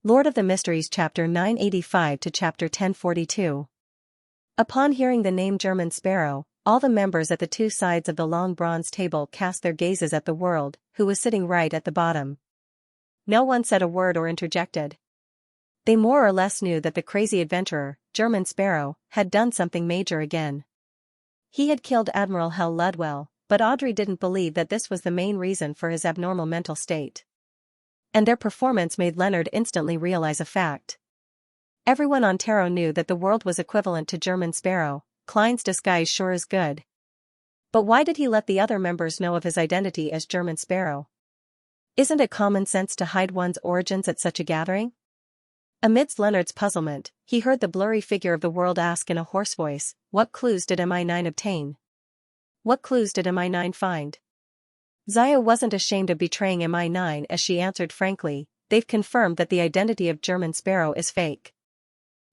Lord of the Mysteries Chapter 985 to Chapter 1042. Upon hearing the name German Sparrow, all the members at the two sides of the long bronze table cast their gazes at the world, who was sitting right at the bottom. No one said a word or interjected. They more or less knew that the crazy adventurer, German Sparrow, had done something major again. He had killed Admiral Hell Ludwell, but Audrey didn't believe that this was the main reason for his abnormal mental state. And their performance made Leonard instantly realize a fact. Everyone on Tarot knew that the world was equivalent to German Sparrow. Klein's disguise sure is good. But why did he let the other members know of his identity as German Sparrow? Isn't it common sense to hide one's origins at such a gathering? Amidst Leonard's puzzlement, he heard the blurry figure of the world ask in a hoarse voice, "What clues did MI9 obtain? What clues did MI9 find?" Xianxia wasn't ashamed of betraying MI9 as she answered frankly, "They've confirmed that the identity of German Sparrow is fake.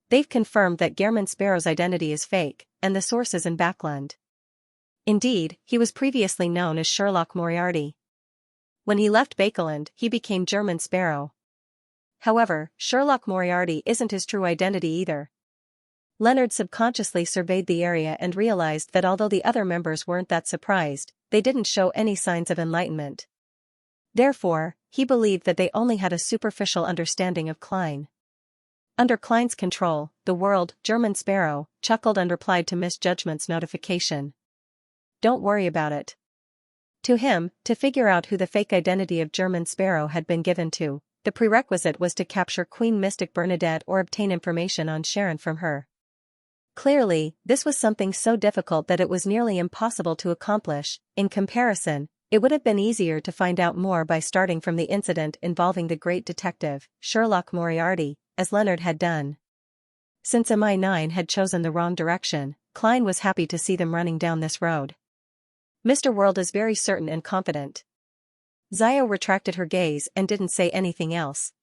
They've confirmed that German Sparrow's identity is fake, and the source is in Backland. Indeed, he was previously known as Sherlock Moriarty. When he left Bakeland, he became German Sparrow. However, Sherlock Moriarty isn't his true identity either." Leonard subconsciously surveyed the area and realized that although the other members weren't that surprised, they didn't show any signs of enlightenment. Therefore, he believed that they only had a superficial understanding of Klein. Under Klein's control, the world, German Sparrow, chuckled and replied to Miss Judgment's notification. "Don't worry about it." To him, to figure out who the fake identity of German Sparrow had been given to, the prerequisite was to capture Queen Mystic Bernadette or obtain information on Sharon from her. Clearly, this was something so difficult that it was nearly impossible to accomplish. In comparison, it would have been easier to find out more by starting from the incident involving the great detective, Sherlock Moriarty, as Leonard had done. Since MI9 had chosen the wrong direction, Klein was happy to see them running down this road. "Mr. World is very certain and confident." Xianxia retracted her gaze and didn't say anything else.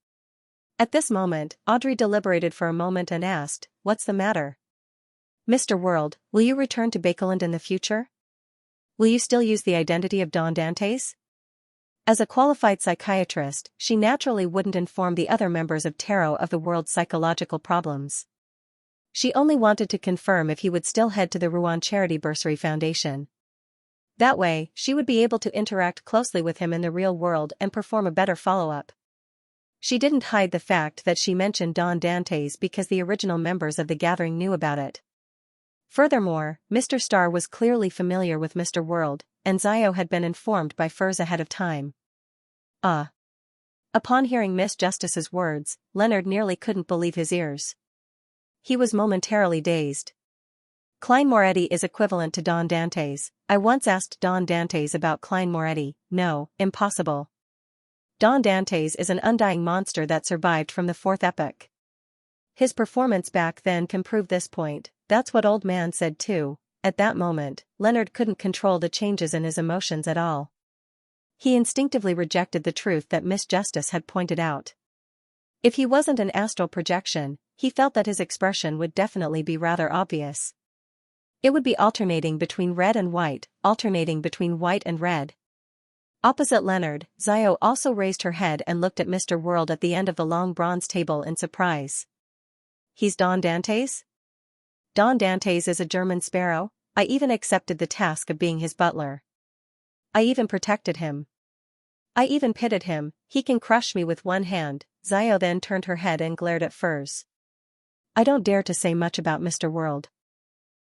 At this moment, Audrey deliberated for a moment and asked, "What's the matter? Mr. World, will you return to Bakeland in the future? Will you still use the identity of Don Dantes?" As a qualified psychiatrist, she naturally wouldn't inform the other members of Tarot of the world's psychological problems. She only wanted to confirm if he would still head to the Rouen Charity Bursary Foundation. That way, she would be able to interact closely with him in the real world and perform a better follow-up. She didn't hide the fact that she mentioned Don Dantes because the original members of the gathering knew about it. Furthermore, Mr. Starr was clearly familiar with Mr. World, and Xianxia had been informed by Furs ahead of time. Upon hearing Miss Justice's words, Leonard nearly couldn't believe his ears. He was momentarily dazed. "Klein Moretti is equivalent to Don Dantes. I once asked Don Dantes about Klein Moretti. No, impossible. Don Dantes is an undying monster that survived from the fourth epoch. His performance back then can prove this point. That's what old man said too." At that moment, Leonard couldn't control the changes in his emotions at all. He instinctively rejected the truth that Miss Justice had pointed out. If he wasn't an astral projection, he felt that his expression would definitely be rather obvious. It would be alternating between red and white, alternating between white and red. Opposite Leonard, Xianxia also raised her head and looked at Mr. World at the end of the long bronze table in surprise. "He's Don Dantes? Don Dantes is a German Sparrow? I even accepted the task of being his butler. I even protected him. I even pitted him. He can crush me with one hand." Xianxia then turned her head and glared at Furs. "I don't dare to say much about Mr. World.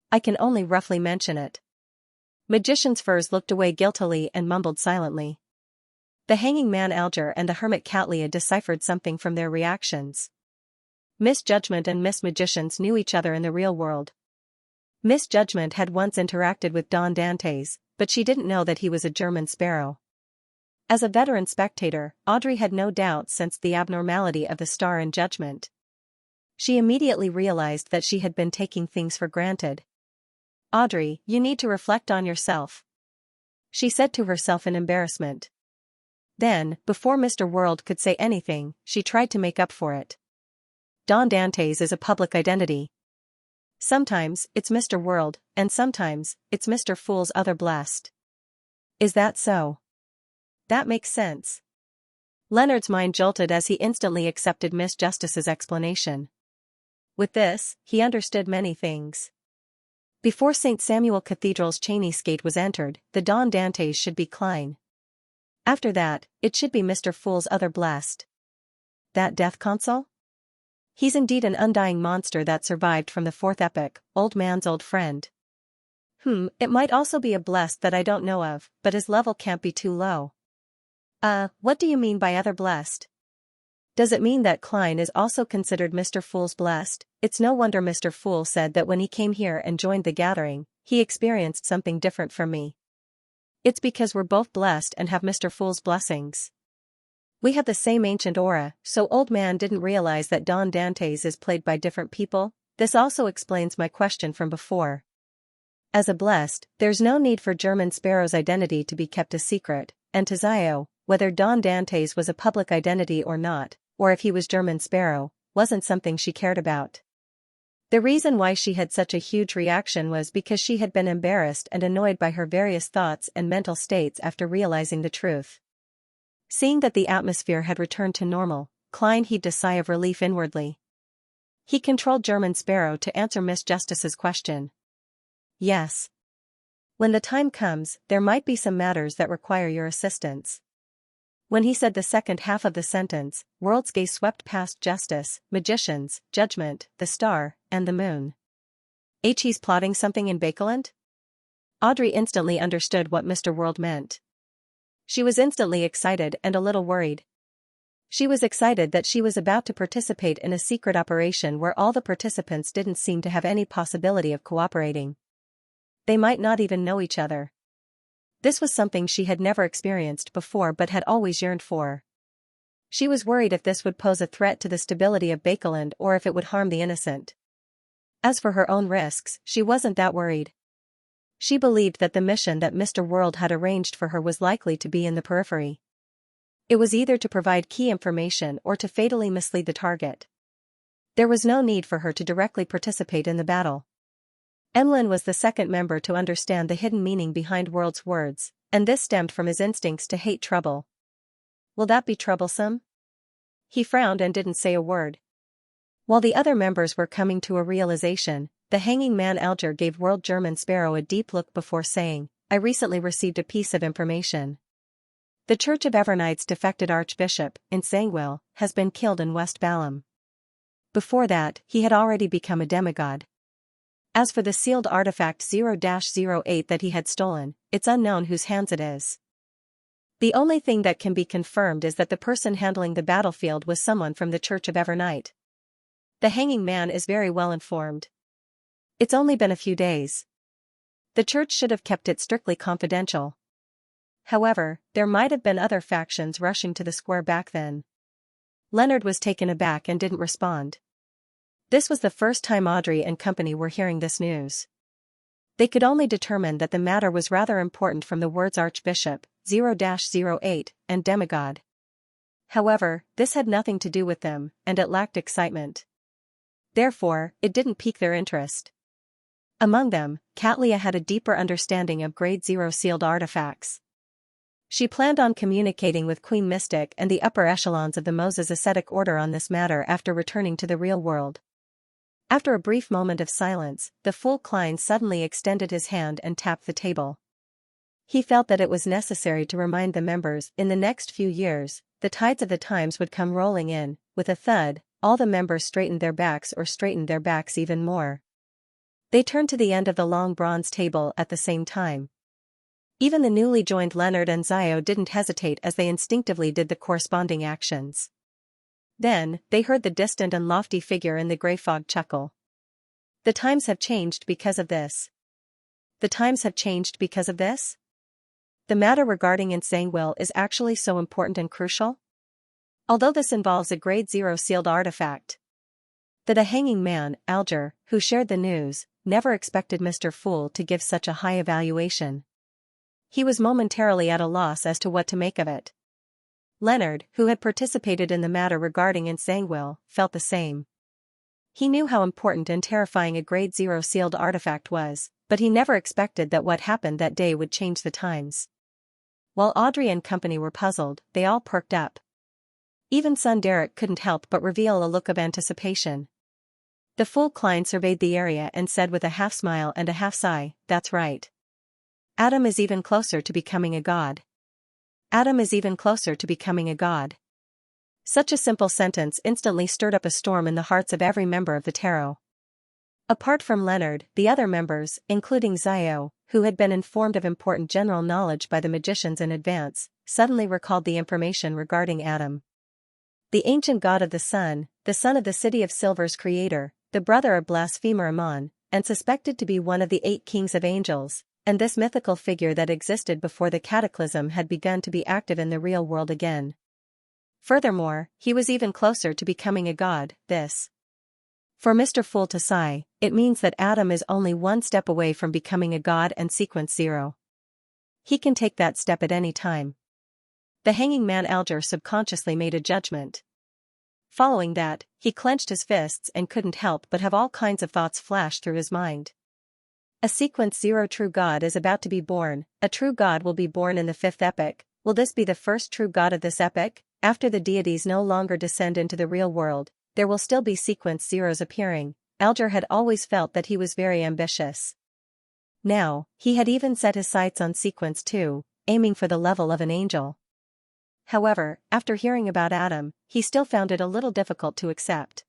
I can only roughly mention it." Magician's Furs looked away guiltily and mumbled silently. The hanging man Alger and the hermit Catlia deciphered something from their reactions. Miss Judgment and Miss Magicians knew each other in the real world. Miss Judgment had once interacted with Don Dantes, but she didn't know that he was a German Sparrow. As a veteran spectator, Audrey had no doubt sensed the abnormality of the Star in Judgment. She immediately realized that she had been taking things for granted. "Audrey, you need to reflect on yourself," she said to herself in embarrassment. Then, before Mr. World could say anything, she tried to make up for it. "Don Dantes is a public identity. Sometimes, it's Mr. World, and sometimes, it's Mr. Fool's other blessed." "Is that so?" "That makes sense." Leonard's mind jolted as he instantly accepted Miss Justice's explanation. With this, he understood many things. Before St. Samuel Cathedral's Chinese gate was entered, the Don Dantes should be Klein. After that, it should be Mr. Fool's other blessed. That death console? He's indeed an undying monster that survived from the fourth epoch, old man's old friend. It might also be a blessed that I don't know of, but his level can't be too low. What do you mean by other blessed? Does it mean that Klein is also considered Mr. Fool's blessed? It's no wonder Mr. Fool said that when he came here and joined the gathering, he experienced something different from me. It's because we're both blessed and have Mr. Fool's blessings. We have the same ancient aura, so old man didn't realize that Don Dantes is played by different people. This also explains my question from before. As a blessed, there's no need for German Sparrow's identity to be kept a secret, and to Zio, whether Don Dantes was a public identity or not, or if he was German Sparrow, wasn't something she cared about. The reason why she had such a huge reaction was because she had been embarrassed and annoyed by her various thoughts and mental states after realizing the truth. Seeing that the atmosphere had returned to normal, Klein heaved a sigh of relief inwardly. He controlled German Sparrow to answer Miss Justice's question. Yes. When the time comes, there might be some matters that require your assistance. When he said the second half of the sentence, worlds gaze swept past justice, magicians, judgment, the star, and the moon. He's plotting something in Bakeland? Audrey instantly understood what Mr. World meant. She was instantly excited and a little worried. She was excited that she was about to participate in a secret operation where all the participants didn't seem to have any possibility of cooperating. They might not even know each other. This was something she had never experienced before but had always yearned for. She was worried if this would pose a threat to the stability of Bakeland or if it would harm the innocent. As for her own risks, she wasn't that worried. She believed that the mission that Mr. World had arranged for her was likely to be in the periphery. It was either to provide key information or to fatally mislead the target. There was no need for her to directly participate in the battle. Emlyn was the second member to understand the hidden meaning behind World's words, and this stemmed from his instincts to hate trouble. Will that be troublesome? He frowned and didn't say a word. While the other members were coming to a realization, the hanging man Alger gave World German Sparrow a deep look before saying, I recently received a piece of information. The Church of Evernight's defected Archbishop, in Sangwil, has been killed in West Balam. Before that, he had already become a demigod. As for the sealed artifact 0-08 that he had stolen, it's unknown whose hands it is. The only thing that can be confirmed is that the person handling the battlefield was someone from the Church of Evernight. The hanging man is very well informed. It's only been a few days. The church should have kept it strictly confidential. However, there might have been other factions rushing to the square back then. Leonard was taken aback and didn't respond. This was the first time Audrey and company were hearing this news. They could only determine that the matter was rather important from the words Archbishop, 0-08, and demigod. However, this had nothing to do with them, and it lacked excitement. Therefore, it didn't pique their interest. Among them, Katlia had a deeper understanding of Grade 0 sealed artifacts. She planned on communicating with Queen Mystic and the upper echelons of the Moses ascetic order on this matter after returning to the real world. After a brief moment of silence, the fool Klein suddenly extended his hand and tapped the table. He felt that it was necessary to remind the members in the next few years, the tides of the times would come rolling in. With a thud, all the members straightened their backs or straightened their backs even more. They turned to the end of the long bronze table at the same time. Even the newly joined Leonard and Zio didn't hesitate as they instinctively did the corresponding actions. Then, they heard the distant and lofty figure in the grey fog chuckle. The times have changed because of this. The times have changed because of this? The matter regarding Insangwil is actually so important and crucial? Although this involves a Grade 0 sealed artifact. That a hanging man, Alger, who shared the news, never expected Mr. Fool to give such a high evaluation. He was momentarily at a loss as to what to make of it. Leonard, who had participated in the matter regarding Insangwil, felt the same. He knew how important and terrifying a Grade 0 sealed artifact was, but he never expected that what happened that day would change the times. While Audrey and company were puzzled, they all perked up. Even son Derek couldn't help but reveal a look of anticipation. The fool Klein surveyed the area and said with a half smile and a half sigh, "That's right. Adam is even closer to becoming a god. Adam is even closer to becoming a god." Such a simple sentence instantly stirred up a storm in the hearts of every member of the tarot. Apart from Leonard, the other members, including Zio, who had been informed of important general knowledge by the magicians in advance, suddenly recalled the information regarding Adam. The ancient god of the sun of the City of Silver's creator, the brother of blasphemer Ammon, and suspected to be one of the 8 kings of angels, and this mythical figure that existed before the cataclysm had begun to be active in the real world again. Furthermore, he was even closer to becoming a god. This. For Mr. Fool to sigh, it means that Adam is only one step away from becoming a god and sequence 0. He can take that step at any time. The hanging man Alger subconsciously made a judgment. Following that, he clenched his fists and couldn't help but have all kinds of thoughts flash through his mind. A sequence 0 true god is about to be born. A true god will be born in the 5th epoch. Will this be the first true god of this epoch? After the deities no longer descend into the real world, there will still be sequence 0s appearing. Alger had always felt that he was very ambitious. Now, he had even set his sights on sequence 2, aiming for the level of an angel. However, after hearing about Adam, he still found it a little difficult to accept.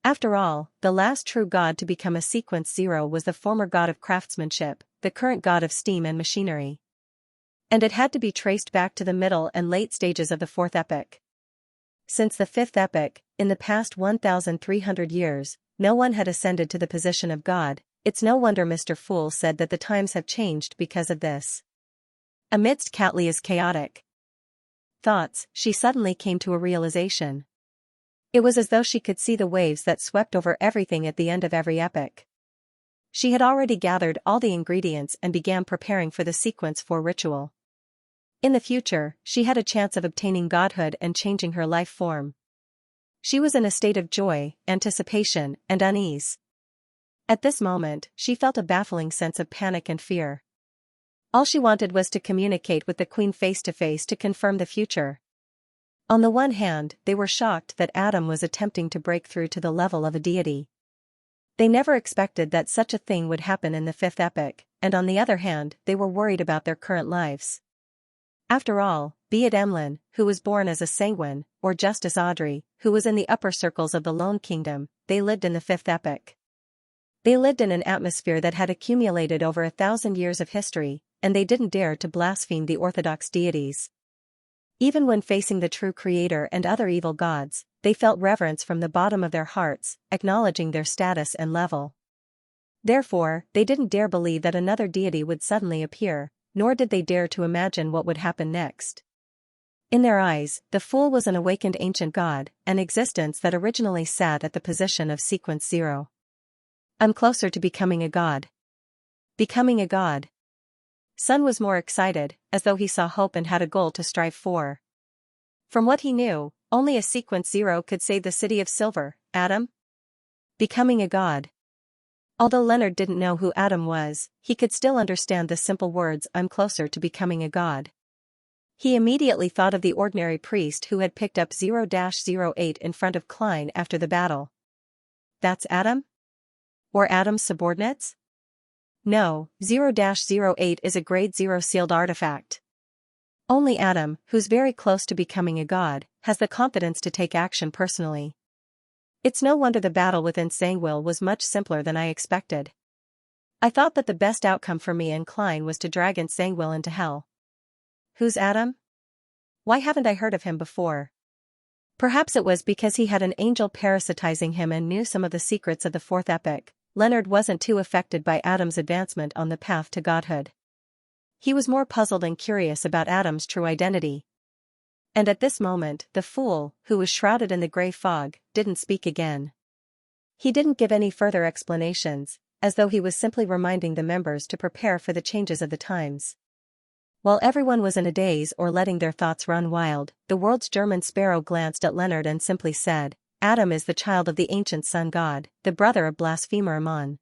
After all, the last true god to become a sequence 0 was the former god of craftsmanship, the current god of steam and machinery. And it had to be traced back to the middle and late stages of the 4th epoch. Since the 5th epoch, in the past 1,300 years, no one had ascended to the position of God. It's no wonder Mr. Fool said that the times have changed because of this. Amidst Catlia's chaotic thoughts, she suddenly came to a realization. It was as though she could see the waves that swept over everything at the end of every epoch. She had already gathered all the ingredients and began preparing for the sequence 4 ritual. In the future, she had a chance of obtaining godhood and changing her life form. She was in a state of joy, anticipation, and unease. At this moment, she felt a baffling sense of panic and fear. All she wanted was to communicate with the Queen face to face to confirm the future. On the one hand, they were shocked that Adam was attempting to break through to the level of a deity. They never expected that such a thing would happen in the 5th epoch, and on the other hand, they were worried about their current lives. After all, be it Emlyn, who was born as a sanguine, or Justice Audrey, who was in the upper circles of the Lone Kingdom, they lived in the 5th epoch. They lived in an atmosphere that had accumulated over 1,000 years of history, and they didn't dare to blaspheme the orthodox deities. Even when facing the true creator and other evil gods, they felt reverence from the bottom of their hearts, acknowledging their status and level. Therefore, they didn't dare believe that another deity would suddenly appear, nor did they dare to imagine what would happen next. In their eyes, the Fool was an awakened ancient god, an existence that originally sat at the position of sequence 0. I'm closer to becoming a god. Becoming a god. Sun was more excited, as though he saw hope and had a goal to strive for. From what he knew, only a sequence 0 could save the City of Silver. Adam? Becoming a god. Although Leonard didn't know who Adam was, he could still understand the simple words, "I'm closer to becoming a god." He immediately thought of the ordinary priest who had picked up 0-08 in front of Klein after the battle. That's Adam? Or Adam's subordinates? No, 0-08 is a grade 0 sealed artifact. Only Adam, who's very close to becoming a god, has the confidence to take action personally. It's no wonder the battle within Sangwil was much simpler than I expected. I thought that the best outcome for me and Klein was to drag Sangwil into hell. Who's Adam? Why haven't I heard of him before? Perhaps it was because he had an angel parasitizing him and knew some of the secrets of the 4th epoch. Leonard wasn't too affected by Adam's advancement on the path to godhood. He was more puzzled and curious about Adam's true identity. And at this moment, the Fool, who was shrouded in the grey fog, didn't speak again. He didn't give any further explanations, as though he was simply reminding the members to prepare for the changes of the times. While everyone was in a daze or letting their thoughts run wild, the world's German sparrow glanced at Leonard and simply said, "Adam is the child of the ancient sun god, the brother of blasphemer Ammon.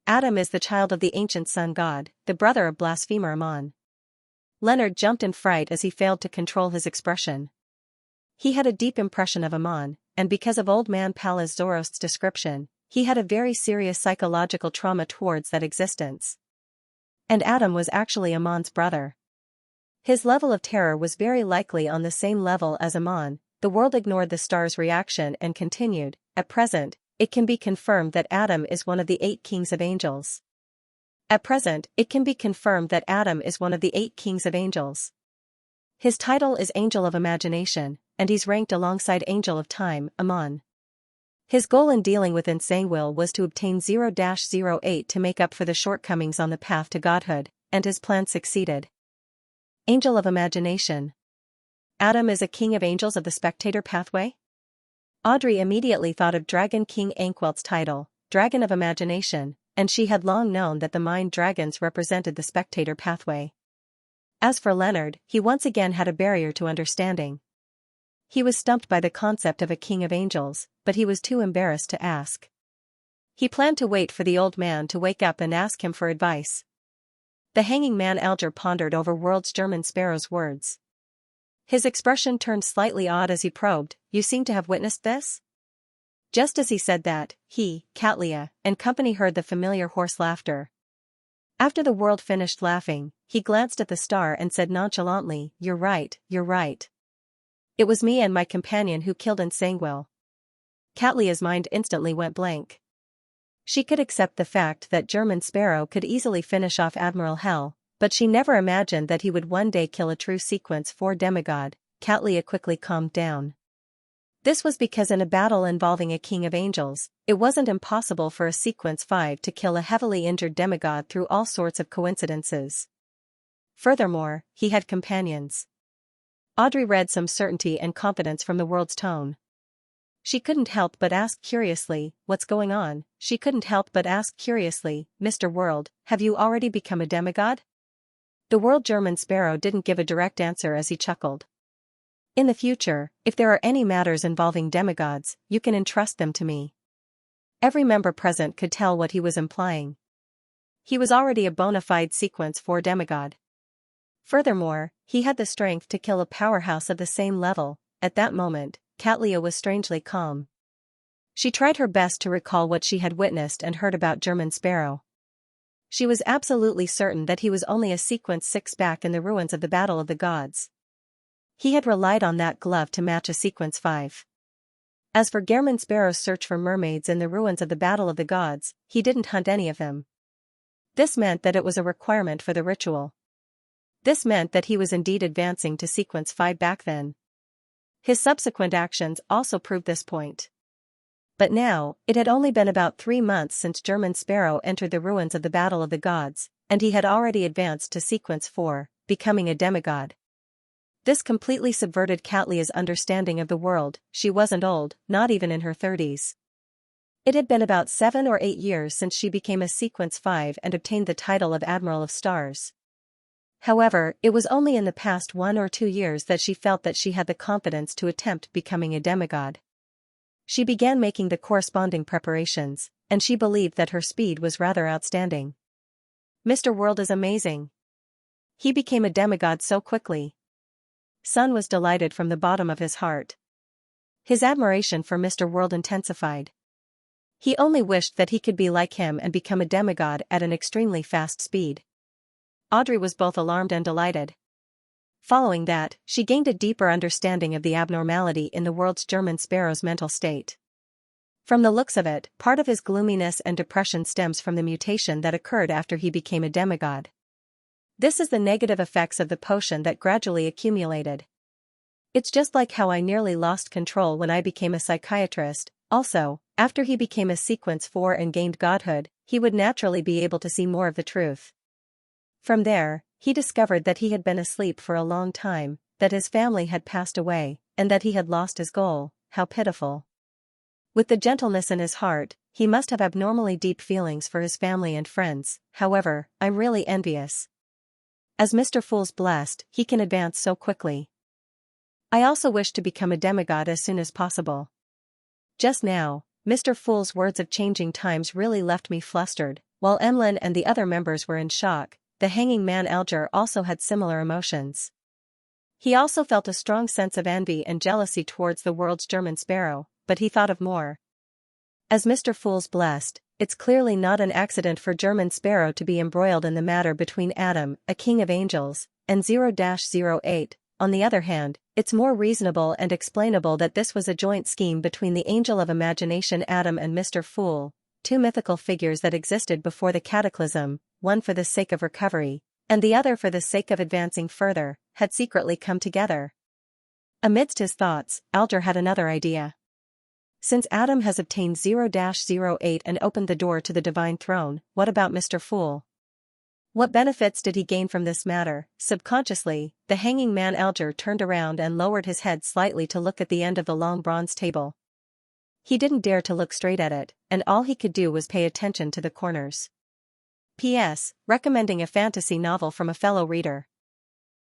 Adam is the child of the ancient sun god, the brother of blasphemer Ammon." Leonard jumped in fright as he failed to control his expression. He had a deep impression of Amon, and because of Old Man Palazorost's description, he had a very serious psychological trauma towards that existence. And Adam was actually Amon's brother. His level of terror was very likely on the same level as Amon. The world ignored the star's reaction and continued, "At present, it can be confirmed that Adam is one of the 8 kings of angels. At present, it can be confirmed that Adam is one of the 8 kings of angels. His title is Angel of Imagination, and he's ranked alongside Angel of Time, Amon. His goal in dealing with Xianxia was to obtain 0-08 to make up for the shortcomings on the path to godhood, and his plan succeeded. Angel of Imagination. Adam is a king of angels of the spectator pathway? Audrey immediately thought of Dragon King Ankwelt's title, Dragon of Imagination, and she had long known that the mind dragons represented the spectator pathway. As for Leonard, he once again had a barrier to understanding. He was stumped by the concept of a king of angels, but he was too embarrassed to ask. He planned to wait for the old man to wake up and ask him for advice. The hanging man Alger pondered over World's German Sparrow's words. His expression turned slightly odd as he probed, "You seem to have witnessed this?" Just as he said that, he, Xianxia, and company heard the familiar hoarse laughter. After the world finished laughing, he glanced at the star and said nonchalantly, "You're right, you're right. It was me and my companion who killed Xianxia." Xianxia's mind instantly went blank. She could accept the fact that German Sparrow could easily finish off Admiral Hell, but she never imagined that he would one day kill a true Sequence 4 demigod. Xianxia quickly calmed down. This was because in a battle involving a king of angels, it wasn't impossible for a Sequence 5 to kill a heavily injured demigod through all sorts of coincidences. Furthermore, he had companions. Audrey read some certainty and confidence from the world's tone. She couldn't help but ask curiously, "What's going on?" She couldn't help but ask curiously, "Mr. World, have you already become a demigod?" The world German Sparrow didn't give a direct answer as he chuckled. "In the future, if there are any matters involving demigods, you can entrust them to me." Every member present could tell what he was implying. He was already a bona fide Sequence 4 demigod. Furthermore, he had the strength to kill a powerhouse of the same level. At that moment, Xianxia was strangely calm. She tried her best to recall what she had witnessed and heard about German Sparrow. She was absolutely certain that he was only a Sequence 6 back in the ruins of the Battle of the Gods. He had relied on that glove to match a Sequence 5. As for German Sparrow's search for mermaids in the ruins of the Battle of the Gods, he didn't hunt any of them. This meant that it was a requirement for the ritual. This meant that he was indeed advancing to Sequence 5 back then. His subsequent actions also proved this point. But now, it had only been about 3 months since German Sparrow entered the ruins of the Battle of the Gods, and he had already advanced to Sequence 4, becoming a demigod. This completely subverted Xianxia's understanding of the world. She wasn't old, not even in her 30s. It had been about 7 or 8 years since she became a Sequence 5 and obtained the title of Admiral of Stars. However, it was only in the past 1 or 2 years that she felt that she had the confidence to attempt becoming a demigod. She began making the corresponding preparations, and she believed that her speed was rather outstanding. Mr. World is amazing. He became a demigod so quickly. Sun was delighted from the bottom of his heart. His admiration for Mr. World intensified. He only wished that he could be like him and become a demigod at an extremely fast speed. Audrey was both alarmed and delighted. Following that, she gained a deeper understanding of the abnormality in the world's German Sparrow's mental state. From the looks of it, part of his gloominess and depression stems from the mutation that occurred after he became a demigod. This is the negative effects of the potion that gradually accumulated. It's just like how I nearly lost control when I became a psychiatrist. Also, after he became a Sequence 4 and gained godhood, he would naturally be able to see more of the truth. From there, he discovered that he had been asleep for a long time, that his family had passed away, and that he had lost his goal. How pitiful. With the gentleness in his heart, he must have abnormally deep feelings for his family and friends. However, I'm really envious. As Mr. Fool's blessed, he can advance so quickly. I also wish to become a demigod as soon as possible. Just now, Mr. Fool's words of changing times really left me flustered. While Emlyn and the other members were in shock, the hanging man Alger also had similar emotions. He also felt a strong sense of envy and jealousy towards the world's German sparrow, but he thought of more. As Mr. Fool's blessed, it's clearly not an accident for German sparrow to be embroiled in the matter between Adam, a king of angels, and 0-08. On the other hand, it's more reasonable and explainable that this was a joint scheme between the angel of imagination Adam and Mr. Fool, two mythical figures that existed before the cataclysm, one for the sake of recovery, and the other for the sake of advancing further, had secretly come together. Amidst his thoughts, Alger had another idea. Since Adam has obtained 0-08 and opened the door to the divine throne, what about Mr. Fool? What benefits did he gain from this matter? Subconsciously, the hanging man Alger turned around and lowered his head slightly to look at the end of the long bronze table. He didn't dare to look straight at it, and all he could do was pay attention to the corners. P.S. Recommending a fantasy novel from a fellow reader.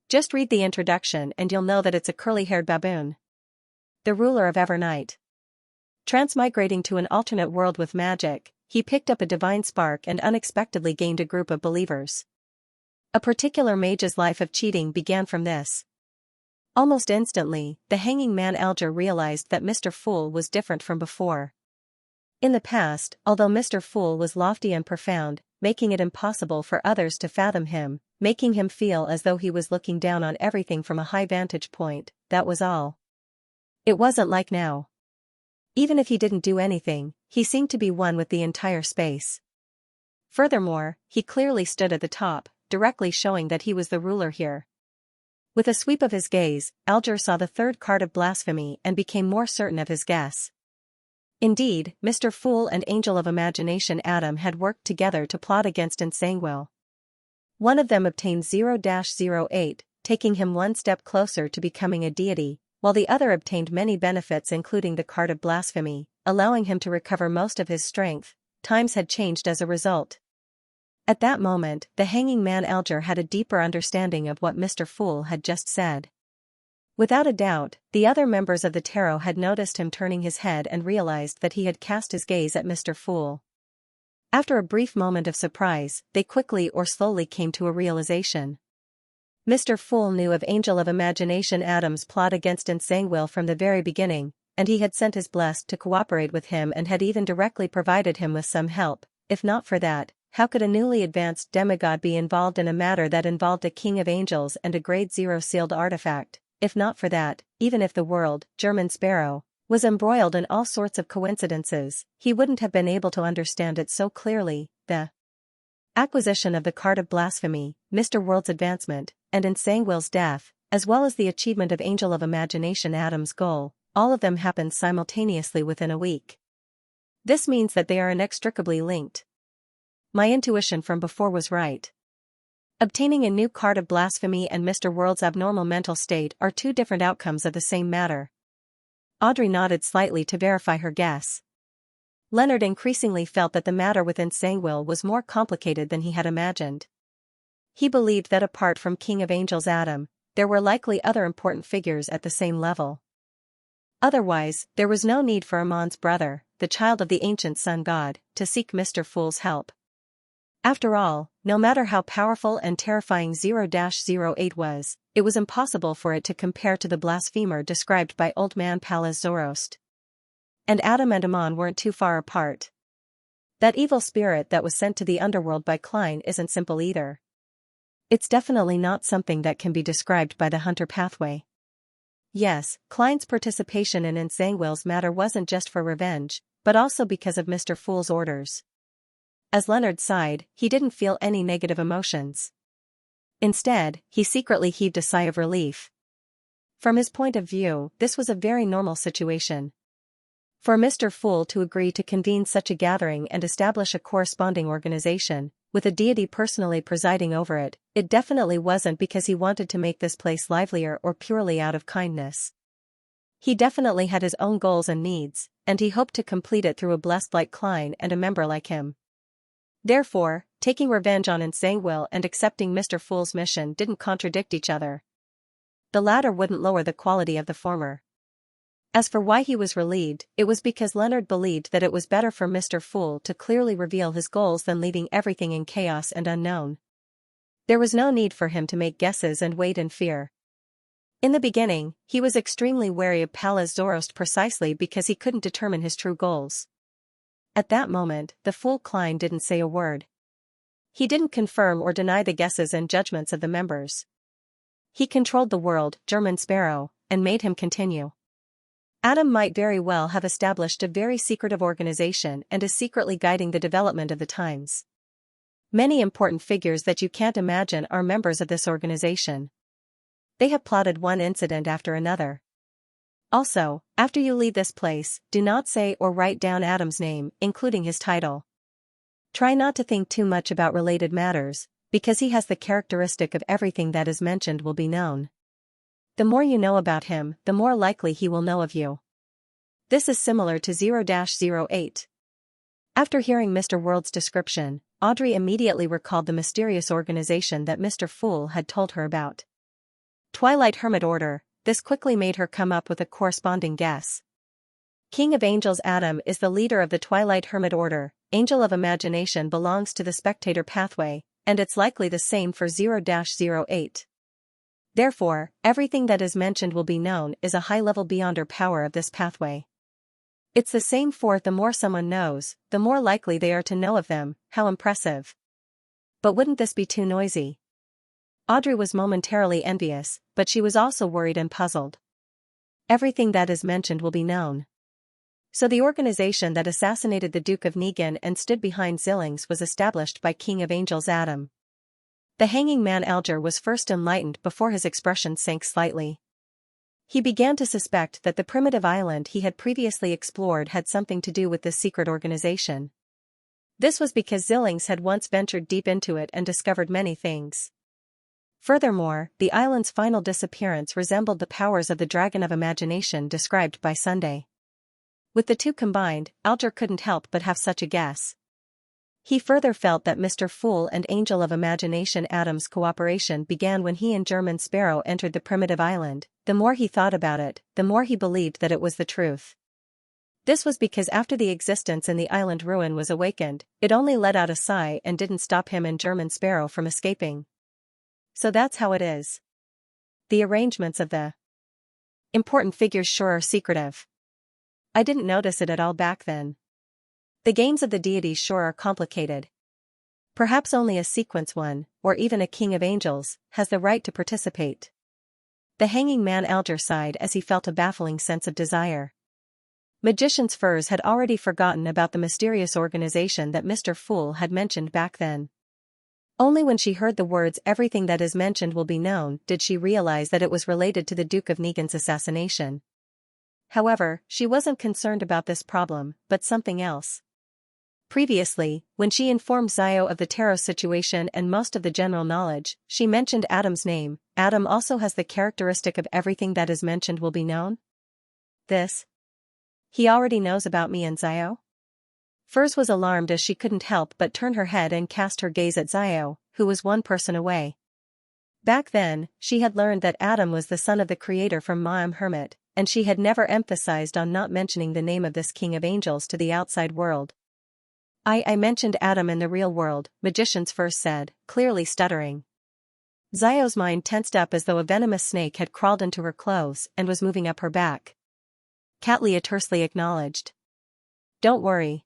Just read the introduction and you'll know that it's a curly-haired baboon. The ruler of Evernight. Transmigrating to an alternate world with magic, he picked up a divine spark and unexpectedly gained a group of believers. A particular mage's life of cheating began from this. Almost instantly, the hanging man Alger realized that Mr. Fool was different from before. In the past, although Mr. Fool was lofty and profound, making it impossible for others to fathom him, making him feel as though he was looking down on everything from a high vantage point, that was all. It wasn't like now. Even if he didn't do anything, he seemed to be one with the entire space. Furthermore, he clearly stood at the top, directly showing that he was the ruler here. With a sweep of his gaze, Alger saw the third card of blasphemy and became more certain of his guess. Indeed, Mr. Fool and Angel of Imagination Adam had worked together to plot against Xianxia. One of them obtained 0-08, taking him one step closer to becoming a deity, while the other obtained many benefits including the card of blasphemy, allowing him to recover most of his strength. Times had changed as a result. At that moment, the hanging man Alger had a deeper understanding of what Mr. Fool had just said. Without a doubt, the other members of the tarot had noticed him turning his head and realized that he had cast his gaze at Mr. Fool. After a brief moment of surprise, they quickly or slowly came to a realization. Mr. Fool knew of Angel of Imagination Adam's plot against Xianxia from the very beginning, and he had sent his blessed to cooperate with him and had even directly provided him with some help. If not for that, how could a newly advanced demigod be involved in a matter that involved a king of angels and a grade 0 sealed artifact? If not for that, even if the world, German sparrow, was embroiled in all sorts of coincidences, he wouldn't have been able to understand it so clearly. The acquisition of the card of blasphemy, Mr. World's advancement, and Xianxia's death, as well as the achievement of Angel of Imagination Adam's goal, all of them happened simultaneously within a week. This means that they are inextricably linked. My intuition from before was right. Obtaining a new card of blasphemy and Mr. World's abnormal mental state are two different outcomes of the same matter. Audrey nodded slightly to verify her guess. Leonard increasingly felt that the matter within Xianxia was more complicated than he had imagined. He believed that apart from King of Angels Adam, there were likely other important figures at the same level. Otherwise, there was no need for Amon's brother, the child of the ancient sun god, to seek Mr. Fool's help. After all, no matter how powerful and terrifying 0-08 was, it was impossible for it to compare to the blasphemer described by Old Man Palaz Zoroast. And Adam and Amon weren't too far apart. That evil spirit that was sent to the underworld by Klein isn't simple either. It's definitely not something that can be described by the hunter pathway. Yes, Klein's participation in Xianxia's matter wasn't just for revenge, but also because of Mr. Fool's orders. As Leonard sighed, he didn't feel any negative emotions. Instead, he secretly heaved a sigh of relief. From his point of view, this was a very normal situation. For Mr. Fool to agree to convene such a gathering and establish a corresponding organization, with a deity personally presiding over it, it definitely wasn't because he wanted to make this place livelier or purely out of kindness. He definitely had his own goals and needs, and he hoped to complete it through a blessed like Klein and a member like him. Therefore, taking revenge on Xianxia and accepting Mr. Fool's mission didn't contradict each other. The latter wouldn't lower the quality of the former. As for why he was relieved, it was because Leonard believed that it was better for Mr. Fool to clearly reveal his goals than leaving everything in chaos and unknown. There was no need for him to make guesses and wait in fear. In the beginning, he was extremely wary of Pallas Zoroast precisely because he couldn't determine his true goals. At that moment, the fool Klein didn't say a word. He didn't confirm or deny the guesses and judgments of the members. He controlled the world, German Sparrow, and made him continue. Adam might very well have established a very secretive organization and is secretly guiding the development of the times. Many important figures that you can't imagine are members of this organization. They have plotted one incident after another. Also, after you leave this place, do not say or write down Adam's name, including his title. Try not to think too much about related matters, because he has the characteristic of everything that is mentioned will be known. The more you know about him, the more likely he will know of you. This is similar to 0-08. After hearing Mr. World's description, Audrey immediately recalled the mysterious organization that Mr. Fool had told her about. Twilight Hermit Order. This quickly made her come up with a corresponding guess. King of Angels Adam is the leader of the Twilight Hermit Order. Angel of Imagination belongs to the Spectator Pathway, and it's likely the same for 0-08. Therefore, everything that is mentioned will be known is a high level beyonder power of this pathway. It's the same for the more someone knows, the more likely they are to know of them. How impressive. But wouldn't this be too noisy? Audrey was momentarily envious, but she was also worried and puzzled. Everything that is mentioned will be known. So the organization that assassinated the Duke of Negan and stood behind Zillings was established by King of Angels Adam. The hanging man Alger was first enlightened before his expression sank slightly. He began to suspect that the primitive island he had previously explored had something to do with this secret organization. This was because Zillings had once ventured deep into it and discovered many things. Furthermore, the island's final disappearance resembled the powers of the Dragon of Imagination described by Sunday. With the two combined, Alger couldn't help but have such a guess. He further felt that Mr. Fool and Angel of Imagination Adam's cooperation began when he and German Sparrow entered the primitive island. The more he thought about it, the more he believed that it was the truth. This was because after the existence in the island ruin was awakened, it only let out a sigh and didn't stop him and German Sparrow from escaping. So that's how it is. The arrangements of the important figures sure are secretive. I didn't notice it at all back then. The games of the deities sure are complicated. Perhaps only a sequence one, or even a king of angels, has the right to participate. The hanging man Alger sighed as he felt a baffling sense of desire. Magician's Furs had already forgotten about the mysterious organization that Mr. Fool had mentioned back then. Only when she heard the words "everything that is mentioned will be known" did she realize that it was related to the Duke of Negan's assassination. However, she wasn't concerned about this problem, but something else. Previously, when she informed Zio of the tarot situation and most of the general knowledge, she mentioned Adam's name. Adam also has the characteristic of everything that is mentioned will be known? This? He already knows about me and Zio? Furs was alarmed as she couldn't help but turn her head and cast her gaze at Zio, who was one person away. Back then, she had learned that Adam was the son of the creator from Ma'am Hermit, and she had never emphasized on not mentioning the name of this king of angels to the outside world. I mentioned Adam in the real world, Magician's Furs said, clearly stuttering. Zio's mind tensed up as though a venomous snake had crawled into her clothes and was moving up her back. Katlia tersely acknowledged. Don't worry.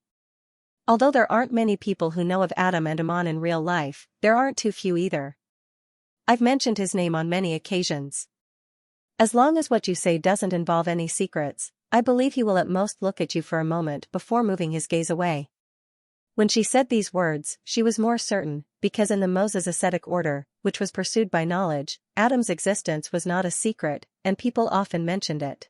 Although there aren't many people who know of Adam and Amon in real life, there aren't too few either. I've mentioned his name on many occasions. As long as what you say doesn't involve any secrets, I believe he will at most look at you for a moment before moving his gaze away. When she said these words, she was more certain, because in the Moses ascetic order, which was pursued by knowledge, Adam's existence was not a secret, and people often mentioned it.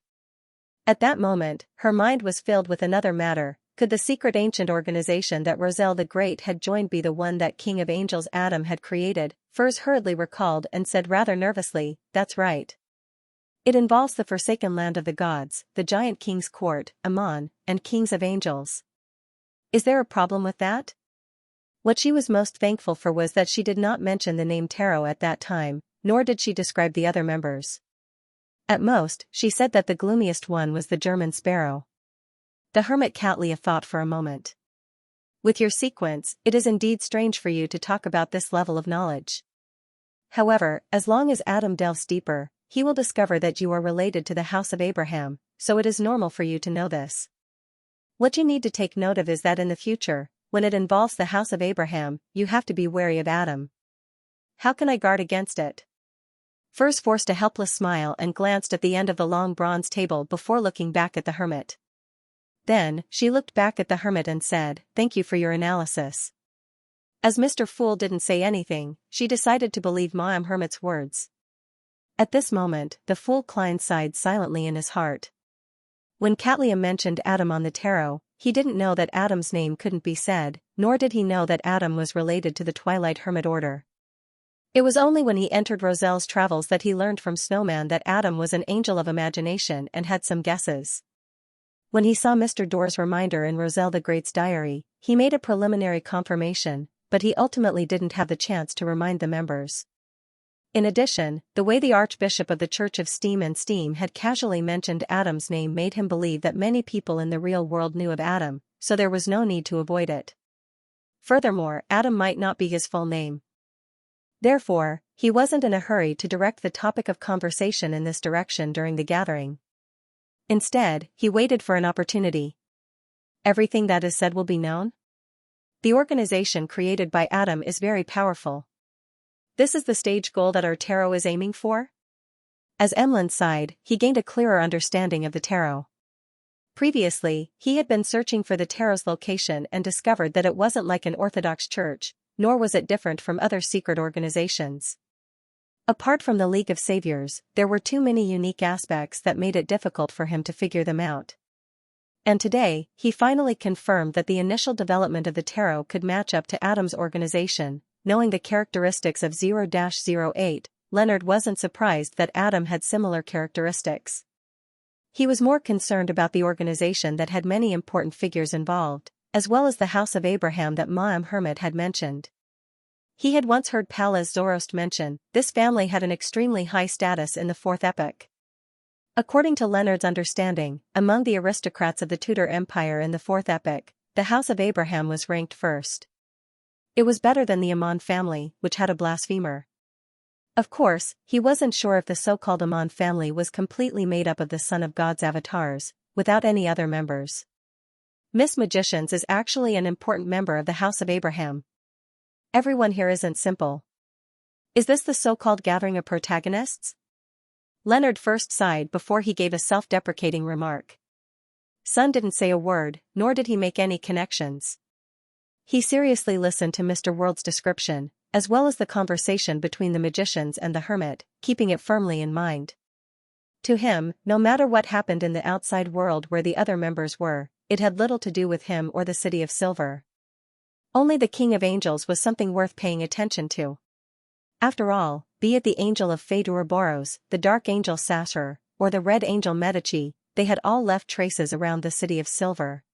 At that moment, her mind was filled with another matter. Could the secret ancient organization that Roselle the Great had joined be the one that King of Angels Adam had created? Furs hurriedly recalled and said rather nervously, that's right. It involves the forsaken land of the gods, the giant king's court, Amon, and kings of angels. Is there a problem with that? What she was most thankful for was that she did not mention the name Tarot at that time, nor did she describe the other members. At most, she said that the gloomiest one was the German Sparrow. The hermit Katlia thought for a moment. With your sequence, it is indeed strange for you to talk about this level of knowledge. However, as long as Adam delves deeper, he will discover that you are related to the house of Abraham, so it is normal for you to know this. What you need to take note of is that in the future, when it involves the house of Abraham, you have to be wary of Adam. How can I guard against it? Furs forced a helpless smile and glanced at the end of the long bronze table before looking back at the hermit. Then, she looked back at the hermit and said, "Thank you for your analysis." As Mr. Fool didn't say anything, she decided to believe Ma'am Hermit's words. At this moment, the fool Klein sighed silently in his heart. When Catlia mentioned Adam on the tarot, he didn't know that Adam's name couldn't be said, nor did he know that Adam was related to the Twilight Hermit Order. It was only when he entered Roselle's travels that he learned from Snowman that Adam was an angel of imagination and had some guesses. When he saw Mr. Dorr's reminder in Roselle the Great's diary, he made a preliminary confirmation, but he ultimately didn't have the chance to remind the members. In addition, the way the Archbishop of the Church of Steam and Steam had casually mentioned Adam's name made him believe that many people in the real world knew of Adam, so there was no need to avoid it. Furthermore, Adam might not be his full name. Therefore, he wasn't in a hurry to direct the topic of conversation in this direction during the gathering. Instead, he waited for an opportunity. Everything that is said will be known? The organization created by Adam is very powerful. This is the stage goal that our tarot is aiming for? As Emlyn sighed, he gained a clearer understanding of the tarot. Previously, he had been searching for the tarot's location and discovered that it wasn't like an Orthodox church, nor was it different from other secret organizations. Apart from the League of Saviors, there were too many unique aspects that made it difficult for him to figure them out. And today, he finally confirmed that the initial development of the tarot could match up to Adam's organization. Knowing the characteristics of 0-08, Leonard wasn't surprised that Adam had similar characteristics. He was more concerned about the organization that had many important figures involved, as well as the House of Abraham that Ma'am Hermit had mentioned. He had once heard Pallas Zoroast mention, this family had an extremely high status in the Fourth Epoch. According to Leonard's understanding, among the aristocrats of the Tudor Empire in the Fourth Epoch, the House of Abraham was ranked first. It was better than the Amon family, which had a blasphemer. Of course, he wasn't sure if the so-called Amon family was completely made up of the Son of God's avatars, without any other members. Miss Magicians is actually an important member of the House of Abraham. Everyone here isn't simple. Is this the so-called gathering of protagonists? Leonard first sighed before he gave a self-deprecating remark. Sun didn't say a word, nor did he make any connections. He seriously listened to Mr. World's description, as well as the conversation between the magicians and the hermit, keeping it firmly in mind. To him, no matter what happened in the outside world where the other members were, it had little to do with him or the City of Silver. Only the King of Angels was something worth paying attention to. After all, be it the Angel of Fate Ouroboros, the Dark Angel Sasser, or the Red Angel Medici, they had all left traces around the City of Silver.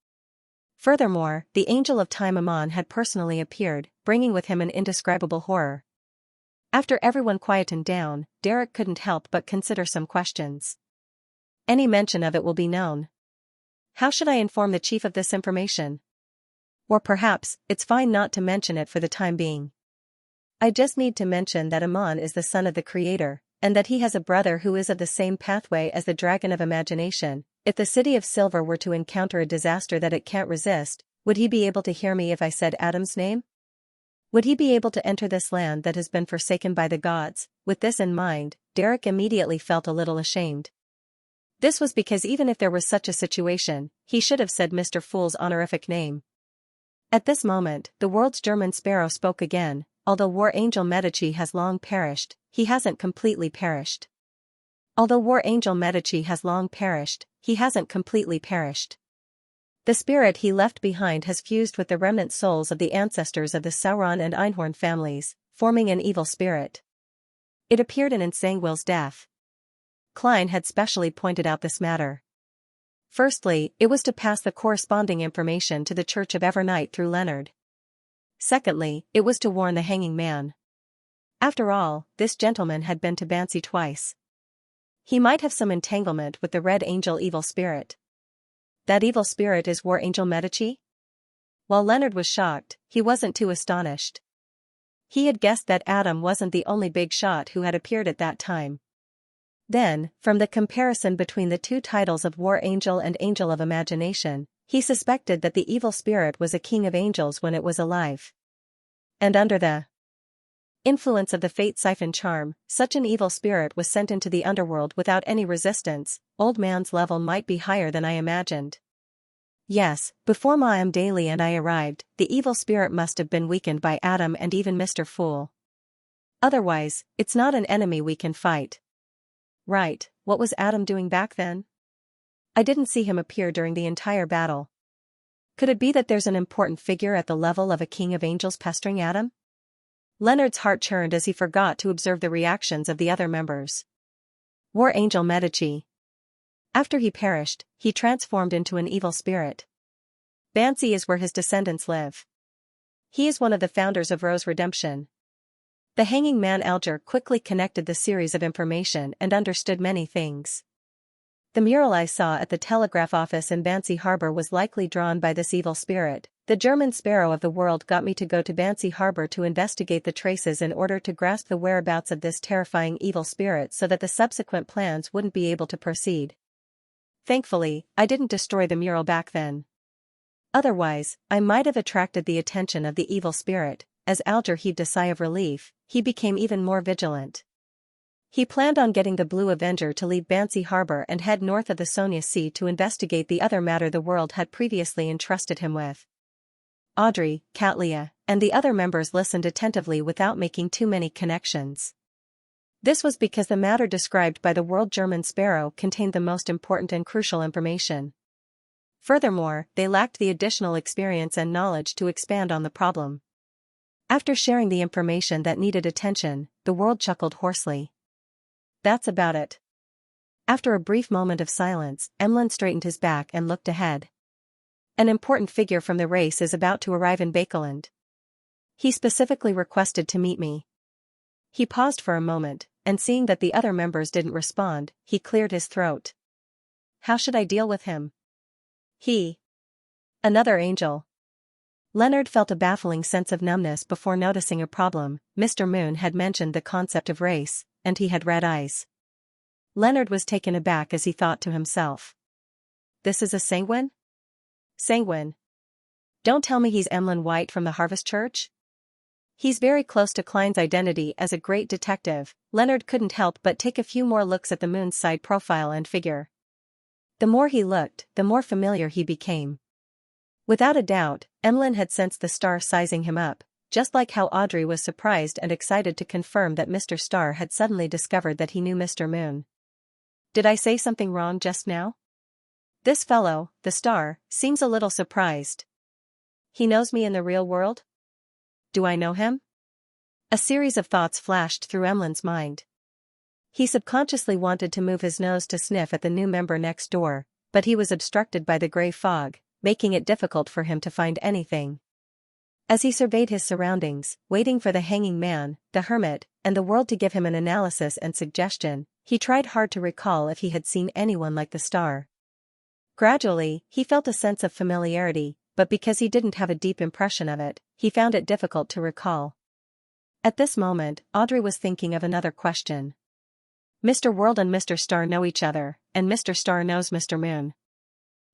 Furthermore, the Angel of Time Amon had personally appeared, bringing with him an indescribable horror. After everyone quietened down, Derek couldn't help but consider some questions. Any mention of it will be known. How should I inform the chief of this information? Or perhaps, it's fine not to mention it for the time being. I just need to mention that Amon is the son of the Creator, and that he has a brother who is of the same pathway as the Dragon of Imagination. If the City of Silver were to encounter a disaster that it can't resist, would he be able to hear me if I said Adam's name? Would he be able to enter this land that has been forsaken by the gods? With this in mind, Derek immediately felt a little ashamed. This was because even if there was such a situation, he should have said Mr. Fool's honorific name. At this moment, the world's German sparrow spoke again. Although War Angel Medici has long perished, he hasn't completely perished. Although War Angel Medici has long perished, he hasn't completely perished. The spirit he left behind has fused with the remnant souls of the ancestors of the Sauron and Einhorn families, forming an evil spirit. It appeared in Nsangwil's death. Klein had specially pointed out this matter. Firstly, it was to pass the corresponding information to the Church of Evernight through Leonard. Secondly, it was to warn the hanging man. After all, this gentleman had been to Bansi twice. He might have some entanglement with the Red Angel evil spirit. That evil spirit is War Angel Medici? While Leonard was shocked, he wasn't too astonished. He had guessed that Adam wasn't the only big shot who had appeared at that time. Then, from the comparison between the two titles of War Angel and Angel of Imagination, he suspected that the evil spirit was a king of angels when it was alive. And under the influence of the fate siphon charm, such an evil spirit was sent into the underworld without any resistance. Old man's level might be higher than I imagined. Yes, before Ma'am Daly and I arrived, the evil spirit must have been weakened by Adam and even Mr. Fool. Otherwise, it's not an enemy we can fight. Right, what was Adam doing back then? I didn't see him appear during the entire battle. Could it be that there's an important figure at the level of a king of angels pestering Adam? Leonard's heart churned as he forgot to observe the reactions of the other members. War Angel Medici. After he perished, he transformed into an evil spirit. Bansi is where his descendants live. He is one of the founders of Rose Redemption. The hanging man Alger quickly connected the series of information and understood many things. The mural I saw at the telegraph office in Bansi Harbor was likely drawn by this evil spirit. The German sparrow of the world got me to go to Bansi Harbor to investigate the traces in order to grasp the whereabouts of this terrifying evil spirit so that the subsequent plans wouldn't be able to proceed. Thankfully, I didn't destroy the mural back then. Otherwise, I might have attracted the attention of the evil spirit. As Alger heaved a sigh of relief, he became even more vigilant. He planned on getting the Blue Avenger to leave Bansi Harbor and head north of the Sonia Sea to investigate the other matter the world had previously entrusted him with. Audrey, Katlia, and the other members listened attentively without making too many connections. This was because the matter described by the World German Sparrow contained the most important and crucial information. Furthermore, they lacked the additional experience and knowledge to expand on the problem. After sharing the information that needed attention, the world chuckled hoarsely. That's about it. After a brief moment of silence, Emlyn straightened his back and looked ahead. An important figure from the race is about to arrive in Bakeland. He specifically requested to meet me. He paused for a moment, and seeing that the other members didn't respond, he cleared his throat. How should I deal with him? Another angel. Leonard felt a baffling sense of numbness before noticing a problem. Mr. Moon had mentioned the concept of race, and he had red eyes. Leonard was taken aback as he thought to himself. This is a sanguine? Sanguine. Don't tell me he's Emlyn White from the Harvest Church? He's very close to Klein's identity as a great detective. Leonard couldn't help but take a few more looks at the Moon's side profile and figure. The more he looked, the more familiar he became. Without a doubt, Emlyn had sensed the star sizing him up, just like how Audrey was surprised and excited to confirm that Mr. Star had suddenly discovered that he knew Mr. Moon. Did I say something wrong just now? This fellow, the Star, seems a little surprised. He knows me in the real world? Do I know him? A series of thoughts flashed through Emlyn's mind. He subconsciously wanted to move his nose to sniff at the new member next door, but he was obstructed by the gray fog, making it difficult for him to find anything. As he surveyed his surroundings, waiting for the hanging man, the hermit, and the world to give him an analysis and suggestion, he tried hard to recall if he had seen anyone like the Star. Gradually, he felt a sense of familiarity, but because he didn't have a deep impression of it, he found it difficult to recall. At this moment, Audrey was thinking of another question. Mr. World and Mr. Star know each other, and Mr. Star knows Mr. Moon.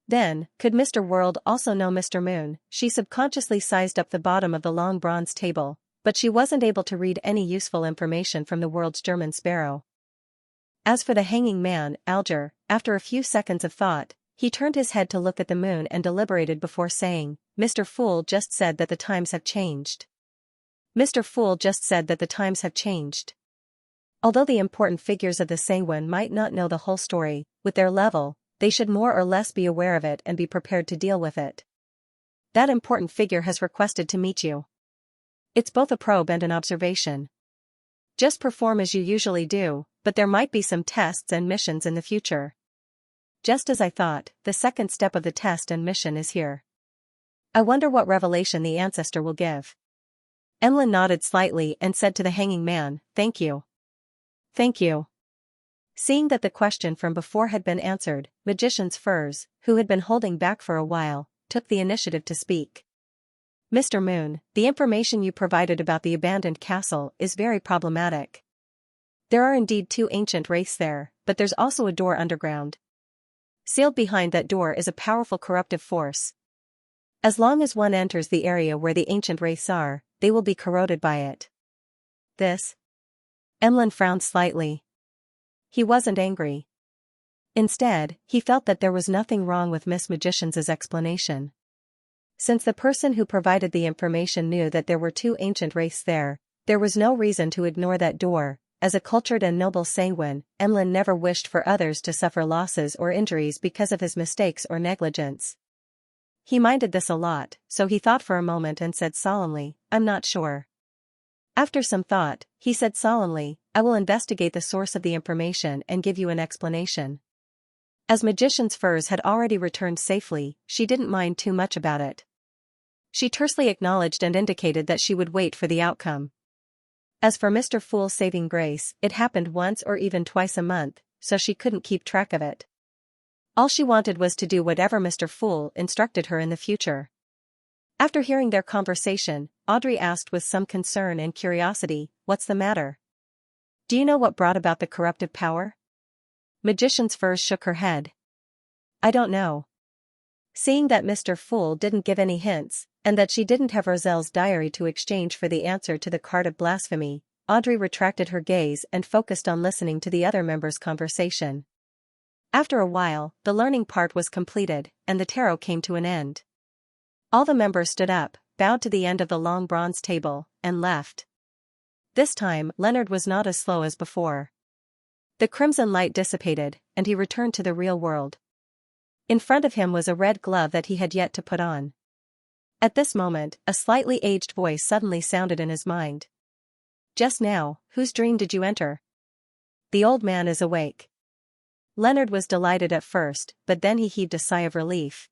Then, could Mr. World also know Mr. Moon? She subconsciously sized up the bottom of the long bronze table, but she wasn't able to read any useful information from the world's German sparrow. As for the hanging man, Alger, after a few seconds of thought, he turned his head to look at the moon and deliberated before saying, Mr. Fool just said that the times have changed. Mr. Fool just said that the times have changed. Although the important figures of the sanguine might not know the whole story, with their level, they should more or less be aware of it and be prepared to deal with it. That important figure has requested to meet you. It's both a probe and an observation. Just perform as you usually do, but there might be some tests and missions in the future. Just as I thought, the second step of the test and mission is here. I wonder what revelation the ancestor will give. Emlyn nodded slightly and said to the hanging man, Thank you. Thank you. Seeing that the question from before had been answered, Magician's Furs, who had been holding back for a while, took the initiative to speak. Mr. Moon, the information you provided about the abandoned castle is very problematic. There are indeed two ancient wraiths there, but there's also a door underground. Sealed behind that door is a powerful corruptive force. As long as one enters the area where the ancient wraiths are, they will be corroded by it. This? Emlyn frowned slightly. He wasn't angry. Instead, he felt that there was nothing wrong with Miss Magician's explanation. Since the person who provided the information knew that there were two ancient wraiths there was no reason to ignore that door. As a cultured and noble sanguine, Emlyn never wished for others to suffer losses or injuries because of his mistakes or negligence. He minded this a lot, so he thought for a moment and said solemnly, "I'm not sure." After some thought, he said solemnly, "I will investigate the source of the information and give you an explanation." As Magician's furs had already returned safely, she didn't mind too much about it. She tersely acknowledged and indicated that she would wait for the outcome. As for Mr. Fool's saving grace, it happened once or even twice a month, so she couldn't keep track of it. All she wanted was to do whatever Mr. Fool instructed her in the future. After hearing their conversation, Audrey asked with some concern and curiosity, "What's the matter? Do you know what brought about the corruptive power?" Magician's furs shook her head. "I don't know." Seeing that Mr. Fool didn't give any hints, and that she didn't have Roselle's diary to exchange for the answer to the card of blasphemy, Audrey retracted her gaze and focused on listening to the other members' conversation. After a while, the learning part was completed, and the tarot came to an end. All the members stood up, bowed to the end of the long bronze table, and left. This time, Leonard was not as slow as before. The crimson light dissipated, and he returned to the real world. In front of him was a red glove that he had yet to put on. At this moment, a slightly aged voice suddenly sounded in his mind. "Just now, whose dream did you enter? The old man is awake." Leonard was delighted at first, but then he heaved a sigh of relief.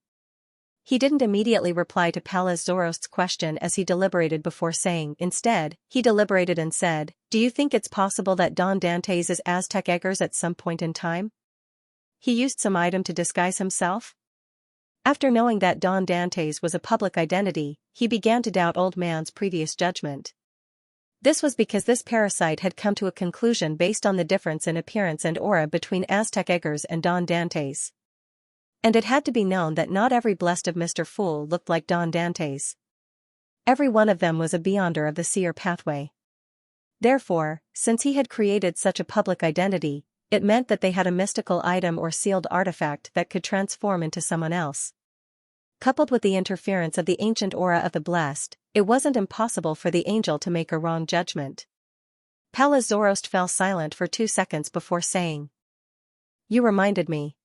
He didn't immediately reply to Pallas Zorost's question as he deliberated before saying. Instead, he deliberated and said, "Do you think it's possible that Don Dantes is Aztec Eggers at some point in time? He used some item to disguise himself?" After knowing that Don Dantes was a public identity, he began to doubt Old Man's previous judgment. This was because this parasite had come to a conclusion based on the difference in appearance and aura between Aztec Eggers and Don Dantes. And it had to be known that not every blessed of Mr. Fool looked like Don Dantes. Every one of them was a beyonder of the seer pathway. Therefore, since he had created such a public identity, it meant that they had a mystical item or sealed artifact that could transform into someone else. Coupled with the interference of the ancient aura of the blessed, it wasn't impossible for the angel to make a wrong judgment. Pallas Zorost fell silent for 2 seconds before saying, You reminded me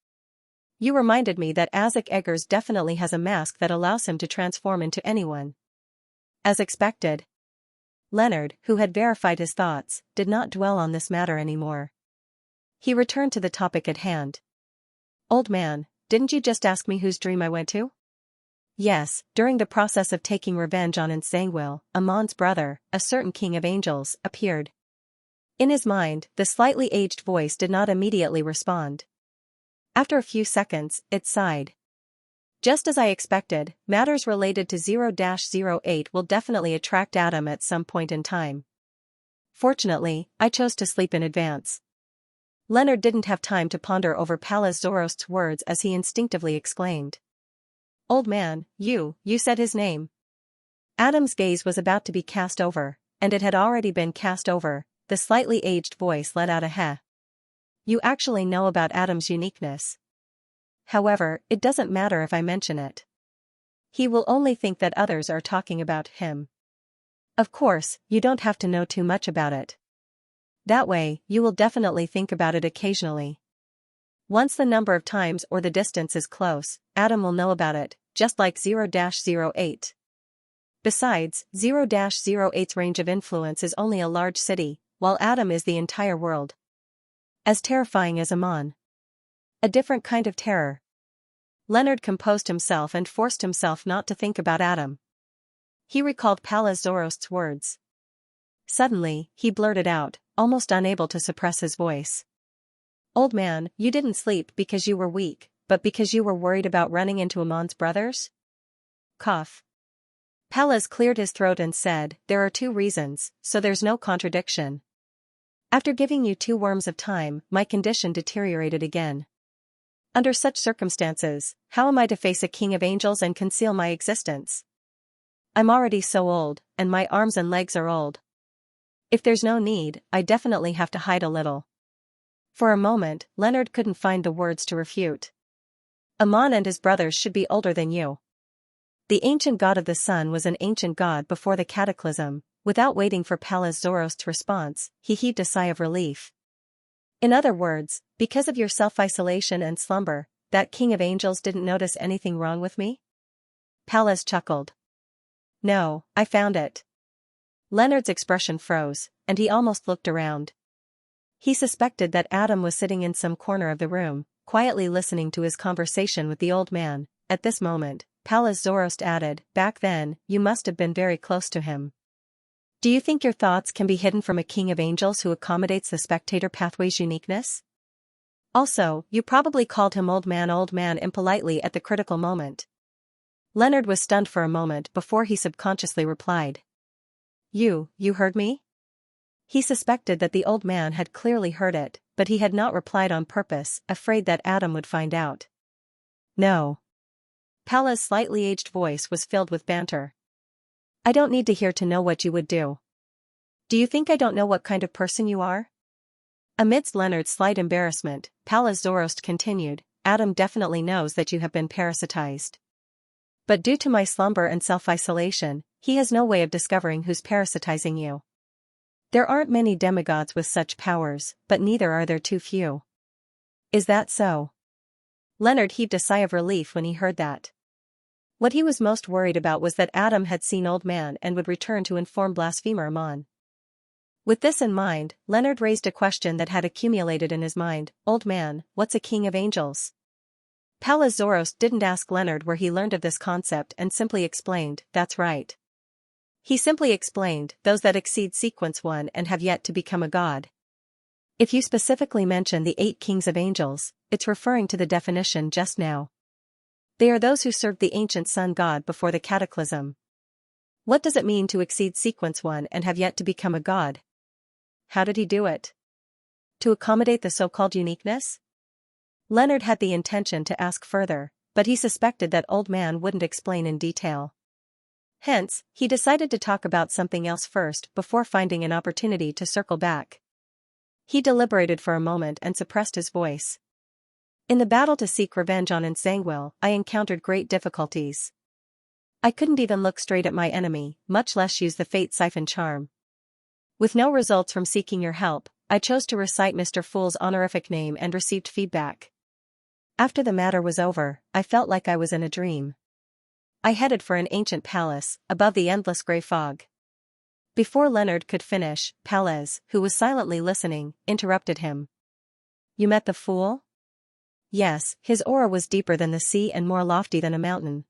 that Aztec Eggers definitely has a mask that allows him to transform into anyone." As expected, Leonard, who had verified his thoughts, did not dwell on this matter anymore. He returned to the topic at hand. "Old man, didn't you just ask me whose dream I went to?" "Yes, during the process of taking revenge on Xianxia, Amon's brother, a certain king of angels, appeared." In his mind, the slightly aged voice did not immediately respond. After a few seconds, it sighed. "Just as I expected, matters related to 0-08 will definitely attract Adam at some point in time. Fortunately, I chose to sleep in advance." Leonard didn't have time to ponder over Pallas Zorost's words as he instinctively exclaimed. "Old man, you said his name." Adam's gaze was about to be cast over, and it had already been cast over. The slightly aged voice let out a heh. "You actually know about Adam's uniqueness. However, it doesn't matter if I mention it. He will only think that others are talking about him. Of course, you don't have to know too much about it. That way, you will definitely think about it occasionally. Once the number of times or the distance is close, Adam will know about it, just like 0-08. Besides, 0-08's range of influence is only a large city, while Adam is the entire world. As terrifying as Amon. A different kind of terror." Leonard composed himself and forced himself not to think about Adam. He recalled Pallas Zorost's words. Suddenly, he blurted out, almost unable to suppress his voice. "Old man, you didn't sleep because you were weak, but because you were worried about running into Amon's brothers?" Cough. Pallas cleared his throat and said, "There are 2 reasons, so there's no contradiction." After giving you 2 worms of time, my condition deteriorated again. Under such circumstances, how am I to face a king of angels and conceal my existence? I'm already so old, and my arms and legs are old. If there's no need, I definitely have to hide a little. For a moment, Leonard couldn't find the words to refute. Amon and his brothers should be older than you. The ancient god of the sun was an ancient god before the cataclysm. Without waiting for Pallas Zorost's response, he heaved a sigh of relief. In other words, because of your self-isolation and slumber, that king of angels didn't notice anything wrong with me? Pallas chuckled. No, I found it. Leonard's expression froze, and he almost looked around. He suspected that Adam was sitting in some corner of the room, quietly listening to his conversation with the old man. At this moment, Pallas Zorost added, back then, you must have been very close to him. Do you think your thoughts can be hidden from a king of angels who accommodates the spectator pathway's uniqueness? Also, you probably called him old man impolitely at the critical moment. Leonard was stunned for a moment before he subconsciously replied. You heard me? He suspected that the old man had clearly heard it, but he had not replied on purpose, afraid that Adam would find out. No. Pallas' slightly aged voice was filled with banter. I don't need to hear to know what you would do. Do you think I don't know what kind of person you are? Amidst Leonard's slight embarrassment, Pallas Zorost continued, Adam definitely knows that you have been parasitized. But due to my slumber and self-isolation, he has no way of discovering who's parasitizing you. There aren't many demigods with such powers, but neither are there too few. Is that so? Leonard heaved a sigh of relief when he heard that. What he was most worried about was that Adam had seen Old Man and would return to inform blasphemer Amon. With this in mind, Leonard raised a question that had accumulated in his mind. Old Man, what's a king of angels? Pallas Zorost didn't ask Leonard where he learned of this concept and simply explained, that's right. He simply explained, those that exceed sequence 1 and have yet to become a god. If you specifically mention the 8 kings of angels, it's referring to the definition just now. They are those who served the ancient sun god before the cataclysm. What does it mean to exceed sequence 1 and have yet to become a god? How did he do it? To accommodate the so-called uniqueness? Leonard had the intention to ask further, but he suspected that Old Man wouldn't explain in detail. Hence, he decided to talk about something else first before finding an opportunity to circle back. He deliberated for a moment and suppressed his voice. In the battle to seek revenge on Xianxia, I encountered great difficulties. I couldn't even look straight at my enemy, much less use the fate siphon charm. With no results from seeking your help, I chose to recite Mr. Fool's honorific name and received feedback. After the matter was over, I felt like I was in a dream. I headed for an ancient palace, above the endless grey fog. Before Leonard could finish, Pallas, who was silently listening, interrupted him. You met the fool? Yes, his aura was deeper than the sea and more lofty than a mountain.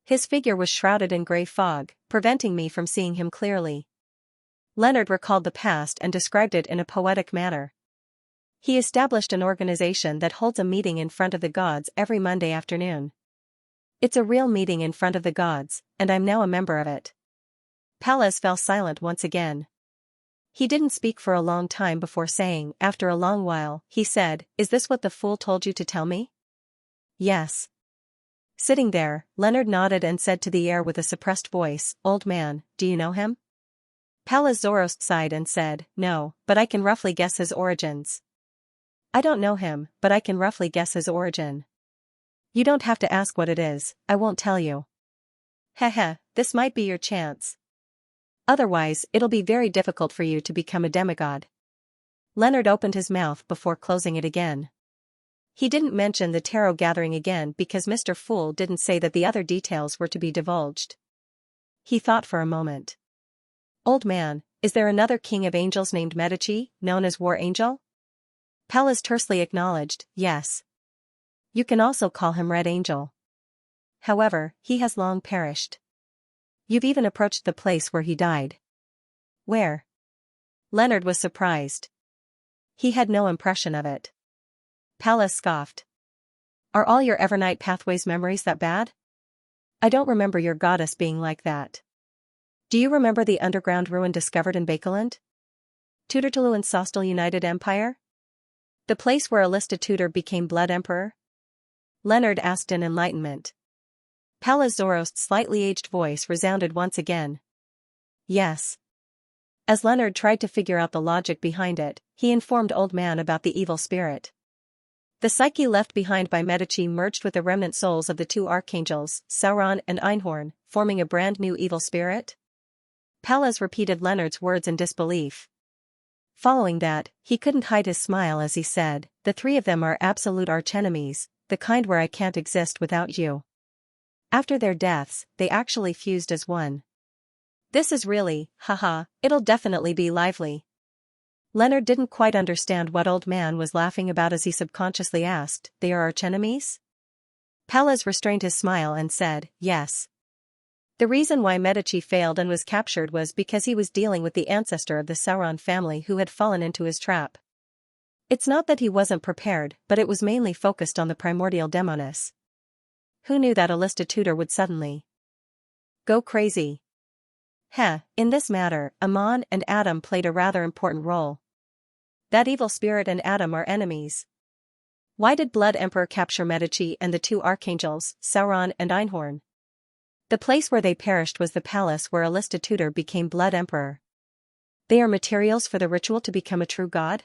His figure was shrouded in grey fog, preventing me from seeing him clearly. Leonard recalled the past and described it in a poetic manner. He established an organization that holds a meeting in front of the gods every Monday afternoon. It's a real meeting in front of the gods, and I'm now a member of it. Pallas fell silent once again. He didn't speak for a long time before saying, after a long while, he said, Is this what the fool told you to tell me? Yes. Sitting there, Leonard nodded and said to the air with a suppressed voice, Old Man, do you know him? Pallas Zorost sighed and said, No, but I can roughly guess his origins. I don't know him, but I can roughly guess his origin. You don't have to ask what it is, I won't tell you. Heh, this might be your chance. Otherwise, it'll be very difficult for you to become a demigod. Leonard opened his mouth before closing it again. He didn't mention the tarot gathering again because Mr. Fool didn't say that the other details were to be divulged. He thought for a moment. Old Man, is there another king of angels named Medici, known as War Angel? Pallas tersely acknowledged, yes. You can also call him Red Angel. However, he has long perished. You've even approached the place where he died. Where? Leonard was surprised. He had no impression of it. Pallas scoffed. Are all your Evernight Pathways memories that bad? I don't remember your goddess being like that. Do you remember the underground ruin discovered in Bakeland? Tutortulu and Sostal United Empire? The place where Alista Tudor became Blood Emperor? Leonard asked in enlightenment. Pallas Zorost's slightly aged voice resounded once again. Yes. As Leonard tried to figure out the logic behind it, he informed Old Man about the evil spirit. The psyche left behind by Medici merged with the remnant souls of the two archangels, Sauron and Einhorn, forming a brand new evil spirit? Pallas repeated Leonard's words in disbelief. Following that, he couldn't hide his smile as he said, the three of them are absolute archenemies, the kind where I can't exist without you. After their deaths, they actually fused as one. This is really, haha, it'll definitely be lively. Leonard didn't quite understand what Old Man was laughing about as he subconsciously asked, they are archenemies? Pallas restrained his smile and said, yes. The reason why Medici failed and was captured was because he was dealing with the ancestor of the Sauron family who had fallen into his trap. It's not that he wasn't prepared, but it was mainly focused on the primordial demoness. Who knew that Alista Tudor would suddenly go crazy? In this matter, Amon and Adam played a rather important role. That evil spirit and Adam are enemies. Why did Blood Emperor capture Medici and the two archangels, Sauron and Einhorn? The place where they perished was the palace where Alista Tudor became Blood Emperor. They are materials for the ritual to become a true god?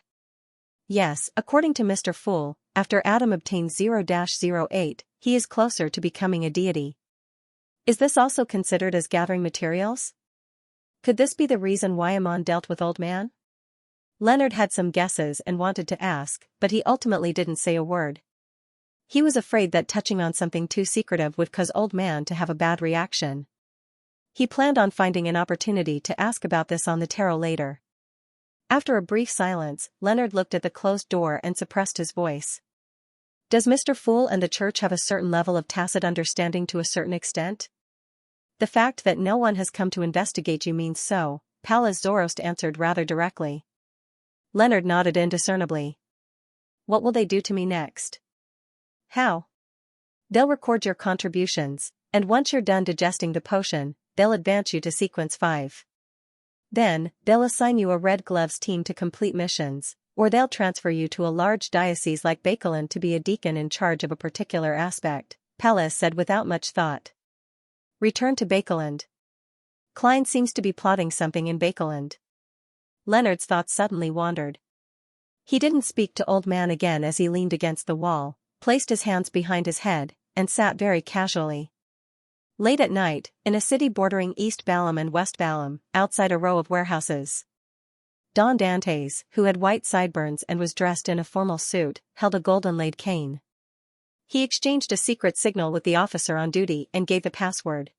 Yes, according to Mr. Fool, after Adam obtains 0-08, he is closer to becoming a deity. Is this also considered as gathering materials? Could this be the reason why Amon dealt with Old Man? Leonard had some guesses and wanted to ask, but he ultimately didn't say a word. He was afraid that touching on something too secretive would cause Old Man to have a bad reaction. He planned on finding an opportunity to ask about this on the tarot later. After a brief silence, Leonard looked at the closed door and suppressed his voice. Does Mr. Fool and the church have a certain level of tacit understanding to a certain extent? The fact that no one has come to investigate you means so, Pallas Zorost answered rather directly. Leonard nodded indiscernibly. What will they do to me next? How? They'll record your contributions, and once you're done digesting the potion, they'll advance you to sequence 5. Then, they'll assign you a Red Gloves team to complete missions, or they'll transfer you to a large diocese like Bakelin to be a deacon in charge of a particular aspect, Pallas said without much thought. Return to Bakeland. Klein seems to be plotting something in Bakeland. Leonard's thoughts suddenly wandered. He didn't speak to Old Man again as he leaned against the wall, placed his hands behind his head, and sat very casually. Late at night, in a city bordering East Balam and West Balam, outside a row of warehouses, Don Dantes, who had white sideburns and was dressed in a formal suit, held a golden-laid cane. He exchanged a secret signal with the officer on duty and gave the password.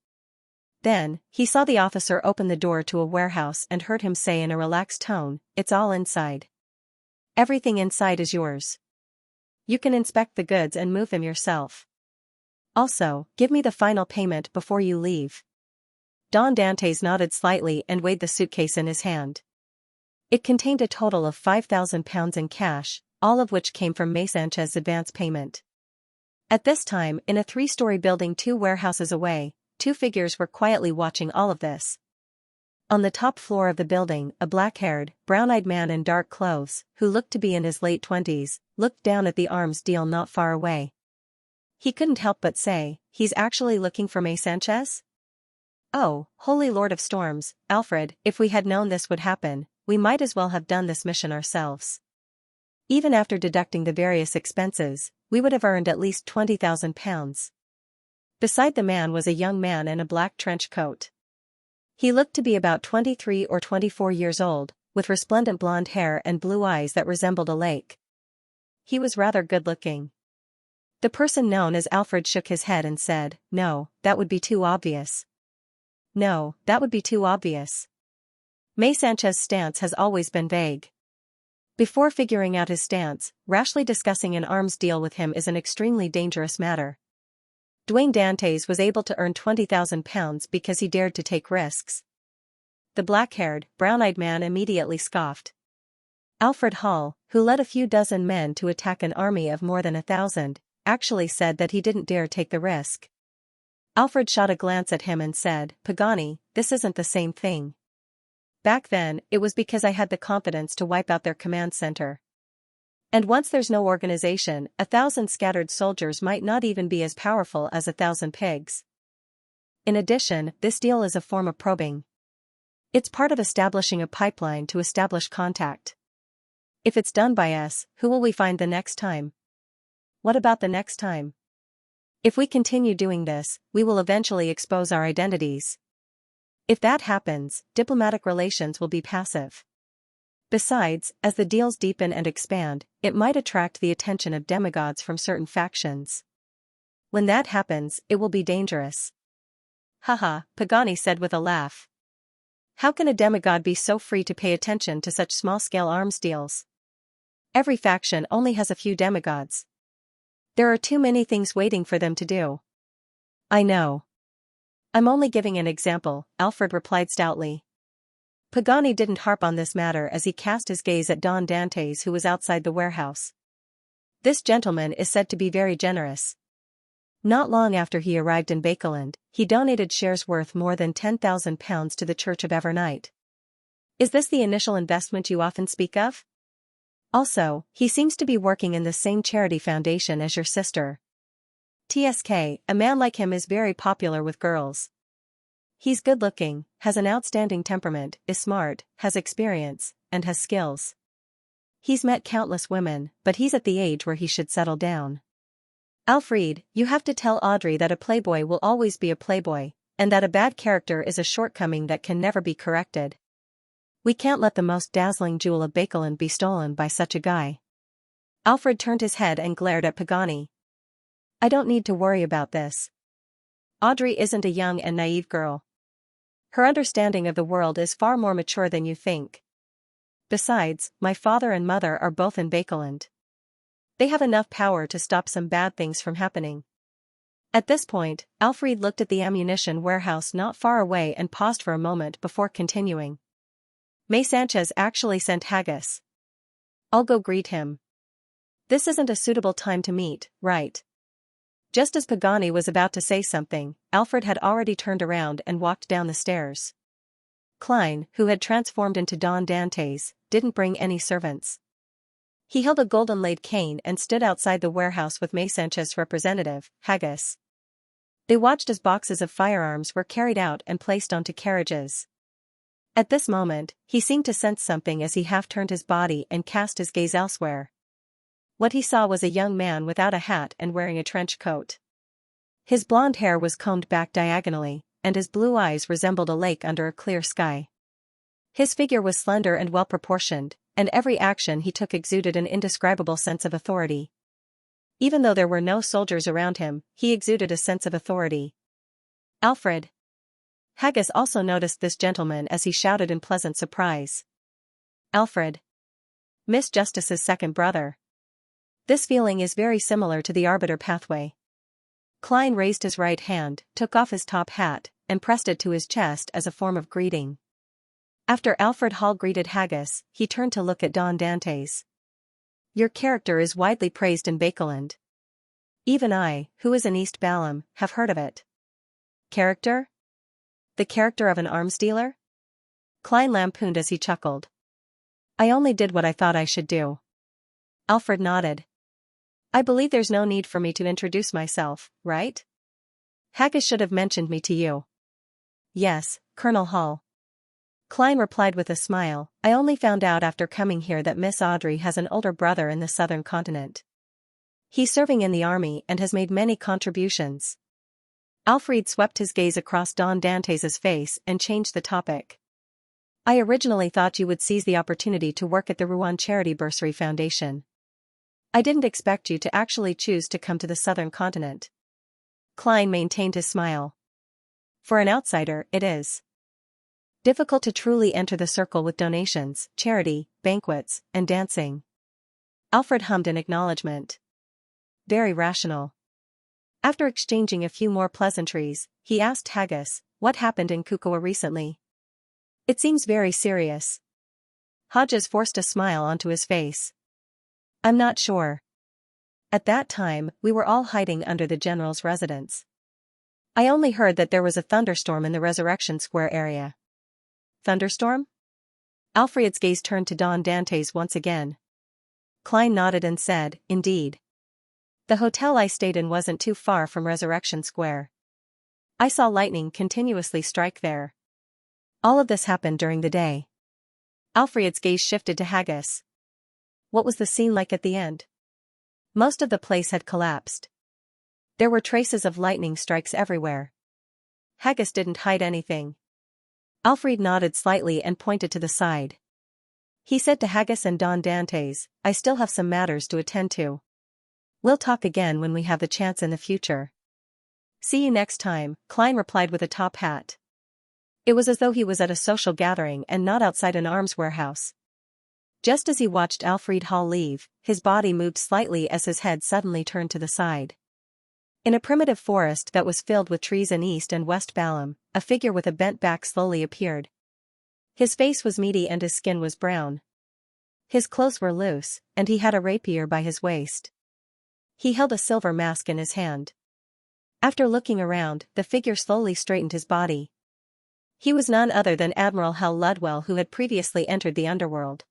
Then, he saw the officer open the door to a warehouse and heard him say in a relaxed tone, "It's all inside. Everything inside is yours. You can inspect the goods and move them yourself. Also, give me the final payment before you leave." Don Dantes nodded slightly and weighed the suitcase in his hand. It contained a total of £5,000 in cash, all of which came from Xianxia's advance payment. At this time, in a 3-story building 2 warehouses away, 2 figures were quietly watching all of this. On the top floor of the building, a black-haired, brown-eyed man in dark clothes, who looked to be in his late 20s, looked down at the arms deal not far away. He couldn't help but say, "He's actually looking for Xianxia? Oh, Holy Lord of Storms, Alfred, if we had known this would happen, we might as well have done this mission ourselves. Even after deducting the various expenses, we would have earned at least £20,000. Beside the man was a young man in a black trench coat. He looked to be about 23 or 24 years old, with resplendent blonde hair and blue eyes that resembled a lake. He was rather good-looking. The person known as Alfred shook his head and said, "No, that would be too obvious. No, that would be too obvious." Xianxia's stance has always been vague. Before figuring out his stance, rashly discussing an arms deal with him is an extremely dangerous matter. Dwayne Dantes was able to earn £20,000 because he dared to take risks. The black-haired, brown-eyed man immediately scoffed. Alfred Hall, who led a few dozen men to attack an army of more than 1,000, actually said that he didn't dare take the risk. Alfred shot a glance at him and said, "Pagani, this isn't the same thing." Back then, it was because I had the confidence to wipe out their command center. And once there's no organization, 1,000 scattered soldiers might not even be as powerful as 1,000 pigs. In addition, this deal is a form of probing. It's part of establishing a pipeline to establish contact. If it's done by us, who will we find the next time? What about the next time? If we continue doing this, we will eventually expose our identities. If that happens, diplomatic relations will be passive. Besides, as the deals deepen and expand, it might attract the attention of demigods from certain factions. When that happens, it will be dangerous. Haha, Pagani said with a laugh. How can a demigod be so free to pay attention to such small-scale arms deals? Every faction only has a few demigods. There are too many things waiting for them to do. I know. I'm only giving an example, Alfred replied stoutly. Pagani didn't harp on this matter as he cast his gaze at Don Dantes, who was outside the warehouse. This gentleman is said to be very generous. Not long after he arrived in Bakeland, he donated shares worth more than £10,000 to the Church of Evernight. Is this the initial investment you often speak of? Also, he seems to be working in the same charity foundation as your sister. TSK, a man like him is very popular with girls. He's good-looking, has an outstanding temperament, is smart, has experience, and has skills. He's met countless women, but he's at the age where he should settle down. Alfred, you have to tell Audrey that a playboy will always be a playboy, and that a bad character is a shortcoming that can never be corrected. We can't let the most dazzling jewel of Bakeland be stolen by such a guy. Alfred turned his head and glared at Pagani. I don't need to worry about this. Audrey isn't a young and naive girl. Her understanding of the world is far more mature than you think. Besides, my father and mother are both in Bakeland. They have enough power to stop some bad things from happening. At this point, Alfred looked at the ammunition warehouse not far away and paused for a moment before continuing. Xianxia actually sent haggis. I'll go greet him. This isn't a suitable time to meet, right? Just as Pagani was about to say something, Alfred had already turned around and walked down the stairs. Klein, who had transformed into Don Dantes, didn't bring any servants. He held a golden-laid cane and stood outside the warehouse with Xianxia's representative, Haggis. They watched as boxes of firearms were carried out and placed onto carriages. At this moment, he seemed to sense something as he half-turned his body and cast his gaze elsewhere. What he saw was a young man without a hat and wearing a trench coat. His blonde hair was combed back diagonally, and his blue eyes resembled a lake under a clear sky. His figure was slender and well-proportioned, and every action he took exuded an indescribable sense of authority. Even though there were no soldiers around him, he exuded a sense of authority. Alfred. Haggis also noticed this gentleman as he shouted in pleasant surprise. Alfred. Miss Justice's second brother. This feeling is very similar to the arbiter pathway. Klein raised his right hand, took off his top hat, and pressed it to his chest as a form of greeting. After Alfred Hall greeted Haggis, he turned to look at Don Dantes. Your character is widely praised in Bakeland. Even I, who is in East Balam, have heard of it. Character? The character of an arms dealer? Klein lampooned as he chuckled. I only did what I thought I should do. Alfred nodded. I believe there's no need for me to introduce myself, right? Haggis should have mentioned me to you. Yes, Colonel Hall. Klein replied with a smile, I only found out after coming here that Miss Audrey has an older brother in the southern continent. He's serving in the army and has made many contributions. Alfred swept his gaze across Don Dantes' face and changed the topic. I originally thought you would seize the opportunity to work at the Rouen Charity Bursary Foundation. I didn't expect you to actually choose to come to the southern continent. Klein maintained his smile. For an outsider, it is difficult to truly enter the circle with donations, charity, banquets, and dancing. Alfred hummed in acknowledgement. Very rational. After exchanging a few more pleasantries, he asked Haggis, what happened in Kukua recently? It seems very serious. Hodges forced a smile onto his face. I'm not sure. At that time, we were all hiding under the general's residence. I only heard that there was a thunderstorm in the Resurrection Square area. Thunderstorm? Alfred's gaze turned to Don Dante's once again. Klein nodded and said, "Indeed. The hotel I stayed in wasn't too far from Resurrection Square. I saw lightning continuously strike there. All of this happened during the day." Alfred's gaze shifted to Haggis. What was the scene like at the end? Most of the place had collapsed. There were traces of lightning strikes everywhere. Haggis didn't hide anything. Alfred nodded slightly and pointed to the side. He said to Haggis and Don Dantes, "I still have some matters to attend to. We'll talk again when we have the chance in the future." "See you next time," Klein replied with a top hat. It was as though he was at a social gathering and not outside an arms warehouse. Just as he watched Alfred Hall leave, his body moved slightly as his head suddenly turned to the side. In a primitive forest that was filled with trees in East and West Balam, a figure with a bent back slowly appeared. His face was meaty and his skin was brown. His clothes were loose, and he had a rapier by his waist. He held a silver mask in his hand. After looking around, the figure slowly straightened his body. He was none other than Admiral Hal Ludwell, who had previously entered the underworld.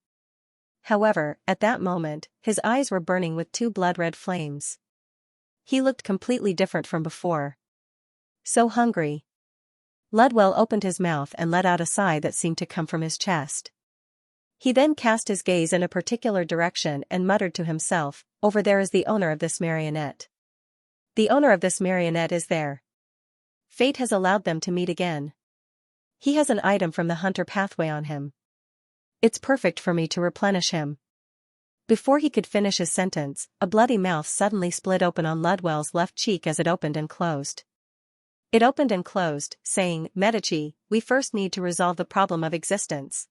However, at that moment, his eyes were burning with two blood-red flames. He looked completely different from before. So hungry. Ludwell opened his mouth and let out a sigh that seemed to come from his chest. He then cast his gaze in a particular direction and muttered to himself, "Over there is the owner of this marionette. The owner of this marionette is there. Fate has allowed them to meet again. He has an item from the hunter pathway on him. It's perfect for me to replenish him." Before he could finish his sentence, a bloody mouth suddenly split open on Ludwell's left cheek as it opened and closed. It opened and closed, saying, "Medici, we first need to resolve the problem of existence.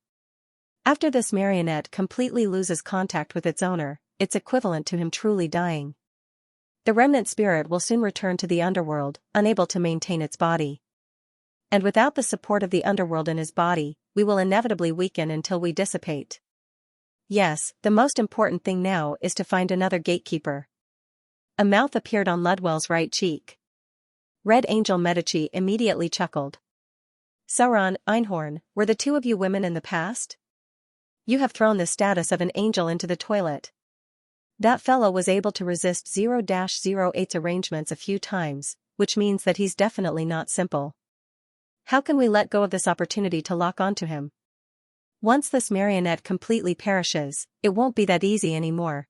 After this marionette completely loses contact with its owner, it's equivalent to him truly dying. The remnant spirit will soon return to the underworld, unable to maintain its body. And without the support of the underworld in his body, we will inevitably weaken until we dissipate. Yes, the most important thing now is to find another gatekeeper." A mouth appeared on Ludwell's right cheek. Red Angel Medici immediately chuckled. "Sauron, Einhorn, were the two of you women in the past? You have thrown the status of an angel into the toilet. That fellow was able to resist 0-08's arrangements a few times, which means that he's definitely not simple. How can we let go of this opportunity to lock onto him? Once this marionette completely perishes, it won't be that easy anymore.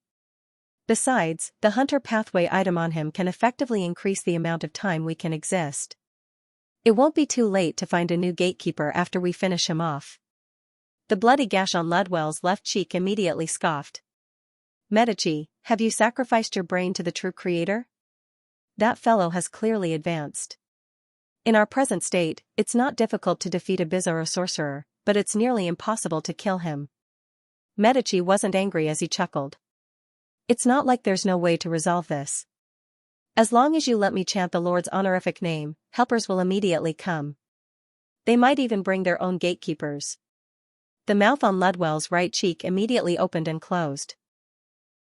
Besides, the hunter pathway item on him can effectively increase the amount of time we can exist. It won't be too late to find a new gatekeeper after we finish him off." The bloody gash on Ludwell's left cheek immediately scoffed. "Medici, have you sacrificed your brain to the true creator? That fellow has clearly advanced. In our present state, it's not difficult to defeat a bizarro sorcerer, but it's nearly impossible to kill him." Medici wasn't angry as he chuckled. "It's not like there's no way to resolve this. As long as you let me chant the Lord's honorific name, helpers will immediately come. They might even bring their own gatekeepers." The mouth on Ludwell's right cheek immediately opened and closed.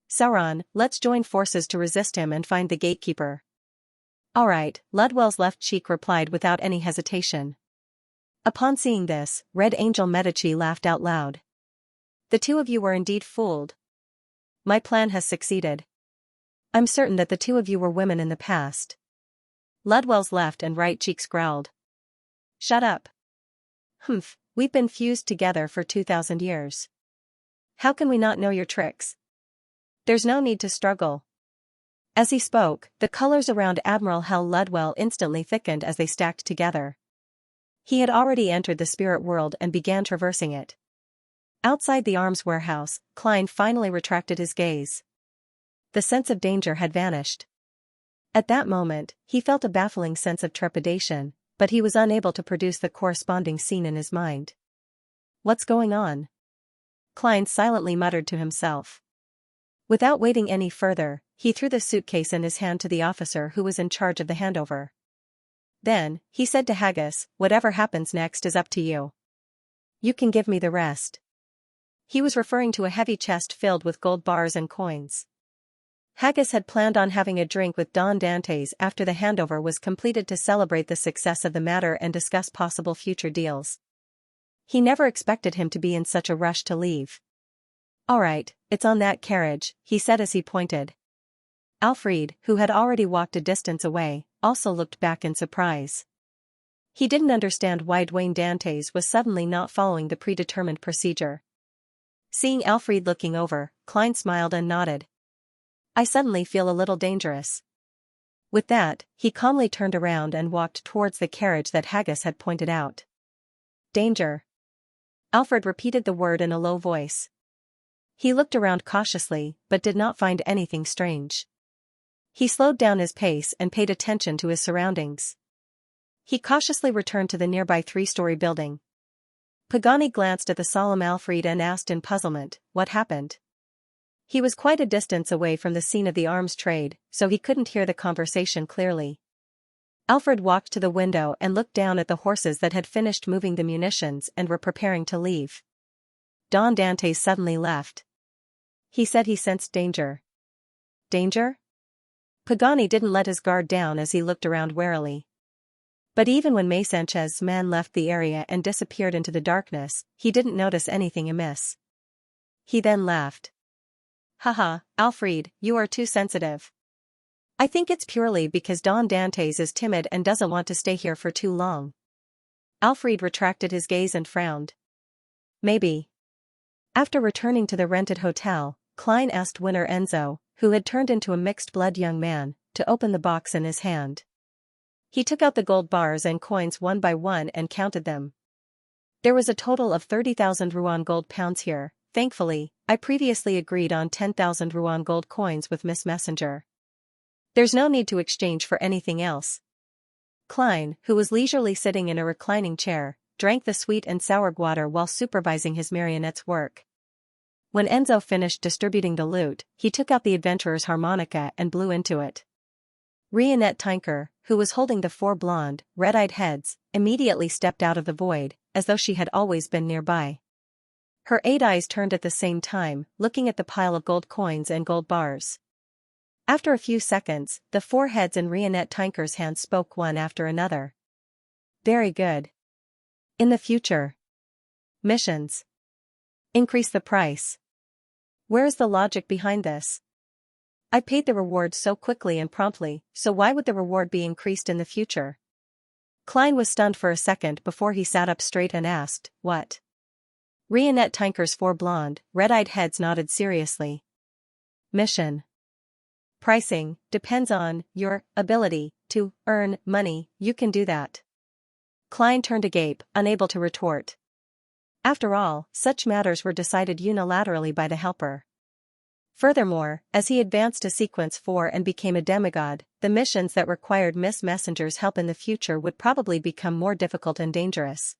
"Sauron, let's join forces to resist him and find the gatekeeper." "All right," Ludwell's left cheek replied without any hesitation. Upon seeing this, Red Angel Medici laughed out loud. "The two of you were indeed fooled. My plan has succeeded. I'm certain that the two of you were women in the past." Ludwell's left and right cheeks growled. "Shut up. Humph, we've been fused together for 2,000 years. How can we not know your tricks? There's no need to struggle." As he spoke, the colors around Admiral Hal Ludwell instantly thickened as they stacked together. He had already entered the spirit world and began traversing it. Outside the arms warehouse, Klein finally retracted his gaze. The sense of danger had vanished. At that moment, he felt a baffling sense of trepidation, but he was unable to produce the corresponding scene in his mind. "What's going on?" Klein silently muttered to himself. Without waiting any further, he threw the suitcase in his hand to the officer who was in charge of the handover. Then, he said to Haggis, "Whatever happens next is up to you. You can give me the rest." He was referring to a heavy chest filled with gold bars and coins. Haggis had planned on having a drink with Don Dantes after the handover was completed to celebrate the success of the matter and discuss possible future deals. He never expected him to be in such a rush to leave. "All right, it's on that carriage," he said as he pointed. Alfred, who had already walked a distance away, also looked back in surprise. He didn't understand why Dwayne Dantes was suddenly not following the predetermined procedure. Seeing Alfred looking over, Klein smiled and nodded. "I suddenly feel a little dangerous." With that, he calmly turned around and walked towards the carriage that Haggis had pointed out. "Danger." Alfred repeated the word in a low voice. He looked around cautiously, but did not find anything strange. He slowed down his pace and paid attention to his surroundings. He cautiously returned to the nearby 3-story building. Pagani glanced at the solemn Alfred and asked in puzzlement, "What happened?" He was quite a distance away from the scene of the arms trade, so he couldn't hear the conversation clearly. Alfred walked to the window and looked down at the horses that had finished moving the munitions and were preparing to leave. Don Dantes suddenly left. He said he sensed danger. Danger? Pagani didn't let his guard down as he looked around warily. But even when Xianxia's man left the area and disappeared into the darkness, he didn't notice anything amiss. He then laughed. "Haha, Alfred, you are too sensitive. I think it's purely because Don Dantes is timid and doesn't want to stay here for too long." Alfred retracted his gaze and frowned. "Maybe." After returning to the rented hotel, Klein asked Winner Enzo, who had turned into a mixed-blood young man, to open the box in his hand. He took out the gold bars and coins one by one and counted them. There was a total of 30,000 Ruan gold pounds here. "Thankfully, I previously agreed on 10,000 Ruan gold coins with Miss Messenger. There's no need to exchange for anything else." Klein, who was leisurely sitting in a reclining chair, drank the sweet and sour water while supervising his marionette's work. When Enzo finished distributing the loot, he took out the adventurer's harmonica and blew into it. Rionette Tinker, who was holding the 4 blonde, red-eyed heads, immediately stepped out of the void, as though she had always been nearby. Her 8 eyes turned at the same time, looking at the pile of gold coins and gold bars. After a few seconds, the 4 heads in Rionette Tinker's hands spoke one after another. "Very good. In the future. Missions. Increase the price. Where is the logic behind this? I paid the reward so quickly and promptly, so why would the reward be increased in the future?" Klein was stunned for a second before he sat up straight and asked, "What?" Rionette Tinker's 4 blonde, red-eyed heads nodded seriously. "Mission. Pricing depends on your ability to earn money. You can do that." Klein turned agape, unable to retort. After all, such matters were decided unilaterally by the helper. Furthermore, as he advanced to Sequence 4 and became a demigod, the missions that required Miss Messenger's help in the future would probably become more difficult and dangerous.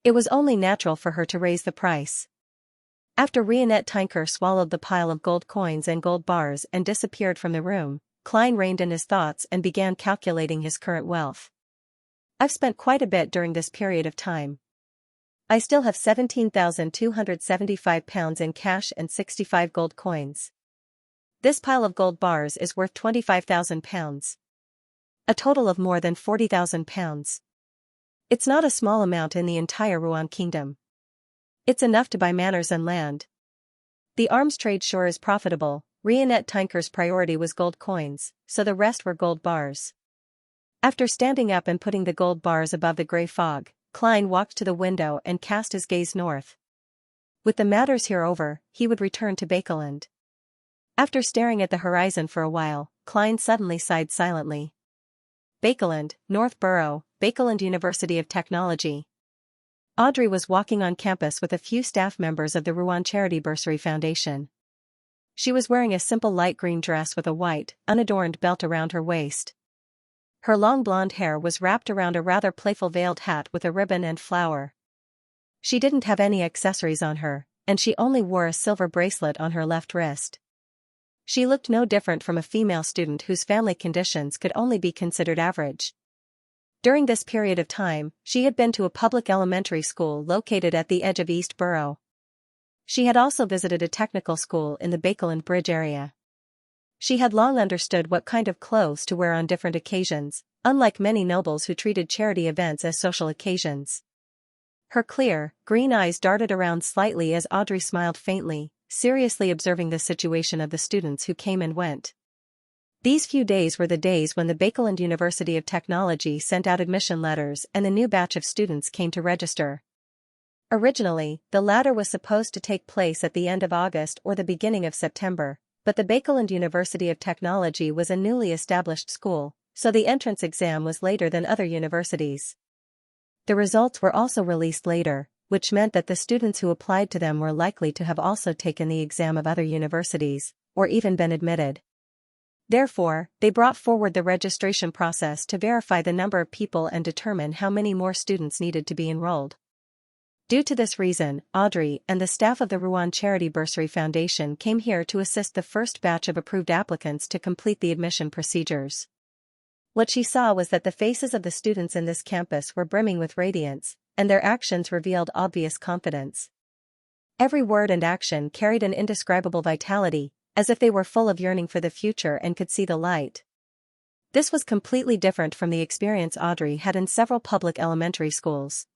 It was only natural for her to raise the price. After Rionette Tinker swallowed the pile of gold coins and gold bars and disappeared from the room, Klein reined in his thoughts and began calculating his current wealth. "I've spent quite a bit during this period of time. I still have 17,275 pounds in cash and 65 gold coins. This pile of gold bars is worth 25,000 pounds. A total of more than 40,000 pounds. It's not a small amount in the entire Ruan Kingdom. It's enough to buy manors and land. The arms trade sure is profitable." Rionette Tinker's priority was gold coins, so the rest were gold bars. After standing up and putting the gold bars above the grey fog, Klein walked to the window and cast his gaze north. With the matters here over, he would return to Bakeland. After staring at the horizon for a while, Klein suddenly sighed silently. Bakeland, North Borough, Bakeland University of Technology. Audrey was walking on campus with a few staff members of the Ruan Charity Bursary Foundation. She was wearing a simple light green dress with a white, unadorned belt around her waist. Her long blonde hair was wrapped around a rather playful veiled hat with a ribbon and flower. She didn't have any accessories on her, and she only wore a silver bracelet on her left wrist. She looked no different from a female student whose family conditions could only be considered average. During this period of time, she had been to a public elementary school located at the edge of East Borough. She had also visited a technical school in the Bakeland Bridge area. She had long understood what kind of clothes to wear on different occasions, unlike many nobles who treated charity events as social occasions. Her clear, green eyes darted around slightly as Audrey smiled faintly, seriously observing the situation of the students who came and went. These few days were the days when the Bakeland University of Technology sent out admission letters and the new batch of students came to register. Originally, the latter was supposed to take place at the end of August or the beginning of September, but the Bakeland University of Technology was a newly established school, so the entrance exam was later than other universities. The results were also released later, which meant that the students who applied to them were likely to have also taken the exam of other universities, or even been admitted. Therefore, they brought forward the registration process to verify the number of people and determine how many more students needed to be enrolled. Due to this reason, Audrey and the staff of the Rouen Charity Bursary Foundation came here to assist the first batch of approved applicants to complete the admission procedures. What she saw was that the faces of the students in this campus were brimming with radiance, and their actions revealed obvious confidence. Every word and action carried an indescribable vitality, as if they were full of yearning for the future and could see the light. This was completely different from the experience Audrey had in several public elementary schools.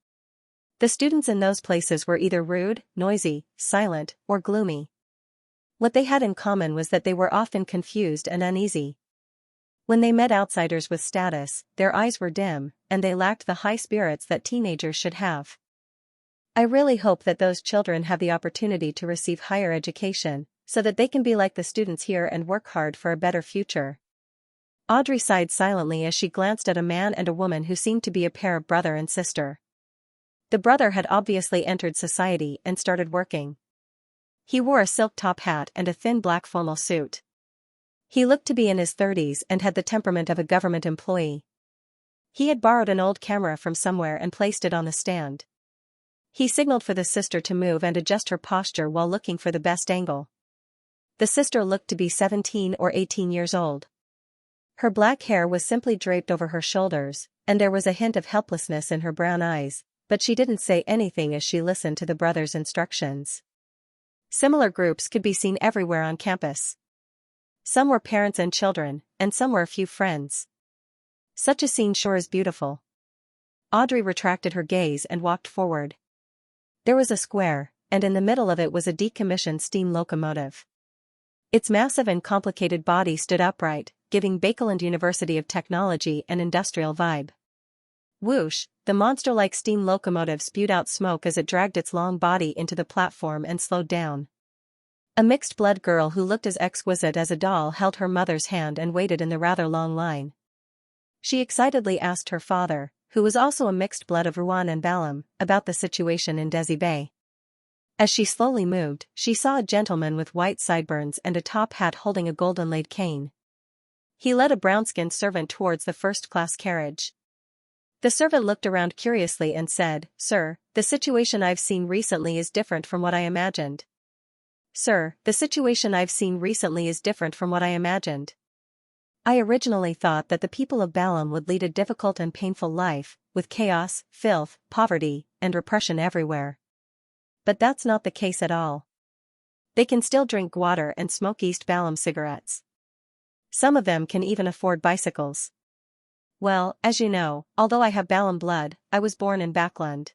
The students in those places were either rude, noisy, silent, or gloomy. What they had in common was that they were often confused and uneasy. When they met outsiders with status, their eyes were dim, and they lacked the high spirits that teenagers should have. I really hope that those children have the opportunity to receive higher education, so that they can be like the students here and work hard for a better future. Audrey sighed silently as she glanced at a man and a woman who seemed to be a pair of brother and sister. The brother had obviously entered society and started working. He wore a silk top hat and a thin black formal suit. He looked to be in his 30s and had the temperament of a government employee. He had borrowed an old camera from somewhere and placed it on the stand. He signaled for the sister to move and adjust her posture while looking for the best angle. The sister looked to be 17 or 18 years old. Her black hair was simply draped over her shoulders, and there was a hint of helplessness in her brown eyes, but she didn't say anything as she listened to the brother's instructions. Similar groups could be seen everywhere on campus. Some were parents and children, and some were a few friends. Such a scene sure is beautiful. Audrey retracted her gaze and walked forward. There was a square, and in the middle of it was a decommissioned steam locomotive. Its massive and complicated body stood upright, giving Bakeland University of Technology an industrial vibe. Whoosh, the monster-like steam locomotive spewed out smoke as it dragged its long body into the platform and slowed down. A mixed-blood girl who looked as exquisite as a doll held her mother's hand and waited in the rather long line. She excitedly asked her father, who was also a mixed blood of Rouen and Balam, about the situation in Desi Bay. As she slowly moved, she saw a gentleman with white sideburns and a top hat holding a golden-laid cane. He led a brown-skinned servant towards the first-class carriage. The servant looked around curiously and said, "Sir, the situation I've seen recently is different from what I imagined." "Sir, the situation I've seen recently is different from what I imagined. I originally thought that the people of Balam would lead a difficult and painful life, with chaos, filth, poverty, and repression everywhere. But that's not the case at all. They can still drink water and smoke East Balam cigarettes. Some of them can even afford bicycles. Well, as you know, although I have Balam blood, I was born in Backland.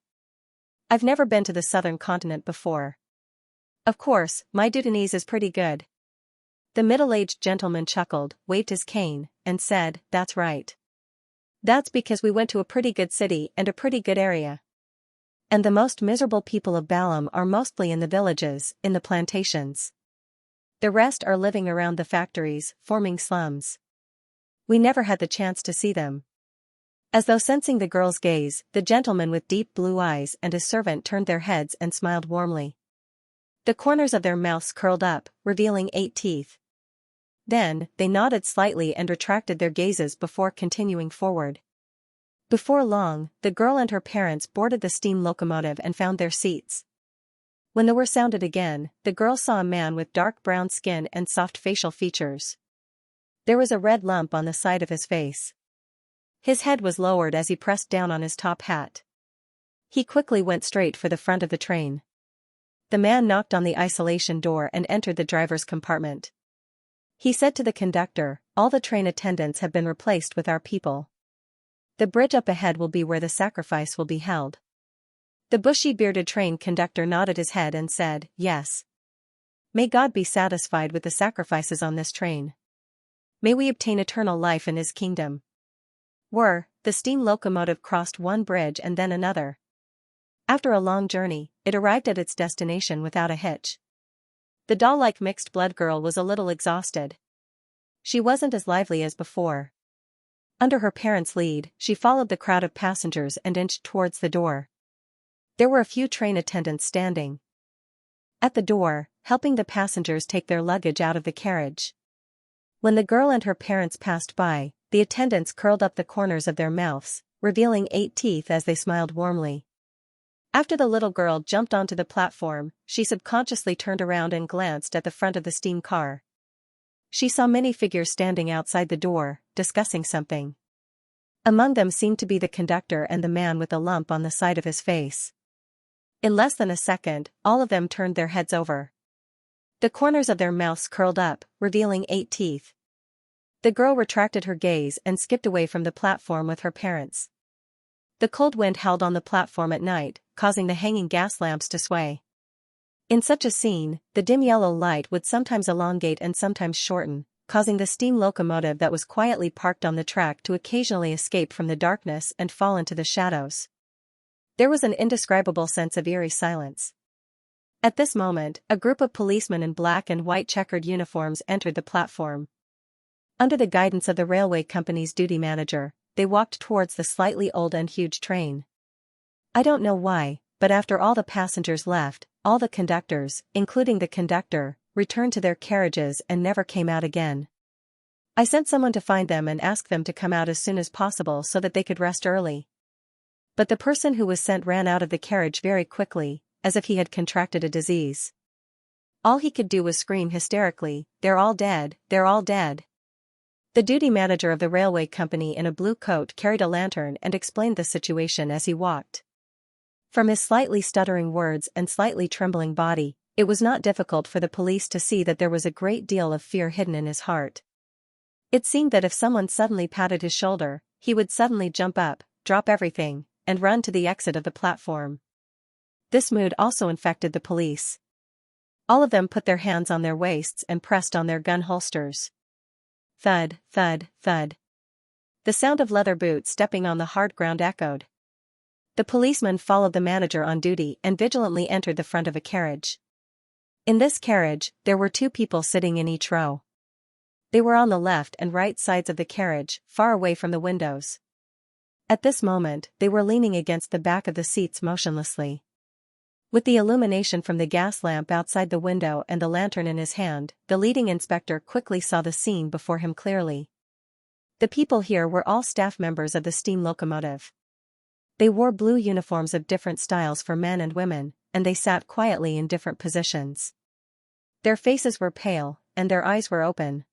I've never been to the southern continent before. Of course, my Dudanese is pretty good." The middle-aged gentleman chuckled, waved his cane, and said, "That's right. That's because we went to a pretty good city and a pretty good area. And the most miserable people of Balam are mostly in the villages, in the plantations. The rest are living around the factories, forming slums. We never had the chance to see them." As though sensing the girl's gaze, the gentleman with deep blue eyes and his servant turned their heads and smiled warmly. The corners of their mouths curled up, revealing 8 teeth. Then, they nodded slightly and retracted their gazes before continuing forward. Before long, the girl and her parents boarded the steam locomotive and found their seats. When the whir sounded again, the girl saw a man with dark brown skin and soft facial features. There was a red lump on the side of his face. His head was lowered as he pressed down on his top hat. He quickly went straight for the front of the train. The man knocked on the isolation door and entered the driver's compartment. He said to the conductor, "All the train attendants have been replaced with our people. The bridge up ahead will be where the sacrifice will be held." The bushy-bearded train conductor nodded his head and said, "Yes. May God be satisfied with the sacrifices on this train. May we obtain eternal life in his kingdom." The steam locomotive crossed one bridge and then another. After a long journey, it arrived at its destination without a hitch. The doll-like mixed-blood girl was a little exhausted. She wasn't as lively as before. Under her parents' lead, she followed the crowd of passengers and inched towards the door. There were a few train attendants standing at the door, helping the passengers take their luggage out of the carriage. When the girl and her parents passed by, the attendants curled up the corners of their mouths, revealing 8 teeth as they smiled warmly. After the little girl jumped onto the platform, she subconsciously turned around and glanced at the front of the steam car. She saw many figures standing outside the door, discussing something. Among them seemed to be the conductor and the man with a lump on the side of his face. In less than a second, all of them turned their heads over. The corners of their mouths curled up, revealing 8 teeth. The girl retracted her gaze and skipped away from the platform with her parents. The cold wind howled on the platform at night, causing the hanging gas lamps to sway. In such a scene, the dim yellow light would sometimes elongate and sometimes shorten, causing the steam locomotive that was quietly parked on the track to occasionally escape from the darkness and fall into the shadows. There was an indescribable sense of eerie silence. At this moment, a group of policemen in black and white checkered uniforms entered the platform. Under the guidance of the railway company's duty manager, they walked towards the slightly old and huge train. I don't know why, but after all the passengers left, all the conductors, including the conductor, returned to their carriages and never came out again. I sent someone to find them and ask them to come out as soon as possible so that they could rest early. But the person who was sent ran out of the carriage very quickly, as if he had contracted a disease. All he could do was scream hysterically, "They're all dead, they're all dead." The duty manager of the railway company in a blue coat carried a lantern and explained the situation as he walked. From his slightly stuttering words and slightly trembling body, it was not difficult for the police to see that there was a great deal of fear hidden in his heart. It seemed that if someone suddenly patted his shoulder, he would suddenly jump up, drop everything, and run to the exit of the platform. This mood also infected the police. All of them put their hands on their waists and pressed on their gun holsters. Thud, thud, thud. The sound of leather boots stepping on the hard ground echoed. The policeman followed the manager on duty and vigilantly entered the front of a carriage. In this carriage, there were 2 people sitting in each row. They were on the left and right sides of the carriage, far away from the windows. At this moment, they were leaning against the back of the seats motionlessly. With the illumination from the gas lamp outside the window and the lantern in his hand, the leading inspector quickly saw the scene before him clearly. The people here were all staff members of the steam locomotive. They wore blue uniforms of different styles for men and women, and they sat quietly in different positions. Their faces were pale, and their eyes were open.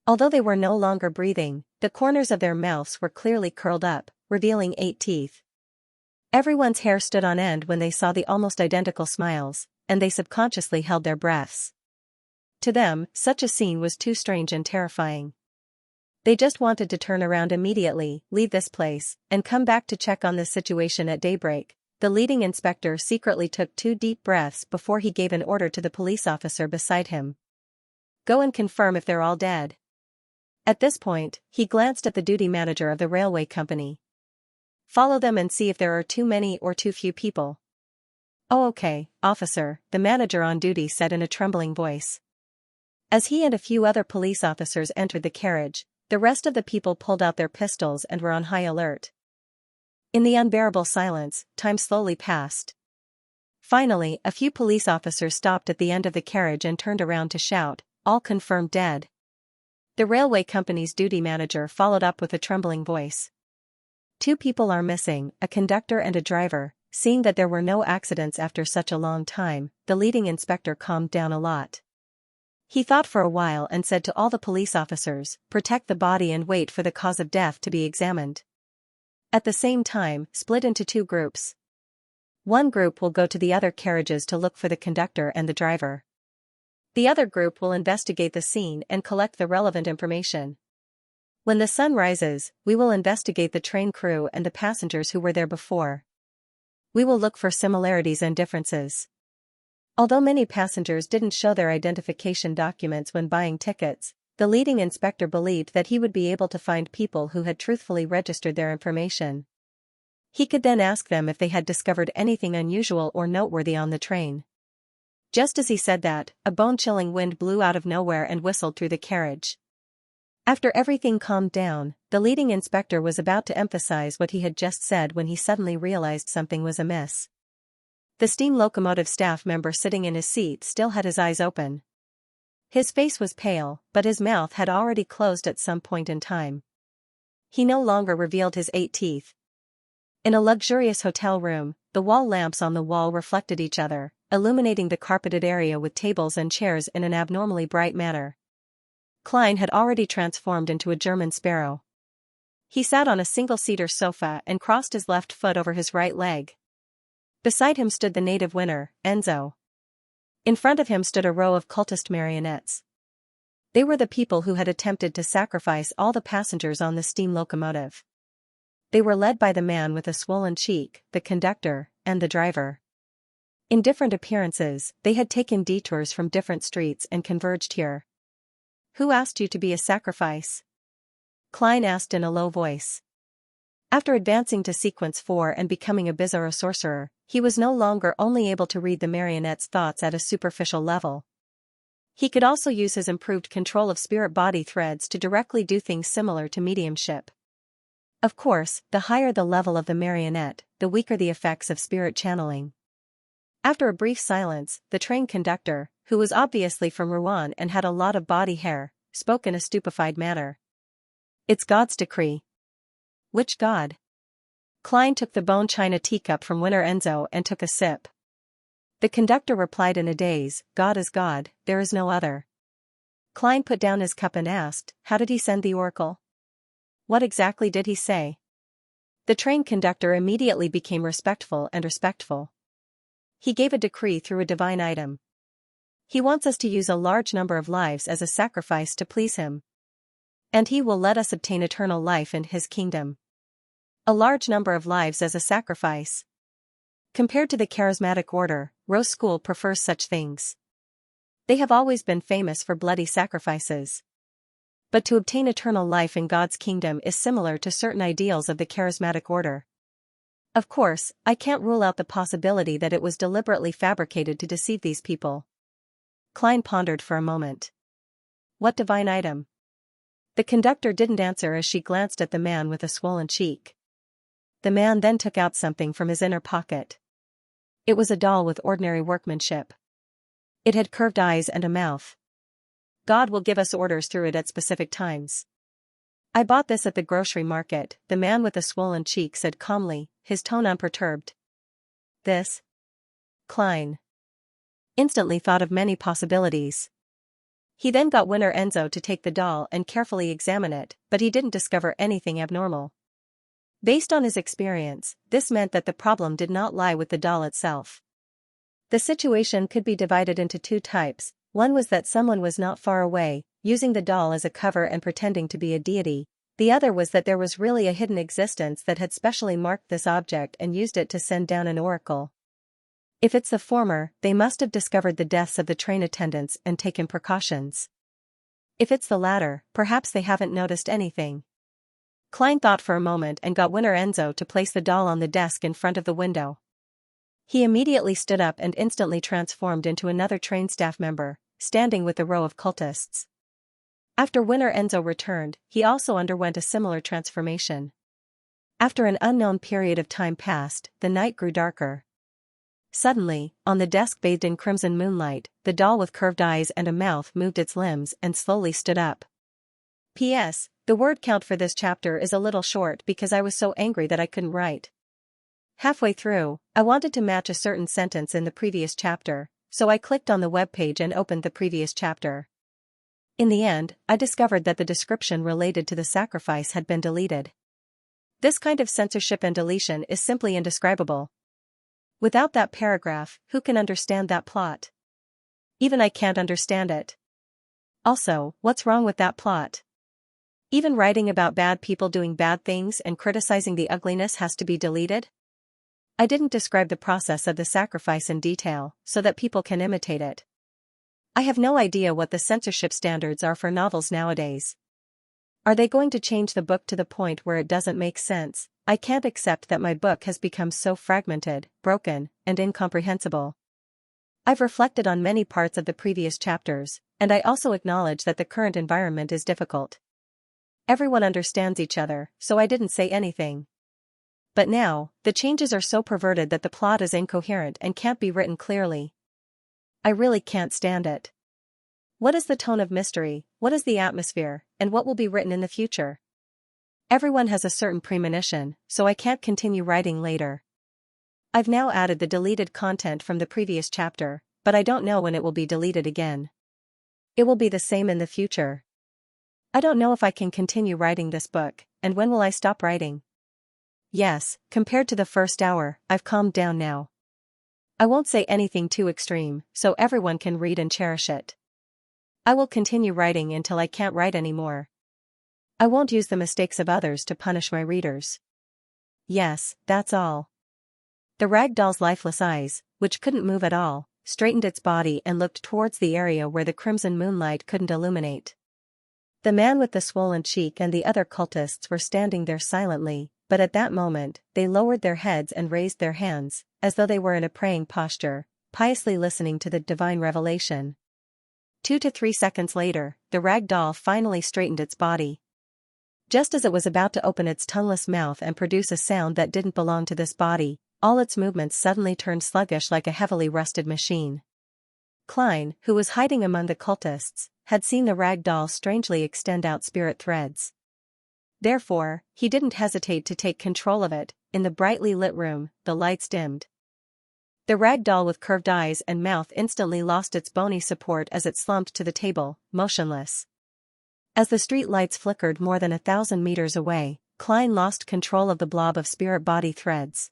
Although they were no longer breathing, the corners of their mouths were clearly curled up, revealing 8 teeth. Everyone's hair stood on end when they saw the almost identical smiles, and they subconsciously held their breaths. To them, such a scene was too strange and terrifying. They just wanted to turn around immediately, leave this place, and come back to check on this situation at daybreak. The leading inspector secretly took 2 deep breaths before he gave an order to the police officer beside him. "Go and confirm if they're all dead." At this point, he glanced at the duty manager of the railway company. "Follow them and see if there are too many or too few people." "Oh, okay, officer," the manager on duty said in a trembling voice. As he and a few other police officers entered the carriage, the rest of the people pulled out their pistols and were on high alert. In the unbearable silence, time slowly passed. Finally, a few police officers stopped at the end of the carriage and turned around to shout, "All confirmed dead." The railway company's duty manager followed up with a trembling voice. "2 people are missing, a conductor and a driver." Seeing that there were no accidents after such a long time, the leading inspector calmed down a lot. He thought for a while and said to all the police officers, "Protect the body and wait for the cause of death to be examined. At the same time, split into 2 groups. One group will go to the other carriages to look for the conductor and the driver. The other group will investigate the scene and collect the relevant information. When the sun rises, we will investigate the train crew and the passengers who were there before." We will look for similarities and differences. Although many passengers didn't show their identification documents when buying tickets, the leading inspector believed that he would be able to find people who had truthfully registered their information. He could then ask them if they had discovered anything unusual or noteworthy on the train. Just as he said that, a bone-chilling wind blew out of nowhere and whistled through the carriage. After everything calmed down, the leading inspector was about to emphasize what he had just said when he suddenly realized something was amiss. The steam locomotive staff member sitting in his seat still had his eyes open. His face was pale, but his mouth had already closed at some point in time. He no longer revealed his 8 teeth. In a luxurious hotel room, the wall lamps on the wall reflected each other, illuminating the carpeted area with tables and chairs in an abnormally bright manner. Klein had already transformed into a German sparrow. He sat on a single-seater sofa and crossed his left foot over his right leg. Beside him stood the native winner, Enzo. In front of him stood a row of cultist marionettes. They were the people who had attempted to sacrifice all the passengers on the steam locomotive. They were led by the man with a swollen cheek, the conductor, and the driver. In different appearances, they had taken detours from different streets and converged here. "Who asked you to be a sacrifice?" Klein asked in a low voice. After advancing to sequence 4 and becoming a bizarro sorcerer, he was no longer only able to read the marionette's thoughts at a superficial level. He could also use his improved control of spirit-body threads to directly do things similar to mediumship. Of course, the higher the level of the marionette, the weaker the effects of spirit channeling. After a brief silence, the train conductor, who was obviously from Rouen and had a lot of body hair, spoke in a stupefied manner. "It's God's decree." "Which God?" Klein took the bone china teacup from Winner Enzo and took a sip. The conductor replied in a daze, "God is God, there is no other." Klein put down his cup and asked, "How did he send the oracle?" "What exactly did he say?" The train conductor immediately became respectful. "He gave a decree through a divine item. He wants us to use a large number of lives as a sacrifice to please him. And he will let us obtain eternal life in his kingdom." A large number of lives as a sacrifice. Compared to the charismatic order, Rose School prefers such things. They have always been famous for bloody sacrifices. But to obtain eternal life in God's kingdom is similar to certain ideals of the charismatic order. Of course, I can't rule out the possibility that it was deliberately fabricated to deceive these people. Klein pondered for a moment. "What divine item?" The conductor didn't answer as she glanced at the man with a swollen cheek. The man then took out something from his inner pocket. It was a doll with ordinary workmanship. It had curved eyes and a mouth. "God will give us orders through it at specific times. I bought this at the grocery market," the man with the swollen cheek said calmly, his tone unperturbed. "This?" Klein instantly thought of many possibilities. He then got Winner Enzo to take the doll and carefully examine it, but he didn't discover anything abnormal. Based on his experience, this meant that the problem did not lie with the doll itself. The situation could be divided into 2 types. One was that someone was not far away, using the doll as a cover and pretending to be a deity. The other was that there was really a hidden existence that had specially marked this object and used it to send down an oracle. If it's the former, they must have discovered the deaths of the train attendants and taken precautions. If it's the latter, perhaps they haven't noticed anything. Klein thought for a moment and got Winner Enzo to place the doll on the desk in front of the window. He immediately stood up and instantly transformed into another train staff member, standing with a row of cultists. After Winner Enzo returned, he also underwent a similar transformation. After an unknown period of time passed, the night grew darker. Suddenly, on the desk bathed in crimson moonlight, the doll with curved eyes and a mouth moved its limbs and slowly stood up. P.S. The word count for this chapter is a little short because I was so angry that I couldn't write. Halfway through, I wanted to match a certain sentence in the previous chapter, so I clicked on the web page and opened the previous chapter. In the end, I discovered that the description related to the sacrifice had been deleted. This kind of censorship and deletion is simply indescribable. Without that paragraph, who can understand that plot? Even I can't understand it. Also, what's wrong with that plot? Even writing about bad people doing bad things and criticizing the ugliness has to be deleted? I didn't describe the process of the sacrifice in detail, so that people can imitate it. I have no idea what the censorship standards are for novels nowadays. Are they going to change the book to the point where it doesn't make sense? I can't accept that my book has become so fragmented, broken, and incomprehensible. I've reflected on many parts of the previous chapters, and I also acknowledge that the current environment is difficult. Everyone understands each other, so I didn't say anything. But now, the changes are so perverted that the plot is incoherent and can't be written clearly. I really can't stand it. What is the tone of mystery, what is the atmosphere, and what will be written in the future? Everyone has a certain premonition, so I can't continue writing later. I've now added the deleted content from the previous chapter, but I don't know when it will be deleted again. It will be the same in the future. I don't know if I can continue writing this book, and when will I stop writing? Yes, compared to the first hour, I've calmed down now. I won't say anything too extreme, so everyone can read and cherish it. I will continue writing until I can't write anymore. I won't use the mistakes of others to punish my readers. Yes, that's all. The rag doll's lifeless eyes, which couldn't move at all, straightened its body and looked towards the area where the crimson moonlight couldn't illuminate. The man with the swollen cheek and the other cultists were standing there silently, but at that moment, they lowered their heads and raised their hands, as though they were in a praying posture, piously listening to the divine revelation. 2 to 3 seconds later, the rag doll finally straightened its body. Just as it was about to open its tongueless mouth and produce a sound that didn't belong to this body, all its movements suddenly turned sluggish like a heavily rusted machine. Klein, who was hiding among the cultists, had seen the rag doll strangely extend out spirit threads. Therefore, he didn't hesitate to take control of it. In the brightly lit room, the lights dimmed. The rag doll with curved eyes and mouth instantly lost its bony support as it slumped to the table, motionless. As the street lights flickered more than 1,000 meters away, Klein lost control of the blob of spirit body threads.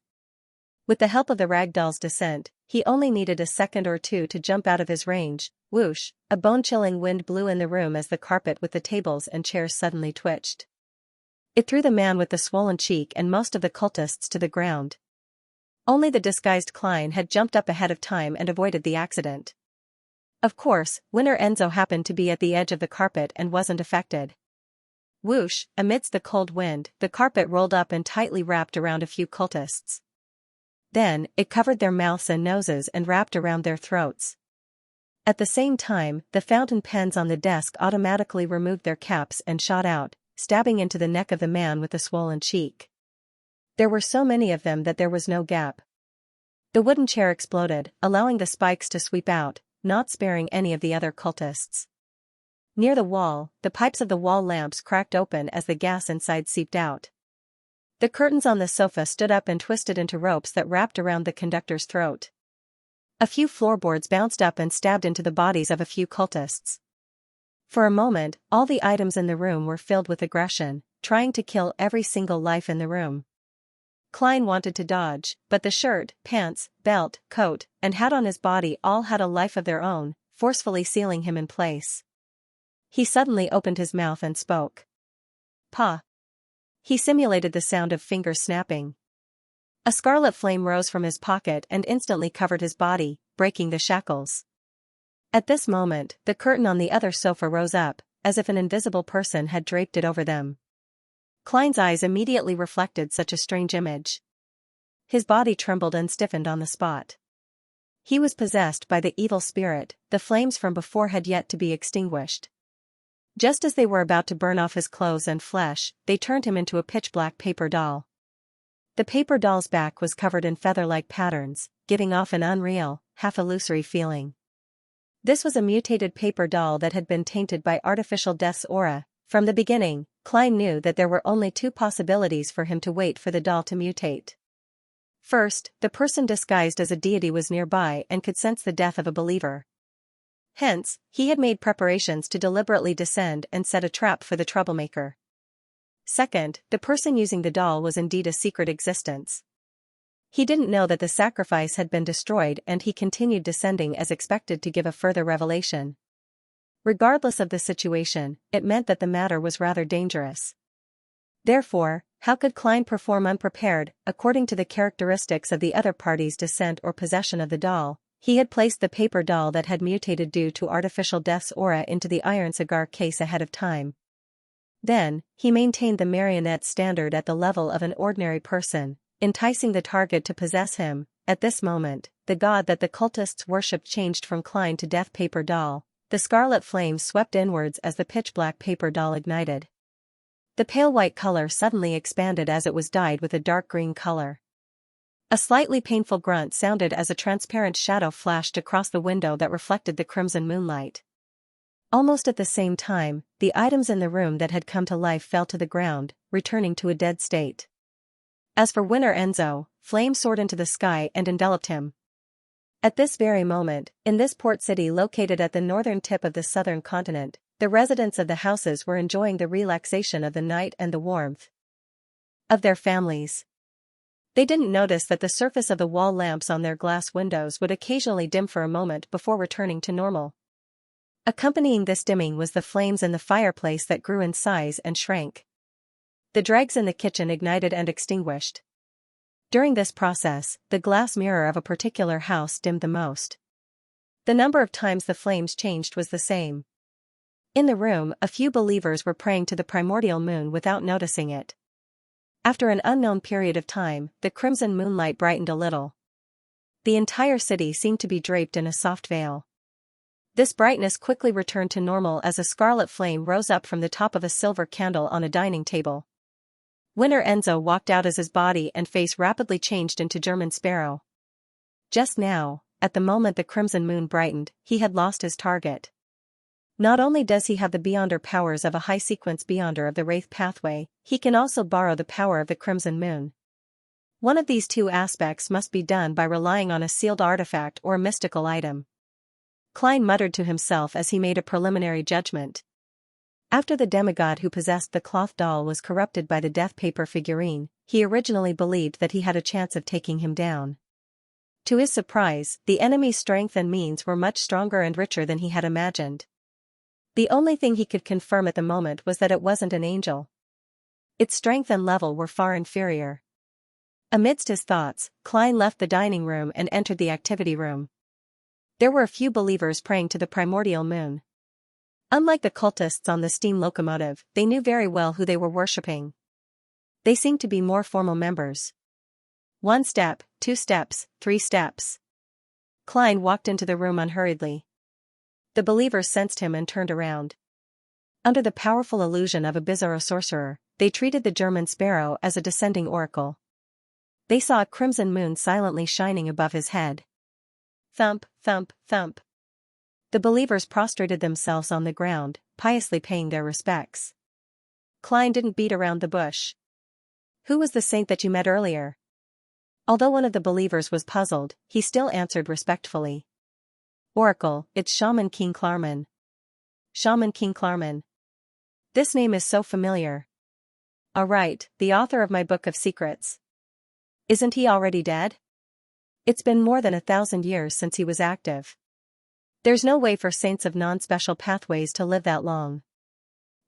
With the help of the rag doll's descent, he only needed a second or two to jump out of his range. Whoosh, a bone-chilling wind blew in the room as the carpet with the tables and chairs suddenly twitched. It threw the man with the swollen cheek and most of the cultists to the ground. Only the disguised Klein had jumped up ahead of time and avoided the accident. Of course, Winner Enzo happened to be at the edge of the carpet and wasn't affected. Whoosh, amidst the cold wind, the carpet rolled up and tightly wrapped around a few cultists. Then, it covered their mouths and noses and wrapped around their throats. At the same time, the fountain pens on the desk automatically removed their caps and shot out, stabbing into the neck of the man with the swollen cheek. There were so many of them that there was no gap. The wooden chair exploded, allowing the spikes to sweep out, not sparing any of the other cultists. Near the wall, the pipes of the wall lamps cracked open as the gas inside seeped out. The curtains on the sofa stood up and twisted into ropes that wrapped around the conductor's throat. A few floorboards bounced up and stabbed into the bodies of a few cultists. For a moment, all the items in the room were filled with aggression, trying to kill every single life in the room. Klein wanted to dodge, but the shirt, pants, belt, coat, and hat on his body all had a life of their own, forcefully sealing him in place. He suddenly opened his mouth and spoke. "Pa." He simulated the sound of fingers snapping. A scarlet flame rose from his pocket and instantly covered his body, breaking the shackles. At this moment, the curtain on the other sofa rose up, as if an invisible person had draped it over them. Klein's eyes immediately reflected such a strange image. His body trembled and stiffened on the spot. He was possessed by the evil spirit. The flames from before had yet to be extinguished. Just as they were about to burn off his clothes and flesh, they turned him into a pitch-black paper doll. The paper doll's back was covered in feather-like patterns, giving off an unreal, half-illusory feeling. This was a mutated paper doll that had been tainted by artificial death's aura. From the beginning, Klein knew that there were only two possibilities for him to wait for the doll to mutate. First, the person disguised as a deity was nearby and could sense the death of a believer. Hence, he had made preparations to deliberately descend and set a trap for the troublemaker. Second, the person using the doll was indeed a secret existence. He didn't know that the sacrifice had been destroyed and he continued descending as expected to give a further revelation. Regardless of the situation, it meant that the matter was rather dangerous. Therefore, how could Klein perform unprepared? According to the characteristics of the other party's descent or possession of the doll, he had placed the paper doll that had mutated due to artificial death's aura into the iron cigar case ahead of time. Then, he maintained the marionette's standard at the level of an ordinary person, enticing the target to possess him. At this moment, the god that the cultists worshipped changed from Klein to death paper doll. The scarlet flame swept inwards as the pitch-black paper doll ignited. The pale white color suddenly expanded as it was dyed with a dark green color. A slightly painful grunt sounded as a transparent shadow flashed across the window that reflected the crimson moonlight. Almost at the same time, the items in the room that had come to life fell to the ground, returning to a dead state. As for Winner Enzo, flame soared into the sky and enveloped him. At this very moment, in this port city located at the northern tip of the southern continent, the residents of the houses were enjoying the relaxation of the night and the warmth of their families. They didn't notice that the surface of the wall lamps on their glass windows would occasionally dim for a moment before returning to normal. Accompanying this dimming was the flames in the fireplace that grew in size and shrank. The dregs in the kitchen ignited and extinguished. During this process, the glass mirror of a particular house dimmed the most. The number of times the flames changed was the same. In the room, a few believers were praying to the primordial moon without noticing it. After an unknown period of time, the crimson moonlight brightened a little. The entire city seemed to be draped in a soft veil. This brightness quickly returned to normal as a scarlet flame rose up from the top of a silver candle on a dining table. Winner Enzo walked out as his body and face rapidly changed into German Sparrow. Just now, at the moment the crimson moon brightened, he had lost his target. Not only does he have the Beyonder powers of a high-sequence Beyonder of the Wraith pathway, he can also borrow the power of the Crimson Moon. One of these two aspects must be done by relying on a sealed artifact or a mystical item. Klein muttered to himself as he made a preliminary judgment. After the demigod who possessed the cloth doll was corrupted by the death paper figurine, he originally believed that he had a chance of taking him down. To his surprise, the enemy's strength and means were much stronger and richer than he had imagined. The only thing he could confirm at the moment was that it wasn't an angel. Its strength and level were far inferior. Amidst his thoughts, Klein left the dining room and entered the activity room. There were a few believers praying to the primordial moon. Unlike the cultists on the steam locomotive, they knew very well who they were worshipping. They seemed to be more formal members. 1 step, 2 steps, 3 steps. Klein walked into the room unhurriedly. The believers sensed him and turned around. Under the powerful illusion of a bizarro sorcerer, they treated the German Sparrow as a descending oracle. They saw a crimson moon silently shining above his head. Thump, thump, thump. The believers prostrated themselves on the ground, piously paying their respects. Klein didn't beat around the bush. Who was the saint that you met earlier? Although one of the believers was puzzled, he still answered respectfully. Oracle, it's Shaman King Klarman. Shaman King Klarman. This name is so familiar. Right, the author of my book of secrets. Isn't he already dead? It's been more than 1,000 years since he was active. There's no way for saints of non-special pathways to live that long.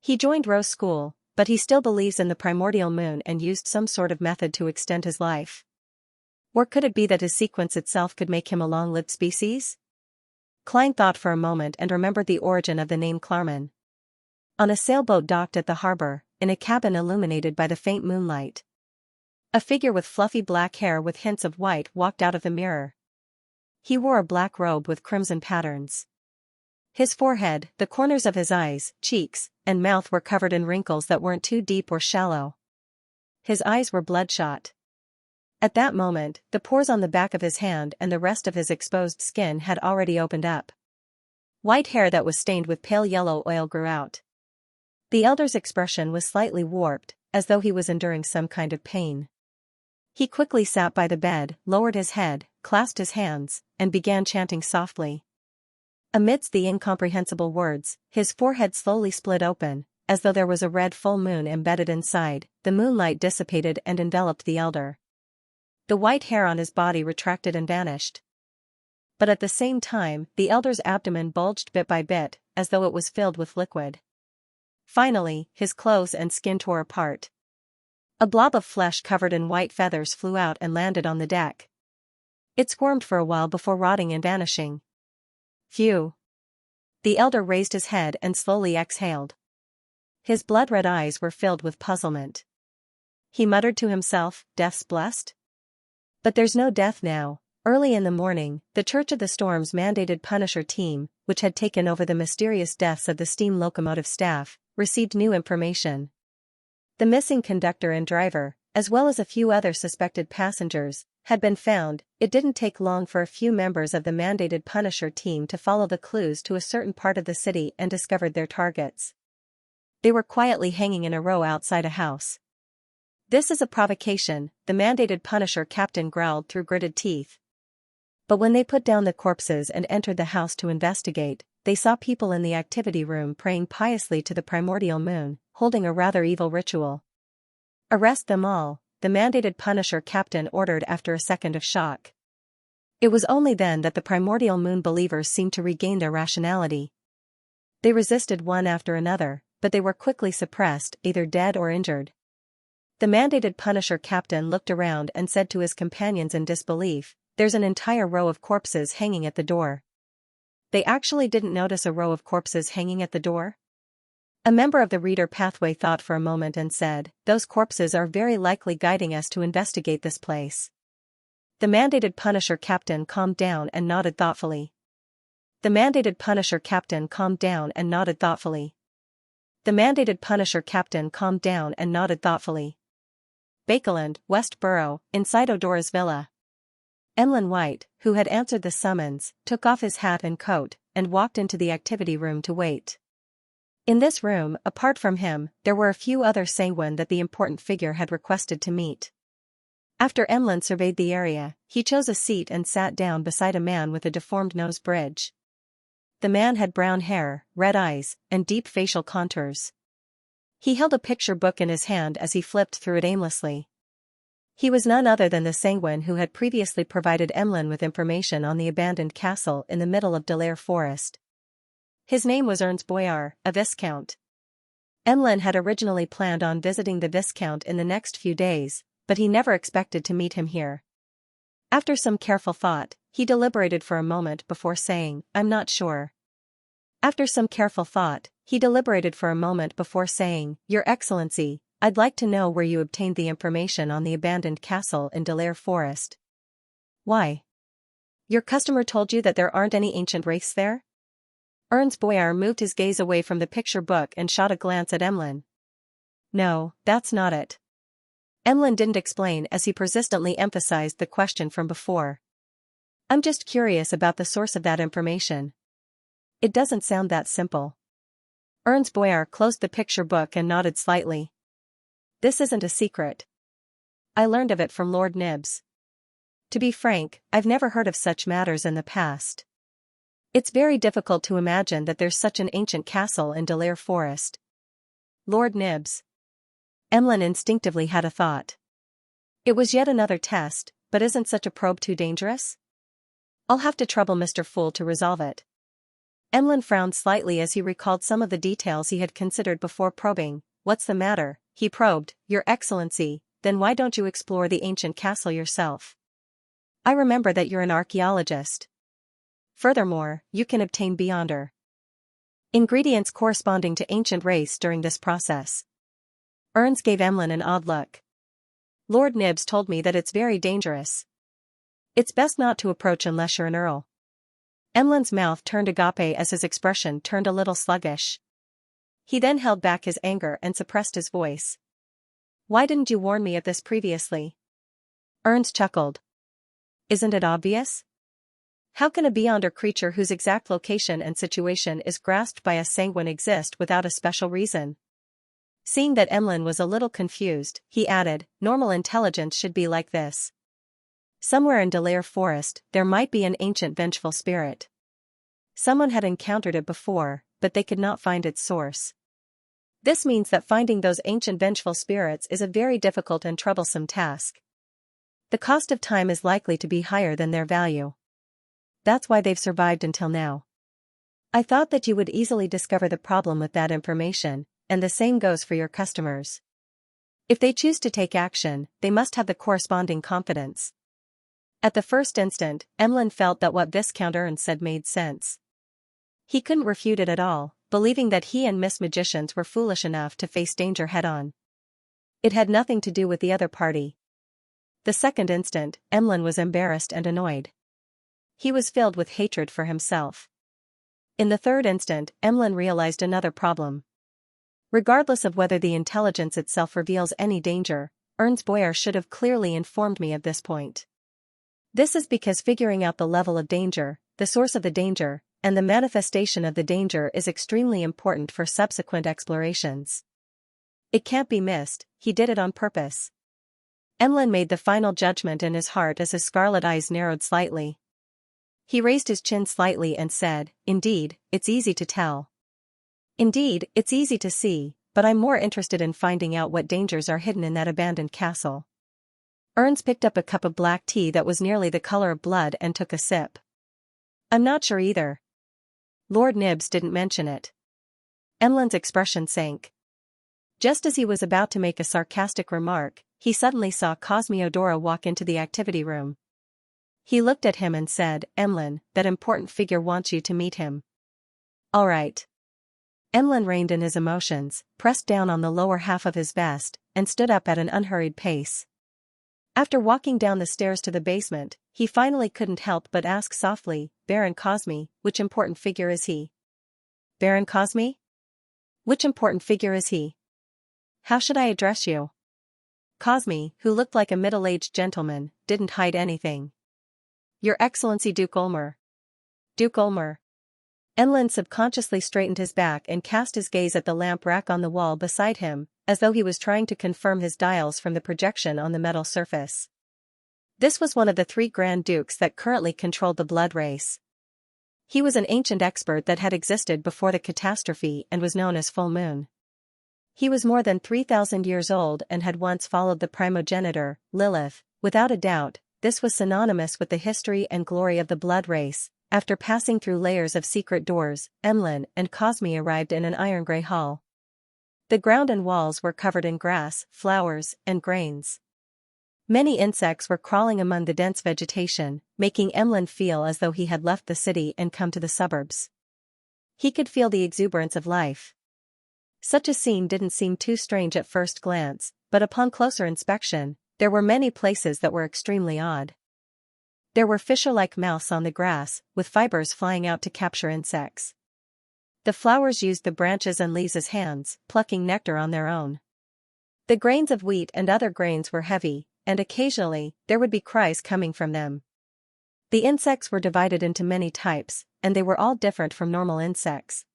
He joined Rose School, but he still believes in the primordial moon and used some sort of method to extend his life. Or could it be that his sequence itself could make him a long-lived species? Klein thought for a moment and remembered the origin of the name Klarman. On a sailboat docked at the harbor, in a cabin illuminated by the faint moonlight. A figure with fluffy black hair with hints of white walked out of the mirror. He wore a black robe with crimson patterns. His forehead, the corners of his eyes, cheeks, and mouth were covered in wrinkles that weren't too deep or shallow. His eyes were bloodshot. At that moment, the pores on the back of his hand and the rest of his exposed skin had already opened up. White hair that was stained with pale yellow oil grew out. The elder's expression was slightly warped, as though he was enduring some kind of pain. He quickly sat by the bed, lowered his head, clasped his hands, and began chanting softly. Amidst the incomprehensible words, his forehead slowly split open, as though there was a red full moon embedded inside. The moonlight dissipated and enveloped the elder. The white hair on his body retracted and vanished. But at the same time, the elder's abdomen bulged bit by bit, as though it was filled with liquid. Finally, his clothes and skin tore apart. A blob of flesh covered in white feathers flew out and landed on the deck. It squirmed for a while before rotting and vanishing. Phew. The elder raised his head and slowly exhaled. His blood-red eyes were filled with puzzlement. He muttered to himself, "Death's blessed?" But there's no death now. Early in the morning, the Church of the Storm's mandated Punisher team, which had taken over the mysterious deaths of the steam locomotive staff, received new information. The missing conductor and driver, as well as a few other suspected passengers, had been found. It didn't take long for a few members of the mandated Punisher team to follow the clues to a certain part of the city and discovered their targets. They were quietly hanging in a row outside a house. "This is a provocation," the mandated Punisher captain growled through gritted teeth. But when they put down the corpses and entered the house to investigate, they saw people in the activity room praying piously to the primordial moon, holding a rather evil ritual. "Arrest them all," the mandated Punisher captain ordered after a second of shock. It was only then that the primordial moon believers seemed to regain their rationality. They resisted one after another, but they were quickly suppressed, either dead or injured. The mandated Punisher captain looked around and said to his companions in disbelief, "There's an entire row of corpses hanging at the door." They actually didn't notice a row of corpses hanging at the door? A member of the Reader Pathway thought for a moment and said, "Those corpses are very likely guiding us to investigate this place." The mandated Punisher captain calmed down and nodded thoughtfully. The mandated Punisher captain calmed down and nodded thoughtfully. The mandated Punisher captain calmed down and nodded thoughtfully. Bakeland, West Borough, inside Odora's villa. Emlyn White, who had answered the summons, took off his hat and coat, and walked into the activity room to wait. In this room, apart from him, there were a few other sanguine that the important figure had requested to meet. After Emlyn surveyed the area, he chose a seat and sat down beside a man with a deformed nose bridge. The man had brown hair, red eyes, and deep facial contours. He held a picture book in his hand as he flipped through it aimlessly. He was none other than the sanguine who had previously provided Emlyn with information on the abandoned castle in the middle of Delaire Forest. His name was Ernst Boyar, a viscount. Emlyn had originally planned on visiting the viscount in the next few days, but he never expected to meet him here. After some careful thought, he deliberated for a moment before saying, "I'm not sure." After some careful thought, he deliberated for a moment before saying, "Your Excellency, I'd like to know where you obtained the information on the abandoned castle in Delaire Forest." "Why? Your customer told you that there aren't any ancient wraiths there?" Ernst Boyar moved his gaze away from the picture book and shot a glance at Emlyn. "No, that's not it." Emlyn didn't explain as he persistently emphasized the question from before. "I'm just curious about the source of that information. It doesn't sound that simple." Ernst Boyar closed the picture book and nodded slightly. "This isn't a secret. I learned of it from Lord Nibs. To be frank, I've never heard of such matters in the past. It's very difficult to imagine that there's such an ancient castle in Delaire Forest." Lord Nibs. Emlyn instinctively had a thought. It was yet another test, but isn't such a probe too dangerous? I'll have to trouble Mr. Fool to resolve it. Emlyn frowned slightly as he recalled some of the details he had considered before probing. "What's the matter?" he probed. "Your Excellency, then why don't you explore the ancient castle yourself? I remember that you're an archaeologist. Furthermore, you can obtain beyonder ingredients corresponding to ancient race during this process." Ernst gave Emlyn an odd look. "Lord Nibs told me that it's very dangerous. It's best not to approach unless you're an earl." Emlyn's mouth turned agape as his expression turned a little sluggish. He then held back his anger and suppressed his voice. "Why didn't you warn me of this previously?" Ernst chuckled. "Isn't it obvious? How can a beyonder creature whose exact location and situation is grasped by a sanguine exist without a special reason?" Seeing that Emlyn was a little confused, he added, "Normal intelligence should be like this. Somewhere in Delaire Forest, there might be an ancient vengeful spirit. Someone had encountered it before, but they could not find its source. This means that finding those ancient vengeful spirits is a very difficult and troublesome task. The cost of time is likely to be higher than their value. That's why they've survived until now. I thought that you would easily discover the problem with that information, and the same goes for your customers." If they choose to take action, they must have the corresponding confidence. At the first instant, Emlyn felt that what Viscount Ernst said made sense. He couldn't refute it at all, believing that he and Miss Magicians were foolish enough to face danger head-on. It had nothing to do with the other party. The second instant, Emlyn was embarrassed and annoyed. He was filled with hatred for himself. In the third instant, Emlyn realized another problem. Regardless of whether the intelligence itself reveals any danger, Ernst Boyer should have clearly informed me of this point. This is because figuring out the level of danger, the source of the danger, and the manifestation of the danger is extremely important for subsequent explorations. It can't be missed, he did it on purpose. Emlyn made the final judgment in his heart as his scarlet eyes narrowed slightly. He raised his chin slightly and said, "Indeed, it's easy to tell. Indeed, it's easy to see, but I'm more interested in finding out what dangers are hidden in that abandoned castle." Ernst picked up a cup of black tea that was nearly the color of blood and took a sip. "I'm not sure either. Lord Nibs didn't mention it." Emlyn's expression sank. Just as he was about to make a sarcastic remark, he suddenly saw Cosmiodora walk into the activity room. He looked at him and said, "Emlyn, that important figure wants you to meet him." "All right." Emlyn reined in his emotions, pressed down on the lower half of his vest, and stood up at an unhurried pace. After walking down the stairs to the basement, he finally couldn't help but ask softly, "Baron Cosmi, which important figure is he?" "Baron Cosmi? Which important figure is he? How should I address you?" Cosmi, who looked like a middle-aged gentleman, didn't hide anything. "Your Excellency Duke Ulmer." "Duke Ulmer." Emlyn subconsciously straightened his back and cast his gaze at the lamp rack on the wall beside him, as though he was trying to confirm his dials from the projection on the metal surface. This was one of the 3 Grand Dukes that currently controlled the blood race. He was an ancient expert that had existed before the catastrophe and was known as Full Moon. He was more than 3,000 years old and had once followed the primogenitor, Lilith. Without a doubt, this was synonymous with the history and glory of the blood race. After passing through layers of secret doors, Emlyn and Cosmi arrived in an iron-gray hall. The ground and walls were covered in grass, flowers, and grains. Many insects were crawling among the dense vegetation, making Emlyn feel as though he had left the city and come to the suburbs. He could feel the exuberance of life. Such a scene didn't seem too strange at first glance, but upon closer inspection, there were many places that were extremely odd. There were fisher-like mouths on the grass, with fibers flying out to capture insects. The flowers used the branches and leaves as hands, plucking nectar on their own. The grains of wheat and other grains were heavy, and occasionally, there would be cries coming from them. The insects were divided into many types, and they were all different from normal insects.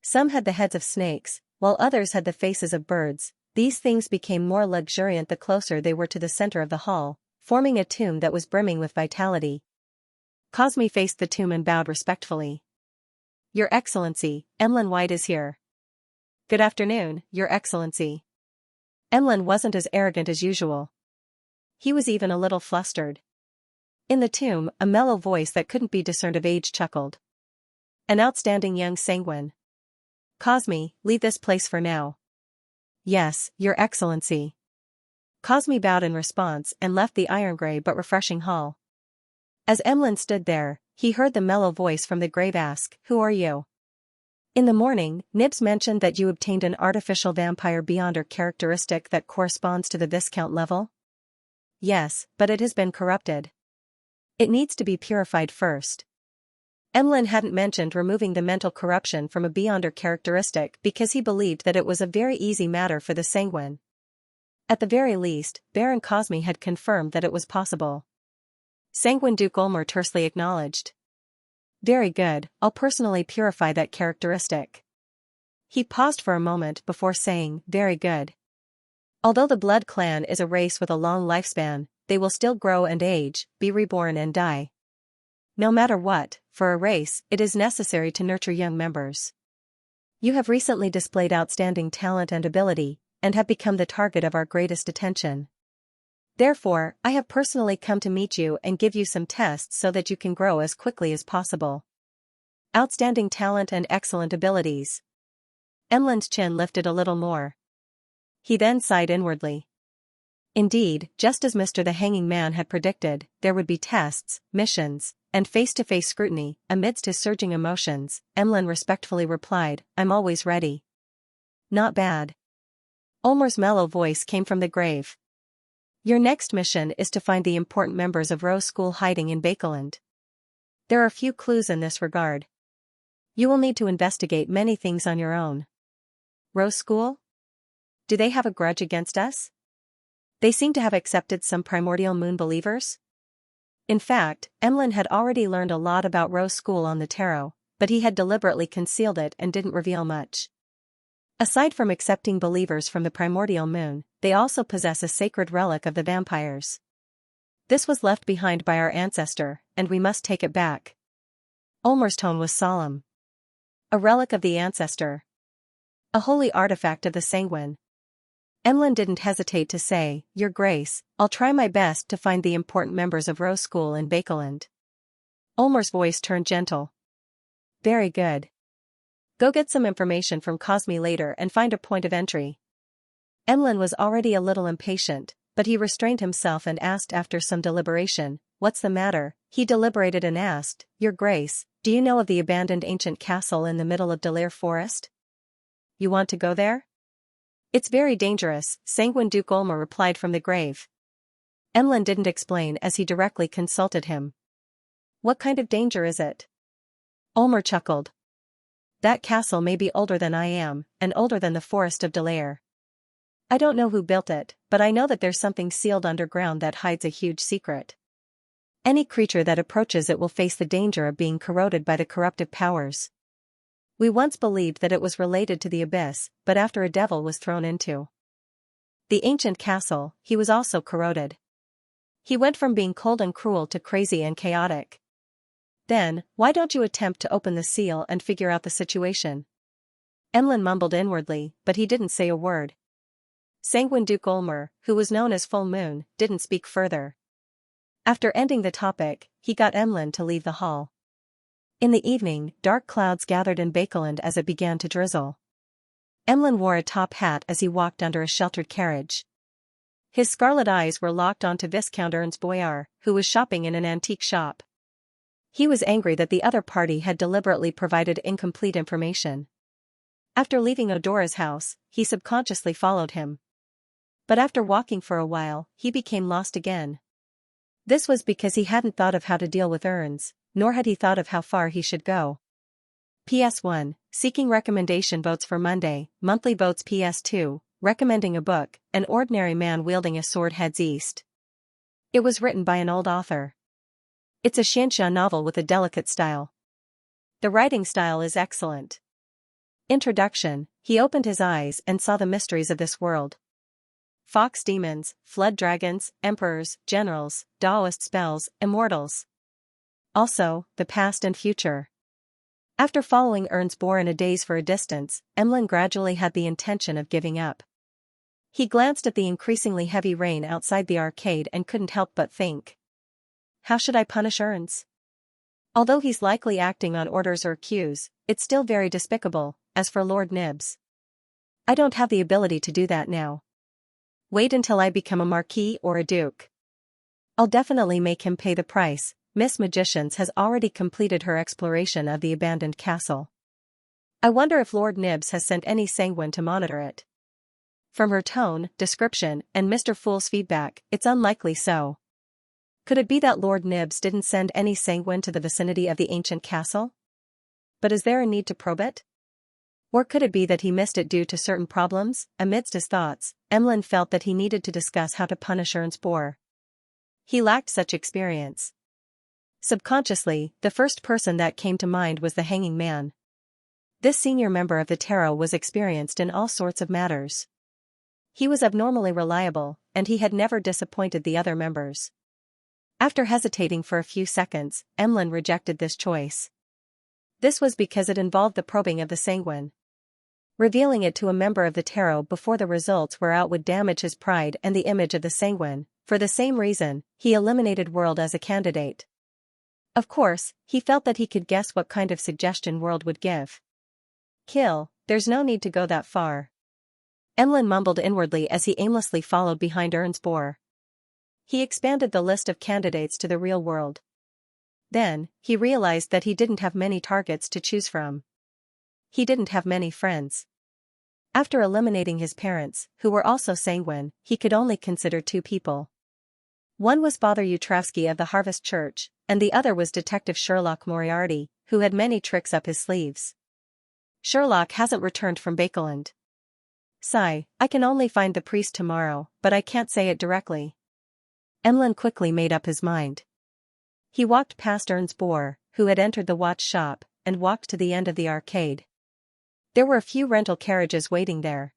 Some had the heads of snakes, while others had the faces of birds. These things became more luxuriant the closer they were to the center of the hall, forming a tomb that was brimming with vitality. Cosmi faced the tomb and bowed respectfully. "Your Excellency, Emlyn White is here." "Good afternoon, Your Excellency." Emlyn wasn't as arrogant as usual. He was even a little flustered. In the tomb, a mellow voice that couldn't be discerned of age chuckled. "An outstanding young sanguine. Cosmi, leave this place for now." "Yes, Your Excellency." Cosmi bowed in response and left the iron-gray but refreshing hall. As Emlyn stood there, he heard the mellow voice from the grave ask, "Who are you?" "In the morning, Nibs mentioned that you obtained an artificial vampire beyonder characteristic that corresponds to the Viscount level?" "Yes, but it has been corrupted. It needs to be purified first." Emlyn hadn't mentioned removing the mental corruption from a beyonder characteristic because he believed that it was a very easy matter for the sanguine. At the very least, Baron Cosmi had confirmed that it was possible. Sanguine Duke Ulmer tersely acknowledged. "Very good, I'll personally purify that characteristic." He paused for a moment before saying, "Very good." Although the Blood Clan is a race with a long lifespan, they will still grow and age, be reborn and die. No matter what, for a race, it is necessary to nurture young members. You have recently displayed outstanding talent and ability, and have become the target of our greatest attention. Therefore, I have personally come to meet you and give you some tests so that you can grow as quickly as possible. Outstanding talent and excellent abilities. Emlyn's chin lifted a little more. He then sighed inwardly. Indeed, just as Mr. the Hanging Man had predicted, there would be tests, missions, and face-to-face scrutiny. Amidst his surging emotions, Emlyn respectfully replied, "I'm always ready." "Not bad." Ulmer's mellow voice came from the grave. "Your next mission is to find the important members of Rose School hiding in Bakeland. There are few clues in this regard. You will need to investigate many things on your own." "Rose School? Do they have a grudge against us? They seem to have accepted some primordial moon believers." In fact, Emlyn had already learned a lot about Rose School on the tarot, but he had deliberately concealed it and didn't reveal much. Aside from accepting believers from the primordial moon, they also possess a sacred relic of the vampires. This was left behind by our ancestor, and we must take it back. Ulmer's tone was solemn. A relic of the ancestor. A holy artifact of the sanguine. Emlyn didn't hesitate to say, "Your Grace, I'll try my best to find the important members of Rose School in Bakeland." Ulmer's voice turned gentle. "Very good. Go get some information from Cosme later and find a point of entry." Emlyn was already a little impatient, but he restrained himself and asked after some deliberation, "What's the matter?" He deliberated and asked, "Your Grace, do you know of the abandoned ancient castle in the middle of Delaire Forest? You want to go there?" "It's very dangerous," Sanguine Duke Ulmer replied from the grave. Emlyn didn't explain as he directly consulted him. "What kind of danger is it?" Ulmer chuckled. "That castle may be older than I am, and older than the forest of Delaire. I don't know who built it, but I know that there's something sealed underground that hides a huge secret. Any creature that approaches it will face the danger of being corroded by the corruptive powers. We once believed that it was related to the abyss, but after a devil was thrown into the ancient castle, he was also corroded. He went from being cold and cruel to crazy and chaotic. Then, why don't you attempt to open the seal and figure out the situation?" Emlyn mumbled inwardly, but he didn't say a word. Sanguine Duke Ulmer, who was known as Full Moon, didn't speak further. After ending the topic, he got Emlyn to leave the hall. In the evening, dark clouds gathered in Bakeland as it began to drizzle. Emlyn wore a top hat as he walked under a sheltered carriage. His scarlet eyes were locked onto Viscount Ernst Boyar, who was shopping in an antique shop. He was angry that the other party had deliberately provided incomplete information. After leaving Odora's house, he subconsciously followed him. But after walking for a while, he became lost again. This was because he hadn't thought of how to deal with Ernst, nor had he thought of how far he should go. PS1, seeking recommendation votes for Monday, monthly votes. PS2, recommending a book, An Ordinary Man Wielding a Sword Heads East. It was written by an old author. It's a Xianxia novel with a delicate style. The writing style is excellent. Introduction, he opened his eyes and saw the mysteries of this world. Fox demons, flood dragons, emperors, generals, Taoist spells, immortals. Also, the past and future. After following Ernst Bohr in a daze for a distance, Emlyn gradually had the intention of giving up. He glanced at the increasingly heavy rain outside the arcade and couldn't help but think. How should I punish Ernst? Although he's likely acting on orders or cues, it's still very despicable. As for Lord Nibs, I don't have the ability to do that now. Wait until I become a marquis or a duke. I'll definitely make him pay the price. Miss Magicians has already completed her exploration of the abandoned castle. I wonder if Lord Nibs has sent any sanguine to monitor it. From her tone, description, and Mr. Fool's feedback, it's unlikely so. Could it be that Lord Nibs didn't send any sanguine to the vicinity of the ancient castle? But is there a need to probe it? Or could it be that he missed it due to certain problems? Amidst his thoughts, Emlyn felt that he needed to discuss how to punish Ernst Bohr. He lacked such experience. Subconsciously, the first person that came to mind was the Hanging Man. This senior member of the tarot was experienced in all sorts of matters. He was abnormally reliable, and he had never disappointed the other members. After hesitating for a few seconds, Emlyn rejected this choice. This was because it involved the probing of the sanguine. Revealing it to a member of the tarot before the results were out would damage his pride and the image of the sanguine. For the same reason, he eliminated World as a candidate. Of course, he felt that he could guess what kind of suggestion World would give. Kill, there's no need to go that far. Emlyn mumbled inwardly as he aimlessly followed behind Ernst Bohr. He expanded the list of candidates to the real world. Then, he realized that he didn't have many targets to choose from. He didn't have many friends. After eliminating his parents, who were also sanguine, he could only consider 2 people. One was Father Utravsky of the Harvest Church, and the other was Detective Sherlock Moriarty, who had many tricks up his sleeves. Sherlock hasn't returned from Bakeland. Sigh, I can only find the priest tomorrow, but I can't say it directly. Emlyn quickly made up his mind. He walked past Ernst Bohr, who had entered the watch shop, and walked to the end of the arcade. There were a few rental carriages waiting there.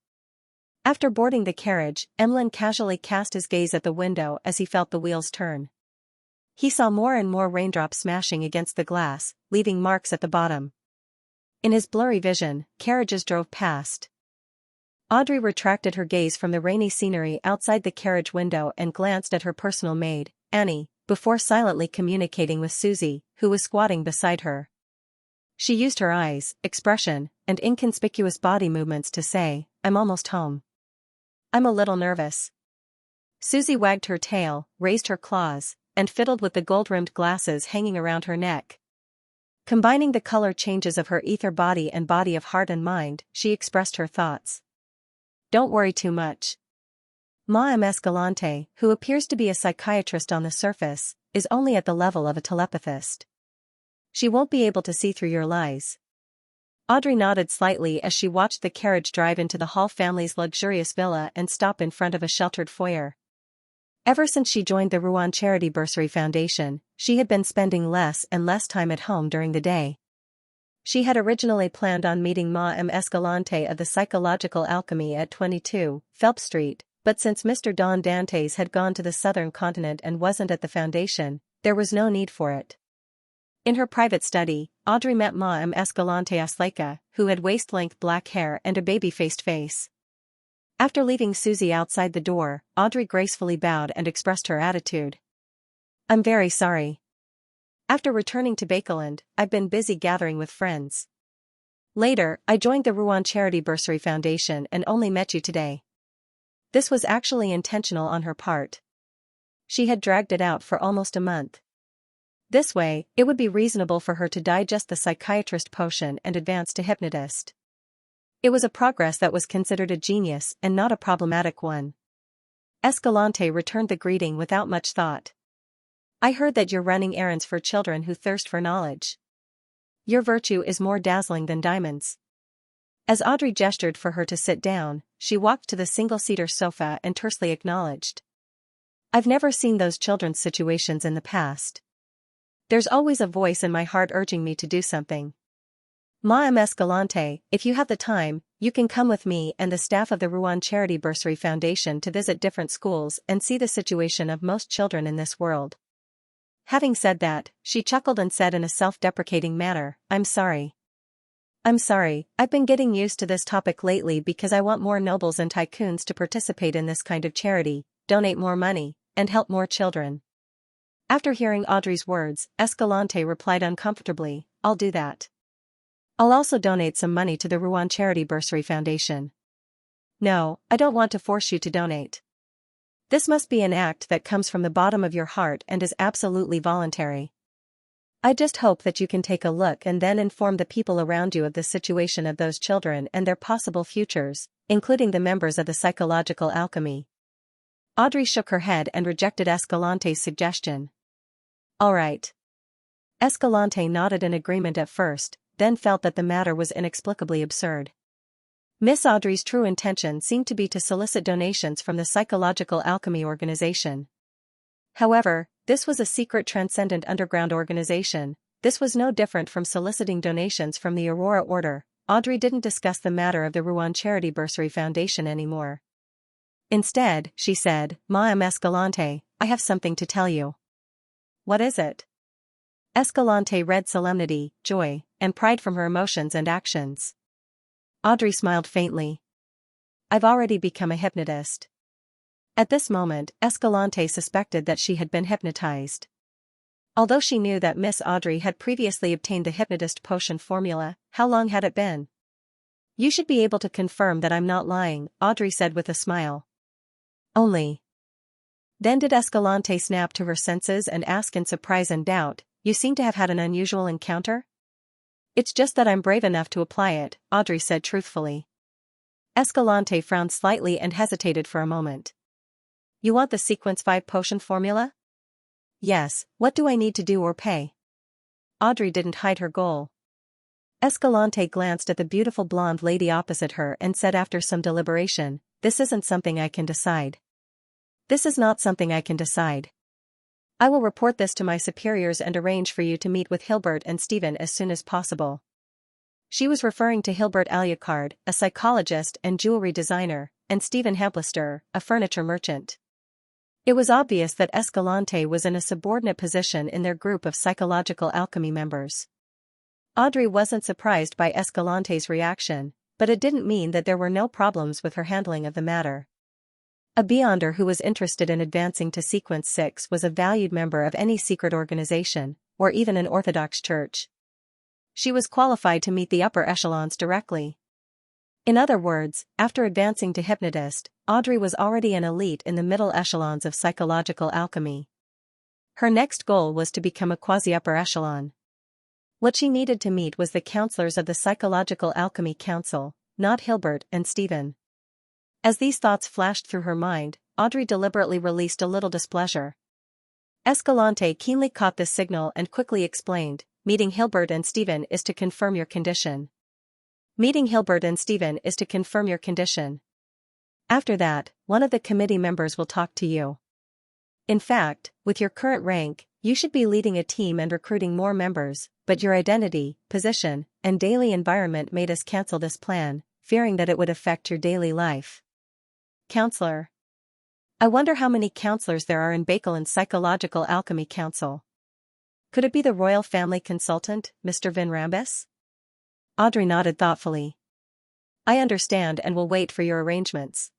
After boarding the carriage, Emlyn casually cast his gaze at the window as he felt the wheels turn. He saw more and more raindrops smashing against the glass, leaving marks at the bottom. In his blurry vision, carriages drove past. Audrey retracted her gaze from the rainy scenery outside the carriage window and glanced at her personal maid, Annie, before silently communicating with Susie, who was squatting beside her. She used her eyes, expression, and inconspicuous body movements to say, "I'm almost home. I'm a little nervous." Susie wagged her tail, raised her claws, and fiddled with the gold-rimmed glasses hanging around her neck. Combining the color changes of her ether body and body of heart and mind, she expressed her thoughts. "Don't worry too much. Ma Escalante, who appears to be a psychiatrist on the surface, is only at the level of a telepathist. She won't be able to see through your lies." Audrey nodded slightly as she watched the carriage drive into the Hall family's luxurious villa and stop in front of a sheltered foyer. Ever since she joined the Rouen Charity Bursary Foundation, she had been spending less and less time at home during the day. She had originally planned on meeting Ma Escalante of the Psychological Alchemy at 22 Phelps Street, but since Mr. Don Dantes had gone to the southern continent and wasn't at the foundation, there was no need for it. In her private study, Audrey met Ma Escalante Asleka, who had waist-length black hair and a baby-faced face. After leaving Susie outside the door, Audrey gracefully bowed and expressed her attitude. "I'm very sorry. After returning to Bakeland, I've been busy gathering with friends. Later, I joined the Rouen Charity Bursary Foundation and only met you today." This was actually intentional on her part. She had dragged it out for almost a month. This way, it would be reasonable for her to digest the psychiatrist potion and advance to hypnotist. It was a progress that was considered a genius and not a problematic one. Escalante returned the greeting without much thought. "I heard that you're running errands for children who thirst for knowledge. Your virtue is more dazzling than diamonds." As Audrey gestured for her to sit down, she walked to the single-seater sofa and tersely acknowledged, "I've never seen those children's situations in the past. There's always a voice in my heart urging me to do something. Ma Escalante, if you have the time, you can come with me and the staff of the Rouen Charity Bursary Foundation to visit different schools and see the situation of most children in this world." Having said that, she chuckled and said in a self-deprecating manner, "I'm sorry. I've been getting used to this topic lately because I want more nobles and tycoons to participate in this kind of charity, donate more money, and help more children." After hearing Audrey's words, Escalante replied uncomfortably, "I'll do that. I'll also donate some money to the Rouen Charity Bursary Foundation." "No, I don't want to force you to donate. This must be an act that comes from the bottom of your heart and is absolutely voluntary. I just hope that you can take a look and then inform the people around you of the situation of those children and their possible futures, including the members of the Psychological Alchemy." Audrey shook her head and rejected Escalante's suggestion. "All right." Escalante nodded in agreement at first, then felt that the matter was inexplicably absurd. Miss Audrey's true intention seemed to be to solicit donations from the Psychological Alchemy organization. However, this was a secret transcendent underground organization. This was no different from soliciting donations from the Aurora Order. Audrey didn't discuss the matter of the Rouen Charity Bursary Foundation anymore. Instead, she said, "Ma Escalante, I have something to tell you." "What is it?" Escalante read solemnity, joy, and pride from her emotions and actions. Audrey smiled faintly. "I've already become a hypnotist." At this moment, Escalante suspected that she had been hypnotized. Although she knew that Miss Audrey had previously obtained the hypnotist potion formula, how long had it been? You should be able to confirm that I'm not lying, Audrey said with a smile. Only. Then did Escalante snap to her senses and ask in surprise and doubt, you seem to have had an unusual encounter? It's just that I'm brave enough to apply it, Audrey said truthfully. Escalante frowned slightly and hesitated for a moment. You want the Sequence 5 potion formula? Yes, what do I need to do or pay? Audrey didn't hide her goal. Escalante glanced at the beautiful blonde lady opposite her and said after some deliberation, this isn't something I can decide. This is not something I can decide. I will report this to my superiors and arrange for you to meet with Hilbert and Stephen as soon as possible. She was referring to Hilbert Alucard, a psychologist and jewelry designer, and Stephen Hamplister, a furniture merchant. It was obvious that Escalante was in a subordinate position in their group of psychological alchemy members. Audrey wasn't surprised by Escalante's reaction, but it didn't mean that there were no problems with her handling of the matter. A Beyonder who was interested in advancing to Sequence 6 was a valued member of any secret organization, or even an Orthodox church. She was qualified to meet the upper echelons directly. In other words, after advancing to hypnotist, Audrey was already an elite in the middle echelons of psychological alchemy. Her next goal was to become a quasi-upper echelon. What she needed to meet was the counselors of the Psychological Alchemy Council, not Hilbert and Stephen. As these thoughts flashed through her mind, Audrey deliberately released a little displeasure. Escalante keenly caught this signal and quickly explained, meeting Hilbert and Stephen is to confirm your condition. Meeting Hilbert and Stephen is to confirm your condition. After that, one of the committee members will talk to you. In fact, with your current rank, you should be leading a team and recruiting more members, but your identity, position, and daily environment made us cancel this plan, fearing that it would affect your daily life. Counselor. I wonder how many counselors there are in Bakelin's Psychological Alchemy Council. Could it be the royal family consultant, Mr. Van Rambis? Audrey nodded thoughtfully. I understand and will wait for your arrangements.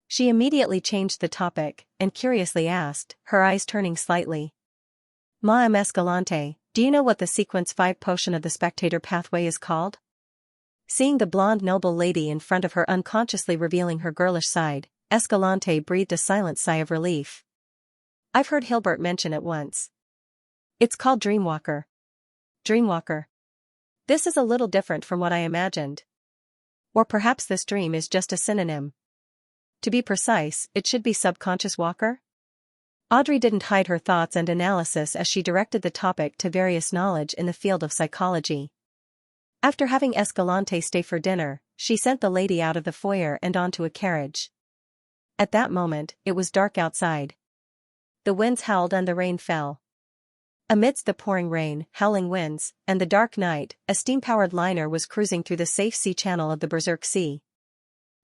She immediately changed the topic, and curiously asked, her eyes turning slightly. Ma'am Escalante, do you know what the Sequence 5 potion of the spectator pathway is called? Seeing the blonde noble lady in front of her unconsciously revealing her girlish side, Escalante breathed a silent sigh of relief. I've heard Hilbert mention it once. It's called Dreamwalker. Dreamwalker. This is a little different from what I imagined. Or perhaps this dream is just a synonym. To be precise, it should be subconscious walker? Audrey didn't hide her thoughts and analysis as she directed the topic to various knowledge in the field of psychology. After having Escalante stay for dinner, she sent the lady out of the foyer and onto a carriage. At that moment, it was dark outside. The winds howled and the rain fell. Amidst the pouring rain, howling winds, and the dark night, a steam-powered liner was cruising through the safe sea channel of the Berserk Sea.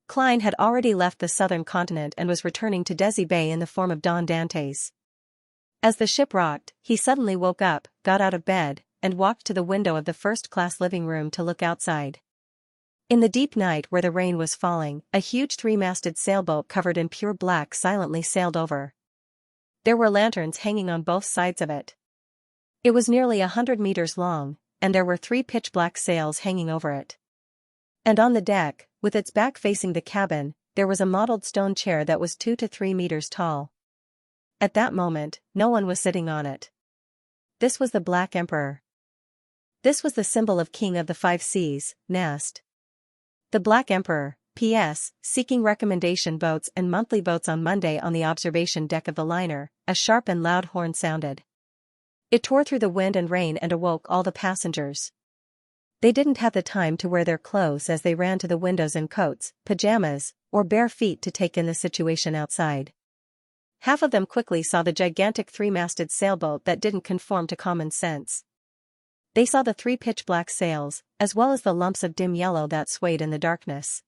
Klein had already left the southern continent and was returning to Desi Bay in the form of Don Dantes. As the ship rocked, he suddenly woke up, got out of bed, and walked to the window of the first-class living room to look outside. In the deep night where the rain was falling, a huge three-masted sailboat covered in pure black silently sailed over. There were lanterns hanging on both sides of it. It was nearly 100 meters long, and there were 3 pitch-black sails hanging over it. And on the deck, with its back facing the cabin, there was a mottled stone chair that was 2 to 3 meters tall. At that moment, no one was sitting on it. This was the Black Emperor. This was the symbol of King of the 5 Seas, Nast. The Black Emperor, P.S., seeking recommendation boats and monthly boats on Monday on the observation deck of the liner, a sharp and loud horn sounded. It tore through the wind and rain and awoke all the passengers. They didn't have the time to wear their clothes as they ran to the windows in coats, pajamas, or bare feet to take in the situation outside. Half of them quickly saw the gigantic 3-masted sailboat that didn't conform to common sense. They saw the 3 pitch-black sails, as well as the lumps of dim yellow that swayed in the darkness.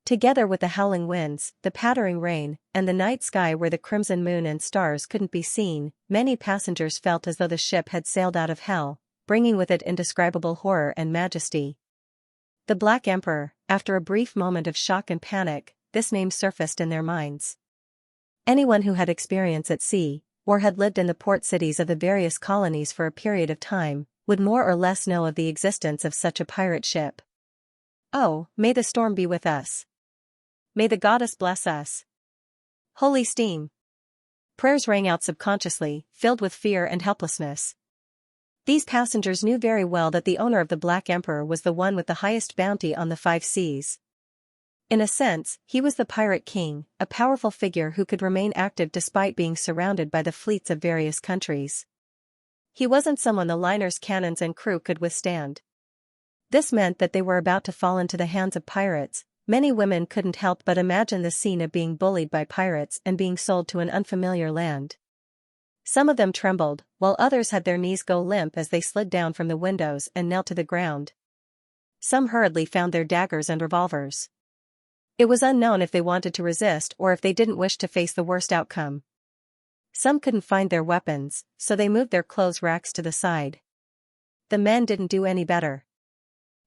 Together with the howling winds, the pattering rain, and the night sky where the crimson moon and stars couldn't be seen, many passengers felt as though the ship had sailed out of hell, bringing with it indescribable horror and majesty. The Black Emperor, after a brief moment of shock and panic, this name surfaced in their minds. Anyone who had experience at sea, or had lived in the port cities of the various colonies for a period of time, would more or less know of the existence of such a pirate ship. Oh, may the storm be with us. May the goddess bless us. Holy steam. Prayers rang out subconsciously, filled with fear and helplessness. These passengers knew very well that the owner of the Black Emperor was the one with the highest bounty on the 5 seas. In a sense, he was the pirate king, a powerful figure who could remain active despite being surrounded by the fleets of various countries. He wasn't someone the liner's cannons and crew could withstand. This meant that they were about to fall into the hands of pirates. Many women couldn't help but imagine the scene of being bullied by pirates and being sold to an unfamiliar land. Some of them trembled, while others had their knees go limp as they slid down from the windows and knelt to the ground. Some hurriedly found their daggers and revolvers. It was unknown if they wanted to resist or if they didn't wish to face the worst outcome. Some couldn't find their weapons, so they moved their clothes racks to the side. The men didn't do any better.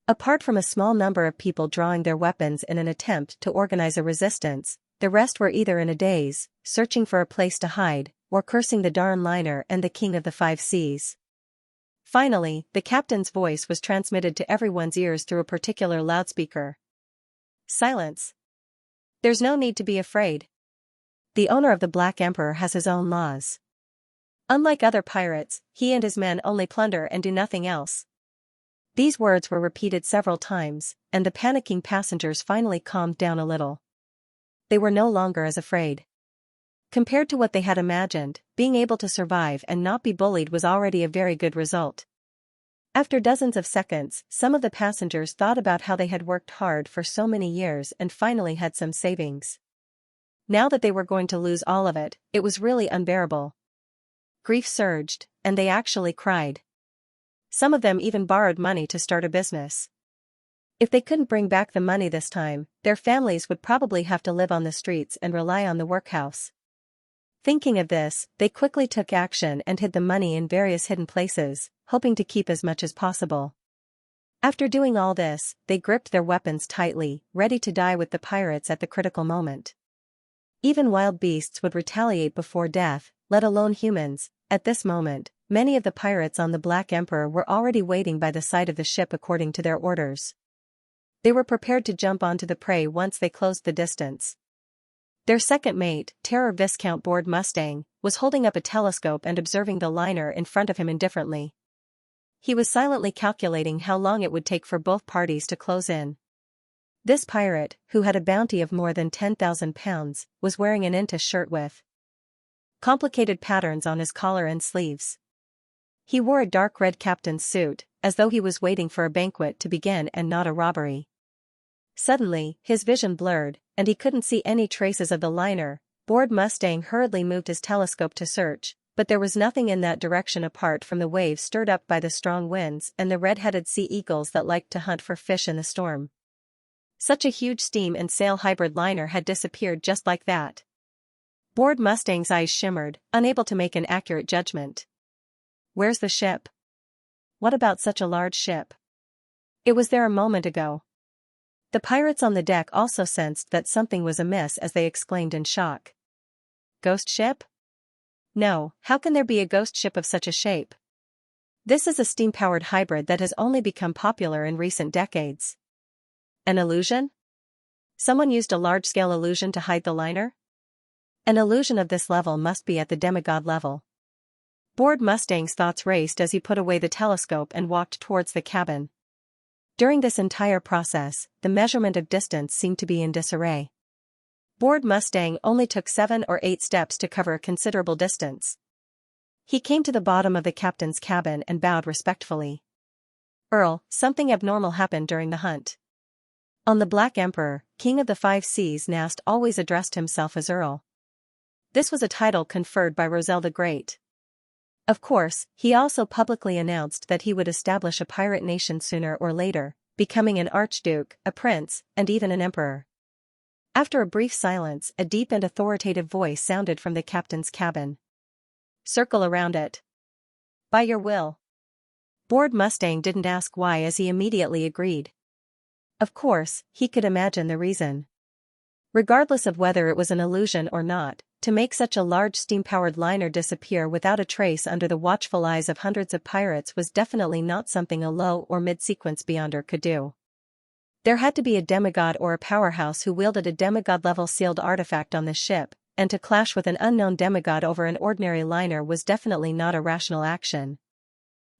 Apart from a small number of people drawing their weapons in an attempt to organize a resistance, the rest were either in a daze, searching for a place to hide, or cursing the darn liner and the king of the 5 seas. Finally, the captain's voice was transmitted to everyone's ears through a particular loudspeaker. Silence. There's no need to be afraid. The owner of the Black Emperor has his own laws. Unlike other pirates, he and his men only plunder and do nothing else. These words were repeated several times, and the panicking passengers finally calmed down a little. They were no longer as afraid. Compared to what they had imagined, being able to survive and not be bullied was already a very good result. After dozens of seconds, some of the passengers thought about how they had worked hard for so many years and finally had some savings. Now that they were going to lose all of it, it was really unbearable. Grief surged, and they actually cried. Some of them even borrowed money to start a business. If they couldn't bring back the money this time, their families would probably have to live on the streets and rely on the workhouse. Thinking of this, they quickly took action and hid the money in various hidden places, hoping to keep as much as possible. After doing all this, they gripped their weapons tightly, ready to die with the pirates at the critical moment. Even wild beasts would retaliate before death, let alone humans. At this moment, many of the pirates on the Black Emperor were already waiting by the side of the ship according to their orders. They were prepared to jump onto the prey once they closed the distance. Their second mate, Terror Viscount Board Mustang, was holding up a telescope and observing the liner in front of him indifferently. He was silently calculating how long it would take for both parties to close in. This pirate, who had a bounty of more than 10,000 pounds, was wearing an Inta shirt with complicated patterns on his collar and sleeves. He wore a dark red captain's suit, as though he was waiting for a banquet to begin and not a robbery. Suddenly, his vision blurred, and he couldn't see any traces of the liner. Board Mustang hurriedly moved his telescope to search, but there was nothing in that direction apart from the waves stirred up by the strong winds and the red-headed sea eagles that liked to hunt for fish in the storm. Such a huge steam and sail hybrid liner had disappeared just like that. Board Mustang's eyes shimmered, unable to make an accurate judgment. Where's the ship? What about such a large ship? It was there a moment ago. The pirates on the deck also sensed that something was amiss as they exclaimed in shock. Ghost ship? No, how can there be a ghost ship of such a shape? This is a steam-powered hybrid that has only become popular in recent decades. An illusion? Someone used a large-scale illusion to hide the liner? An illusion of this level must be at the demigod level. Board Mustang's thoughts raced as he put away the telescope and walked towards the cabin. During this entire process, the measurement of distance seemed to be in disarray. Board Mustang only took 7 or 8 steps to cover a considerable distance. He came to the bottom of the captain's cabin and bowed respectfully. Earl, something abnormal happened during the hunt. On the Black Emperor, King of the 5 Seas, Nast always addressed himself as Earl. This was a title conferred by Roselle the Great. Of course, he also publicly announced that he would establish a pirate nation sooner or later, becoming an archduke, a prince, and even an emperor. After a brief silence, a deep and authoritative voice sounded from the captain's cabin. Circle around it. By your will. Board Mustang didn't ask why as he immediately agreed. Of course, he could imagine the reason. Regardless of whether it was an illusion or not, to make such a large steam-powered liner disappear without a trace under the watchful eyes of hundreds of pirates was definitely not something a low or mid-sequence beyonder could do. There had to be a demigod or a powerhouse who wielded a demigod-level sealed artifact on this ship, and to clash with an unknown demigod over an ordinary liner was definitely not a rational action.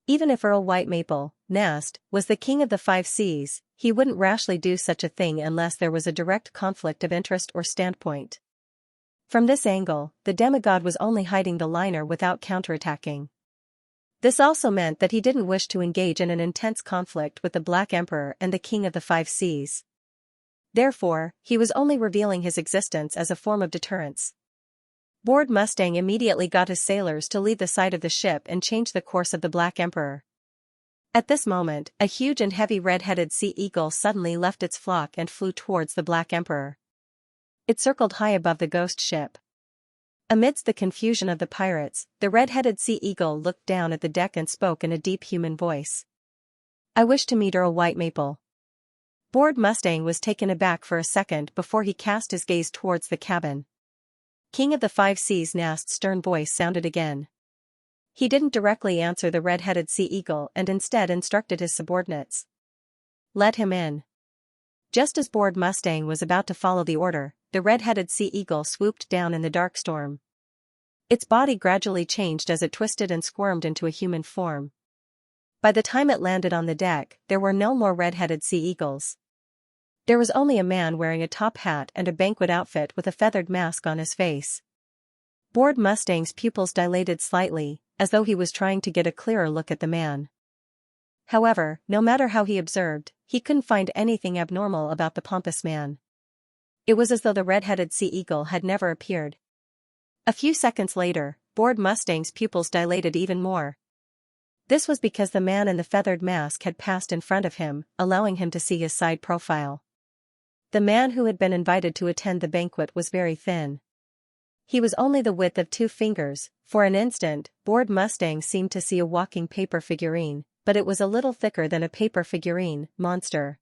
Even if Earl White Maple, Nast, was the king of the five seas, he wouldn't rashly do such a thing unless there was a direct conflict of interest or standpoint. From this angle, the demigod was only hiding the liner without counterattacking. This also meant that he didn't wish to engage in an intense conflict with the Black Emperor and the King of the Five Seas. Therefore, he was only revealing his existence as a form of deterrence. Bored Mustang immediately got his sailors to leave the side of the ship and change the course of the Black Emperor. At this moment, a huge and heavy red-headed sea eagle suddenly left its flock and flew towards the Black Emperor. It circled high above the ghost ship. Amidst the confusion of the pirates, the red-headed sea eagle looked down at the deck and spoke in a deep human voice. "I wish to meet Earl White Maple." Bored Mustang was taken aback for a second before he cast his gaze towards the cabin. King of the Five Seas Nast's stern voice sounded again. He didn't directly answer the red-headed sea eagle and instead instructed his subordinates. "Let him in." Just as Bored Mustang was about to follow the order, the red-headed sea eagle swooped down in the dark storm. Its body gradually changed as it twisted and squirmed into a human form. By the time it landed on the deck, there were no more red-headed sea eagles. There was only a man wearing a top hat and a banquet outfit with a feathered mask on his face. Bored Mustang's pupils dilated slightly, as though he was trying to get a clearer look at the man. However, no matter how he observed, he couldn't find anything abnormal about the pompous man. It was as though the red-headed sea eagle had never appeared. A few seconds later, Bored Mustang's pupils dilated even more. This was because the man in the feathered mask had passed in front of him, allowing him to see his side profile. The man who had been invited to attend the banquet was very thin. He was only the width of 2 fingers. For an instant, Bored Mustang seemed to see a walking paper figurine, but it was a little thicker than a paper figurine monster.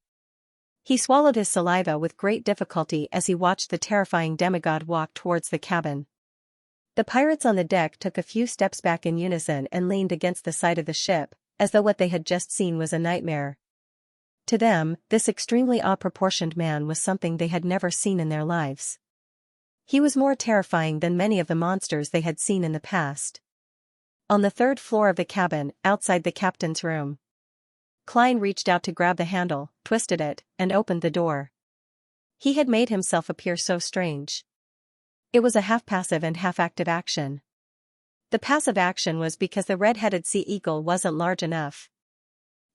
He swallowed his saliva with great difficulty as he watched the terrifying demigod walk towards the cabin. The pirates on the deck took a few steps back in unison and leaned against the side of the ship, as though what they had just seen was a nightmare. To them, this extremely odd-proportioned man was something they had never seen in their lives. He was more terrifying than many of the monsters they had seen in the past. On the 3rd floor of the cabin, outside the captain's room, Klein reached out to grab the handle, twisted it, and opened the door. He had made himself appear so strange. It was a half-passive and half-active action. The passive action was because the red-headed sea eagle wasn't large enough.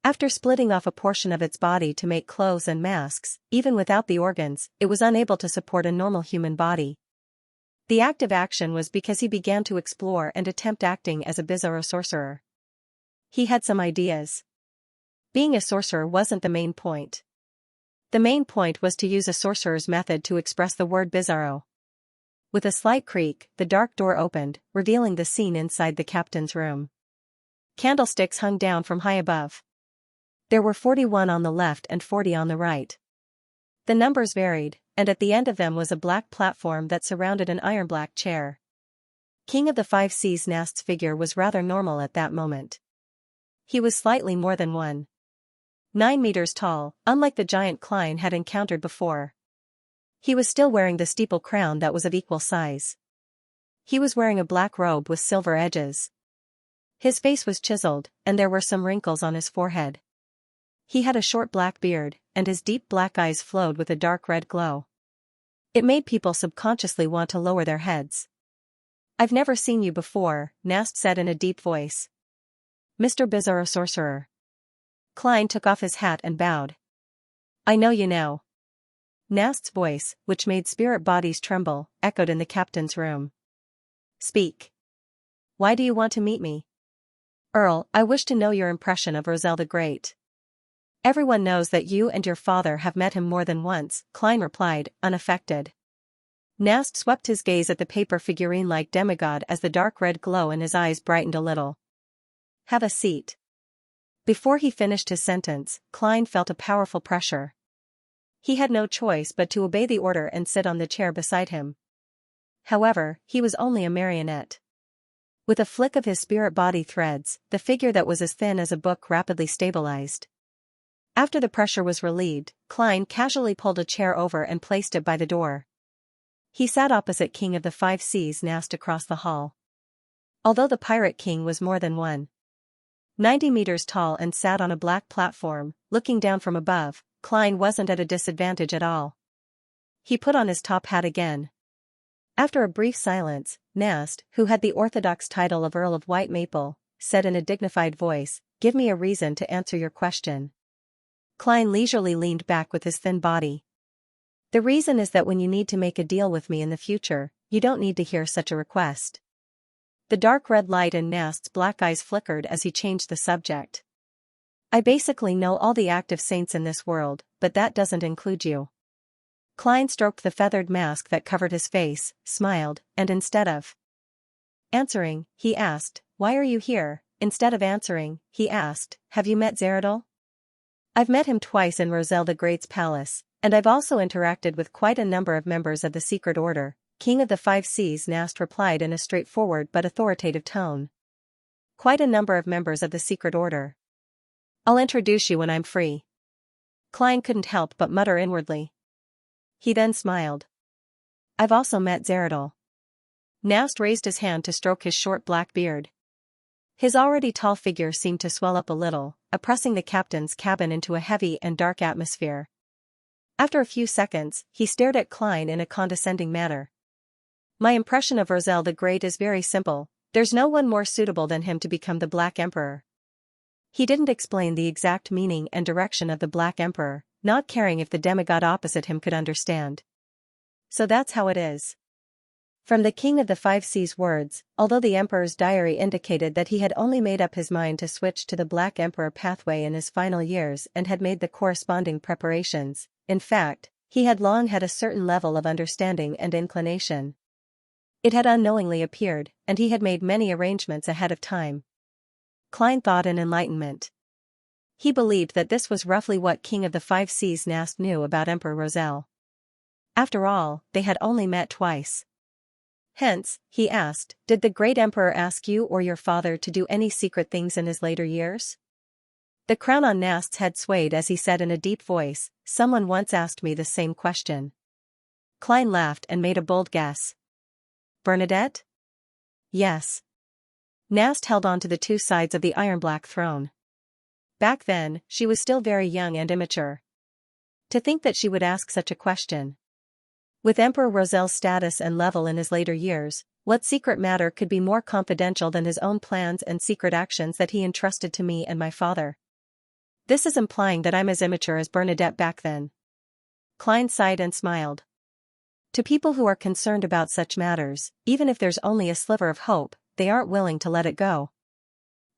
After splitting off a portion of its body to make clothes and masks, even without the organs, it was unable to support a normal human body. The active action was because he began to explore and attempt acting as a bizarro sorcerer. He had some ideas. Being a sorcerer wasn't the main point. The main point was to use a sorcerer's method to express the word bizarro. With a slight creak, the dark door opened, revealing the scene inside the captain's room. Candlesticks hung down from high above. There were 41 on the left and 40 on the right. The numbers varied, and at the end of them was a black platform that surrounded an iron-black chair. King of the Five Seas Nast's figure was rather normal at that moment. He was slightly more than 1.9 meters tall, unlike the giant Klein had encountered before. He was still wearing the steeple crown that was of equal size. He was wearing a black robe with silver edges. His face was chiseled, and there were some wrinkles on his forehead. He had a short black beard, and his deep black eyes flowed with a dark red glow. It made people subconsciously want to lower their heads. "I've never seen you before," Nast said in a deep voice. "Mr. Bizarro Sorcerer." Klein took off his hat and bowed. "I know you now." Nast's voice, which made spirit bodies tremble, echoed in the captain's room. "Speak. Why do you want to meet me?" "Earl, I wish to know your impression of Roselle the Great." "Everyone knows that you and your father have met him more than once," Klein replied, unaffected. Nast swept his gaze at the paper figurine-like demigod as the dark red glow in his eyes brightened a little. "Have a seat." Before he finished his sentence, Klein felt a powerful pressure. He had no choice but to obey the order and sit on the chair beside him. However, he was only a marionette. With a flick of his spirit body threads, the figure that was as thin as a book rapidly stabilized. After the pressure was relieved, Klein casually pulled a chair over and placed it by the door. He sat opposite King of the Five Seas Nast across the hall. Although the Pirate King was more than 190 meters tall and sat on a black platform, looking down from above, Klein wasn't at a disadvantage at all. He put on his top hat again. After a brief silence, Nast, who had the orthodox title of Earl of White Maple, said in a dignified voice, "Give me a reason to answer your question." Klein leisurely leaned back with his thin body. "The reason is that when you need to make a deal with me in the future, you don't need to hear such a request." The dark red light in Nast's black eyes flickered as he changed the subject. "I basically know all the active saints in this world, but that doesn't include you." Klein stroked the feathered mask that covered his face, smiled, and instead of answering, he asked, "Why are you here?" Instead of answering, he asked, "Have you met Zeradol?" "I've met him twice in Roselle the Great's palace, and I've also interacted with quite a number of members of the Secret Order," King of the Five Seas Nast replied in a straightforward but authoritative tone. "Quite a number of members of the Secret Order. I'll introduce you when I'm free." Klein couldn't help but mutter inwardly. He then smiled. "I've also met Zeradol." Nast raised his hand to stroke his short black beard. His already tall figure seemed to swell up a little, oppressing the captain's cabin into a heavy and dark atmosphere. After a few seconds, he stared at Klein in a condescending manner. "My impression of Roselle the Great is very simple. There's no one more suitable than him to become the Black Emperor." He didn't explain the exact meaning and direction of the Black Emperor, not caring if the demigod opposite him could understand. "So that's how it is." From the King of the Five Seas words, although the Emperor's diary indicated that he had only made up his mind to switch to the Black Emperor pathway in his final years and had made the corresponding preparations, in fact, he had long had a certain level of understanding and inclination. It had unknowingly appeared, and he had made many arrangements ahead of time. Klein thought in enlightenment. He believed that this was roughly what King of the Five Seas Nast knew about Emperor Roselle. After all, they had only met twice. Hence, he asked, "Did the great emperor ask you or your father to do any secret things in his later years?" The crown on Nast's head swayed as he said in a deep voice, "Someone once asked me the same question." Klein laughed and made a bold guess. "Bernadette?" "Yes." Nast held on to the two sides of the iron-black throne. Back then, she was still very young and immature. To think that she would ask such a question. With Emperor Roselle's status and level in his later years, what secret matter could be more confidential than his own plans and secret actions that he entrusted to me and my father? This is implying that I'm as immature as Bernadette back then. Klein sighed and smiled. To people who are concerned about such matters, even if there's only a sliver of hope, they aren't willing to let it go.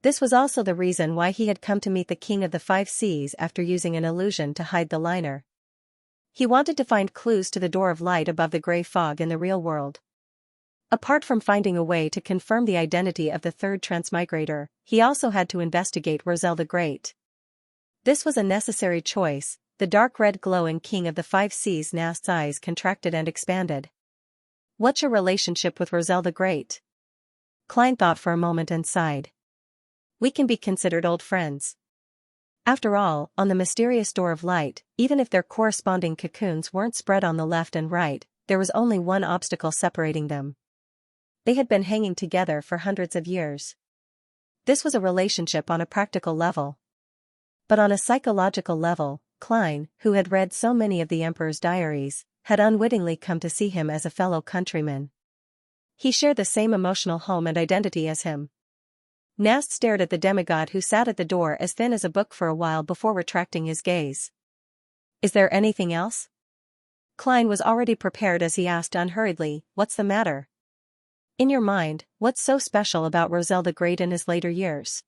This was also the reason why he had come to meet the King of the Five Seas after using an illusion to hide the liner. He wanted to find clues to the door of light above the gray fog in the real world. Apart from finding a way to confirm the identity of the third transmigrator, he also had to investigate Roselle the Great. This was a necessary choice. The dark red glow in King of the Five Seas Nast's eyes contracted and expanded. "What's your relationship with Roselle the Great?" Klein thought for a moment and sighed. "We can be considered old friends. After all, on the mysterious door of light, even if their corresponding cocoons weren't spread on the left and right, there was only one obstacle separating them. They had been hanging together for hundreds of years. This was a relationship on a practical level. But on a psychological level, Klein, who had read so many of the Emperor's diaries, had unwittingly come to see him as a fellow countryman. He shared the same emotional home and identity as him. Nast stared at the demigod who sat at the door as thin as a book for a while before retracting his gaze. "Is there anything else?" Klein was already prepared as he asked unhurriedly, "What's the matter? In your mind, what's so special about Roselle the Great in his later years?"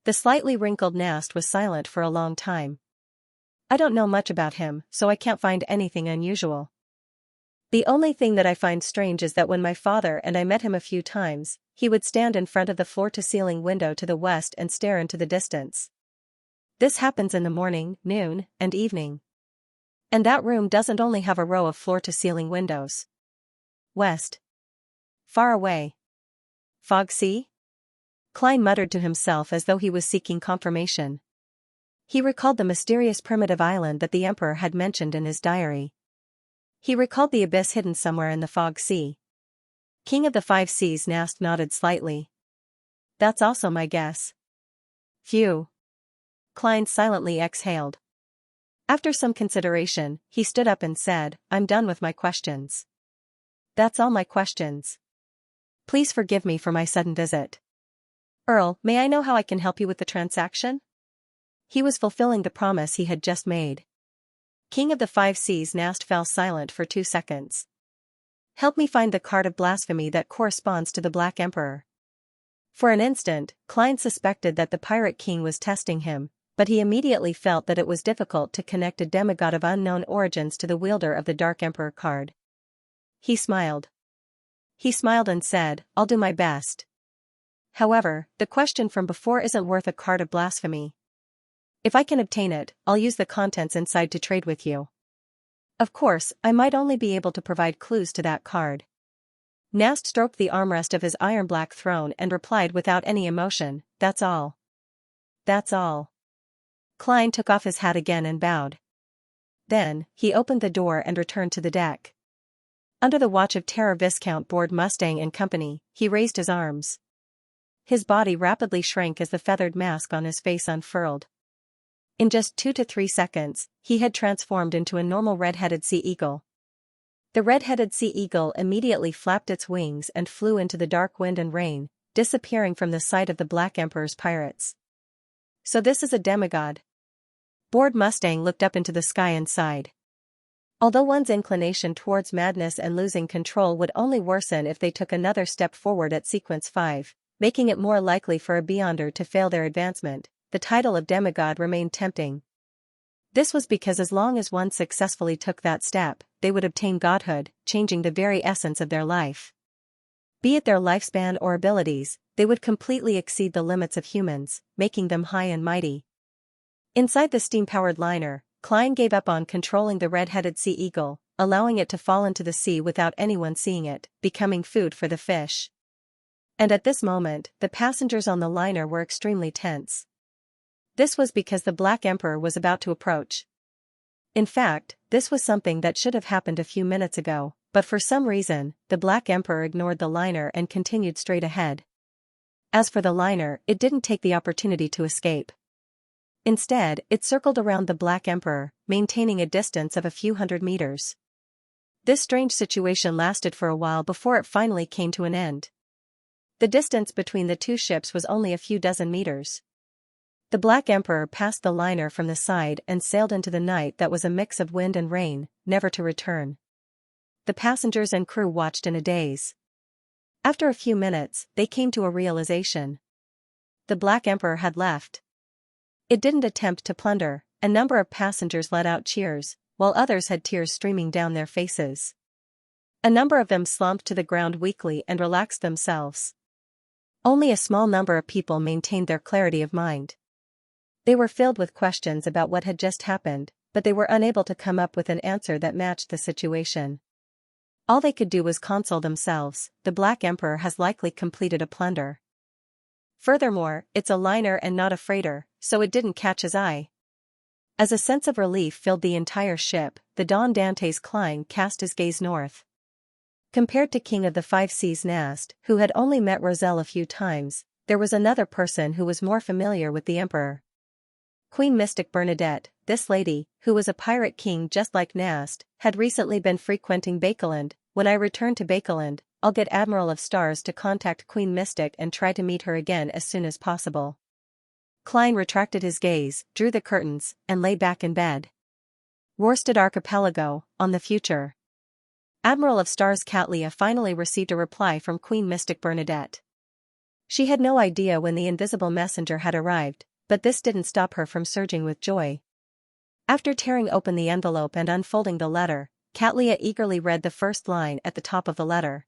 The slightly wrinkled Nast was silent for a long time. "I don't know much about him, so I can't find anything unusual. The only thing that I find strange is that when my father and I met him a few times, he would stand in front of the floor-to-ceiling window to the west and stare into the distance. This happens in the morning, noon, and evening. And that room doesn't only have a row of floor-to-ceiling windows. West. Far away. Fog sea?" Klein muttered to himself as though he was seeking confirmation. He recalled the mysterious primitive island that the emperor had mentioned in his diary. He recalled the abyss hidden somewhere in the fog sea. King of the Five Seas Nast nodded slightly. That's also my guess. Phew. Klein silently exhaled. After some consideration, he stood up and said, I'm done with my questions. That's all my questions. Please forgive me for my sudden visit. Earl, may I know how I can help you with the transaction? He was fulfilling the promise he had just made. King of the Five Seas Nast fell silent for 2 seconds. Help me find the card of blasphemy that corresponds to the Black Emperor. For an instant, Klein suspected that the Pirate King was testing him, but he immediately felt that it was difficult to connect a demigod of unknown origins to the wielder of the Dark Emperor card. He smiled. He smiled and said, I'll do my best. However, the question from before isn't worth a card of blasphemy. If I can obtain it, I'll use the contents inside to trade with you. Of course, I might only be able to provide clues to that card. Nast stroked the armrest of his iron-black throne and replied without any emotion, that's all. That's all. Klein took off his hat again and bowed. Then, he opened the door and returned to the deck. Under the watch of Terror Viscount Board Mustang and Company, he raised his arms. His body rapidly shrank as the feathered mask on his face unfurled. In just 2 to 3 seconds, he had transformed into a normal red-headed sea eagle. The red-headed sea eagle immediately flapped its wings and flew into the dark wind and rain, disappearing from the sight of the Black Emperor's pirates. So this is a demigod. Board Mustang looked up into the sky and sighed. Although one's inclination towards madness and losing control would only worsen if they took another step forward at Sequence 5, making it more likely for a Beyonder to fail their advancement, the title of demigod remained tempting. This was because as long as one successfully took that step, they would obtain godhood, changing the very essence of their life. Be it their lifespan or abilities, they would completely exceed the limits of humans, making them high and mighty. Inside the steam-powered liner, Klein gave up on controlling the red-headed sea eagle, allowing it to fall into the sea without anyone seeing it, becoming food for the fish. And at this moment, the passengers on the liner were extremely tense. This was because the Black Emperor was about to approach. In fact, this was something that should have happened a few minutes ago, but for some reason, the Black Emperor ignored the liner and continued straight ahead. As for the liner, it didn't take the opportunity to escape. Instead, it circled around the Black Emperor, maintaining a distance of a few hundred meters. This strange situation lasted for a while before it finally came to an end. The distance between the two ships was only a few dozen meters. The Black Emperor passed the liner from the side and sailed into the night that was a mix of wind and rain, never to return. The passengers and crew watched in a daze. After a few minutes, they came to a realization. The Black Emperor had left. It didn't attempt to plunder. A number of passengers let out cheers, while others had tears streaming down their faces. A number of them slumped to the ground weakly and relaxed themselves. Only a small number of people maintained their clarity of mind. They were filled with questions about what had just happened, but they were unable to come up with an answer that matched the situation. All they could do was console themselves, the Black Emperor has likely completed a plunder. Furthermore, it's a liner and not a freighter, so it didn't catch his eye. As a sense of relief filled the entire ship, the Don Dantes Klein cast his gaze north. Compared to King of the Five Seas Nast, who had only met Roselle a few times, there was another person who was more familiar with the Emperor. Queen Mystic Bernadette, this lady, who was a pirate king just like Nast, had recently been frequenting Bakeland. When I return to Bakeland, I'll get Admiral of Stars to contact Queen Mystic and try to meet her again as soon as possible. Klein retracted his gaze, drew the curtains, and lay back in bed. Worsted Archipelago, on the future. Admiral of Stars Catlia finally received a reply from Queen Mystic Bernadette. She had no idea when the invisible messenger had arrived, but this didn't stop her from surging with joy. After tearing open the envelope and unfolding the letter, Catlia eagerly read the first line at the top of the letter.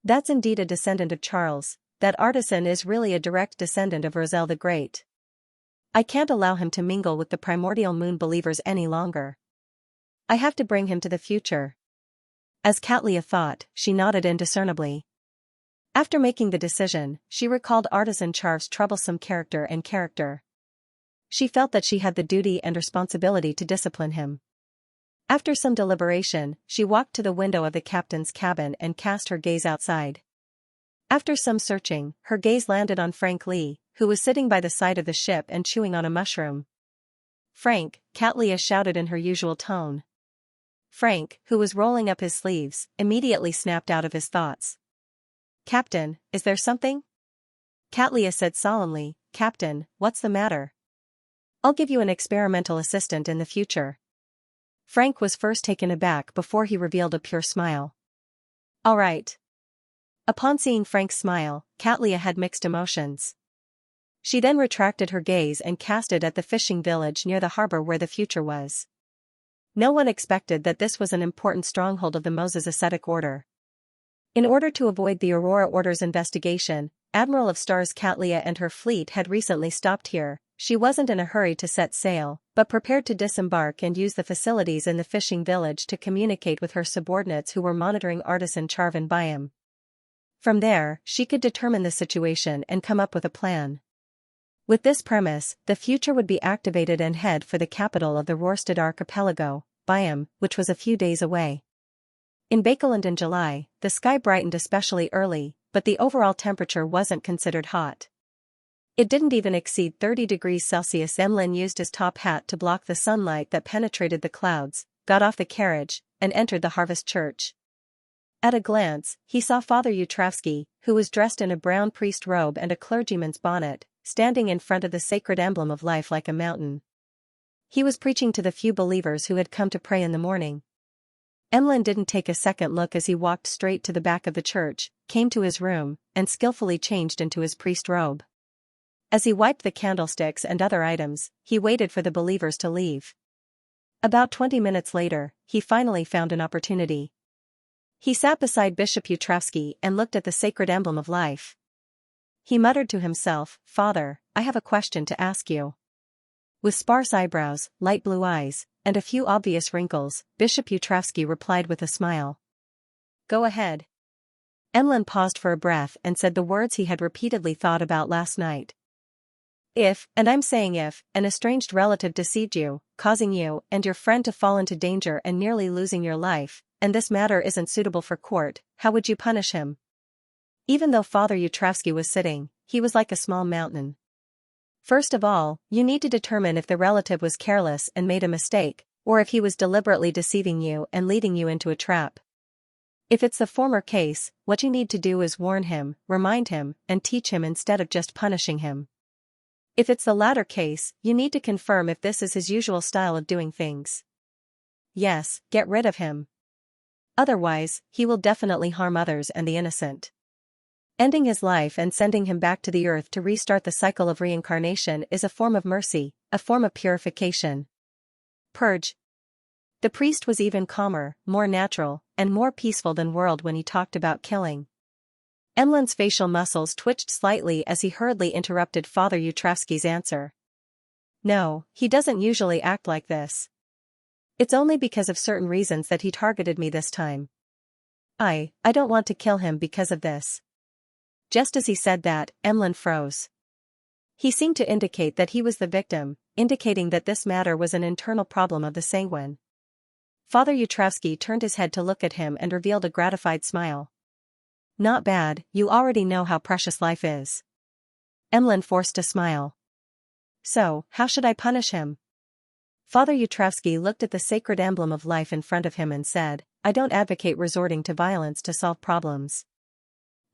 That's indeed a descendant of Charles. That artisan is really a direct descendant of Roselle the Great. I can't allow him to mingle with the primordial moon believers any longer. I have to bring him to the future. As Catlia thought, she nodded indiscernibly. After making the decision, she recalled Artisan Charv's troublesome character. she felt that she had the duty and responsibility to discipline him. After some deliberation, she walked to the window of the captain's cabin and cast her gaze outside. After some searching, her gaze landed on Frank Lee, who was sitting by the side of the ship and chewing on a mushroom. "Frank," Cattleya shouted in her usual tone. Frank, who was rolling up his sleeves, immediately snapped out of his thoughts. "Captain, is there something?" Cattleya said solemnly, "Captain, what's the matter? I'll give you an experimental assistant in the future." Frank was first taken aback before he revealed a pure smile. "All right." Upon seeing Frank's smile, Cattleya had mixed emotions. She then retracted her gaze and cast it at the fishing village near the harbor where the future was. No one expected that this was an important stronghold of the Moses ascetic order. In order to avoid the Aurora Order's investigation, Admiral of Stars Cattleya and her fleet had recently stopped here. She wasn't in a hurry to set sail, but prepared to disembark and use the facilities in the fishing village to communicate with her subordinates who were monitoring artisan Charvan Byam. From there, she could determine the situation and come up with a plan. With this premise, the future would be activated and head for the capital of the Rorstad archipelago, Byam, which was a few days away. In Bakeland in July, the sky brightened especially early, but the overall temperature wasn't considered hot. It didn't even exceed 30 degrees Celsius. Emlyn used his top hat to block the sunlight that penetrated the clouds, got off the carriage, and entered the Harvest Church. At a glance, he saw Father Yutravsky, who was dressed in a brown priest robe and a clergyman's bonnet, standing in front of the sacred emblem of life like a mountain. He was preaching to the few believers who had come to pray in the morning. Emlyn didn't take a second look as he walked straight to the back of the church, came to his room, and skillfully changed into his priest robe. As he wiped the candlesticks and other items, he waited for the believers to leave. About 20 minutes later, he finally found an opportunity. He sat beside Bishop Yutravsky and looked at the sacred emblem of life. He muttered to himself, "Father, I have a question to ask you." With sparse eyebrows, light blue eyes, and a few obvious wrinkles, Bishop Yutravsky replied with a smile. "Go ahead." Emlyn paused for a breath and said the words he had repeatedly thought about last night. "If, and I'm saying if, an estranged relative deceived you, causing you and your friend to fall into danger and nearly losing your life, and this matter isn't suitable for court, how would you punish him?" Even though Father Yutravsky was sitting, he was like a small mountain. "First of all, you need to determine if the relative was careless and made a mistake, or if he was deliberately deceiving you and leading you into a trap. If it's the former case, what you need to do is warn him, remind him, and teach him instead of just punishing him. If it's the latter case, you need to confirm if this is his usual style of doing things. Yes, get rid of him. Otherwise, he will definitely harm others and the innocent. Ending his life and sending him back to the earth to restart the cycle of reincarnation is a form of mercy, a form of purification. Purge." The priest was even calmer, more natural, and more peaceful than World when he talked about killing. Emlyn's facial muscles twitched slightly as he hurriedly interrupted Father Yutravsky's answer. "No, he doesn't usually act like this. It's only because of certain reasons that he targeted me this time. I don't want to kill him because of this." Just as he said that, Emlyn froze. He seemed to indicate that he was the victim, indicating that this matter was an internal problem of the sanguine. Father Yutravsky turned his head to look at him and revealed a gratified smile. "Not bad, you already know how precious life is." Emlyn forced a smile. "So, how should I punish him?" Father Yutravsky looked at the sacred emblem of life in front of him and said, "I don't advocate resorting to violence to solve problems.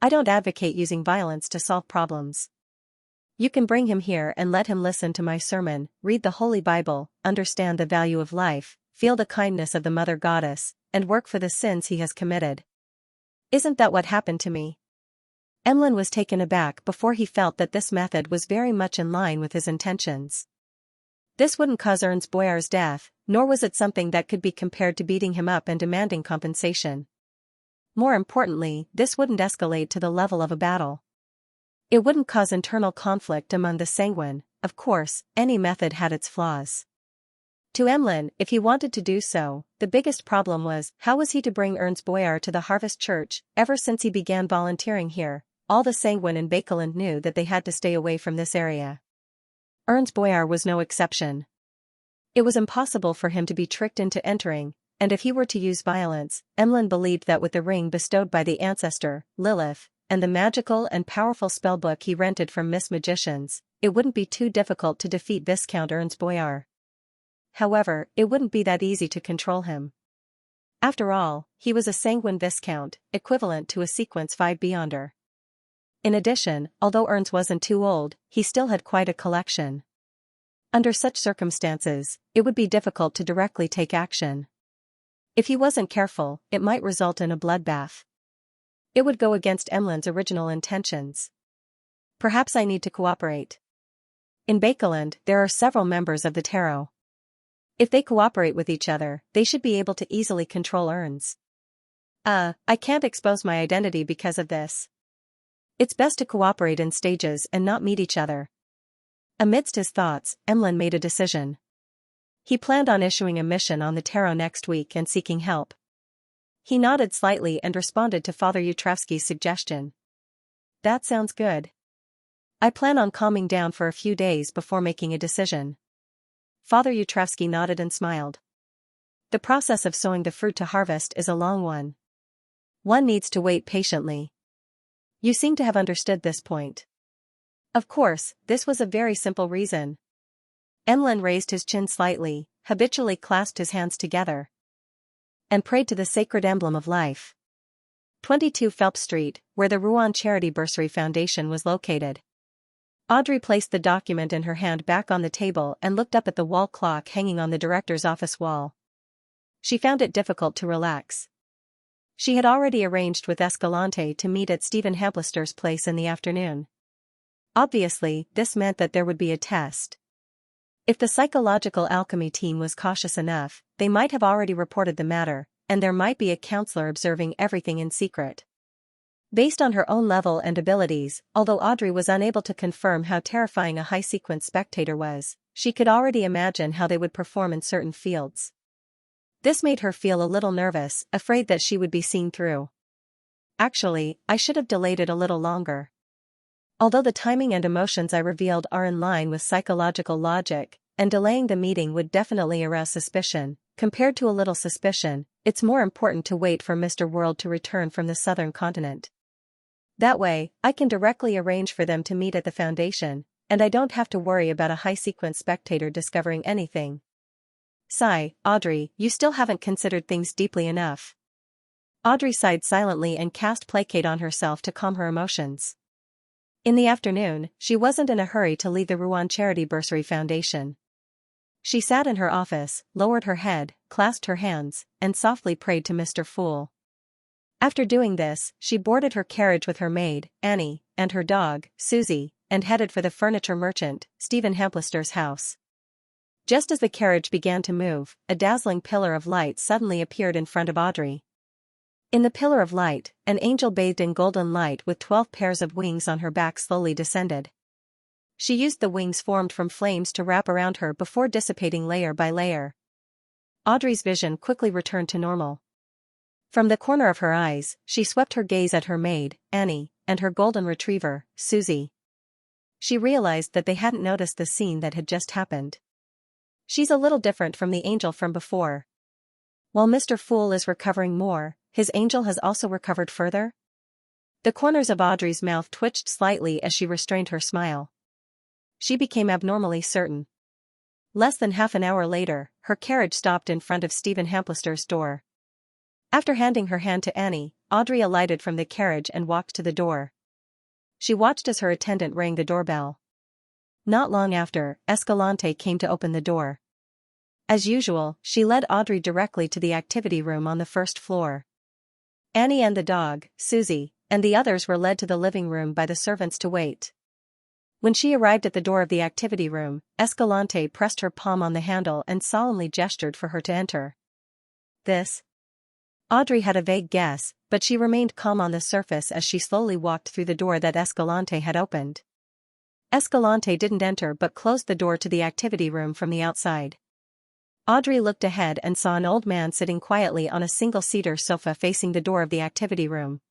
I don't advocate using violence to solve problems. You can bring him here and let him listen to my sermon, read the Holy Bible, understand the value of life, feel the kindness of the Mother Goddess, and work for the sins he has committed. Isn't that what happened to me?" Emlyn was taken aback before he felt that this method was very much in line with his intentions. This wouldn't cause Ernst Boyar's death, nor was it something that could be compared to beating him up and demanding compensation. More importantly, this wouldn't escalate to the level of a battle. It wouldn't cause internal conflict among the sanguine. Of course, any method had its flaws. To Emlyn, if he wanted to do so, the biggest problem was, how was he to bring Ernst Boyar to the Harvest Church? Ever since he began volunteering here, all the sanguine in Bakeland knew that they had to stay away from this area. Ernst Boyar was no exception. It was impossible for him to be tricked into entering, and if he were to use violence, Emlyn believed that with the ring bestowed by the ancestor, Lilith, and the magical and powerful spellbook he rented from Miss Magicians, it wouldn't be too difficult to defeat Viscount Ernst Boyar. However, it wouldn't be that easy to control him. After all, he was a sanguine viscount, equivalent to a sequence 5 beyonder. In addition, although Ernst wasn't too old, he still had quite a collection. Under such circumstances, it would be difficult to directly take action. If he wasn't careful, it might result in a bloodbath. It would go against Emlyn's original intentions. Perhaps I need to cooperate. In Bakeland, there are several members of the Tarot. If they cooperate with each other, they should be able to easily control Ernst. I can't expose my identity because of this. It's best to cooperate in stages and not meet each other. Amidst his thoughts, Emlyn made a decision. He planned on issuing a mission on the Tarot next week and seeking help. He nodded slightly and responded to Father Utrevsky's suggestion. That sounds good. I plan on calming down for a few days before making a decision. Father Utrevsky nodded and smiled. The process of sowing the fruit to harvest is a long one. One needs to wait patiently. You seem to have understood this point. Of course, this was a very simple reason. Emlyn raised his chin slightly, habitually clasped his hands together, and prayed to the sacred emblem of life. 22 Phelps Street, where the Rouen Charity Bursary Foundation was located. Audrey placed the document in her hand back on the table and looked up at the wall clock hanging on the director's office wall. She found it difficult to relax. She had already arranged with Escalante to meet at Stephen Hamplister's place in the afternoon. Obviously, this meant that there would be a test. If the psychological alchemy team was cautious enough, they might have already reported the matter, and there might be a counselor observing everything in secret. Based on her own level and abilities, although Audrey was unable to confirm how terrifying a high-sequence spectator was, she could already imagine how they would perform in certain fields. This made her feel a little nervous, afraid that she would be seen through. Actually, I should have delayed it a little longer. Although the timing and emotions I revealed are in line with psychological logic, and delaying the meeting would definitely arouse suspicion, compared to a little suspicion, it's more important to wait for Mr. World to return from the southern continent. That way, I can directly arrange for them to meet at the foundation, and I don't have to worry about a high-sequence spectator discovering anything. Sigh, Audrey, you still haven't considered things deeply enough. Audrey sighed silently and cast placate on herself to calm her emotions. In the afternoon, she wasn't in a hurry to leave the Rouen Charity Bursary Foundation. She sat in her office, lowered her head, clasped her hands, and softly prayed to Mr. Fool. After doing this, she boarded her carriage with her maid, Annie, and her dog, Susie, and headed for the furniture merchant, Stephen Hamplister's house. Just as the carriage began to move, a dazzling pillar of light suddenly appeared in front of Audrey. In the pillar of light, an angel bathed in golden light with 12 pairs of wings on her back slowly descended. She used the wings formed from flames to wrap around her before dissipating layer by layer. Audrey's vision quickly returned to normal. From the corner of her eyes, she swept her gaze at her maid, Annie, and her golden retriever, Susie. She realized that they hadn't noticed the scene that had just happened. She's a little different from the angel from before. While Mr. Fool is recovering more, his angel has also recovered further? The corners of Audrey's mouth twitched slightly as she restrained her smile. She became abnormally certain. Less than half an hour later, her carriage stopped in front of Stephen Hamplister's door. After handing her hand to Annie, Audrey alighted from the carriage and walked to the door. She watched as her attendant rang the doorbell. Not long after, Escalante came to open the door. As usual, she led Audrey directly to the activity room on the first floor. Annie and the dog, Susie, and the others were led to the living room by the servants to wait. When she arrived at the door of the activity room, Escalante pressed her palm on the handle and solemnly gestured for her to enter. This? Audrey had a vague guess, but she remained calm on the surface as she slowly walked through the door that Escalante had opened. Escalante didn't enter but closed the door to the activity room from the outside. Audrey looked ahead and saw an old man sitting quietly on a single-seater sofa facing the door of the activity room.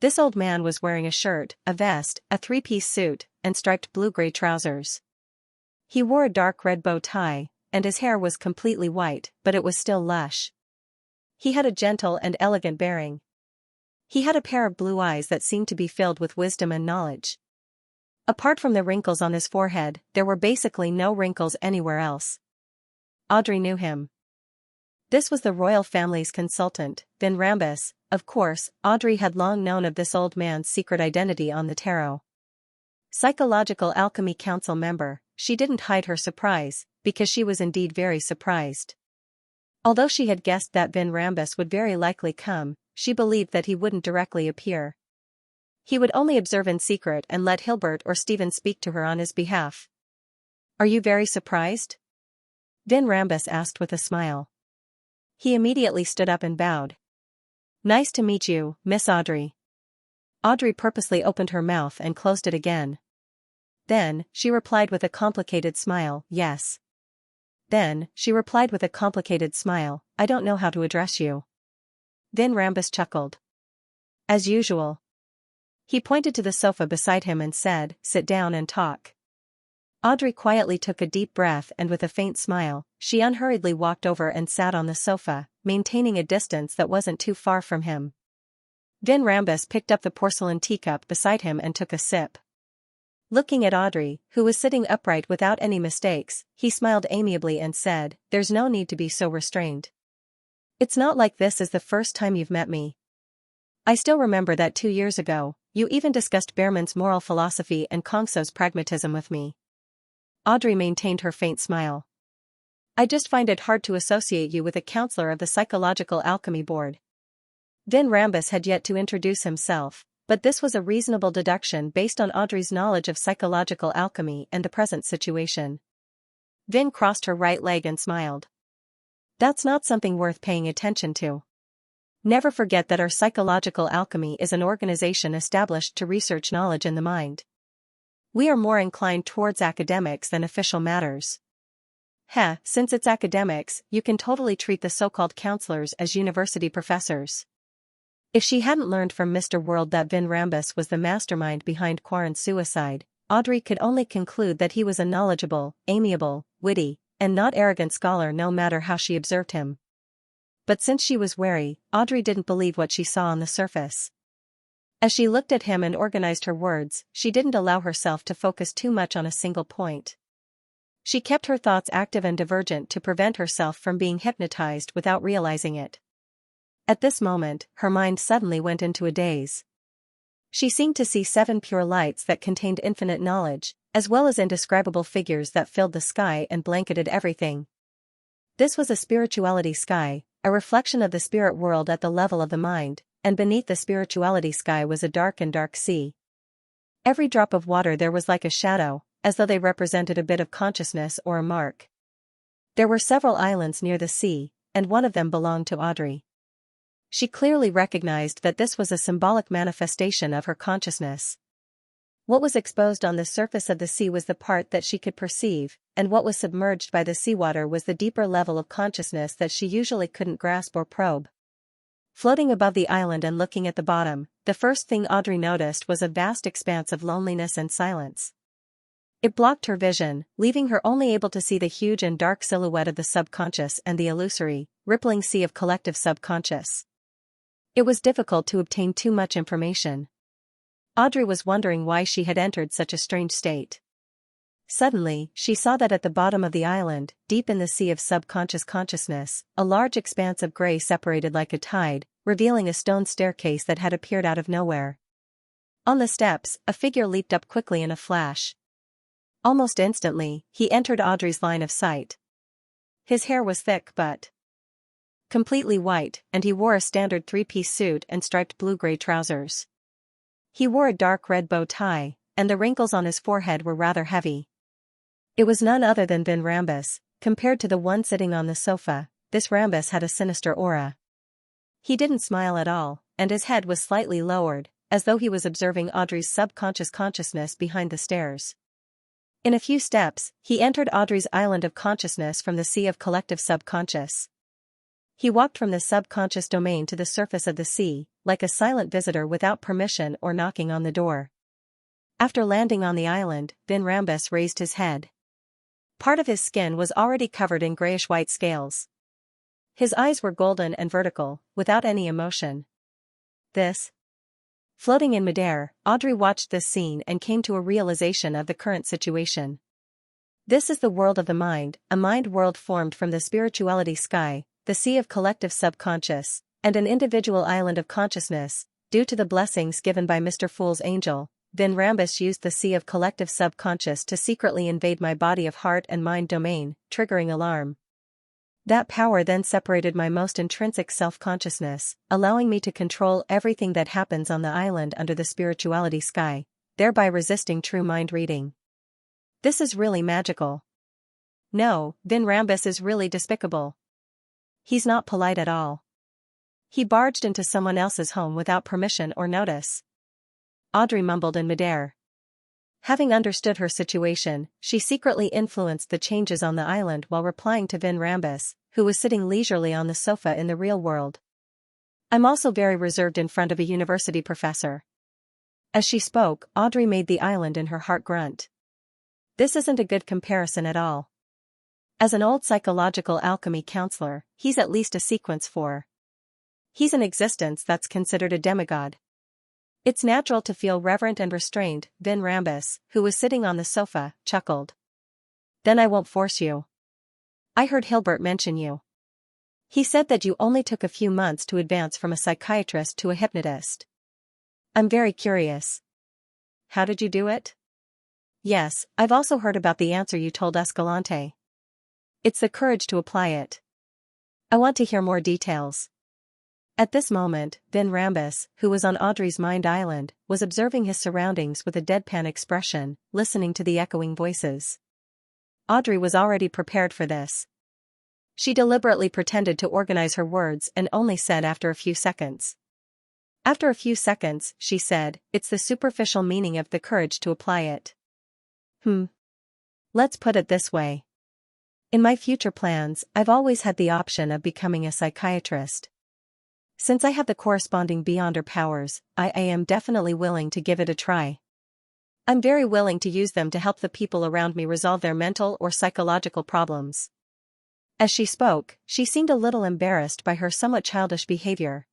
This old man was wearing a shirt, a vest, a three-piece suit, and striped blue-gray trousers. He wore a dark red bow tie, and his hair was completely white, but it was still lush. He had a gentle and elegant bearing. He had a pair of blue eyes that seemed to be filled with wisdom and knowledge. Apart from the wrinkles on his forehead, there were basically no wrinkles anywhere else. Audrey knew him. This was the royal family's consultant, Vin Rambus. Of course, Audrey had long known of this old man's secret identity on the tarot. Psychological Alchemy Council member, she didn't hide her surprise, because she was indeed very surprised. Although she had guessed that Vin Rambus would very likely come, she believed that he wouldn't directly appear. He would only observe in secret and let Hilbert or Stephen speak to her on his behalf. "Are you very surprised?" Vin Rambus asked with a smile. He immediately stood up and bowed. "Nice to meet you, Miss Audrey." Audrey purposely opened her mouth and closed it again. Then, she replied with a complicated smile, "Yes." Then, she replied with a complicated smile, "I don't know how to address you." Vin Rambus chuckled. "As usual." He pointed to the sofa beside him and said, "Sit down and talk." Audrey quietly took a deep breath and with a faint smile, she unhurriedly walked over and sat on the sofa, maintaining a distance that wasn't too far from him. Vin Rambus picked up the porcelain teacup beside him and took a sip. Looking at Audrey, who was sitting upright without any mistakes, he smiled amiably and said, "There's no need to be so restrained. It's not like this is the first time you've met me. I still remember that 2 years ago, you even discussed Behrman's moral philosophy and Kongso's pragmatism with me." Audrey maintained her faint smile. "I just find it hard to associate you with a counselor of the Psychological Alchemy Board." Vin Rambus had yet to introduce himself, but this was a reasonable deduction based on Audrey's knowledge of psychological alchemy and the present situation. Vin crossed her right leg and smiled. "That's not something worth paying attention to. Never forget that our psychological alchemy is an organization established to research knowledge in the mind. We are more inclined towards academics than official matters." Since it's academics, you can totally treat the so-called counselors as university professors." If she hadn't learned from Mr. World that Vin Rambus was the mastermind behind Quarren's suicide, Audrey could only conclude that he was a knowledgeable, amiable, witty, and not arrogant scholar no matter how she observed him. But since she was wary, Audrey didn't believe what she saw on the surface. As she looked at him and organized her words, she didn't allow herself to focus too much on a single point. She kept her thoughts active and divergent to prevent herself from being hypnotized without realizing it. At this moment, her mind suddenly went into a daze. She seemed to see 7 pure lights that contained infinite knowledge, as well as indescribable figures that filled the sky and blanketed everything. This was a spirituality sky, a reflection of the spirit world at the level of the mind, and beneath the spirituality sky was a dark sea. Every drop of water there was like a shadow, as though they represented a bit of consciousness or a mark. There were several islands near the sea, and one of them belonged to Audrey. She clearly recognized that this was a symbolic manifestation of her consciousness. What was exposed on the surface of the sea was the part that she could perceive, and what was submerged by the seawater was the deeper level of consciousness that she usually couldn't grasp or probe. Floating above the island and looking at the bottom, the first thing Audrey noticed was a vast expanse of loneliness and silence. It blocked her vision, leaving her only able to see the huge and dark silhouette of the subconscious and the illusory, rippling sea of collective subconscious. It was difficult to obtain too much information. Audrey was wondering why she had entered such a strange state. Suddenly, she saw that at the bottom of the island, deep in the sea of subconscious consciousness, a large expanse of gray separated like a tide, revealing a stone staircase that had appeared out of nowhere. On the steps, a figure leaped up quickly in a flash. Almost instantly, he entered Audrey's line of sight. His hair was thick but completely white, and he wore a standard 3-piece suit and striped blue-gray trousers. He wore a dark red bow tie, and the wrinkles on his forehead were rather heavy. It was none other than Vin Rambus. Compared to the one sitting on the sofa, this Rambus had a sinister aura. He didn't smile at all, and his head was slightly lowered, as though he was observing Audrey's subconscious consciousness behind the stairs. In a few steps, he entered Audrey's island of consciousness from the sea of collective subconscious. He walked from the subconscious domain to the surface of the sea, like a silent visitor without permission or knocking on the door. After landing on the island, Vin Rambus raised his head. Part of his skin was already covered in grayish-white scales. His eyes were golden and vertical, without any emotion. This? Floating in midair, Audrey watched this scene and came to a realization of the current situation. This is the world of the mind, a mind world formed from the spirituality sky, the sea of collective subconscious, and an individual island of consciousness. Due to the blessings given by Mr. Fool's angel, Vin Rambus used the sea of collective subconscious to secretly invade my body of heart and mind domain, triggering alarm. That power then separated my most intrinsic self-consciousness, allowing me to control everything that happens on the island under the spirituality sky, thereby resisting true mind reading. This is really magical. No, Vin Rambus is really despicable. He's not polite at all. He barged into someone else's home without permission or notice. Audrey mumbled in midair. Having understood her situation, she secretly influenced the changes on the island while replying to Vin Rambus, who was sitting leisurely on the sofa in the real world. I'm also very reserved in front of a university professor. As she spoke, Audrey made the island in her heart grunt. This isn't a good comparison at all. As an old psychological alchemy counselor, he's at least a sequence 4. He's an existence that's considered a demigod. It's natural to feel reverent and restrained, Vin Rambus, who was sitting on the sofa, chuckled. Then I won't force you. I heard Hilbert mention you. He said that you only took a few months to advance from a psychiatrist to a hypnotist. I'm very curious. How did you do it? Yes, I've also heard about the answer you told Escalante. It's the courage to apply it. I want to hear more details. At this moment, Vin Rambus, who was on Audrey's mind island, was observing his surroundings with a deadpan expression, listening to the echoing voices. Audrey was already prepared for this. She deliberately pretended to organize her words and only said after a few seconds. After a few seconds, she said, it's the superficial meaning of the courage to apply it. Let's put it this way. In my future plans, I've always had the option of becoming a psychiatrist. Since I have the corresponding beyonder powers, I am definitely willing to give it a try. I'm very willing to use them to help the people around me resolve their mental or psychological problems. As she spoke, she seemed a little embarrassed by her somewhat childish behavior.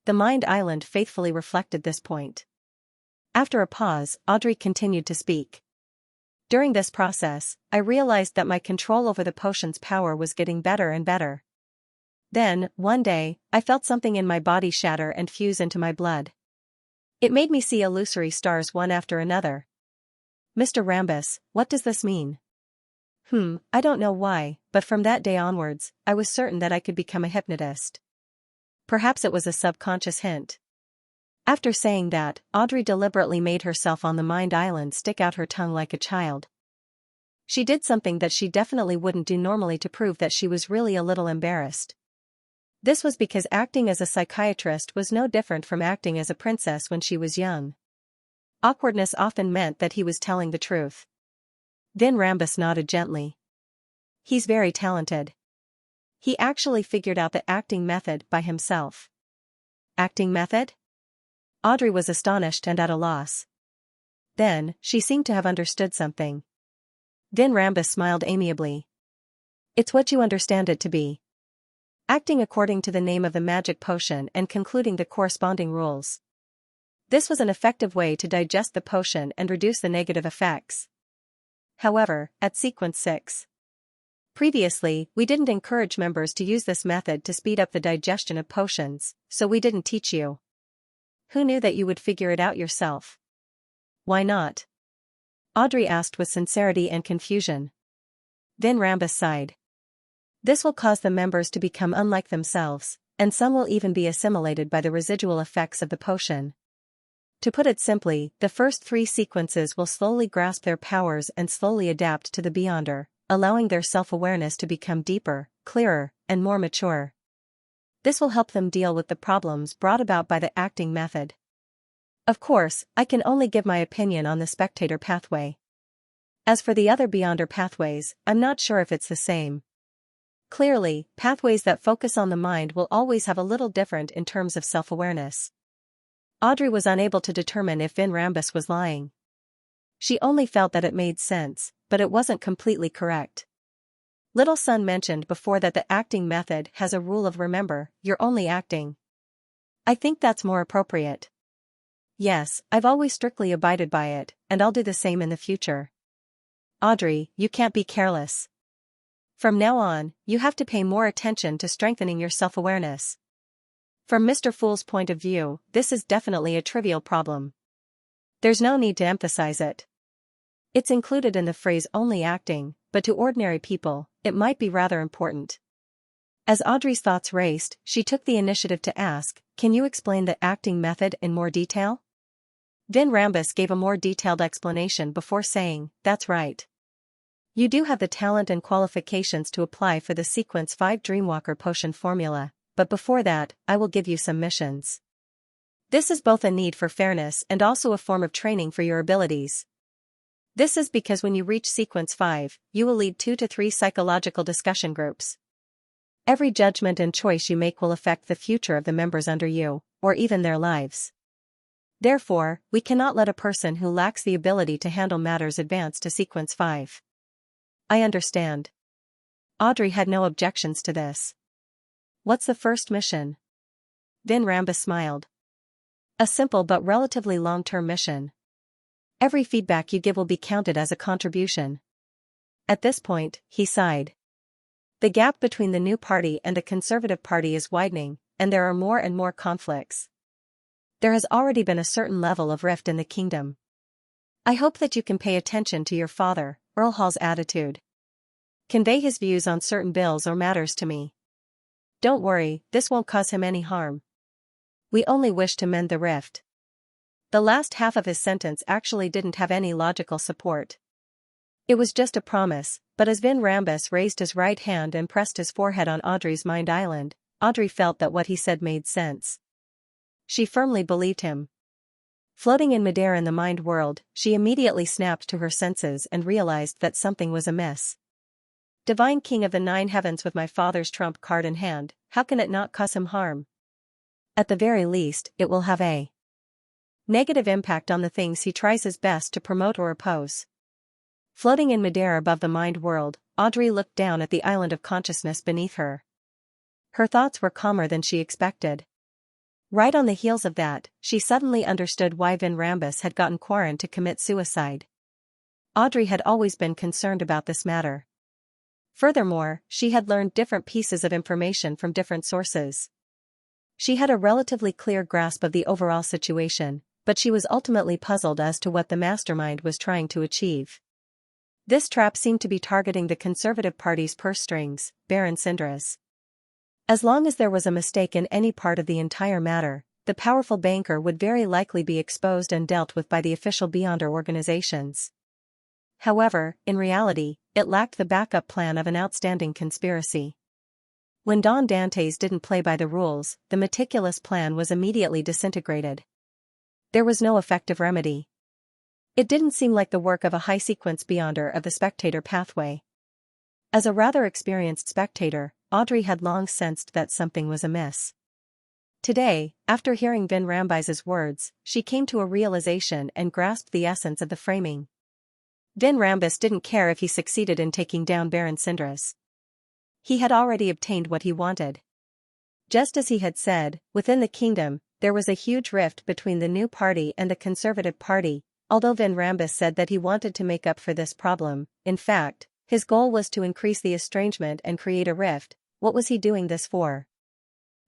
The Mind Island faithfully reflected this point. After a pause, Audrey continued to speak. During this process, I realized that my control over the potion's power was getting better and better. Then, one day, I felt something in my body shatter and fuse into my blood. It made me see illusory stars one after another. Mr. Rambus, what does this mean? I don't know why, but from that day onwards, I was certain that I could become a hypnotist. Perhaps it was a subconscious hint. After saying that, Audrey deliberately made herself on the Mind Island stick out her tongue like a child. She did something that she definitely wouldn't do normally to prove that she was really a little embarrassed. This was because acting as a psychiatrist was no different from acting as a princess when she was young. Awkwardness often meant that he was telling the truth. Vin Rambus nodded gently. He's very talented. He actually figured out the acting method by himself. Acting method? Audrey was astonished and at a loss. Then, she seemed to have understood something. Vin Rambus smiled amiably. It's what you understand it to be. Acting according to the name of the magic potion and concluding the corresponding rules. This was an effective way to digest the potion and reduce the negative effects. However, at sequence 6. Previously, we didn't encourage members to use this method to speed up the digestion of potions, so we didn't teach you. Who knew that you would figure it out yourself? Why not? Audrey asked with sincerity and confusion. Vin Rambus sighed. This will cause the members to become unlike themselves, and some will even be assimilated by the residual effects of the potion. To put it simply, the first 3 sequences will slowly grasp their powers and slowly adapt to the beyonder, allowing their self-awareness to become deeper, clearer, and more mature. This will help them deal with the problems brought about by the acting method. Of course, I can only give my opinion on the spectator pathway. As for the other beyonder pathways, I'm not sure if it's the same. Clearly, pathways that focus on the mind will always have a little different in terms of self-awareness. Audrey was unable to determine if Vin Rambus was lying. She only felt that it made sense, but it wasn't completely correct. Little Sun mentioned before that the acting method has a rule of remember, you're only acting. I think that's more appropriate. Yes, I've always strictly abided by it, and I'll do the same in the future. Audrey, you can't be careless. From now on, you have to pay more attention to strengthening your self-awareness. From Mr. Fool's point of view, this is definitely a trivial problem. There's no need to emphasize it. It's included in the phrase only acting, but to ordinary people, it might be rather important. As Audrey's thoughts raced, she took the initiative to ask, can you explain the acting method in more detail? Vin Rambus gave a more detailed explanation before saying, that's right. You do have the talent and qualifications to apply for the Sequence 5 Dreamwalker potion formula, but before that, I will give you some missions. This is both a need for fairness and also a form of training for your abilities. This is because when you reach Sequence 5, you will lead 2 to 3 psychological discussion groups. Every judgment and choice you make will affect the future of the members under you, or even their lives. Therefore, we cannot let a person who lacks the ability to handle matters advance to Sequence 5. I understand. Audrey had no objections to this. What's the first mission? Vin Rambus smiled. A simple but relatively long-term mission. Every feedback you give will be counted as a contribution. At this point, he sighed. The gap between the new party and the Conservative Party is widening, and there are more and more conflicts. There has already been a certain level of rift in the kingdom. I hope that you can pay attention to your father, Earl Hall's attitude. Convey his views on certain bills or matters to me. Don't worry, this won't cause him any harm. We only wish to mend the rift. The last half of his sentence actually didn't have any logical support. It was just a promise, but as Vin Rambus raised his right hand and pressed his forehead on Audrey's mind island, Audrey felt that what he said made sense. She firmly believed him. Floating in midair in the mind world, she immediately snapped to her senses and realized that something was amiss. Divine King of the 9 heavens with my father's trump card in hand, how can it not cause him harm? At the very least, it will have a negative impact on the things he tries his best to promote or oppose. Floating in midair above the mind world, Audrey looked down at the island of consciousness beneath her. Her thoughts were calmer than she expected. Right on the heels of that, she suddenly understood why Vin Rambus had gotten Quarren to commit suicide. Audrey had always been concerned about this matter. Furthermore, she had learned different pieces of information from different sources. She had a relatively clear grasp of the overall situation, but she was ultimately puzzled as to what the mastermind was trying to achieve. This trap seemed to be targeting the Conservative Party's purse strings, Baron Syndra's. As long as there was a mistake in any part of the entire matter, the powerful banker would very likely be exposed and dealt with by the official Beyonder organizations. However, in reality, it lacked the backup plan of an outstanding conspiracy. When Don Dantes didn't play by the rules, the meticulous plan was immediately disintegrated. There was no effective remedy. It didn't seem like the work of a high-sequence Beyonder of the spectator pathway. As a rather experienced spectator, Audrey had long sensed that something was amiss. Today, after hearing Vin Rambus's words, she came to a realization and grasped the essence of the framing. Vin Rambus didn't care if he succeeded in taking down Baron Syndra's. He had already obtained what he wanted. Just as he had said, within the kingdom, there was a huge rift between the new party and the Conservative Party, although Vin Rambus said that he wanted to make up for this problem. In fact, his goal was to increase the estrangement and create a rift. What was he doing this for?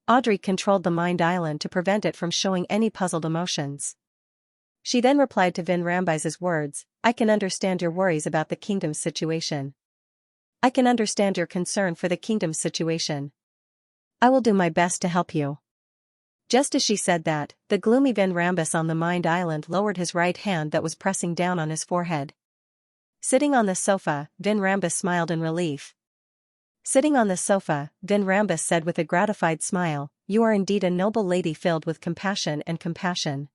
Audrey controlled the mind island to prevent it from showing any puzzled emotions. She then replied to Vin Rambus's words, I can understand your worries about the kingdom's situation. I can understand your concern for the kingdom's situation. I will do my best to help you. Just as she said that, the gloomy Vin Rambus on the mind island lowered his right hand that was pressing down on his forehead. Sitting on the sofa, Vin Rambus smiled in relief. Sitting on the sofa, Vin Rambus said with a gratified smile, you are indeed a noble lady filled with compassion and compassion.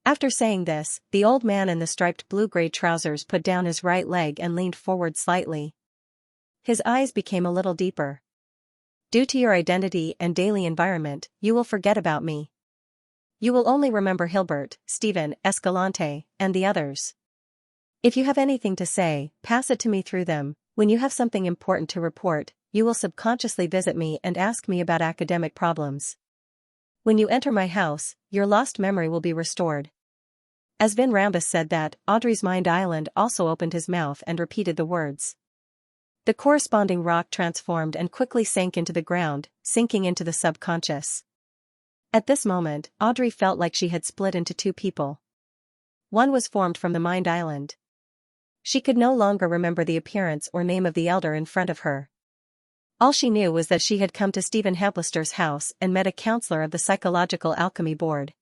After saying this, the old man in the striped blue-gray trousers put down his right leg and leaned forward slightly. His eyes became a little deeper. Due to your identity and daily environment, you will forget about me. You will only remember Hilbert, Stephen, Escalante, and the others. If you have anything to say, pass it to me through them. When you have something important to report, you will subconsciously visit me and ask me about academic problems. When you enter my house, your lost memory will be restored. As Vin Rambus said that, Audrey's mind island also opened his mouth and repeated the words. The corresponding rock transformed and quickly sank into the ground, sinking into the subconscious. At this moment, Audrey felt like she had split into two people. One was formed from the mind island. She could no longer remember the appearance or name of the elder in front of her. All she knew was that she had come to Stephen Hamplister's house and met a counselor of the Psychological Alchemy Board.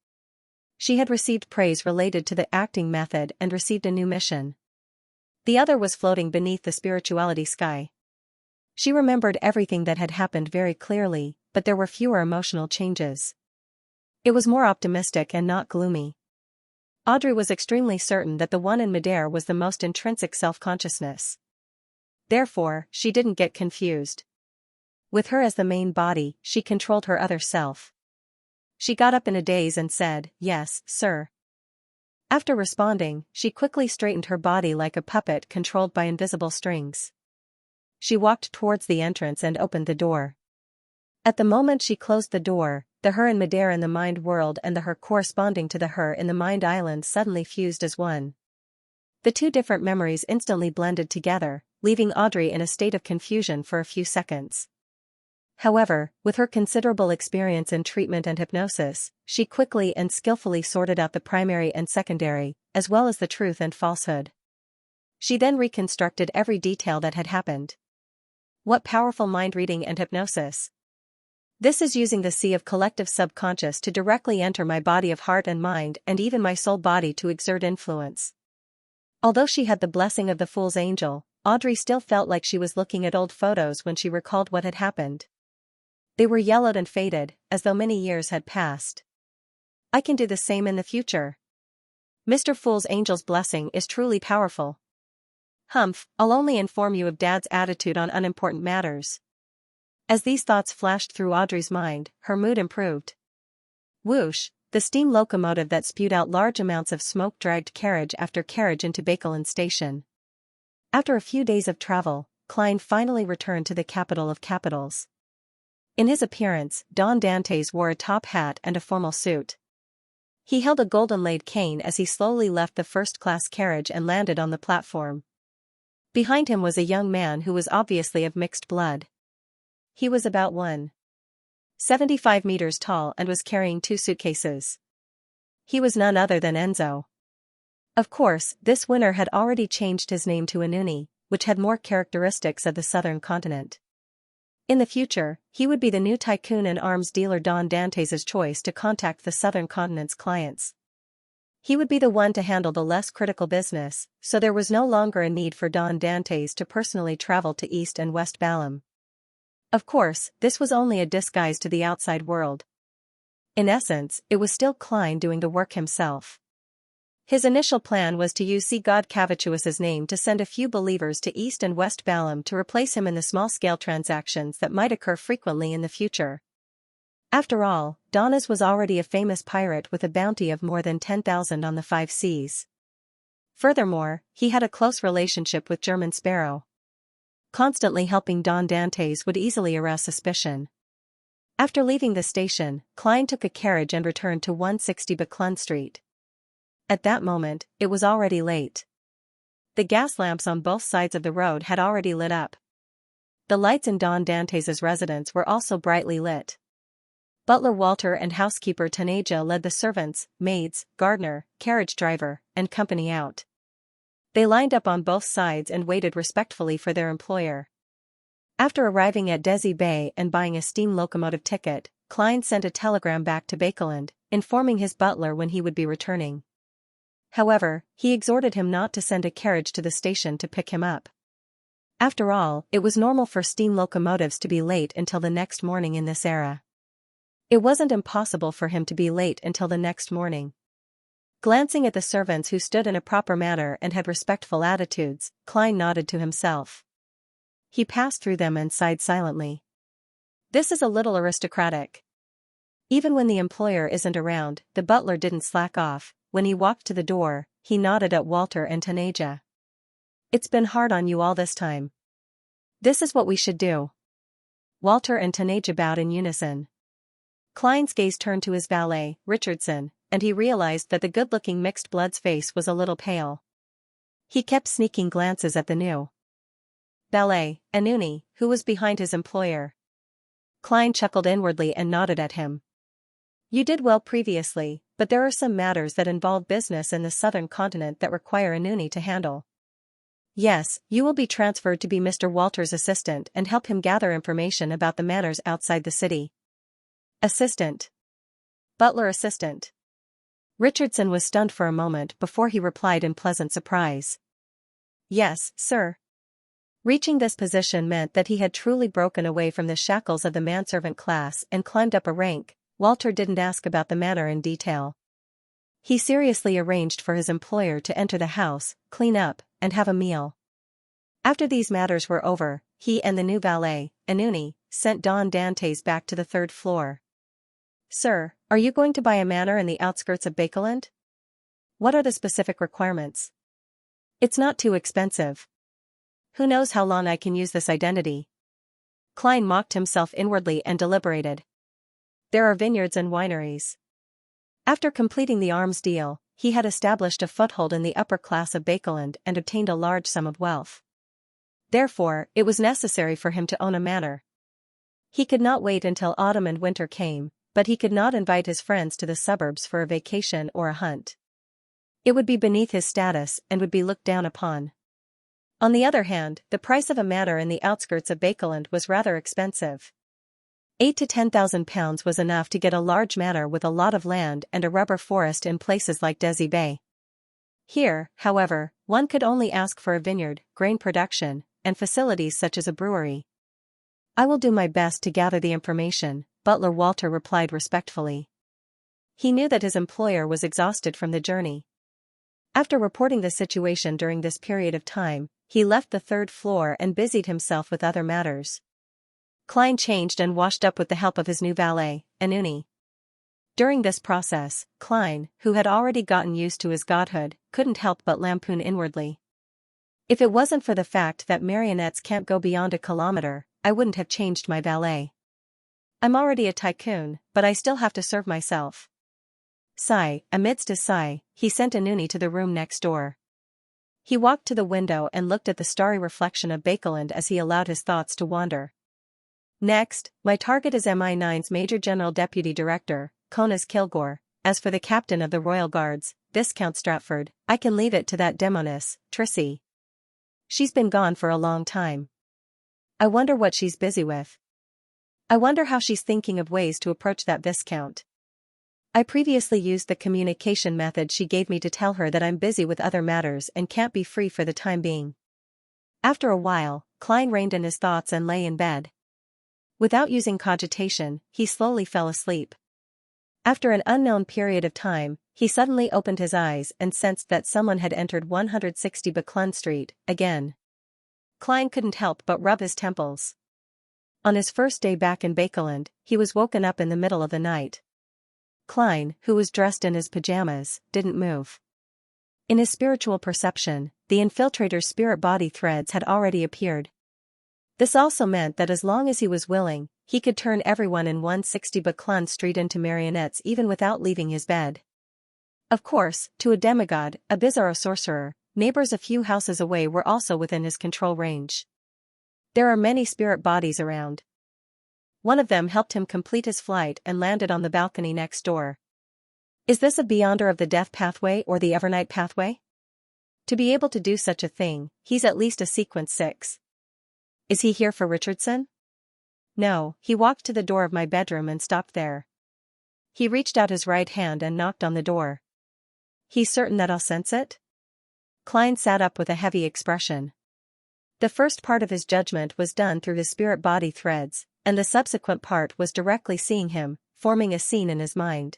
She had received praise related to the acting method and received a new mission. The other was floating beneath the spirituality sky. She remembered everything that had happened very clearly, but there were fewer emotional changes. It was more optimistic and not gloomy. Audrey was extremely certain that the one in midair was the most intrinsic self-consciousness. Therefore, she didn't get confused. With her as the main body, she controlled her other self. She got up in a daze and said, "Yes, sir." After responding, she quickly straightened her body like a puppet controlled by invisible strings. She walked towards the entrance and opened the door. At the moment she closed the door, the her in midair in the mind world and the her corresponding to the her in the mind island suddenly fused as one. The two different memories instantly blended together, leaving Audrey in a state of confusion for a few seconds. However, with her considerable experience in treatment and hypnosis, she quickly and skillfully sorted out the primary and secondary, as well as the truth and falsehood. She then reconstructed every detail that had happened. What powerful mind reading and hypnosis! This is using the sea of collective subconscious to directly enter my body of heart and mind and even my soul body to exert influence. Although she had the blessing of the Fool's Angel, Audrey still felt like she was looking at old photos when she recalled what had happened. They were yellowed and faded, as though many years had passed. I can do the same in the future. Mr. Fool's Angel's blessing is truly powerful. Humph, I'll only inform you of Dad's attitude on unimportant matters. As these thoughts flashed through Audrey's mind, her mood improved. Whoosh, the steam locomotive that spewed out large amounts of smoke dragged carriage after carriage into Bakelin Station. After a few days of travel, Klein finally returned to the capital of capitals. In his appearance, Don Dantes wore a top hat and a formal suit. He held a golden-laid cane as he slowly left the first-class carriage and landed on the platform. Behind him was a young man who was obviously of mixed blood. He was about 1.75 meters tall and was carrying 2 suitcases. He was none other than Enzo. Of course, this winter had already changed his name to Inuni, which had more characteristics of the southern continent. In the future, he would be the new tycoon and arms dealer Don Dantes' choice to contact the southern continent's clients. He would be the one to handle the less critical business, so there was no longer a need for Don Dantes to personally travel to East and West Balam. Of course, this was only a disguise to the outside world. In essence, it was still Klein doing the work himself. His initial plan was to use C. God Cavituous's name to send a few believers to East and West Balam to replace him in the small-scale transactions that might occur frequently in the future. After all, Donas was already a famous pirate with a bounty of more than 10,000 on the 5 seas. Furthermore, he had a close relationship with German Sparrow. Constantly helping Don Dantes would easily arouse suspicion. After leaving the station, Klein took a carriage and returned to 160 Buckland Street. At that moment, it was already late. The gas lamps on both sides of the road had already lit up. The lights in Don Dantes' residence were also brightly lit. Butler Walter and housekeeper Tanaja led the servants, maids, gardener, carriage driver, and company out. They lined up on both sides and waited respectfully for their employer. After arriving at Desi Bay and buying a steam locomotive ticket, Klein sent a telegram back to Bakeland, informing his butler when he would be returning. However, he exhorted him not to send a carriage to the station to pick him up. After all, it was normal for steam locomotives to be late until the next morning in this era. It wasn't impossible for him to be late until the next morning. Glancing at the servants who stood in a proper manner and had respectful attitudes, Klein nodded to himself. He passed through them and sighed silently. This is a little aristocratic. Even when the employer isn't around, the butler didn't slack off. When he walked to the door, he nodded at Walter and Tanaja. It's been hard on you all this time. This is what we should do. Walter and Tanaja bowed in unison. Klein's gaze turned to his valet, Richardson, and he realized that the good-looking mixed-blood's face was a little pale. He kept sneaking glances at the new valet, Anuni, who was behind his employer. Klein chuckled inwardly and nodded at him. You did well previously, but there are some matters that involve business in the southern continent that require Anuni to handle. Yes, you will be transferred to be Mr. Walter's assistant and help him gather information about the matters outside the city. Assistant. Butler assistant. Richardson was stunned for a moment before he replied in pleasant surprise. Yes, sir. Reaching this position meant that he had truly broken away from the shackles of the manservant class and climbed up a rank. Walter didn't ask about the matter in detail. He seriously arranged for his employer to enter the house, clean up, and have a meal. After these matters were over, he and the new valet, Anuni, sent Don Dantes back to the third floor. Sir, are you going to buy a manor in the outskirts of Bakeland? What are the specific requirements? It's not too expensive. Who knows how long I can use this identity? Klein mocked himself inwardly and deliberated. There are vineyards and wineries. After completing the arms deal, he had established a foothold in the upper class of Bakeland and obtained a large sum of wealth. Therefore, it was necessary for him to own a manor. He could not wait until autumn and winter came, but he could not invite his friends to the suburbs for a vacation or a hunt. It would be beneath his status and would be looked down upon. On the other hand, the price of a manor in the outskirts of Bakeland was rather expensive. 8 to 10,000 pounds was enough to get a large manor with a lot of land and a rubber forest in places like Desi Bay. Here, however, one could only ask for a vineyard, grain production, and facilities such as a brewery. I will do my best to gather the information, Butler Walter replied respectfully. He knew that his employer was exhausted from the journey. After reporting the situation during this period of time, he left the third floor and busied himself with other matters. Klein changed and washed up with the help of his new valet, Anuni. During this process, Klein, who had already gotten used to his godhood, couldn't help but lampoon inwardly. If it wasn't for the fact that marionettes can't go beyond a kilometer, I wouldn't have changed my valet. I'm already a tycoon, but I still have to serve myself. Sigh, amidst a sigh, he sent Anuni to the room next door. He walked to the window and looked at the starry reflection of Bakeland as he allowed his thoughts to wander. Next, my target is MI9's Major General Deputy Director, Conas Kilgore. As for the captain of the Royal Guards, Viscount Stratford, I can leave it to that demoness, Trissy. She's been gone for a long time. I wonder what she's busy with. I wonder how she's thinking of ways to approach that Viscount. I previously used the communication method she gave me to tell her that I'm busy with other matters and can't be free for the time being. After a while, Klein reined in his thoughts and lay in bed. Without using cogitation, he slowly fell asleep. After an unknown period of time, he suddenly opened his eyes and sensed that someone had entered 160 Buckland Street, again. Klein couldn't help but rub his temples. On his first day back in Bakeland, he was woken up in the middle of the night. Klein, who was dressed in his pajamas, didn't move. In his spiritual perception, the infiltrator's spirit-body threads had already appeared. This also meant that as long as he was willing, he could turn everyone in 160 Buckland Street into marionettes even without leaving his bed. Of course, to a demigod, a bizarro sorcerer, neighbors a few houses away were also within his control range. There are many spirit bodies around. One of them helped him complete his flight and landed on the balcony next door. Is this a Beyonder of the Death pathway or the Evernight pathway? To be able to do such a thing, he's at least a sequence 6. Is he here for Richardson? No, he walked to the door of my bedroom and stopped there. He reached out his right hand and knocked on the door. He's certain that I'll sense it? Klein sat up with a heavy expression. The first part of his judgment was done through his spirit-body threads, and the subsequent part was directly seeing him, forming a scene in his mind.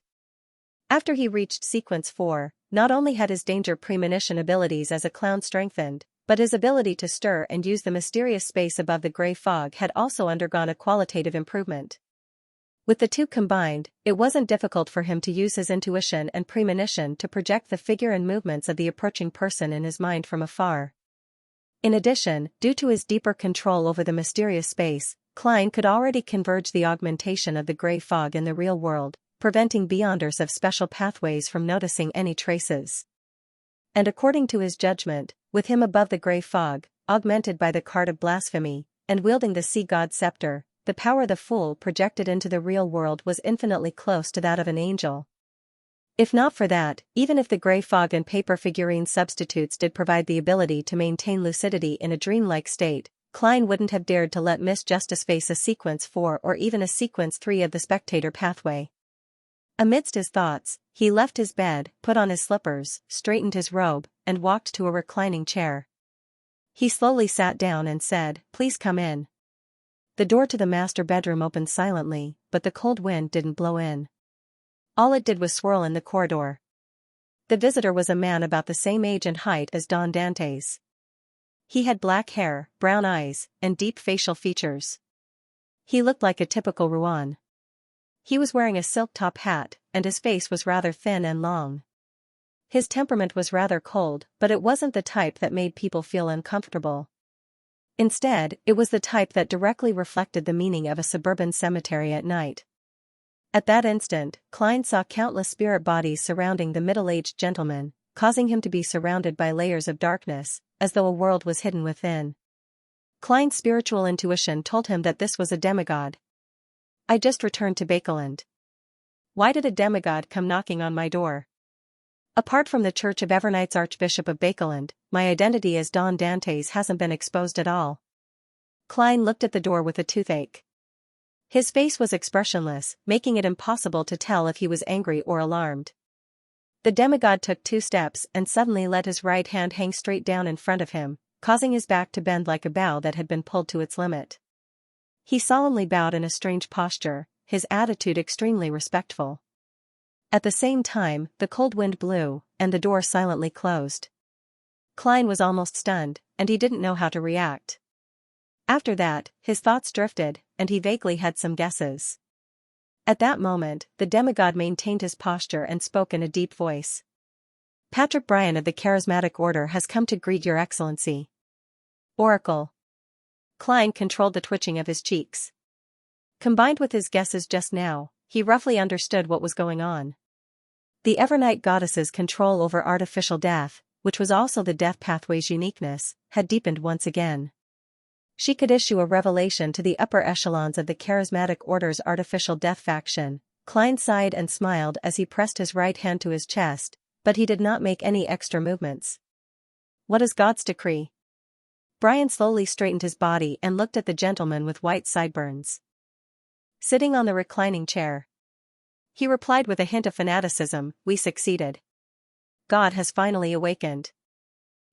After he reached sequence 4, not only had his danger premonition abilities as a clown strengthened, but his ability to stir and use the mysterious space above the gray fog had also undergone a qualitative improvement. With the two combined, it wasn't difficult for him to use his intuition and premonition to project the figure and movements of the approaching person in his mind from afar. In addition, due to his deeper control over the mysterious space, Klein could already converge the augmentation of the gray fog in the real world, preventing Beyonders of special pathways from noticing any traces. And according to his judgment, with him above the gray fog, augmented by the card of blasphemy, and wielding the sea god scepter, the power the fool projected into the real world was infinitely close to that of an angel. If not for that, even if the gray fog and paper figurine substitutes did provide the ability to maintain lucidity in a dreamlike state, Klein wouldn't have dared to let Miss Justice face a sequence 4 or even a sequence 3 of the spectator pathway. Amidst his thoughts, he left his bed, put on his slippers, straightened his robe, and walked to a reclining chair. He slowly sat down and said, "Please come in." The door to the master bedroom opened silently, but the cold wind didn't blow in. All it did was swirl in the corridor. The visitor was a man about the same age and height as Don Dantes. He had black hair, brown eyes, and deep facial features. He looked like a typical Rouen. He was wearing a silk top hat, and his face was rather thin and long. His temperament was rather cold, but it wasn't the type that made people feel uncomfortable. Instead, it was the type that directly reflected the meaning of a suburban cemetery at night. At that instant, Klein saw countless spirit bodies surrounding the middle-aged gentleman, causing him to be surrounded by layers of darkness, as though a world was hidden within. Klein's spiritual intuition told him that this was a demigod. "I just returned to Bakeland. Why did a demigod come knocking on my door? Apart from the Church of Evernights Archbishop of Bakeland, my identity as Don Dantes hasn't been exposed at all." Klein looked at the door with a toothache. His face was expressionless, making it impossible to tell if he was angry or alarmed. The demigod took 2 steps and suddenly let his right hand hang straight down in front of him, causing his back to bend like a bow that had been pulled to its limit. He solemnly bowed in a strange posture, his attitude extremely respectful. At the same time, the cold wind blew, and the door silently closed. Klein was almost stunned, and he didn't know how to react. After that, his thoughts drifted, and he vaguely had some guesses. At that moment, the demigod maintained his posture and spoke in a deep voice. "Patrick Bryan of the Charismatic Order has come to greet your excellency." Oracle. Klein controlled the twitching of his cheeks. Combined with his guesses just now, he roughly understood what was going on. The Evernight goddess's control over artificial death, which was also the death pathway's uniqueness, had deepened once again. She could issue a revelation to the upper echelons of the Charismatic Order's artificial death faction. Klein sighed and smiled as he pressed his right hand to his chest, but he did not make any extra movements. "What is God's decree?" Bryan slowly straightened his body and looked at the gentleman with white sideburns sitting on the reclining chair. He replied with a hint of fanaticism, "We succeeded. God has finally awakened.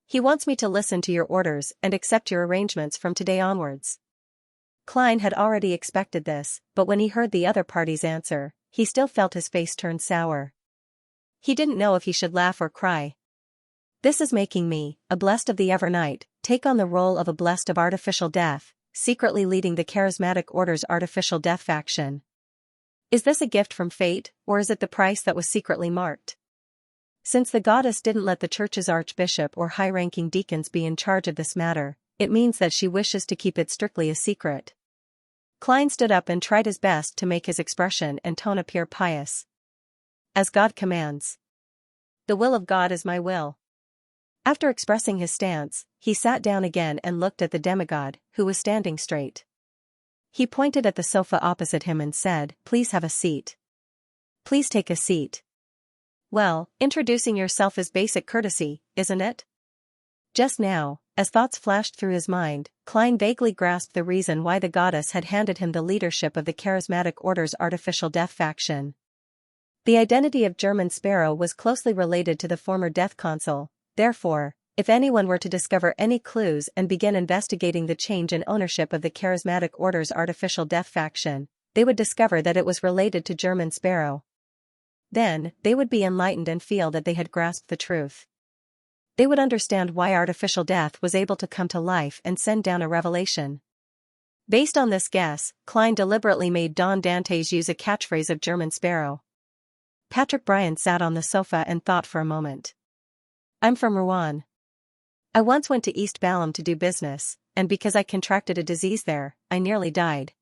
He wants me to listen to your orders and accept your arrangements from today onwards." Klein had already expected this, but when he heard the other party's answer, he still felt his face turn sour. He didn't know if he should laugh or cry. "This is making me, a blessed of the Evernight, take on the role of a blessed of artificial death, secretly leading the Charismatic Order's artificial death faction. Is this a gift from fate, or is it the price that was secretly marked? Since the goddess didn't let the church's archbishop or high-ranking deacons be in charge of this matter, it means that she wishes to keep it strictly a secret." Klein stood up and tried his best to make his expression and tone appear pious. "As God commands. The will of God is my will." After expressing his stance, he sat down again and looked at the demigod, who was standing straight. He pointed at the sofa opposite him and said, "Please have a seat. Please take a seat." "Well, introducing yourself is basic courtesy, isn't it?" Just now, as thoughts flashed through his mind, Klein vaguely grasped the reason why the goddess had handed him the leadership of the Charismatic Order's artificial death faction. The identity of German Sparrow was closely related to the former death consul. Therefore, if anyone were to discover any clues and begin investigating the change in ownership of the Charismatic Order's artificial death faction, they would discover that it was related to German Sparrow. Then, they would be enlightened and feel that they had grasped the truth. They would understand why artificial death was able to come to life and send down a revelation. Based on this guess, Klein deliberately made Don Dantes use a catchphrase of German Sparrow. Patrick Bryan sat on the sofa and thought for a moment. "I'm from Rouen. I once went to East Balam to do business, and because I contracted a disease there, I nearly died.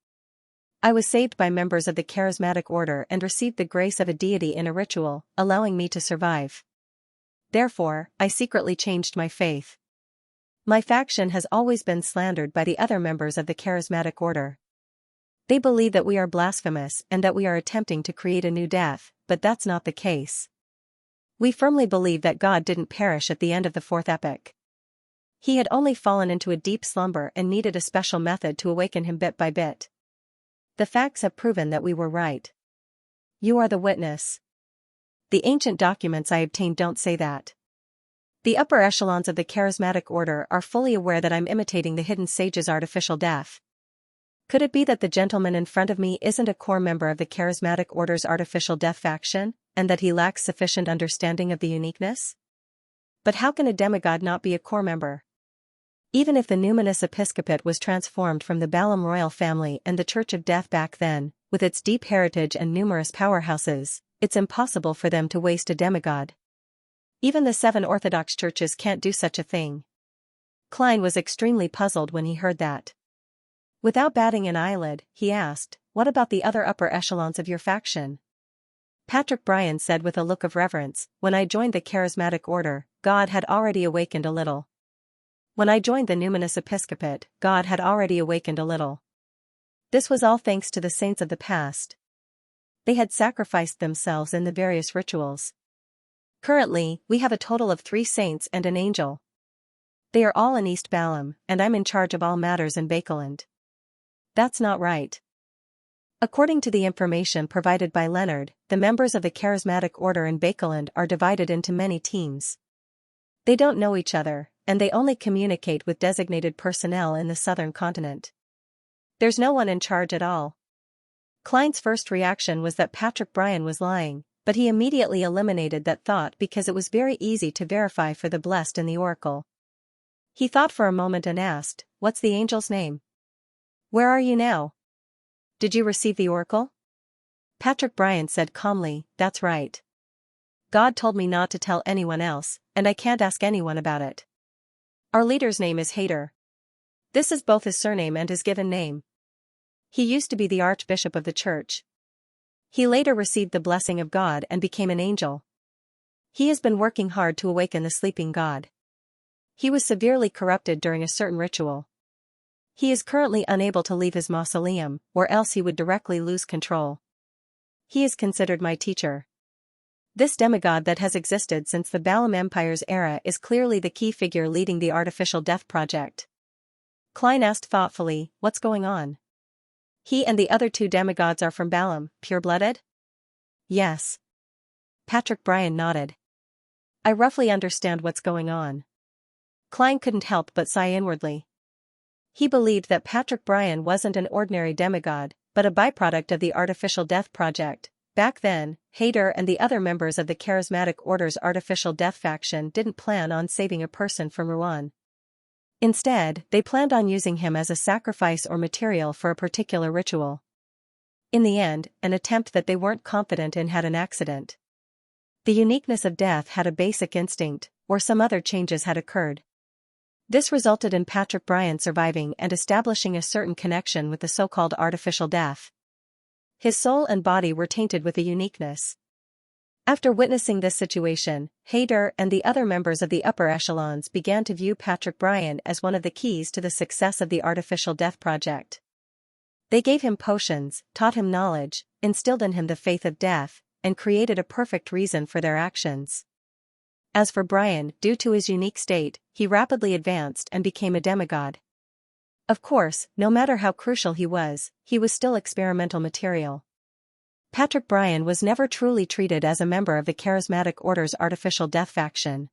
I was saved by members of the charismatic order and received the grace of a deity in a ritual, allowing me to survive. Therefore, I secretly changed my faith. My faction has always been slandered by the other members of the charismatic order. They believe that we are blasphemous and that we are attempting to create a new death, but that's not the case. We firmly believe that God didn't perish at the end of the fourth epoch. He had only fallen into a deep slumber and needed a special method to awaken him bit by bit. The facts have proven that we were right. You are the witness. The ancient documents I obtained don't say that. The upper echelons of the charismatic order are fully aware that I'm imitating the hidden sage's artificial death. Could it be that the gentleman in front of me isn't a core member of the charismatic order's artificial death faction, and that he lacks sufficient understanding of the uniqueness? But how can a demigod not be a core member? Even if the numinous episcopate was transformed from the Balaam royal family and the Church of Death back then, with its deep heritage and numerous powerhouses, it's impossible for them to waste a demigod. Even the 7 Orthodox churches can't do such a thing. Klein was extremely puzzled when he heard that. Without batting an eyelid, he asked, "What about the other upper echelons of your faction?" Patrick Bryan said with a look of reverence, "When I joined the charismatic order, God had already awakened a little. When I joined the numinous episcopate, God had already awakened a little. This was all thanks to the saints of the past. They had sacrificed themselves in the various rituals. Currently, we have a total of 3 saints and an angel. They are all in East Balam, and I'm in charge of all matters in Bakeland." That's not right. According to the information provided by Leonard, the members of the charismatic order in Bakeland are divided into many teams. They don't know each other, and they only communicate with designated personnel in the southern continent. There's no one in charge at all. Klein's first reaction was that Patrick Bryan was lying, but he immediately eliminated that thought because it was very easy to verify for the blessed in the oracle. He thought for a moment and asked, "What's the angel's name? Where are you now? Did you receive the oracle?" Patrick Bryan said calmly, "That's right. God told me not to tell anyone else, and I can't ask anyone about it. Our leader's name is Hayter. This is both his surname and his given name. He used to be the archbishop of the church. He later received the blessing of God and became an angel. He has been working hard to awaken the sleeping God. He was severely corrupted during a certain ritual. He is currently unable to leave his mausoleum, or else he would directly lose control. He is considered my teacher. This demigod that has existed since the Balaam Empire's era is clearly the key figure leading the artificial death project." Klein asked thoughtfully, "What's going on? He and the other 2 demigods are from Balaam, pure-blooded?" "Yes." Patrick Bryan nodded. "I roughly understand what's going on." Klein couldn't help but sigh inwardly. He believed that Patrick Bryan wasn't an ordinary demigod, but a byproduct of the artificial death project. Back then, Hayter and the other members of the charismatic order's artificial death faction didn't plan on saving a person from Rouen. Instead, they planned on using him as a sacrifice or material for a particular ritual. In the end, an attempt that they weren't confident in had an accident. The uniqueness of death had a basic instinct, or some other changes had occurred. This resulted in Patrick Bryan surviving and establishing a certain connection with the so-called artificial death. His soul and body were tainted with a uniqueness. After witnessing this situation, Hayter and the other members of the upper echelons began to view Patrick Bryan as one of the keys to the success of the artificial death project. They gave him potions, taught him knowledge, instilled in him the faith of death, and created a perfect reason for their actions. As for Bryan, due to his unique state, he rapidly advanced and became a demigod. Of course, no matter how crucial he was still experimental material. Patrick Bryan was never truly treated as a member of the charismatic order's artificial death faction.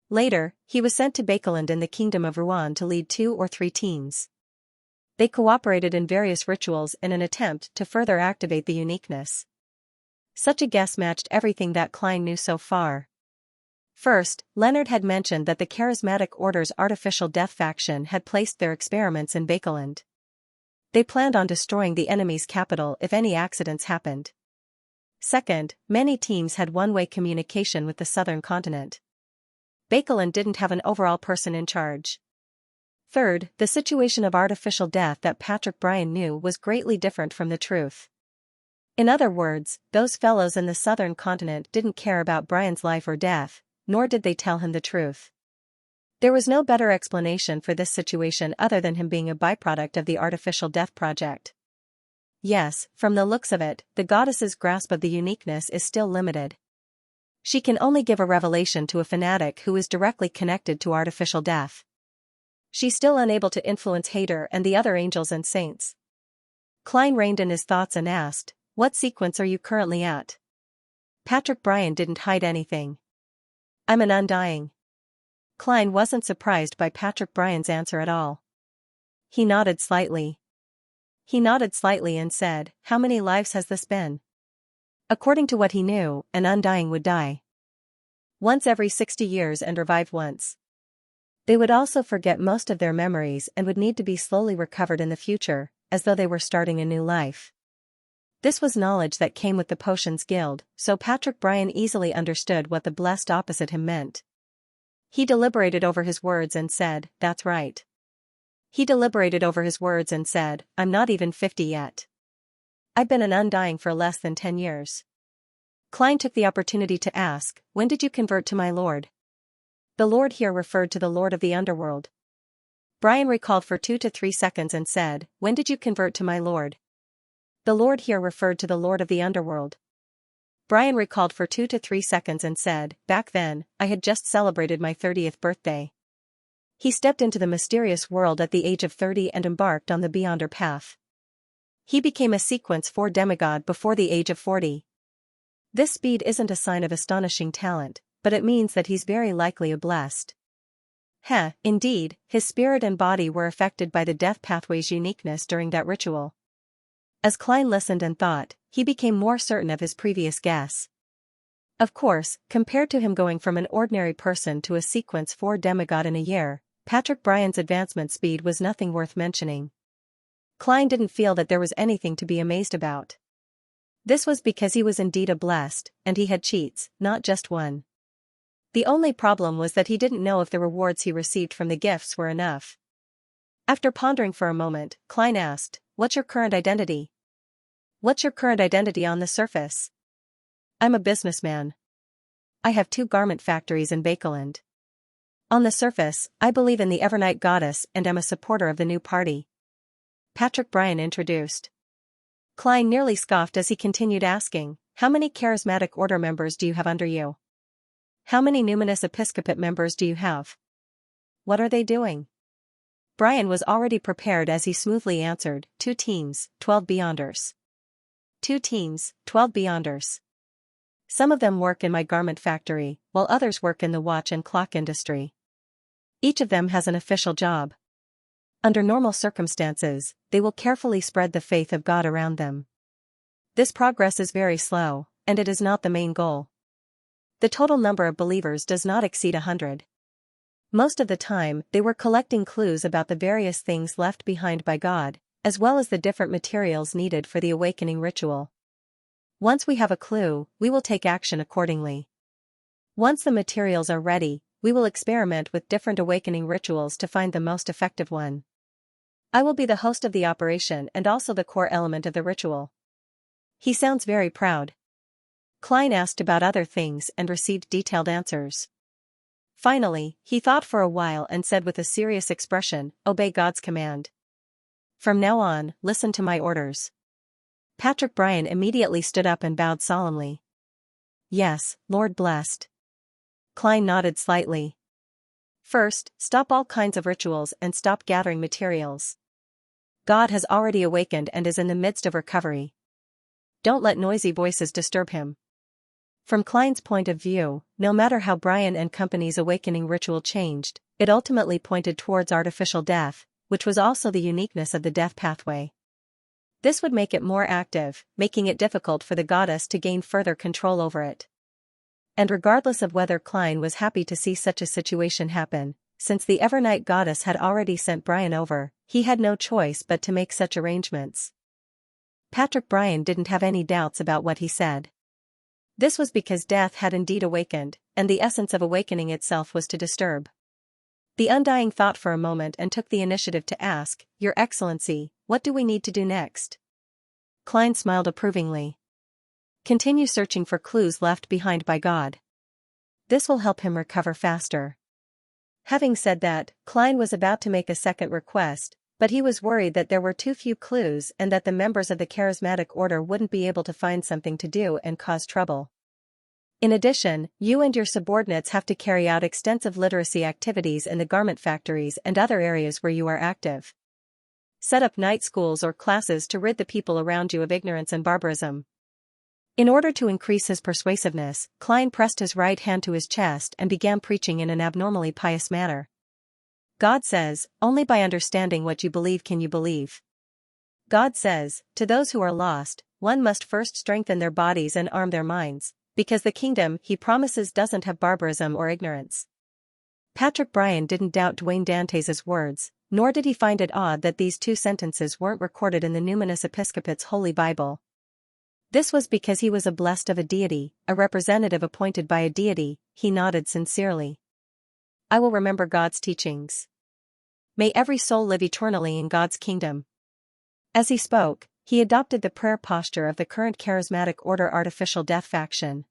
Later, he was sent to Bakeland in the Kingdom of Rouen to lead 2 or 3 teams. They cooperated in various rituals in an attempt to further activate the uniqueness. Such a guess matched everything that Klein knew so far. First, Leonard had mentioned that the charismatic order's artificial death faction had placed their experiments in Bakeland. They planned on destroying the enemy's capital if any accidents happened. Second, many teams had one-way communication with the southern continent. Bakelin didn't have an overall person in charge. Third, the situation of artificial death that Patrick Bryan knew was greatly different from the truth. In other words, those fellows in the southern continent didn't care about Bryan's life or death, nor did they tell him the truth. There was no better explanation for this situation other than him being a byproduct of the artificial death project. Yes, from the looks of it, the goddess's grasp of the uniqueness is still limited. She can only give a revelation to a fanatic who is directly connected to artificial death. She's still unable to influence Hader and the other angels and saints. Klein reined in his thoughts and asked, "What sequence are you currently at?" Patrick Bryan didn't hide anything. "I'm an undying." Klein wasn't surprised by Patrick Bryan's answer at all. He nodded slightly. And said, "How many lives has this been?" According to what he knew, an undying would die once every 60 years and revive once. They would also forget most of their memories and would need to be slowly recovered in the future, as though they were starting a new life. This was knowledge that came with the Potions Guild, so Patrick Bryan easily understood what the blessed opposite him meant. He deliberated over his words and said, "That's right." "I'm not even 50 yet. I've been an undying for less than 10 years. Klein took the opportunity to ask, "When did you convert to my lord?" The lord here referred to the lord of the underworld. Bryan recalled for 2 to 3 seconds and said, "When did you convert to my lord?" The lord here referred to the lord of the underworld. Bryan recalled for 2 to 3 seconds and said, "Back then, I had just celebrated my 30th birthday." He stepped into the mysterious world at the age of 30 and embarked on the Beyonder path. He became a Sequence 4 demigod before the age of 40. This speed isn't a sign of astonishing talent, but it means that he's very likely a blessed. Indeed, his spirit and body were affected by the death pathway's uniqueness during that ritual. As Klein listened and thought, he became more certain of his previous guess. Of course, compared to him going from an ordinary person to a Sequence 4 demigod in a year, Patrick Bryan's advancement speed was nothing worth mentioning. Klein didn't feel that there was anything to be amazed about. This was because he was indeed a blessed, and he had cheats, not just one. The only problem was that he didn't know if the rewards he received from the gifts were enough. After pondering for a moment, Klein asked, "What's your current identity?" "What's your current identity on the surface?" "I'm a businessman. I have 2 garment factories in Bakeland. On the surface, I believe in the Evernight goddess and am a supporter of the new party," Patrick Bryan introduced. Klein nearly scoffed as he continued asking, "How many charismatic order members do you have under you? How many numinous episcopate members do you have? What are they doing?" Bryan was already prepared as he smoothly answered, 2 teams, 12 Beyonders. 2 teams, 12 Beyonders. Some of them work in my garment factory, while others work in the watch and clock industry. Each of them has an official job. Under normal circumstances, they will carefully spread the faith of God around them. This progress is very slow, and it is not the main goal. The total number of believers does not exceed 100. Most of the time, they were collecting clues about the various things left behind by God, as well as the different materials needed for the awakening ritual. Once we have a clue, we will take action accordingly. Once the materials are ready, we will experiment with different awakening rituals to find the most effective one. I will be the host of the operation and also the core element of the ritual. He sounds very proud. Klein asked about other things and received detailed answers. Finally, he thought for a while and said with a serious expression, "Obey God's command. From now on, listen to my orders." Patrick Bryan immediately stood up and bowed solemnly. "Yes, Lord blessed." Klein nodded slightly. "First, stop all kinds of rituals and stop gathering materials. God has already awakened and is in the midst of recovery. Don't let noisy voices disturb him." From Klein's point of view, no matter how Bryan and company's awakening ritual changed, it ultimately pointed towards artificial death, which was also the uniqueness of the death pathway. This would make it more active, making it difficult for the goddess to gain further control over it. And regardless of whether Klein was happy to see such a situation happen, since the Evernight goddess had already sent Bryan over, he had no choice but to make such arrangements. Patrick Bryan didn't have any doubts about what he said. This was because death had indeed awakened, and the essence of awakening itself was to disturb. The Undying thought for a moment and took the initiative to ask, "Your Excellency, what do we need to do next?" Klein smiled approvingly. "Continue searching for clues left behind by God. This will help him recover faster." Having said that, Klein was about to make a second request, but he was worried that there were too few clues and that the members of the charismatic order wouldn't be able to find something to do and cause trouble. In addition, you and your subordinates have to carry out extensive literacy activities in the garment factories and other areas where you are active. Set up night schools or classes to rid the people around you of ignorance and barbarism. In order to increase his persuasiveness, Klein pressed his right hand to his chest and began preaching in an abnormally pious manner. God says, only by understanding what you believe can you believe. God says, to those who are lost, one must first strengthen their bodies and arm their minds, because the kingdom he promises doesn't have barbarism or ignorance. Patrick Bryan didn't doubt Dwayne Dantes' words, nor did he find it odd that these two sentences weren't recorded in the Numinous Episcopate's Holy Bible. This was because he was a blessed of a deity, a representative appointed by a deity. He nodded sincerely. "I will remember God's teachings. May every soul live eternally in God's kingdom." As he spoke, he adopted the prayer posture of the current charismatic order artificial death faction.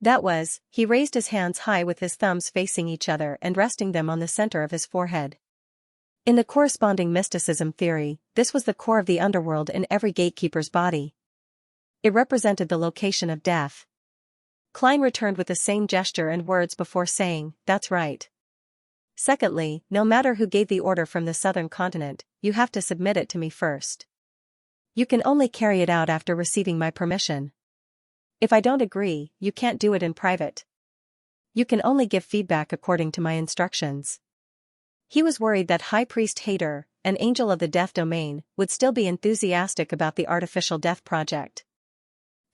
That was, he raised his hands high with his thumbs facing each other and resting them on the center of his forehead. In the corresponding mysticism theory, this was the core of the underworld in every gatekeeper's body. It represented the location of death. Klein returned with the same gesture and words before saying, "That's right. Secondly, no matter who gave the order from the southern continent, you have to submit it to me first. You can only carry it out after receiving my permission. If I don't agree, you can't do it in private. You can only give feedback according to my instructions." He was worried that High Priest Hader, an angel of the death domain, would still be enthusiastic about the artificial death project.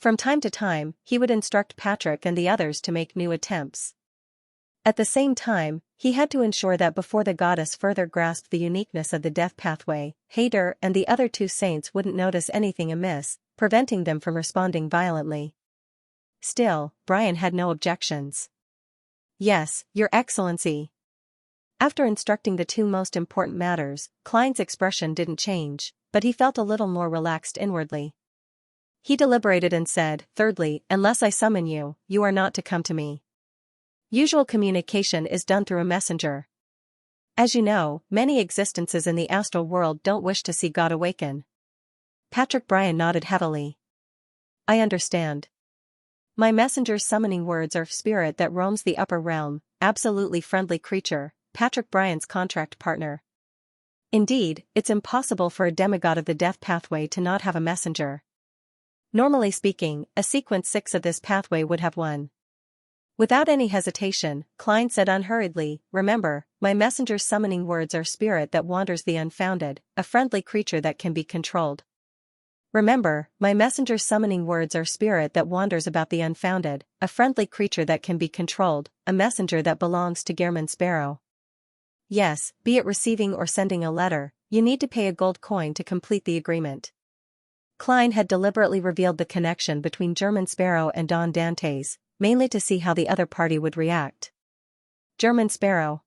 From time to time, he would instruct Patrick and the others to make new attempts. At the same time, he had to ensure that before the goddess further grasped the uniqueness of the death pathway, Hader and the other two saints wouldn't notice anything amiss, preventing them from responding violently. Still, Bryan had no objections. "Yes, Your Excellency." After instructing the two most important matters, Klein's expression didn't change, but he felt a little more relaxed inwardly. He deliberated and said, "Thirdly, unless I summon you, you are not to come to me. Usual communication is done through a messenger. As you know, many existences in the astral world don't wish to see God awaken." Patrick Bryan nodded heavily. "I understand. My messenger's summoning words are spirit that roams the upper realm, absolutely friendly creature, Patrick Bryan's contract partner. Indeed, it's impossible for a demigod of the death pathway to not have a messenger. Normally speaking, a sequence 6 of this pathway would have one." Without any hesitation, Klein said unhurriedly, "Remember, my messenger's summoning words are spirit that wanders the unfounded, a friendly creature that can be controlled. Remember, my messenger's summoning words are spirit that wanders about the unfounded, a friendly creature that can be controlled, a messenger that belongs to German Sparrow. Yes, be it receiving or sending a letter, you need to pay a gold coin to complete the agreement." Klein had deliberately revealed the connection between German Sparrow and Don Dantes, mainly to see how the other party would react. German Sparrow.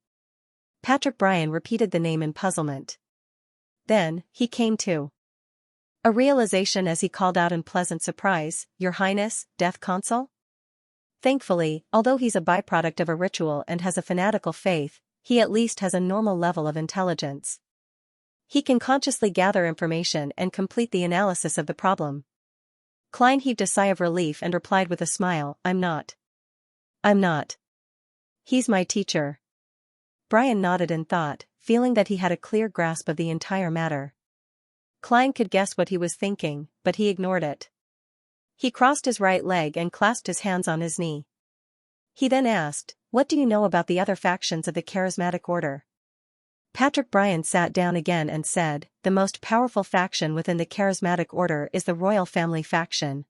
Patrick Bryan repeated the name in puzzlement. Then, he came to a realization as he called out in pleasant surprise, "Your Highness, Death Consul?" Thankfully, although he's a byproduct of a ritual and has a fanatical faith, he at least has a normal level of intelligence. He can consciously gather information and complete the analysis of the problem. Klein heaved a sigh of relief and replied with a smile, I'm not. He's my teacher." Bryan nodded in thought, feeling that he had a clear grasp of the entire matter. Klein could guess what he was thinking, but he ignored it. He crossed his right leg and clasped his hands on his knee. He then asked, "What do you know about the other factions of the charismatic order?" Patrick Bryan sat down again and said, "The most powerful faction within the charismatic order is the royal family faction.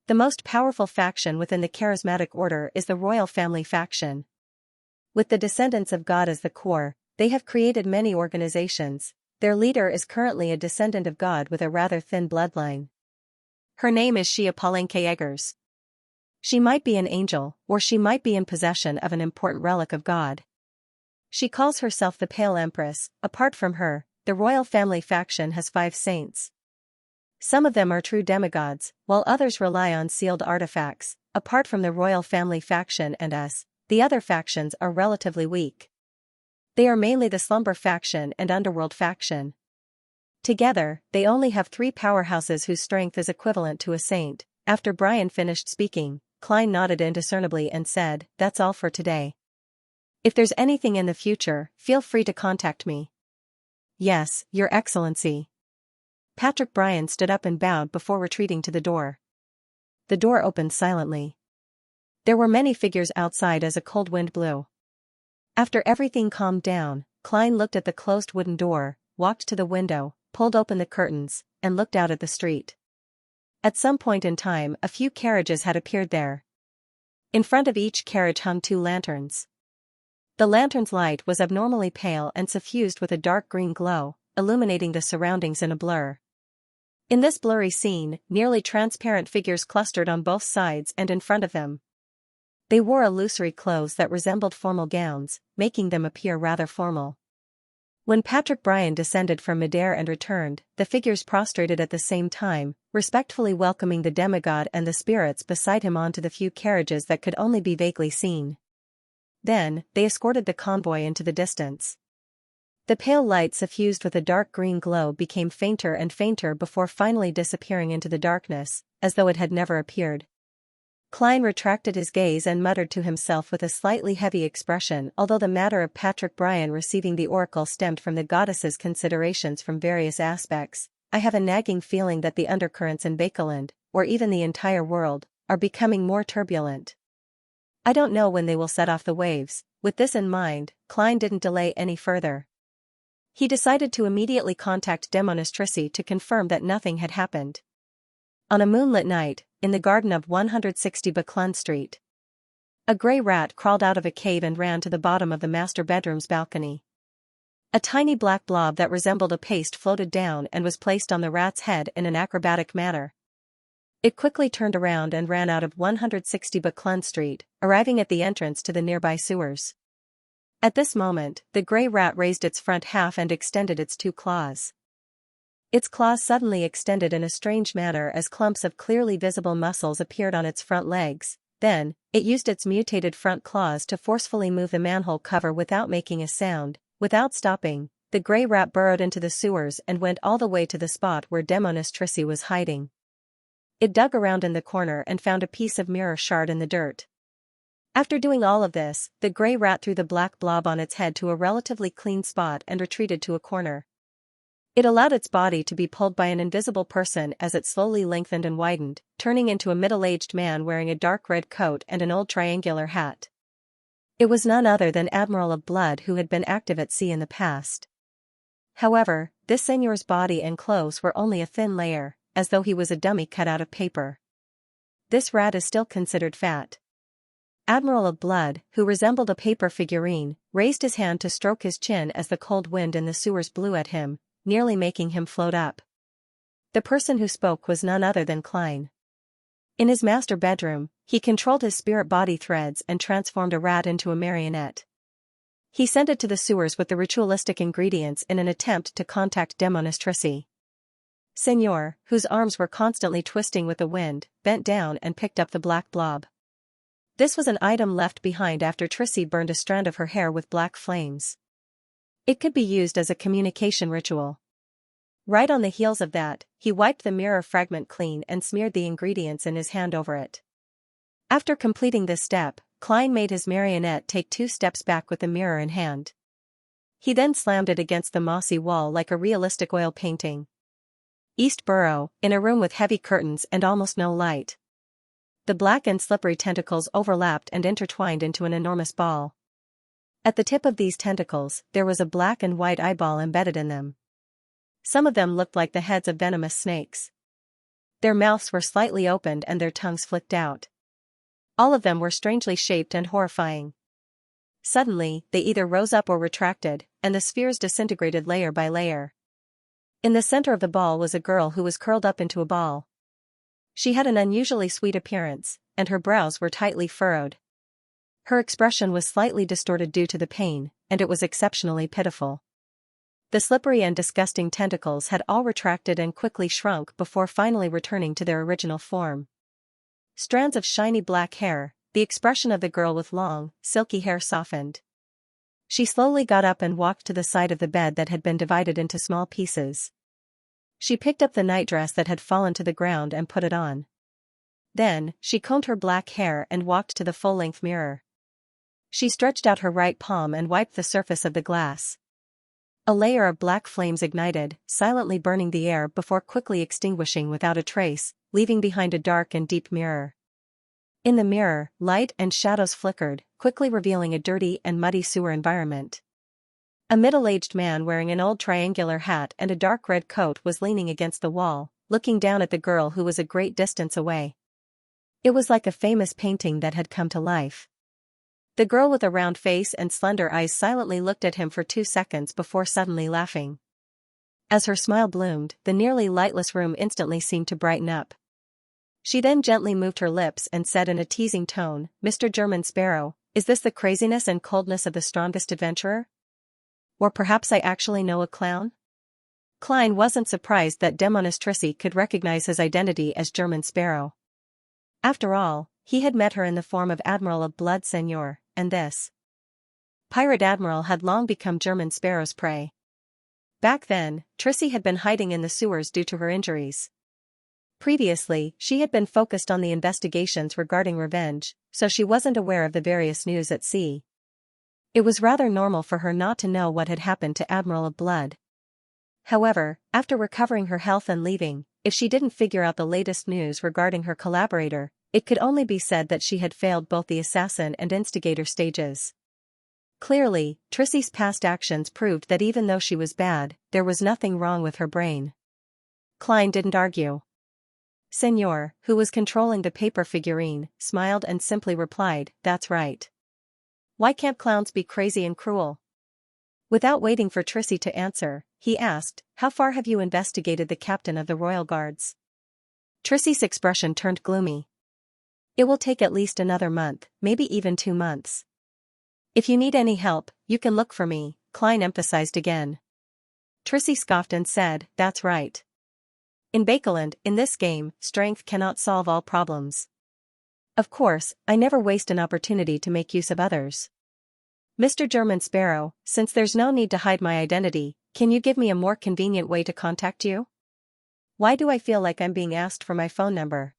The most powerful faction within the charismatic order is the royal family faction. With the descendants of God as the core, they have created many organizations. Their leader is currently a descendant of God with a rather thin bloodline. Her name is Xia Palenque Eggers. She might be an angel, or she might be in possession of an important relic of God. She calls herself the Pale Empress. Apart from her, the royal family faction has 5 saints. Some of them are true demigods, while others rely on sealed artifacts. Apart from the royal family faction and us, the other factions are relatively weak. They are mainly the Slumber faction and Underworld faction. Together, they only have 3 powerhouses whose strength is equivalent to a saint. After Brian finished speaking, Klein nodded indiscernibly and said, "That's all for today. If there's anything in the future, feel free to contact me." "Yes, Your Excellency." Patrick Brian stood up and bowed before retreating to the door. The door opened silently. There were many figures outside as a cold wind blew. After everything calmed down, Klein looked at the closed wooden door, walked to the window, pulled open the curtains, and looked out at the street. At some point in time, a few carriages had appeared there. In front of each carriage hung 2 lanterns. The lantern's light was abnormally pale and suffused with a dark green glow, illuminating the surroundings in a blur. In this blurry scene, nearly transparent figures clustered on both sides and in front of them. They wore illusory clothes that resembled formal gowns, making them appear rather formal. When Patrick Brian descended from midair and returned, the figures prostrated at the same time, respectfully welcoming the demigod and the spirits beside him onto the few carriages that could only be vaguely seen. Then, they escorted the convoy into the distance. The pale light suffused with a dark green glow became fainter and fainter before finally disappearing into the darkness, as though it had never appeared. Klein retracted his gaze and muttered to himself with a slightly heavy expression. Although the matter of Patrick Brian receiving the oracle stemmed from the goddess's considerations from various aspects, I have a nagging feeling that the undercurrents in Bakeland, or even the entire world, are becoming more turbulent. I don't know when they will set off the waves. With this in mind, Klein didn't delay any further. He decided to immediately contact Demonastrice to confirm that nothing had happened. On a moonlit night, in the garden of 160 Buckland Street, a grey rat crawled out of a cave and ran to the bottom of the master bedroom's balcony. A tiny black blob that resembled a paste floated down and was placed on the rat's head in an acrobatic manner. It quickly turned around and ran out of 160 Buckland Street, arriving at the entrance to the nearby sewers. At this moment, the grey rat raised its front half and extended its 2 claws. Its claws suddenly extended in a strange manner as clumps of clearly visible muscles appeared on its front legs. Then, it used its mutated front claws to forcefully move the manhole cover without making a sound. Without stopping, the grey rat burrowed into the sewers and went all the way to the spot where Demonastrice was hiding. It dug around in the corner and found a piece of mirror shard in the dirt. After doing all of this, the grey rat threw the black blob on its head to a relatively clean spot and retreated to a corner. It allowed its body to be pulled by an invisible person as it slowly lengthened and widened, turning into a middle-aged man wearing a dark red coat and an old triangular hat. It was none other than Admiral of Blood, who had been active at sea in the past. However, this seigneur's body and clothes were only a thin layer, as though he was a dummy cut out of paper. This rat is still considered fat. Admiral of Blood, who resembled a paper figurine, raised his hand to stroke his chin as the cold wind in the sewers blew at him, nearly making him float up. The person who spoke was none other than Klein. In his master bedroom, he controlled his spirit body threads and transformed a rat into a marionette. He sent it to the sewers with the ritualistic ingredients in an attempt to contact Demonastrice. Seigneur, whose arms were constantly twisting with the wind, bent down and picked up the black blob. This was an item left behind after Trissy burned a strand of her hair with black flames. It could be used as a communication ritual. Right on the heels of that, he wiped the mirror fragment clean and smeared the ingredients in his hand over it. After completing this step, Klein made his marionette take 2 steps back with the mirror in hand. He then slammed it against the mossy wall like a realistic oil painting. East Burrow, in a room with heavy curtains and almost no light. The black and slippery tentacles overlapped and intertwined into an enormous ball. At the tip of these tentacles, there was a black and white eyeball embedded in them. Some of them looked like the heads of venomous snakes. Their mouths were slightly opened and their tongues flicked out. All of them were strangely shaped and horrifying. Suddenly, they either rose up or retracted, and the spheres disintegrated layer by layer. In the center of the ball was a girl who was curled up into a ball. She had an unusually sweet appearance, and her brows were tightly furrowed. Her expression was slightly distorted due to the pain, and it was exceptionally pitiful. The slippery and disgusting tentacles had all retracted and quickly shrunk before finally returning to their original form. Strands of shiny black hair, the expression of the girl with long, silky hair softened. She slowly got up and walked to the side of the bed that had been divided into small pieces. She picked up the nightdress that had fallen to the ground and put it on. Then, she combed her black hair and walked to the full-length mirror. She stretched out her right palm and wiped the surface of the glass. A layer of black flames ignited, silently burning the air before quickly extinguishing without a trace, leaving behind a dark and deep mirror. In the mirror, light and shadows flickered, quickly revealing a dirty and muddy sewer environment. A middle-aged man wearing an old triangular hat and a dark red coat was leaning against the wall, looking down at the girl who was a great distance away. It was like a famous painting that had come to life. The girl with a round face and slender eyes silently looked at him for 2 seconds before suddenly laughing. As her smile bloomed, the nearly lightless room instantly seemed to brighten up. She then gently moved her lips and said in a teasing tone, "Mr. German Sparrow, is this the craziness and coldness of the strongest adventurer? Or perhaps I actually know a clown?" Klein wasn't surprised that Demonis Trissy could recognize his identity as German Sparrow. After all, he had met her in the form of Admiral of Blood Seigneur, and this pirate admiral had long become German Sparrow's prey. Back then, Trissy had been hiding in the sewers due to her injuries. Previously, she had been focused on the investigations regarding revenge, so she wasn't aware of the various news at sea. It was rather normal for her not to know what had happened to Admiral of Blood. However, after recovering her health and leaving, if she didn't figure out the latest news regarding her collaborator, it could only be said that she had failed both the assassin and instigator stages. Clearly, Trissy's past actions proved that even though she was bad, there was nothing wrong with her brain. Klein didn't argue. Senor, who was controlling the paper figurine, smiled and simply replied, "That's right. Why can't clowns be crazy and cruel?" Without waiting for Trissy to answer, he asked, "How far have you investigated the captain of the Royal Guards?" Trissy's expression turned gloomy. "It will take at least another month, maybe even 2 months. If you need any help, you can look for me," Klein emphasized again. Trissy scoffed and said, "That's right. In Bakeland, in this game, strength cannot solve all problems. Of course, I never waste an opportunity to make use of others. Mr. German Sparrow, since there's no need to hide my identity, can you give me a more convenient way to contact you? Why do I feel like I'm being asked for my phone number?"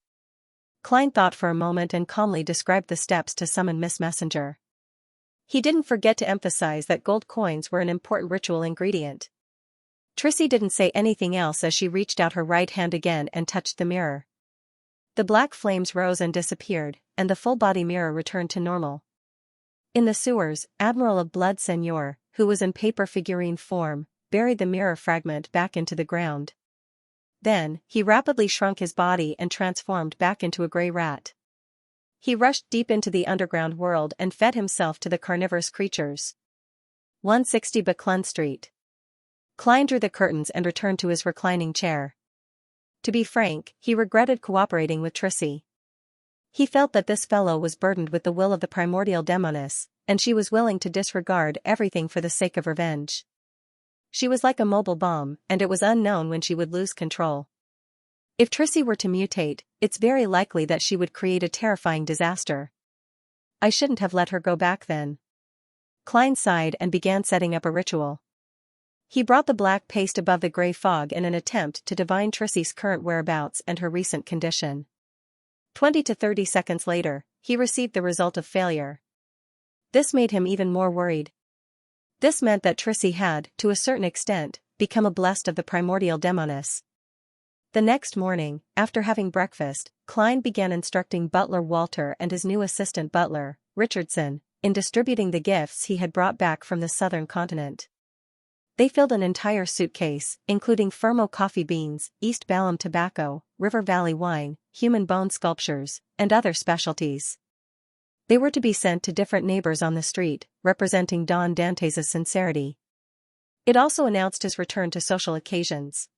Klein thought for a moment and calmly described the steps to summon Miss Messenger. He didn't forget to emphasize that gold coins were an important ritual ingredient. Trissy didn't say anything else as she reached out her right hand again and touched the mirror. The black flames rose and disappeared, and the full-body mirror returned to normal. In the sewers, Admiral of Blood Seigneur, who was in paper figurine form, buried the mirror fragment back into the ground. Then, he rapidly shrunk his body and transformed back into a grey rat. He rushed deep into the underground world and fed himself to the carnivorous creatures. 160 Buckland Street. Klein drew the curtains and returned to his reclining chair. To be frank, he regretted cooperating with Trissy. He felt that this fellow was burdened with the will of the primordial demoness, and she was willing to disregard everything for the sake of revenge. She was like a mobile bomb, and it was unknown when she would lose control. If Trissy were to mutate, it's very likely that she would create a terrifying disaster. I shouldn't have let her go back then. Klein sighed and began setting up a ritual. He brought the black paste above the grey fog in an attempt to divine Trissy's current whereabouts and her recent condition. 20 to 30 seconds later, he received the result of failure. This made him even more worried. This meant that Trissy had, to a certain extent, become a blessed of the primordial demoness. The next morning, after having breakfast, Klein began instructing butler Walter and his new assistant butler, Richardson, in distributing the gifts he had brought back from the southern continent. They filled an entire suitcase, including Fermo coffee beans, East Balham tobacco, River Valley wine, human bone sculptures, and other specialties. They were to be sent to different neighbors on the street, representing Don Dantes' sincerity. It also announced his return to social occasions.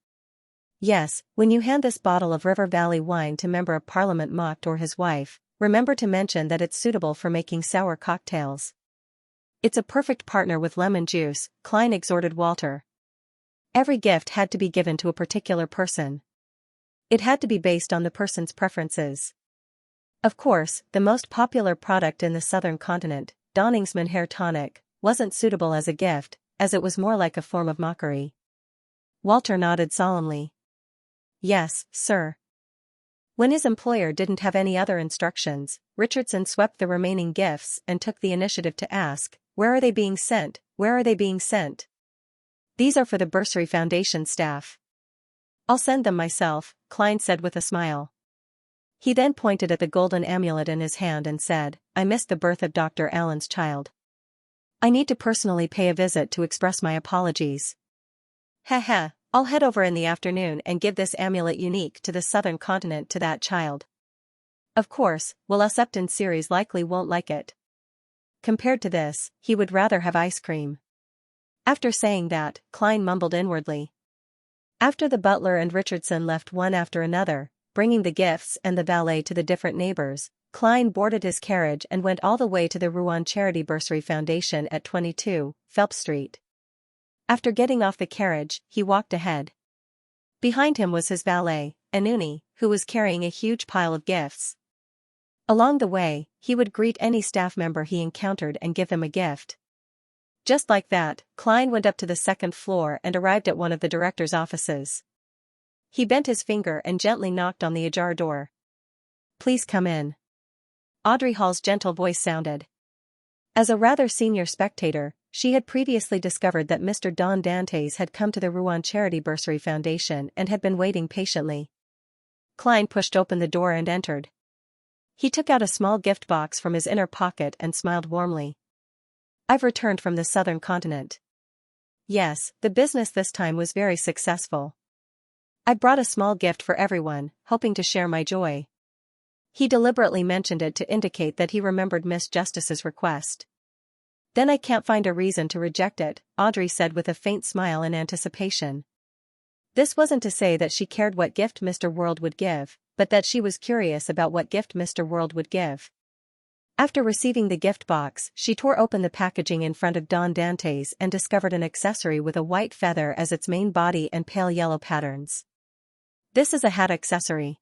Yes, when you hand this bottle of River Valley wine to Member of Parliament Mocht or his wife, Remember to mention that it's suitable for making sour cocktails. It's a perfect partner with lemon juice, Klein exhorted Walter. Every gift had to be given to a particular person. It had to be based on the person's preferences. Of course, the most popular product in the southern continent, Donningsman hair tonic, wasn't suitable as a gift, as it was more like a form of mockery. Walter nodded solemnly. Yes, sir. When his employer didn't have any other instructions, Richardson swept the remaining gifts and took the initiative to ask, "Where are they being sent? Where are they being sent?" "These are for the Bursary Foundation staff." "I'll send them myself," Klein said with a smile. He then pointed at the golden amulet in his hand and said, "I missed the birth of Dr. Allen's child. I need to personally pay a visit to express my apologies." "Heh, I'll head over in the afternoon and give this amulet unique to the southern continent to that child. Of course, us Upton series likely won't like it. Compared to this, he would rather have ice cream." After saying that, Klein mumbled inwardly. After the butler and Richardson left one after another, bringing the gifts and the valet to the different neighbors, Klein boarded his carriage and went all the way to the Rouen Charity Bursary Foundation at 22 Phelps Street. After getting off the carriage, he walked ahead. Behind him was his valet, Anuni, who was carrying a huge pile of gifts. Along the way, he would greet any staff member he encountered and give them a gift. Just like that, Klein went up to the second floor and arrived at one of the director's offices. He bent his finger and gently knocked on the ajar door. "Please come in." Audrey Hall's gentle voice sounded. As a rather senior spectator, she had previously discovered that Mr. Don Dantes had come to the Rouen Charity Bursary Foundation and had been waiting patiently. Klein pushed open the door and entered. He took out a small gift box from his inner pocket and smiled warmly. "I've returned from the southern continent. Yes, the business this time was very successful. I brought a small gift for everyone, hoping to share my joy." He deliberately mentioned it to indicate that he remembered Miss Justice's request. "Then I can't find a reason to reject it," Audrey said with a faint smile in anticipation. This wasn't to say that she cared what gift Mr. World would give, but that she was curious about what gift Mr. World would give. After receiving the gift box, she tore open the packaging in front of Don Dantes and discovered an accessory with a white feather as its main body and pale yellow patterns. "This is a hat accessory,"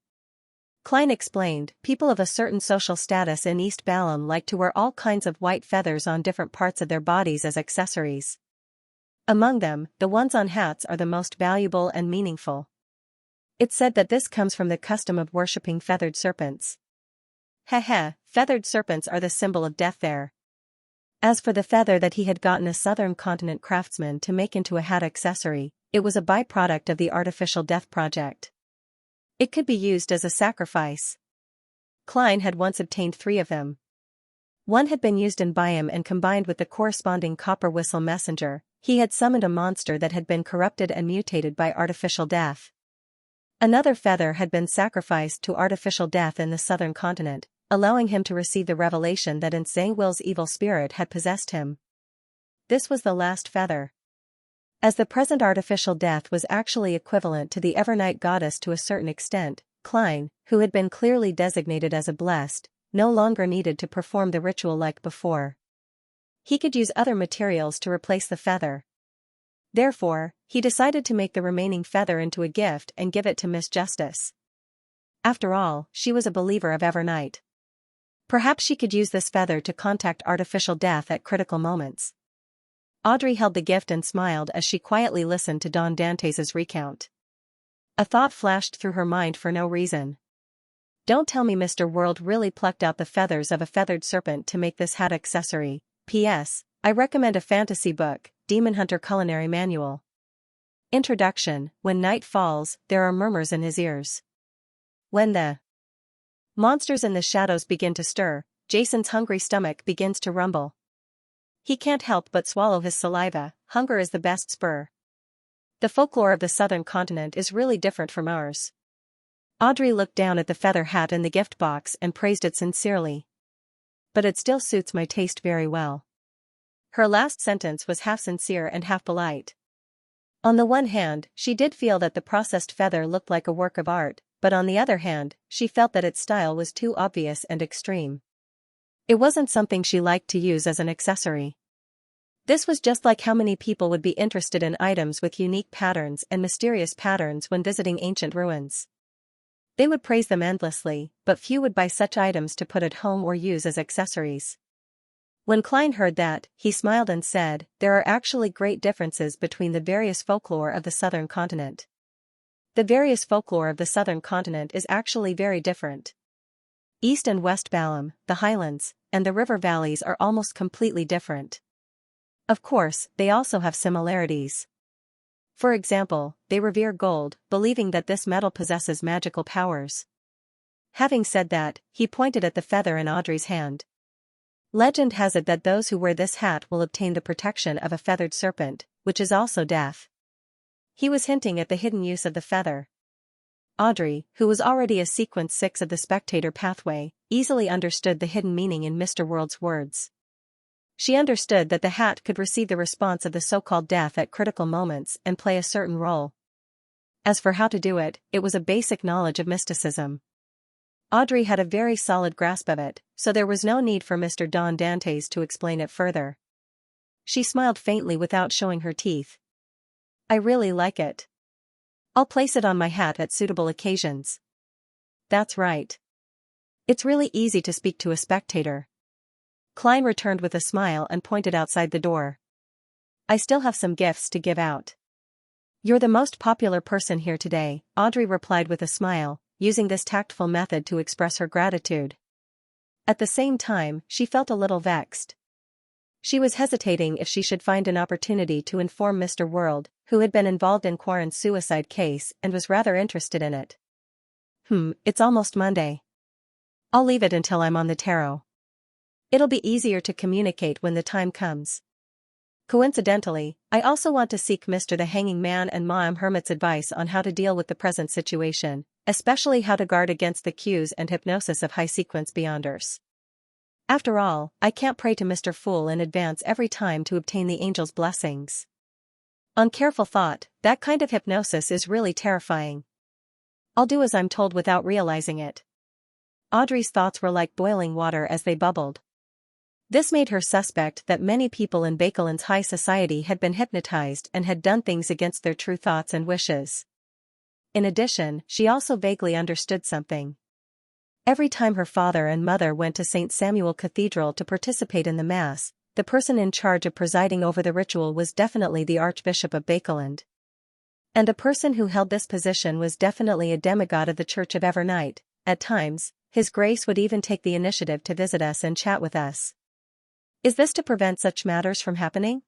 Klein explained. "People of a certain social status in East Balham like to wear all kinds of white feathers on different parts of their bodies as accessories. Among them, the ones on hats are the most valuable and meaningful. It's said that this comes from the custom of worshipping feathered serpents." Feathered serpents are the symbol of death there. As for the feather that he had gotten a southern continent craftsman to make into a hat accessory, it was a byproduct of the artificial death project. It could be used as a sacrifice. Klein had once obtained 3 of them. One had been used in Byam and combined with the corresponding copper whistle messenger, he had summoned a monster that had been corrupted and mutated by artificial death. Another feather had been sacrificed to artificial death in the southern continent, allowing him to receive the revelation that Zangwill's evil spirit had possessed him. This was the last feather. As the present artificial death was actually equivalent to the Evernight goddess to a certain extent, Klein, who had been clearly designated as a blessed, no longer needed to perform the ritual like before. He could use other materials to replace the feather. Therefore, he decided to make the remaining feather into a gift and give it to Miss Justice. After all, she was a believer of Evernight. Perhaps she could use this feather to contact artificial death at critical moments. Audrey held the gift and smiled as she quietly listened to Don Dantes' recount. A thought flashed through her mind for no reason. Don't tell me Mr. World really plucked out the feathers of a feathered serpent to make this hat accessory. P.S. I recommend a fantasy book, Demon Hunter Culinary Manual. Introduction. When night falls, there are murmurs in his ears. When the monsters in the shadows begin to stir, Jason's hungry stomach begins to rumble. He can't help but swallow his saliva. Hunger is the best spur. The folklore of the southern continent is really different from ours. Audrey looked down at the feather hat in the gift box and praised it sincerely. But it still suits my taste very well. Her last sentence was half sincere and half polite. On the one hand, she did feel that the processed feather looked like a work of art, but on the other hand, she felt that its style was too obvious and extreme. It wasn't something she liked to use as an accessory. This was just like how many people would be interested in items with unique patterns and mysterious patterns when visiting ancient ruins. They would praise them endlessly, but few would buy such items to put at home or use as accessories. When Klein heard that, he smiled and said, "There are actually great differences between the various folklore of the southern continent. The various folklore of the southern continent is actually very different. East and West Balam, the highlands, and the river valleys are almost completely different. Of course, they also have similarities. For example, they revere gold, believing that this metal possesses magical powers." Having said that, he pointed at the feather in Audrey's hand. "Legend has it that those who wear this hat will obtain the protection of a feathered serpent, which is also deaf." He was hinting at the hidden use of the feather. Audrey, who was already a sequence 6 of the spectator pathway, easily understood the hidden meaning in Mr. World's words. She understood that the hat could receive the response of the so-called deaf at critical moments and play a certain role. As for how to do it, it was a basic knowledge of mysticism. Audrey had a very solid grasp of it, so there was no need for Mr. Don Dantes to explain it further. She smiled faintly without showing her teeth. "I really like it. I'll place it on my hat at suitable occasions." "That's right. It's really easy to speak to a spectator." Klein returned with a smile and pointed outside the door. "I still have some gifts to give out." "You're the most popular person here today," Audrey replied with a smile, using this tactful method to express her gratitude. At the same time, she felt a little vexed. She was hesitating if she should find an opportunity to inform Mr. World, who had been involved in Quarren's suicide case and was rather interested in it. It's almost Monday. I'll leave it until I'm on the tarot. It'll be easier to communicate when the time comes. Coincidentally, I also want to seek Mr. the Hanging Man and Ma'am Hermit's advice on how to deal with the present situation, especially how to guard against the cues and hypnosis of high-sequence beyonders. After all, I can't pray to Mr. Fool in advance every time to obtain the angel's blessings. On careful thought, that kind of hypnosis is really terrifying. I'll do as I'm told without realizing it." Audrey's thoughts were like boiling water as they bubbled. This made her suspect that many people in Bakeland's high society had been hypnotized and had done things against their true thoughts and wishes. In addition, she also vaguely understood something. Every time her father and mother went to St. Samuel Cathedral to participate in the Mass, the person in charge of presiding over the ritual was definitely the Archbishop of Bakeland. And a person who held this position was definitely a demigod of the Church of Evernight. At times, His Grace would even take the initiative to visit us and chat with us. Is this to prevent such matters from happening?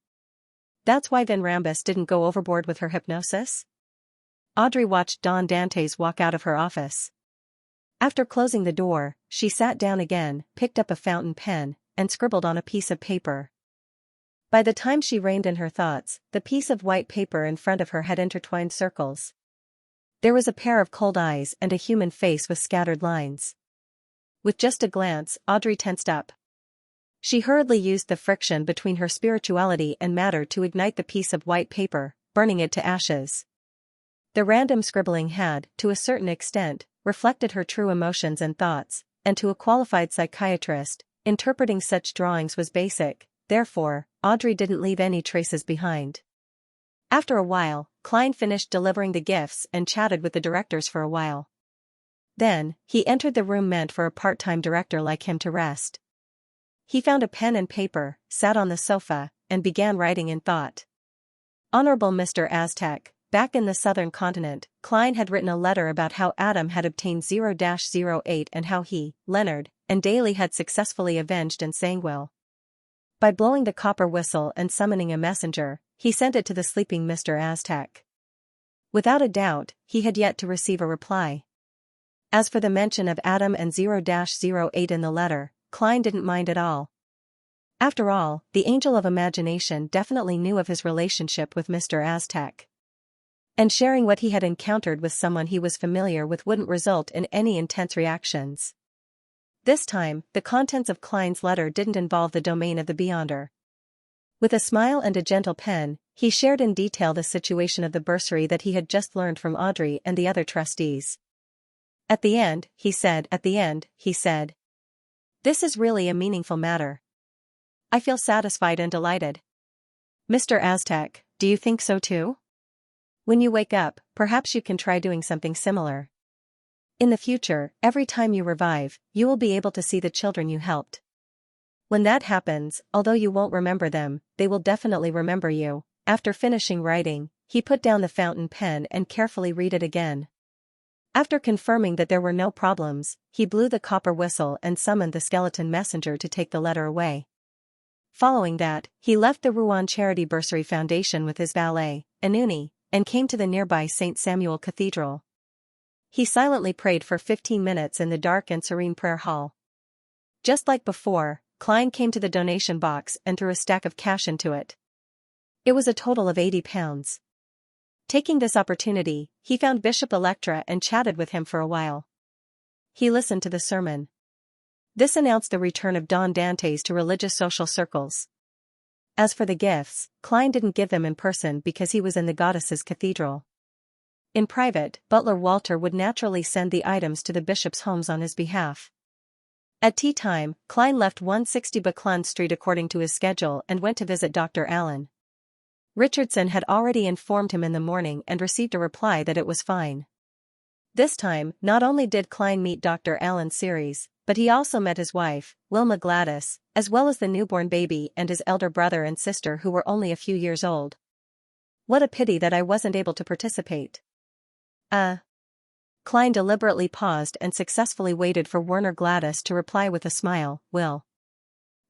That's why Van Rambus didn't go overboard with her hypnosis? Audrey watched Don Dantes walk out of her office. After closing the door, she sat down again, picked up a fountain pen, and scribbled on a piece of paper. By the time she reined in her thoughts, the piece of white paper in front of her had intertwined circles. There was a pair of cold eyes and a human face with scattered lines. With just a glance, Audrey tensed up. She hurriedly used the friction between her spirituality and matter to ignite the piece of white paper, burning it to ashes. The random scribbling had, to a certain extent, reflected her true emotions and thoughts, and to a qualified psychiatrist, interpreting such drawings was basic. Therefore, Audrey didn't leave any traces behind. After a while, Klein finished delivering the gifts and chatted with the directors for a while. Then, he entered the room meant for a part-time director like him to rest. He found a pen and paper, sat on the sofa, and began writing in thought. Honorable Mr. Aztec, back in the southern continent, Klein had written a letter about how Adam had obtained 0-08 and how he, Leonard, and Daly had successfully avenged and Sangwell. By blowing the copper whistle and summoning a messenger, he sent it to the sleeping Mr. Aztec. Without a doubt, he had yet to receive a reply. As for the mention of Adam and 0-08 in the letter, Klein didn't mind at all. After all, the Angel of Imagination definitely knew of his relationship with Mr. Aztec. And sharing what he had encountered with someone he was familiar with wouldn't result in any intense reactions. This time, the contents of Klein's letter didn't involve the domain of the Beyonder. With a smile and a gentle pen, he shared in detail the situation of the bursary that he had just learned from Audrey and the other trustees. At the end, he said. This is really a meaningful matter. I feel satisfied and delighted. Mr. Aztec, do you think so too? When you wake up, perhaps you can try doing something similar. In the future, every time you revive, you will be able to see the children you helped. When that happens, although you won't remember them, they will definitely remember you. After finishing writing, he put down the fountain pen and carefully read it again. After confirming that there were no problems, he blew the copper whistle and summoned the skeleton messenger to take the letter away. Following that, he left the Rouen Charity Bursary Foundation with his valet, Anuni, and came to the nearby St. Samuel Cathedral. He silently prayed for 15 minutes in the dark and serene prayer hall. Just like before, Klein came to the donation box and threw a stack of cash into it. It was a total of £80. Taking this opportunity, he found Bishop Electra and chatted with him for a while. He listened to the sermon. This announced the return of Don Dantes to religious social circles. As for the gifts, Klein didn't give them in person because he was in the goddess's cathedral. In private, Butler Walter would naturally send the items to the bishop's homes on his behalf. At tea time, Klein left 160 Buckland Street according to his schedule and went to visit Dr. Allen. Richardson had already informed him in the morning and received a reply that it was fine. This time, not only did Klein meet Dr. Allen Series, but he also met his wife, Wilma Gladys, as well as the newborn baby and his elder brother and sister who were only a few years old. What a pity that I wasn't able to participate. Klein deliberately paused and successfully waited for Werner Gladys to reply with a smile, Will.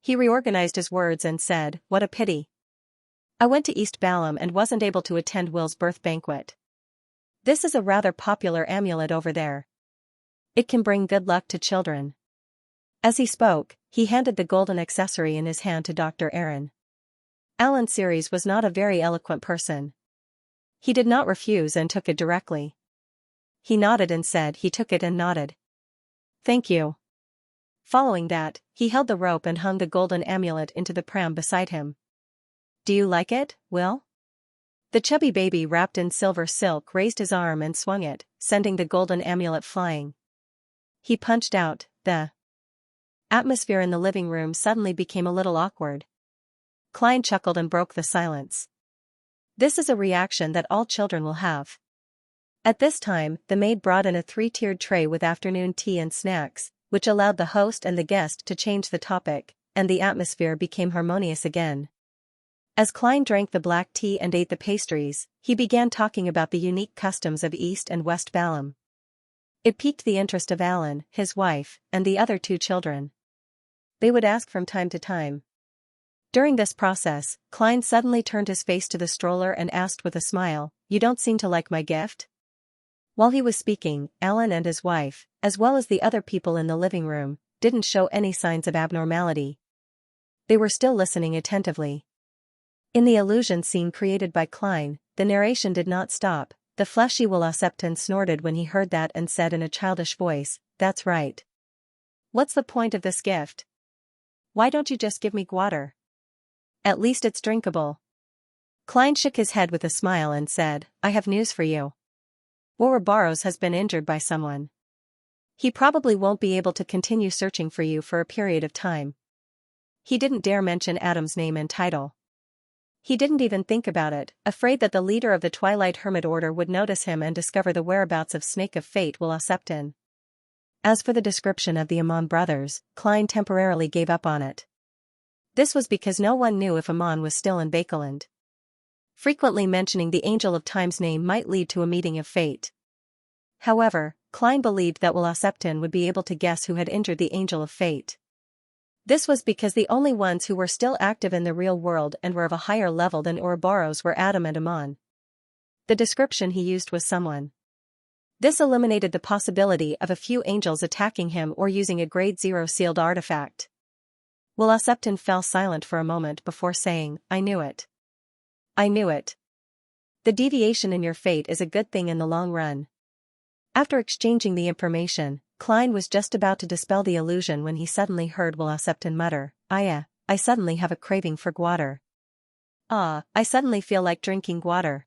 He reorganized his words and said, what a pity. I went to East Balham and wasn't able to attend Will's birth banquet. This is a rather popular amulet over there. It can bring good luck to children. As he spoke, he handed the golden accessory in his hand to Dr. Aaron. Allen Series was not a very eloquent person. He did not refuse and took it directly. He nodded and said he took it and nodded. Thank you. Following that, he held the rope and hung the golden amulet into the pram beside him. Do you like it, Will? The chubby baby wrapped in silver silk raised his arm and swung it, sending the golden amulet flying. He punched out. The atmosphere in the living room suddenly became a little awkward. Klein chuckled and broke the silence. This is a reaction that all children will have. At this time, the maid brought in a 3-tiered tray with afternoon tea and snacks, which allowed the host and the guest to change the topic, and the atmosphere became harmonious again. As Klein drank the black tea and ate the pastries, he began talking about the unique customs of East and West Balham. It piqued the interest of Alan, his wife, and the other 2 children. They would ask from time to time. During this process, Klein suddenly turned his face to the stroller and asked with a smile, You don't seem to like my gift? While he was speaking, Alan and his wife, as well as the other people in the living room, didn't show any signs of abnormality. They were still listening attentively. In the illusion scene created by Klein, the narration did not stop. The fleshy Will Septon snorted when he heard that and said in a childish voice, That's right. What's the point of this gift? Why don't you just give me water? At least it's drinkable. Klein shook his head with a smile and said, I have news for you. Ouroboros has been injured by someone. He probably won't be able to continue searching for you for a period of time. He didn't dare mention Adam's name and title. He didn't even think about it, afraid that the leader of the Twilight Hermit Order would notice him and discover the whereabouts of Snake of Fate Will Septon. As for the description of the Amon brothers, Klein temporarily gave up on it. This was because no one knew if Amon was still in Bakeland. Frequently mentioning the Angel of Time's name might lead to a meeting of fate. However, Klein believed that Will Septon would be able to guess who had injured the Angel of Fate. This was because the only ones who were still active in the real world and were of a higher level than Ouroboros were Adam and Amon. The description he used was someone. This eliminated the possibility of a few angels attacking him or using a grade 0 sealed artifact. Will Septon fell silent for a moment before saying, I knew it. I knew it. The deviation in your fate is a good thing in the long run. After exchanging the information, Klein was just about to dispel the illusion when he suddenly heard Will Septon mutter, I suddenly have a craving for water. I suddenly feel like drinking water.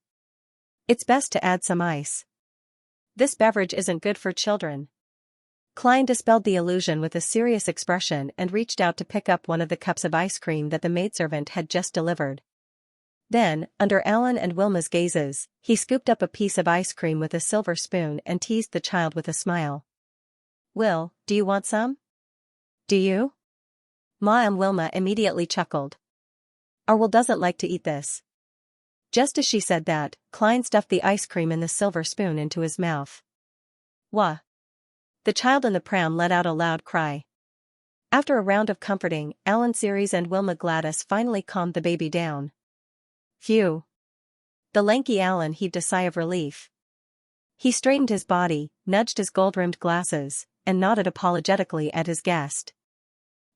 It's best to add some ice. This beverage isn't good for children. Klein dispelled the illusion with a serious expression and reached out to pick up one of the cups of ice cream that the maidservant had just delivered. Then, under Alan and Wilma's gazes, he scooped up a piece of ice cream with a silver spoon and teased the child with a smile. "Will, do you want some?" "Do you?" Ma and Wilma immediately chuckled. "Our Will doesn't like to eat this." Just as she said that, Klein stuffed the ice cream in the silver spoon into his mouth. "Wah!" The child in the pram let out a loud cry. After a round of comforting, Alan Ceres and Wilma Gladys finally calmed the baby down. Phew! The lanky Alan heaved a sigh of relief. He straightened his body, nudged his gold-rimmed glasses, and nodded apologetically at his guest.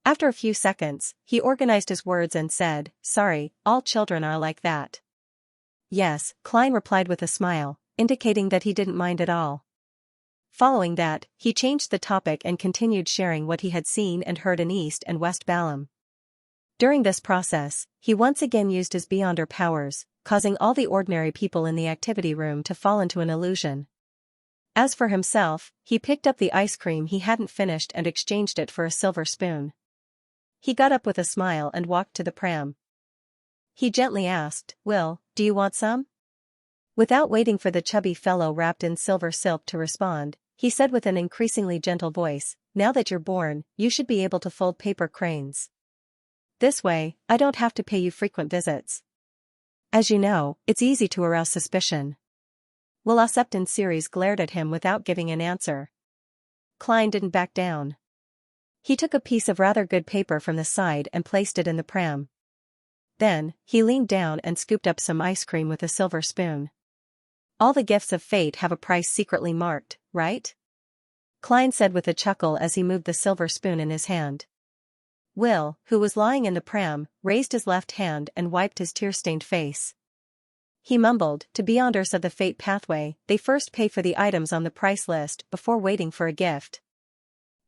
After a few seconds, he organized his words and said, "Sorry, all children are like that." "Yes," Klein replied with a smile, indicating that he didn't mind at all. Following that, he changed the topic and continued sharing what he had seen and heard in East and West Balam. During this process, he once again used his Beyonder powers, causing all the ordinary people in the activity room to fall into an illusion. As for himself, he picked up the ice cream he hadn't finished and exchanged it for a silver spoon. He got up with a smile and walked to the pram. He gently asked, "Will, do you want some?" Without waiting for the chubby fellow wrapped in silver silk to respond, he said with an increasingly gentle voice, "Now that you're born, you should be able to fold paper cranes. This way, I don't have to pay you frequent visits. As you know, it's easy to arouse suspicion." Will and Ceres glared at him without giving an answer. Klein didn't back down. He took a piece of rather good paper from the side and placed it in the pram. Then, he leaned down and scooped up some ice cream with a silver spoon. "All the gifts of fate have a price secretly marked, right?" Klein said with a chuckle as he moved the silver spoon in his hand. Will, who was lying in the pram, raised his left hand and wiped his tear-stained face. He mumbled, "To Beyonders of the Fate Pathway, they first pay for the items on the price list before waiting for a gift."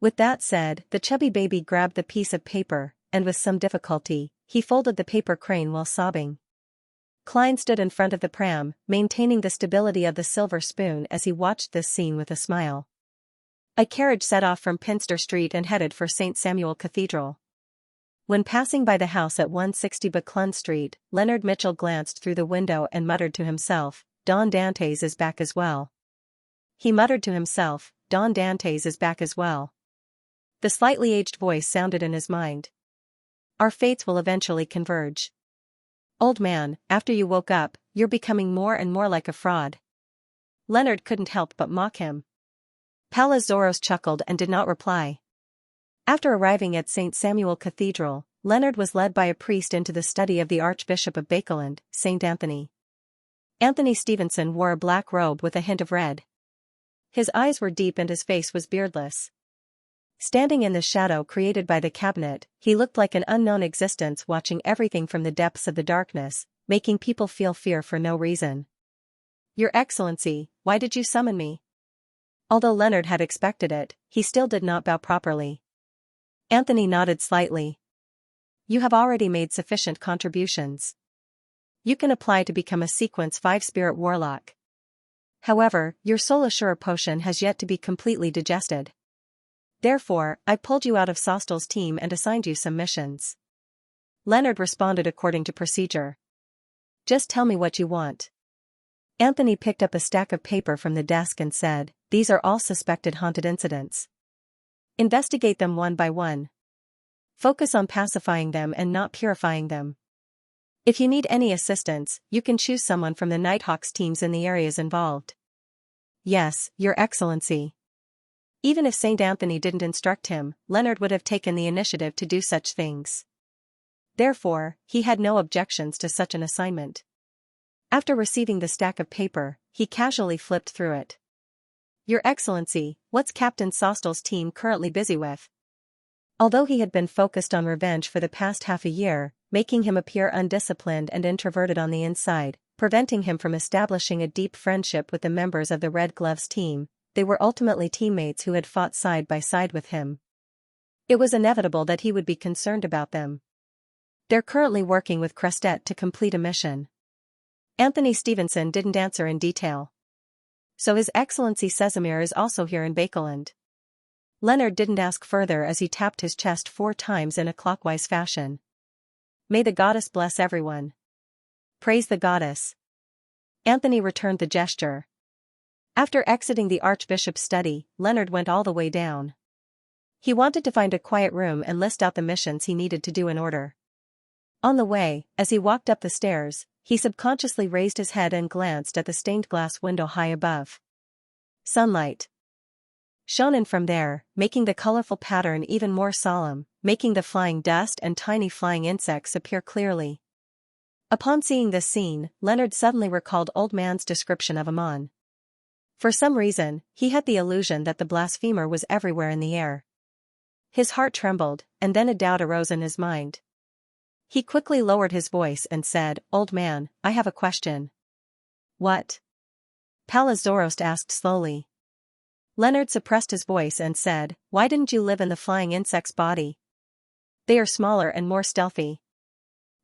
With that said, the chubby baby grabbed the piece of paper, and with some difficulty, he folded the paper crane while sobbing. Klein stood in front of the pram, maintaining the stability of the silver spoon as he watched this scene with a smile. A carriage set off from Pinster Street and headed for St. Samuel Cathedral. When passing by the house at 160 Buckland Street, Leonard Mitchell glanced through the window and muttered to himself, "Don Dantes is back as well." He muttered to himself, "Don Dantes is back as well." The slightly aged voice sounded in his mind. "Our fates will eventually converge. Old man, after you woke up, you're becoming more and more like a fraud." Leonard couldn't help but mock him. Pallas Zoros chuckled and did not reply. After arriving at St. Samuel Cathedral, Leonard was led by a priest into the study of the Archbishop of Bakeland, St. Anthony. Anthony Stevenson wore a black robe with a hint of red. His eyes were deep and his face was beardless. Standing in the shadow created by the cabinet, he looked like an unknown existence watching everything from the depths of the darkness, making people feel fear for no reason. "Your Excellency, why did you summon me?" Although Leonard had expected it, he still did not bow properly. Anthony nodded slightly. "You have already made sufficient contributions. You can apply to become a Sequence 5 Spirit Warlock. However, your Soul Assurer potion has yet to be completely digested. Therefore, I pulled you out of Sostel's team and assigned you some missions." Leonard responded according to procedure. "Just tell me what you want." Anthony picked up a stack of paper from the desk and said, "These are all suspected haunted incidents. Investigate them one by one. Focus on pacifying them and not purifying them. If you need any assistance, you can choose someone from the Nighthawks teams in the areas involved." "Yes, Your Excellency." Even if St. Anthony didn't instruct him, Leonard would have taken the initiative to do such things. Therefore, he had no objections to such an assignment. After receiving the stack of paper, he casually flipped through it. "Your Excellency, what's Captain Sostel's team currently busy with?" Although he had been focused on revenge for the past half a year, making him appear undisciplined and introverted on the inside, preventing him from establishing a deep friendship with the members of the Red Gloves team, they were ultimately teammates who had fought side by side with him. It was inevitable that he would be concerned about them. "They're currently working with Crestet to complete a mission." Anthony Stevenson didn't answer in detail. "So His Excellency Casimir is also here in Bakeland?" Leonard didn't ask further as he tapped his chest 4 times in a clockwise fashion. May the goddess bless everyone. Praise the goddess. Anthony returned the gesture. After exiting the archbishop's study, Leonard went all the way down. He wanted to find a quiet room and list out the missions he needed to do in order. On the way, as he walked up the stairs, he subconsciously raised his head and glanced at the stained glass window high above. Sunlight shone in from there, making the colorful pattern even more solemn, making the flying dust and tiny flying insects appear clearly. Upon seeing this scene, Leonard suddenly recalled Old Man's description of Amon. For some reason, he had the illusion that the blasphemer was everywhere in the air. His heart trembled, and then a doubt arose in his mind. He quickly lowered his voice and said, "Old man, I have a question." "What?" Pallas Zoroast asked slowly. Leonard suppressed his voice and said, "Why didn't you live in the flying insect's body? They are smaller and more stealthy.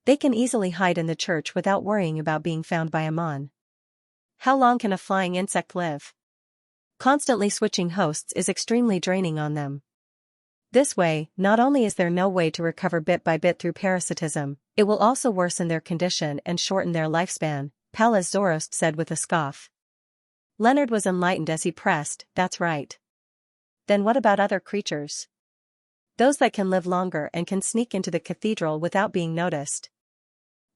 They can easily hide in the church without worrying about being found by Amon. How long can a flying insect live? Constantly switching hosts is extremely draining on them. This way, not only is there no way to recover bit by bit through parasitism, it will also worsen their condition and shorten their lifespan," Pallas Zoroast said with a scoff. Leonard was enlightened as he pressed, "That's right. Then what about other creatures? Those that can live longer and can sneak into the cathedral without being noticed?"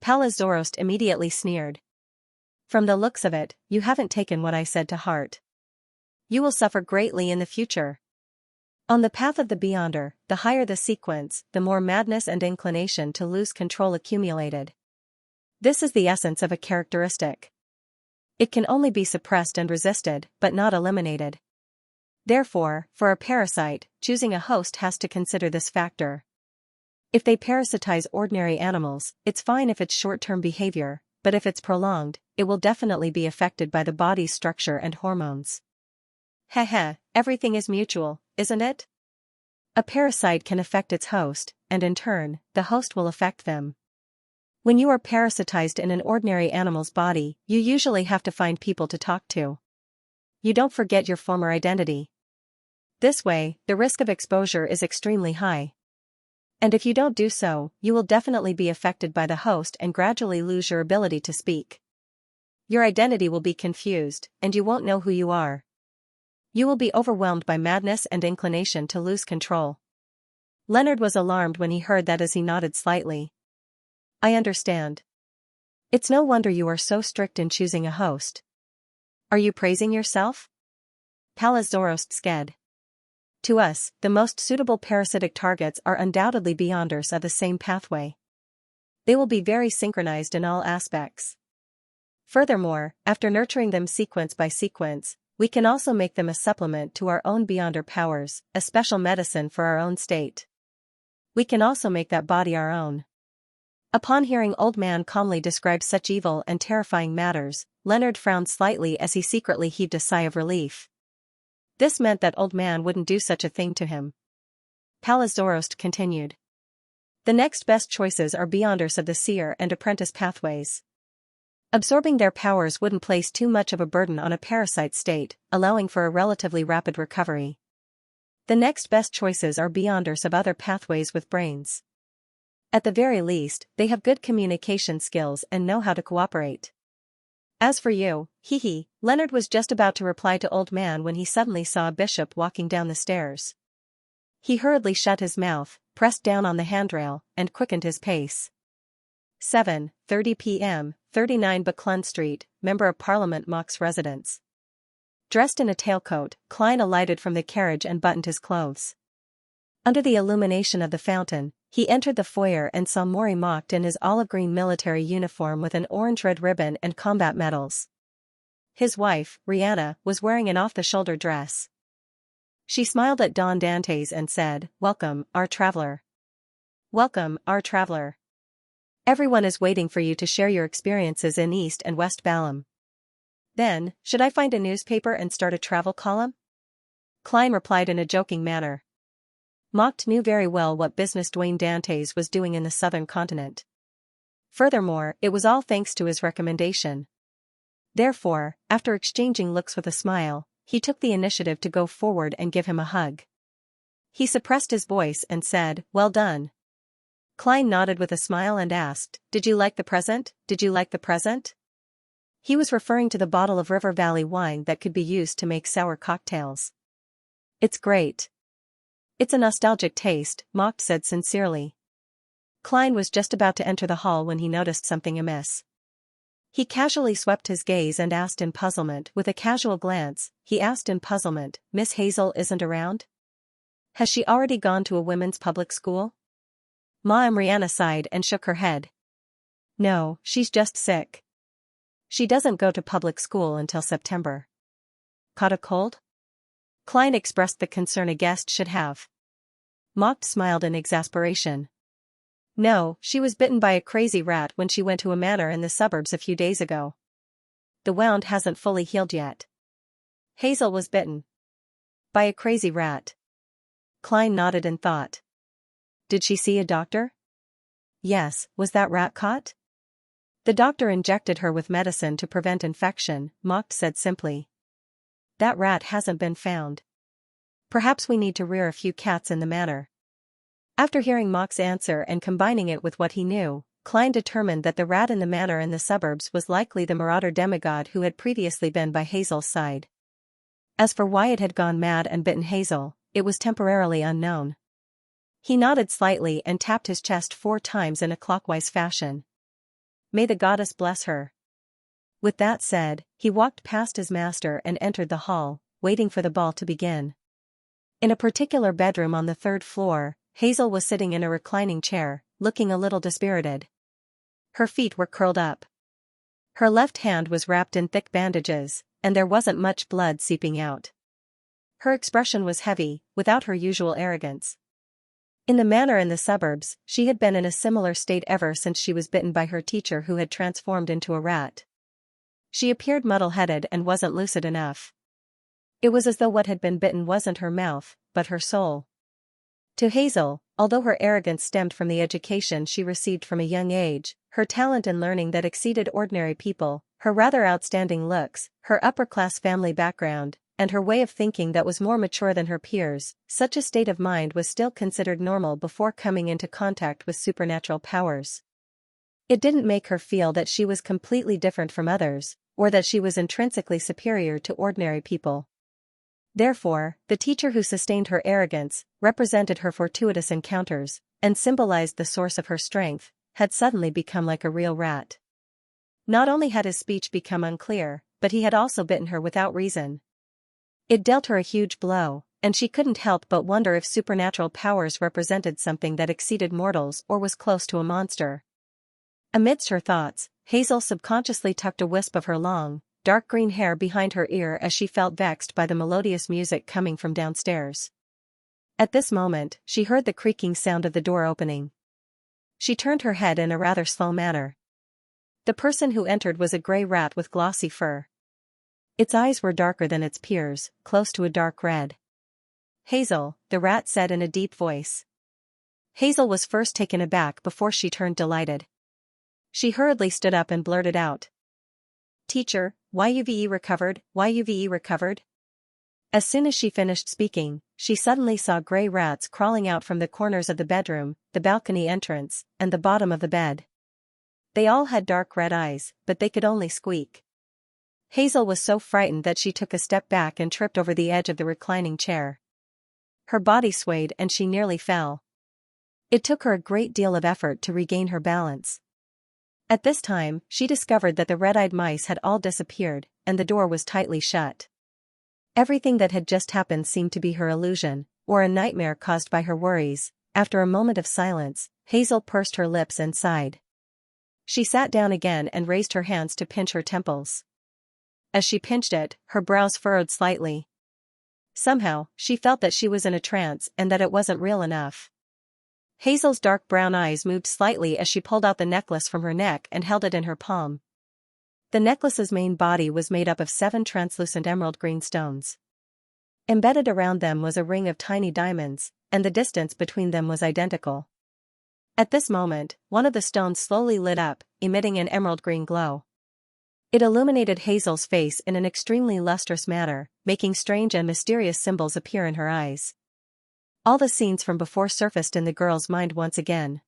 Pallas Zoroast immediately sneered. "From the looks of it, you haven't taken what I said to heart. You will suffer greatly in the future. On the path of the Beyonder, the higher the sequence, the more madness and inclination to lose control accumulated. This is the essence of a characteristic. It can only be suppressed and resisted, but not eliminated. Therefore, for a parasite, choosing a host has to consider this factor. If they parasitize ordinary animals, it's fine if it's short-term behavior, but if it's prolonged, it will definitely be affected by the body's structure and hormones. Heh, everything is mutual, isn't it? A parasite can affect its host, and in turn, the host will affect them. When you are parasitized in an ordinary animal's body, you usually have to find people to talk to. You don't forget your former identity. This way, the risk of exposure is extremely high. And if you don't do so, you will definitely be affected by the host and gradually lose your ability to speak. Your identity will be confused, and you won't know who you are. You will be overwhelmed by madness and inclination to lose control." Leonard was alarmed when he heard that as he nodded slightly. "I understand. It's no wonder you are so strict in choosing a host. Are you praising yourself?" Pallas Zoroast said. "To us, the most suitable parasitic targets are undoubtedly Beyonders of the same pathway. They will be very synchronized in all aspects. Furthermore, after nurturing them sequence by sequence, we can also make them a supplement to our own Beyonder powers, a special medicine for our own state. We can also make that body our own." Upon hearing Old Man calmly describe such evil and terrifying matters, Leonard frowned slightly as he secretly heaved a sigh of relief. This meant that Old Man wouldn't do such a thing to him. Pallas Zoroast continued. "The next best choices are Beyonders of the seer and apprentice pathways. Absorbing their powers wouldn't place too much of a burden on a parasite state, allowing for a relatively rapid recovery. The next best choices are Beyonders of other pathways with brains. At the very least, they have good communication skills and know how to cooperate. As for you, Leonard was just about to reply to Old Man when he suddenly saw a bishop walking down the stairs. He hurriedly shut his mouth, pressed down on the handrail, and quickened his pace. 7:30 p.m., 39 Buckland Street, Member of Parliament Mock's residence. Dressed in a tailcoat, Klein alighted from the carriage and buttoned his clothes. Under the illumination of the fountain, he entered the foyer and saw Maury Mocked in his olive-green military uniform with an orange-red ribbon and combat medals. His wife, Rihanna, was wearing an off-the-shoulder dress. She smiled at Don Dantes and said, "Welcome, our traveler. Welcome, our traveler. Everyone is waiting for you to share your experiences in East and West Balam." "Then, should I find a newspaper and start a travel column?" Klein replied in a joking manner. Mocked knew very well what business Dwayne Dantes was doing in the southern continent. Furthermore, it was all thanks to his recommendation. Therefore, after exchanging looks with a smile, he took the initiative to go forward and give him a hug. He suppressed his voice and said, "Well done." Klein nodded with a smile and asked, "Did you like the present? Did you like the present?" He was referring to the bottle of River Valley wine that could be used to make sour cocktails. "It's great. It's a nostalgic taste," Mocked said sincerely. Klein was just about to enter the hall when he noticed something amiss. He casually swept his gaze and asked in puzzlement. With a casual glance, he asked in puzzlement, "Miss Hazel isn't around? Has she already gone to a women's public school?" Ma Mariana sighed and shook her head. "No, she's just sick. She doesn't go to public school until September." "Caught a cold?" Klein expressed the concern a guest should have. Mocked smiled in exasperation. "No, she was bitten by a crazy rat when she went to a manor in the suburbs a few days ago. The wound hasn't fully healed yet." Hazel was bitten by a crazy rat. Klein nodded in thought. "Did she see a doctor?" "Yes." "Was that rat caught?" "The doctor injected her with medicine to prevent infection," Mocked said simply. "That rat hasn't been found. Perhaps we need to rear a few cats in the manor." After hearing Mock's answer and combining it with what he knew, Klein determined that the rat in the manor in the suburbs was likely the marauder demigod who had previously been by Hazel's side. As for why it had gone mad and bitten Hazel, it was temporarily unknown. He nodded slightly and tapped his chest 4 times in a clockwise fashion. "May the goddess bless her." With that said, he walked past his master and entered the hall, waiting for the ball to begin. In a particular bedroom on the 3rd floor, Hazel was sitting in a reclining chair, looking a little dispirited. Her feet were curled up. Her left hand was wrapped in thick bandages, and there wasn't much blood seeping out. Her expression was heavy, without her usual arrogance. In the manor in the suburbs, she had been in a similar state ever since she was bitten by her teacher who had transformed into a rat. She appeared muddle-headed and wasn't lucid enough. It was as though what had been bitten wasn't her mouth, but her soul. To Hazel, although her arrogance stemmed from the education she received from a young age, her talent in learning that exceeded ordinary people, her rather outstanding looks, her upper-class family background, and her way of thinking that was more mature than her peers, such a state of mind was still considered normal before coming into contact with supernatural powers. It didn't make her feel that she was completely different from others, or that she was intrinsically superior to ordinary people. Therefore, the teacher who sustained her arrogance, represented her fortuitous encounters, and symbolized the source of her strength, had suddenly become like a real rat. Not only had his speech become unclear, but he had also bitten her without reason. It dealt her a huge blow, and she couldn't help but wonder if supernatural powers represented something that exceeded mortals or was close to a monster. Amidst her thoughts, Hazel subconsciously tucked a wisp of her long, dark green hair behind her ear as she felt vexed by the melodious music coming from downstairs. At this moment, she heard the creaking sound of the door opening. She turned her head in a rather slow manner. The person who entered was a gray rat with glossy fur. Its eyes were darker than its peers, close to a dark red. "Hazel," the rat said in a deep voice. Hazel was first taken aback before she turned delighted. She hurriedly stood up and blurted out, "Teacher, YUVE recovered, YUVE recovered?" As soon as she finished speaking, she suddenly saw gray rats crawling out from the corners of the bedroom, the balcony entrance, and the bottom of the bed. They all had dark red eyes, but they could only squeak. Hazel was so frightened that she took a step back and tripped over the edge of the reclining chair. Her body swayed and she nearly fell. It took her a great deal of effort to regain her balance. At this time, she discovered that the red-eyed mice had all disappeared, and the door was tightly shut. Everything that had just happened seemed to be her illusion, or a nightmare caused by her worries. After a moment of silence, Hazel pursed her lips and sighed. She sat down again and raised her hands to pinch her temples. As she pinched it, her brows furrowed slightly. Somehow, she felt that she was in a trance and that it wasn't real enough. Hazel's dark brown eyes moved slightly as she pulled out the necklace from her neck and held it in her palm. The necklace's main body was made up of 7 translucent emerald green stones. Embedded around them was a ring of tiny diamonds, and the distance between them was identical. At this moment, one of the stones slowly lit up, emitting an emerald green glow. It illuminated Hazel's face in an extremely lustrous manner, making strange and mysterious symbols appear in her eyes. All the scenes from before surfaced in the girl's mind once again.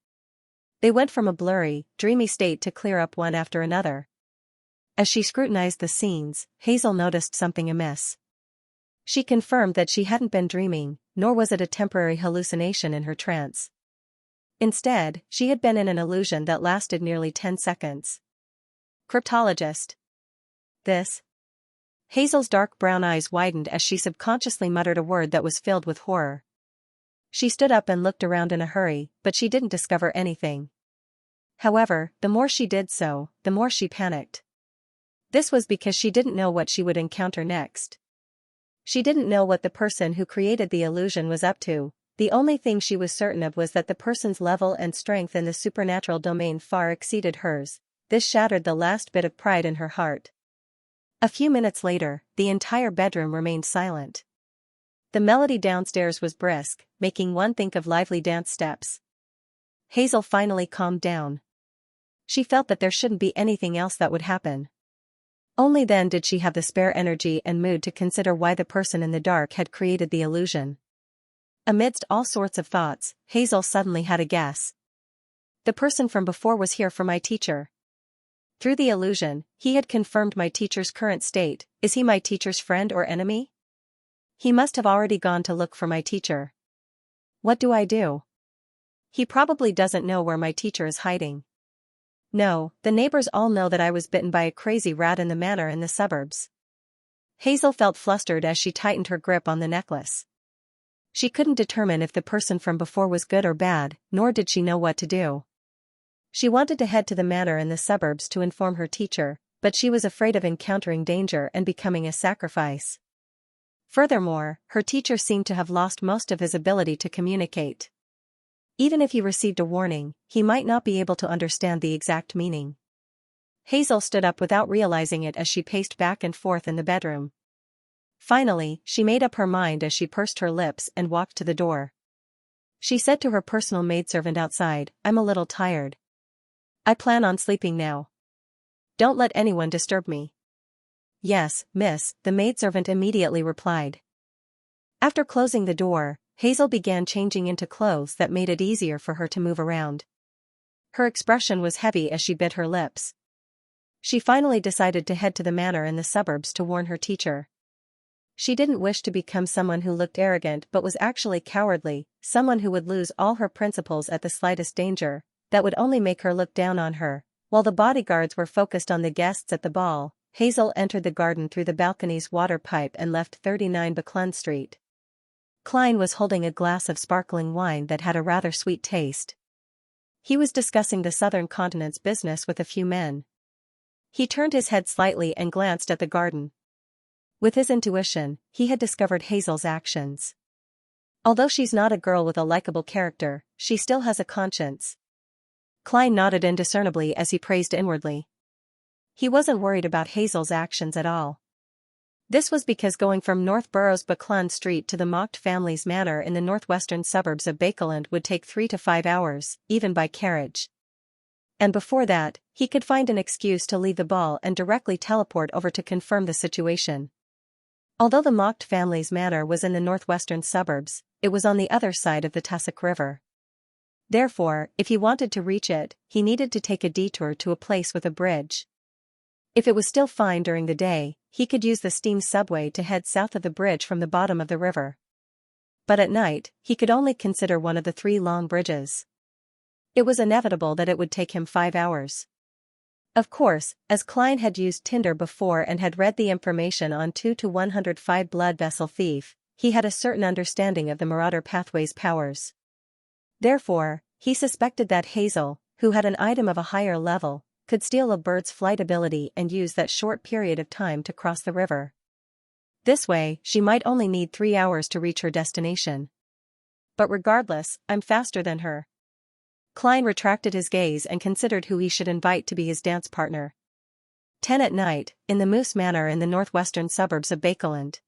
They went from a blurry, dreamy state to clear up one after another. As she scrutinized the scenes, Hazel noticed something amiss. She confirmed that she hadn't been dreaming, nor was it a temporary hallucination in her trance. Instead, she had been in an illusion that lasted nearly 10 seconds. Cryptologist. This? Hazel's dark brown eyes widened as she subconsciously muttered a word that was filled with horror. She stood up and looked around in a hurry, but she didn't discover anything. However, the more she did so, the more she panicked. This was because she didn't know what she would encounter next. She didn't know what the person who created the illusion was up to. The only thing she was certain of was that the person's level and strength in the supernatural domain far exceeded hers. This shattered the last bit of pride in her heart. A few minutes later, the entire bedroom remained silent. The melody downstairs was brisk, making one think of lively dance steps. Hazel finally calmed down. She felt that there shouldn't be anything else that would happen. Only then did she have the spare energy and mood to consider why the person in the dark had created the illusion. Amidst all sorts of thoughts, Hazel suddenly had a guess. The person from before was here for my teacher. Through the illusion, he had confirmed my teacher's current state. Is he my teacher's friend or enemy? He must have already gone to look for my teacher. What do I do? He probably doesn't know where my teacher is hiding. No, the neighbors all know that I was bitten by a crazy rat in the manor in the suburbs. Hazel felt flustered as she tightened her grip on the necklace. She couldn't determine if the person from before was good or bad, nor did she know what to do. She wanted to head to the manor in the suburbs to inform her teacher, but she was afraid of encountering danger and becoming a sacrifice. Furthermore, her teacher seemed to have lost most of his ability to communicate. Even if he received a warning, he might not be able to understand the exact meaning. Hazel stood up without realizing it as she paced back and forth in the bedroom. Finally, she made up her mind as she pursed her lips and walked to the door. She said to her personal maidservant outside, "I'm a little tired. I plan on sleeping now. Don't let anyone disturb me." "Yes, miss," the maidservant immediately replied. After closing the door, Hazel began changing into clothes that made it easier for her to move around. Her expression was heavy as she bit her lips. She finally decided to head to the manor in the suburbs to warn her teacher. She didn't wish to become someone who looked arrogant but was actually cowardly, someone who would lose all her principles at the slightest danger. That would only make her look down on her. While the bodyguards were focused on the guests at the ball, Hazel entered the garden through the balcony's water pipe and left 39 Buckland Street. Klein was holding a glass of sparkling wine that had a rather sweet taste. He was discussing the southern continent's business with a few men. He turned his head slightly and glanced at the garden. With his intuition, he had discovered Hazel's actions. Although she's not a girl with a likable character, she still has a conscience. Klein nodded indiscernibly as he praised inwardly. He wasn't worried about Hazel's actions at all. This was because going from North Borough's Buckland Street to the Mocked family's manor in the northwestern suburbs of Bakeland would take 3 to 5 hours, even by carriage. And before that, he could find an excuse to leave the ball and directly teleport over to confirm the situation. Although the Mocked family's manor was in the northwestern suburbs, it was on the other side of the Tussock River. Therefore, if he wanted to reach it, he needed to take a detour to a place with a bridge. If it was still fine during the day, he could use the steam subway to head south of the bridge from the bottom of the river. But at night, he could only consider one of the 3 long bridges. It was inevitable that it would take him 5 hours. Of course, as Klein had used Tinder before and had read the information on 2 to 105 Blood Vessel Thief, he had a certain understanding of the Marauder Pathway's powers. Therefore, he suspected that Hazel, who had an item of a higher level, could steal a bird's flight ability and use that short period of time to cross the river. This way, she might only need 3 hours to reach her destination. But regardless, I'm faster than her. Klein retracted his gaze and considered who he should invite to be his dance partner. 10 at night, in the Moose Manor in the northwestern suburbs of Bakeland.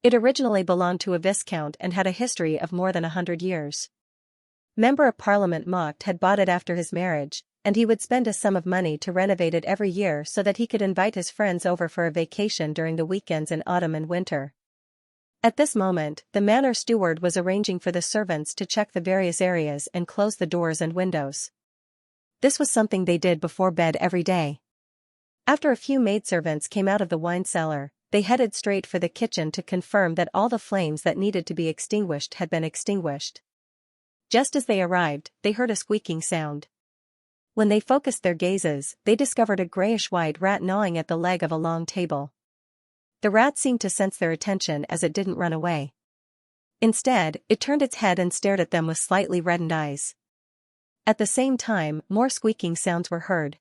It originally belonged to a viscount and had a history of more than 100 years. Member of Parliament Mocked had bought it after his marriage, and he would spend a sum of money to renovate it every year so that he could invite his friends over for a vacation during the weekends in autumn and winter. At this moment, the manor steward was arranging for the servants to check the various areas and close the doors and windows. This was something they did before bed every day. After a few maidservants came out of the wine cellar, they headed straight for the kitchen to confirm that all the flames that needed to be extinguished had been extinguished. Just as they arrived, they heard a squeaking sound. When they focused their gazes, they discovered a grayish-white rat gnawing at the leg of a long table. The rat seemed to sense their attention as it didn't run away. Instead, it turned its head and stared at them with slightly reddened eyes. At the same time, more squeaking sounds were heard.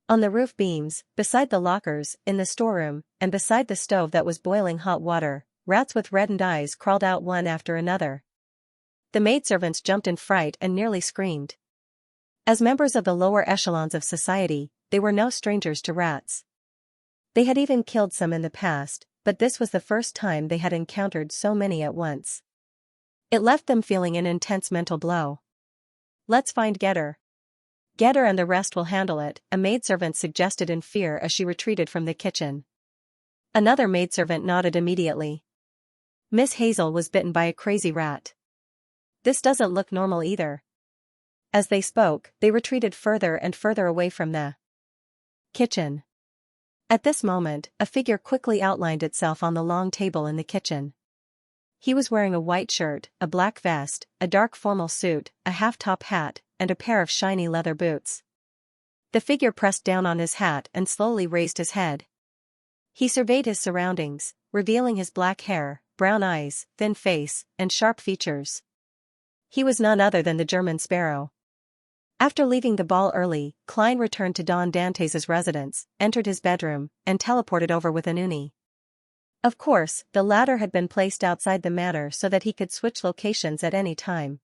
On the roof beams, beside the lockers, in the storeroom, and beside the stove that was boiling hot water, rats with reddened eyes crawled out one after another. The maidservants jumped in fright and nearly screamed. As members of the lower echelons of society, they were no strangers to rats. They had even killed some in the past, but this was the first time they had encountered so many at once. It left them feeling an intense mental blow. "Let's find Getter. Getter and the rest will handle it," a maidservant suggested in fear as she retreated from the kitchen. Another maidservant nodded immediately. Miss Hazel was bitten by a crazy rat. "This doesn't look normal either." As they spoke, they retreated further and further away from the kitchen. At this moment, a figure quickly outlined itself on the long table in the kitchen. He was wearing a white shirt, a black vest, a dark formal suit, a half-top hat, and a pair of shiny leather boots. The figure pressed down on his hat and slowly raised his head. He surveyed his surroundings, revealing his black hair, brown eyes, thin face, and sharp features. He was none other than the German Sparrow. After leaving the ball early, Klein returned to Don Dantes' residence, entered his bedroom, and teleported over with Anuni. Of course, the latter had been placed outside the manor so that he could switch locations at any time.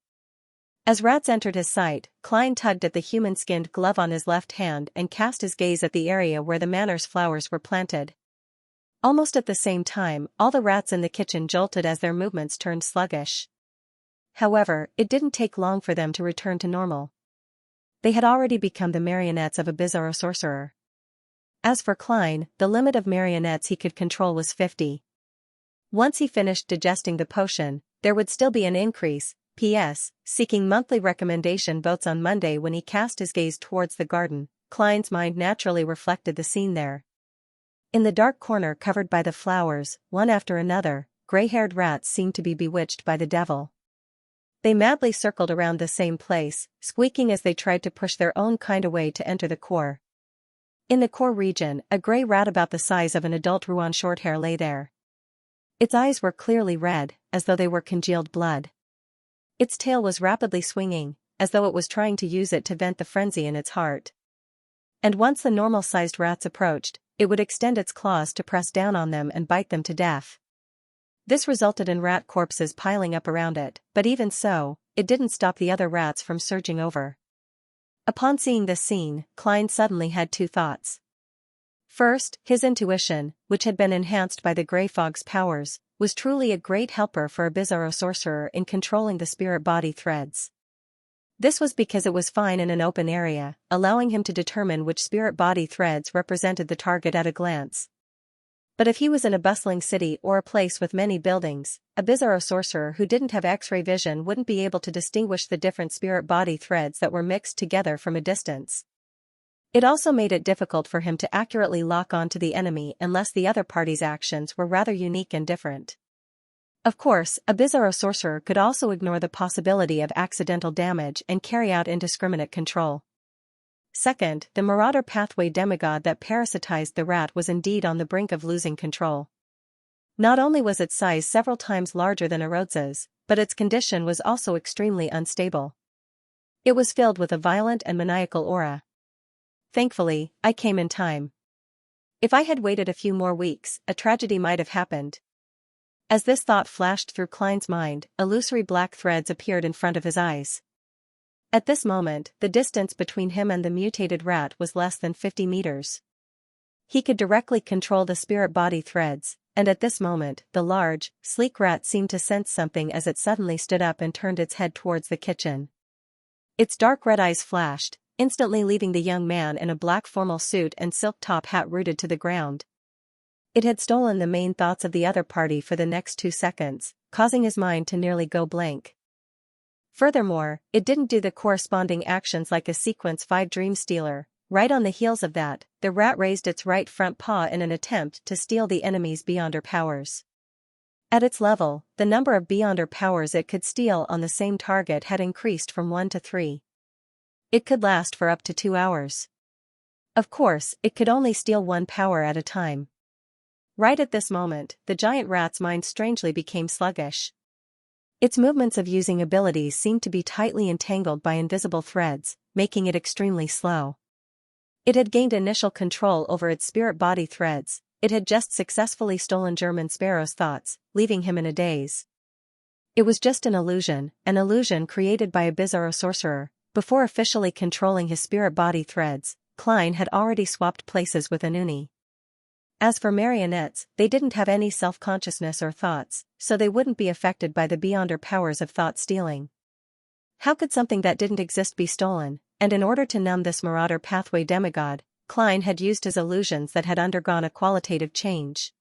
As rats entered his sight, Klein tugged at the human-skinned glove on his left hand and cast his gaze at the area where the manor's flowers were planted. Almost at the same time, all the rats in the kitchen jolted as their movements turned sluggish. However, it didn't take long for them to return to normal. They had already become the marionettes of a bizarro sorcerer. As for Klein, the limit of marionettes he could control was 50. Once he finished digesting the potion, there would still be an increase. P.S. Seeking monthly recommendation votes on Monday. When he cast his gaze towards the garden, Klein's mind naturally reflected the scene there. In the dark corner covered by the flowers, one after another, gray-haired rats seemed to be bewitched by the devil. They madly circled around the same place, squeaking as they tried to push their own kind away to enter the core. In the core region, a gray rat about the size of an adult Rouen shorthair lay there. Its eyes were clearly red, as though they were congealed blood. Its tail was rapidly swinging, as though it was trying to use it to vent the frenzy in its heart. And once the normal-sized rats approached, it would extend its claws to press down on them and bite them to death. This resulted in rat corpses piling up around it, but even so, it didn't stop the other rats from surging over. Upon seeing this scene, Klein suddenly had two thoughts. First, his intuition, which had been enhanced by the Grey Fog's powers, was truly a great helper for a bizarro sorcerer in controlling the spirit-body threads. This was because it was fine in an open area, allowing him to determine which spirit-body threads represented the target at a glance. But if he was in a bustling city or a place with many buildings, a bizarro sorcerer who didn't have X-ray vision wouldn't be able to distinguish the different spirit-body threads that were mixed together from a distance. It also made it difficult for him to accurately lock on to the enemy unless the other party's actions were rather unique and different. Of course, a bizarro sorcerer could also ignore the possibility of accidental damage and carry out indiscriminate control. Second, the marauder pathway demigod that parasitized the rat was indeed on the brink of losing control. Not only was its size several times larger than Erodza's, but its condition was also extremely unstable. It was filled with a violent and maniacal aura. Thankfully, I came in time. If I had waited a few more weeks, a tragedy might have happened. As this thought flashed through Klein's mind, illusory black threads appeared in front of his eyes. At this moment, the distance between him and the mutated rat was less than 50 meters. He could directly control the spirit-body threads, and at this moment, the large, sleek rat seemed to sense something as it suddenly stood up and turned its head towards the kitchen. Its dark red eyes flashed, instantly leaving the young man in a black formal suit and silk top hat rooted to the ground. It had stolen the main thoughts of the other party for the next 2 seconds, causing his mind to nearly go blank. Furthermore, it didn't do the corresponding actions like a Sequence 5 Dream Stealer. Right on the heels of that, the rat raised its right front paw in an attempt to steal the enemy's Beyonder powers. At its level, the number of Beyonder powers it could steal on the same target had increased from 1 to 3. It could last for up to 2 hours. Of course, it could only steal 1 power at a time. Right at this moment, the giant rat's mind strangely became sluggish. Its movements of using abilities seemed to be tightly entangled by invisible threads, making it extremely slow. It had gained initial control over its spirit body threads. It had just successfully stolen German Sparrow's thoughts, leaving him in a daze. It was just an illusion created by a bizarro sorcerer. Before officially controlling his spirit body threads, Klein had already swapped places with Anuni. As for marionettes, they didn't have any self-consciousness or thoughts, so they wouldn't be affected by the Beyonder powers of thought stealing. How could something that didn't exist be stolen? And in order to numb this marauder pathway demigod, Klein had used his illusions that had undergone a qualitative change.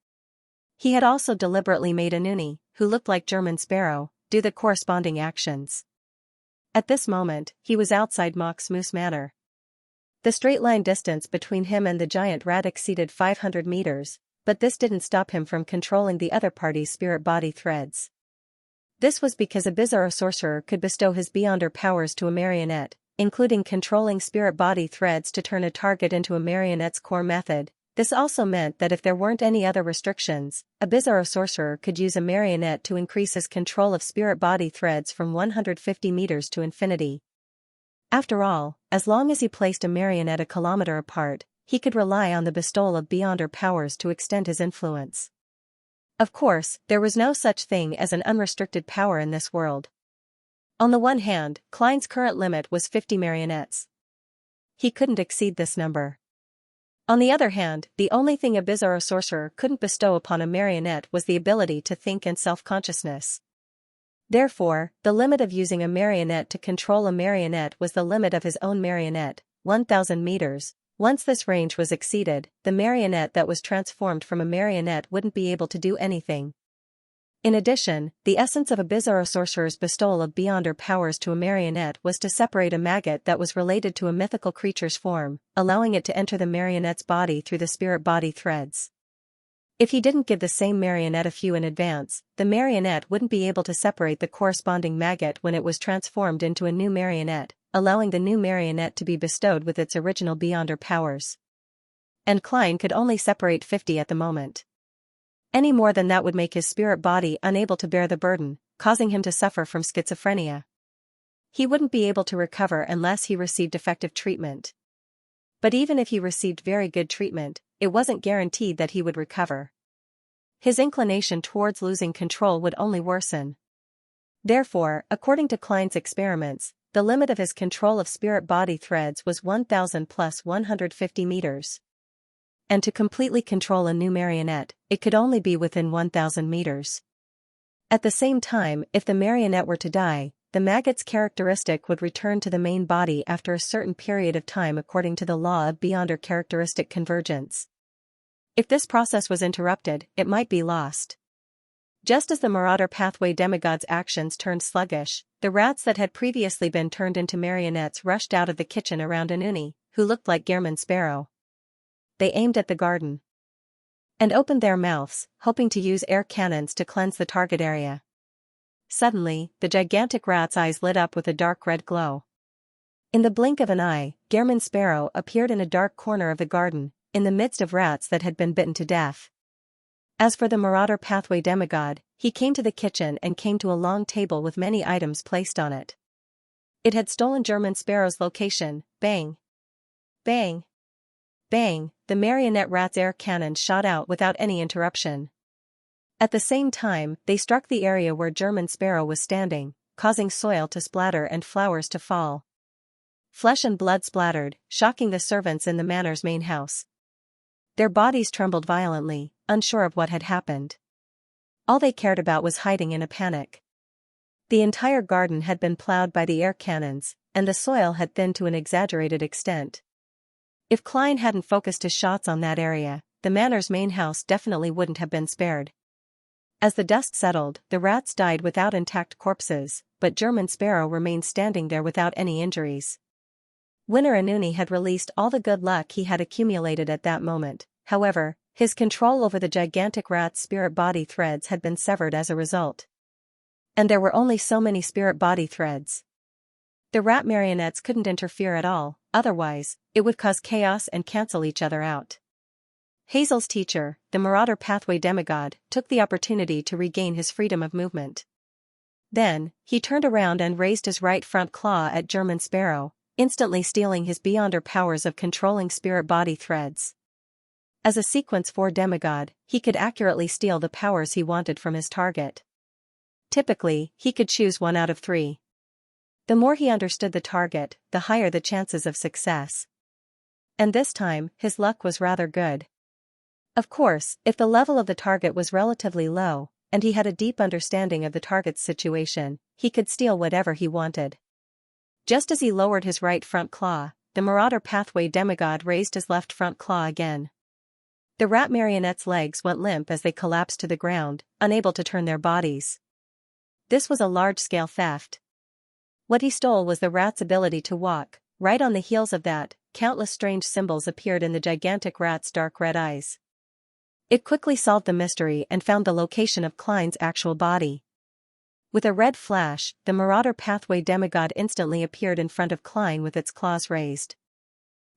He had also deliberately made Anuni, who looked like German Sparrow, do the corresponding actions. At this moment, he was outside Mox Moose Manor. The straight-line distance between him and the giant rat exceeded 500 meters, but this didn't stop him from controlling the other party's spirit body threads. This was because a bizarro sorcerer could bestow his Beyonder powers to a marionette, including controlling spirit body threads to turn a target into a marionette's core method. This also meant that if there weren't any other restrictions, a bizarro sorcerer could use a marionette to increase his control of spirit body threads from 150 meters to infinity. After all, as long as he placed a marionette a kilometer apart, he could rely on the bestowal of Beyonder powers to extend his influence. Of course, there was no such thing as an unrestricted power in this world. On the one hand, Klein's current limit was 50 marionettes. He couldn't exceed this number. On the other hand, the only thing a bizarro sorcerer couldn't bestow upon a marionette was the ability to think and self-consciousness. Therefore, the limit of using a marionette to control a marionette was the limit of his own marionette, 1,000 meters. Once this range was exceeded, the marionette that was transformed from a marionette wouldn't be able to do anything. In addition, the essence of a bizarro sorcerer's bestowal of Beyonder powers to a marionette was to separate a maggot that was related to a mythical creature's form, allowing it to enter the marionette's body through the spirit body threads. If he didn't give the same marionette a few in advance, the marionette wouldn't be able to separate the corresponding maggot when it was transformed into a new marionette, allowing the new marionette to be bestowed with its original Beyonder powers. And Klein could only separate 50 at the moment. Any more than that would make his spirit body unable to bear the burden, causing him to suffer from schizophrenia. He wouldn't be able to recover unless he received effective treatment. But even if he received very good treatment, it wasn't guaranteed that he would recover. His inclination towards losing control would only worsen. Therefore, according to Klein's experiments, the limit of his control of spirit body threads was 1,000 plus 150 meters. And to completely control a new marionette, it could only be within 1,000 meters. At the same time, if the marionette were to die, the maggot's characteristic would return to the main body after a certain period of time according to the law of Beyonder characteristic convergence. If this process was interrupted, it might be lost. Just as the marauder pathway demigod's actions turned sluggish, the rats that had previously been turned into marionettes rushed out of the kitchen around Anuni, who looked like German Sparrow. They aimed at the garden and opened their mouths, hoping to use air cannons to cleanse the target area. Suddenly, the gigantic rat's eyes lit up with a dark red glow. In the blink of an eye, German Sparrow appeared in a dark corner of the garden, in the midst of rats that had been bitten to death. As for the marauder pathway demigod, he came to the kitchen and came to a long table with many items placed on it. It had stolen German Sparrow's location. Bang! Bang! Bang! The marionette rat's air cannon shot out without any interruption. At the same time, they struck the area where German Sparrow was standing, causing soil to splatter and flowers to fall. Flesh and blood splattered, shocking the servants in the manor's main house. Their bodies trembled violently, unsure of what had happened. All they cared about was hiding in a panic. The entire garden had been plowed by the air cannons, and the soil had thinned to an exaggerated extent. If Klein hadn't focused his shots on that area, the manor's main house definitely wouldn't have been spared. As the dust settled, the rats died without intact corpses, but German Sparrow remained standing there without any injuries. Winner Inuni had released all the good luck he had accumulated at that moment. However, his control over the gigantic rat's spirit body threads had been severed as a result. And there were only so many spirit body threads. The rat marionettes couldn't interfere at all, otherwise, it would cause chaos and cancel each other out. Hazel's teacher, the Marauder Pathway demigod, took the opportunity to regain his freedom of movement. Then, he turned around and raised his right front claw at German Sparrow, instantly stealing his Beyonder powers of controlling spirit body threads. As a Sequence 4 demigod, he could accurately steal the powers he wanted from his target. Typically, he could choose 1 out of 3. The more he understood the target, the higher the chances of success. And this time, his luck was rather good. Of course, if the level of the target was relatively low, and he had a deep understanding of the target's situation, he could steal whatever he wanted. Just as he lowered his right front claw, the Marauder Pathway demigod raised his left front claw again. The rat marionette's legs went limp as they collapsed to the ground, unable to turn their bodies. This was a large-scale theft. What he stole was the rat's ability to walk. Right on the heels of that, countless strange symbols appeared in the gigantic rat's dark red eyes. It quickly solved the mystery and found the location of Klein's actual body. With a red flash, the Marauder Pathway demigod instantly appeared in front of Klein with its claws raised.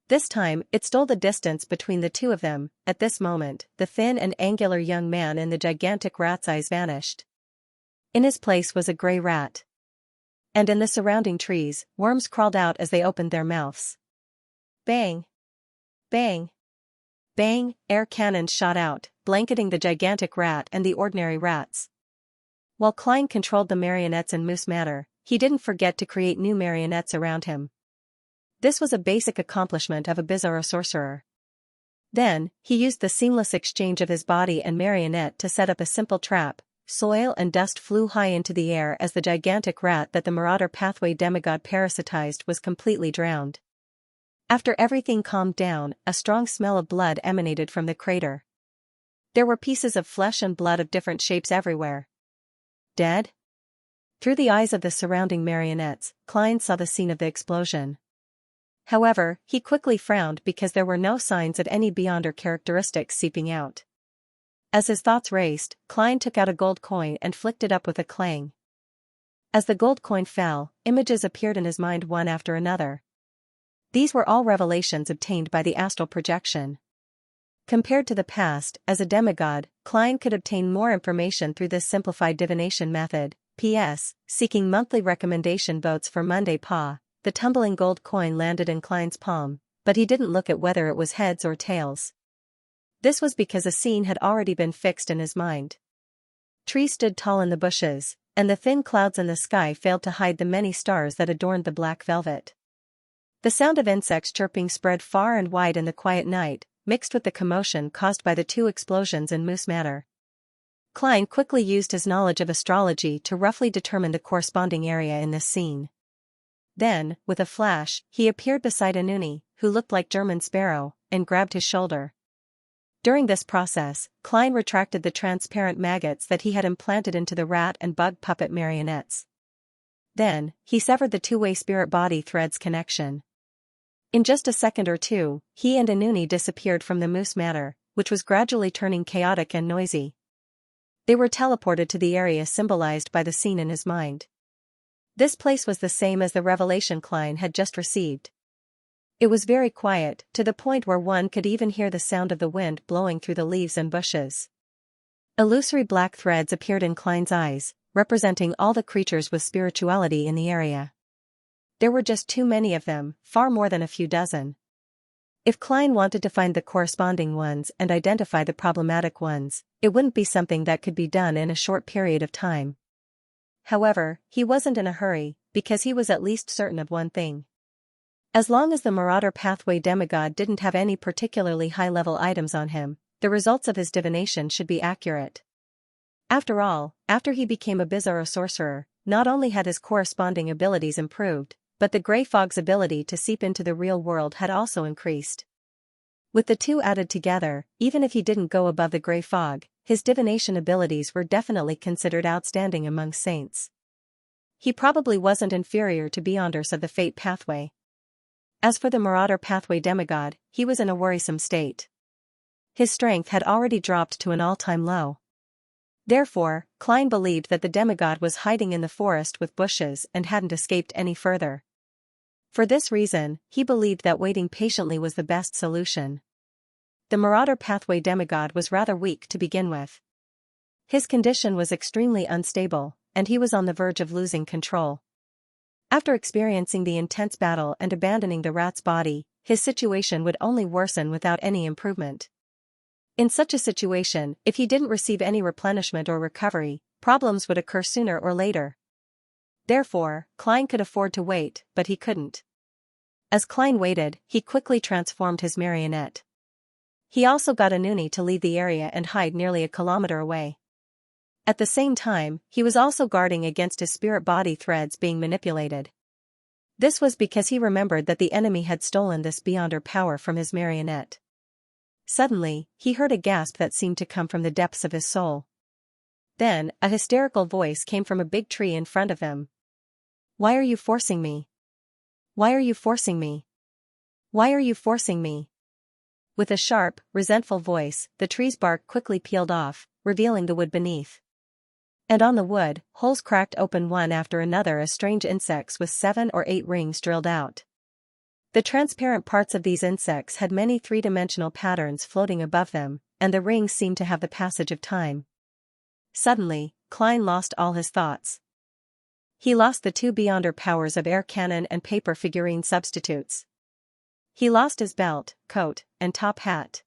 This time, it stole the distance between the two of them. At this moment, the thin and angular young man in the gigantic rat's eyes vanished. In his place was a gray rat. And in the surrounding trees, worms crawled out as they opened their mouths. Bang! Bang! Bang! Air cannons shot out, blanketing the gigantic rat and the ordinary rats. While Klein controlled the marionettes in Moose Manor, he didn't forget to create new marionettes around him. This was a basic accomplishment of a bizarro sorcerer. Then, he used the seamless exchange of his body and marionette to set up a simple trap. Soil and dust flew high into the air as the gigantic rat that the Marauder Pathway demigod parasitized was completely drowned. After everything calmed down, a strong smell of blood emanated from the crater. There were pieces of flesh and blood of different shapes everywhere. Dead? Through the eyes of the surrounding marionettes, Klein saw the scene of the explosion. However, he quickly frowned because there were no signs of any Beyonder characteristics seeping out. As his thoughts raced, Klein took out a gold coin and flicked it up with a clang. As the gold coin fell, images appeared in his mind one after another. These were all revelations obtained by the astral projection. Compared to the past, as a demigod, Klein could obtain more information through this simplified divination method. P.S. Seeking monthly recommendation votes for Monday Paw, the tumbling gold coin landed in Klein's palm, but he didn't look at whether it was heads or tails. This was because a scene had already been fixed in his mind. Trees stood tall in the bushes, and the thin clouds in the sky failed to hide the many stars that adorned the black velvet. The sound of insects chirping spread far and wide in the quiet night, mixed with the commotion caused by the 2 explosions in Moose Manor. Klein quickly used his knowledge of astrology to roughly determine the corresponding area in this scene. Then, with a flash, he appeared beside Inuni, who looked like German Sparrow, and grabbed his shoulder. During this process, Klein retracted the transparent maggots that he had implanted into the rat and bug puppet marionettes. Then, he severed the two-way spirit-body threads connection. In just a second or two, he and Inuni disappeared from the Moose Manor, which was gradually turning chaotic and noisy. They were teleported to the area symbolized by the scene in his mind. This place was the same as the revelation Klein had just received. It was very quiet, to the point where one could even hear the sound of the wind blowing through the leaves and bushes. Illusory black threads appeared in Klein's eyes, representing all the creatures with spirituality in the area. There were just too many of them, far more than a few dozen. If Klein wanted to find the corresponding ones and identify the problematic ones, it wouldn't be something that could be done in a short period of time. However, he wasn't in a hurry, because he was at least certain of one thing. As long as the Marauder Pathway demigod didn't have any particularly high-level items on him, the results of his divination should be accurate. After all, after he became a bizarro sorcerer, not only had his corresponding abilities improved, but the Grey Fog's ability to seep into the real world had also increased. With the two added together, even if he didn't go above the gray fog, his divination abilities were definitely considered outstanding among saints. He probably wasn't inferior to Beyonders of the Fate pathway. As for the Marauder pathway demigod, he was in a worrisome state. His strength had already dropped to an all-time low. Therefore, Klein believed that the demigod was hiding in the forest with bushes and hadn't escaped any further. For this reason, he believed that waiting patiently was the best solution. The Marauder pathway demigod was rather weak to begin with. His condition was extremely unstable, and he was on the verge of losing control. After experiencing the intense battle and abandoning the rat's body, his situation would only worsen without any improvement. In such a situation, if he didn't receive any replenishment or recovery, problems would occur sooner or later. Therefore, Klein could afford to wait, but he couldn't. As Klein waited, he quickly transformed his marionette. He also got Anuni to leave the area and hide nearly a kilometer away. At the same time, he was also guarding against his spirit body threads being manipulated. This was because he remembered that the enemy had stolen this Beyonder power from his marionette. Suddenly, he heard a gasp that seemed to come from the depths of his soul. Then, a hysterical voice came from a big tree in front of him. "Why are you forcing me? Why are you forcing me? Why are you forcing me?" With a sharp, resentful voice, the tree's bark quickly peeled off, revealing the wood beneath. And on the wood, holes cracked open one after another as strange insects with 7 or 8 rings drilled out. The transparent parts of these insects had many three-dimensional patterns floating above them, and the rings seemed to have the passage of time. Suddenly, Klein lost all his thoughts. He lost the 2 Beyonder powers of air cannon and paper figurine substitutes. He lost his belt, coat, and top hat.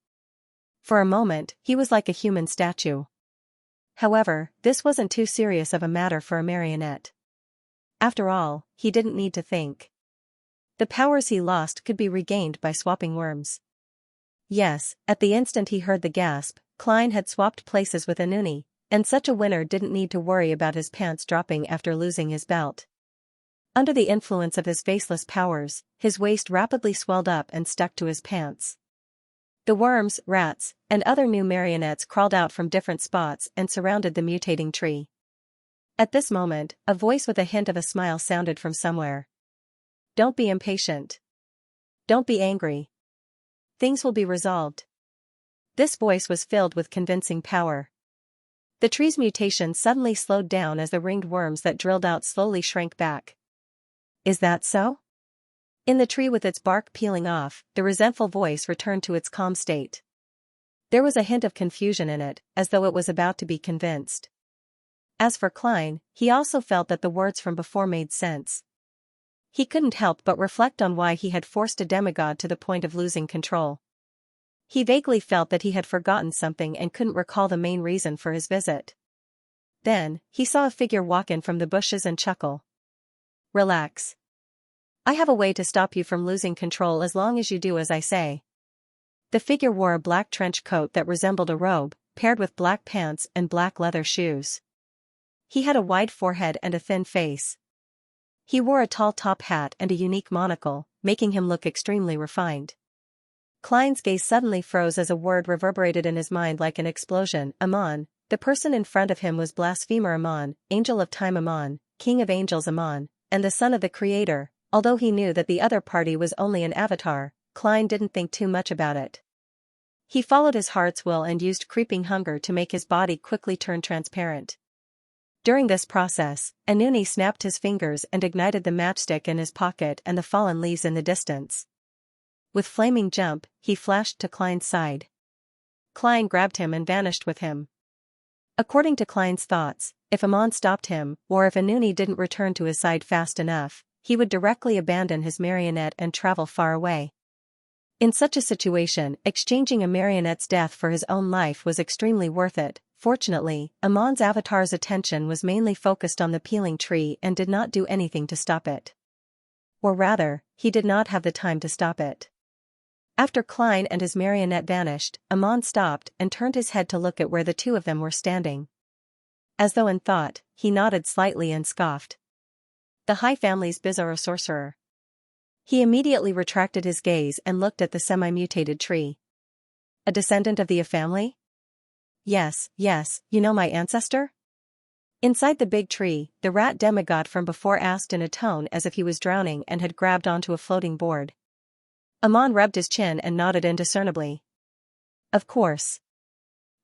For a moment, he was like a human statue. However, this wasn't too serious of a matter for a marionette. After all, he didn't need to think. The powers he lost could be regained by swapping worms. Yes, at the instant he heard the gasp, Klein had swapped places with Anuni, and such a winner didn't need to worry about his pants dropping after losing his belt. Under the influence of his faceless powers, his waist rapidly swelled up and stuck to his pants. The worms, rats, and other new marionettes crawled out from different spots and surrounded the mutating tree. At this moment, a voice with a hint of a smile sounded from somewhere. "Don't be impatient. Don't be angry. Things will be resolved." This voice was filled with convincing power. The tree's mutation suddenly slowed down as the ringed worms that drilled out slowly shrank back. "Is that so?" In the tree with its bark peeling off, the resentful voice returned to its calm state. There was a hint of confusion in it, as though it was about to be convinced. As for Klein, he also felt that the words from before made sense. He couldn't help but reflect on why he had forced a demigod to the point of losing control. He vaguely felt that he had forgotten something and couldn't recall the main reason for his visit. Then, he saw a figure walk in from the bushes and chuckle. "Relax. I have a way to stop you from losing control as long as you do as I say." The figure wore a black trench coat that resembled a robe, paired with black pants and black leather shoes. He had a wide forehead and a thin face. He wore a tall top hat and a unique monocle, making him look extremely refined. Klein's gaze suddenly froze as a word reverberated in his mind like an explosion. Amon. The person in front of him was Blasphemer Amon, Angel of Time Amon, King of Angels Amon, and the son of the Creator. Although he knew that the other party was only an avatar, Klein didn't think too much about it. He followed his heart's will and used creeping hunger to make his body quickly turn transparent. During this process, Anuni snapped his fingers and ignited the matchstick in his pocket and the fallen leaves in the distance. With flaming jump, he flashed to Klein's side. Klein grabbed him and vanished with him. According to Klein's thoughts, if Amon stopped him, or if Anuni didn't return to his side fast enough, he would directly abandon his marionette and travel far away. In such a situation, exchanging a marionette's death for his own life was extremely worth it. Fortunately, Amon's avatar's attention was mainly focused on the peeling tree and did not do anything to stop it. Or rather, he did not have the time to stop it. After Klein and his marionette vanished, Amon stopped and turned his head to look at where the two of them were standing. As though in thought, he nodded slightly and scoffed. "The High Family's Bizarro Sorcerer." He immediately retracted his gaze and looked at the semi-mutated tree. A descendant of the family? Yes, yes, you know my ancestor? Inside the big tree, the rat demigod from before asked in a tone as if he was drowning and had grabbed onto a floating board. Amon rubbed his chin and nodded indiscernibly. Of course.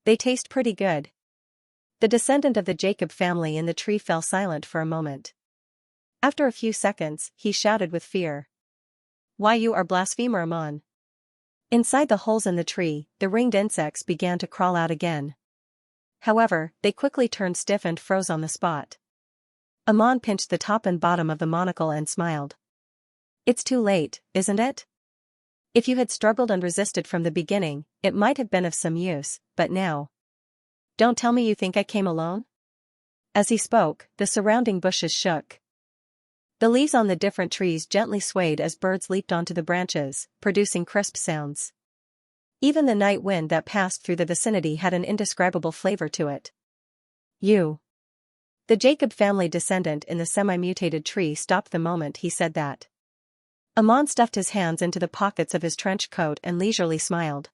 They taste pretty good. The descendant of the Jacob family in the tree fell silent for a moment. After a few seconds, he shouted with fear. Why, you are blasphemer, Amon. Inside the holes in the tree, the ringed insects began to crawl out again. However, they quickly turned stiff and froze on the spot. Amon pinched the top and bottom of the monocle and smiled. It's too late, isn't it? If you had struggled and resisted from the beginning, it might have been of some use, but now. Don't tell me you think I came alone? As he spoke, the surrounding bushes shook. The leaves on the different trees gently swayed as birds leaped onto the branches, producing crisp sounds. Even the night wind that passed through the vicinity had an indescribable flavor to it. You. The Jacob family descendant in the semi-mutated tree stopped the moment he said that. Amon stuffed his hands into the pockets of his trench coat and leisurely smiled.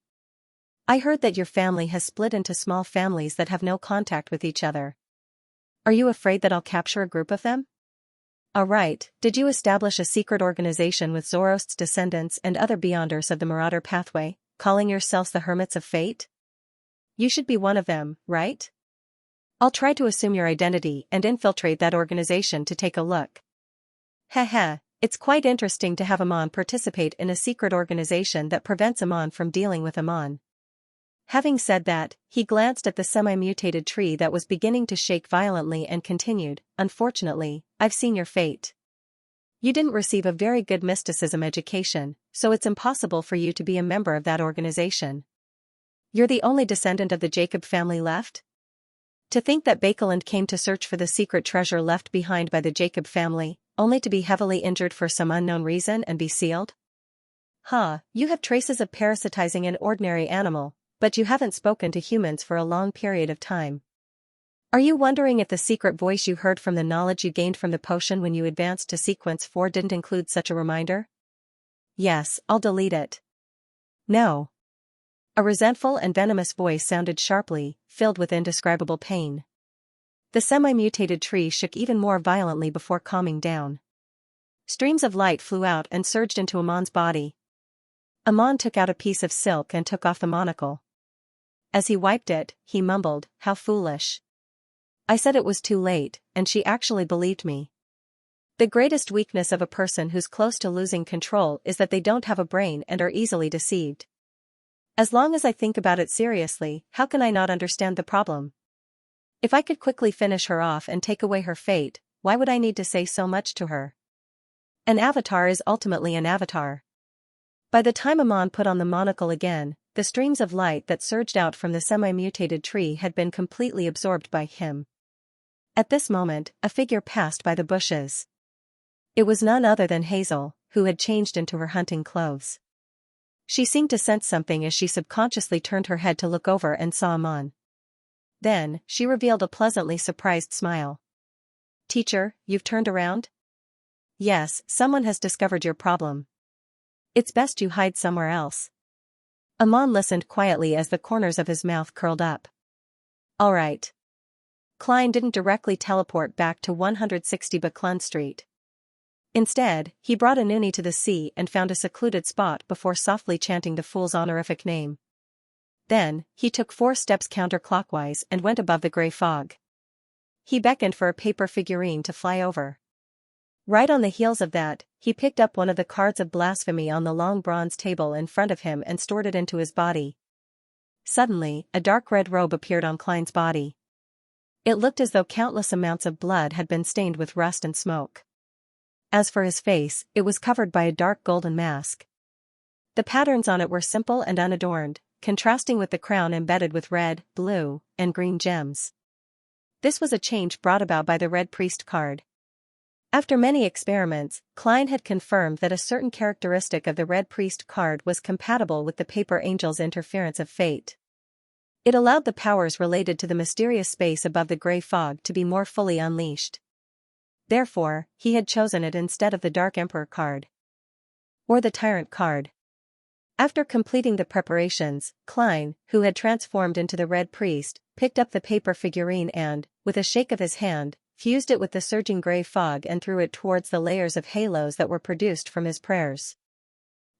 I heard that your family has split into small families that have no contact with each other. Are you afraid that I'll capture a group of them? All right, did you establish a secret organization with Zoroast's descendants and other Beyonders of the Marauder pathway, calling yourselves the Hermits of Fate? You should be one of them, right? I'll try to assume your identity and infiltrate that organization to take a look. Heh. It's quite interesting to have Amon participate in a secret organization that prevents Amon from dealing with Amon. Having said that, he glanced at the semi-mutated tree that was beginning to shake violently and continued, Unfortunately, I've seen your fate. You didn't receive a very good mysticism education, so it's impossible for you to be a member of that organization. You're the only descendant of the Jacob family left? To think that Bakeland came to search for the secret treasure left behind by the Jacob family, only to be heavily injured for some unknown reason and be sealed? You have traces of parasitizing an ordinary animal, but you haven't spoken to humans for a long period of time. Are you wondering if the secret voice you heard from the knowledge you gained from the potion when you advanced to sequence 4 didn't include such a reminder? Yes, I'll delete it. No. A resentful and venomous voice sounded sharply, filled with indescribable pain. The semi-mutated tree shook even more violently before calming down. Streams of light flew out and surged into Amon's body. Amon took out a piece of silk and took off the monocle. As he wiped it, he mumbled, How foolish. I said it was too late, and she actually believed me. The greatest weakness of a person who's close to losing control is that they don't have a brain and are easily deceived. As long as I think about it seriously, how can I not understand the problem? If I could quickly finish her off and take away her fate, why would I need to say so much to her? An avatar is ultimately an avatar. By the time Amon put on the monocle again, the streams of light that surged out from the semi-mutated tree had been completely absorbed by him. At this moment, a figure passed by the bushes. It was none other than Hazel, who had changed into her hunting clothes. She seemed to sense something as she subconsciously turned her head to look over and saw Amon. Then, she revealed a pleasantly surprised smile. Teacher, you've turned around? Yes, someone has discovered your problem. It's best you hide somewhere else. Amon listened quietly as the corners of his mouth curled up. All right. Klein didn't directly teleport back to 160 Buckland Street. Instead, he brought Anuni to the sea and found a secluded spot before softly chanting the fool's honorific name. Then, he took 4 steps counterclockwise and went above the gray fog. He beckoned for a paper figurine to fly over. Right on the heels of that, he picked up one of the cards of blasphemy on the long bronze table in front of him and stored it into his body. Suddenly, a dark red robe appeared on Klein's body. It looked as though countless amounts of blood had been stained with rust and smoke. As for his face, it was covered by a dark golden mask. The patterns on it were simple and unadorned, contrasting with the crown embedded with red, blue, and green gems. This was a change brought about by the Red Priest card. After many experiments, Klein had confirmed that a certain characteristic of the Red Priest card was compatible with the Paper Angel's interference of fate. It allowed the powers related to the mysterious space above the gray fog to be more fully unleashed. Therefore, he had chosen it instead of the Dark Emperor card. Or the Tyrant card. After completing the preparations, Klein, who had transformed into the Red Priest, picked up the paper figurine and, with a shake of his hand, fused it with the surging gray fog and threw it towards the layers of halos that were produced from his prayers.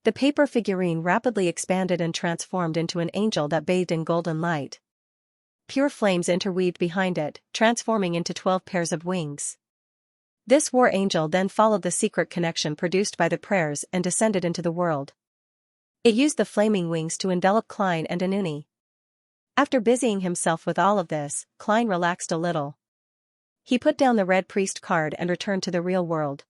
The paper figurine rapidly expanded and transformed into an angel that bathed in golden light. Pure flames interweaved behind it, transforming into 12 pairs of wings. This war angel then followed the secret connection produced by the prayers and descended into the world. It used the flaming wings to envelop Klein and Anuni. After busying himself with all of this, Klein relaxed a little. He put down the Red Priest card and returned to the real world.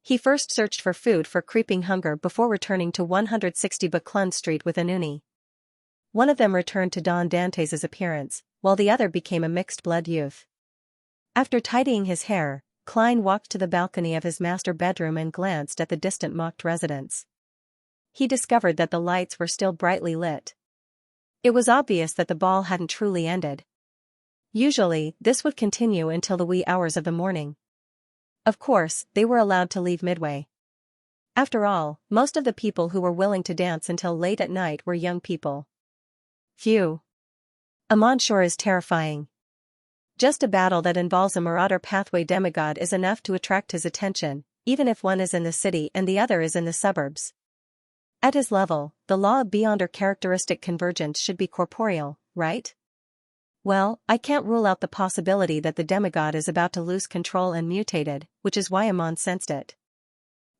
He first searched for food for creeping hunger before returning to 160 Buckland Street with Anuni. One of them returned to Don Dantes' appearance, while the other became a mixed-blood youth. After tidying his hair, Klein walked to the balcony of his master bedroom and glanced at the distant mocked residence. He discovered that the lights were still brightly lit. It was obvious that the ball hadn't truly ended. Usually, this would continue until the wee hours of the morning. Of course, they were allowed to leave midway. After all, most of the people who were willing to dance until late at night were young people. Phew. Amon sure is terrifying. Just a battle that involves a marauder pathway demigod is enough to attract his attention, even if one is in the city and the other is in the suburbs. At his level, the law of beyond or characteristic convergence should be corporeal, right? Well, I can't rule out the possibility that the demigod is about to lose control and mutated, which is why Amon sensed it.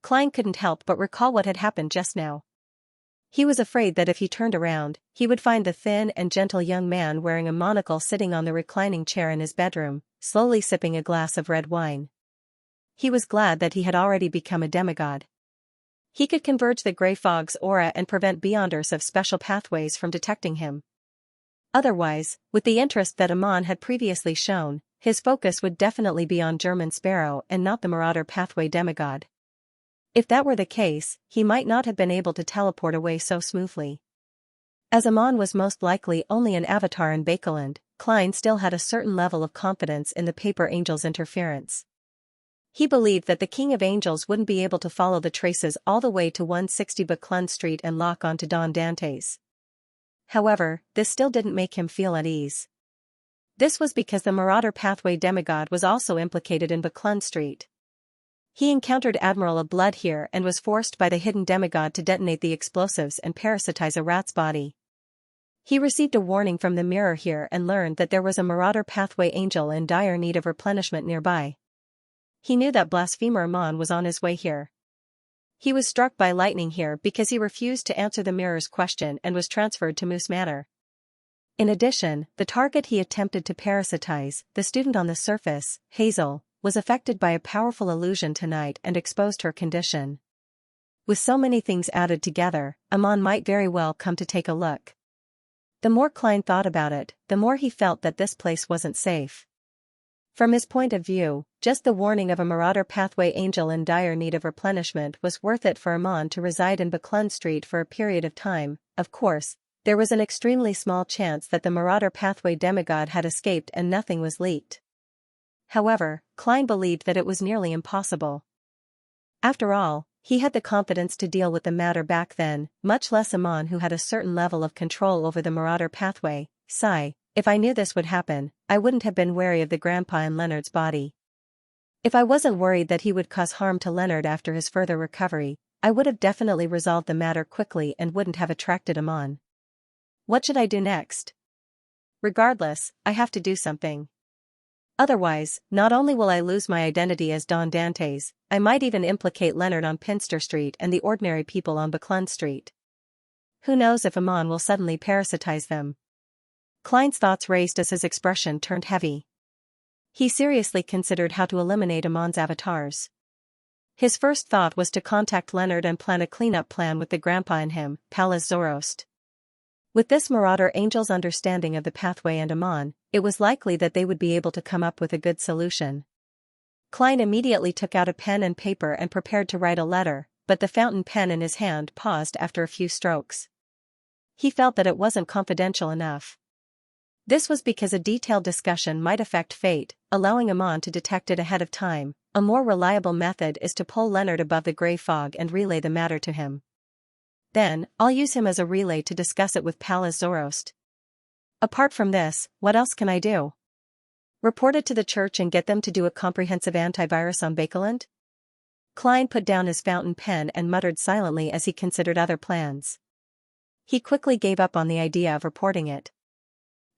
Klein couldn't help but recall what had happened just now. He was afraid that if he turned around, he would find the thin and gentle young man wearing a monocle sitting on the reclining chair in his bedroom, slowly sipping a glass of red wine. He was glad that he had already become a demigod. He could converge the gray fog's aura and prevent beyonders of special pathways from detecting him. Otherwise, with the interest that Amon had previously shown, his focus would definitely be on German Sparrow and not the marauder pathway demigod. If that were the case, he might not have been able to teleport away so smoothly. As Amon was most likely only an avatar in Bakeland, Klein still had a certain level of confidence in the paper angel's interference. He believed that the King of Angels wouldn't be able to follow the traces all the way to 160 Buckland Street and lock onto Don Dantes. However, this still didn't make him feel at ease. This was because the marauder pathway demigod was also implicated in Buckland Street. He encountered Admiral of Blood here and was forced by the hidden demigod to detonate the explosives and parasitize a rat's body. He received a warning from the mirror here and learned that there was a marauder pathway angel in dire need of replenishment nearby. He knew that blasphemer Amon was on his way here. He was struck by lightning here because he refused to answer the mirror's question and was transferred to Moose Manor. In addition, the target he attempted to parasitize, the student on the surface, Hazel, was affected by a powerful illusion tonight and exposed her condition. With so many things added together, Amon might very well come to take a look. The more Klein thought about it, the more he felt that this place wasn't safe. From his point of view, just the warning of a marauder pathway angel in dire need of replenishment was worth it for Amon to reside in Buckland Street for a period of time. Of course, there was an extremely small chance that the marauder pathway demigod had escaped and nothing was leaked. However, Klein believed that it was nearly impossible. After all, he had the confidence to deal with the matter back then, much less Amon who had a certain level of control over the marauder pathway. Sigh. If I knew this would happen, I wouldn't have been wary of the grandpa in Leonard's body. If I wasn't worried that he would cause harm to Leonard after his further recovery, I would have definitely resolved the matter quickly and wouldn't have attracted him on. What should I do next? Regardless, I have to do something. Otherwise, not only will I lose my identity as Don Dantes, I might even implicate Leonard on Pinster Street and the ordinary people on Buckland Street. Who knows if Amon will suddenly parasitize them? Klein's thoughts raced as his expression turned heavy. He seriously considered how to eliminate Amon's avatars. His first thought was to contact Leonard and plan a cleanup plan with the grandpa in him, Pallas Zorost. With this marauder angel's understanding of the pathway and Amon, it was likely that they would be able to come up with a good solution. Klein immediately took out a pen and paper and prepared to write a letter, but the fountain pen in his hand paused after a few strokes. He felt that it wasn't confidential enough. This was because a detailed discussion might affect fate, allowing Amon to detect it ahead of time. A more reliable method is to pull Leonard above the gray fog and relay the matter to him. Then, I'll use him as a relay to discuss it with Pallas Zoroast. Apart from this, what else can I do? Report it to the church and get them to do a comprehensive antivirus on Bakeland? Klein put down his fountain pen and muttered silently as he considered other plans. He quickly gave up on the idea of reporting it.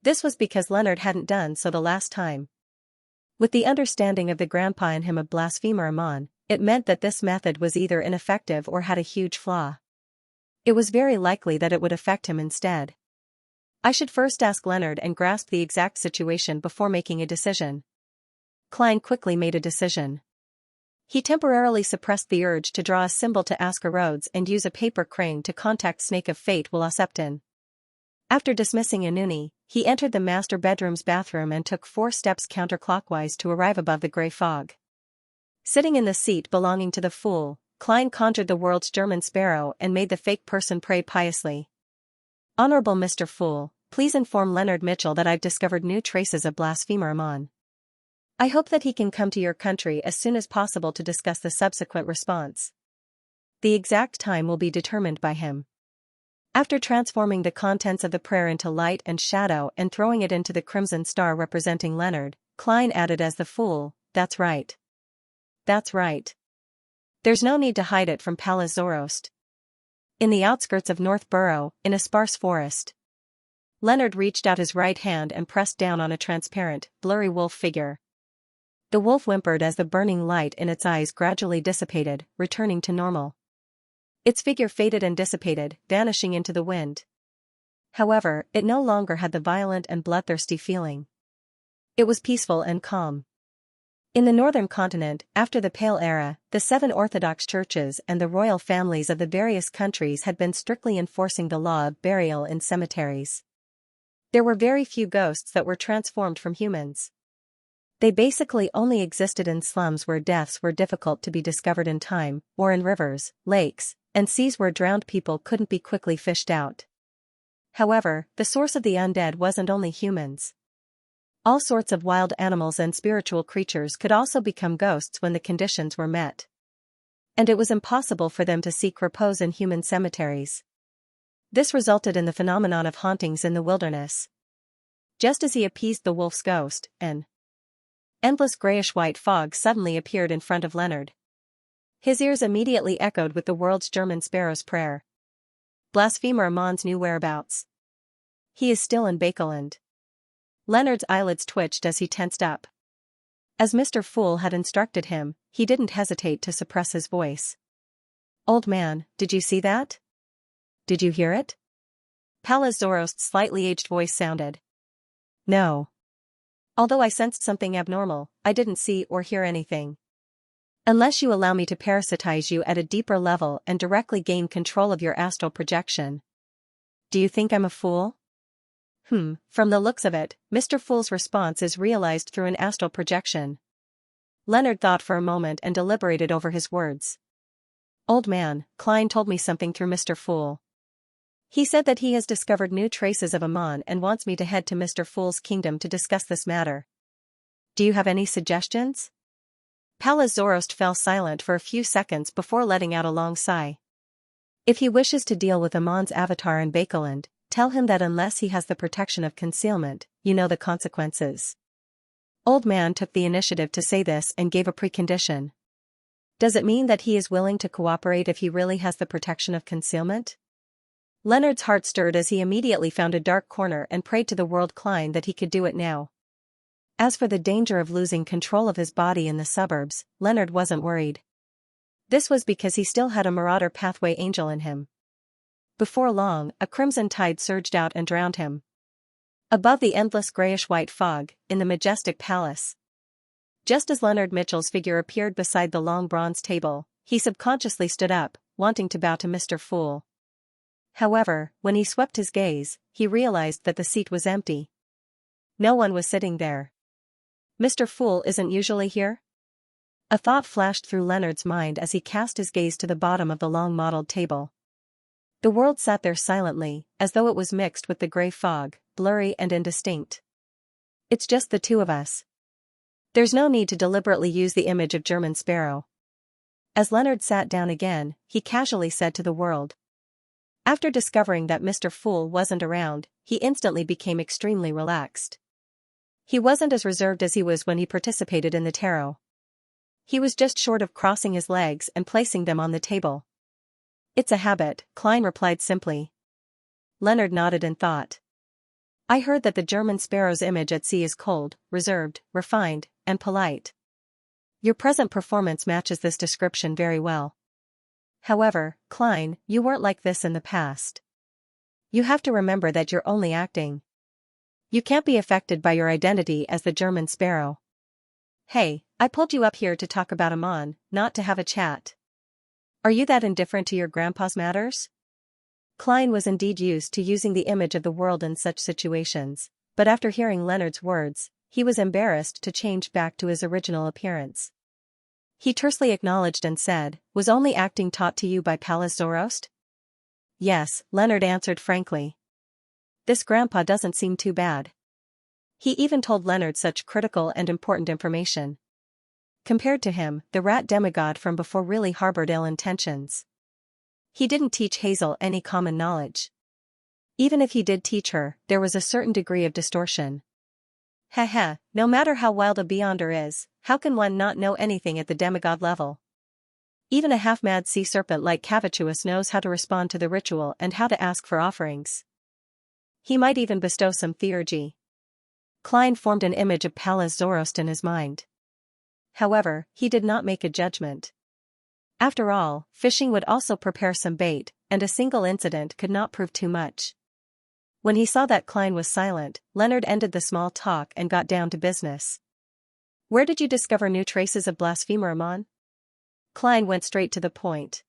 This was because Leonard hadn't done so the last time. With the understanding of the grandpa in him of blasphemer Amon, it meant that this method was either ineffective or had a huge flaw. It was very likely that it would affect him instead. I should first ask Leonard and grasp the exact situation before making a decision. Klein quickly made a decision. He temporarily suppressed the urge to draw a symbol to Asker Rhodes and use a paper crane to contact Snake of Fate Septon. After dismissing Inuni, he entered the master bedroom's bathroom and took 4 steps counterclockwise to arrive above the grey fog. Sitting in the seat belonging to the fool, Klein conjured the world's German sparrow and made the fake person pray piously. Honorable Mr. Fool, please inform Leonard Mitchell that I've discovered new traces of blasphemer Amon. I hope that he can come to your country as soon as possible to discuss the subsequent response. The exact time will be determined by him. After transforming the contents of the prayer into light and shadow and throwing it into the crimson star representing Leonard, Klein added as the fool, "That's right. That's right. There's no need to hide it from Pallas Zoroast." In the outskirts of Northborough, in a sparse forest, Leonard reached out his right hand and pressed down on a transparent, blurry wolf figure. The wolf whimpered as the burning light in its eyes gradually dissipated, returning to normal. Its figure faded and dissipated, vanishing into the wind. However, it no longer had the violent and bloodthirsty feeling. It was peaceful and calm. In the northern continent, after the Pale Era, the 7 Orthodox churches and the royal families of the various countries had been strictly enforcing the law of burial in cemeteries. There were very few ghosts that were transformed from humans. They basically only existed in slums where deaths were difficult to be discovered in time, or in rivers, lakes, and seas where drowned people couldn't be quickly fished out. However, the source of the undead wasn't only humans. All sorts of wild animals and spiritual creatures could also become ghosts when the conditions were met. And it was impossible for them to seek repose in human cemeteries. This resulted in the phenomenon of hauntings in the wilderness. Just as he appeased the wolf's ghost, an endless grayish-white fog suddenly appeared in front of Leonard. His ears immediately echoed with the world's German sparrow's prayer. Blasphemer Amon's new whereabouts. He is still in Bakeland. Leonard's eyelids twitched as he tensed up. As Mr. Fool had instructed him, he didn't hesitate to suppress his voice. "Old man, did you see that? Did you hear it?" Pallas Zoroast's slightly aged voice sounded. "No. Although I sensed something abnormal, I didn't see or hear anything. Unless you allow me to parasitize you at a deeper level and directly gain control of your astral projection. Do you think I'm a fool?" From the looks of it, Mr. Fool's response is realized through an astral projection. Leonard thought for a moment and deliberated over his words. "Old man, Klein told me something through Mr. Fool. He said that he has discovered new traces of Amon and wants me to head to Mr. Fool's kingdom to discuss this matter. Do you have any suggestions?" Pallas Zoroast fell silent for a few seconds before letting out a long sigh. "If he wishes to deal with Amon's avatar in Bakeland, tell him that unless he has the protection of concealment, you know the consequences." Old man took the initiative to say this and gave a precondition. "Does it mean that he is willing to cooperate if he really has the protection of concealment?" Leonard's heart stirred as he immediately found a dark corner and prayed to the world Klein that he could do it now. As for the danger of losing control of his body in the suburbs, Leonard wasn't worried. This was because he still had a Marauder Pathway angel in him. Before long, a crimson tide surged out and drowned him. Above the endless grayish-white fog, in the majestic palace. Just as Leonard Mitchell's figure appeared beside the long bronze table, he subconsciously stood up, wanting to bow to Mr. Fool. However, when he swept his gaze, he realized that the seat was empty. No one was sitting there. "Mr. Fool isn't usually here?" A thought flashed through Leonard's mind as he cast his gaze to the bottom of the long mottled table. The world sat there silently, as though it was mixed with the grey fog, blurry and indistinct. "It's just the two of us. There's no need to deliberately use the image of German sparrow." As Leonard sat down again, he casually said to the world, After discovering that Mr. Fool wasn't around, he instantly became extremely relaxed. He wasn't as reserved as he was when he participated in the tarot. He was just short of crossing his legs and placing them on the table. "It's a habit," Klein replied simply. Leonard nodded in thought. "I heard that the German sparrow's image at sea is cold, reserved, refined, and polite. Your present performance matches this description very well. However, Klein, you weren't like this in the past. You have to remember that you're only acting. You can't be affected by your identity as the German sparrow. Hey, I pulled you up here to talk about Amon, not to have a chat. Are you that indifferent to your grandpa's matters?" Klein was indeed used to using the image of the world in such situations, but after hearing Leonard's words, he was embarrassed to change back to his original appearance. He tersely acknowledged and said, "Was only acting taught to you by Pallas Zoroast?" "Yes," Leonard answered frankly. This grandpa doesn't seem too bad. He even told Leonard such critical and important information. Compared to him, the rat demigod from before really harbored ill intentions. He didn't teach Hazel any common knowledge. Even if he did teach her, there was a certain degree of distortion. Heh, no matter how wild a beyonder is, how can one not know anything at the demigod level? Even a half-mad sea serpent like Cavituous knows how to respond to the ritual and how to ask for offerings. He might even bestow some theurgy. Klein formed an image of Pallas Zoroast in his mind. However, he did not make a judgment. After all, fishing would also prepare some bait, and a single incident could not prove too much. When he saw that Klein was silent, Leonard ended the small talk and got down to business. "Where did you discover new traces of blasphemer Amon?" Klein went straight to the point.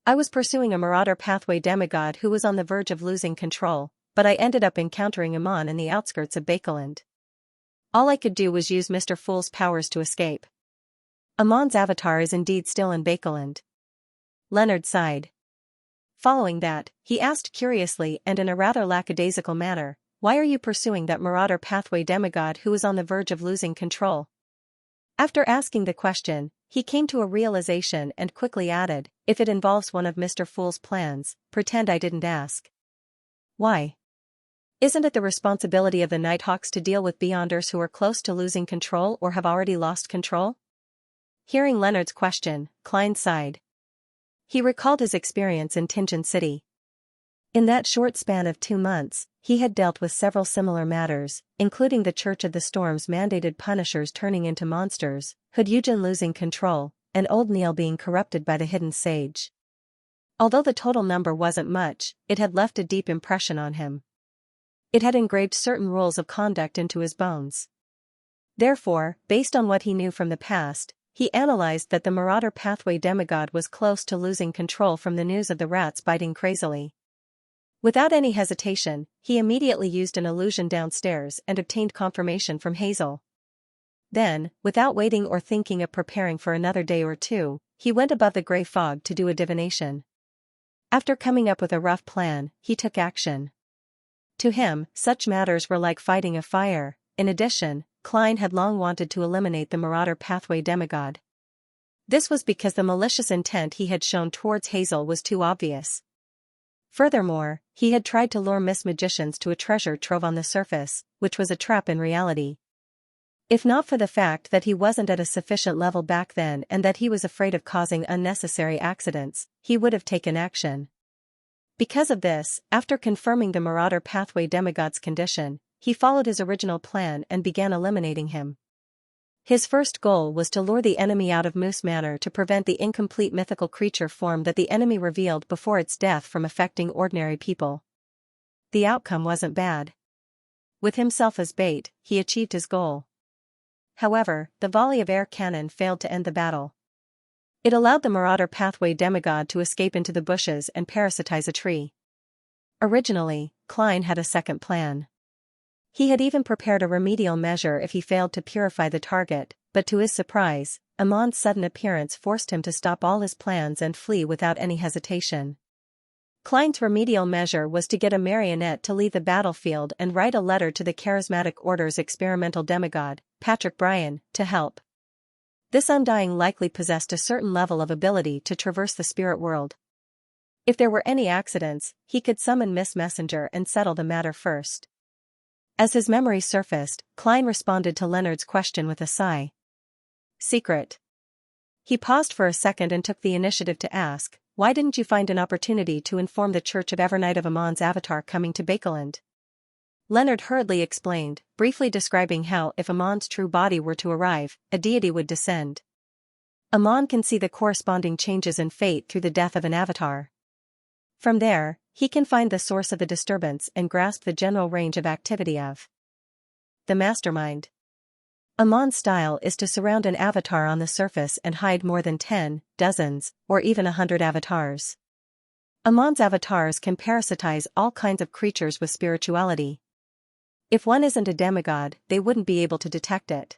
"I was pursuing a marauder pathway demigod who was on the verge of losing control, but I ended up encountering Amon in the outskirts of Bakeland. All I could do was use Mr. Fool's powers to escape. Amon's avatar is indeed still in Bakeland." Leonard sighed. Following that, he asked curiously and in a rather lackadaisical manner, "Why are you pursuing that marauder pathway demigod who is on the verge of losing control?" After asking the question, he came to a realization and quickly added, "If it involves one of Mr. Fool's plans, pretend I didn't ask." "Why? Isn't it the responsibility of the Nighthawks to deal with beyonders who are close to losing control or have already lost control?" Hearing Leonard's question, Klein sighed. He recalled his experience in Tingen City. In that short span of 2 months, he had dealt with several similar matters, including the Church of the Storm's mandated punishers turning into monsters, Hood Eugen losing control, and Old Neil being corrupted by the hidden sage. Although the total number wasn't much, it had left a deep impression on him. It had engraved certain rules of conduct into his bones. Therefore, based on what he knew from the past, he analyzed that the marauder pathway demigod was close to losing control from the news of the rats biting crazily. Without any hesitation, he immediately used an illusion downstairs and obtained confirmation from Hazel. Then, without waiting or thinking of preparing for another day or two, he went above the grey fog to do a divination. After coming up with a rough plan, he took action. To him, such matters were like fighting a fire. In addition, Klein had long wanted to eliminate the marauder pathway demigod. This was because the malicious intent he had shown towards Hazel was too obvious. Furthermore, he had tried to lure Miss Magicians to a treasure trove on the surface, which was a trap in reality. If not for the fact that he wasn't at a sufficient level back then and that he was afraid of causing unnecessary accidents, he would have taken action. Because of this, after confirming the marauder pathway demigod's condition, he followed his original plan and began eliminating him. His first goal was to lure the enemy out of Moose Manor to prevent the incomplete mythical creature form that the enemy revealed before its death from affecting ordinary people. The outcome wasn't bad. With himself as bait, he achieved his goal. However, the volley of air cannon failed to end the battle. It allowed the marauder pathway demigod to escape into the bushes and parasitize a tree. Originally, Klein had a second plan. He had even prepared a remedial measure if he failed to purify the target, but to his surprise, Amon's sudden appearance forced him to stop all his plans and flee without any hesitation. Klein's remedial measure was to get a marionette to leave the battlefield and write a letter to the Charismatic Order's experimental demigod, Patrick Bryan, to help. This undying likely possessed a certain level of ability to traverse the spirit world. If there were any accidents, he could summon Miss Messenger and settle the matter first. As his memory surfaced, Klein responded to Leonard's question with a sigh. Secret. He paused for a second and took the initiative to ask, why didn't you find an opportunity to inform the Church of Evernight of Amon's avatar coming to Bakeland? Leonard hurriedly explained, briefly describing how if Amon's true body were to arrive, a deity would descend. Amon can see the corresponding changes in fate through the death of an avatar. From there, he can find the source of the disturbance and grasp the general range of activity of the mastermind. Amon's style is to surround an avatar on the surface and hide more than 10, dozens, or even 100 avatars. Amon's avatars can parasitize all kinds of creatures with spirituality. If one isn't a demigod, they wouldn't be able to detect it.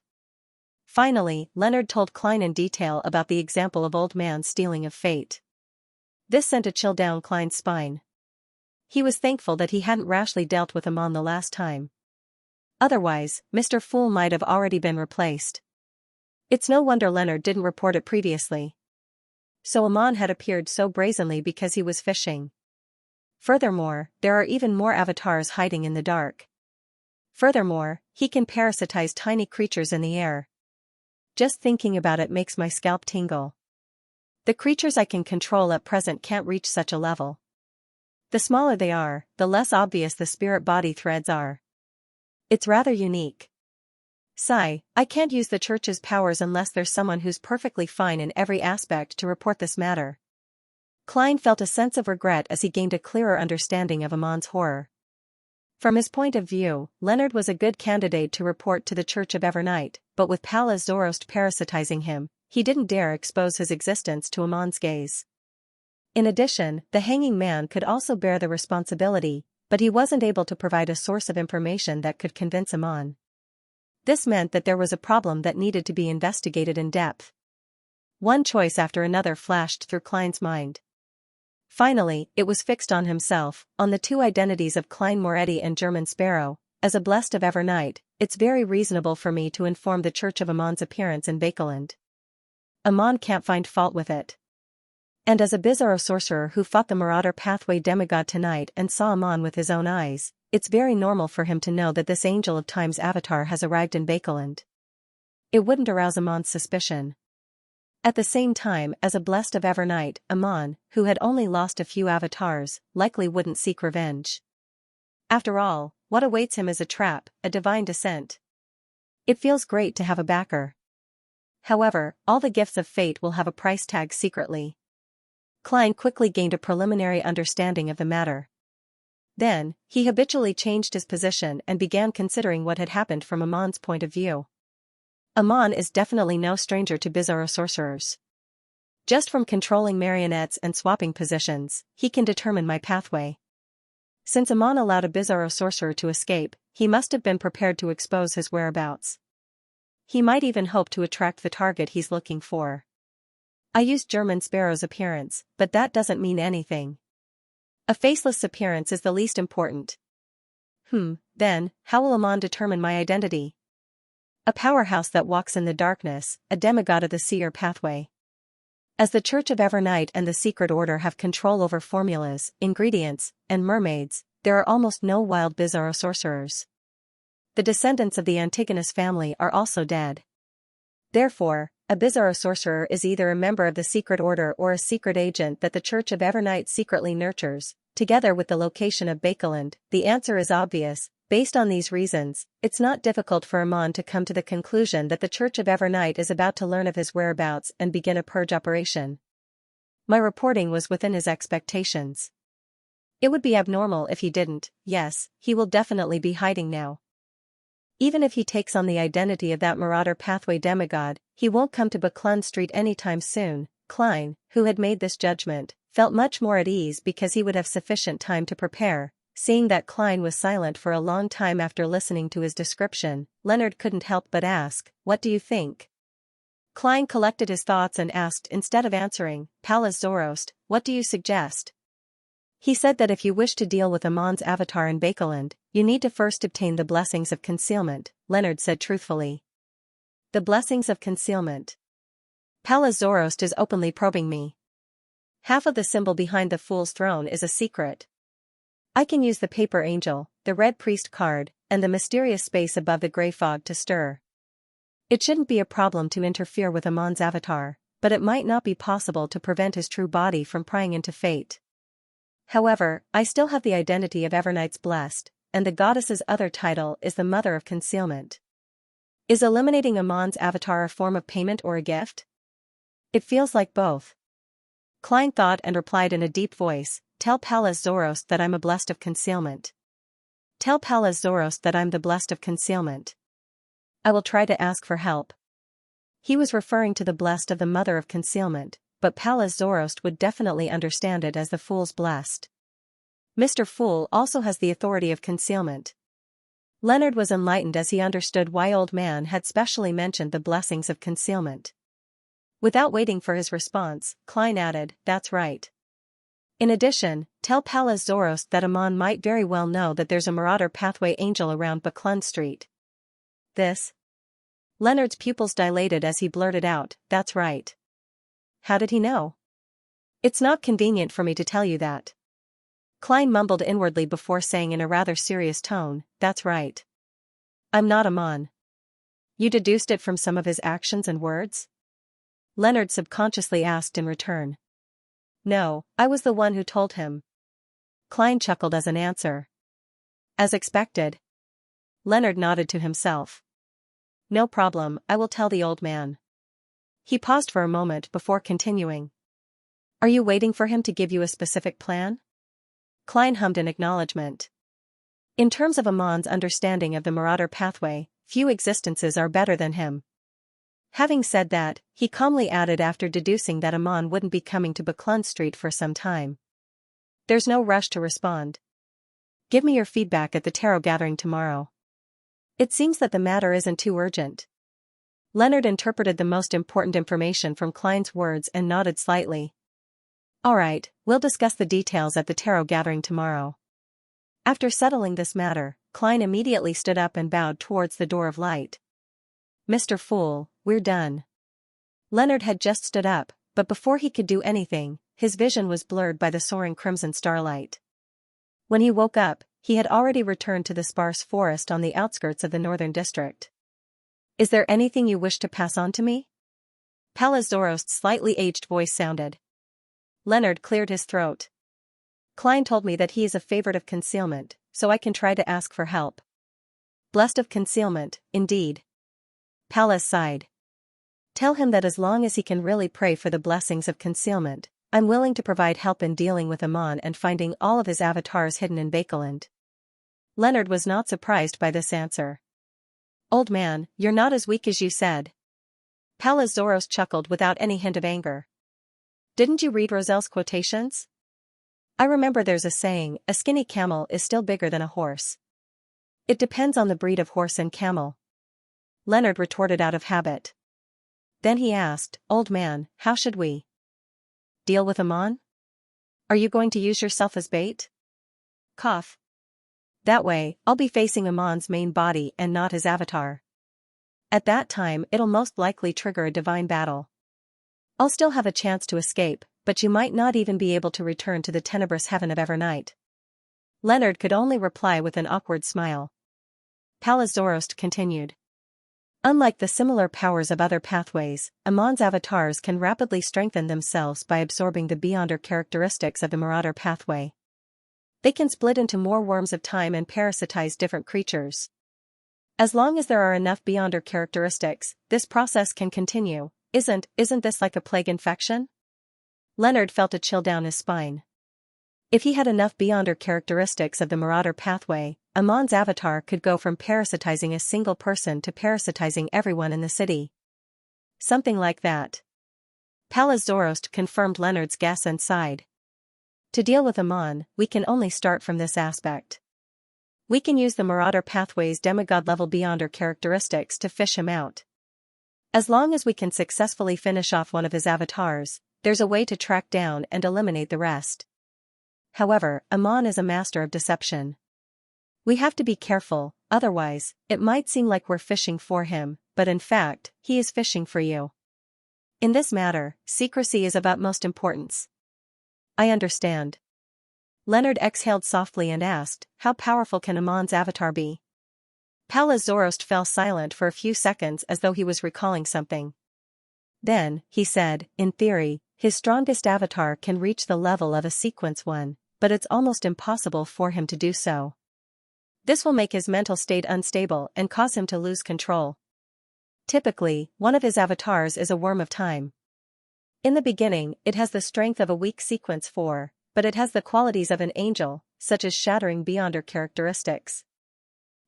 Finally, Leonard told Klein in detail about the example of Old Man's stealing of fate. This sent a chill down Klein's spine. He was thankful that he hadn't rashly dealt with Amon the last time. Otherwise, Mr. Fool might have already been replaced. It's no wonder Leonard didn't report it previously. So Amon had appeared so brazenly because he was fishing. Furthermore, there are even more avatars hiding in the dark. Furthermore, he can parasitize tiny creatures in the air. Just thinking about it makes my scalp tingle. The creatures I can control at present can't reach such a level. The smaller they are, the less obvious the spirit-body threads are. It's rather unique. Sigh, I can't use the Church's powers unless there's someone who's perfectly fine in every aspect to report this matter. Klein felt a sense of regret as he gained a clearer understanding of Amon's horror. From his point of view, Leonard was a good candidate to report to the Church of Evernight, but with Pallas Zoroast parasitizing him, he didn't dare expose his existence to Amon's gaze. In addition, the hanging man could also bear the responsibility, but he wasn't able to provide a source of information that could convince Amon. This meant that there was a problem that needed to be investigated in depth. One choice after another flashed through Klein's mind. Finally, it was fixed on himself, on the two identities of Klein Moretti and German Sparrow. As a blessed of Evernight, it's very reasonable for me to inform the Church of Amon's appearance in Bakeland. Amon can't find fault with it. And as a bizarro sorcerer who fought the Marauder Pathway demigod tonight and saw Amon with his own eyes, it's very normal for him to know that this Angel of Time's avatar has arrived in Bakeland. It wouldn't arouse Amon's suspicion. At the same time, as a blessed of Evernight, Amon, who had only lost a few avatars, likely wouldn't seek revenge. After all, what awaits him is a trap, a divine descent. It feels great to have a backer. However, all the gifts of fate will have a price tag secretly. Klein quickly gained a preliminary understanding of the matter. Then, he habitually changed his position and began considering what had happened from Amon's point of view. Amon is definitely no stranger to bizarro sorcerers. Just from controlling marionettes and swapping positions, he can determine my pathway. Since Amon allowed a bizarro sorcerer to escape, he must have been prepared to expose his whereabouts. He might even hope to attract the target he's looking for. I used German Sparrow's appearance, but that doesn't mean anything. A faceless appearance is the least important. Then, how will Amon determine my identity? A powerhouse that walks in the darkness, a demigod of the seer pathway. As the Church of Evernight and the Secret Order have control over formulas, ingredients, and mermaids, there are almost no wild bizarro sorcerers. The descendants of the Antigonus family are also dead. Therefore, a bizarro sorcerer is either a member of the Secret Order or a secret agent that the Church of Evernight secretly nurtures. Together with the location of Bakeland, the answer is obvious. Based on these reasons, it's not difficult for Amon to come to the conclusion that the Church of Evernight is about to learn of his whereabouts and begin a purge operation. My reporting was within his expectations. It would be abnormal if he didn't. Yes, he will definitely be hiding now. Even if he takes on the identity of that Marauder Pathway demigod, he won't come to Buckland Street anytime soon. Klein, who had made this judgment, felt much more at ease because he would have sufficient time to prepare. Seeing that Klein was silent for a long time after listening to his description, Leonard couldn't help but ask, "What do you think?" Klein collected his thoughts and asked instead of answering, "Pallas Zoroast, what do you suggest?" He said that if you wish to deal with Amon's avatar in Bakeland, you need to first obtain the blessings of concealment, Leonard said truthfully. The blessings of concealment. Pallas Zoroast is openly probing me. Half of the symbol behind the Fool's throne is a secret. I can use the paper angel, the red priest card, and the mysterious space above the gray fog to stir. It shouldn't be a problem to interfere with Amon's avatar, but it might not be possible to prevent his true body from prying into fate. However, I still have the identity of Evernight's Blessed, and the goddess's other title is the Mother of Concealment. Is eliminating Amon's avatar a form of payment or a gift? It feels like both. Klein thought and replied in a deep voice, "Tell Pallas Zoros that I'm a Blessed of Concealment. Tell Pallas Zoros that I'm the Blessed of Concealment. I will try to ask for help." He was referring to the Blessed of the Mother of Concealment, but Pallas Zoros would definitely understand it as the Fool's Blessed. Mr. Fool also has the authority of concealment. Leonard was enlightened as he understood why Old Man had specially mentioned the blessings of concealment. Without waiting for his response, Klein added, "That's right. In addition, tell Pallas Zoros that Amon might very well know that there's a Marauder Pathway angel around Buckland Street." This? Leonard's pupils dilated as he blurted out, "That's right. How did he know?" "It's not convenient for me to tell you that." Klein mumbled inwardly before saying in a rather serious tone, "That's right. I'm not Amon." "You deduced it from some of his actions and words?" Leonard subconsciously asked in return. "No, I was the one who told him." Klein chuckled as an answer. "As expected." Leonard nodded to himself. "No problem, I will tell the old man." He paused for a moment before continuing. "Are you waiting for him to give you a specific plan?" Klein hummed in acknowledgement. In terms of Amon's understanding of the Marauder Pathway, few existences are better than him. Having said that, he calmly added after deducing that Amon wouldn't be coming to Buckland Street for some time. "There's no rush to respond. Give me your feedback at the tarot gathering tomorrow. It seems that the matter isn't too urgent." Leonard interpreted the most important information from Klein's words and nodded slightly. "All right, we'll discuss the details at the tarot gathering tomorrow." After settling this matter, Klein immediately stood up and bowed towards the door of light. "Mr. Fool, we're done." Leonard had just stood up, but before he could do anything, his vision was blurred by the soaring crimson starlight. When he woke up, he had already returned to the sparse forest on the outskirts of the northern district. "Is there anything you wish to pass on to me?" Pallas Zoros' slightly aged voice sounded. Leonard cleared his throat. "Klein told me that he is a favorite of concealment, so I can try to ask for help." "Blessed of concealment, indeed." Pallas sighed. "Tell him that as long as he can really pray for the blessings of concealment, I'm willing to provide help in dealing with Amon and finding all of his avatars hidden in Bakeland." Leonard was not surprised by this answer. "Old man, you're not as weak as you said." Pallas Zoros chuckled without any hint of anger. "Didn't you read Roselle's quotations? I remember there's a saying, a skinny camel is still bigger than a horse. It depends on the breed of horse and camel." Leonard retorted out of habit. Then he asked, "Old man, how should we deal with Amon? Are you going to use yourself as bait?" Cough. "That way, I'll be facing Amon's main body and not his avatar. At that time it'll most likely trigger a divine battle. I'll still have a chance to escape, but you might not even be able to return to the tenebrous heaven of Evernight." Leonard could only reply with an awkward smile. Pallas Zoros continued. "Unlike the similar powers of other pathways, Amon's avatars can rapidly strengthen themselves by absorbing the Beyonder characteristics of the Marauder Pathway. They can split into more worms of time and parasitize different creatures. As long as there are enough Beyonder characteristics, this process can continue. Isn't this like a plague infection?" Leonard felt a chill down his spine. If he had enough Beyonder characteristics of the Marauder Pathway, Amon's avatar could go from parasitizing a single person to parasitizing everyone in the city. "Something like that." Pallas Zoros confirmed Leonard's guess and sighed. "To deal with Amon, we can only start from this aspect. We can use the Marauder Pathway's demigod-level Beyonder characteristics to fish him out. As long as we can successfully finish off one of his avatars, there's a way to track down and eliminate the rest. However, Amon is a master of deception. We have to be careful, otherwise, it might seem like we're fishing for him, but in fact, he is fishing for you. In this matter, secrecy is of utmost importance." I understand. Leonard exhaled softly and asked, how powerful can Amon's avatar be? Pallas Zoroast fell silent for a few seconds as though he was recalling something. Then, he said, in theory, his strongest avatar can reach the level of a sequence 1, but it's almost impossible for him to do so. This will make his mental state unstable and cause him to lose control. Typically, one of his avatars is a worm of time. In the beginning, it has the strength of a weak sequence 4, but it has the qualities of an angel, such as shattering beyonder characteristics.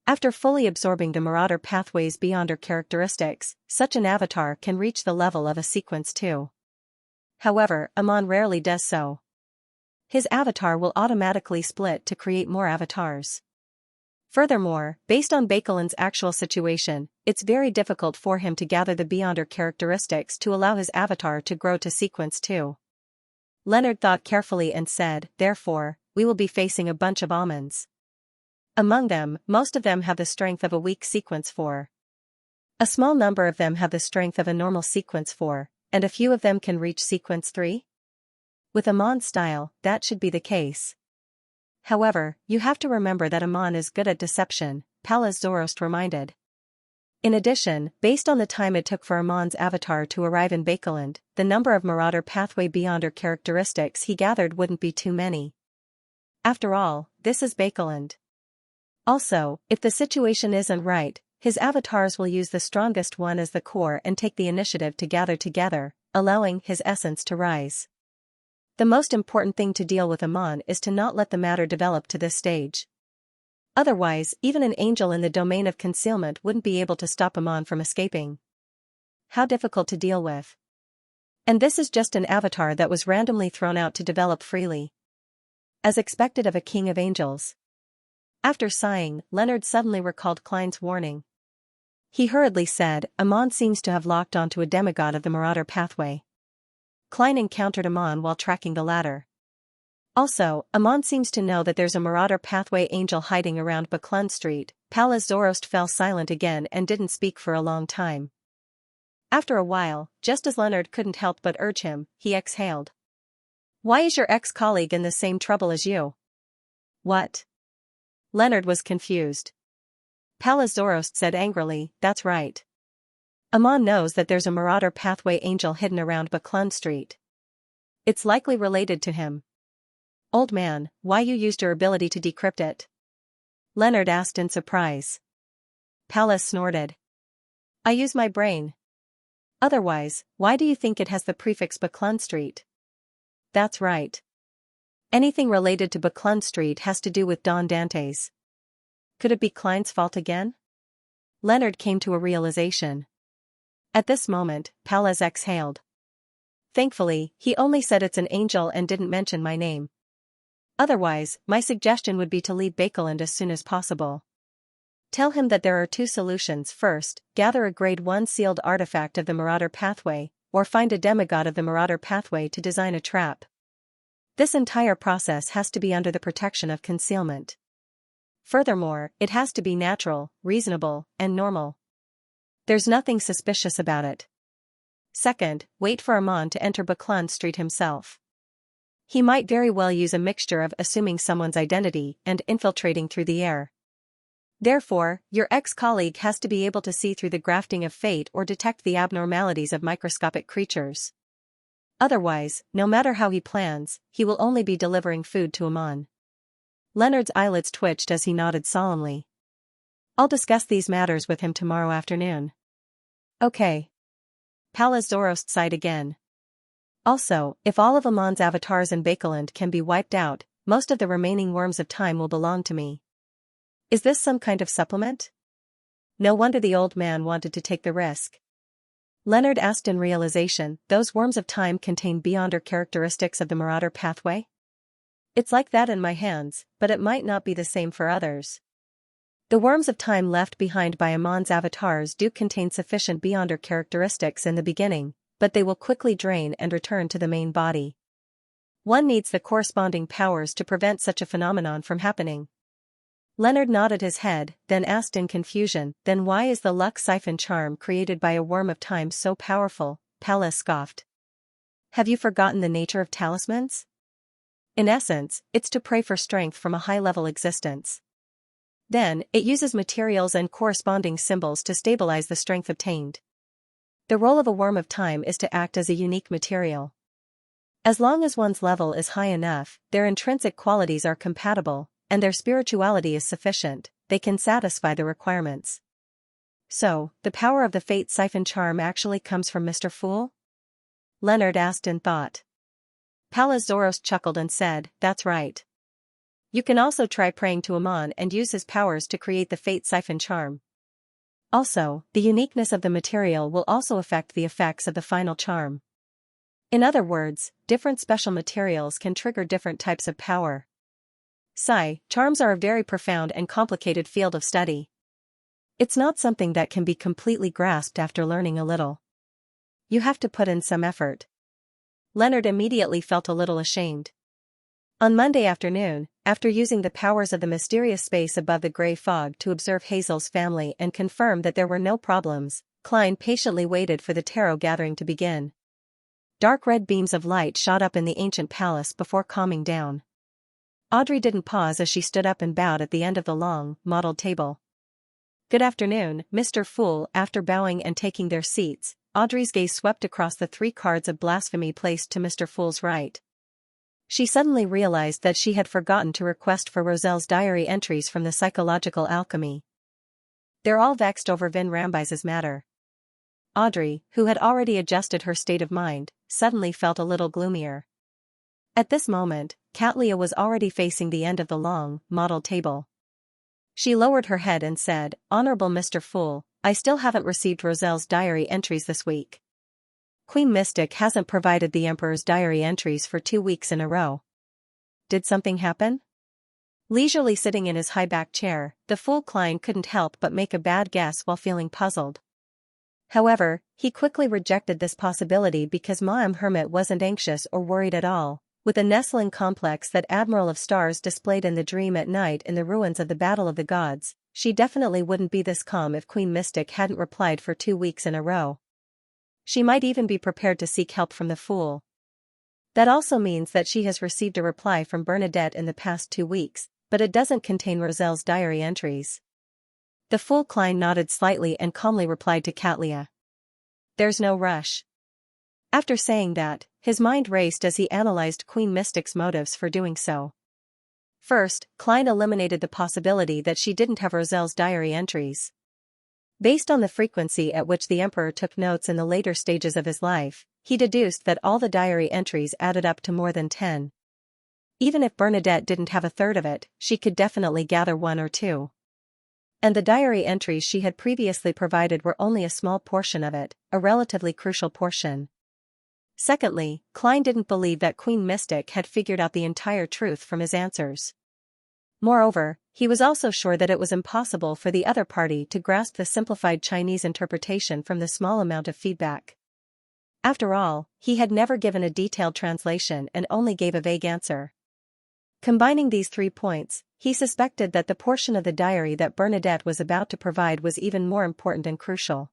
After fully absorbing the Marauder pathway's beyonder characteristics, such an avatar can reach the level of a sequence 2. However, Amon rarely does so. His avatar will automatically split to create more avatars. Furthermore, based on Bakelin's actual situation, it's very difficult for him to gather the beyonder characteristics to allow his avatar to grow to sequence 2. Leonard thought carefully and said, therefore, we will be facing a bunch of almonds. Among them, most of them have the strength of a weak sequence 4. A small number of them have the strength of a normal sequence 4, and a few of them can reach sequence 3? With Amon's style, that should be the case. However, you have to remember that Amon is good at deception, Pallas Zoroast reminded. In addition, based on the time it took for Amon's avatar to arrive in Bakeland, the number of Marauder pathway beyonder characteristics he gathered wouldn't be too many. After all, this is Bakeland. Also, if the situation isn't right, his avatars will use the strongest one as the core and take the initiative to gather together, allowing his essence to rise. The most important thing to deal with Amon is to not let the matter develop to this stage. Otherwise, even an angel in the domain of concealment wouldn't be able to stop Amon from escaping. How difficult to deal with. And this is just an avatar that was randomly thrown out to develop freely. As expected of a king of angels. After sighing, Leonard suddenly recalled Klein's warning. He hurriedly said, Amon seems to have locked onto a demigod of the Marauder pathway. Klein encountered Amon while tracking the latter. Also, Amon seems to know that there's a Marauder pathway angel hiding around Baklund Street. Pallas Zoroast fell silent again and didn't speak for a long time. After a while, just as Leonard couldn't help but urge him, he exhaled. Why is your ex-colleague in the same trouble as you? What? Leonard was confused. Pallas Zoroast said angrily, that's right. Amon knows that there's a Marauder pathway angel hidden around Baklund Street. It's likely related to him. Old man, why you used your ability to decrypt it? Leonard asked in surprise. Pallas snorted. I use my brain. Otherwise, why do you think it has the prefix Baklund Street? That's right. Anything related to Baklund Street has to do with Don Dante's. Could it be Klein's fault again? Leonard came to a realization. At this moment, Pallas exhaled. Thankfully, he only said it's an angel and didn't mention my name. Otherwise, my suggestion would be to leave Bakeland as soon as possible. Tell him that there are 2 solutions. First, gather a grade 1 sealed artifact of the Marauder pathway, or find a demigod of the Marauder pathway to design a trap. This entire process has to be under the protection of concealment. Furthermore, it has to be natural, reasonable, and normal. There's nothing suspicious about it. Second, wait for Amon to enter Baklund Street himself. He might very well use a mixture of assuming someone's identity and infiltrating through the air. Therefore, your ex-colleague has to be able to see through the grafting of fate or detect the abnormalities of microscopic creatures. Otherwise, no matter how he plans, he will only be delivering food to Amon. Leonard's eyelids twitched as he nodded solemnly. I'll discuss these matters with him tomorrow afternoon. Okay. Pallas Zoroast sighed again. Also, if all of Amon's avatars in Bakeland can be wiped out, most of the remaining worms of time will belong to me. Is this some kind of supplement? No wonder the old man wanted to take the risk. Leonard asked in realization, those worms of time contain beyonder characteristics of the Marauder pathway? It's like that in my hands, but it might not be the same for others. The worms of time left behind by Amon's avatars do contain sufficient beyonder characteristics in the beginning, but they will quickly drain and return to the main body. One needs the corresponding powers to prevent such a phenomenon from happening. Leonard nodded his head, then asked in confusion, then why is the luck siphon charm created by a worm of time so powerful? Pallas scoffed. Have you forgotten the nature of talismans? In essence, it's to pray for strength from a high-level existence. Then, it uses materials and corresponding symbols to stabilize the strength obtained. The role of a worm of time is to act as a unique material. As long as one's level is high enough, their intrinsic qualities are compatible, and their spirituality is sufficient, they can satisfy the requirements. So, the power of the Fate Siphon charm actually comes from Mr. Fool? Leonard asked in thought. Palazoros chuckled and said, "That's right. You can also try praying to Amon and use his powers to create the Fate Siphon charm. Also, the uniqueness of the material will also affect the effects of the final charm. In other words, different special materials can trigger different types of power." Charms are a very profound and complicated field of study. It's not something that can be completely grasped after learning a little. You have to put in some effort. Leonard immediately felt a little ashamed. On Monday afternoon, after using the powers of the mysterious space above the gray fog to observe Hazel's family and confirm that there were no problems, Klein patiently waited for the tarot gathering to begin. Dark red beams of light shot up in the ancient palace before calming down. Audrey didn't pause as she stood up and bowed at the end of the long, mottled table. "Good afternoon, Mr. Fool." After bowing and taking their seats, Audrey's gaze swept across the 3 cards of blasphemy placed to Mr. Fool's right. She suddenly realized that she had forgotten to request for Roselle's diary entries from the psychological alchemy. "They're all vexed over Vin Rambise's matter." Audrey, who had already adjusted her state of mind, suddenly felt a little gloomier. At this moment, Katlia was already facing the end of the long, mottled table. She lowered her head and said, "Honorable Mr. Fool, I still haven't received Roselle's diary entries this week. Queen Mystic hasn't provided the Emperor's diary entries for 2 weeks in a row. Did something happen?" Leisurely sitting in his high-backed chair, the Fool Klein couldn't help but make a bad guess while feeling puzzled. However, he quickly rejected this possibility because Ma'am Hermit wasn't anxious or worried at all. With the nestling complex that Admiral of Stars displayed in the dream at night in the ruins of the Battle of the Gods, she definitely wouldn't be this calm if Queen Mystic hadn't replied for 2 weeks in a row. She might even be prepared to seek help from the Fool. That also means that she has received a reply from Bernadette in the past 2 weeks, but it doesn't contain Roselle's diary entries. The Fool Klein nodded slightly and calmly replied to Katlia. "There's no rush." After saying that, his mind raced as he analyzed Queen Mystic's motives for doing so. First, Klein eliminated the possibility that she didn't have Roselle's diary entries. Based on the frequency at which the Emperor took notes in the later stages of his life, he deduced that all the diary entries added up to more than 10. Even if Bernadette didn't have a third of it, she could definitely gather 1 or 2. And the diary entries she had previously provided were only a small portion of it, a relatively crucial portion. Secondly, Klein didn't believe that Queen Mystic had figured out the entire truth from his answers. Moreover, he was also sure that it was impossible for the other party to grasp the simplified Chinese interpretation from the small amount of feedback. After all, he had never given a detailed translation and only gave a vague answer. Combining these 3 points, he suspected that the portion of the diary that Bernadette was about to provide was even more important and crucial.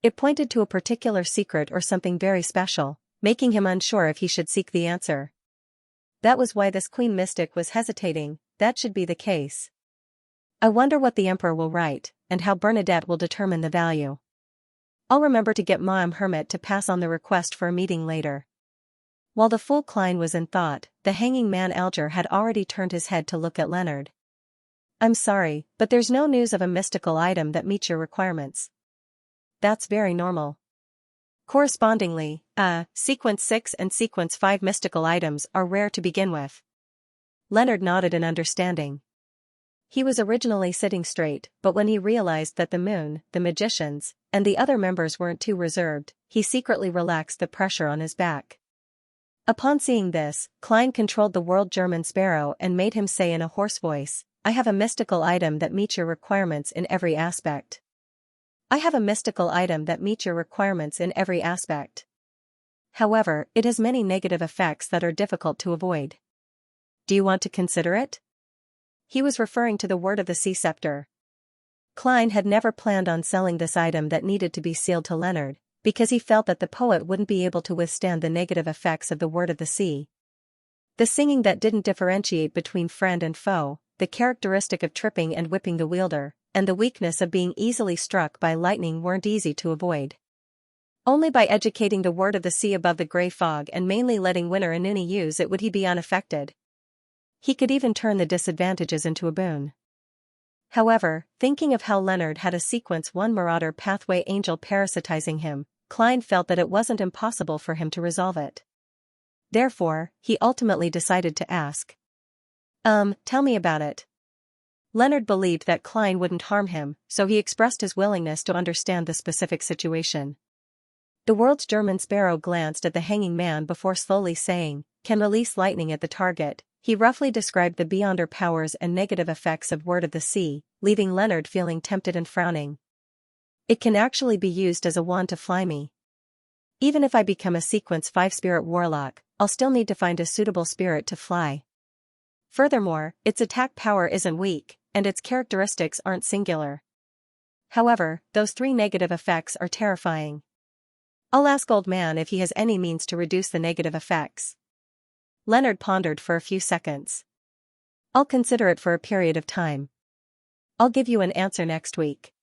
It pointed to a particular secret or something very special, making him unsure if he should seek the answer. That was why this Queen Mystic was hesitating. That should be the case. I wonder what the Emperor will write, and how Bernadette will determine the value. I'll remember to get Ma'am Hermit to pass on the request for a meeting later. While the Fool Klein was in thought, the hanging man Alger had already turned his head to look at Leonard. "I'm sorry, but there's no news of a mystical item that meets your requirements." "That's very normal. Correspondingly, Sequence 6 and Sequence 5 mystical items are rare to begin with." Leonard nodded in understanding. He was originally sitting straight, but when he realized that the Moon, the magicians, and the other members weren't too reserved, he secretly relaxed the pressure on his back. Upon seeing this, Klein controlled the World German Sparrow and made him say in a hoarse voice, "I have a mystical item that meets your requirements in every aspect. I have a mystical item that meets your requirements in every aspect. However, it has many negative effects that are difficult to avoid. Do you want to consider it?" He was referring to the Word of the Sea scepter. Klein had never planned on selling this item that needed to be sealed to Leonard, because he felt that the poet wouldn't be able to withstand the negative effects of the Word of the Sea. The singing that didn't differentiate between friend and foe, the characteristic of tripping and whipping the wielder, and the weakness of being easily struck by lightning weren't easy to avoid. Only by educating the word of the sea above the grey fog and mainly letting Winner Inuni use it would he be unaffected. He could even turn the disadvantages into a boon. However, thinking of how Leonard had a Sequence 1 Marauder Pathway Angel parasitizing him, Klein felt that it wasn't impossible for him to resolve it. Therefore, he ultimately decided to ask. Tell me about it. Leonard believed that Klein wouldn't harm him, so he expressed his willingness to understand the specific situation. The world's German Sparrow glanced at the hanging man before slowly saying, "Can release lightning at the target." He roughly described the beyonder powers and negative effects of Word of the Sea, leaving Leonard feeling tempted and frowning. "It can actually be used as a wand to fly me. Even if I become a Sequence 5 Spirit Warlock, I'll still need to find a suitable spirit to fly. Furthermore, its attack power isn't weak, and its characteristics aren't singular. However, those 3 negative effects are terrifying. I'll ask Old Man if he has any means to reduce the negative effects." Leonard pondered for a few seconds. "I'll consider it for a period of time. I'll give you an answer next week."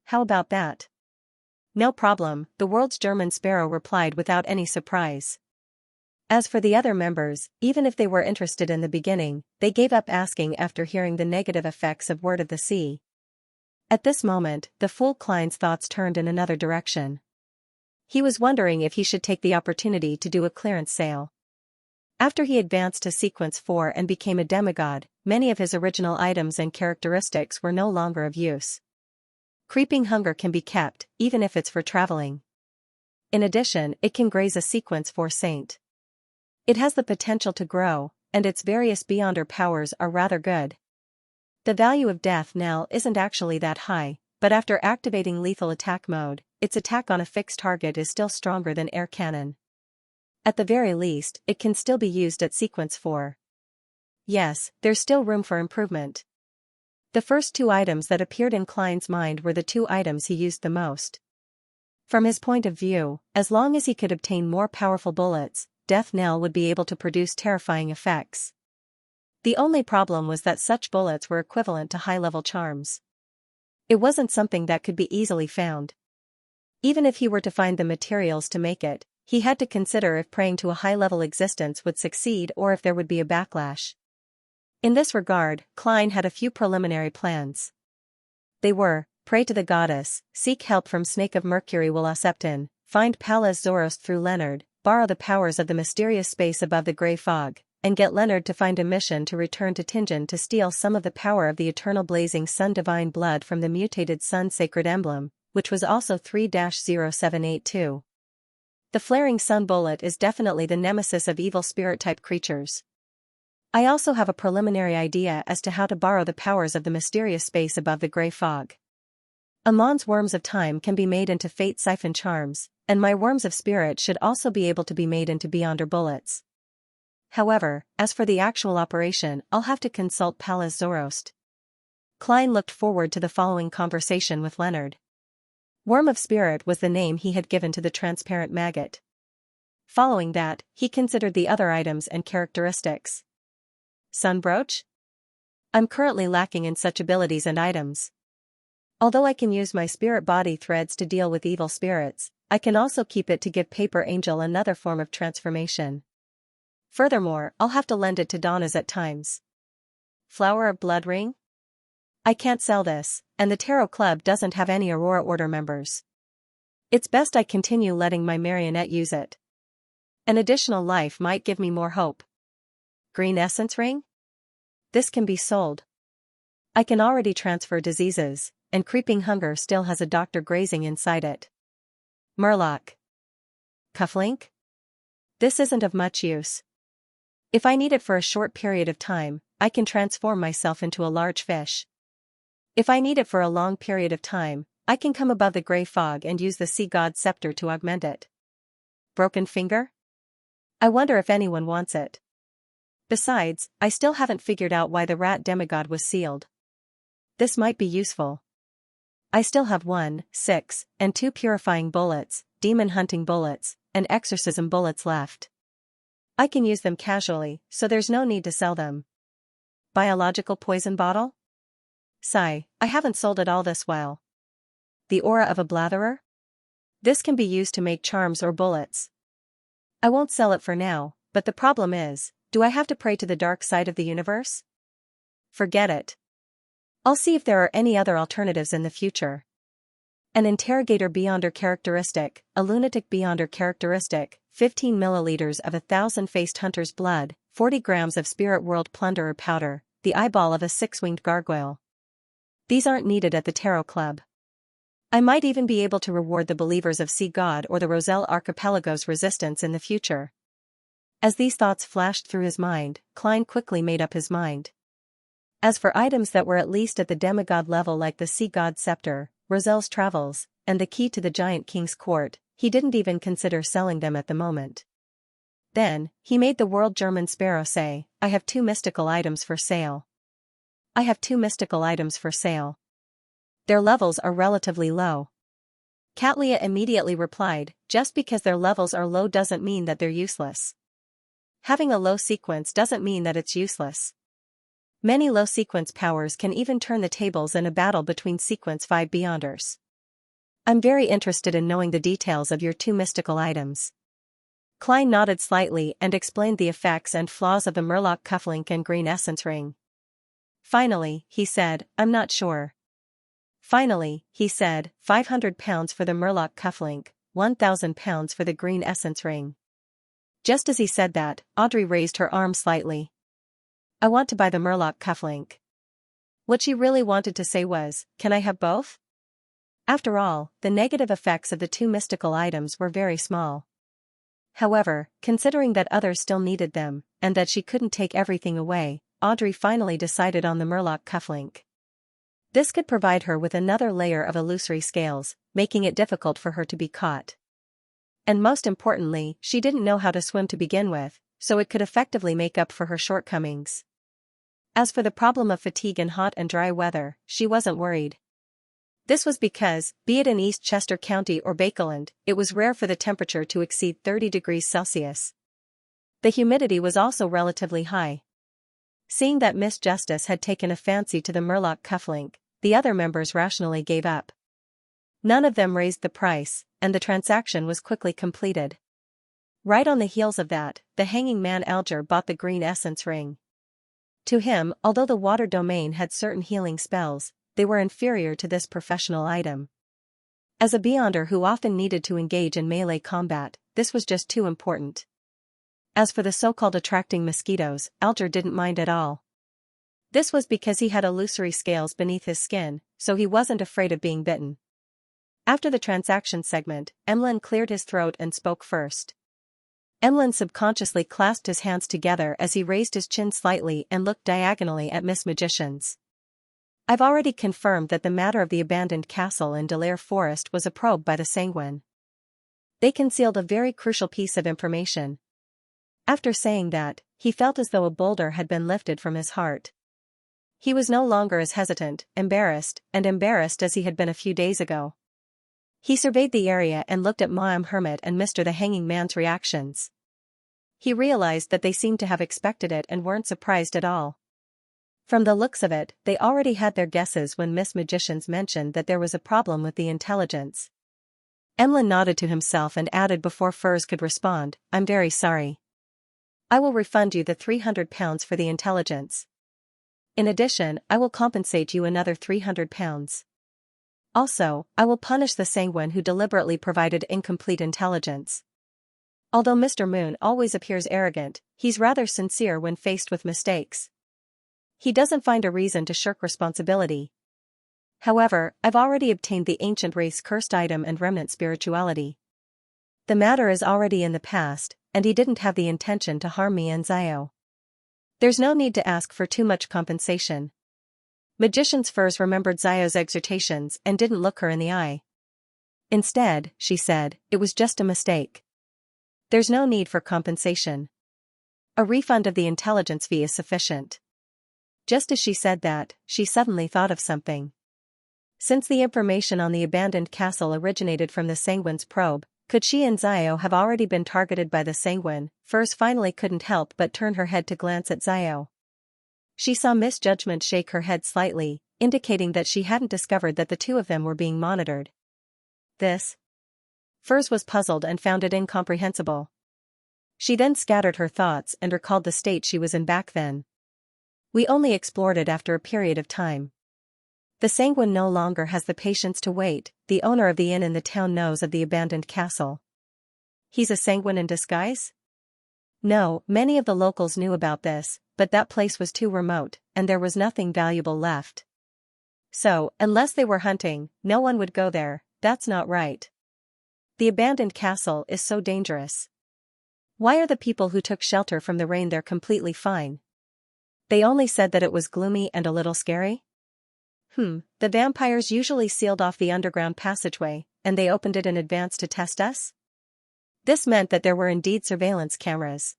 "How about that?" "No problem," the world's German Sparrow replied without any surprise. As for the other members, even if they were interested in the beginning, they gave up asking after hearing the negative effects of Word of the Sea. At this moment, the fool Klein's thoughts turned in another direction. He was wondering if he should take the opportunity to do a clearance sale. After he advanced to Sequence 4 and became a demigod, many of his original items and characteristics were no longer of use. Creeping Hunger can be kept, even if it's for traveling. In addition, it can graze a Sequence 4 saint. It has the potential to grow, and its various beyonder powers are rather good. The value of Death Knell isn't actually that high, but after activating lethal attack mode, its attack on a fixed target is still stronger than air cannon. At the very least, it can still be used at Sequence 4. Yes, there's still room for improvement. The first 2 items that appeared in Klein's mind were the 2 items he used the most. From his point of view, as long as he could obtain more powerful bullets, Death Knell would be able to produce terrifying effects. The only problem was that such bullets were equivalent to high-level charms. It wasn't something that could be easily found. Even if he were to find the materials to make it, he had to consider if praying to a high-level existence would succeed or if there would be a backlash. In this regard, Klein had a few preliminary plans. They were, pray to the goddess, seek help from Snake of Mercury Will-Septon, find Pallas Zorost through Leonard, borrow the powers of the mysterious space above the grey fog, and get Leonard to find a mission to return to Tingen to steal some of the power of the eternal blazing sun divine blood from the mutated sun sacred emblem, which was also 3-0782. The flaring sun bullet is definitely the nemesis of evil spirit-type creatures. I also have a preliminary idea as to how to borrow the powers of the mysterious space above the grey fog. Amon's Worms of Time can be made into Fate Siphon charms, and my Worms of Spirit should also be able to be made into Beyonder bullets. However, as for the actual operation, I'll have to consult Pallas Zorost. Klein looked forward to the following conversation with Leonard. Worm of Spirit was the name he had given to the transparent maggot. Following that, he considered the other items and characteristics. Sunbrooch? I'm currently lacking in such abilities and items. Although I can use my spirit body threads to deal with evil spirits, I can also keep it to give Paper Angel another form of transformation. Furthermore, I'll have to lend it to Donna's at times. Flower of Blood Ring? I can't sell this, and the Tarot Club doesn't have any Aurora Order members. It's best I continue letting my marionette use it. An additional life might give me more hope. Green Essence Ring? This can be sold. I can already transfer diseases, and Creeping Hunger still has a doctor grazing inside it. Murloc. Cufflink? This isn't of much use. If I need it for a short period of time, I can transform myself into a large fish. If I need it for a long period of time, I can come above the grey fog and use the Sea God's Scepter to augment it. Broken Finger? I wonder if anyone wants it. Besides, I still haven't figured out why the rat demigod was sealed. This might be useful. I still have 1, 6, and 2 purifying bullets, demon hunting bullets, and exorcism bullets left. I can use them casually, so there's no need to sell them. Biological poison bottle? Sigh, I haven't sold it all this while. The aura of a blatherer? This can be used to make charms or bullets. I won't sell it for now, but the problem is, do I have to pray to the dark side of the universe? Forget it. I'll see if there are any other alternatives in the future. An interrogator beyonder characteristic, a lunatic beyonder characteristic, 15 milliliters of 1,000-faced hunter's blood, 40 grams of spirit world plunderer powder, the eyeball of a six-winged gargoyle. These aren't needed at the Tarot Club. I might even be able to reward the believers of Sea God or the Roselle Archipelago's resistance in the future. As these thoughts flashed through his mind, Klein quickly made up his mind. As for items that were at least at the demigod level like the Sea God scepter, Roselle's travels, and the key to the giant king's court, he didn't even consider selling them at the moment. Then, he made the world German sparrow say, I have 2 mystical items for sale. I have 2 mystical items for sale. Their levels are relatively low. Katlia immediately replied, just because their levels are low doesn't mean that they're useless. Having a low sequence doesn't mean that it's useless. Many low sequence powers can even turn the tables in a battle between sequence 5 beyonders. I'm very interested in knowing the details of your 2 mystical items. Klein nodded slightly and explained the effects and flaws of the Murloc cufflink and green essence ring. Finally, he said, I'm not sure. Finally, he said, £500 for the Murloc cufflink, £1,000 for the green essence ring. Just as he said that, Audrey raised her arm slightly. I want to buy the Murloc cufflink. What she really wanted to say was, can I have both? After all, the negative effects of the 2 mystical items were very small. However, considering that others still needed them, and that she couldn't take everything away, Audrey finally decided on the Murloc cufflink. This could provide her with another layer of illusory scales, making it difficult for her to be caught. And most importantly, she didn't know how to swim to begin with, so it could effectively make up for her shortcomings. As for the problem of fatigue in hot and dry weather, she wasn't worried. This was because, be it in East Chester County or Bakeland, it was rare for the temperature to exceed 30 degrees Celsius. The humidity was also relatively high. Seeing that Miss Justice had taken a fancy to the Murloc cufflink, the other members rationally gave up. None of them raised the price, and the transaction was quickly completed. Right on the heels of that, the hanging man Alger bought the green essence ring. To him, although the water domain had certain healing spells, they were inferior to this professional item. As a beyonder who often needed to engage in melee combat, this was just too important. As for the so-called attracting mosquitoes, Alger didn't mind at all. This was because he had illusory scales beneath his skin, so he wasn't afraid of being bitten. After the transaction segment, Emlyn cleared his throat and spoke first. Emlyn subconsciously clasped his hands together as he raised his chin slightly and looked diagonally at Miss Magicians. I've already confirmed that the matter of the abandoned castle in Delaire Forest was a probe by the Sanguine. They concealed a very crucial piece of information. After saying that, he felt as though a boulder had been lifted from his heart. He was no longer as hesitant, embarrassed as he had been a few days ago. He surveyed the area and looked at Ma'am Hermit and Mr. the Hanging Man's reactions. He realized that they seemed to have expected it and weren't surprised at all. From the looks of it, they already had their guesses when Miss Magicians mentioned that there was a problem with the intelligence. Emlyn nodded to himself and added before Furs could respond, I'm very sorry. I will refund you the £300 for the intelligence. In addition, I will compensate you another £300. Also, I will punish the Sanguine who deliberately provided incomplete intelligence. Although Mr. Moon always appears arrogant, he's rather sincere when faced with mistakes. He doesn't find a reason to shirk responsibility. However, I've already obtained the ancient race cursed item and remnant spirituality. The matter is already in the past, and he didn't have the intention to harm me and Zio. There's no need to ask for too much compensation. Magician's Furs remembered Zio's exhortations and didn't look her in the eye. Instead, she said, it was just a mistake. There's no need for compensation. A refund of the intelligence fee is sufficient. Just as she said that, she suddenly thought of something. Since the information on the abandoned castle originated from the Sanguine's probe, Could she and Zio have already been targeted by the Sanguine? Furs finally couldn't help but turn her head to glance at Zio. She saw Miss Judgment shake her head slightly, indicating that she hadn't discovered that the two of them were being monitored. This? Furs was puzzled and found it incomprehensible. She then scattered her thoughts and recalled the state she was in back then. We only explored it after a period of time. The Sanguine no longer has the patience to wait. The owner of the inn in the town knows of the abandoned castle. He's a Sanguine in disguise? No, many of the locals knew about this, but that place was too remote, and there was nothing valuable left. So, unless they were hunting, no one would go there. That's not right. The abandoned castle is so dangerous. Why are the people who took shelter from the rain there completely fine? They only said that it was gloomy and a little scary? The vampires usually sealed off the underground passageway, and they opened it in advance to test us? This meant that there were indeed surveillance cameras.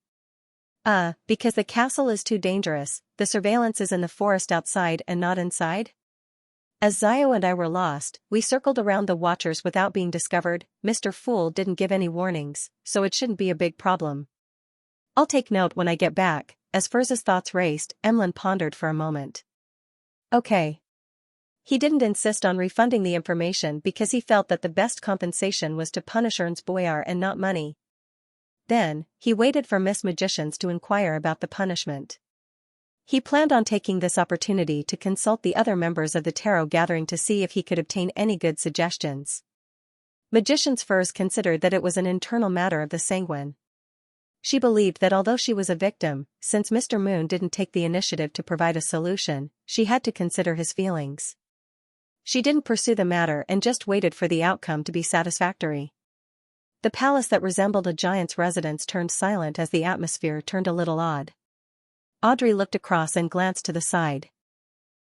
Because the castle is too dangerous, the surveillance is in the forest outside and not inside? As Zio and I were lost, we circled around the watchers without being discovered. Mr. Fool didn't give any warnings, so it shouldn't be a big problem. I'll take note when I get back. As Furz's thoughts raced, Emlyn pondered for a moment. Okay. He didn't insist on refunding the information because he felt that the best compensation was to punish Ernst Boyar and not money. Then, he waited for Miss Magicians to inquire about the punishment. He planned on taking this opportunity to consult the other members of the tarot gathering to see if he could obtain any good suggestions. Magician's Furs considered that it was an internal matter of the Sanguine. She believed that although she was a victim, since Mr. Moon didn't take the initiative to provide a solution, she had to consider his feelings. She didn't pursue the matter and just waited for the outcome to be satisfactory. The palace that resembled a giant's residence turned silent as the atmosphere turned a little odd. Audrey looked across and glanced to the side.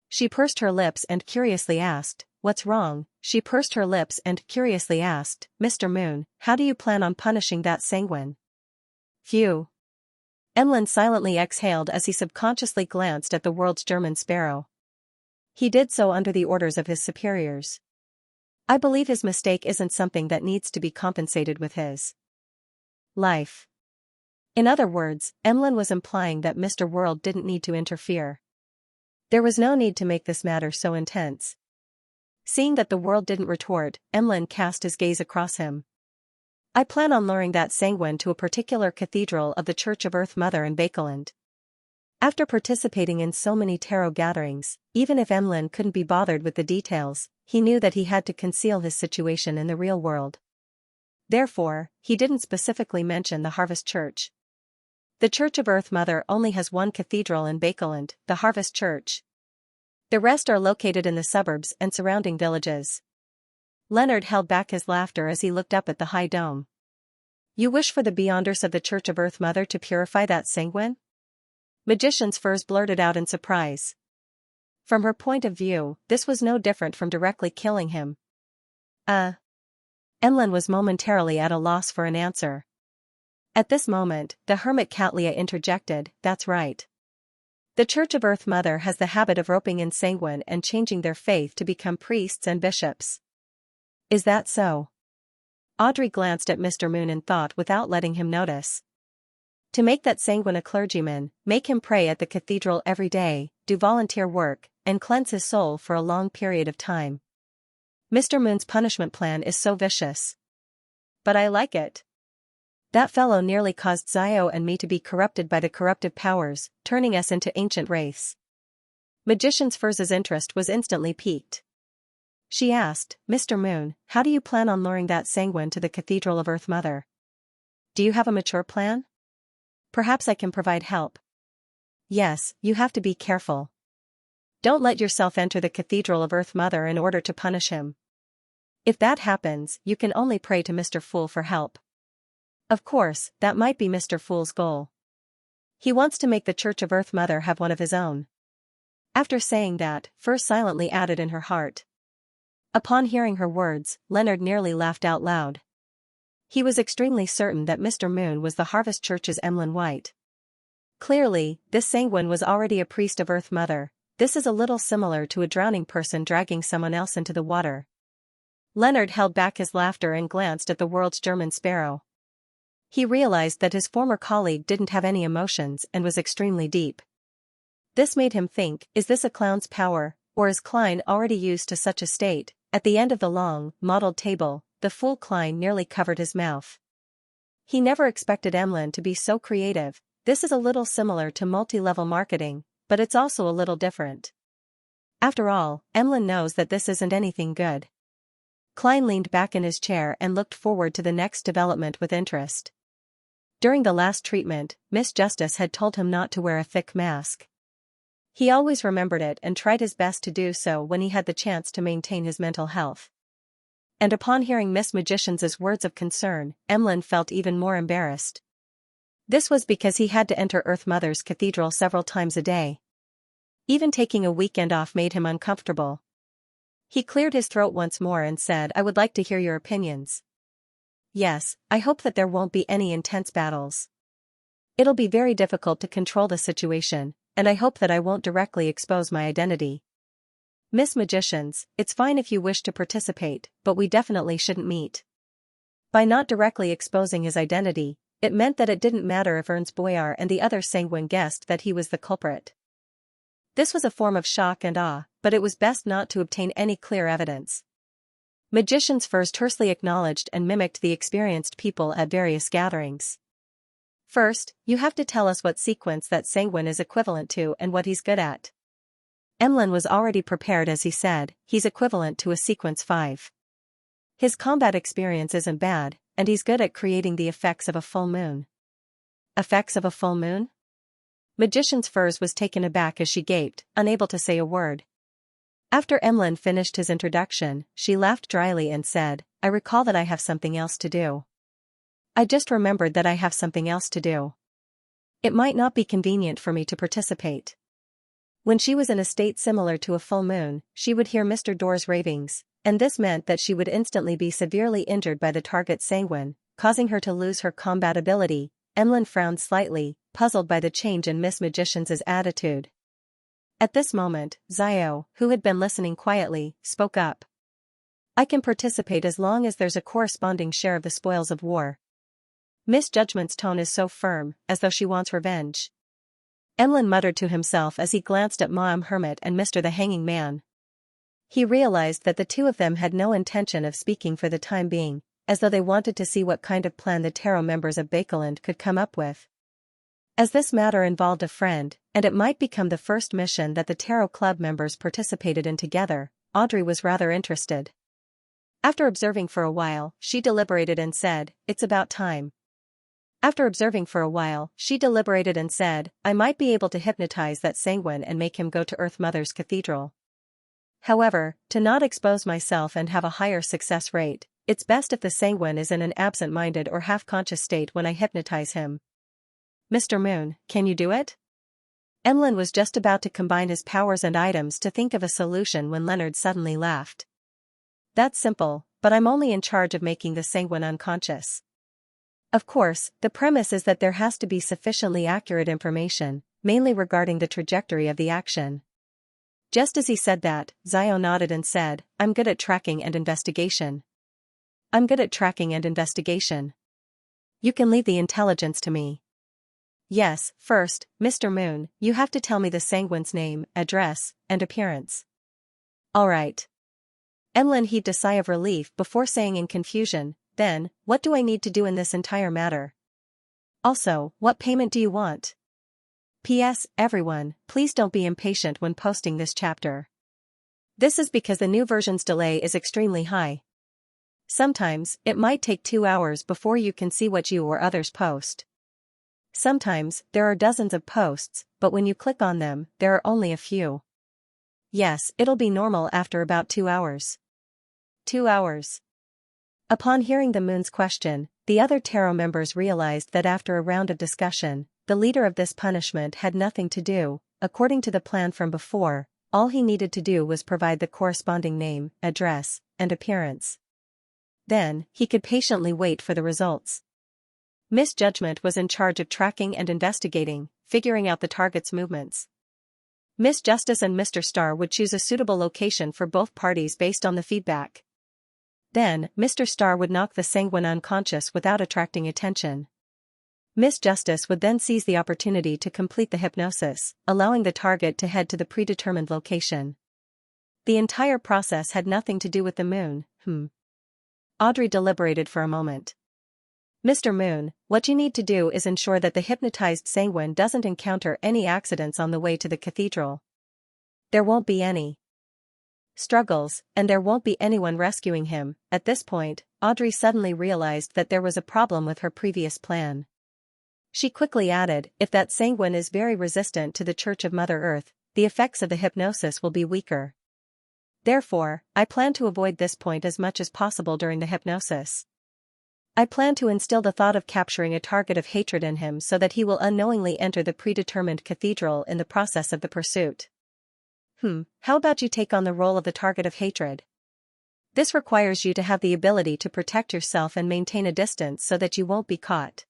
She pursed her lips and curiously asked, "What's wrong?" She pursed her lips and curiously asked, "Mr. Moon, how do you plan on punishing that Sanguine?" Phew. Emlyn silently exhaled as he subconsciously glanced at the world's German sparrow. He did so under the orders of his superiors. I believe his mistake isn't something that needs to be compensated with his life. In other words, Emlyn was implying that Mr. World didn't need to interfere. There was no need to make this matter so intense. Seeing that the world didn't retort, Emlyn cast his gaze across him. I plan on luring that Sanguine to a particular cathedral of the Church of Earth Mother in Bakeland. After participating in so many tarot gatherings, even if Emlyn couldn't be bothered with the details, he knew that he had to conceal his situation in the real world. Therefore, he didn't specifically mention the Harvest Church. The Church of Earth Mother only has one cathedral in Bakeland, the Harvest Church. The rest are located in the suburbs and surrounding villages. Leonard held back his laughter as he looked up at the high dome. You wish for the Beyonders of the Church of Earth Mother to purify that Sanguine? Magician's Furs blurted out in surprise. From her point of view, this was no different from directly killing him. Emlyn was momentarily at a loss for an answer. At this moment, the hermit Catlia interjected, "That's right. The Church of Earth Mother has the habit of roping in Sanguine and changing their faith to become priests and bishops." Is that so? Audrey glanced at Mr. Moon in thought without letting him notice. To make that Sanguine a clergyman, make him pray at the cathedral every day, do volunteer work, and cleanse his soul for a long period of time. Mr. Moon's punishment plan is so vicious. But I like it. That fellow nearly caused Zio and me to be corrupted by the corruptive powers, turning us into ancient wraiths. Magician's Furz's interest was instantly piqued. She asked, "Mr. Moon, how do you plan on luring that Sanguine to the Cathedral of Earth Mother? Do you have a mature plan? Perhaps I can provide help." Yes, you have to be careful. Don't let yourself enter the Cathedral of Earth Mother in order to punish him. If that happens, you can only pray to Mr. Fool for help. Of course, that might be Mr. Fool's goal. He wants to make the Church of Earth Mother have one of his own. After saying that, Furs silently added in her heart. Upon hearing her words, Leonard nearly laughed out loud. He was extremely certain that Mr. Moon was the Harvest Church's Emlyn White. Clearly, this Sanguine was already a priest of Earth Mother. This is a little similar to a drowning person dragging someone else into the water. Leonard held back his laughter and glanced at the world's German sparrow. He realized that his former colleague didn't have any emotions and was extremely deep. This made him think, is this a clown's power, or is Klein already used to such a state? At the end of the long, mottled table, the fool Klein nearly covered his mouth. He never expected Emlyn to be so creative. This is a little similar to multi-level marketing, but it's also a little different. After all, Emlyn knows that this isn't anything good. Klein leaned back in his chair and looked forward to the next development with interest. During the last treatment, Miss Justice had told him not to wear a thick mask. He always remembered it and tried his best to do so when he had the chance to maintain his mental health. And upon hearing Miss Magician's words of concern, Emlyn felt even more embarrassed. This was because he had to enter Earth Mother's cathedral several times a day. Even taking a weekend off made him uncomfortable. He cleared his throat once more and said, I would like to hear your opinions. Yes, I hope that there won't be any intense battles. It'll be very difficult to control the situation, and I hope that I won't directly expose my identity. Miss Magicians, it's fine if you wish to participate, but we definitely shouldn't meet. By not directly exposing his identity, it meant that it didn't matter if Ernst Boyar and the other sanguine guessed that he was the culprit. This was a form of shock and awe, but it was best not to obtain any clear evidence. Magicians first tersely acknowledged and mimicked the experienced people at various gatherings. First, you have to tell us what sequence that sanguine is equivalent to and what he's good at. Emlyn was already prepared as he said, he's equivalent to a sequence 5. His combat experience isn't bad, and he's good at creating the effects of a full moon. Effects of a full moon? Magician's Furs was taken aback as she gaped, unable to say a word. After Emlyn finished his introduction, she laughed dryly and said, I recall that I have something else to do. I just remembered that I have something else to do. It might not be convenient for me to participate. When she was in a state similar to a full moon, she would hear Mr. Dorr's ravings, and this meant that she would instantly be severely injured by the target sanguine, causing her to lose her combat ability. Emlyn frowned slightly, puzzled by the change in Miss Magician's attitude. At this moment, Zio, who had been listening quietly, spoke up. I can participate as long as there's a corresponding share of the spoils of war. Miss Judgment's tone is so firm, as though she wants revenge. Emlyn muttered to himself as he glanced at Ma'am Hermit and Mr. the Hanging Man. He realized that the two of them had no intention of speaking for the time being, as though they wanted to see what kind of plan the tarot members of Bakeland could come up with. As this matter involved a friend, and it might become the first mission that the Tarot Club members participated in together, Audrey was rather interested. After observing for a while, she deliberated and said, it's about time. After observing for a while, she deliberated and said, I might be able to hypnotize that sanguine and make him go to Earth Mother's cathedral. However, to not expose myself and have a higher success rate, it's best if the sanguine is in an absent-minded or half-conscious state when I hypnotize him. Mr. Moon, can you do it? Emlyn was just about to combine his powers and items to think of a solution when Leonard suddenly laughed. That's simple, but I'm only in charge of making the sanguine unconscious. Of course, the premise is that there has to be sufficiently accurate information, mainly regarding the trajectory of the action. Just as he said that, Zio nodded and said, I'm good at tracking and investigation. I'm good at tracking and investigation. You can leave the intelligence to me. Yes, first, Mr. Moon, you have to tell me the sanguine's name, address, and appearance. All right. Emlyn heaved a sigh of relief before saying in confusion, then, what do I need to do in this entire matter? Also, what payment do you want? P.S. Everyone, please don't be impatient when posting this chapter. This is because the new version's delay is extremely high. Sometimes, it might take 2 hours before you can see what you or others post. Sometimes, there are dozens of posts, but when you click on them, there are only a few. Yes, it'll be normal after about 2 hours. 2 hours. Upon hearing the Moon's question, the other tarot members realized that after a round of discussion, the leader of this punishment had nothing to do. According to the plan from before, all he needed to do was provide the corresponding name, address, and appearance. Then, he could patiently wait for the results. Miss Judgment was in charge of tracking and investigating, figuring out the target's movements. Miss Justice and Mr. Star would choose a suitable location for both parties based on the feedback. Then, Mr. Star would knock the sanguine unconscious without attracting attention. Miss Justice would then seize the opportunity to complete the hypnosis, allowing the target to head to the predetermined location. The entire process had nothing to do with the moon. Audrey deliberated for a moment. Mr. Moon, what you need to do is ensure that the hypnotized sanguine doesn't encounter any accidents on the way to the cathedral. There won't be any struggles, and there won't be anyone rescuing him. At this point, Audrey suddenly realized that there was a problem with her previous plan. She quickly added, if that sanguine is very resistant to the Church of Mother Earth, the effects of the hypnosis will be weaker. Therefore, I plan to avoid this point as much as possible during the hypnosis. I plan to instill the thought of capturing a target of hatred in him so that he will unknowingly enter the predetermined cathedral in the process of the pursuit. How about you take on the role of the target of hatred? This requires you to have the ability to protect yourself and maintain a distance so that you won't be caught.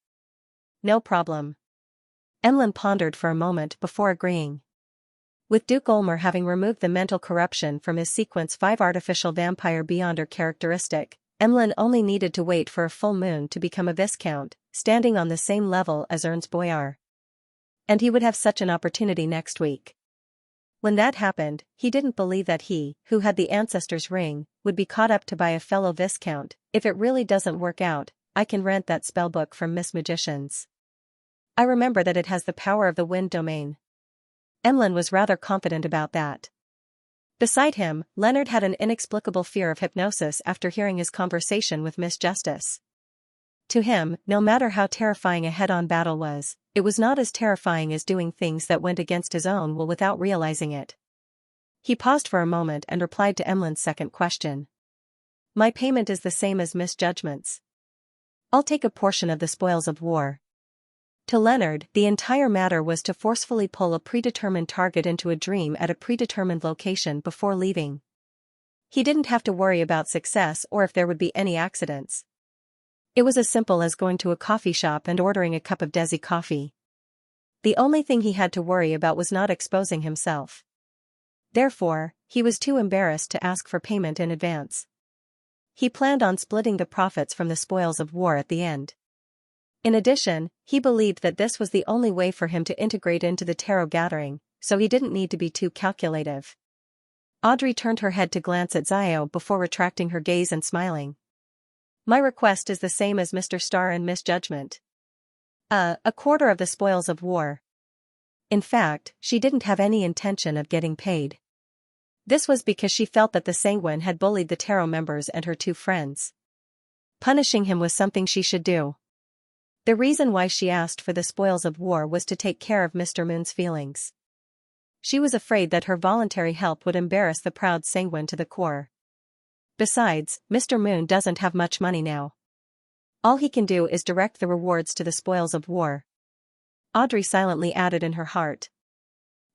No problem. Emlyn pondered for a moment before agreeing. With Duke Ulmer having removed the mental corruption from his Sequence 5 artificial vampire Beyonder characteristic, Emlyn only needed to wait for a full moon to become a Viscount, standing on the same level as Ernst Boyar. And he would have such an opportunity next week. When that happened, he didn't believe that he, who had the ancestor's ring, would be caught up to by a fellow Viscount. If it really doesn't work out, I can rent that spellbook from Miss Magicians. I remember that it has the power of the wind domain. Emlyn was rather confident about that. Beside him, Leonard had an inexplicable fear of hypnosis after hearing his conversation with Miss Justice. To him, no matter how terrifying a head-on battle was, it was not as terrifying as doing things that went against his own will without realizing it. He paused for a moment and replied to Emlyn's second question. My payment is the same as Miss Judgment's. I'll take a portion of the spoils of war. To Leonard, the entire matter was to forcefully pull a predetermined target into a dream at a predetermined location before leaving. He didn't have to worry about success or if there would be any accidents. It was as simple as going to a coffee shop and ordering a cup of Desi coffee. The only thing he had to worry about was not exposing himself. Therefore, he was too embarrassed to ask for payment in advance. He planned on splitting the profits from the spoils of war at the end. In addition, he believed that this was the only way for him to integrate into the tarot gathering, so he didn't need to be too calculative. Audrey turned her head to glance at Zio before retracting her gaze and smiling. My request is the same as Mr. Star and Miss Judgment. A quarter of the spoils of war. In fact, she didn't have any intention of getting paid. This was because she felt that the sanguine had bullied the tarot members and her two friends. Punishing him was something she should do. The reason why she asked for the spoils of war was to take care of Mr. Moon's feelings. She was afraid that her voluntary help would embarrass the proud sanguine to the core. Besides, Mr. Moon doesn't have much money now. All he can do is direct the rewards to the spoils of war. Audrey silently added in her heart.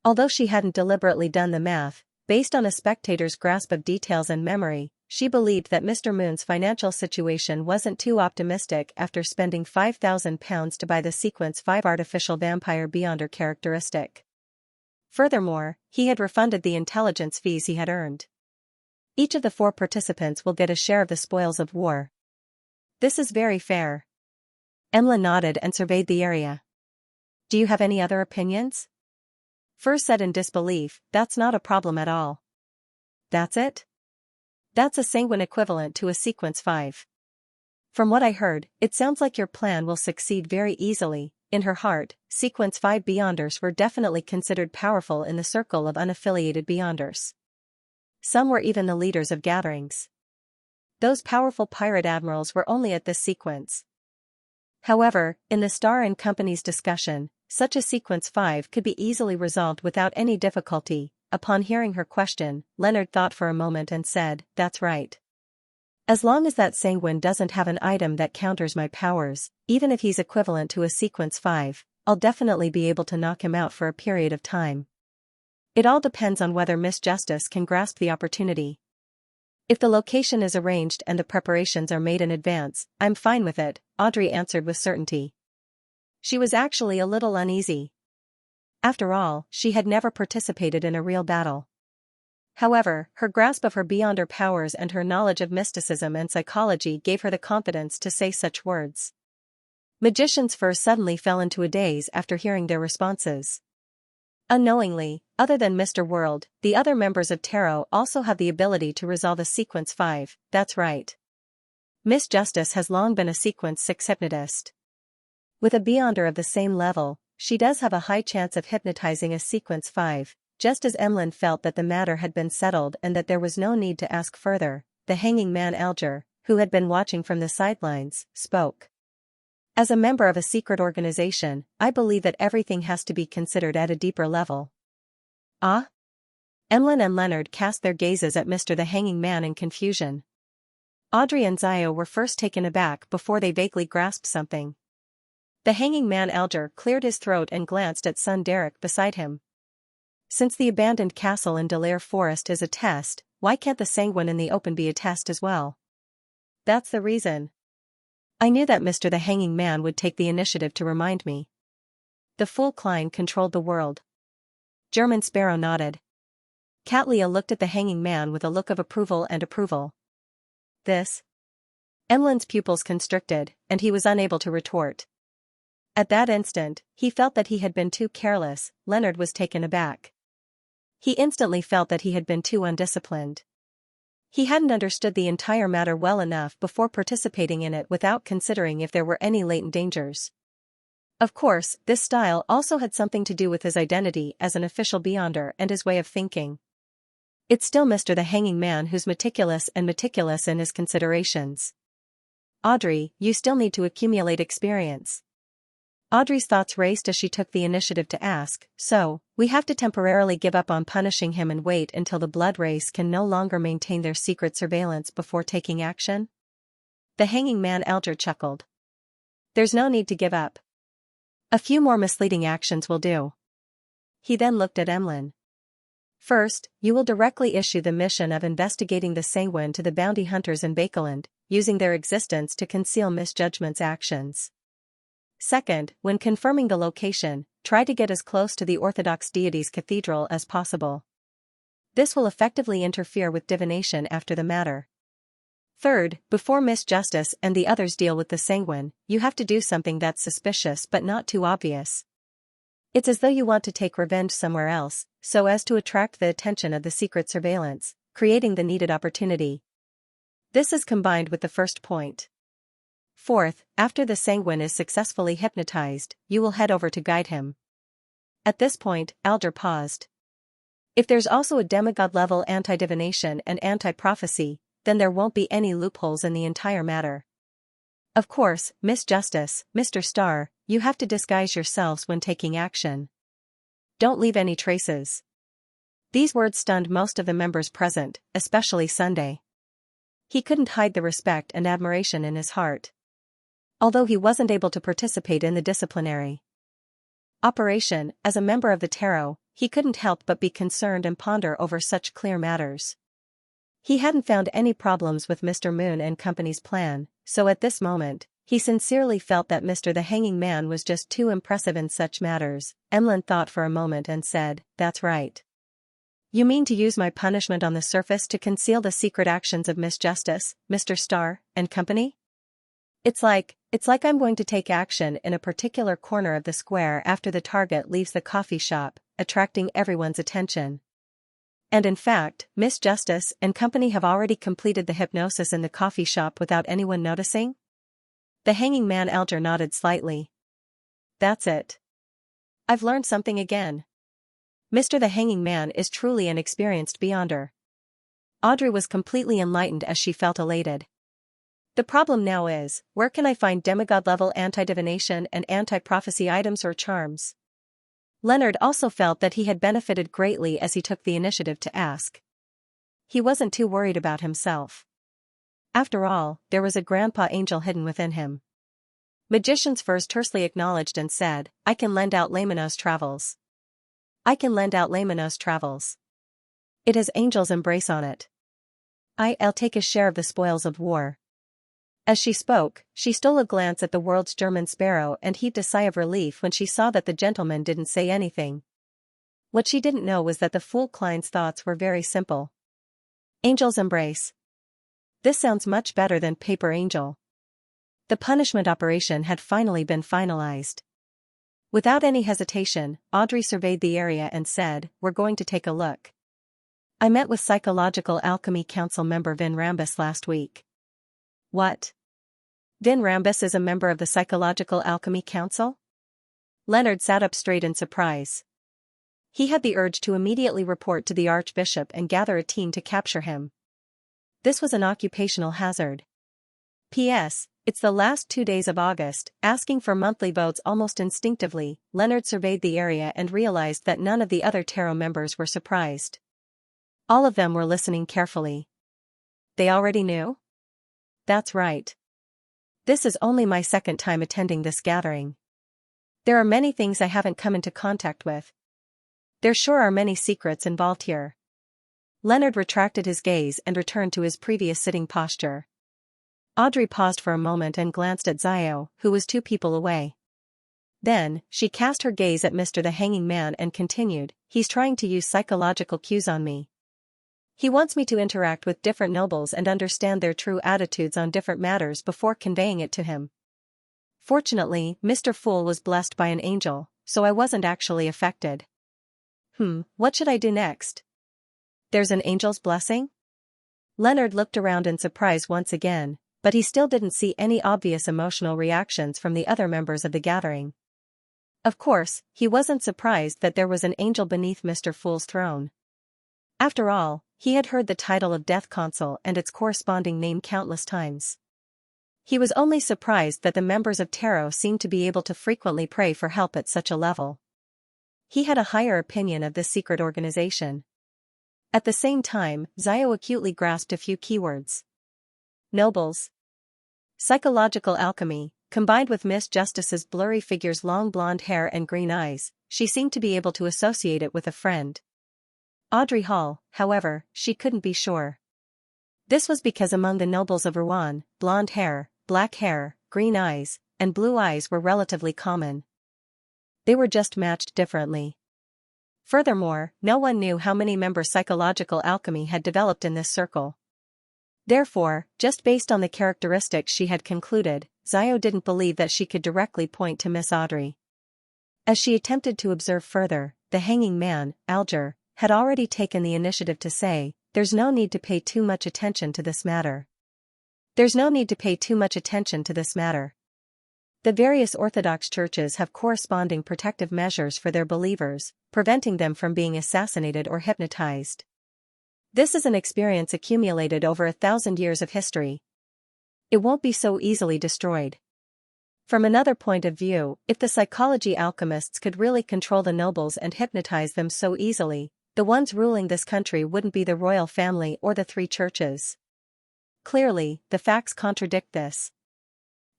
Although she hadn't deliberately done the math, based on a spectator's grasp of details and memory, she believed that Mr. Moon's financial situation wasn't too optimistic after spending £5,000 to buy the Sequence 5 artificial vampire Beyonder characteristic. Furthermore, he had refunded the intelligence fees he had earned. Each of the 4 participants will get a share of the spoils of war. This is very fair. Emlyn nodded and surveyed the area. Do you have any other opinions? Fur said in disbelief, that's not a problem at all. That's it? That's a sanguine equivalent to a Sequence 5. From what I heard, it sounds like your plan will succeed very easily. In her heart, Sequence 5 Beyonders were definitely considered powerful in the circle of unaffiliated Beyonders. Some were even the leaders of gatherings. Those powerful pirate admirals were only at this sequence. However, in the Star and Company's discussion, such a Sequence 5 could be easily resolved without any difficulty. Upon hearing her question, Leonard thought for a moment and said, that's right. As long as that sanguine doesn't have an item that counters my powers, even if he's equivalent to a Sequence 5, I'll definitely be able to knock him out for a period of time. It all depends on whether Miss Justice can grasp the opportunity. If the location is arranged and the preparations are made in advance, I'm fine with it, Audrey answered with certainty. She was actually a little uneasy. After all, she had never participated in a real battle. However, her grasp of her beyonder powers and her knowledge of mysticism and psychology gave her the confidence to say such words. Magician's Fur suddenly fell into a daze after hearing their responses. Unknowingly, other than Mr. World, the other members of Tarot also have the ability to resolve a Sequence 5, that's right. Miss Justice has long been a Sequence 6 hypnotist. With a beyonder of the same level, she does have a high chance of hypnotizing a Sequence 5. Just as Emlyn felt that the matter had been settled and that there was no need to ask further, the hanging man Alger, who had been watching from the sidelines, spoke. As a member of a secret organization, I believe that everything has to be considered at a deeper level. Ah? Emlyn and Leonard cast their gazes at Mr. the Hanging Man in confusion. Audrey and Zio were first taken aback before they vaguely grasped something. The hanging man Alger cleared his throat and glanced at son Derek beside him. Since the abandoned castle in Delaire Forest is a test, why can't the sanguine in the open be a test as well? That's the reason. I knew that Mr. the Hanging Man would take the initiative to remind me. The Fool Klein controlled the world. German Sparrow nodded. Catleya looked at the hanging man with a look of approval and approval. This? Emlyn's pupils constricted, and he was unable to retort. At that instant, he felt that he had been too careless. Leonard was taken aback. He instantly felt that he had been too undisciplined. He hadn't understood the entire matter well enough before participating in it without considering if there were any latent dangers. Of course, this style also had something to do with his identity as an official beyonder and his way of thinking. It's still Mr. the Hanging Man who's meticulous in his considerations. Audrey, you still need to accumulate experience. Audrey's thoughts raced as she took the initiative to ask, so, we have to temporarily give up on punishing him and wait until the blood race can no longer maintain their secret surveillance before taking action? The hanging man Alger chuckled. There's no need to give up. A few more misleading actions will do. He then looked at Emlyn. First, you will directly issue the mission of investigating the sanguine to the bounty hunters in Bakeland, using their existence to conceal Misjudgment's actions. Second, when confirming the location, try to get as close to the Orthodox deity's cathedral as possible. This will effectively interfere with divination after the matter. Third, before Miss Justice and the others deal with the sanguine, you have to do something that's suspicious but not too obvious. It's as though you want to take revenge somewhere else, so as to attract the attention of the secret surveillance, creating the needed opportunity. This is combined with the first point. Fourth, after the sanguine is successfully hypnotized, you will head over to guide him. At this point, Alger paused. If there's also a demigod-level anti-divination and anti-prophecy, then there won't be any loopholes in the entire matter. Of course, Miss Justice, Mr. Star, you have to disguise yourselves when taking action. Don't leave any traces. These words stunned most of the members present, especially Sunday. He couldn't hide the respect and admiration in his heart. Although he wasn't able to participate in the disciplinary operation, as a member of the Tarot, he couldn't help but be concerned and ponder over such clear matters. He hadn't found any problems with Mr. Moon and Company's plan, so at this moment, he sincerely felt that Mr. the Hanging Man was just too impressive in such matters. Emlyn thought for a moment and said, "That's right. You mean to use my punishment on the surface to conceal the secret actions of Miss Justice, Mr. Star, and Company? It's like I'm going to take action in a particular corner of the square after the target leaves the coffee shop, attracting everyone's attention. And in fact, Miss Justice and Company have already completed the hypnosis in the coffee shop without anyone noticing?" The hanging man Alger nodded slightly. "That's it. I've learned something again. Mr. the Hanging Man is truly an experienced beyonder." Audrey was completely enlightened as she felt elated. The problem now is, where can I find demigod-level anti-divination and anti-prophecy items or charms? Leonard also felt that he had benefited greatly as he took the initiative to ask. He wasn't too worried about himself. After all, there was a grandpa angel hidden within him. Magician's Furs tersely acknowledged and said, "I can lend out Laymanos Travels. I can lend out Laymanos Travels. It has Angel's Embrace on it. I'll take a share of the spoils of war." As she spoke, she stole a glance at the world's German Sparrow and heaved a sigh of relief when she saw that the gentleman didn't say anything. What she didn't know was that the Fool Klein's thoughts were very simple. Angel's embrace. This sounds much better than paper angel. The punishment operation had finally been finalized. Without any hesitation, Audrey surveyed the area and said, "We're going to take a look. I met with Psychological Alchemy Council member Vin Rambus last week." What? Vin Rambus is a member of the Psychological Alchemy Council? Leonard sat up straight in surprise. He had the urge to immediately report to the Archbishop and gather a team to capture him. This was an occupational hazard. P.S. It's the last 2 days of August. Asking for monthly votes almost instinctively, Leonard surveyed the area and realized that none of the other tarot members were surprised. All of them were listening carefully. They already knew? That's right. This is only my second time attending this gathering. There are many things I haven't come into contact with. There sure are many secrets involved here. Leonard retracted his gaze and returned to his previous sitting posture. Audrey paused for a moment and glanced at Xiao, who was 2 people away. Then, she cast her gaze at Mr. the Hanging Man and continued, "He's trying to use psychological cues on me. He wants me to interact with different nobles and understand their true attitudes on different matters before conveying it to him. Fortunately, Mr. Fool was blessed by an angel, so I wasn't actually affected. What should I do next? There's an angel's blessing?" Leonard looked around in surprise once again, but he still didn't see any obvious emotional reactions from the other members of the gathering. Of course, he wasn't surprised that there was an angel beneath Mr. Fool's throne. After all, he had heard the title of Death Consul and its corresponding name countless times. He was only surprised that the members of Tarot seemed to be able to frequently pray for help at such a level. He had a higher opinion of this secret organization. At the same time, Xiao acutely grasped a few keywords. Nobles. Psychological alchemy, combined with Miss Justice's blurry figure's long blonde hair and green eyes, she seemed to be able to associate it with a friend. Audrey Hall, however, she couldn't be sure. This was because among the nobles of Rouen, blonde hair, black hair, green eyes, and blue eyes were relatively common. They were just matched differently. Furthermore, no one knew how many members psychological alchemy had developed in this circle. Therefore, just based on the characteristics she had concluded, Xiao didn't believe that she could directly point to Miss Audrey. As she attempted to observe further, the Hanging Man, Alger, had already taken the initiative to say, "There's no need to pay too much attention to this matter. There's no need to pay too much attention to this matter. The various Orthodox churches have corresponding protective measures for their believers, preventing them from being assassinated or hypnotized. This is an experience accumulated over 1,000 years of history. It won't be so easily destroyed. From another point of view, if the psychology alchemists could really control the nobles and hypnotize them so easily, the ones ruling this country wouldn't be the royal family or the 3 churches. Clearly, the facts contradict this.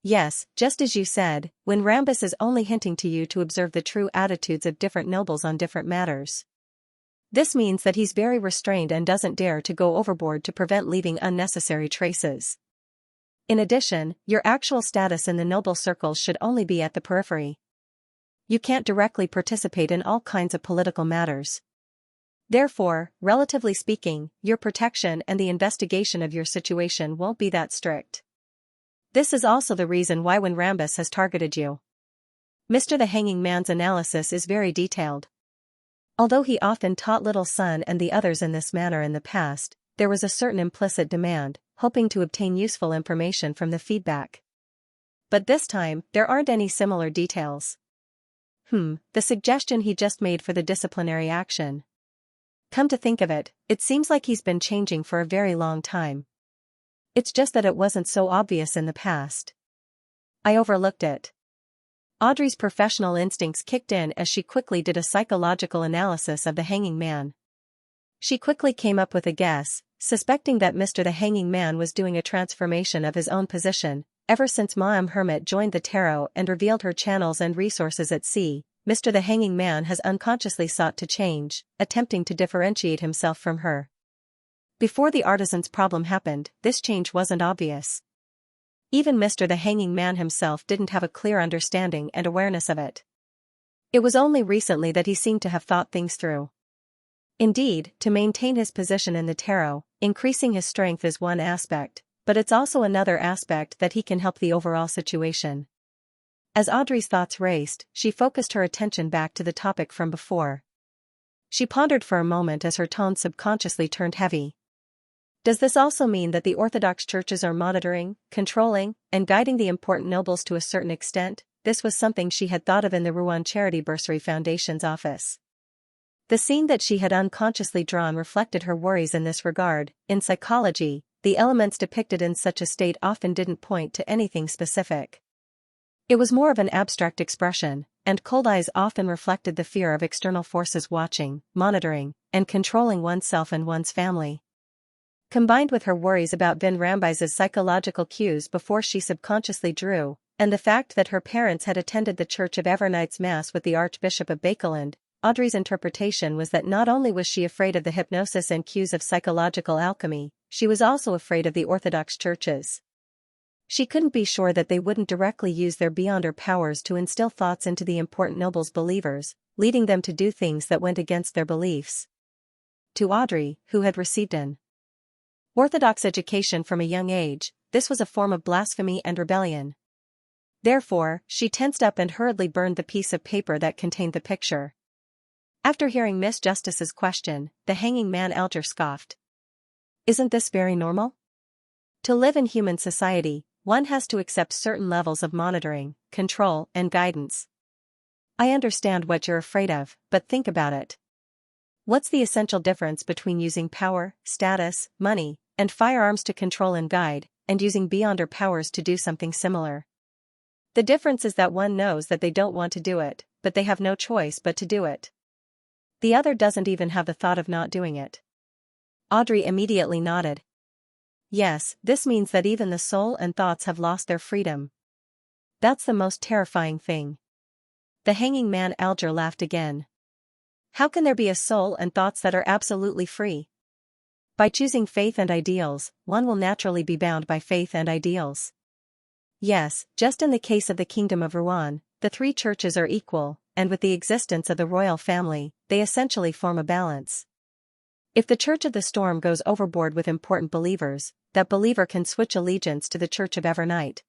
Yes, just as you said, when Rambus is only hinting to you to observe the true attitudes of different nobles on different matters. This means that he's very restrained and doesn't dare to go overboard to prevent leaving unnecessary traces. In addition, your actual status in the noble circles should only be at the periphery. You can't directly participate in all kinds of political matters. Therefore, relatively speaking, your protection and the investigation of your situation won't be that strict. This is also the reason why when Rambus has targeted you. Mr. the Hanging Man's analysis is very detailed. Although he often taught Little Sun and the others in this manner in the past, there was a certain implicit demand, hoping to obtain useful information from the feedback. But this time, there aren't any similar details. The suggestion he just made for the disciplinary action. Come to think of it, it seems like he's been changing for a very long time. It's just that it wasn't so obvious in the past. I overlooked it. Audrey's professional instincts kicked in as she quickly did a psychological analysis of the Hanging Man. She quickly came up with a guess, suspecting that Mr. the Hanging Man was doing a transformation of his own position. Ever since Ma'am Hermit joined the Tarot and revealed her channels and resources at sea, Mr. the Hanging Man has unconsciously sought to change, attempting to differentiate himself from her. Before the artisan's problem happened, this change wasn't obvious. Even Mr. the Hanging Man himself didn't have a clear understanding and awareness of it. It was only recently that he seemed to have thought things through. Indeed, to maintain his position in the tarot, increasing his strength is one aspect, but it's also another aspect that he can help the overall situation. As Audrey's thoughts raced, she focused her attention back to the topic from before. She pondered for a moment as her tone subconsciously turned heavy. Does this also mean that the Orthodox churches are monitoring, controlling, and guiding the important nobles to a certain extent? This was something she had thought of in the Rouen Charity Bursary Foundation's office. The scene that she had unconsciously drawn reflected her worries in this regard. In psychology, the elements depicted in such a state often didn't point to anything specific. It was more of an abstract expression, and cold eyes often reflected the fear of external forces watching, monitoring, and controlling oneself and one's family. Combined with her worries about Vin Rambis's psychological cues before she subconsciously drew, and the fact that her parents had attended the Church of Evernights Mass with the Archbishop of Bakeland, Audrey's interpretation was that not only was she afraid of the hypnosis and cues of psychological alchemy, she was also afraid of the Orthodox churches. She couldn't be sure that they wouldn't directly use their beyonder powers to instill thoughts into the important nobles' believers, leading them to do things that went against their beliefs. To Audrey, who had received an Orthodox education from a young age, this was a form of blasphemy and rebellion. Therefore, she tensed up and hurriedly burned the piece of paper that contained the picture. After hearing Miss Justice's question, the hanging man Alger scoffed. Isn't this very normal? To live in human society, one has to accept certain levels of monitoring, control, and guidance. I understand what you're afraid of, but think about it. What's the essential difference between using power, status, money, and firearms to control and guide, and using beyonder powers to do something similar? The difference is that one knows that they don't want to do it, but they have no choice but to do it. The other doesn't even have the thought of not doing it. Audrey immediately nodded. Yes, this means that even the soul and thoughts have lost their freedom. That's the most terrifying thing. The hanging man Alger laughed again. How can there be a soul and thoughts that are absolutely free? By choosing faith and ideals, one will naturally be bound by faith and ideals. Yes, just in the case of the Kingdom of Rouen, the three churches are equal, and with the existence of the royal family, they essentially form a balance. If the Church of the Storm goes overboard with important believers, that believer can switch allegiance to the Church of Evernight.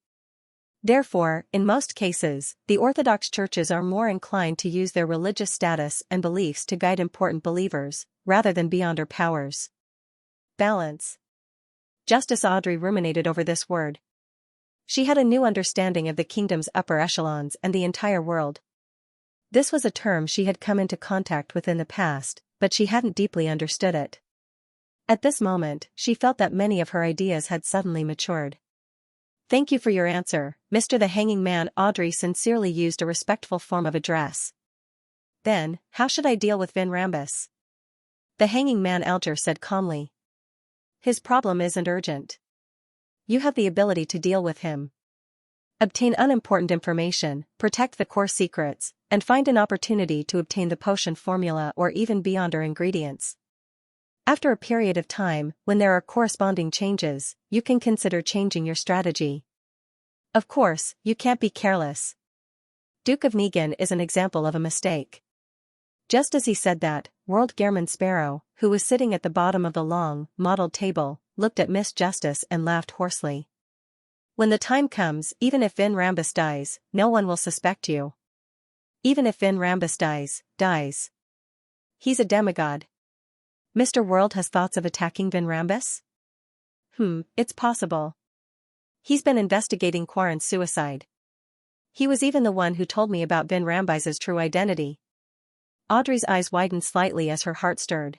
Therefore, in most cases, the Orthodox churches are more inclined to use their religious status and beliefs to guide important believers, rather than beyonder powers. Balance. Justice Audrey ruminated over this word. She had a new understanding of the kingdom's upper echelons and the entire world. This was a term she had come into contact with in the past, but she hadn't deeply understood it. At this moment, she felt that many of her ideas had suddenly matured. Thank you for your answer, Mr. the Hanging Man. Audrey sincerely used a respectful form of address. Then, how should I deal with Vin Rambis? The Hanging Man Alger said calmly. His problem isn't urgent. You have the ability to deal with him. Obtain unimportant information, protect the core secrets, and find an opportunity to obtain the potion formula or even beyonder ingredients. After a period of time, when there are corresponding changes, you can consider changing your strategy. Of course, you can't be careless. Duke of Negan is an example of a mistake. Just as he said that, World Gehrman Sparrow, who was sitting at the bottom of the long, mottled table, looked at Miss Justice and laughed hoarsely. When the time comes, even if Vin Rambis dies, no one will suspect you. Even if Vin Rambis dies. He's a demigod. Mr. World has thoughts of attacking Vin Rambis? It's possible. He's been investigating Quarren's suicide. He was even the one who told me about Vin Rambis's true identity. Audrey's eyes widened slightly as her heart stirred.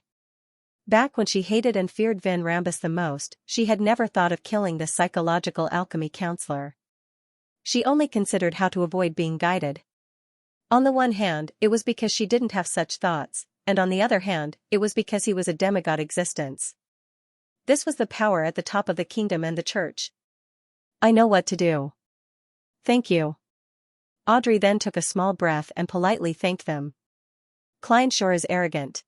Back when she hated and feared Vin Rambis the most, she had never thought of killing the psychological alchemy counselor. She only considered how to avoid being guided. On the one hand, it was because she didn't have such thoughts, and on the other hand, it was because he was a demigod existence. This was the power at the top of the kingdom and the church. I know what to do. Thank you. Audrey then took a small breath and politely thanked them. Klein sure is arrogant.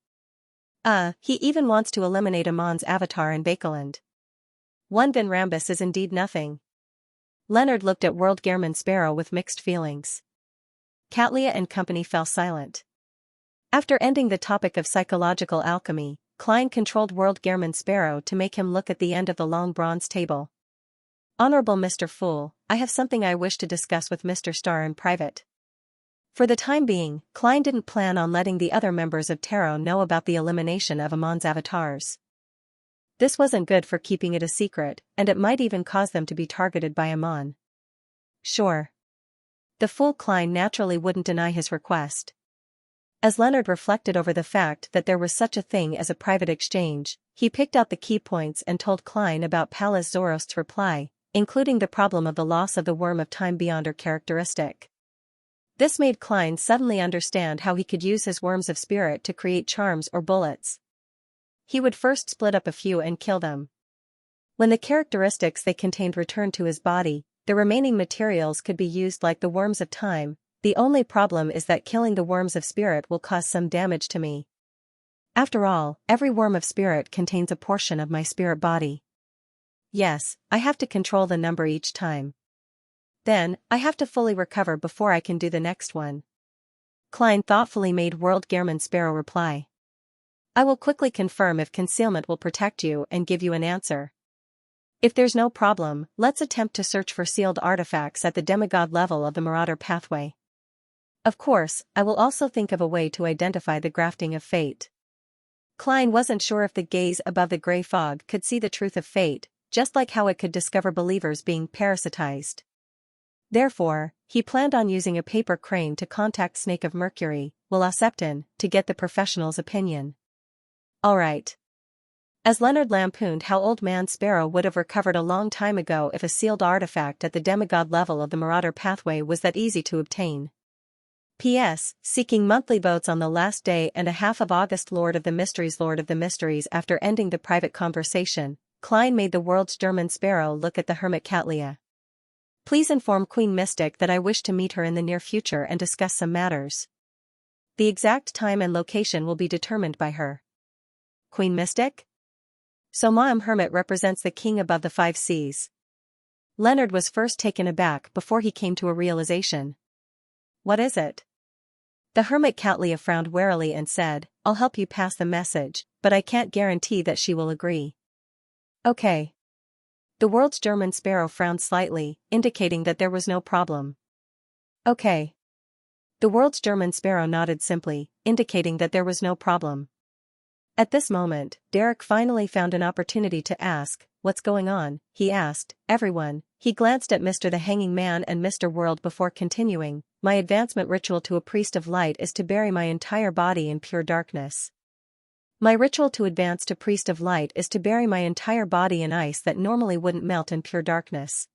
He even wants to eliminate Amon's avatar in Bakeland. One Vin Rambis is indeed nothing. Leonard looked at World Gehrman Sparrow with mixed feelings. Catlia and company fell silent. After ending the topic of psychological alchemy, Klein controlled World Gehrman Sparrow to make him look at the end of the long bronze table. Honorable Mr. Fool, I have something I wish to discuss with Mr. Star in private. For the time being, Klein didn't plan on letting the other members of Tarot know about the elimination of Amon's avatars. This wasn't good for keeping it a secret, and it might even cause them to be targeted by Amon. Sure. The fool Klein naturally wouldn't deny his request. As Leonard reflected over the fact that there was such a thing as a private exchange, he picked out the key points and told Klein about Pallas Zorost's reply, including the problem of the loss of the worm of time beyond her characteristic. This made Klein suddenly understand how he could use his worms of spirit to create charms or bullets. He would first split up a few and kill them. When the characteristics they contained returned to his body, the remaining materials could be used like the worms of time. The only problem is that killing the worms of spirit will cause some damage to me. After all, every worm of spirit contains a portion of my spirit body. Yes, I have to control the number each time. Then, I have to fully recover before I can do the next one. Klein thoughtfully made World Gehrman Sparrow reply. I will quickly confirm if concealment will protect you and give you an answer. If there's no problem, let's attempt to search for sealed artifacts at the demigod level of the Marauder pathway. Of course, I will also think of a way to identify the grafting of fate. Klein wasn't sure if the gaze above the gray fog could see the truth of fate, just like how it could discover believers being parasitized. Therefore, he planned on using a paper crane to contact Snake of Mercury, Willasepton, to get the professional's opinion. Alright. As Leonard lampooned how Old Man Sparrow would have recovered a long time ago if a sealed artifact at the demigod level of the Marauder pathway was that easy to obtain. P.S. Seeking monthly votes on the last day and a half of August. Lord of the Mysteries. After ending the private conversation, Klein made the World's German Sparrow look at the hermit Catlia. Please inform Queen Mystic that I wish to meet her in the near future and discuss some matters. The exact time and location will be determined by her. Queen Mystic? So Ma'am Hermit represents the king above the 5 seas. Leonard was first taken aback before he came to a realization. What is it? The hermit Catlia frowned warily and said, I'll help you pass the message, but I can't guarantee that she will agree. Okay. The World's German Sparrow frowned slightly, indicating that there was no problem. Okay. The World's German Sparrow nodded simply, indicating that there was no problem. At this moment, Derek finally found an opportunity to ask, what's going on? He asked, everyone. He glanced at Mr. the Hanging Man and Mr. World before continuing, my advancement ritual to a priest of light is to bury my entire body in pure darkness. My ritual to advance to priest of light is to bury my entire body in ice that normally wouldn't melt in pure darkness.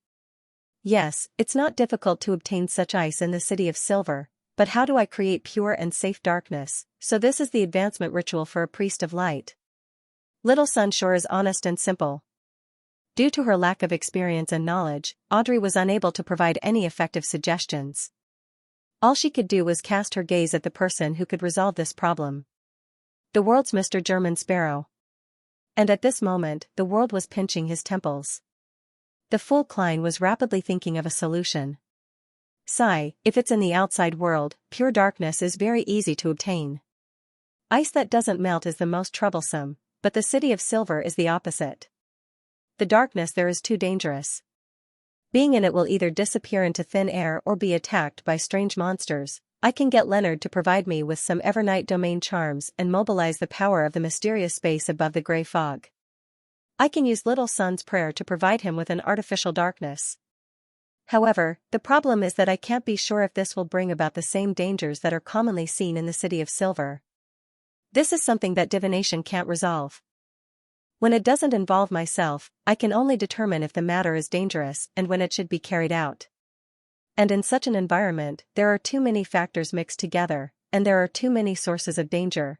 Yes, it's not difficult to obtain such ice in the City of Silver, but how do I create pure and safe darkness? So this is the advancement ritual for a priest of light. Little Sun sure is honest and simple. Due to her lack of experience and knowledge, Audrey was unable to provide any effective suggestions. All she could do was cast her gaze at the person who could resolve this problem. The World's Mr. German Sparrow. And at this moment, the World was pinching his temples. The fool Klein was rapidly thinking of a solution. Sigh, if it's in the outside world, pure darkness is very easy to obtain. Ice that doesn't melt is the most troublesome, but the City of Silver is the opposite. The darkness there is too dangerous. Being in it will either disappear into thin air or be attacked by strange monsters. I can get Leonard to provide me with some Evernight domain charms and mobilize the power of the mysterious space above the gray fog. I can use Little Sun's prayer to provide him with an artificial darkness. However, the problem is that I can't be sure if this will bring about the same dangers that are commonly seen in the City of Silver. This is something that divination can't resolve. When it doesn't involve myself, I can only determine if the matter is dangerous and when it should be carried out. And in such an environment, there are too many factors mixed together, and there are too many sources of danger.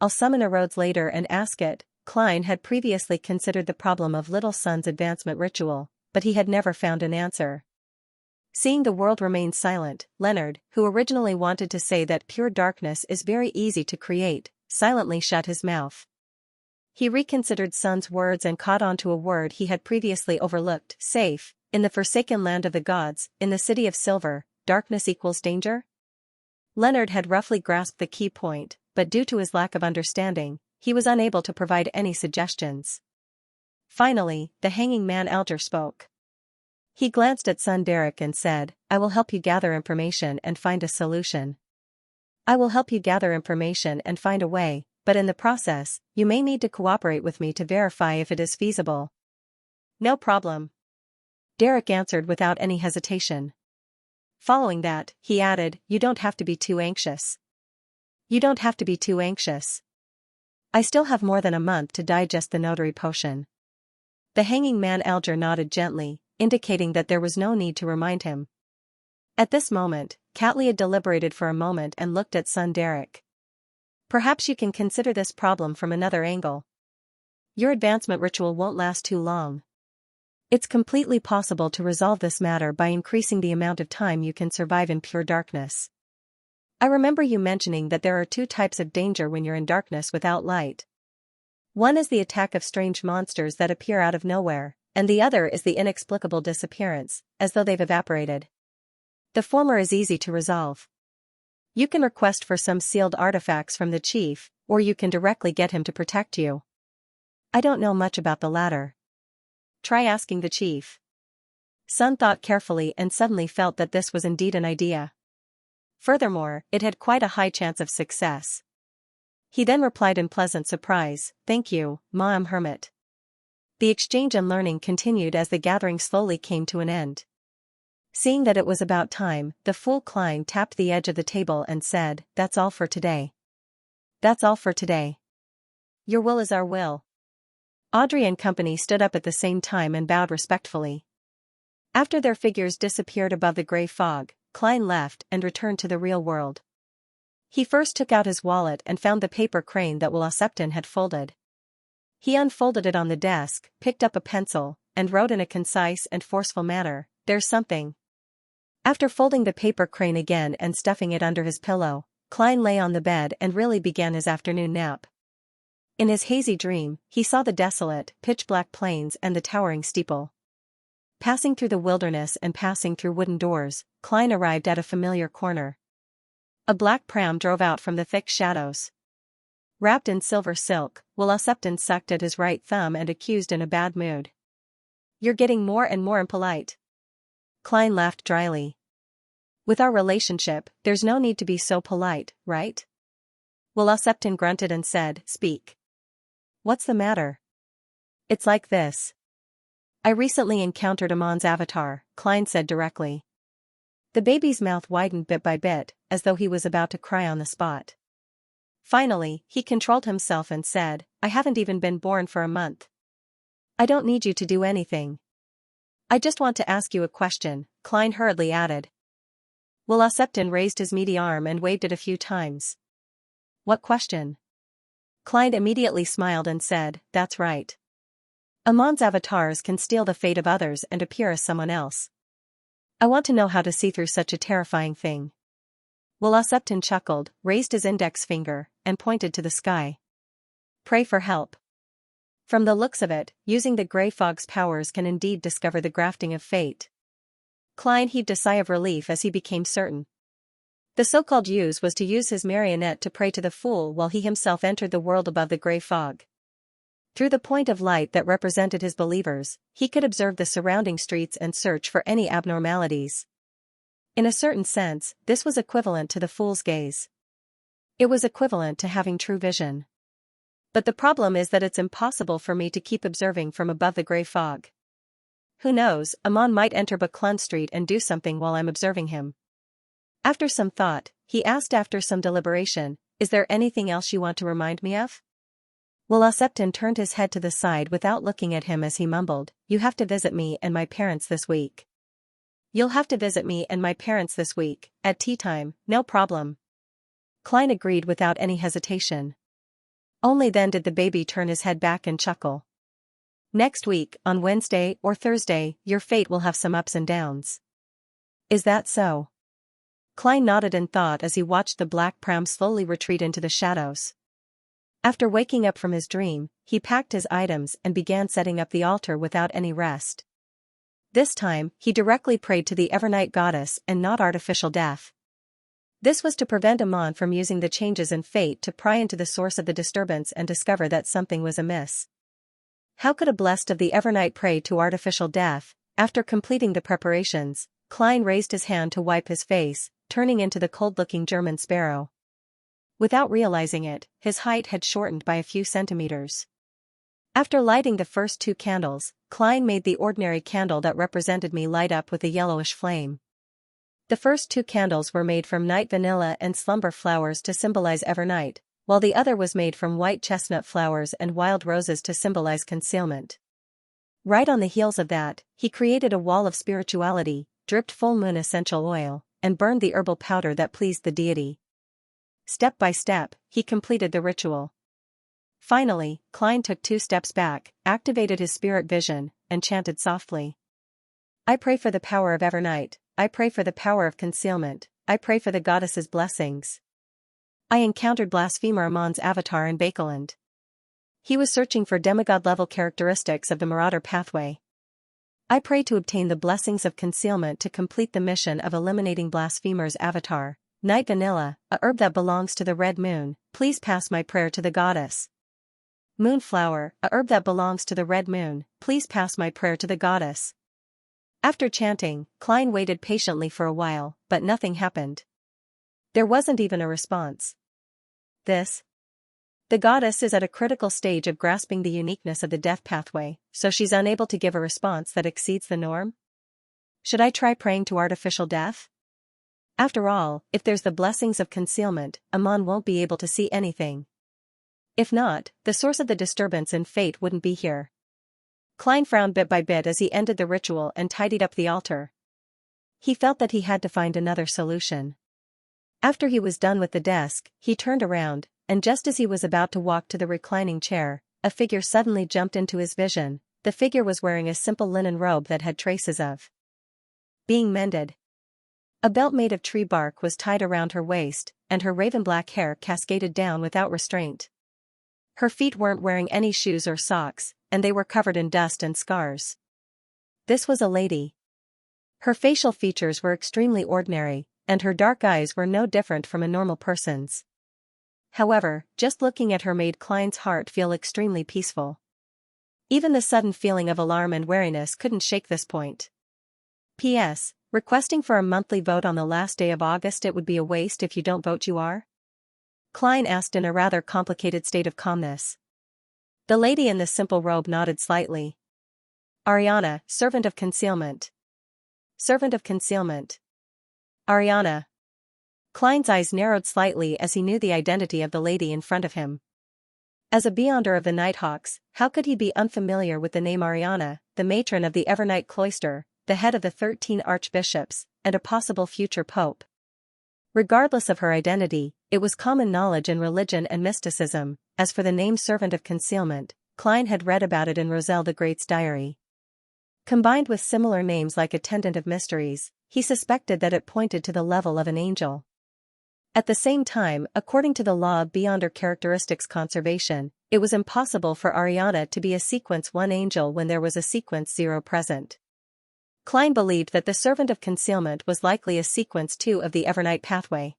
I'll summon a Rhodes later and ask it. Klein had previously considered the problem of Little Sun's advancement ritual, but he had never found an answer. Seeing the world remain silent, Leonard, who originally wanted to say that pure darkness is very easy to create, silently shut his mouth. He reconsidered Sun's words and caught on to a word he had previously overlooked, safe. In the forsaken land of the gods, in the City of Silver, darkness equals danger? Leonard had roughly grasped the key point, but due to his lack of understanding, he was unable to provide any suggestions. Finally, the hanging man elder spoke. He glanced at son Derek and said, I will help you gather information and find a solution. I will help you gather information and find a way, but in the process, you may need to cooperate with me to verify if it is feasible. No problem. Derek answered without any hesitation. Following that, he added, you don't have to be too anxious. You don't have to be too anxious. I still have more than a month to digest the notary potion. The hanging man elder nodded gently, indicating that there was no need to remind him. At this moment, Catlia deliberated for a moment and looked at son Derek. Perhaps you can consider this problem from another angle. Your advancement ritual won't last too long. It's completely possible to resolve this matter by increasing the amount of time you can survive in pure darkness. I remember you mentioning that there are two types of danger when you're in darkness without light. One is the attack of strange monsters that appear out of nowhere, and the other is the inexplicable disappearance, as though they've evaporated. The former is easy to resolve. You can request for some sealed artifacts from the chief, or you can directly get him to protect you. I don't know much about the latter. Try asking the chief. Sun thought carefully and suddenly felt that this was indeed an idea. Furthermore, it had quite a high chance of success. He then replied in pleasant surprise, Thank you, Ma'am Hermit. The exchange and learning continued as the gathering slowly came to an end. Seeing that it was about time, the fool Klein tapped the edge of the table and said, That's all for today. That's all for today. Your will is our will. Audrey and company stood up at the same time and bowed respectfully. After their figures disappeared above the gray fog, Klein left and returned to the real world. He first took out his wallet and found the paper crane that Will Septon had folded. He unfolded it on the desk, picked up a pencil, and wrote in a concise and forceful manner, There's something. After folding the paper crane again and stuffing it under his pillow, Klein lay on the bed and really began his afternoon nap. In his hazy dream, he saw the desolate, pitch-black plains and the towering steeple. Passing through the wilderness and passing through wooden doors, Klein arrived at a familiar corner. A black pram drove out from the thick shadows. Wrapped in silver silk, Will Septon sucked at his right thumb and accused in a bad mood. You're getting more and more impolite. Klein laughed dryly. With our relationship, there's no need to be so polite, right? Will Septon grunted and said, Speak. What's the matter? It's like this. I recently encountered Amon's avatar, Klein said directly. The baby's mouth widened bit by bit, as though he was about to cry on the spot. Finally, he controlled himself and said, I haven't even been born for a month. I don't need you to do anything. I just want to ask you a question, Klein hurriedly added. Will Septon raised his meaty arm and waved it a few times. What question? Klein immediately smiled and said, That's right. Amon's avatars can steal the fate of others and appear as someone else. I want to know how to see through such a terrifying thing. Will Septon chuckled, raised his index finger, and pointed to the sky. Pray for help. From the looks of it, using the gray fog's powers can indeed discover the grafting of fate. Klein heaved a sigh of relief as he became certain. The so-called use was to use his marionette to pray to the fool while he himself entered the world above the gray fog. Through the point of light that represented his believers, he could observe the surrounding streets and search for any abnormalities. In a certain sense, this was equivalent to the fool's gaze. It was equivalent to having true vision. But the problem is that it's impossible for me to keep observing from above the gray fog. Who knows, Amon might enter Buckland Street and do something while I'm observing him. After some thought, he asked after some deliberation, Is there anything else you want to remind me of? Will Septon turned his head to the side without looking at him as he mumbled, You have to visit me and my parents this week. You'll have to visit me and my parents this week, at tea time, no problem. Klein agreed without any hesitation. Only then did the baby turn his head back and chuckle. Next week, on Wednesday or Thursday, your fate will have some ups and downs. Is that so? Klein nodded in thought as he watched the black pram slowly retreat into the shadows. After waking up from his dream, he packed his items and began setting up the altar without any rest. This time, he directly prayed to the Evernight goddess and not artificial death. This was to prevent Amon from using the changes in fate to pry into the source of the disturbance and discover that something was amiss. How could a blessed of the Evernight pray to artificial death? After completing the preparations, Klein raised his hand to wipe his face, turning into the cold-looking German sparrow. Without realizing it, his height had shortened by a few centimeters. After lighting the first 2 candles, Klein made the ordinary candle that represented me light up with a yellowish flame. The first 2 candles were made from night vanilla and slumber flowers to symbolize evernight, while the other was made from white chestnut flowers and wild roses to symbolize concealment. Right on the heels of that, he created a wall of spirituality, dripped full moon essential oil, and burned the herbal powder that pleased the deity. Step by step, he completed the ritual. Finally, Klein took 2 steps back, activated his spirit vision, and chanted softly. I pray for the power of evernight, I pray for the power of concealment, I pray for the goddess's blessings. I encountered blasphemer Amon's avatar in Bakeland. He was searching for demigod-level characteristics of the Marauder pathway. I pray to obtain the blessings of concealment to complete the mission of eliminating blasphemer's avatar. Night vanilla, a herb that belongs to the red moon, please pass my prayer to the goddess. Moonflower, a herb that belongs to the red moon, please pass my prayer to the goddess. After chanting, Klein waited patiently for a while, but nothing happened. There wasn't even a response. The goddess is at a critical stage of grasping the uniqueness of the death pathway, so she's unable to give a response that exceeds the norm? Should I try praying to artificial death? After all, if there's the blessings of concealment, Amon won't be able to see anything. If not, the source of the disturbance in fate wouldn't be here. Klein frowned bit by bit as he ended the ritual and tidied up the altar. He felt that he had to find another solution. After he was done with the desk, he turned around, and just as he was about to walk to the reclining chair, a figure suddenly jumped into his vision. The figure was wearing a simple linen robe that had traces of being mended. A belt made of tree bark was tied around her waist, and her raven-black hair cascaded down without restraint. Her feet weren't wearing any shoes or socks, and they were covered in dust and scars. This was a lady. Her facial features were extremely ordinary, and her dark eyes were no different from a normal person's. However, just looking at her made Klein's heart feel extremely peaceful. Even the sudden feeling of alarm and wariness couldn't shake this point. P.S. Requesting for a monthly vote on the last day of August. It would be a waste if you don't vote, you are? Klein asked in a rather complicated state of calmness. The lady in the simple robe nodded slightly. Ariana, servant of concealment. Servant of concealment. Ariana. Klein's eyes narrowed slightly as he knew the identity of the lady in front of him. As a Beyonder of the Nighthawks, how could he be unfamiliar with the name Ariana, the matron of the Evernight cloister, the head of the 13 archbishops, and a possible future pope? Regardless of her identity, it was common knowledge in religion and mysticism. As for the name Servant of Concealment, Klein had read about it in Roselle the Great's diary. Combined with similar names like Attendant of Mysteries, he suspected that it pointed to the level of an angel. At the same time, according to the law of Beyonder characteristics conservation, it was impossible for Ariana to be a sequence 1 angel when there was a sequence 0 present. Klein believed that the Servant of Concealment was likely a sequence 2 of the Evernight pathway.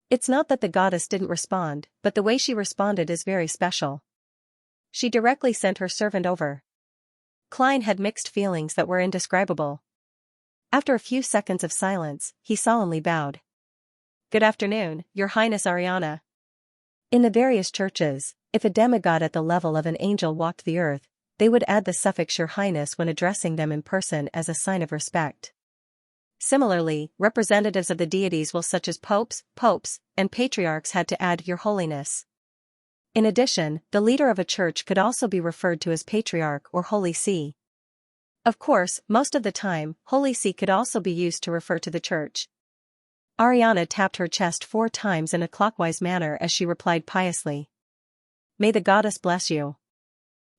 It's not that the goddess didn't respond, but the way she responded is very special. She directly sent her servant over. Klein had mixed feelings that were indescribable. After a few seconds of silence, he solemnly bowed. Good afternoon, Your Highness Ariana. In the various churches, if a demigod at the level of an angel walked the earth, they would add the suffix Your Highness when addressing them in person as a sign of respect. Similarly, representatives of the deities such as popes, and patriarchs had to add Your Holiness. In addition, the leader of a church could also be referred to as Patriarch or Holy See. Of course, most of the time, Holy See could also be used to refer to the church. Ariana tapped her chest 4 times in a clockwise manner as she replied piously. May the goddess bless you.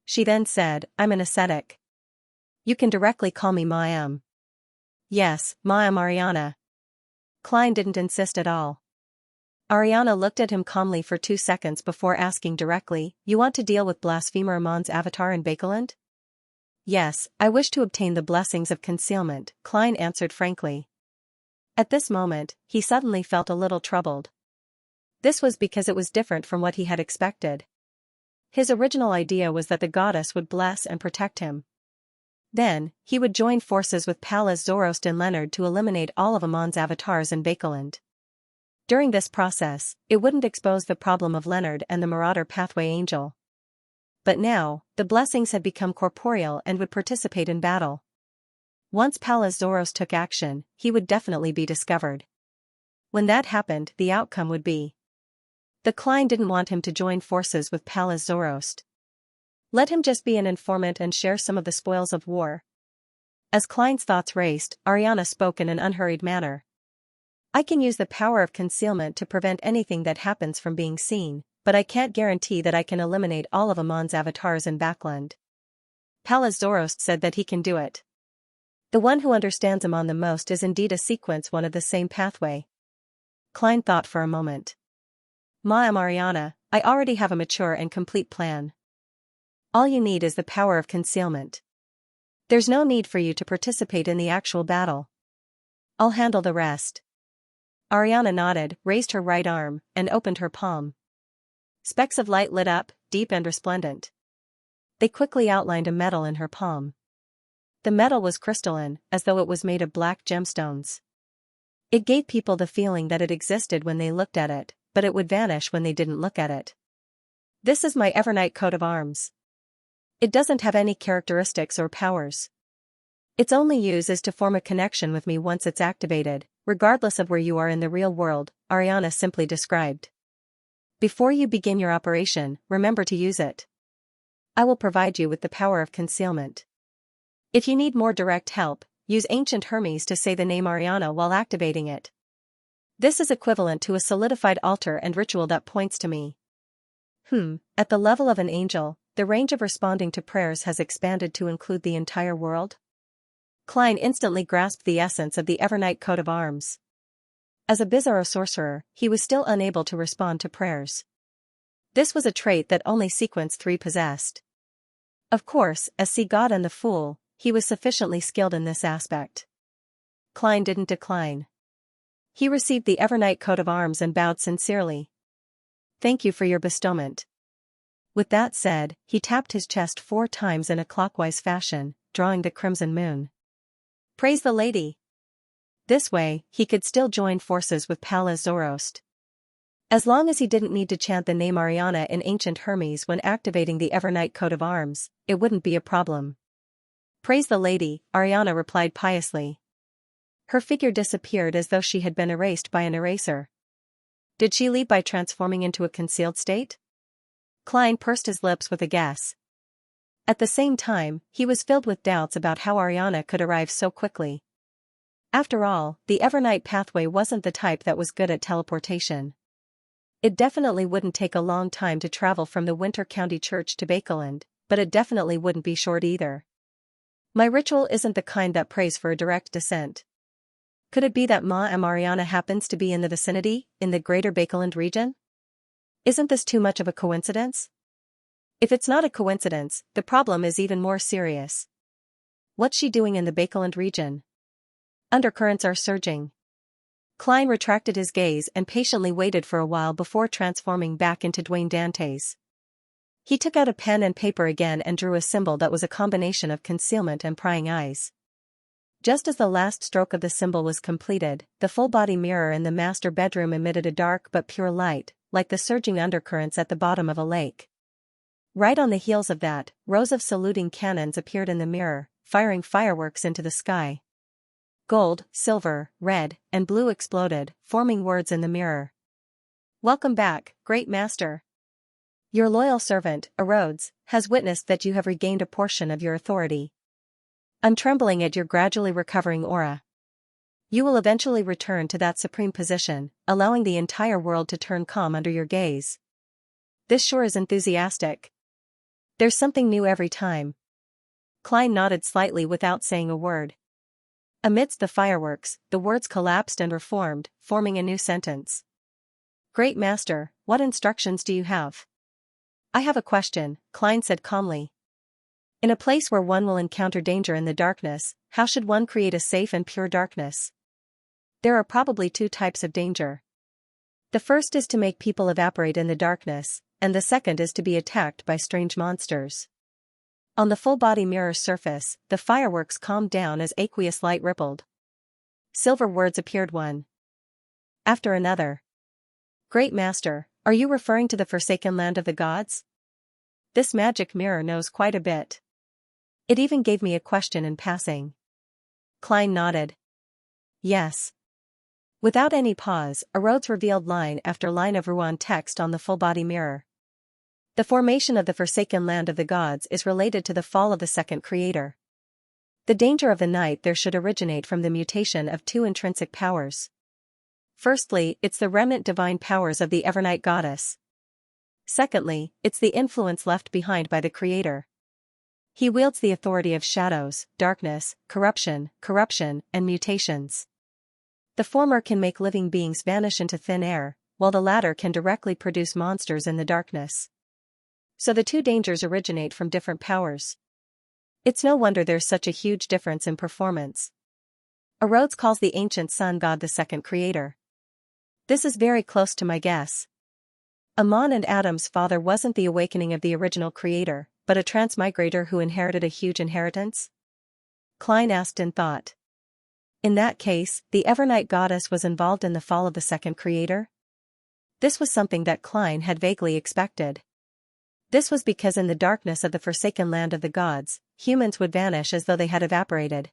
She then said, I'm an ascetic. You can directly call me Ma'am. Yes, Ma'am Ariana. Klein didn't insist at all. Ariana looked at him calmly for 2 seconds before asking directly, You want to deal with blasphemer Amon's avatar in Bakeland? Yes, I wish to obtain the blessings of concealment, Klein answered frankly. At this moment, he suddenly felt a little troubled. This was because it was different from what he had expected. His original idea was that the goddess would bless and protect him. Then, he would join forces with Pallas Zoroast and Leonard to eliminate all of Amon's avatars in Bakeland. During this process, it wouldn't expose the problem of Leonard and the Marauder Pathway Angel. But now, the blessings had become corporeal and would participate in battle. Once Pallas Zoroast took action, he would definitely be discovered. When that happened, the outcome would be. The Klein didn't want him to join forces with Pallas Zoroast. Let him just be an informant and share some of the spoils of war. As Klein's thoughts raced, Ariana spoke in an unhurried manner. I can use the power of concealment to prevent anything that happens from being seen, but I can't guarantee that I can eliminate all of Amon's avatars in Backland. Pallas Zoroast said that he can do it. The one who understands Amon the most is indeed a sequence one of the same pathway. Klein thought for a moment. Ariana, I already have a mature and complete plan. All you need is the power of concealment. There's no need for you to participate in the actual battle. I'll handle the rest. Ariana nodded, raised her right arm, and opened her palm. Specks of light lit up, deep and resplendent. They quickly outlined a metal in her palm. The metal was crystalline, as though it was made of black gemstones. It gave people the feeling that it existed when they looked at it, but it would vanish when they didn't look at it. This is my Evernight coat of arms. It doesn't have any characteristics or powers. Its only use is to form a connection with me once it's activated, regardless of where you are in the real world, Ariana simply described. Before you begin your operation, remember to use it. I will provide you with the power of concealment. If you need more direct help, use Ancient Hermes to say the name Ariana while activating it. This is equivalent to a solidified altar and ritual that points to me. At the level of an angel, the range of responding to prayers has expanded to include the entire world? Klein instantly grasped the essence of the Evernight coat of arms. As a bizarro sorcerer, he was still unable to respond to prayers. This was a trait that only Sequence 3 possessed. Of course, as Sea God and the Fool, he was sufficiently skilled in this aspect. Klein didn't decline. He received the Evernight coat of arms and bowed sincerely. Thank you for your bestowment. With that said, he tapped his chest 4 times in a clockwise fashion, drawing the crimson moon. Praise the lady! This way, he could still join forces with Pallas Zoroast. As long as he didn't need to chant the name Ariana in Ancient Hermes when activating the Evernight coat of arms, it wouldn't be a problem. Praise the lady, Ariana replied piously. Her figure disappeared as though she had been erased by an eraser. Did she leave by transforming into a concealed state? Klein pursed his lips with a guess. At the same time, he was filled with doubts about how Ariana could arrive so quickly. After all, the Evernight pathway wasn't the type that was good at teleportation. It definitely wouldn't take a long time to travel from the Winter County Church to Bakeland, but it definitely wouldn't be short either. My ritual isn't the kind that prays for a direct descent. Could it be that Ariana happens to be in the vicinity, in the greater Bakeland region? Isn't this too much of a coincidence? If it's not a coincidence, the problem is even more serious. What's she doing in the Bakeland region? Undercurrents are surging. Klein retracted his gaze and patiently waited for a while before transforming back into Dwayne Dantes. He took out a pen and paper again and drew a symbol that was a combination of concealment and prying eyes. Just as the last stroke of the symbol was completed, the full-body mirror in the master bedroom emitted a dark but pure light, like the surging undercurrents at the bottom of a lake. Right on the heels of that, rows of saluting cannons appeared in the mirror, firing fireworks into the sky. Gold, silver, red, and blue exploded, forming words in the mirror. Welcome back, Great Master. Your loyal servant, Erodes, has witnessed that you have regained a portion of your authority. I'm trembling at your gradually recovering aura. You will eventually return to that supreme position, allowing the entire world to turn calm under your gaze. This sure is enthusiastic. There's something new every time. Klein nodded slightly without saying a word. Amidst the fireworks, the words collapsed and reformed, forming a new sentence. Great Master, what instructions do you have? I have a question, Klein said calmly. In a place where one will encounter danger in the darkness, how should one create a safe and pure darkness? There are probably two types of danger. The first is to make people evaporate in the darkness, and the second is to be attacked by strange monsters. On the full-body mirror's surface, the fireworks calmed down as aqueous light rippled. Silver words appeared one after another. Great Master, are you referring to the forsaken land of the gods? This magic mirror knows quite a bit. It even gave me a question in passing. Klein nodded. Yes. Without any pause, Arodes revealed line after line of Ruan text on the full-body mirror. The formation of the forsaken land of the gods is related to the fall of the second creator. The danger of the night there should originate from the mutation of two intrinsic powers. Firstly, it's the remnant divine powers of the Evernight goddess. Secondly, it's the influence left behind by the creator. He wields the authority of shadows, darkness, corruption, and mutations. The former can make living beings vanish into thin air, while the latter can directly produce monsters in the darkness. So the two dangers originate from different powers. It's no wonder there's such a huge difference in performance. Arodes calls the ancient sun god the second creator. This is very close to my guess. Amon and Adam's father wasn't the awakening of the original creator, but a transmigrator who inherited a huge inheritance? Klein asked in thought. In that case, the Evernight goddess was involved in the fall of the second creator? This was something that Klein had vaguely expected. This was because in the darkness of the forsaken land of the gods, humans would vanish as though they had evaporated.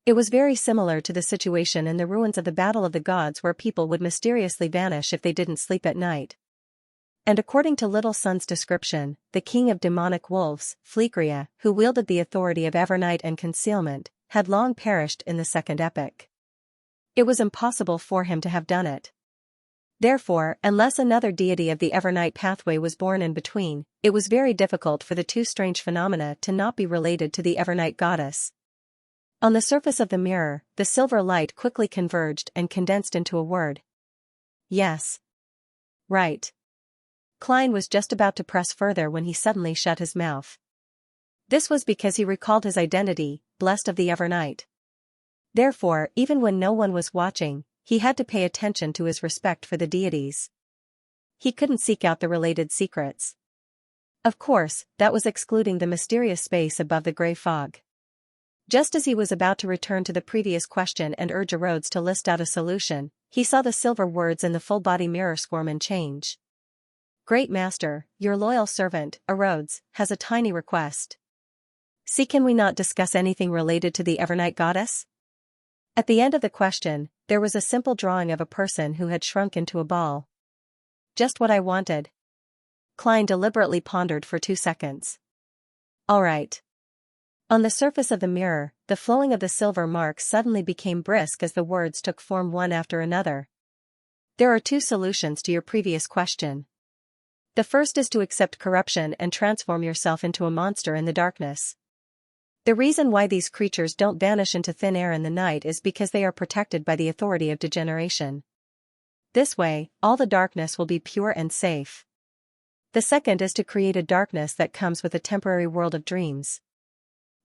It was very similar to the situation in the ruins of the Battle of the Gods where people would mysteriously vanish if they didn't sleep at night. And according to Little Sun's description, the king of demonic wolves, Xianxia, who wielded the authority of Evernight and concealment, had long perished in the second epoch. It was impossible for him to have done it. Therefore, unless another deity of the Evernight pathway was born in between, it was very difficult for the two strange phenomena to not be related to the Evernight goddess. On the surface of the mirror, the silver light quickly converged and condensed into a word. Yes. Right. Klein was just about to press further when he suddenly shut his mouth. This was because he recalled his identity, blessed of the Evernight. Therefore, even when no one was watching, he had to pay attention to his respect for the deities. He couldn't seek out the related secrets. Of course, that was excluding the mysterious space above the gray fog. Just as he was about to return to the previous question and urge Arodes to list out a solution, he saw the silver words in the full-body mirror squirm and change. Great Master, your loyal servant, Arodes, has a tiny request. See, can we not discuss anything related to the Evernight goddess? At the end of the question, there was a simple drawing of a person who had shrunk into a ball. Just what I wanted. Klein deliberately pondered for 2 seconds. All right. On the surface of the mirror, the flowing of the silver marks suddenly became brisk as the words took form one after another. There are two solutions to your previous question. The first is to accept corruption and transform yourself into a monster in the darkness. The reason why these creatures don't vanish into thin air in the night is because they are protected by the authority of degeneration. This way, all the darkness will be pure and safe. The second is to create a darkness that comes with a temporary world of dreams.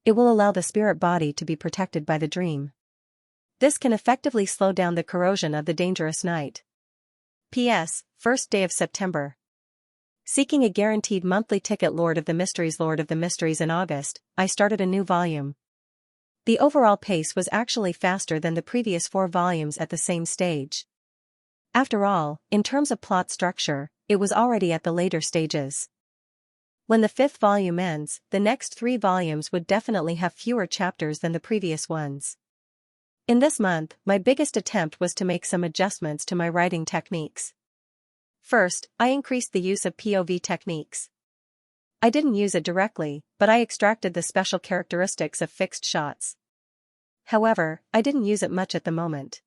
It will allow the spirit body to be protected by the dream. This can effectively slow down the corrosion of the dangerous night. P.S. First day of September. Seeking a guaranteed monthly ticket Lord of the Mysteries in August, I started a new volume. The overall pace was actually faster than the previous 4 volumes at the same stage. After all, in terms of plot structure, it was already at the later stages. When the 5th volume ends, the next 3 volumes would definitely have fewer chapters than the previous ones. In this month, my biggest attempt was to make some adjustments to my writing techniques. First, I increased the use of POV techniques. I didn't use it directly, but I extracted the special characteristics of fixed shots. However, I didn't use it much at the moment.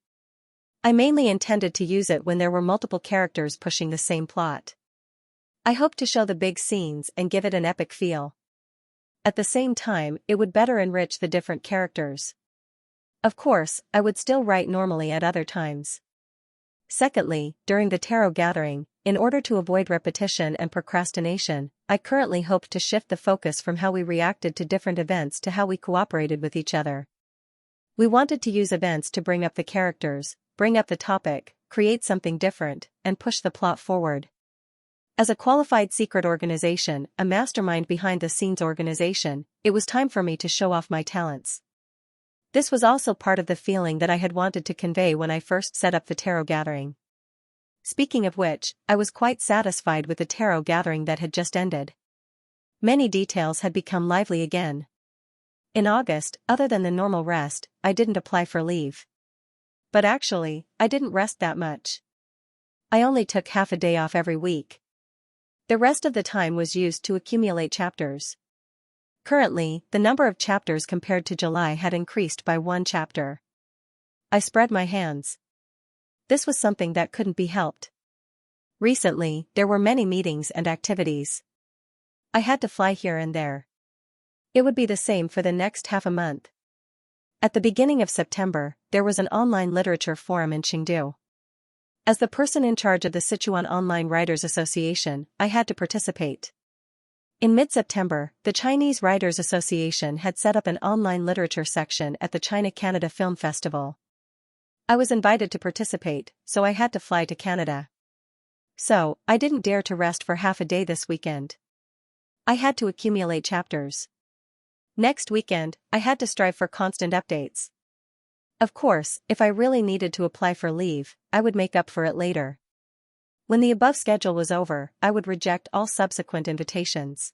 I mainly intended to use it when there were multiple characters pushing the same plot. I hoped to show the big scenes and give it an epic feel. At the same time, it would better enrich the different characters. Of course, I would still write normally at other times. Secondly, during the tarot gathering, in order to avoid repetition and procrastination, I currently hope to shift the focus from how we reacted to different events to how we cooperated with each other. We wanted to use events to bring up the characters, bring up the topic, create something different, and push the plot forward. As a qualified secret organization, a mastermind behind-the-scenes organization, it was time for me to show off my talents. This was also part of the feeling that I had wanted to convey when I first set up the tarot gathering. Speaking of which, I was quite satisfied with the tarot gathering that had just ended. Many details had become lively again. In August, other than the normal rest, I didn't apply for leave. But actually, I didn't rest that much. I only took half a day off every week. The rest of the time was used to accumulate chapters. Currently, the number of chapters compared to July had increased by 1 chapter. I spread my hands. This was something that couldn't be helped. Recently, there were many meetings and activities. I had to fly here and there. It would be the same for the next half a month. At the beginning of September, there was an online literature forum in Chengdu. As the person in charge of the Sichuan Online Writers Association, I had to participate. In mid-September, the Chinese Writers Association had set up an online literature section at the China-Canada Film Festival. I was invited to participate, so I had to fly to Canada. So, I didn't dare to rest for half a day this weekend. I had to accumulate chapters. Next weekend, I had to strive for constant updates. Of course, if I really needed to apply for leave, I would make up for it later. When the above schedule was over, I would reject all subsequent invitations.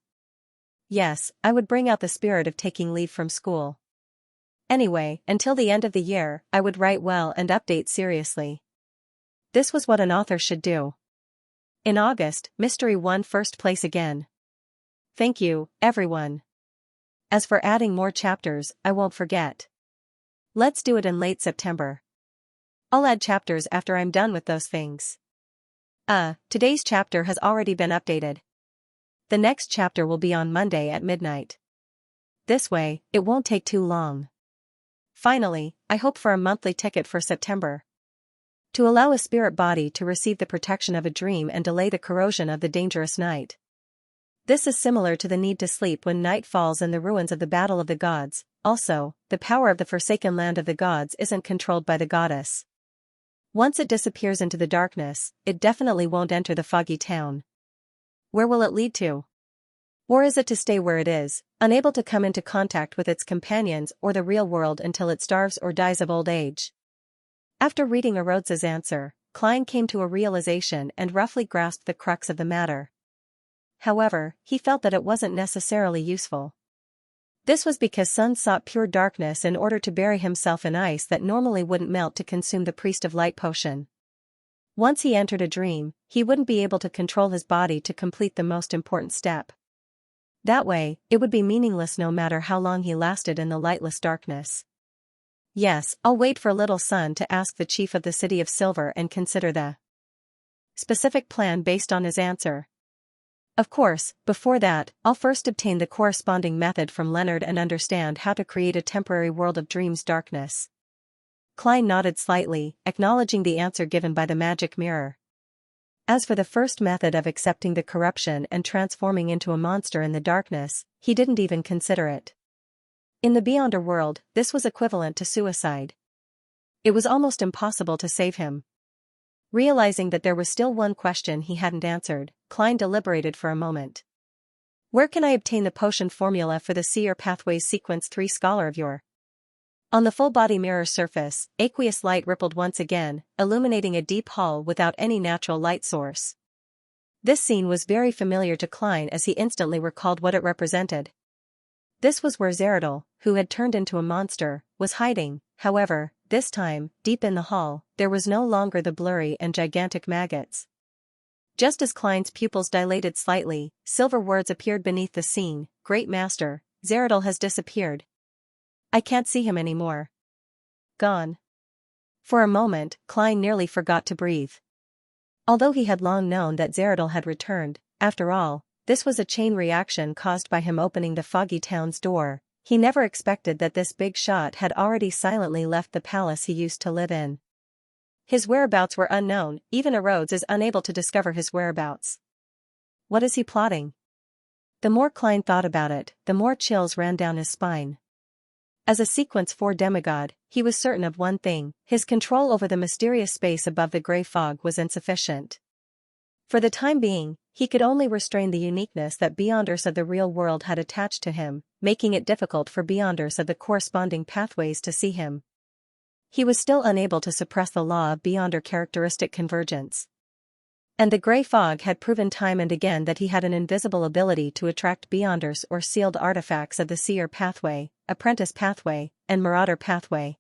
Yes, I would bring out the spirit of taking leave from school. Anyway, until the end of the year, I would write well and update seriously. This was what an author should do. In August, Mystery won first place again. Thank you, everyone. As for adding more chapters, I won't forget. Let's do it in late September. I'll add chapters after I'm done with those things. Today's chapter has already been updated. The next chapter will be on Monday at midnight. This way, it won't take too long. Finally, I hope for a monthly ticket for September. To allow a spirit body to receive the protection of a dream and delay the corrosion of the dangerous night. This is similar to the need to sleep when night falls in the ruins of the Battle of the Gods. Also, the power of the forsaken land of the gods isn't controlled by the goddess. Once it disappears into the darkness, it definitely won't enter the foggy town. Where will it lead to? Or is it to stay where it is, unable to come into contact with its companions or the real world until it starves or dies of old age? After reading Rhodes's answer, Klein came to a realization and roughly grasped the crux of the matter. However, he felt that it wasn't necessarily useful. This was because Sun sought pure darkness in order to bury himself in ice that normally wouldn't melt to consume the Priest of Light potion. Once he entered a dream, he wouldn't be able to control his body to complete the most important step. That way, it would be meaningless no matter how long he lasted in the lightless darkness. Yes, I'll wait for little Sun to ask the chief of the City of Silver and consider the specific plan based on his answer. Of course, before that, I'll first obtain the corresponding method from Leonard and understand how to create a temporary world of dreams darkness. Klein nodded slightly, acknowledging the answer given by the magic mirror. As for the first method of accepting the corruption and transforming into a monster in the darkness, he didn't even consider it. In the Beyonder world, this was equivalent to suicide. It was almost impossible to save him. Realizing that there was still one question he hadn't answered, Klein deliberated for a moment. Where can I obtain the potion formula for the Seer Pathways Sequence 3 Scholar of Yore? On the full-body mirror surface, aqueous light rippled once again, illuminating a deep hall without any natural light source. This scene was very familiar to Klein as he instantly recalled what it represented. This was where Zeradol, who had turned into a monster, was hiding. However, this time, deep in the hall, there was no longer the blurry and gigantic maggots. Just as Klein's pupils dilated slightly, silver words appeared beneath the scene. Great Master, Zeradol has disappeared. I can't see him anymore. Gone. For a moment, Klein nearly forgot to breathe. Although he had long known that Zeradol had returned, after all, this was a chain reaction caused by him opening the foggy town's door. He never expected that this big shot had already silently left the palace he used to live in. His whereabouts were unknown, even Rhodes is unable to discover his whereabouts. What is he plotting? The more Klein thought about it, the more chills ran down his spine. As a Sequence 4 demigod, he was certain of one thing: his control over the mysterious space above the gray fog was insufficient. For the time being, he could only restrain the uniqueness that Beyonders of the real world had attached to him, making it difficult for Beyonders of the corresponding pathways to see him. He was still unable to suppress the law of Beyonder characteristic convergence. And the gray fog had proven time and again that he had an invisible ability to attract Beyonders or sealed artifacts of the Seer pathway, Apprentice pathway, and Marauder pathway.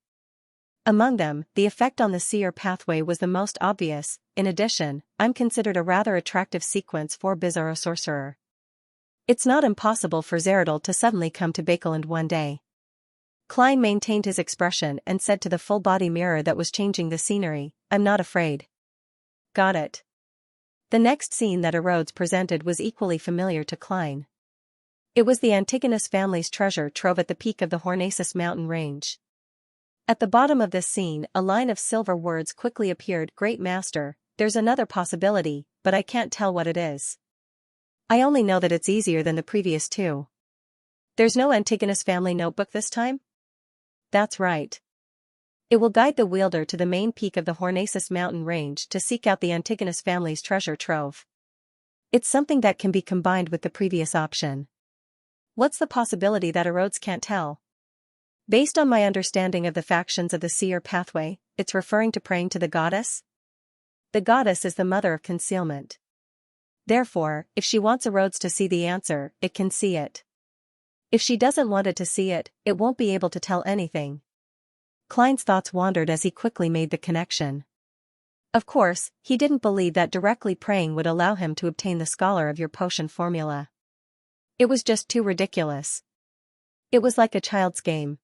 Among them, the effect on the Seer pathway was the most obvious. In addition, I'm considered a rather attractive Sequence 4 Bizarro sorcerer. It's not impossible for Zeradol to suddenly come to Bakeland one day. Klein maintained his expression and said to the full-body mirror that was changing the scenery, "I'm not afraid." Got it. The next scene that Rhodes presented was equally familiar to Klein. It was the Antigonus family's treasure trove at the peak of the Hornacis mountain range. At the bottom of this scene, a line of silver words quickly appeared: "Great Master, there's another possibility, but I can't tell what it is. I only know that it's easier than the previous two." There's no Antigonus family notebook this time? That's right. It will guide the wielder to the main peak of the Hornacis mountain range to seek out the Antigonus family's treasure trove. It's something that can be combined with the previous option. What's the possibility that Rhodes can't tell? Based on my understanding of the factions of the Seer pathway, it's referring to praying to the goddess? The goddess is the mother of concealment. Therefore, if she wants Rhodes to see the answer, it can see it. If she doesn't want it to see it, it won't be able to tell anything. Klein's thoughts wandered as he quickly made the connection. Of course, he didn't believe that directly praying would allow him to obtain the Scholar of Your potion formula. It was just too ridiculous. It was like a child's game.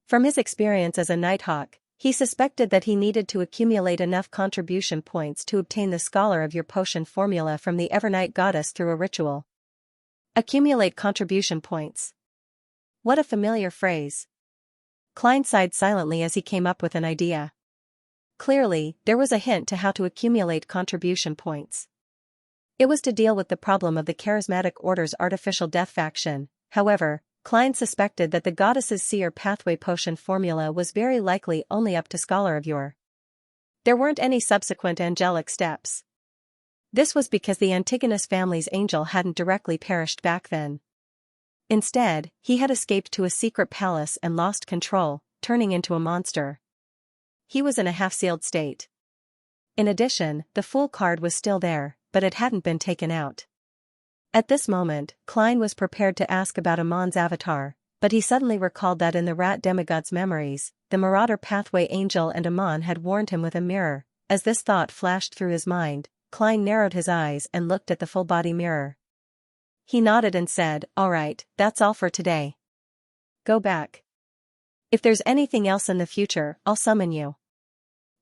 From his experience as a Nighthawk, he suspected that he needed to accumulate enough contribution points to obtain the Scholar of Your potion formula from the Evernight goddess through a ritual. Accumulate contribution points. What a familiar phrase. Klein sighed silently as he came up with an idea. Clearly, there was a hint to how to accumulate contribution points. It was to deal with the problem of the Charismatic Order's artificial death faction. However, Klein suspected that the goddess's Seer pathway potion formula was very likely only up to Scholar of Your. There weren't any subsequent angelic steps. This was because the Antigonus family's angel hadn't directly perished back then. Instead, he had escaped to a secret palace and lost control, turning into a monster. He was in a half-sealed state. In addition, the Fool card was still there, but it hadn't been taken out. At this moment, Klein was prepared to ask about Amon's avatar, but he suddenly recalled that in the Rat Demigod's memories, the Marauder pathway angel and Amon had warned him with a mirror. As this thought flashed through his mind, Klein narrowed his eyes and looked at the full-body mirror. He nodded and said, "All right, that's all for today. Go back. If there's anything else in the future, I'll summon you."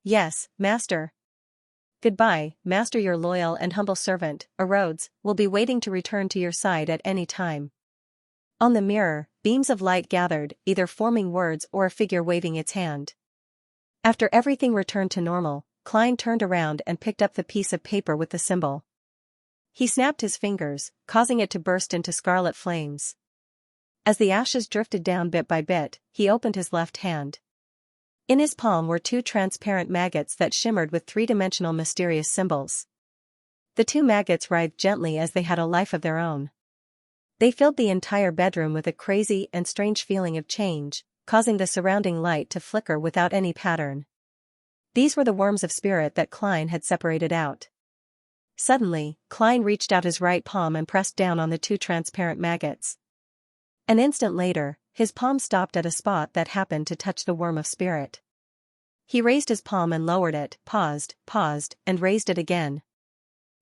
"Yes, Master." "Goodbye, Master. Your loyal and humble servant, Rhodes, will be waiting to return to your side at any time." On the mirror, beams of light gathered, either forming words or a figure waving its hand. After everything returned to normal, Klein turned around and picked up the piece of paper with the symbol. He snapped his fingers, causing it to burst into scarlet flames. As the ashes drifted down bit by bit, he opened his left hand. In his palm were two transparent maggots that shimmered with three-dimensional mysterious symbols. The two maggots writhed gently as they had a life of their own. They filled the entire bedroom with a crazy and strange feeling of change, causing the surrounding light to flicker without any pattern. These were the worms of spirit that Klein had separated out. Suddenly, Klein reached out his right palm and pressed down on the two transparent maggots. An instant later, his palm stopped at a spot that happened to touch the worm of spirit. He raised his palm and lowered it, paused, and raised it again.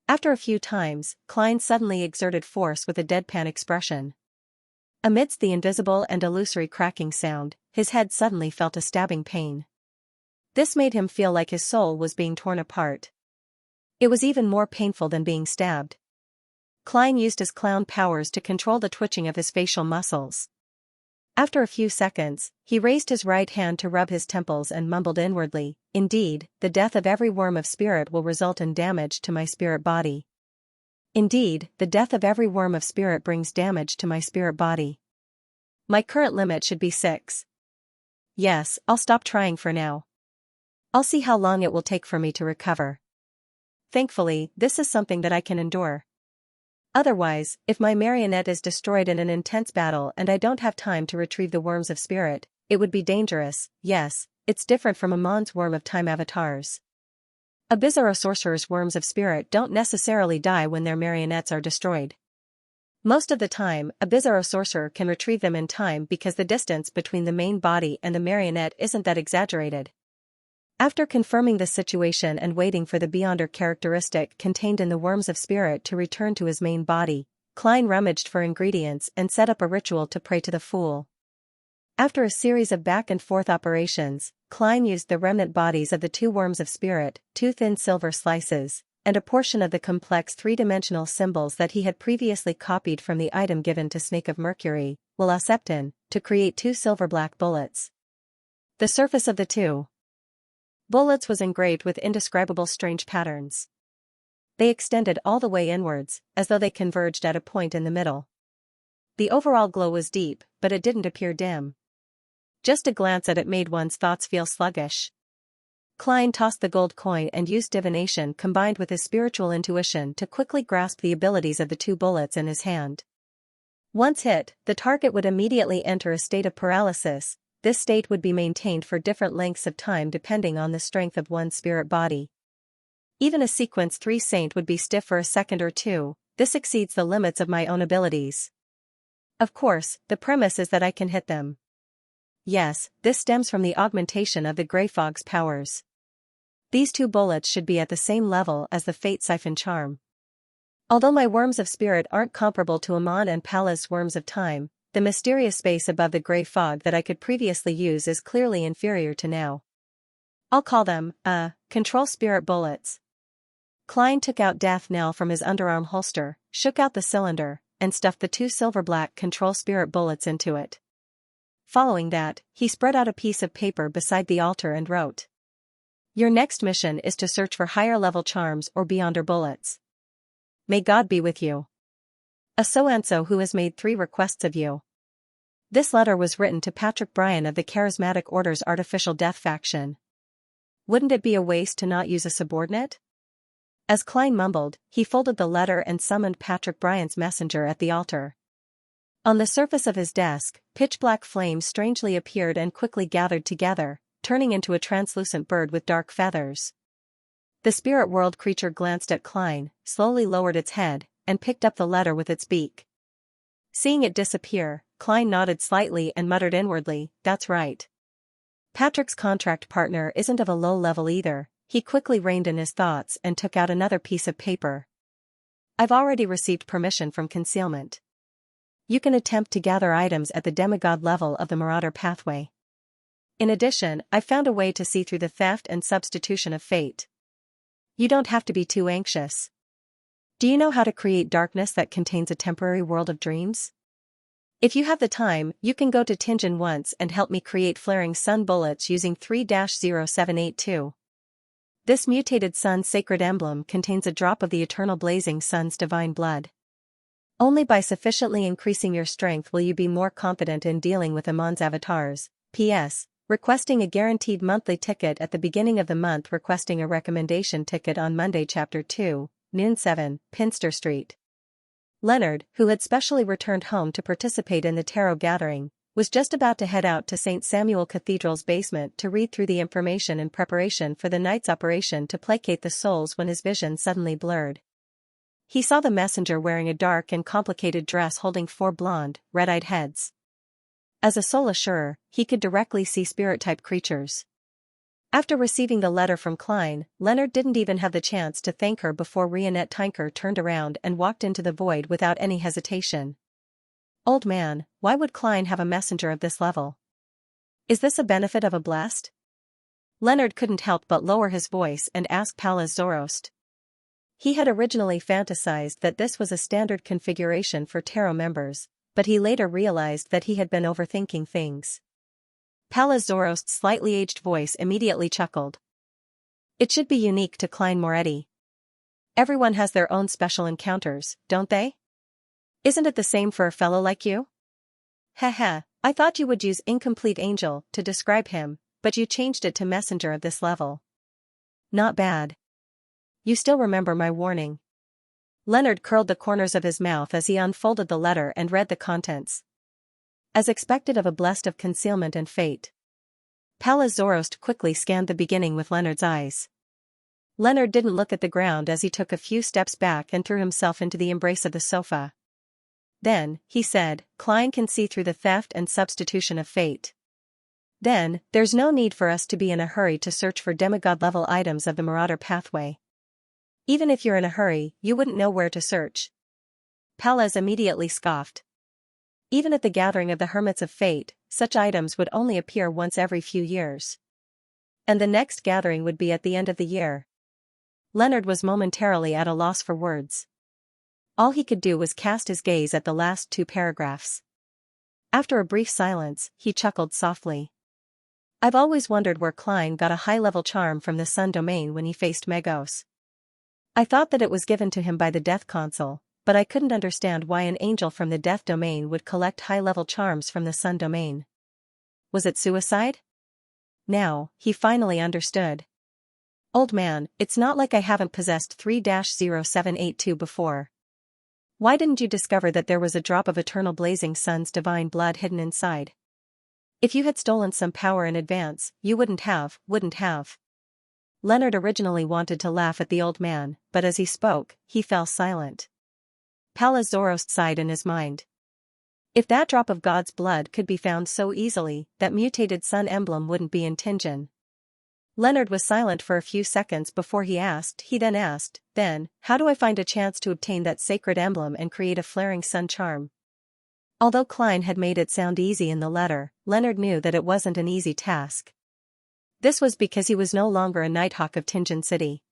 After a few times, Klein suddenly exerted force with a deadpan expression. Amidst the invisible and illusory cracking sound, his head suddenly felt a stabbing pain. This made him feel like his soul was being torn apart. It was even more painful than being stabbed. Klein used his clown powers to control the twitching of his facial muscles. After a few seconds, he raised his right hand to rub his temples and mumbled inwardly, "Indeed, the death of every worm of spirit will result in damage to my spirit body. Indeed, the death of every worm of spirit brings damage to my spirit body." My current limit should be 6. Yes, I'll stop trying for now. I'll see how long it will take for me to recover. Thankfully, this is something that I can endure. Otherwise, if my marionette is destroyed in an intense battle and I don't have time to retrieve the worms of spirit, it would be dangerous. Yes, it's different from Amon's worm of time avatars. Abyssal sorcerer's worms of spirit don't necessarily die when their marionettes are destroyed. Most of the time, Abyssal sorcerer can retrieve them in time because the distance between the main body and the marionette isn't that exaggerated. After confirming the situation and waiting for the Beyonder characteristic contained in the worms of spirit to return to his main body, Klein rummaged for ingredients and set up a ritual to pray to the Fool. After a series of back-and-forth operations, Klein used the remnant bodies of the 2 worms of spirit, 2 thin silver slices, and a portion of the complex 3-dimensional symbols that he had previously copied from the item given to Snake of Mercury, Wilaseptin, to create 2 silver-black bullets. The surface of the 2 bullets was engraved with indescribable strange patterns. They extended all the way inwards, as though they converged at a point in the middle. The overall glow was deep, but it didn't appear dim. Just a glance at it made one's thoughts feel sluggish. Klein tossed the gold coin and used divination combined with his spiritual intuition to quickly grasp the abilities of the 2 bullets in his hand. Once hit, the target would immediately enter a state of paralysis. This state would be maintained for different lengths of time depending on the strength of one's spirit body. Even a sequence 3 saint would be stiff for a second or 2, this exceeds the limits of my own abilities. Of course, the premise is that I can hit them. Yes, this stems from the augmentation of the Grey Fog's powers. These 2 bullets should be at the same level as the Fate Siphon charm. Although my worms of spirit aren't comparable to Amon and Pallas' worms of time, the mysterious space above the Grey Fog that I could previously use is clearly inferior to now. I'll call them, control spirit bullets. Klein took out Death Knell from his underarm holster, shook out the cylinder, and stuffed the 2 silver-black control spirit bullets into it. Following that, he spread out a piece of paper beside the altar and wrote, "Your next mission is to search for higher-level charms or Beyonder bullets. May God be with you. A so-and-so who has made 3 requests of you." This letter was written to Patrick Bryan of the Charismatic Order's Artificial Death faction. Wouldn't it be a waste to not use a subordinate? As Klein mumbled, he folded the letter and summoned Patrick Bryan's messenger at the altar. On the surface of his desk, pitch-black flames strangely appeared and quickly gathered together, turning into a translucent bird with dark feathers. The spirit world creature glanced at Klein, slowly lowered its head, and picked up the letter with its beak. Seeing it disappear, Klein nodded slightly and muttered inwardly, "That's right. Patrick's contract partner isn't of a low level either." He quickly reined in his thoughts and took out another piece of paper. "I've already received permission from concealment. You can attempt to gather items at the demigod level of the Marauder pathway. In addition, I've found a way to see through the theft and substitution of fate. You don't have to be too anxious. Do you know how to create darkness that contains a temporary world of dreams? If you have the time, you can go to Tingen once and help me create flaring sun bullets using 3-0782. This mutated sun's sacred emblem contains a drop of the eternal blazing sun's divine blood. Only by sufficiently increasing your strength will you be more confident in dealing with Amon's avatars. P.S. Requesting a guaranteed monthly ticket at the beginning of the month. Requesting a recommendation ticket on Monday Chapter 2, noon 7, Pinster Street." Leonard, who had specially returned home to participate in the tarot gathering, was just about to head out to St. Samuel Cathedral's basement to read through the information in preparation for the night's operation to placate the souls when his vision suddenly blurred. He saw the messenger wearing a dark and complicated dress holding 4 blonde, red-eyed heads. As a soul assurer, he could directly see spirit-type creatures. After receiving the letter from Klein, Leonard didn't even have the chance to thank her before Rionette Tinker turned around and walked into the void without any hesitation. "Old man, why would Klein have a messenger of this level? Is this a benefit of a blessed?" Leonard couldn't help but lower his voice and ask Pallas Zoroast. He had originally fantasized that this was a standard configuration for tarot members, but he later realized that he had been overthinking things. Pallas Zoroast's slightly aged voice immediately chuckled. "It should be unique to Klein Moretti. Everyone has their own special encounters, don't they? Isn't it the same for a fellow like you?" "Heh heh, I thought you would use incomplete angel to describe him, but you changed it to messenger of this level. Not bad. You still remember my warning. Leonard curled the corners of his mouth as he unfolded the letter and read the contents. As expected of a blessed of concealment and fate. Pallas Zoroast quickly scanned the beginning with Leonard's eyes. Leonard didn't look at the ground as he took a few steps back and threw himself into the embrace of the sofa. Then, he said, Klein can see through the theft and substitution of fate. Then, there's no need for us to be in a hurry to search for demigod-level items of the Marauder pathway. Even if you're in a hurry, you wouldn't know where to search. Pallas immediately scoffed. Even at the gathering of the Hermits of Fate, such items would only appear once every few years. And the next gathering would be at the end of the year. Leonard was momentarily at a loss for words. All he could do was cast his gaze at the last 2 paragraphs. After a brief silence, he chuckled softly. I've always wondered where Klein got a high-level charm from the Sun domain when he faced Megos. I thought that it was given to him by the Death Consul, but I couldn't understand why an angel from the Death domain would collect high-level charms from the Sun domain. Was it suicide? Now, he finally understood. Old man, it's not like I haven't possessed 3-0782 before. Why didn't you discover that there was a drop of eternal blazing sun's divine blood hidden inside? If you had stolen some power in advance, you wouldn't have. Leonard originally wanted to laugh at the old man, but as he spoke, he fell silent. Pallas Zoroast sighed in his mind. If that drop of God's blood could be found so easily, that mutated sun emblem wouldn't be in Tinjin. Leonard was silent for a few seconds before he then asked, how do I find a chance to obtain that sacred emblem and create a flaring sun charm? Although Klein had made it sound easy in the letter, Leonard knew that it wasn't an easy task. This was because he was no longer a Nighthawk of Tinjin City.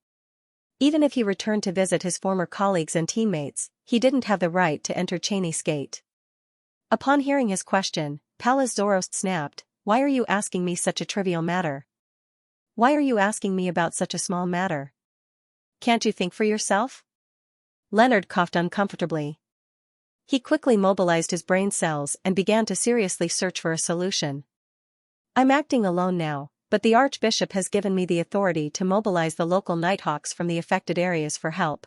Even if he returned to visit his former colleagues and teammates, he didn't have the right to enter Cheney's Gate. Upon hearing his question, Pallas Zoroast snapped, Why are you asking me such a trivial matter? Why are you asking me about such a small matter? Can't you think for yourself? Leonard coughed uncomfortably. He quickly mobilized his brain cells and began to seriously search for a solution. I'm acting alone now, but the Archbishop has given me the authority to mobilize the local Nighthawks from the affected areas for help.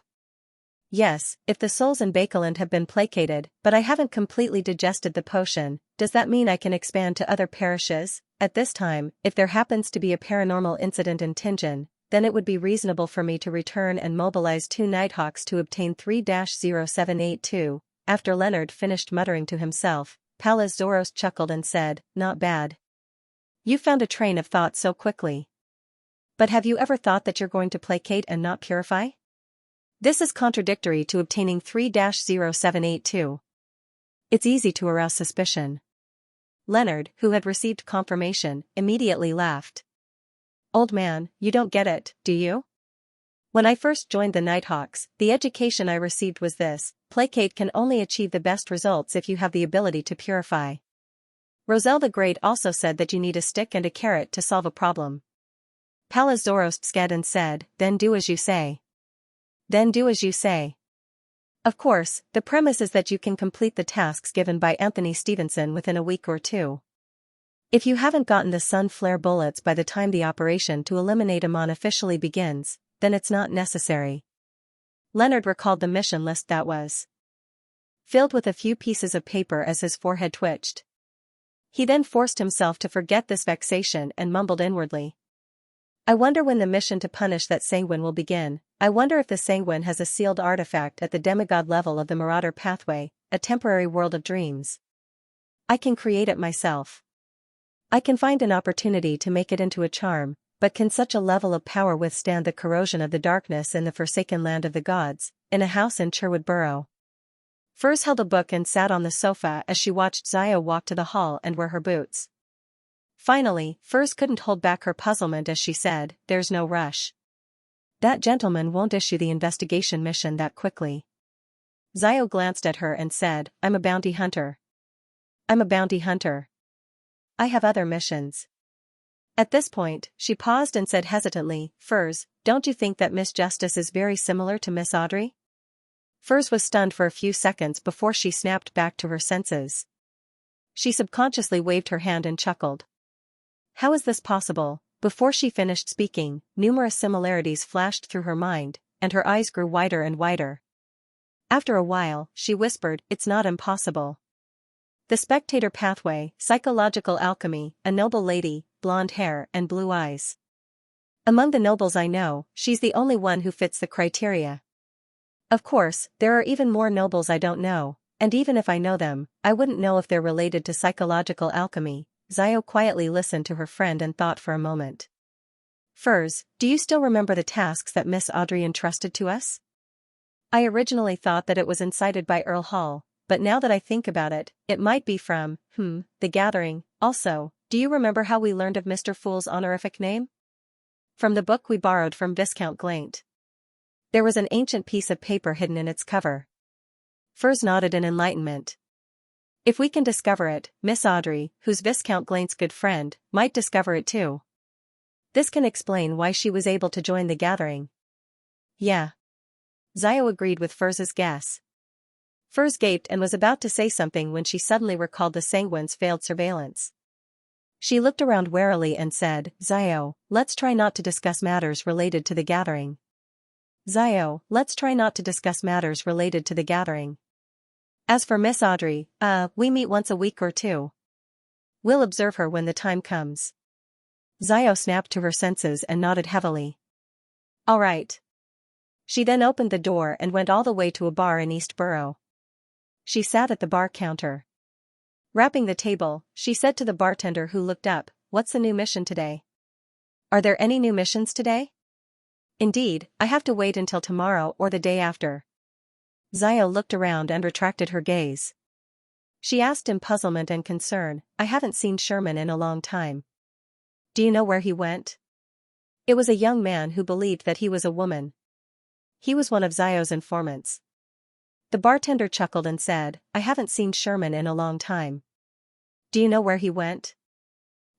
Yes, if the souls in Bakeland have been placated, but I haven't completely digested the potion, does that mean I can expand to other parishes? At this time, if there happens to be a paranormal incident in Tinjin, then it would be reasonable for me to return and mobilize 2 Nighthawks to obtain 3-0782. After Leonard finished muttering to himself, Pallas Zoroast chuckled and said, Not bad. You found a train of thought so quickly. But have you ever thought that you're going to placate and not purify? This is contradictory to obtaining 3-0782. It's easy to arouse suspicion. Leonard, who had received confirmation, immediately laughed. Old man, you don't get it, do you? When I first joined the Nighthawks, the education I received was this: placate can only achieve the best results if you have the ability to purify. Roselle the Great also said that you need a stick and a carrot to solve a problem. Pallas Zoroast scad and said, Then do as you say. Of course, the premise is that you can complete the tasks given by Anthony Stevenson within a week or 2. If you haven't gotten the sun flare bullets by the time the operation to eliminate Amon officially begins, then it's not necessary. Leonard recalled the mission list that was filled with a few pieces of paper as his forehead twitched. He then forced himself to forget this vexation and mumbled inwardly. I wonder when the mission to punish that sanguine will begin. I wonder if the sanguine has a sealed artifact at the demigod level of the Marauder pathway, a temporary world of dreams. I can create it myself. I can find an opportunity to make it into a charm, but can such a level of power withstand the corrosion of the darkness in the forsaken land of the gods, in a house in Sherwood Borough? Furs held a book and sat on the sofa as she watched Xiao walk to the hall and wear her boots. Finally, Furs couldn't hold back her puzzlement as she said, There's no rush. That gentleman won't issue the investigation mission that quickly. Xiao glanced at her and said, I'm a bounty hunter. I have other missions. At this point, she paused and said hesitantly, Furs, don't you think that Miss Justice is very similar to Miss Audrey? Furs was stunned for a few seconds before she snapped back to her senses. She subconsciously waved her hand and chuckled. How is this possible? Before she finished speaking, numerous similarities flashed through her mind, and her eyes grew wider and wider. After a while, she whispered, it's not impossible. The spectator pathway, psychological alchemy, a noble lady, blonde hair and blue eyes. Among the nobles I know, she's the only one who fits the criteria. Of course, there are even more nobles I don't know, and even if I know them, I wouldn't know if they're related to psychological alchemy. Xiao quietly listened to her friend and thought for a moment. Furs, do you still remember the tasks that Miss Audrey entrusted to us? I originally thought that it was incited by Earl Hall, but now that I think about it, it might be from, the gathering. Also, do you remember how we learned of Mr. Fool's honorific name? From the book we borrowed from Viscount Glaint. There was an ancient piece of paper hidden in its cover. Furs nodded in enlightenment. If we can discover it, Miss Audrey, who's Viscount Glaint's good friend, might discover it too. This can explain why she was able to join the gathering. Yeah. Xiao agreed with Furs's guess. Furs gaped and was about to say something when she suddenly recalled the Sanguine's failed surveillance. She looked around warily and said, Xiao, let's try not to discuss matters related to the gathering. Xiao, let's try not to discuss matters related to the gathering. As for Miss Audrey, we meet once a week or two. We'll observe her when the time comes. Xiao snapped to her senses and nodded heavily. All right. She then opened the door and went all the way to a bar in East Borough. She sat at the bar counter. Rapping the table, she said to the bartender who looked up, what's the new mission today? Are there any new missions today? Indeed, I have to wait until tomorrow or the day after. Xiao looked around and retracted her gaze. She asked in puzzlement and concern, I haven't seen Sherman in a long time. Do you know where he went? It was a young man who believed that he was a woman. He was one of Xiao's informants. The bartender chuckled and said, I haven't seen Sherman in a long time. Do you know where he went?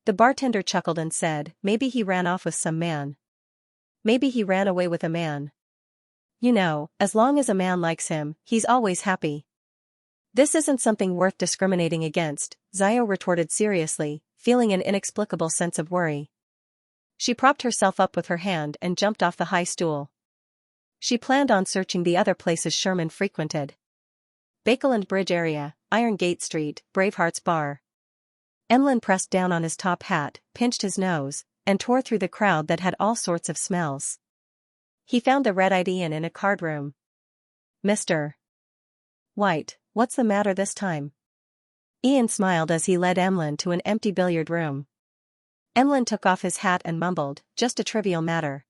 The bartender chuckled and said, maybe he ran off with some man. Maybe he ran away with a man. You know, as long as a man likes him, he's always happy. This isn't something worth discriminating against, Xiao retorted seriously, feeling an inexplicable sense of worry. She propped herself up with her hand and jumped off the high stool. She planned on searching the other places Sherman frequented. Bakeland Bridge area, Iron Gate Street, Braveheart's Bar. Emlyn pressed down on his top hat, pinched his nose, and tore through the crowd that had all sorts of smells. He found the red-eyed Ian in a card room. Mr. White, what's the matter this time? Ian smiled as he led Emlyn to an empty billiard room. Emlyn took off his hat and mumbled, just a trivial matter.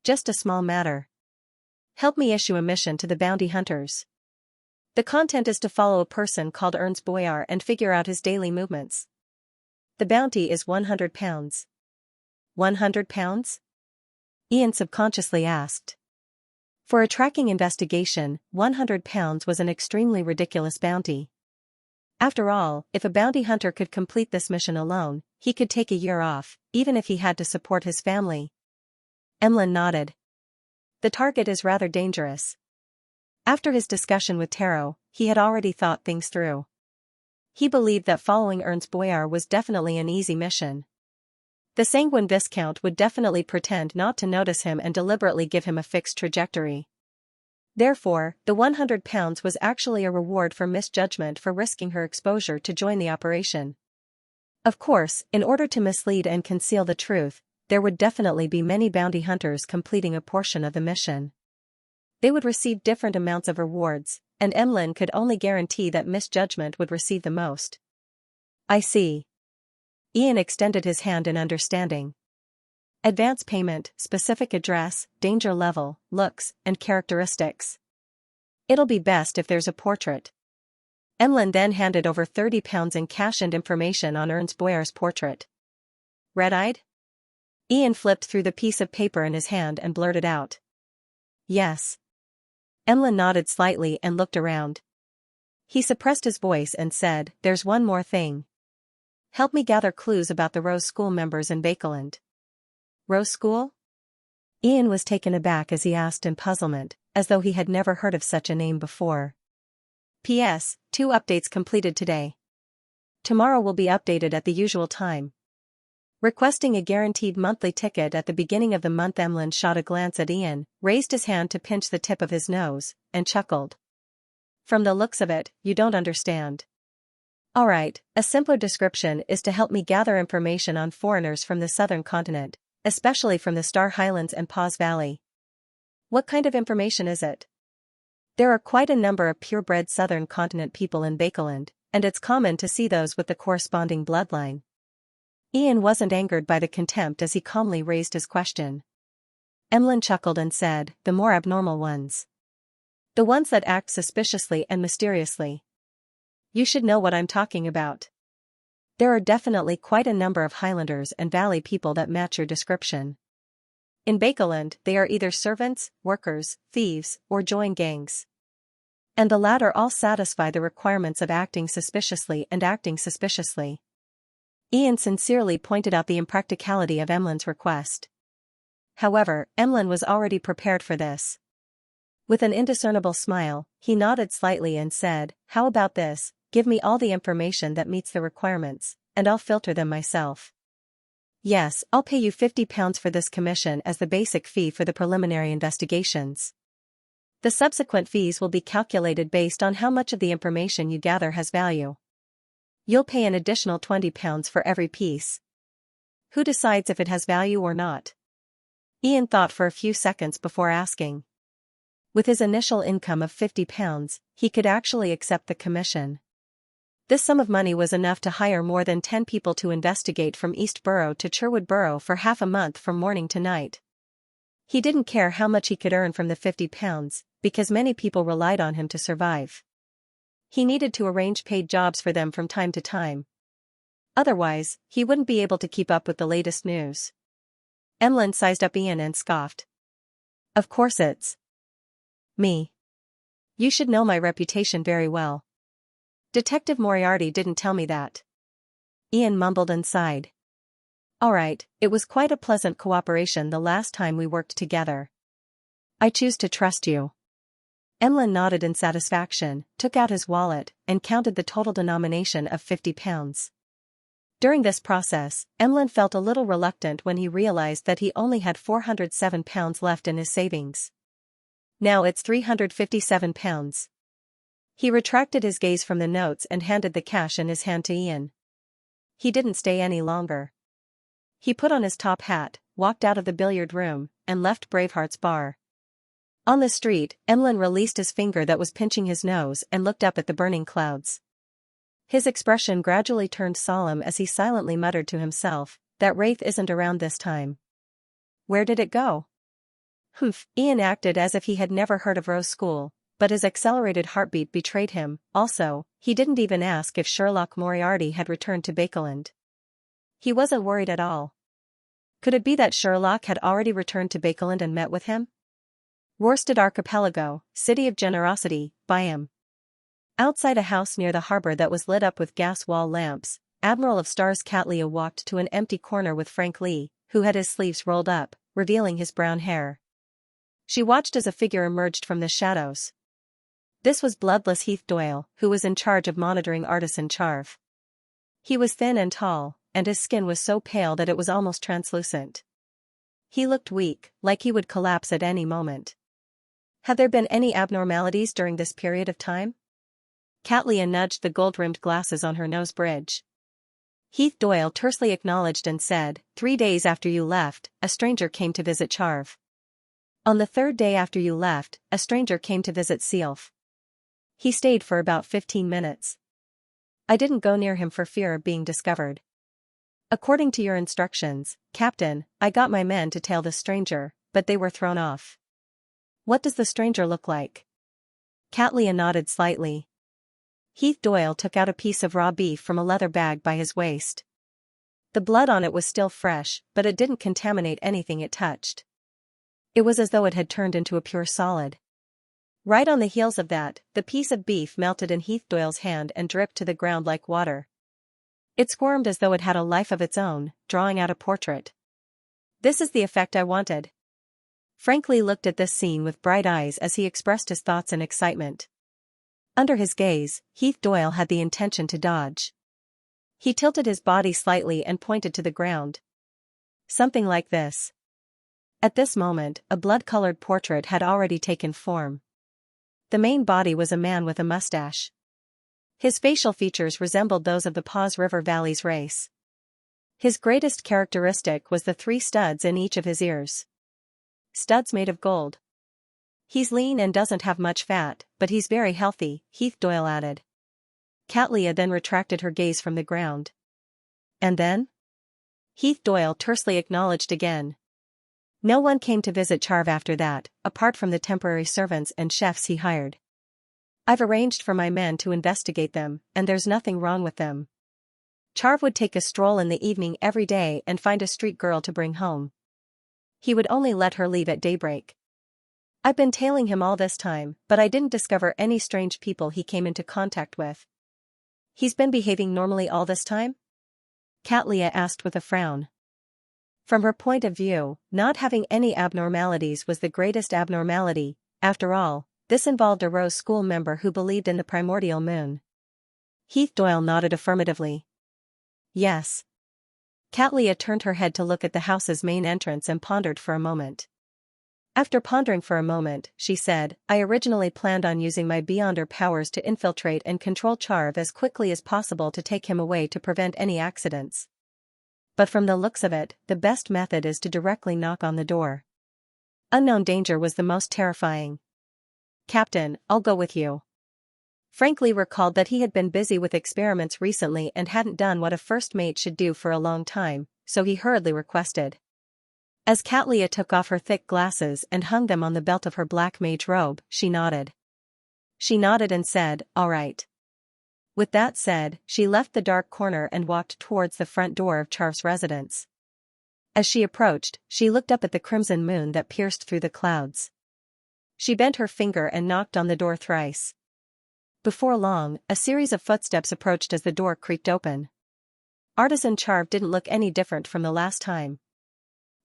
Just a small matter. Help me issue a mission to the bounty hunters. The content is to follow a person called Ernst Boyar and figure out his daily movements. The bounty is £100. £100? Ian subconsciously asked. For a tracking investigation, £100 was an extremely ridiculous bounty. After all, if a bounty hunter could complete this mission alone, he could take a year off, even if he had to support his family. Emlyn nodded. The target is rather dangerous. After his discussion with Taro, he had already thought things through. He believed that following Ernst Boyar was definitely an easy mission. The Sanguine Viscount would definitely pretend not to notice him and deliberately give him a fixed trajectory. Therefore, the £100 was actually a reward for misjudgment for risking her exposure to join the operation. Of course, in order to mislead and conceal the truth, there would definitely be many bounty hunters completing a portion of the mission. They would receive different amounts of rewards, and Emlyn could only guarantee that misjudgment would receive the most. I see. Ian extended his hand in understanding. Advance payment, specific address, danger level, looks, and characteristics. It'll be best if there's a portrait. Emlyn then handed over £30 in cash and information on Ernst Boyar's portrait. Red-eyed? Ian flipped through the piece of paper in his hand and blurted out. Yes. Emlyn nodded slightly and looked around. He suppressed his voice and said, there's one more thing. Help me gather clues about the Rose School members in Bakeland. Rose School? Ian was taken aback as he asked in puzzlement, as though he had never heard of such a name before. P.S. 2 updates completed today. Tomorrow will be updated at the usual time. Requesting a guaranteed monthly ticket at the beginning of the month, Emlyn shot a glance at Ian, raised his hand to pinch the tip of his nose, and chuckled. From the looks of it, you don't understand. Alright, a simpler description is to help me gather information on foreigners from the southern continent, especially from the Star Highlands and Paws Valley. What kind of information is it? There are quite a number of purebred southern continent people in Bakeland, and it's common to see those with the corresponding bloodline. Ian wasn't angered by the contempt as he calmly raised his question. Emlyn chuckled and said, the more abnormal ones. The ones that act suspiciously and mysteriously. You should know what I'm talking about. There are definitely quite a number of Highlanders and Valley people that match your description. In Bakeland, they are either servants, workers, thieves, or join gangs. And the latter all satisfy the requirements of acting suspiciously and acting suspiciously. Ian sincerely pointed out the impracticality of Emlyn's request. However, Emlyn was already prepared for this. With an indiscernible smile, he nodded slightly and said, how about this, give me all the information that meets the requirements, and I'll filter them myself. Yes, I'll pay you £50 for this commission as the basic fee for the preliminary investigations. The subsequent fees will be calculated based on how much of the information you gather has value. You'll pay an additional £20 for every piece. Who decides if it has value or not? Ian thought for a few seconds before asking. With his initial income of £50, he could actually accept the commission. This sum of money was enough to hire more than 10 people to investigate from East Borough to Sherwood Borough for half a month from morning to night. He didn't care how much he could earn from the £50, because many people relied on him to survive. He needed to arrange paid jobs for them from time to time. Otherwise, he wouldn't be able to keep up with the latest news. Emlyn sized up Ian and scoffed. Of course it's me. You should know my reputation very well. Detective Moriarty didn't tell me that. Ian mumbled and sighed. Alright, it was quite a pleasant cooperation the last time we worked together. I choose to trust you. Emlyn nodded in satisfaction, took out his wallet, and counted the total denomination of £50. During this process, Emlyn felt a little reluctant when he realized that he only had £407 left in his savings. Now it's £357. He retracted his gaze from the notes and handed the cash in his hand to Ian. He didn't stay any longer. He put on his top hat, walked out of the billiard room, and left Braveheart's bar. On the street, Emlyn released his finger that was pinching his nose and looked up at the burning clouds. His expression gradually turned solemn as he silently muttered to himself, that wraith isn't around this time. Where did it go? Humph. Ian acted as if he had never heard of Rose School, but his accelerated heartbeat betrayed him. Also, he didn't even ask if Sherlock Moriarty had returned to Bakeland. He wasn't worried at all. Could it be that Sherlock had already returned to Bakeland and met with him? Worsted Archipelago, City of Generosity, Byam. Outside a house near the harbor that was lit up with gas wall lamps, Admiral of Stars Cattleya walked to an empty corner with Frank Lee, who had his sleeves rolled up, revealing his brown hair. She watched as a figure emerged from the shadows. This was bloodless Heath Doyle, who was in charge of monitoring Artisan Charve. He was thin and tall, and his skin was so pale that it was almost translucent. He looked weak, like he would collapse at any moment. Had there been any abnormalities during this period of time? Cattleya nudged the gold-rimmed glasses on her nose bridge. Heath Doyle tersely acknowledged and said, 3 days after you left, a stranger came to visit Charve. On the 3rd day after you left, a stranger came to visit Sealf. He stayed for about 15 minutes. I didn't go near him for fear of being discovered. According to your instructions, Captain, I got my men to tail the stranger, but they were thrown off. What does the stranger look like? Cattleya nodded slightly. Heath Doyle took out a piece of raw beef from a leather bag by his waist. The blood on it was still fresh, but it didn't contaminate anything it touched. It was as though it had turned into a pure solid. Right on the heels of that, the piece of beef melted in Heath Doyle's hand and dripped to the ground like water. It squirmed as though it had a life of its own, drawing out a portrait. This is the effect I wanted. Frank Lee looked at this scene with bright eyes as he expressed his thoughts in excitement. Under his gaze, Heath Doyle had the intention to dodge. He tilted his body slightly and pointed to the ground. Something like this. At this moment, a blood-colored portrait had already taken form. The main body was a man with a mustache. His facial features resembled those of the Paws River Valley's race. His greatest characteristic was the 3 studs in each of his ears. Studs made of gold. He's lean and doesn't have much fat, but he's very healthy, Heath Doyle added. Catlia then retracted her gaze from the ground. And then? Heath Doyle tersely acknowledged again. No one came to visit Charv after that, apart from the temporary servants and chefs he hired. I've arranged for my men to investigate them, and there's nothing wrong with them. Charv would take a stroll in the evening every day and find a street girl to bring home. He would only let her leave at daybreak. I've been tailing him all this time, but I didn't discover any strange people he came into contact with. He's been behaving normally all this time? Catlia asked with a frown. From her point of view, not having any abnormalities was the greatest abnormality. After all, this involved a Rose School member who believed in the primordial moon. Heath Doyle nodded affirmatively. Yes. Catlia turned her head to look at the house's main entrance and pondered for a moment. After pondering for a moment, she said, I originally planned on using my Beyonder powers to infiltrate and control Charv as quickly as possible to take him away to prevent any accidents. But from the looks of it, the best method is to directly knock on the door. Unknown danger was the most terrifying. Captain, I'll go with you. Frankly recalled that he had been busy with experiments recently and hadn't done what a first mate should do for a long time, so he hurriedly requested. As Catlia took off her thick glasses and hung them on the belt of her black mage robe, she nodded. She nodded and said, all right. With that said, she left the dark corner and walked towards the front door of Charv's residence. As she approached, she looked up at the crimson moon that pierced through the clouds. She bent her finger and knocked on the door thrice. Before long, a series of footsteps approached as the door creaked open. Artisan Charv didn't look any different from the last time.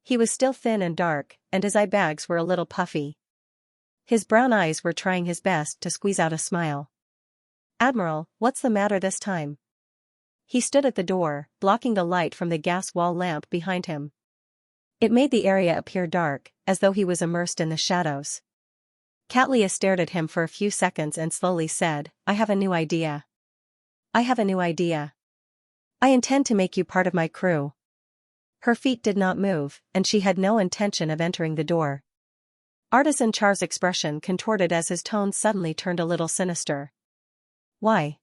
He was still thin and dark, and his eye bags were a little puffy. His brown eyes were trying his best to squeeze out a smile. Admiral, what's the matter this time? He stood at the door, blocking the light from the gas wall lamp behind him. It made the area appear dark, as though he was immersed in the shadows. Catlia stared at him for a few seconds and slowly said, I have a new idea. I have a new idea. I intend to make you part of my crew. Her feet did not move, and she had no intention of entering the door. Artisan Charv's expression contorted as his tone suddenly turned a little sinister. Why?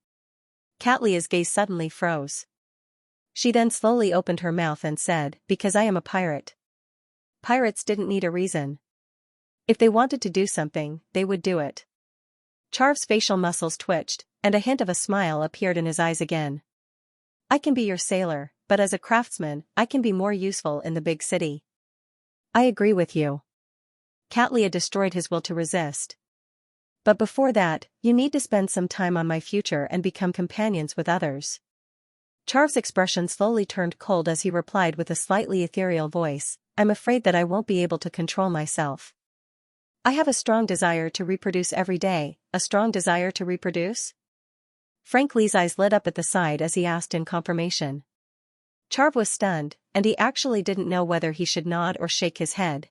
Catlia's gaze suddenly froze. She then slowly opened her mouth and said, because I am a pirate. Pirates didn't need a reason. If they wanted to do something, they would do it. Charv's facial muscles twitched, and a hint of a smile appeared in his eyes again. I can be your sailor, but as a craftsman, I can be more useful in the big city. I agree with you. Catlia destroyed his will to resist. But before that, you need to spend some time on my future and become companions with others. Charv's expression slowly turned cold as he replied with a slightly ethereal voice, I'm afraid that I won't be able to control myself. I have a strong desire to reproduce every day. A strong desire to reproduce? Frank Lee's eyes lit up at the side as he asked in confirmation. Charv was stunned, and he actually didn't know whether he should nod or shake his head.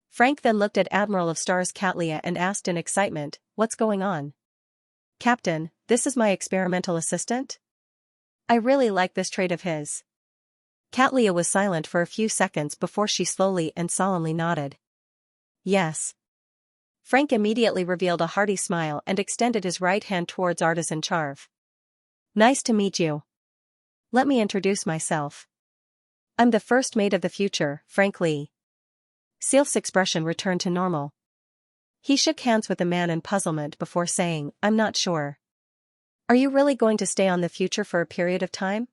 Frank then looked at Admiral of Stars Catlia and asked in excitement, what's going on? Captain, this is my experimental assistant? I really like this trait of his. Catlia was silent for a few seconds before she slowly and solemnly nodded. Yes. Frank immediately revealed a hearty smile and extended his right hand towards Artisan Charv. Nice to meet you. Let me introduce myself. I'm the first mate of the future, Frank Lee. Sylph's expression returned to normal. He shook hands with the man in puzzlement before saying, I'm not sure. Are you really going to stay on the future for a period of time?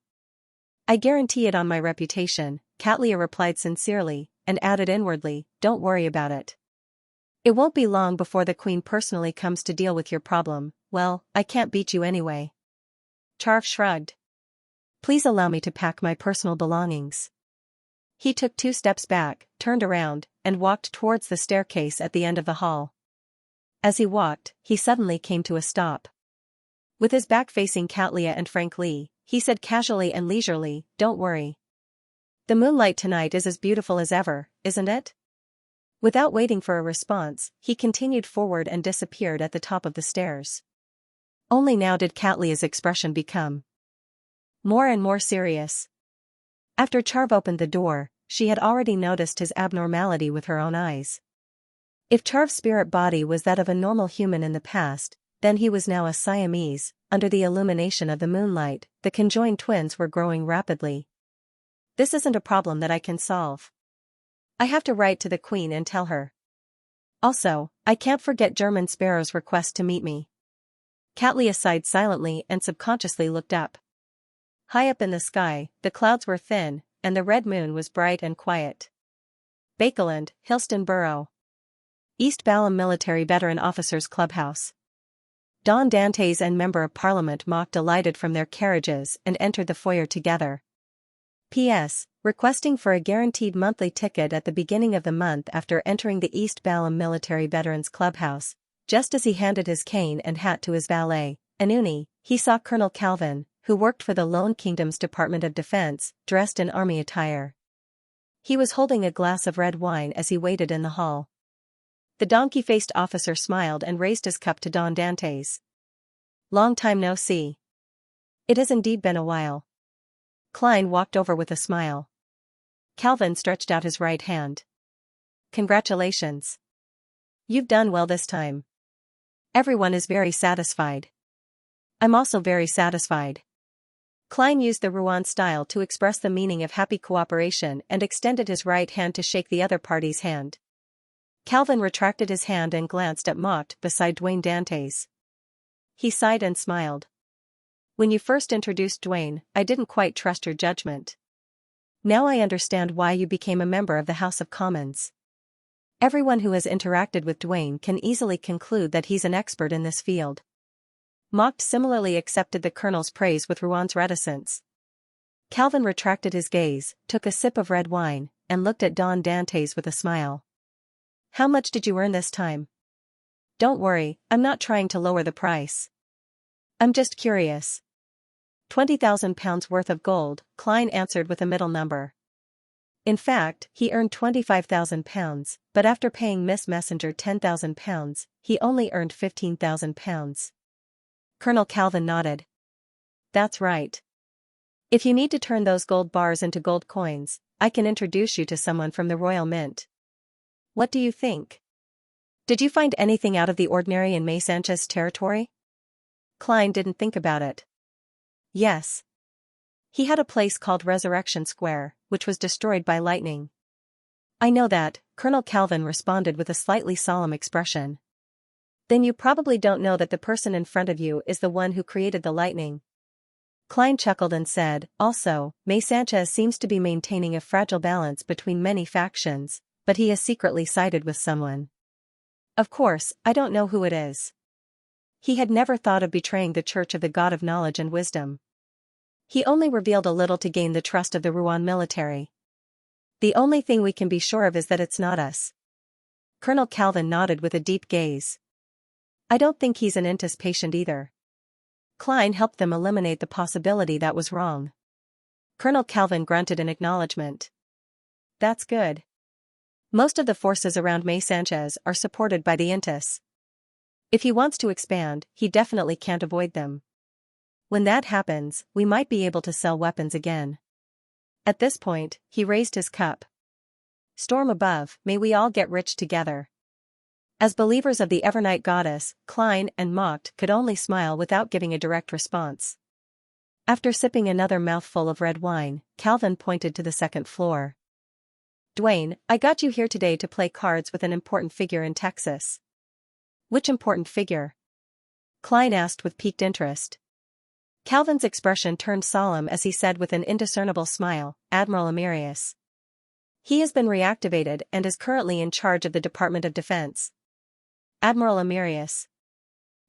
I guarantee it on my reputation, Catlia replied sincerely, and added inwardly, don't worry about it. It won't be long before the Queen personally comes to deal with your problem. Well, I can't beat you anyway. Charv shrugged. Please allow me to pack my personal belongings. He took 2 steps back, turned around, and walked towards the staircase at the end of the hall. As he walked, he suddenly came to a stop. With his back facing Catlia and Frank Lee, he said casually and leisurely, don't worry. The moonlight tonight is as beautiful as ever, isn't it? Without waiting for a response, he continued forward and disappeared at the top of the stairs. Only now did Catlia's expression become more and more serious. After Charv opened the door, she had already noticed his abnormality with her own eyes. If Charv's spirit body was that of a normal human in the past, then he was now a Siamese. Under the illumination of the moonlight, the conjoined twins were growing rapidly. This isn't a problem that I can solve. I have to write to the Queen and tell her. Also, I can't forget German Sparrow's request to meet me. Catlia sighed silently and subconsciously looked up. High up in the sky, the clouds were thin, and the red moon was bright and quiet. Bakeland, Hillston Borough. East Balham Military Veteran Officers Clubhouse. Don Dantes and Member of Parliament Mock alighted from their carriages and entered the foyer together. P.S. Requesting for a guaranteed monthly ticket at the beginning of the month after entering the East Balham Military Veterans Clubhouse. Just as he handed his cane and hat to his valet, Anuni, he saw Colonel Calvin, who worked for the Lone Kingdom's Department of Defense, dressed in army attire. He was holding a glass of red wine as he waited in the hall. The donkey-faced officer smiled and raised his cup to Don Dantes. Long time no see. It has indeed been a while. Klein walked over with a smile. Calvin stretched out his right hand. Congratulations. You've done well this time. Everyone is very satisfied. I'm also very satisfied. Klein used the Rouen style to express the meaning of happy cooperation and extended his right hand to shake the other party's hand. Calvin retracted his hand and glanced at Mocked beside Dwayne Dantes. He sighed and smiled. When you first introduced Dwayne, I didn't quite trust your judgment. Now I understand why you became a member of the House of Commons. Everyone who has interacted with Dwayne can easily conclude that he's an expert in this field. Mocked similarly accepted the colonel's praise with Rouen's reticence. Calvin retracted his gaze, took a sip of red wine, and looked at Don Dantes with a smile. How much did you earn this time? Don't worry, I'm not trying to lower the price. I'm just curious. £20,000 worth of gold, Klein answered with a middle number. In fact, he earned £25,000, but after paying Miss Messenger £10,000, he only earned £15,000. Colonel Calvin nodded. That's right. If you need to turn those gold bars into gold coins, I can introduce you to someone from the Royal Mint. What do you think? Did you find anything out of the ordinary in Xianxia's territory? Klein didn't think about it. Yes. He had a place called Resurrection Square, which was destroyed by lightning. I know that, Colonel Calvin responded with a slightly solemn expression. Then you probably don't know that the person in front of you is the one who created the lightning. Klein chuckled and said, also, Xianxia seems to be maintaining a fragile balance between many factions, but he has secretly sided with someone. Of course, I don't know who it is. He had never thought of betraying the Church of the God of Knowledge and Wisdom. He only revealed a little to gain the trust of the Rouen military. The only thing we can be sure of is that it's not us. Colonel Calvin nodded with a deep gaze. I don't think he's an Intis patient either. Klein helped them eliminate the possibility that was wrong. Colonel Calvin grunted in acknowledgement. That's good. Most of the forces around Xianxia are supported by the Intis. If he wants to expand, he definitely can't avoid them. When that happens, we might be able to sell weapons again. At this point, he raised his cup. Storm above, may we all get rich together. As believers of the Evernight goddess, Klein and Mocked could only smile without giving a direct response. After sipping another mouthful of red wine, Calvin pointed to the second floor. Dwayne, I got you here today to play cards with an important figure in Texas. Which important figure? Klein asked with piqued interest. Calvin's expression turned solemn as he said with an indiscernible smile, Admiral Emerius. He has been reactivated and is currently in charge of the Department of Defense. Admiral Emerius.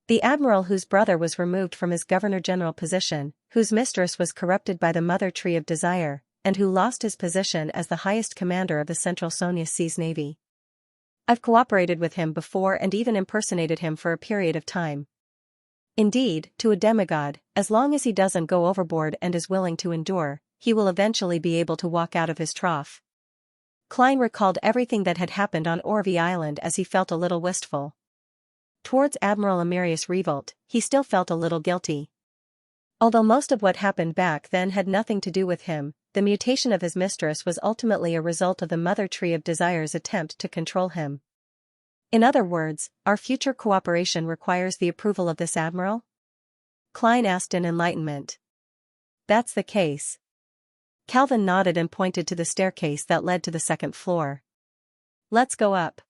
The admiral whose brother was removed from his governor-general position, whose mistress was corrupted by the mother tree of desire, and who lost his position as the highest commander of the Central Sonia Seas Navy. I've cooperated with him before and even impersonated him for a period of time. Indeed, to a demigod, as long as he doesn't go overboard and is willing to endure, he will eventually be able to walk out of his trough. Klein recalled everything that had happened on Orvie Island as he felt a little wistful. Towards Admiral Amerius Revolt, he still felt a little guilty. Although most of what happened back then had nothing to do with him, the mutation of his mistress was ultimately a result of the Mother Tree of Desire's attempt to control him. In other words, our future cooperation requires the approval of this admiral? Klein asked in enlightenment. That's the case. Calvin nodded and pointed to the staircase that led to the second floor. Let's go up.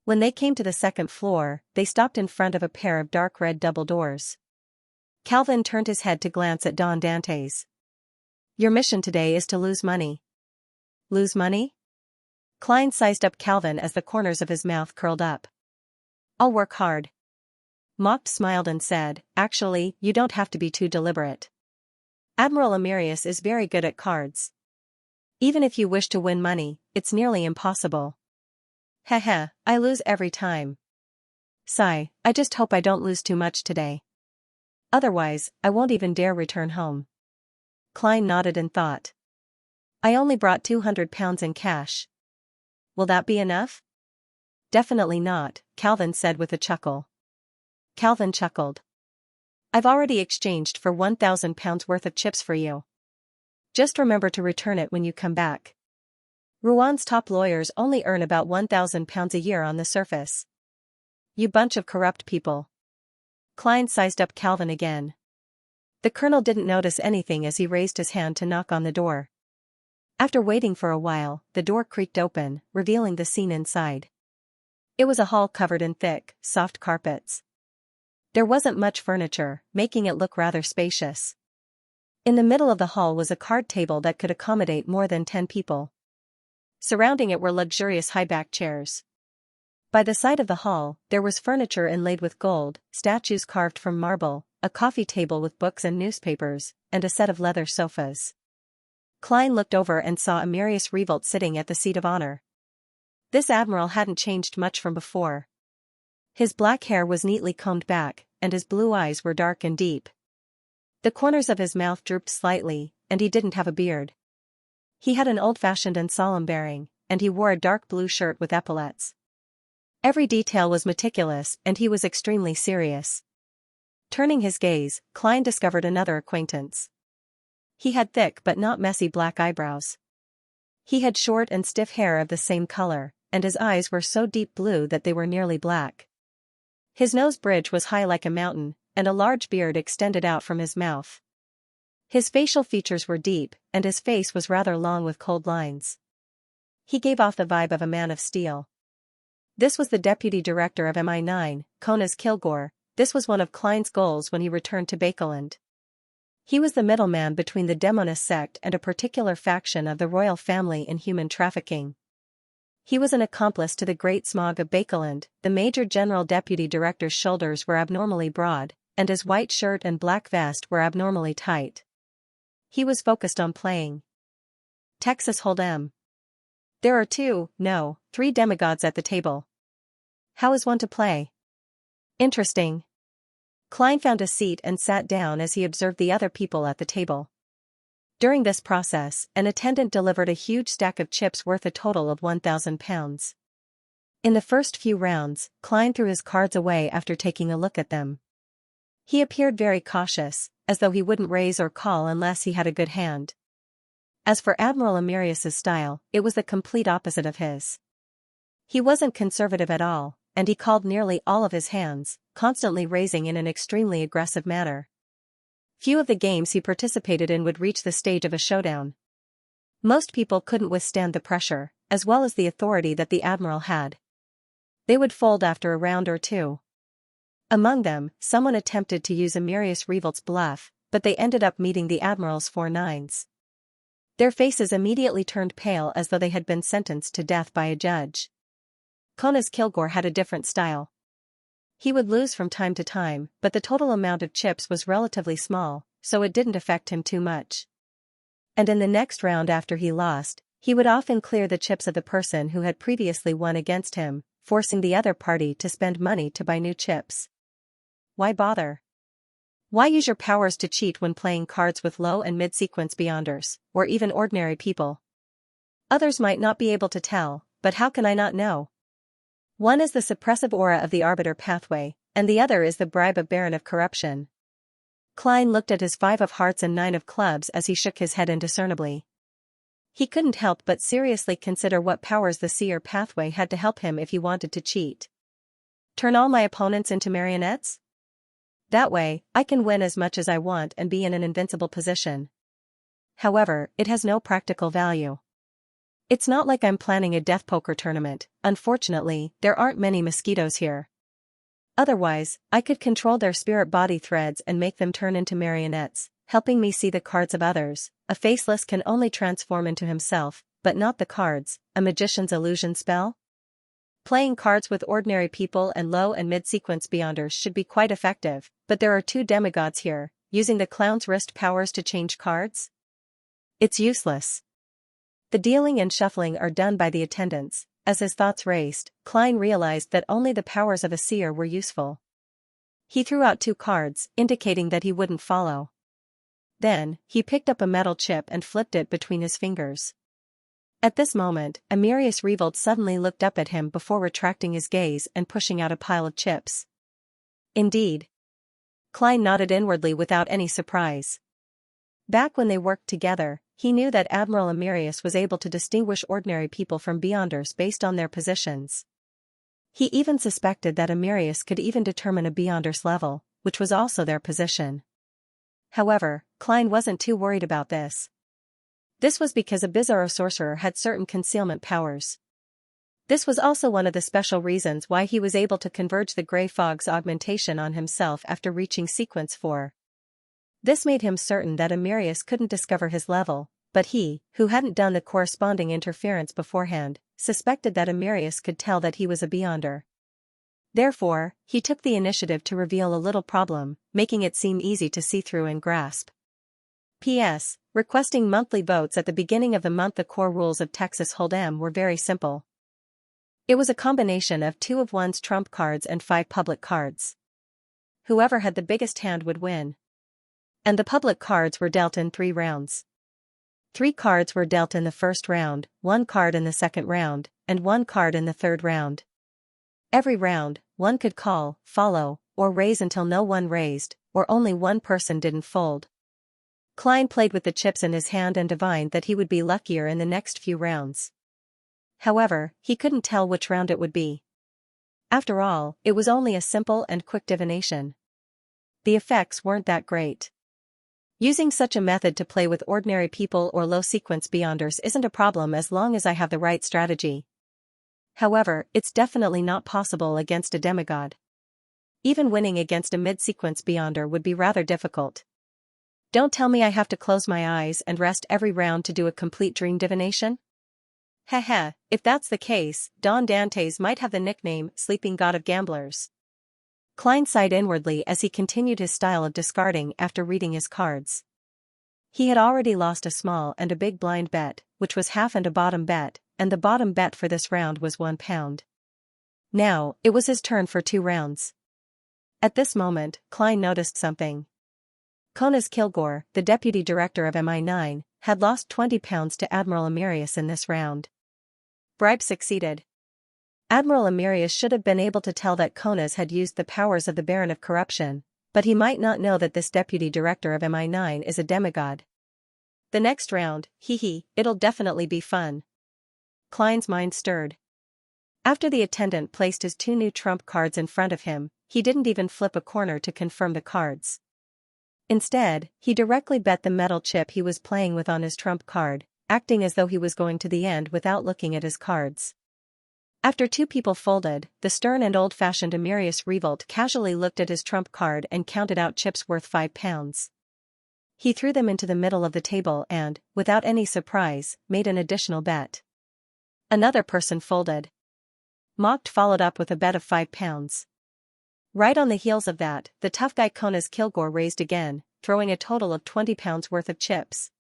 When they came to the second floor, they stopped in front of a pair of dark red double doors. Calvin turned his head to glance at Don Dantes. Your mission today is to lose money. Lose money? Klein sized up Calvin as the corners of his mouth curled up. I'll work hard. Mocked smiled and said, actually, you don't have to be too deliberate. Admiral Amerius is very good at cards. Even if you wish to win money, it's nearly impossible. Heh, I lose every time. Sigh, I just hope I don't lose too much today. Otherwise, I won't even dare return home. Klein nodded in thought. I only brought 200 pounds in cash. Will that be enough? Definitely not, Calvin said with a chuckle. Calvin chuckled. I've already exchanged for 1,000 pounds worth of chips for you. Just remember to return it when you come back. Rouen top lawyers only earn about 1,000 pounds a year on the surface. You bunch of corrupt people. Klein sized up Calvin again. The colonel didn't notice anything as he raised his hand to knock on the door. After waiting for a while, the door creaked open, revealing the scene inside. It was a hall covered in thick, soft carpets. There wasn't much furniture, making it look rather spacious. In the middle of the hall was a card table that could accommodate more than 10 people. Surrounding it were luxurious high-backed chairs. By the side of the hall, there was furniture inlaid with gold, statues carved from marble, a coffee table with books and newspapers, and a set of leather sofas. Klein looked over and saw Amerius Revolt sitting at the seat of honor. This admiral hadn't changed much from before. His black hair was neatly combed back, and his blue eyes were dark and deep. The corners of his mouth drooped slightly, and he didn't have a beard. He had an old-fashioned and solemn bearing, and he wore a dark blue shirt with epaulettes. Every detail was meticulous, and he was extremely serious. Turning his gaze, Klein discovered another acquaintance. He had thick but not messy black eyebrows. He had short and stiff hair of the same color, and his eyes were so deep blue that they were nearly black. His nose bridge was high like a mountain, and a large beard extended out from his mouth. His facial features were deep, and his face was rather long with cold lines. He gave off the vibe of a man of steel. This was the deputy director of MI9, Conas Kilgore. This was one of Klein's goals when he returned to Bakeland. He was the middleman between the Demonist sect and a particular faction of the royal family in human trafficking. He was an accomplice to the Great Smog of Bakeland. The Major General Deputy Director's shoulders were abnormally broad, and his white shirt and black vest were abnormally tight. He was focused on playing Texas Hold'em. There are 3 demigods at the table. How is one to play? Interesting. Klein found a seat and sat down as he observed the other people at the table. During this process, an attendant delivered a huge stack of chips worth a total of 1,000 pounds. In the first few rounds, Klein threw his cards away after taking a look at them. He appeared very cautious, as though he wouldn't raise or call unless he had a good hand. As for Admiral Amerius's style, it was the complete opposite of his. He wasn't conservative at all, and he called nearly all of his hands, constantly raising in an extremely aggressive manner. Few of the games he participated in would reach the stage of a showdown. Most people couldn't withstand the pressure, as well as the authority that the admiral had. They would fold after a round or two. Among them, someone attempted to use Amerius Revolt's bluff, but they ended up meeting the admiral's 4 nines. Their faces immediately turned pale as though they had been sentenced to death by a judge. Conas Kilgore had a different style. He would lose from time to time, but the total amount of chips was relatively small, so it didn't affect him too much. And in the next round after he lost, he would often clear the chips of the person who had previously won against him, forcing the other party to spend money to buy new chips. Why bother? Why use your powers to cheat when playing cards with low and mid-sequence beyonders, or even ordinary people? Others might not be able to tell, but how can I not know? One is the suppressive aura of the arbiter pathway, and the other is the bribe of Baron of Corruption. Klein looked at his 5 of hearts and 9 of clubs as he shook his head indiscernibly. He couldn't help but seriously consider what powers the seer pathway had to help him if he wanted to cheat. Turn all my opponents into marionettes? That way, I can win as much as I want and be in an invincible position. However, it has no practical value. It's not like I'm planning a death poker tournament. Unfortunately, there aren't many mosquitoes here. Otherwise, I could control their spirit body threads and make them turn into marionettes, helping me see the cards of others. A faceless can only transform into himself, but not the cards. A magician's illusion spell? Playing cards with ordinary people and low and mid-sequence beyonders should be quite effective, but there are 2 demigods here, using the clown's wrist powers to change cards? It's useless. The dealing and shuffling are done by the attendants. As his thoughts raced, Klein realized that only the powers of a seer were useful. He threw out 2 cards, indicating that he wouldn't follow. Then, he picked up a metal chip and flipped it between his fingers. At this moment, Amirius Revolt suddenly looked up at him before retracting his gaze and pushing out a pile of chips. Indeed. Klein nodded inwardly without any surprise. Back when they worked together, he knew that Admiral Amirius was able to distinguish ordinary people from beyonders based on their positions. He even suspected that Amirius could even determine a beyonder's level, which was also their position. However, Klein wasn't too worried about this. This was because a Bizarro sorcerer had certain concealment powers. This was also one of the special reasons why he was able to converge the Grey Fog's augmentation on himself after reaching sequence 4. This made him certain that Amirius couldn't discover his level, but he, who hadn't done the corresponding interference beforehand, suspected that Amirius could tell that he was a beyonder. Therefore, he took the initiative to reveal a little problem, making it seem easy to see through and grasp. P.S. Requesting monthly votes at the beginning of the month. The core rules of Texas Hold'em were very simple. It was a combination of 2 of one's trump cards and 5 public cards. Whoever had the biggest hand would win. And the public cards were dealt in 3 rounds. 3 cards were dealt in the first round, 1 card in the second round, and 1 card in the third round. Every round, one could call, follow, or raise until no one raised, or only one person didn't fold. Klein played with the chips in his hand and divined that he would be luckier in the next few rounds. However, he couldn't tell which round it would be. After all, it was only a simple and quick divination. The effects weren't that great. Using such a method to play with ordinary people or low-sequence beyonders isn't a problem as long as I have the right strategy. However, it's definitely not possible against a demigod. Even winning against a mid-sequence beyonder would be rather difficult. Don't tell me I have to close my eyes and rest every round to do a complete dream divination? Heh, if that's the case, Don Dantes might have the nickname Sleeping God of Gamblers. Klein sighed inwardly as he continued his style of discarding after reading his cards. He had already lost a small and a big blind bet, which was half and a bottom bet, and the bottom bet for this round was £1. Now, it was his turn for 2 rounds. At this moment, Klein noticed something. Konas Kilgore, the deputy director of MI9, had lost £20 to Admiral Amirius in this round. Bribe succeeded. Admiral Amirius should have been able to tell that Konas had used the powers of the Baron of Corruption, but he might not know that this deputy director of MI9 is a demigod. The next round, it'll definitely be fun. Klein's mind stirred. After the attendant placed his 2 new trump cards in front of him, he didn't even flip a corner to confirm the cards. Instead, he directly bet the metal chip he was playing with on his trump card, acting as though he was going to the end without looking at his cards. After 2 people folded, the stern and old-fashioned Amirius Revolt casually looked at his trump card and counted out chips worth £5. He threw them into the middle of the table and, without any surprise, made an additional bet. Another person folded. Mocked followed up with a bet of £5. Right on the heels of that, the tough guy Konas Kilgore raised again, throwing a total of £20 worth of chips.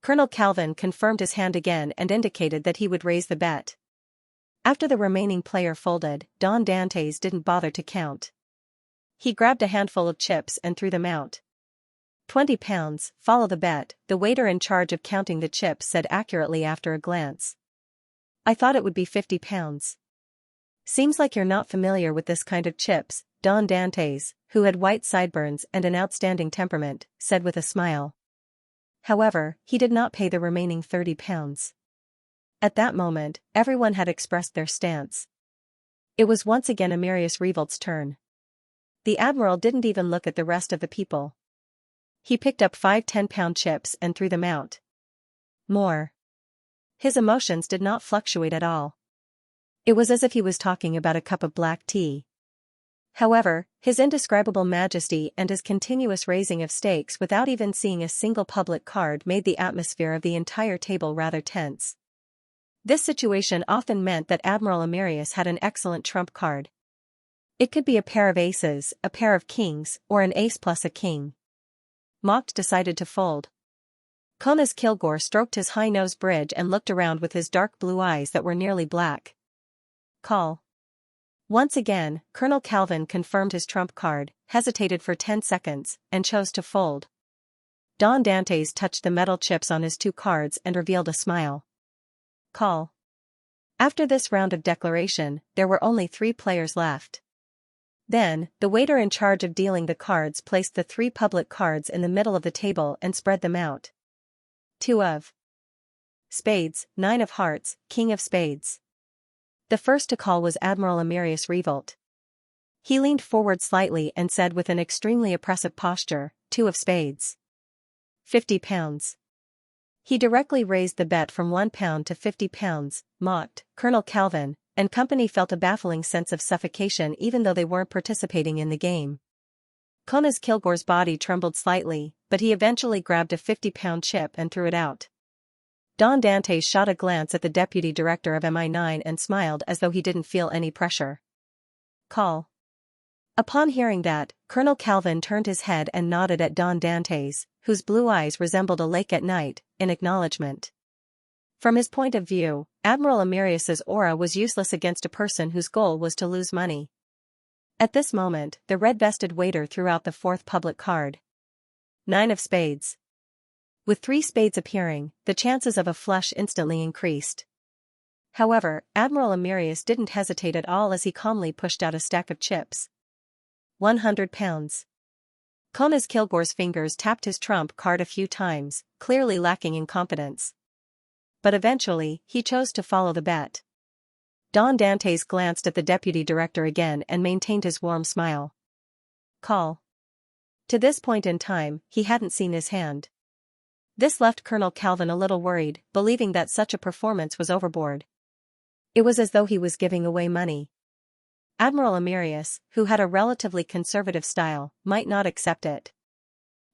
Colonel Calvin confirmed his hand again and indicated that he would raise the bet. After the remaining player folded, Don Dantes didn't bother to count. He grabbed a handful of chips and threw them out. 20 pounds, follow the bet, the waiter in charge of counting the chips said accurately after a glance. I thought it would be 50 pounds. Seems like you're not familiar with this kind of chips, Don Dantes, who had white sideburns and an outstanding temperament, said with a smile. However, he did not pay the remaining 30 pounds. At that moment, everyone had expressed their stance. It was once again Amarius Revolt's turn. The admiral didn't even look at the rest of the people. He picked up 5 10-pound chips and threw them out. More. His emotions did not fluctuate at all. It was as if he was talking about a cup of black tea. However, his indescribable majesty and his continuous raising of stakes without even seeing a single public card made the atmosphere of the entire table rather tense. This situation often meant that Admiral Amarius had an excellent trump card. It could be a pair of aces, a pair of kings, or an ace plus a king. Mocked decided to fold. Conas Kilgore stroked his high-nose bridge and looked around with his dark blue eyes that were nearly black. Call. Once again, Colonel Calvin confirmed his trump card, hesitated for 10 seconds, and chose to fold. Don Dantes touched the metal chips on his 2 cards and revealed a smile. Call. After this round of declaration, there were only 3 players left. Then, the waiter in charge of dealing the cards placed the 3 public cards in the middle of the table and spread them out. 2 of spades, 9 of hearts, king of spades. The first to call was Admiral Amarius Revolt. He leaned forward slightly and said with an extremely oppressive posture, 2 of spades. 50 pounds. He directly raised the bet from 1 pound to 50 pounds, mocked. Colonel Calvin and company felt a baffling sense of suffocation even though they weren't participating in the game. Conas Kilgore's body trembled slightly, but he eventually grabbed a 50-pound chip and threw it out. Don Dantes shot a glance at the deputy director of MI9 and smiled as though he didn't feel any pressure. Call. Upon hearing that, Colonel Calvin turned his head and nodded at Don Dantes, whose blue eyes resembled a lake at night, in acknowledgement. From his point of view, Admiral Amarius's aura was useless against a person whose goal was to lose money. At this moment, the red-vested waiter threw out the 4th public card. 9 of spades. With 3 spades appearing, the chances of a flush instantly increased. However, Admiral Amarius didn't hesitate at all as he calmly pushed out a stack of chips. 100 pounds. Conas Kilgore's fingers tapped his trump card a few times, clearly lacking in confidence. But eventually, he chose to follow the bet. Don Dantes glanced at the deputy director again and maintained his warm smile. Call. To this point in time, he hadn't seen his hand. This left Colonel Calvin a little worried, believing that such a performance was overboard. It was as though he was giving away money. Admiral Amarius, who had a relatively conservative style, might not accept it.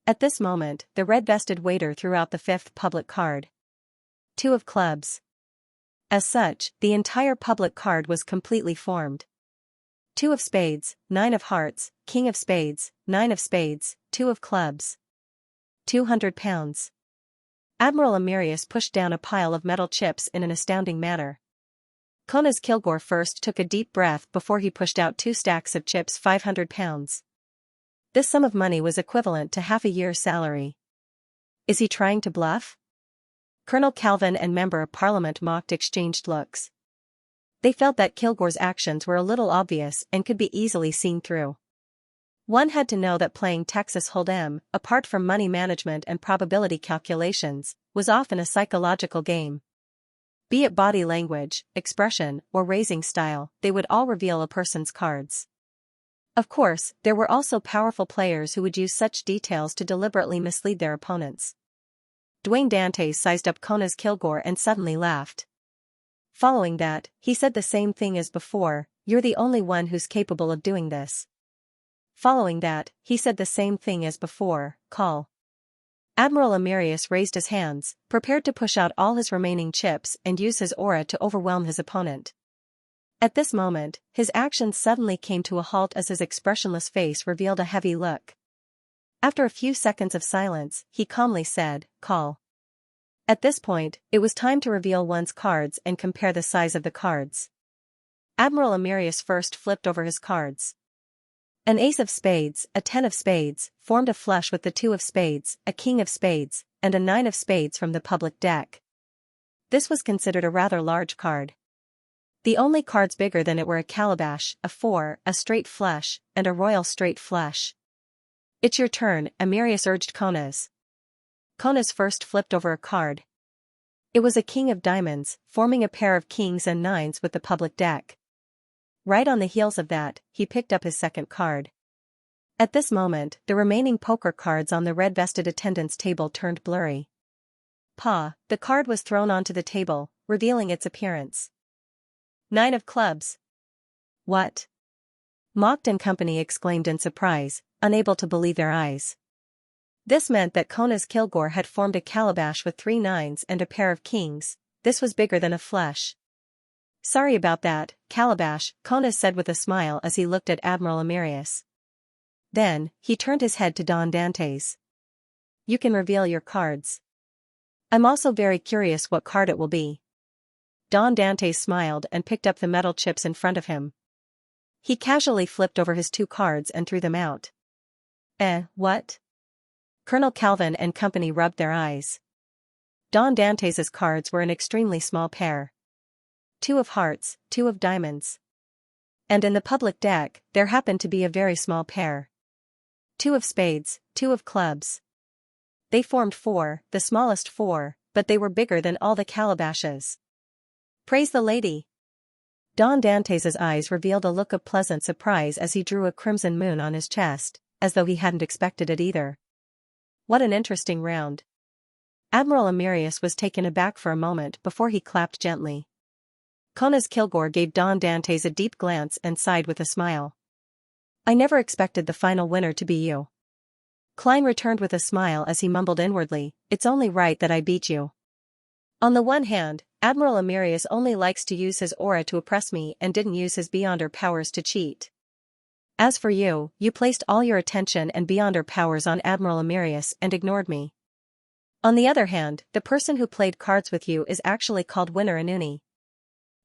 At this moment, the red-vested waiter threw out the 5th public card. 2 of clubs. As such, the entire public card was completely formed. 2 of spades, 9 of hearts, king of spades, 9 of spades, 2 of clubs. 200 pounds. Admiral Amarius pushed down a pile of metal chips in an astounding manner. Conas Kilgore first took a deep breath before he pushed out 2 stacks of chips 500 pounds. This sum of money was equivalent to half a year's salary. Is he trying to bluff? Colonel Calvin and Member of Parliament mocked exchanged looks. They felt that Kilgore's actions were a little obvious and could be easily seen through. One had to know that playing Texas Hold'em, apart from money management and probability calculations, was often a psychological game. Be it body language, expression, or raising style, they would all reveal a person's cards. Of course, there were also powerful players who would use such details to deliberately mislead their opponents. Dwayne Dantes sized up Conas Kilgore and suddenly laughed. Following that, he said the same thing as before, "You're the only one who's capable of doing this." Following that, he said the same thing as before, "Call." Admiral Amarius raised his hands, prepared to push out all his remaining chips and use his aura to overwhelm his opponent. At this moment, his actions suddenly came to a halt as his expressionless face revealed a heavy look. After a few seconds of silence, he calmly said, "Call." At this point, it was time to reveal one's cards and compare the size of the cards. Admiral Amarius first flipped over his cards. An ace of spades, a 10 of spades, formed a flush with the 2 of spades, a king of spades, and a 9 of spades from the public deck. This was considered a rather large card. The only cards bigger than it were a calabash, a 4, a straight flush, and a royal straight flush. "It's your turn," Amirius urged Konas. Konas first flipped over a card. It was a king of diamonds, forming a pair of kings and nines with the public deck. Right on the heels of that, he picked up his second card. At this moment, the remaining poker cards on the red-vested attendant's table turned blurry. The card was thrown onto the table, revealing its appearance. 9 of clubs. "What?" Mocked and company exclaimed in surprise, unable to believe their eyes. This meant that Konas Kilgore had formed a calabash with 3 nines and a pair of kings. This was bigger than a flush. "Sorry about that, calabash," Konas said with a smile as he looked at Admiral Amirius. Then, he turned his head to Don Dantes. "You can reveal your cards. I'm also very curious what card it will be." Don Dantes smiled and picked up the metal chips in front of him. He casually flipped over his 2 cards and threw them out. What?" Colonel Calvin and company rubbed their eyes. Don Dantes's cards were an extremely small pair. 2 of hearts, 2 of diamonds. And in the public deck, there happened to be a very small pair. 2 of spades, 2 of clubs. They formed 4, the smallest 4, but they were bigger than all the calabashes. "Praise the lady." Don Dantes's eyes revealed a look of pleasant surprise as he drew a crimson moon on his chest, as though he hadn't expected it either. What an interesting round. Admiral Amirius was taken aback for a moment before he clapped gently. Konas Kilgore gave Don Dantes a deep glance and sighed with a smile. "I never expected the final winner to be you." Klein returned with a smile as he mumbled inwardly, "It's only right that I beat you." On the one hand, Admiral Amirius only likes to use his aura to oppress me and didn't use his beyonder powers to cheat. As for you, you placed all your attention and beyonder powers on Admiral Amirius and ignored me. On the other hand, the person who played cards with you is actually called Winner Inuni.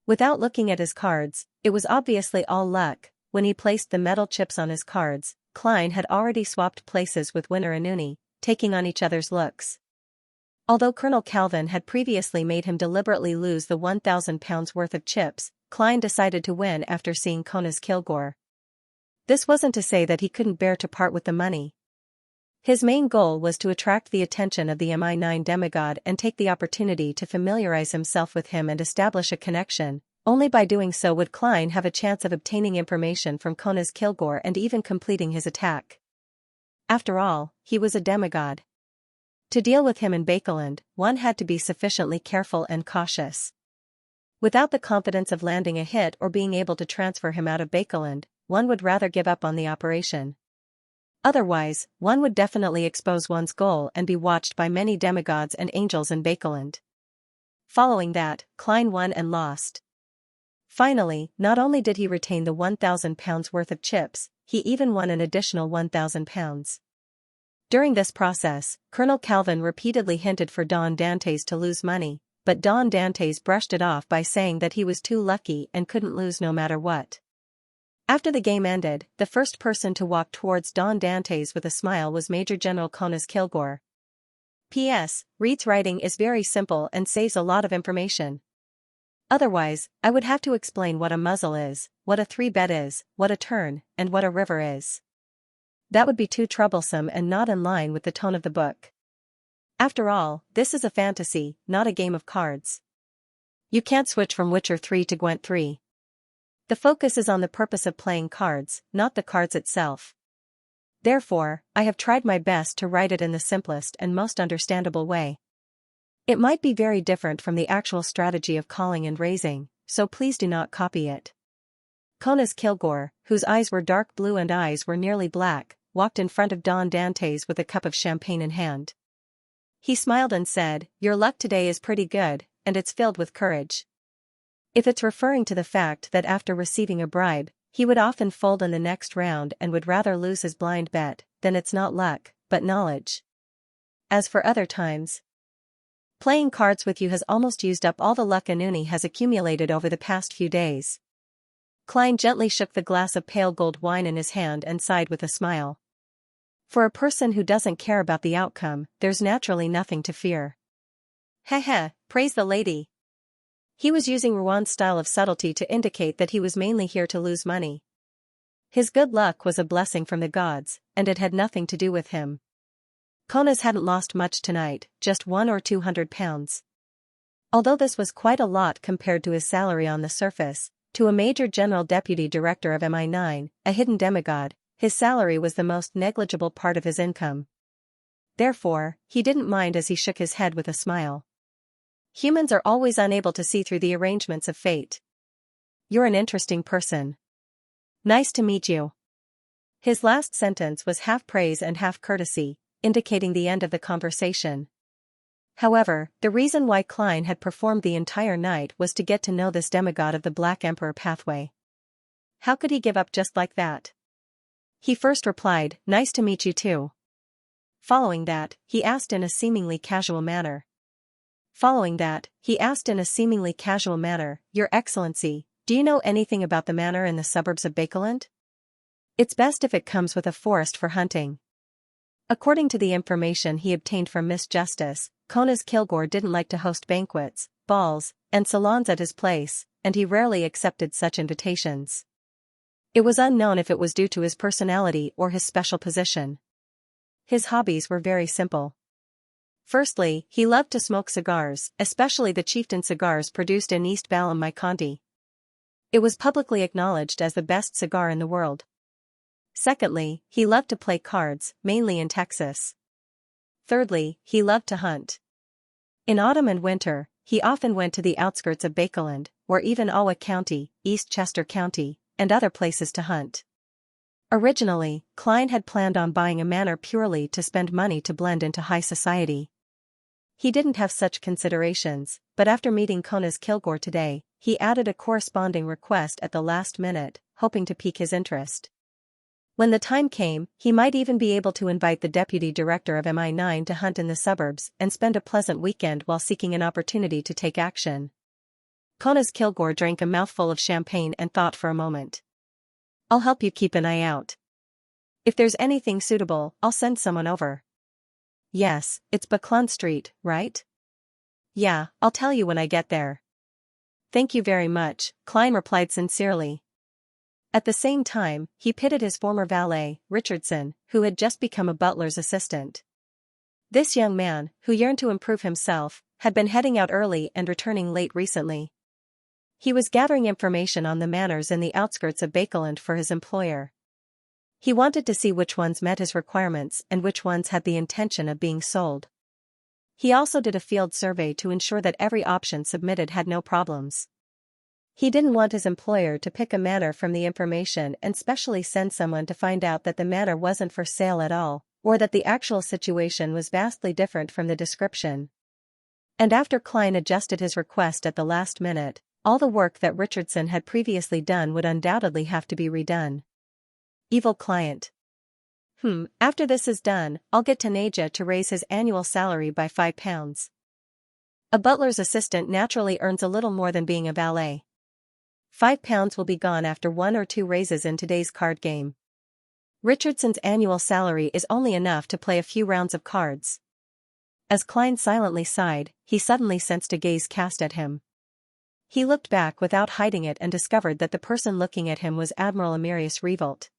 Without looking at his cards, it was obviously all luck. When he placed the metal chips on his cards, Klein had already swapped places with Winner Inuni, taking on each other's looks. Although Colonel Calvin had previously made him deliberately lose the 1,000 pounds worth of chips, Klein decided to win after seeing Konas Kilgore. This wasn't to say that he couldn't bear to part with the money. His main goal was to attract the attention of the MI9 demigod and take the opportunity to familiarize himself with him and establish a connection. Only by doing so would Klein have a chance of obtaining information from Konas Kilgore and even completing his attack. After all, he was a demigod. To deal with him in Bakeland, one had to be sufficiently careful and cautious. Without the confidence of landing a hit or being able to transfer him out of Bakeland, one would rather give up on the operation. Otherwise, one would definitely expose one's goal and be watched by many demigods and angels in Bakeland. Following that, Klein won and lost. Finally, not only did he retain the 1,000 pounds worth of chips, he even won an additional 1,000 pounds. During this process, Colonel Calvin repeatedly hinted for Don Dantes to lose money, but Don Dantes brushed it off by saying that he was too lucky and couldn't lose no matter what. After the game ended, the first person to walk towards Don Dantes with a smile was Major General Konas Kilgore. P.S. Reed's writing is very simple and saves a lot of information. Otherwise, I would have to explain what a muzzle is, what a 3-bet is, what a turn, and what a river is. That would be too troublesome and not in line with the tone of the book. After all, this is a fantasy, not a game of cards. You can't switch from Witcher 3 to Gwent 3. The focus is on the purpose of playing cards, not the cards itself. Therefore, I have tried my best to write it in the simplest and most understandable way. It might be very different from the actual strategy of calling and raising, so please do not copy it. Konas Kilgore, whose eyes were dark blue and eyes were nearly black, walked in front of Don Dantes with a cup of champagne in hand. He smiled and said, "Your luck today is pretty good, and it's filled with courage." If it's referring to the fact that after receiving a bribe, he would often fold in the next round and would rather lose his blind bet, then it's not luck, but knowledge. As for other times, playing cards with you has almost used up all the luck Inuni has accumulated over the past few days. Klein gently shook the glass of pale gold wine in his hand and sighed with a smile. For a person who doesn't care about the outcome, there's naturally nothing to fear. Heh, praise the lady. He was using Ruan's style of subtlety to indicate that he was mainly here to lose money. His good luck was a blessing from the gods, and it had nothing to do with him. Konas hadn't lost much tonight, just 100 or 200 pounds. Although this was quite a lot compared to his salary on the surface, to a major general deputy director of MI9, a hidden demigod, his salary was the most negligible part of his income. Therefore, he didn't mind as he shook his head with a smile. Humans are always unable to see through the arrangements of fate. You're an interesting person. Nice to meet you. His last sentence was half praise and half courtesy, indicating the end of the conversation. However, the reason why Klein had performed the entire night was to get to know this demigod of the Black Emperor pathway. How could he give up just like that? He first replied, "Nice to meet you too." Following that, he asked in a seemingly casual manner. "Your Excellency, do you know anything about the manor in the suburbs of Bakeland? It's best if it comes with a forest for hunting." According to the information he obtained from Miss Justice, Konas Kilgore didn't like to host banquets, balls, and salons at his place, and he rarely accepted such invitations. It was unknown if it was due to his personality or his special position. His hobbies were very simple. Firstly, he loved to smoke cigars, especially the chieftain cigars produced in East Balam County. It was publicly acknowledged as the best cigar in the world. Secondly, he loved to play cards, mainly in Texas. Thirdly, he loved to hunt. In autumn and winter, he often went to the outskirts of Bakeland, or even Awa County, East Chester County, and other places to hunt. Originally, Klein had planned on buying a manor purely to spend money to blend into high society. He didn't have such considerations, but after meeting Konas Kilgore today, he added a corresponding request at the last minute, hoping to pique his interest. When the time came, he might even be able to invite the deputy director of MI9 to hunt in the suburbs and spend a pleasant weekend while seeking an opportunity to take action. Konas Kilgore drank a mouthful of champagne and thought for a moment. "I'll help you keep an eye out. If there's anything suitable, I'll send someone over." "Yes, it's Baklund Street, right?" "Yeah, I'll tell you when I get there." "Thank you very much," Klein replied sincerely. At the same time, he pitied his former valet, Richardson, who had just become a butler's assistant. This young man, who yearned to improve himself, had been heading out early and returning late recently. He was gathering information on the manors in the outskirts of Bakeland for his employer. He wanted to see which ones met his requirements and which ones had the intention of being sold. He also did a field survey to ensure that every option submitted had no problems. He didn't want his employer to pick a manor from the information and specially send someone to find out that the manor wasn't for sale at all, or that the actual situation was vastly different from the description. And after Klein adjusted his request at the last minute, all the work that Richardson had previously done would undoubtedly have to be redone. Evil client. After this is done, I'll get Tanaja to raise his annual salary by £5. A butler's assistant naturally earns a little more than being a valet. £5 will be gone after 1 or 2 raises in today's card game. Richardson's annual salary is only enough to play a few rounds of cards. As Klein silently sighed, he suddenly sensed a gaze cast at him. He looked back without hiding it and discovered that the person looking at him was Admiral Emerius Revolt.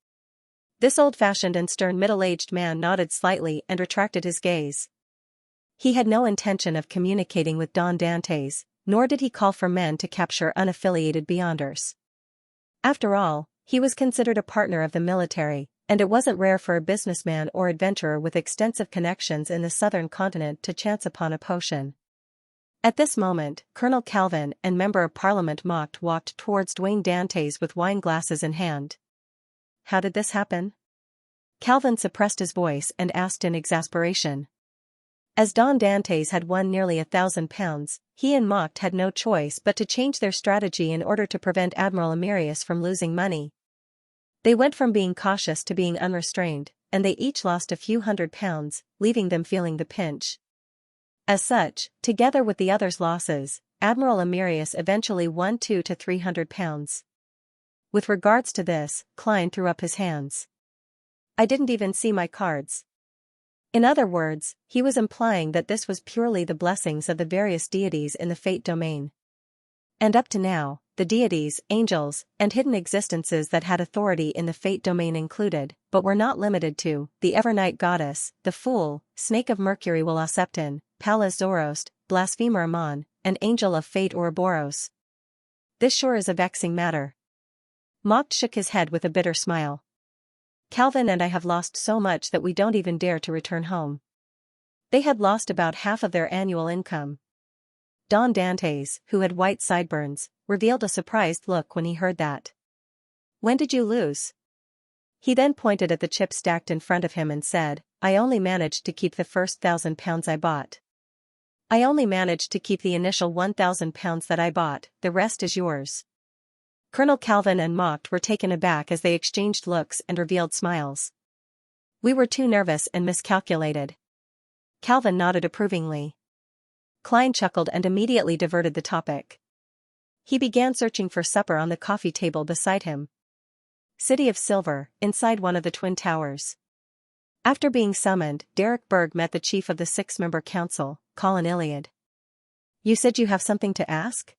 This old-fashioned and stern middle-aged man nodded slightly and retracted his gaze. He had no intention of communicating with Don Dantes, nor did he call for men to capture unaffiliated Beyonders. After all, he was considered a partner of the military, and it wasn't rare for a businessman or adventurer with extensive connections in the southern continent to chance upon a potion. At this moment, Colonel Calvin and Member of Parliament Mocked walked towards Dwayne Dantes with wine glasses in hand. How did this happen? Calvin suppressed his voice and asked in exasperation. As Don Dantes had won nearly £1,000, he and Mocked had no choice but to change their strategy in order to prevent Admiral Emerius from losing money. They went from being cautious to being unrestrained, and they each lost a few £100s, leaving them feeling the pinch. As such, together with the others' losses, Admiral Emerius eventually won £200 to £300. With regards to this, Klein threw up his hands. I didn't even see my cards. In other words, he was implying that this was purely the blessings of the various deities in the fate domain. And up to now, the deities, angels, and hidden existences that had authority in the fate domain included, but were not limited to, the Evernight Goddess, the Fool, Snake of Mercury Willasepton, Pallas Zoroast, Blasphemer Amon, and Angel of Fate Ouroboros. This sure is a vexing matter. Mocked shook his head with a bitter smile. Calvin and I have lost so much that we don't even dare to return home. They had lost about half of their annual income. Don Dantes, who had white sideburns, revealed a surprised look when he heard that. When did you lose? He then pointed at the chips stacked in front of him and said, I only managed to keep the first £1,000 I bought. I only managed to keep the initial £1,000 that I bought, the rest is yours. Colonel Calvin and Mocked were taken aback as they exchanged looks and revealed smiles. We were too nervous and miscalculated. Calvin nodded approvingly. Klein chuckled and immediately diverted the topic. He began searching for supper on the coffee table beside him. City of Silver, inside one of the twin towers. After being summoned, Derek Berg met the chief of the 6-member council, Colin Iliad. You said you have something to ask?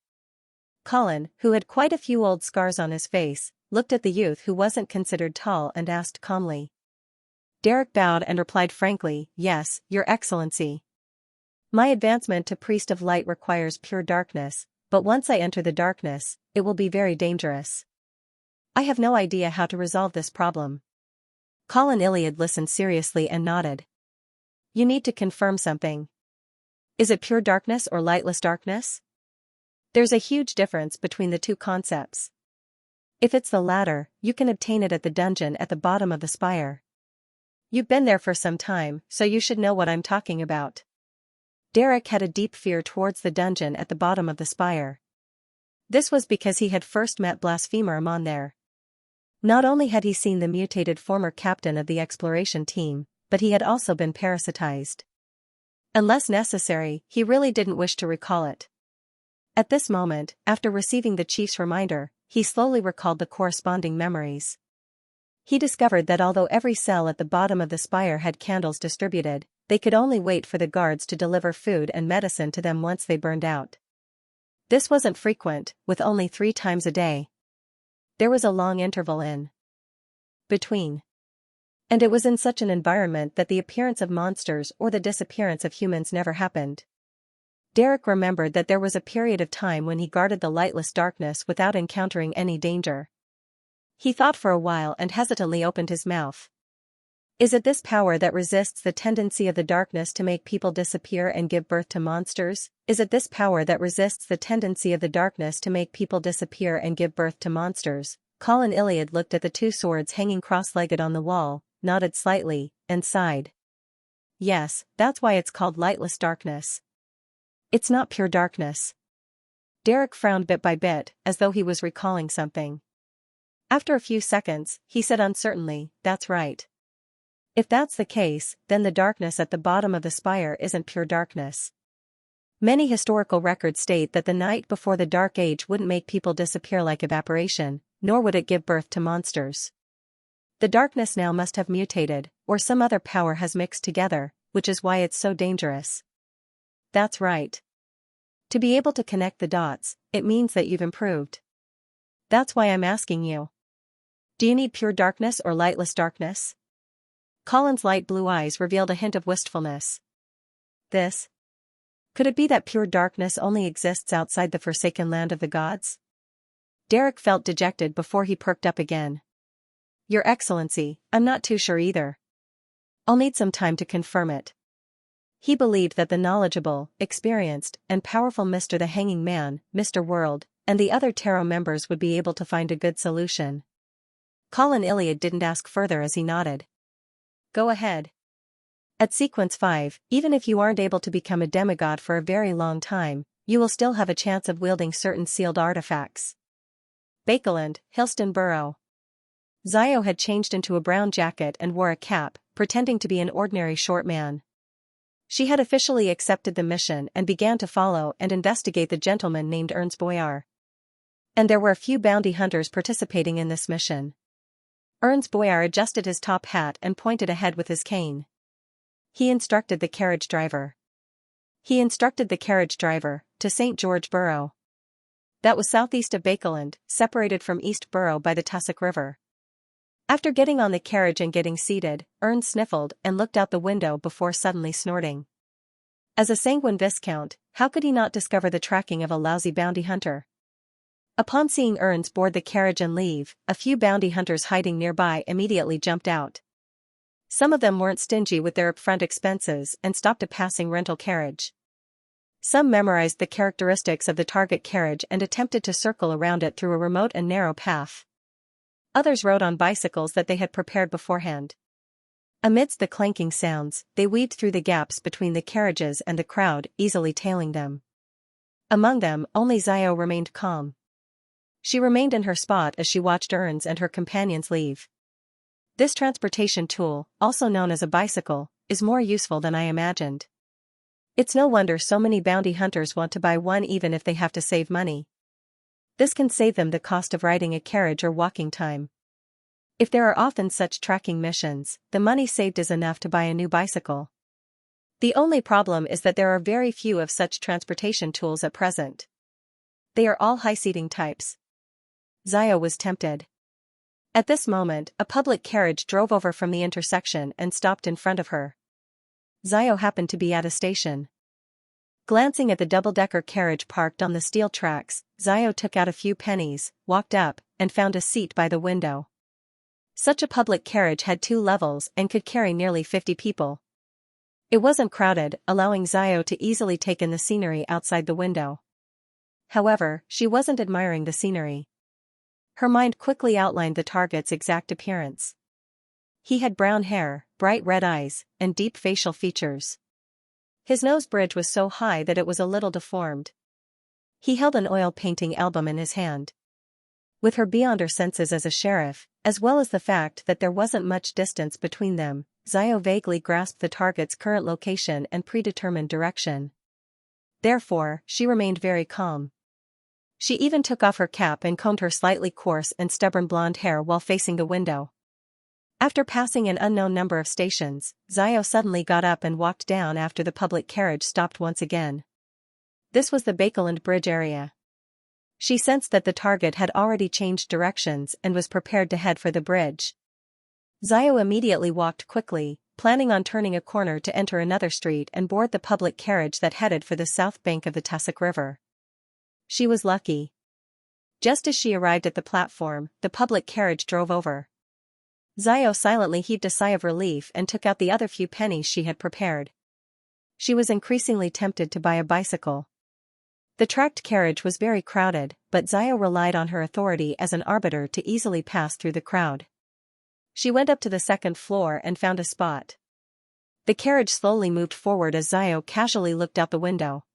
Colin, who had quite a few old scars on his face, looked at the youth who wasn't considered tall and asked calmly. Derek bowed and replied frankly, Yes, Your Excellency. My advancement to Priest of Light requires pure darkness, but once I enter the darkness, it will be very dangerous. I have no idea how to resolve this problem. Colin Iliad listened seriously and nodded. You need to confirm something. Is it pure darkness or lightless darkness? There's a huge difference between the two concepts. If it's the latter, you can obtain it at the dungeon at the bottom of the spire. You've been there for some time, so you should know what I'm talking about. Derek had a deep fear towards the dungeon at the bottom of the spire. This was because he had first met Blasphemer Amon there. Not only had he seen the mutated former captain of the exploration team, but he had also been parasitized. Unless necessary, he really didn't wish to recall it. At this moment, after receiving the chief's reminder, he slowly recalled the corresponding memories. He discovered that although every cell at the bottom of the spire had candles distributed, they could only wait for the guards to deliver food and medicine to them once they burned out. This wasn't frequent, with only 3 times a day. There was a long interval in between. And it was in such an environment that the appearance of monsters or the disappearance of humans never happened. Derek remembered that there was a period of time when he guarded the lightless darkness without encountering any danger. He thought for a while and hesitantly opened his mouth. Is it this power that resists the tendency of the darkness to make people disappear and give birth to monsters? Is it this power that resists the tendency of the darkness to make people disappear and give birth to monsters? Colin Iliad looked at the 2 swords hanging cross-legged on the wall, nodded slightly, and sighed. Yes, that's why it's called lightless darkness. It's not pure darkness. Derek frowned bit by bit, as though he was recalling something. After a few seconds, he said uncertainly, That's right. If that's the case, then the darkness at the bottom of the spire isn't pure darkness. Many historical records state that the night before the Dark Age wouldn't make people disappear like evaporation, nor would it give birth to monsters. The darkness now must have mutated, or some other power has mixed together, which is why it's so dangerous. That's right. To be able to connect the dots, it means that you've improved. That's why I'm asking you. Do you need pure darkness or lightless darkness? Colin's light blue eyes revealed a hint of wistfulness. This? Could it be that pure darkness only exists outside the forsaken land of the gods? Derek felt dejected before he perked up again. Your Excellency, I'm not too sure either. I'll need some time to confirm it. He believed that the knowledgeable, experienced, and powerful Mr. the Hanging Man, Mr. World, and the other tarot members would be able to find a good solution. Colin Iliad didn't ask further as he nodded. Go ahead. At Sequence 5, even if you aren't able to become a demigod for a very long time, you will still have a chance of wielding certain sealed artifacts. Bakeland, Hillston Borough. Zio had changed into a brown jacket and wore a cap, pretending to be an ordinary short man. She had officially accepted the mission and began to follow and investigate the gentleman named Ernst Boyar. And there were a few bounty hunters participating in this mission. Ernst Boyar adjusted his top hat and pointed ahead with his cane. He instructed the carriage driver. To St. George Borough. That was southeast of Bakeland, separated from East Borough by the Tussock River. After getting on the carriage and getting seated, Ernst sniffled and looked out the window before suddenly snorting. As a sanguine viscount, how could he not discover the tracking of a lousy bounty hunter? Upon seeing Ernst board the carriage and leave, a few bounty hunters hiding nearby immediately jumped out. Some of them weren't stingy with their upfront expenses and stopped a passing rental carriage. Some memorized the characteristics of the target carriage and attempted to circle around it through a remote and narrow path. Others rode on bicycles that they had prepared beforehand. Amidst the clanking sounds, they weaved through the gaps between the carriages and the crowd, easily tailing them. Among them, only Xiao remained calm. She remained in her spot as she watched Ernst and her companions leave. This transportation tool, also known as a bicycle, is more useful than I imagined. It's no wonder so many bounty hunters want to buy one even if they have to save money. This can save them the cost of riding a carriage or walking time. If there are often such tracking missions, the money saved is enough to buy a new bicycle. The only problem is that there are very few of such transportation tools at present. They are all high-seating types. Xiao was tempted. At this moment, a public carriage drove over from the intersection and stopped in front of her. Xiao happened to be at a station. Glancing at the double-decker carriage parked on the steel tracks, Xiao took out a few pennies, walked up, and found a seat by the window. Such a public carriage had 2 levels and could carry nearly 50 people. It wasn't crowded, allowing Xiao to easily take in the scenery outside the window. However, she wasn't admiring the scenery. Her mind quickly outlined the target's exact appearance. He had brown hair, bright red eyes, and deep facial features. His nose bridge was so high that it was a little deformed. He held an oil painting album in his hand. With her beyond her senses as a sheriff, as well as the fact that there wasn't much distance between them, Xiao vaguely grasped the target's current location and predetermined direction. Therefore, she remained very calm. She even took off her cap and combed her slightly coarse and stubborn blonde hair while facing the window. After passing an unknown number of stations, Xiao suddenly got up and walked down after the public carriage stopped once again. This was the Bakeland Bridge area. She sensed that the target had already changed directions and was prepared to head for the bridge. Xiao immediately walked quickly, planning on turning a corner to enter another street and board the public carriage that headed for the south bank of the Tussock River. She was lucky. Just as she arrived at the platform, the public carriage drove over. Xiao silently heaved a sigh of relief and took out the other few pennies she had prepared. She was increasingly tempted to buy a bicycle. The tracked carriage was very crowded, but Xiao relied on her authority as an arbiter to easily pass through the crowd. She went up to the second floor and found a spot. The carriage slowly moved forward as Xiao casually looked out the window.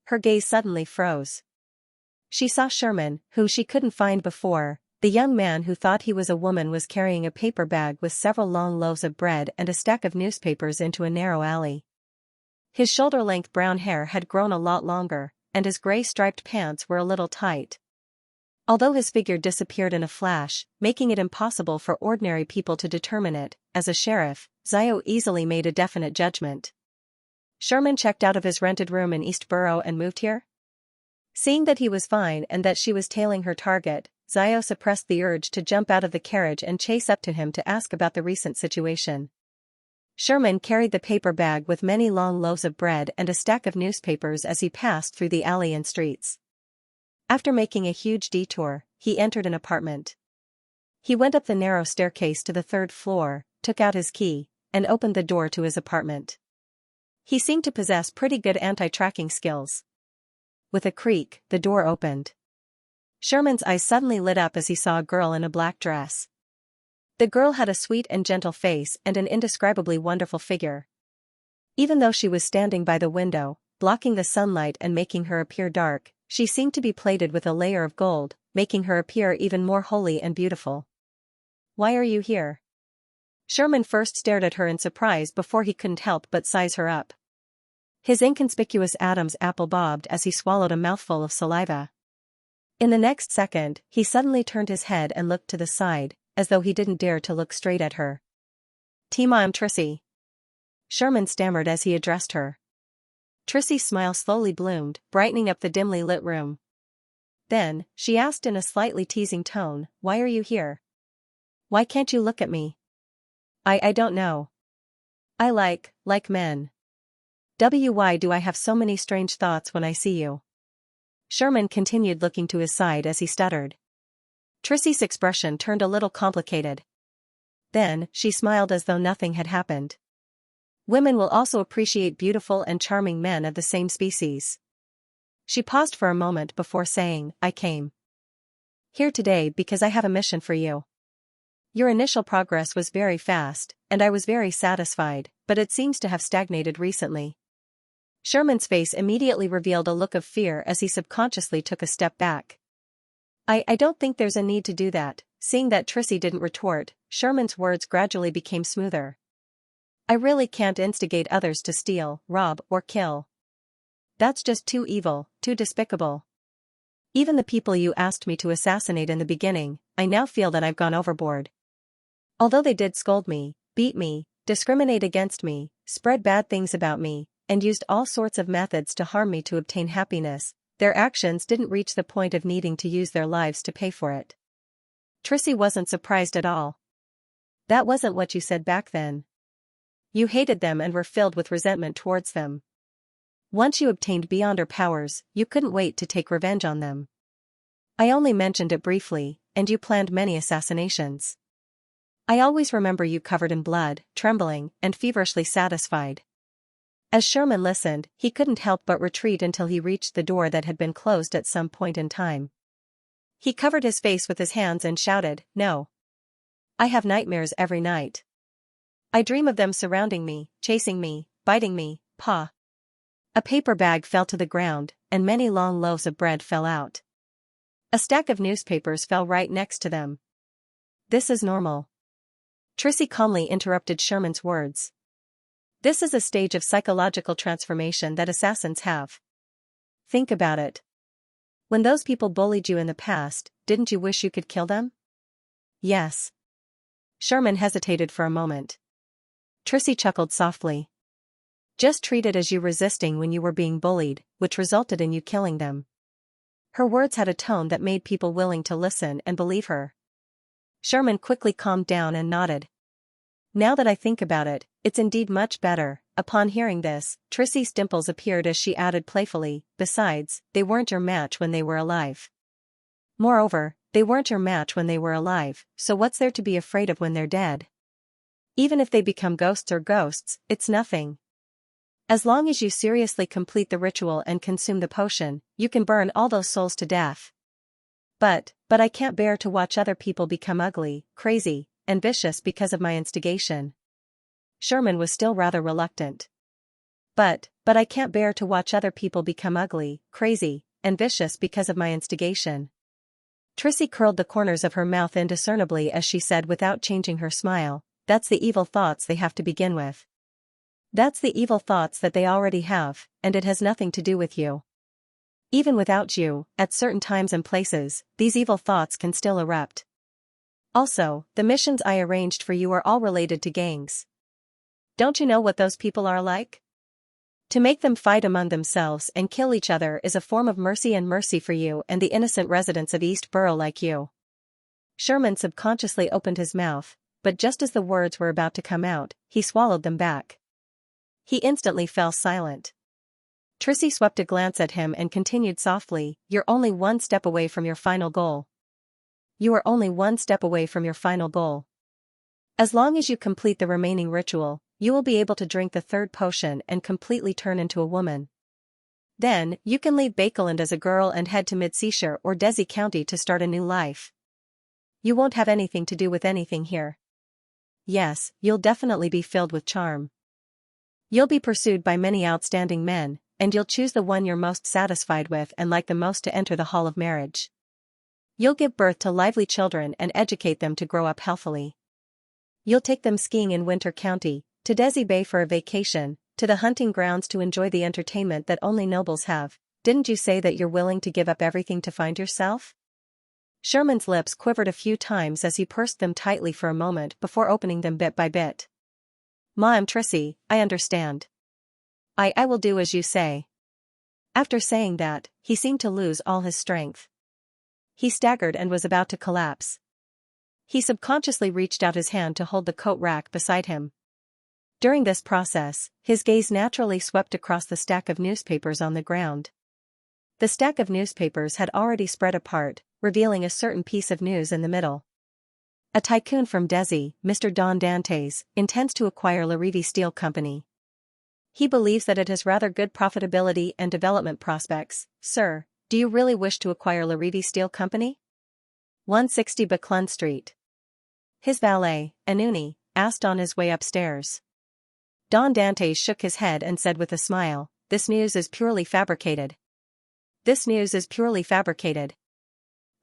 Her gaze suddenly froze. She saw Sherman, whom she couldn't find before. The young man who thought he was a woman was carrying a paper bag with several long loaves of bread and a stack of newspapers into a narrow alley. His shoulder-length brown hair had grown a lot longer, and his gray striped pants were a little tight. Although his figure disappeared in a flash, making it impossible for ordinary people to determine it, as a sheriff, Xiao easily made a definite judgment. Sherman checked out of his rented room in East Borough and moved here? Seeing that he was fine and that she was tailing her target, Xiao suppressed the urge to jump out of the carriage and chase up to him to ask about the recent situation. Sherman carried the paper bag with many long loaves of bread and a stack of newspapers as he passed through the alley and streets. After making a huge detour, he entered an apartment. He went up the narrow staircase to the 3rd floor, took out his key, and opened the door to his apartment. He seemed to possess pretty good anti-tracking skills. With a creak, the door opened. Sherman's eyes suddenly lit up as he saw a girl in a black dress. The girl had a sweet and gentle face and an indescribably wonderful figure. Even though she was standing by the window, blocking the sunlight and making her appear dark, she seemed to be plated with a layer of gold, making her appear even more holy and beautiful. "Why are you here?" Sherman first stared at her in surprise before he couldn't help but size her up. His inconspicuous Adam's apple bobbed as he swallowed a mouthful of saliva. In the next second, he suddenly turned his head and looked to the side, as though he didn't dare to look straight at her. "I'm Trissy," Sherman stammered as he addressed her. Trissy's smile slowly bloomed, brightening up the dimly lit room. Then, she asked in a slightly teasing tone, "Why are you here? Why can't you look at me?" I don't know. I like men. Why do I have so many strange thoughts when I see you?" Sherman continued looking to his side as he stuttered. Trissy's expression turned a little complicated. Then, she smiled as though nothing had happened. Women will also appreciate beautiful and charming men of the same species. She paused for a moment before saying, "I came here today because I have a mission for you. Your initial progress was very fast, and I was very satisfied, but it seems to have stagnated recently." Sherman's face immediately revealed a look of fear as he subconsciously took a step back. I don't think there's a need to do that." Seeing that Trissy didn't retort, Sherman's words gradually became smoother. "I really can't instigate others to steal, rob, or kill. That's just too evil, too despicable. Even the people you asked me to assassinate in the beginning, I now feel that I've gone overboard. Although they did scold me, beat me, discriminate against me, spread bad things about me, and used all sorts of methods to harm me to obtain happiness, their actions didn't reach the point of needing to use their lives to pay for it." Trissy wasn't surprised at all. "That wasn't what you said back then. You hated them and were filled with resentment towards them. Once you obtained beyond her powers, you couldn't wait to take revenge on them. I only mentioned it briefly, and you planned many assassinations. I always remember you covered in blood, trembling, and feverishly satisfied." As Sherman listened, he couldn't help but retreat until he reached the door that had been closed at some point in time. He covered his face with his hands and shouted, "No. I have nightmares every night. I dream of them surrounding me, chasing me, biting me, Pa." A paper bag fell to the ground, and many long loaves of bread fell out. A stack of newspapers fell right next to them. "This is normal," Trissy calmly interrupted Sherman's words. "This is a stage of psychological transformation that assassins have. Think about it. When those people bullied you in the past, didn't you wish you could kill them?" "Yes." Sherman hesitated for a moment. Trissy chuckled softly. "Just treat it as you resisting when you were being bullied, which resulted in you killing them." Her words had a tone that made people willing to listen and believe her. Sherman quickly calmed down and nodded. "Now that I think about it, it's indeed much better." Upon hearing this, Trissy's dimples appeared as she added playfully, "Besides, they weren't your match when they were alive. Moreover, they weren't your match when they were alive, so what's there to be afraid of when they're dead? Even if they become ghosts, it's nothing. As long as you seriously complete the ritual and consume the potion, you can burn all those souls to death. But I can't bear to watch other people become ugly, crazy, and vicious because of my instigation." Sherman was still rather reluctant. But I can't bear to watch other people become ugly, crazy, and vicious because of my instigation." Trissy curled the corners of her mouth indiscernibly as she said without changing her smile, "That's the evil thoughts they have to begin with. That's the evil thoughts that they already have, and it has nothing to do with you. Even without you, at certain times and places, these evil thoughts can still erupt. Also, the missions I arranged for you are all related to gangs. Don't you know what those people are like? To make them fight among themselves and kill each other is a form of mercy, and mercy for you and the innocent residents of East Borough like you." Sherman subconsciously opened his mouth, but just as the words were about to come out, he swallowed them back. He instantly fell silent. Trissy swept a glance at him and continued softly, "You're only one step away from your final goal. You are only one step away from your final goal. As long as you complete the remaining ritual, you will be able to drink the third potion and completely turn into a woman. Then, you can leave Bakeland as a girl and head to Mid-Seashire or Desi County to start a new life. You won't have anything to do with anything here. Yes, you'll definitely be filled with charm. You'll be pursued by many outstanding men, and you'll choose the one you're most satisfied with and like the most to enter the hall of marriage. You'll give birth to lively children and educate them to grow up healthily. You'll take them skiing in Winter County, to Desi Bay for a vacation, to the hunting grounds to enjoy the entertainment that only nobles have, didn't you say that you're willing to give up everything to find yourself? Sherman's lips quivered a few times as he pursed them tightly for a moment before opening them bit by bit. "Ma'am Trissy, I understand. I will do as you say." After saying that, he seemed to lose all his strength. He staggered and was about to collapse. He subconsciously reached out his hand to hold the coat rack beside him. During this process, his gaze naturally swept across the stack of newspapers on the ground. The stack of newspapers had already spread apart, revealing a certain piece of news in the middle. A tycoon from Desi, Mr. Don Dantes, intends to acquire Larivi Steel Company. He believes that it has rather good profitability and development prospects. Sir, do you really wish to acquire Larivi Steel Company? 160 Buckland Street. His valet, Anuni, asked on his way upstairs. Don Dantes shook his head and said with a smile, "This news is purely fabricated. This news is purely fabricated.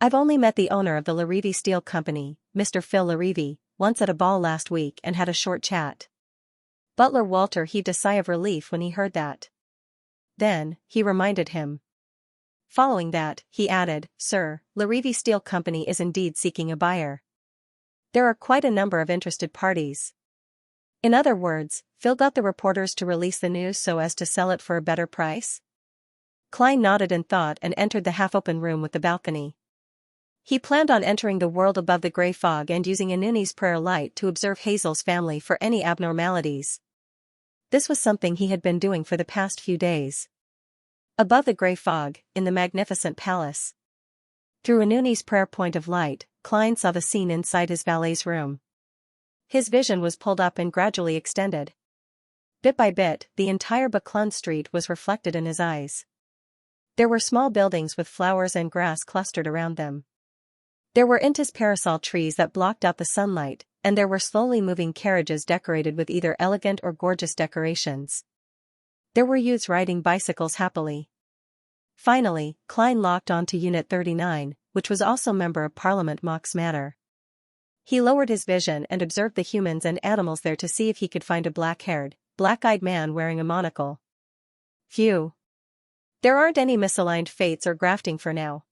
I've only met the owner of the Larivi Steel Company, Mr. Phil Larivi, once at a ball last week and had a short chat." Butler Walter heaved a sigh of relief when he heard that. Then, he reminded him. Following that, he added, "Sir, Larivi Steel Company is indeed seeking a buyer. There are quite a number of interested parties." In other words, Phil got the reporters to release the news so as to sell it for a better price? Klein nodded in thought and entered the half-open room with the balcony. He planned on entering the world above the grey fog and using Anuni's prayer light to observe Hazel's family for any abnormalities. This was something he had been doing for the past few days. Above the grey fog, in the magnificent palace. Through Anuni's prayer point of light, Klein saw the scene inside his valet's room. His vision was pulled up and gradually extended. Bit by bit, the entire Buckland Street was reflected in his eyes. There were small buildings with flowers and grass clustered around them. There were intis parasol trees that blocked out the sunlight, and there were slowly moving carriages decorated with either elegant or gorgeous decorations. There were youths riding bicycles happily. Finally, Klein locked on to Unit 39, which was also Member of Parliament Mox Manor. He lowered his vision and observed the humans and animals there to see if he could find a black-haired, black-eyed man wearing a monocle. Phew. There aren't any misaligned fates or grafting for now.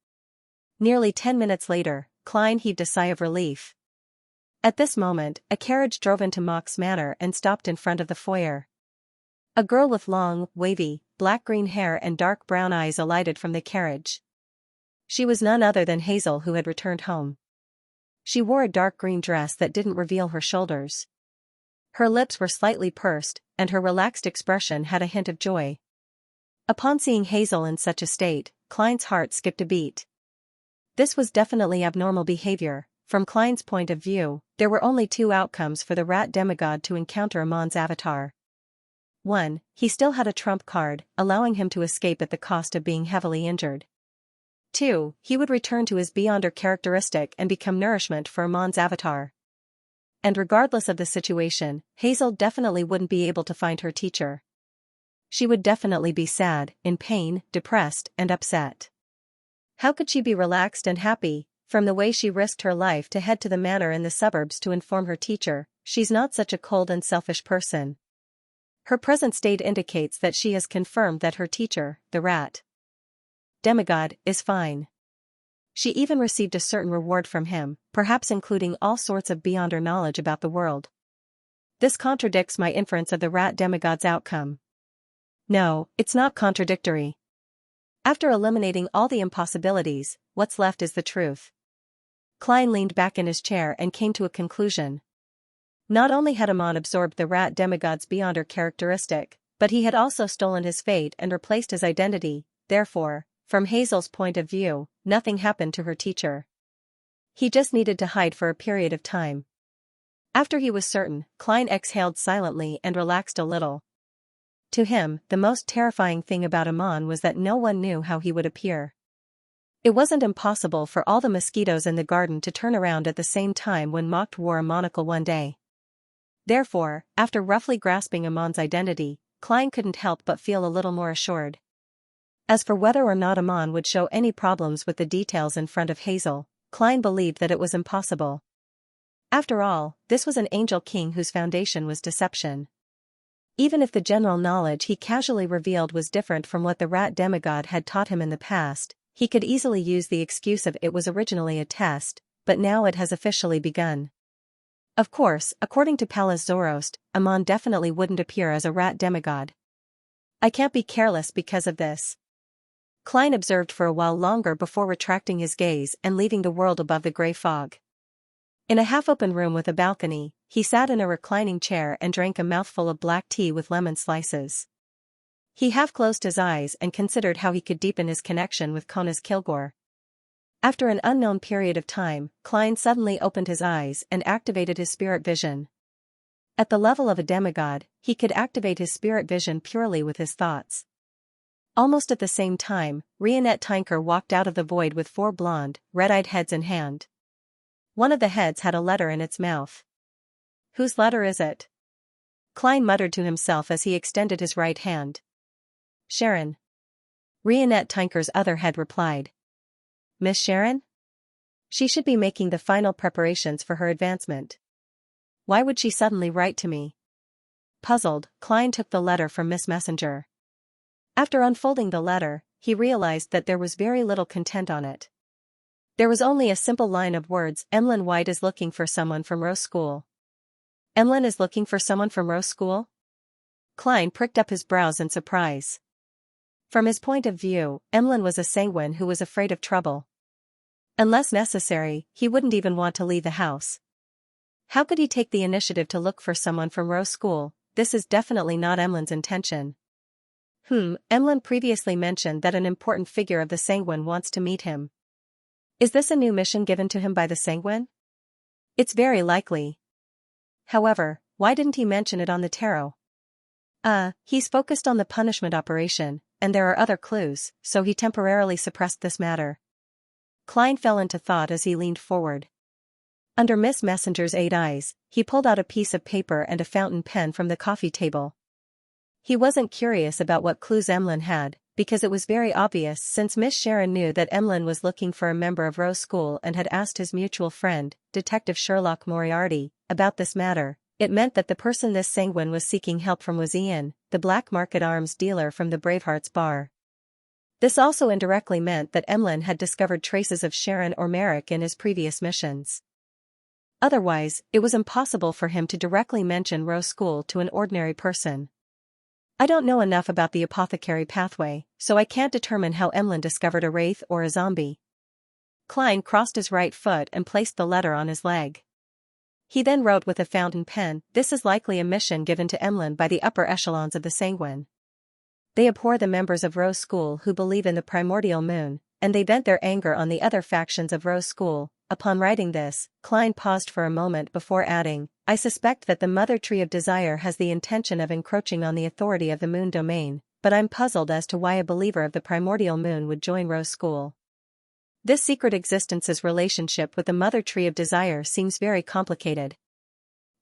Nearly 10 minutes later, Klein heaved a sigh of relief. At this moment, a carriage drove into Mox Manor and stopped in front of the foyer. A girl with long, wavy, black-green hair and dark brown eyes alighted from the carriage. She was none other than Hazel, who had returned home. She wore a dark green dress that didn't reveal her shoulders. Her lips were slightly pursed, and her relaxed expression had a hint of joy. Upon seeing Hazel in such a state, Klein's heart skipped a beat. This was definitely abnormal behavior. From Klein's point of view, there were only two outcomes for the rat demigod to encounter Amon's avatar. 1. He still had a trump card, allowing him to escape at the cost of being heavily injured. 2. He would return to his Beyonder characteristic and become nourishment for Amon's avatar. And regardless of the situation, Hazel definitely wouldn't be able to find her teacher. She would definitely be sad, in pain, depressed, and upset. How could she be relaxed and happy? From the way she risked her life to head to the manor in the suburbs to inform her teacher, she's not such a cold and selfish person. Her present state indicates that she has confirmed that her teacher, the rat demigod, is fine. She even received a certain reward from him, perhaps including all sorts of Beyonder knowledge about the world. This contradicts my inference of the rat demigod's outcome. No, it's not contradictory. After eliminating all the impossibilities, what's left is the truth. Klein leaned back in his chair and came to a conclusion. Not only had Amon absorbed the rat demigod's Beyonder characteristic, but he had also stolen his fate and replaced his identity. Therefore, from Hazel's point of view, nothing happened to her teacher. He just needed to hide for a period of time. After he was certain, Klein exhaled silently and relaxed a little. To him, the most terrifying thing about Amon was that no one knew how he would appear. It wasn't impossible for all the mosquitoes in the garden to turn around at the same time when Mocht wore a monocle one day. Therefore, after roughly grasping Amon's identity, Klein couldn't help but feel a little more assured. As for whether or not Amon would show any problems with the details in front of Hazel, Klein believed that it was impossible. After all, this was an angel king whose foundation was deception. Even if the general knowledge he casually revealed was different from what the rat demigod had taught him in the past, he could easily use the excuse of it was originally a test, but now it has officially begun. Of course, according to Pallas Zoroast, Amon definitely wouldn't appear as a rat demigod. I can't be careless because of this. Klein observed for a while longer before retracting his gaze and leaving the world above the gray fog. In a half-open room with a balcony, he sat in a reclining chair and drank a mouthful of black tea with lemon slices. He half-closed his eyes and considered how he could deepen his connection with Kona's Kilgore. After an unknown period of time, Klein suddenly opened his eyes and activated his spirit vision. At the level of a demigod, he could activate his spirit vision purely with his thoughts. Almost at the same time, Rionette Tinker walked out of the void with 4 blonde, red-eyed heads in hand. One of the heads had a letter in its mouth. Whose letter is it? Klein muttered to himself as he extended his right hand. Sharon. Rionette Tinker's other head replied. Miss Sharon? She should be making the final preparations for her advancement. Why would she suddenly write to me? Puzzled, Klein took the letter from Miss Messenger. After unfolding the letter, he realized that there was very little content on it. There was only a simple line of words: Emlyn White is looking for someone from Rose School. Emlyn is looking for someone from Rose School? Klein pricked up his brows in surprise. From his point of view, Emlyn was a sanguine who was afraid of trouble. Unless necessary, he wouldn't even want to leave the house. How could he take the initiative to look for someone from Rose School? This is definitely not Emlyn's intention. Emlyn previously mentioned that an important figure of the sanguine wants to meet him. Is this a new mission given to him by the sanguine? It's very likely. However, why didn't he mention it on the tarot? He's focused on the punishment operation, and there are other clues, so he temporarily suppressed this matter. Klein fell into thought as he leaned forward. Under Miss Messenger's 8 eyes, he pulled out a piece of paper and a fountain pen from the coffee table. He wasn't curious about what clues Emlyn had, because it was very obvious since Miss Sharon knew that Emlyn was looking for a member of Rose School and had asked his mutual friend, Detective Sherlock Moriarty, about this matter. It meant that the person this sanguine was seeking help from was Ian, the black market arms dealer from the Bravehearts bar. This also indirectly meant that Emlyn had discovered traces of Sharon or Merrick in his previous missions. Otherwise, it was impossible for him to directly mention Rose School to an ordinary person. I don't know enough about the apothecary pathway, so I can't determine how Emlyn discovered a wraith or a zombie. Klein crossed his right foot and placed the letter on his leg. He then wrote with a fountain pen, "This is likely a mission given to Emlyn by the upper echelons of the sanguine. They abhor the members of Rose School who believe in the primordial moon, and they vent their anger on the other factions of Rose School." Upon writing this, Klein paused for a moment before adding, "I suspect that the Mother Tree of Desire has the intention of encroaching on the authority of the moon domain, but I'm puzzled as to why a believer of the primordial moon would join Rose School. This secret existence's relationship with the Mother Tree of Desire seems very complicated.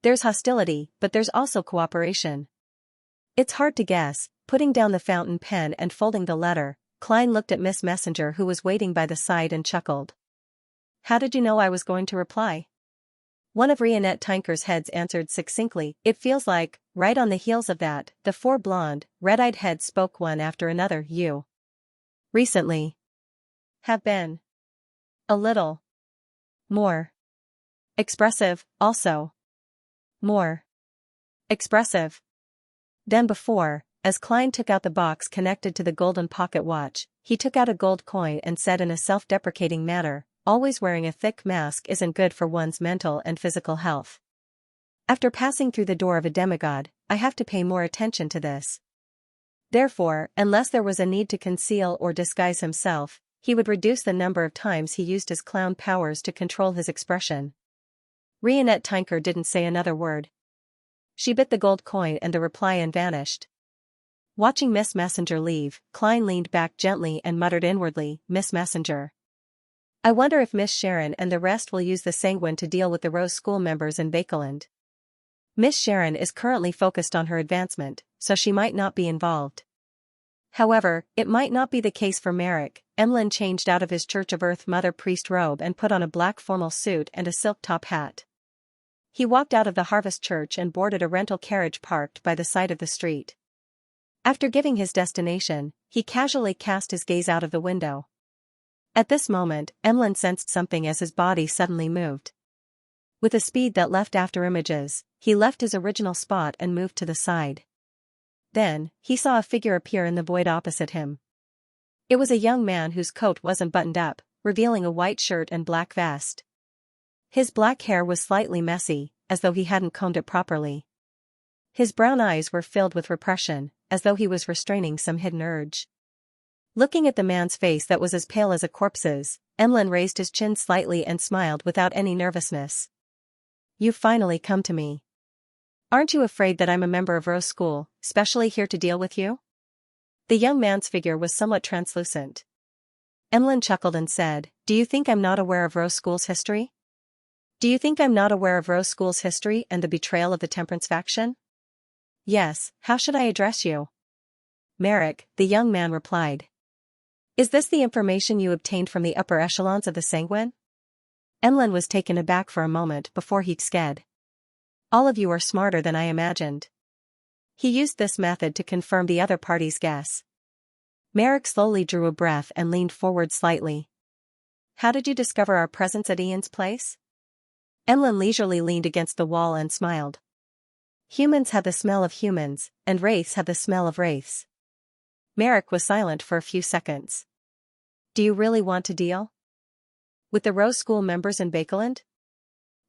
There's hostility, but there's also cooperation." It's hard to guess. Putting down the fountain pen and folding the letter, Klein looked at Miss Messenger who was waiting by the side and chuckled. "How did you know I was going to reply?" One of Rionette Tinker's heads answered succinctly, "It feels like." Right on the heels of that, the 4 blonde, red-eyed heads spoke one after another. "You recently have been a little more expressive, also more expressive than before." As Klein took out the box connected to the golden pocket watch, he took out a gold coin and said in a self-deprecating manner, "Always wearing a thick mask isn't good for one's mental and physical health. After passing through the door of a demigod, I have to pay more attention to this." Therefore, unless there was a need to conceal or disguise himself, he would reduce the number of times he used his clown powers to control his expression. Rionette Tinker didn't say another word. She bit the gold coin and the reply and vanished. Watching Miss Messenger leave, Klein leaned back gently and muttered inwardly, "Miss Messenger. I wonder if Miss Sharon and the rest will use the sanguine to deal with the Rose School members in Bakeland. Miss Sharon is currently focused on her advancement, so she might not be involved. However, it might not be the case for Merrick." Emlyn changed out of his Church of Earth Mother Priest robe and put on a black formal suit and a silk top hat. He walked out of the Harvest Church and boarded a rental carriage parked by the side of the street. After giving his destination, he casually cast his gaze out of the window. At this moment, Emlyn sensed something as his body suddenly moved. With a speed that left after images, he left his original spot and moved to the side. Then, he saw a figure appear in the void opposite him. It was a young man whose coat wasn't buttoned up, revealing a white shirt and black vest. His black hair was slightly messy, as though he hadn't combed it properly. His brown eyes were filled with repression, as though he was restraining some hidden urge. Looking at the man's face that was as pale as a corpse's, Emlyn raised his chin slightly and smiled without any nervousness. "You've finally come to me. Aren't you afraid that I'm a member of Rose School, specially here to deal with you?" The young man's figure was somewhat translucent. Emlyn chuckled and said, "Do you think I'm not aware of Rose School's history? Do you think I'm not aware of Rose School's history and the betrayal of the Temperance faction?" "Yes, how should I address you?" "Merrick," the young man replied. "Is this the information you obtained from the upper echelons of the Sanguine?" Emlyn was taken aback for a moment before he said, "All of you are smarter than I imagined." He used this method to confirm the other party's guess. Merrick slowly drew a breath and leaned forward slightly. "How did you discover our presence at Ian's place?" Emlyn leisurely leaned against the wall and smiled. "Humans have the smell of humans, and wraiths have the smell of wraiths." Merrick was silent for a few seconds. "Do you really want to deal with the Rose School members in Bakeland?"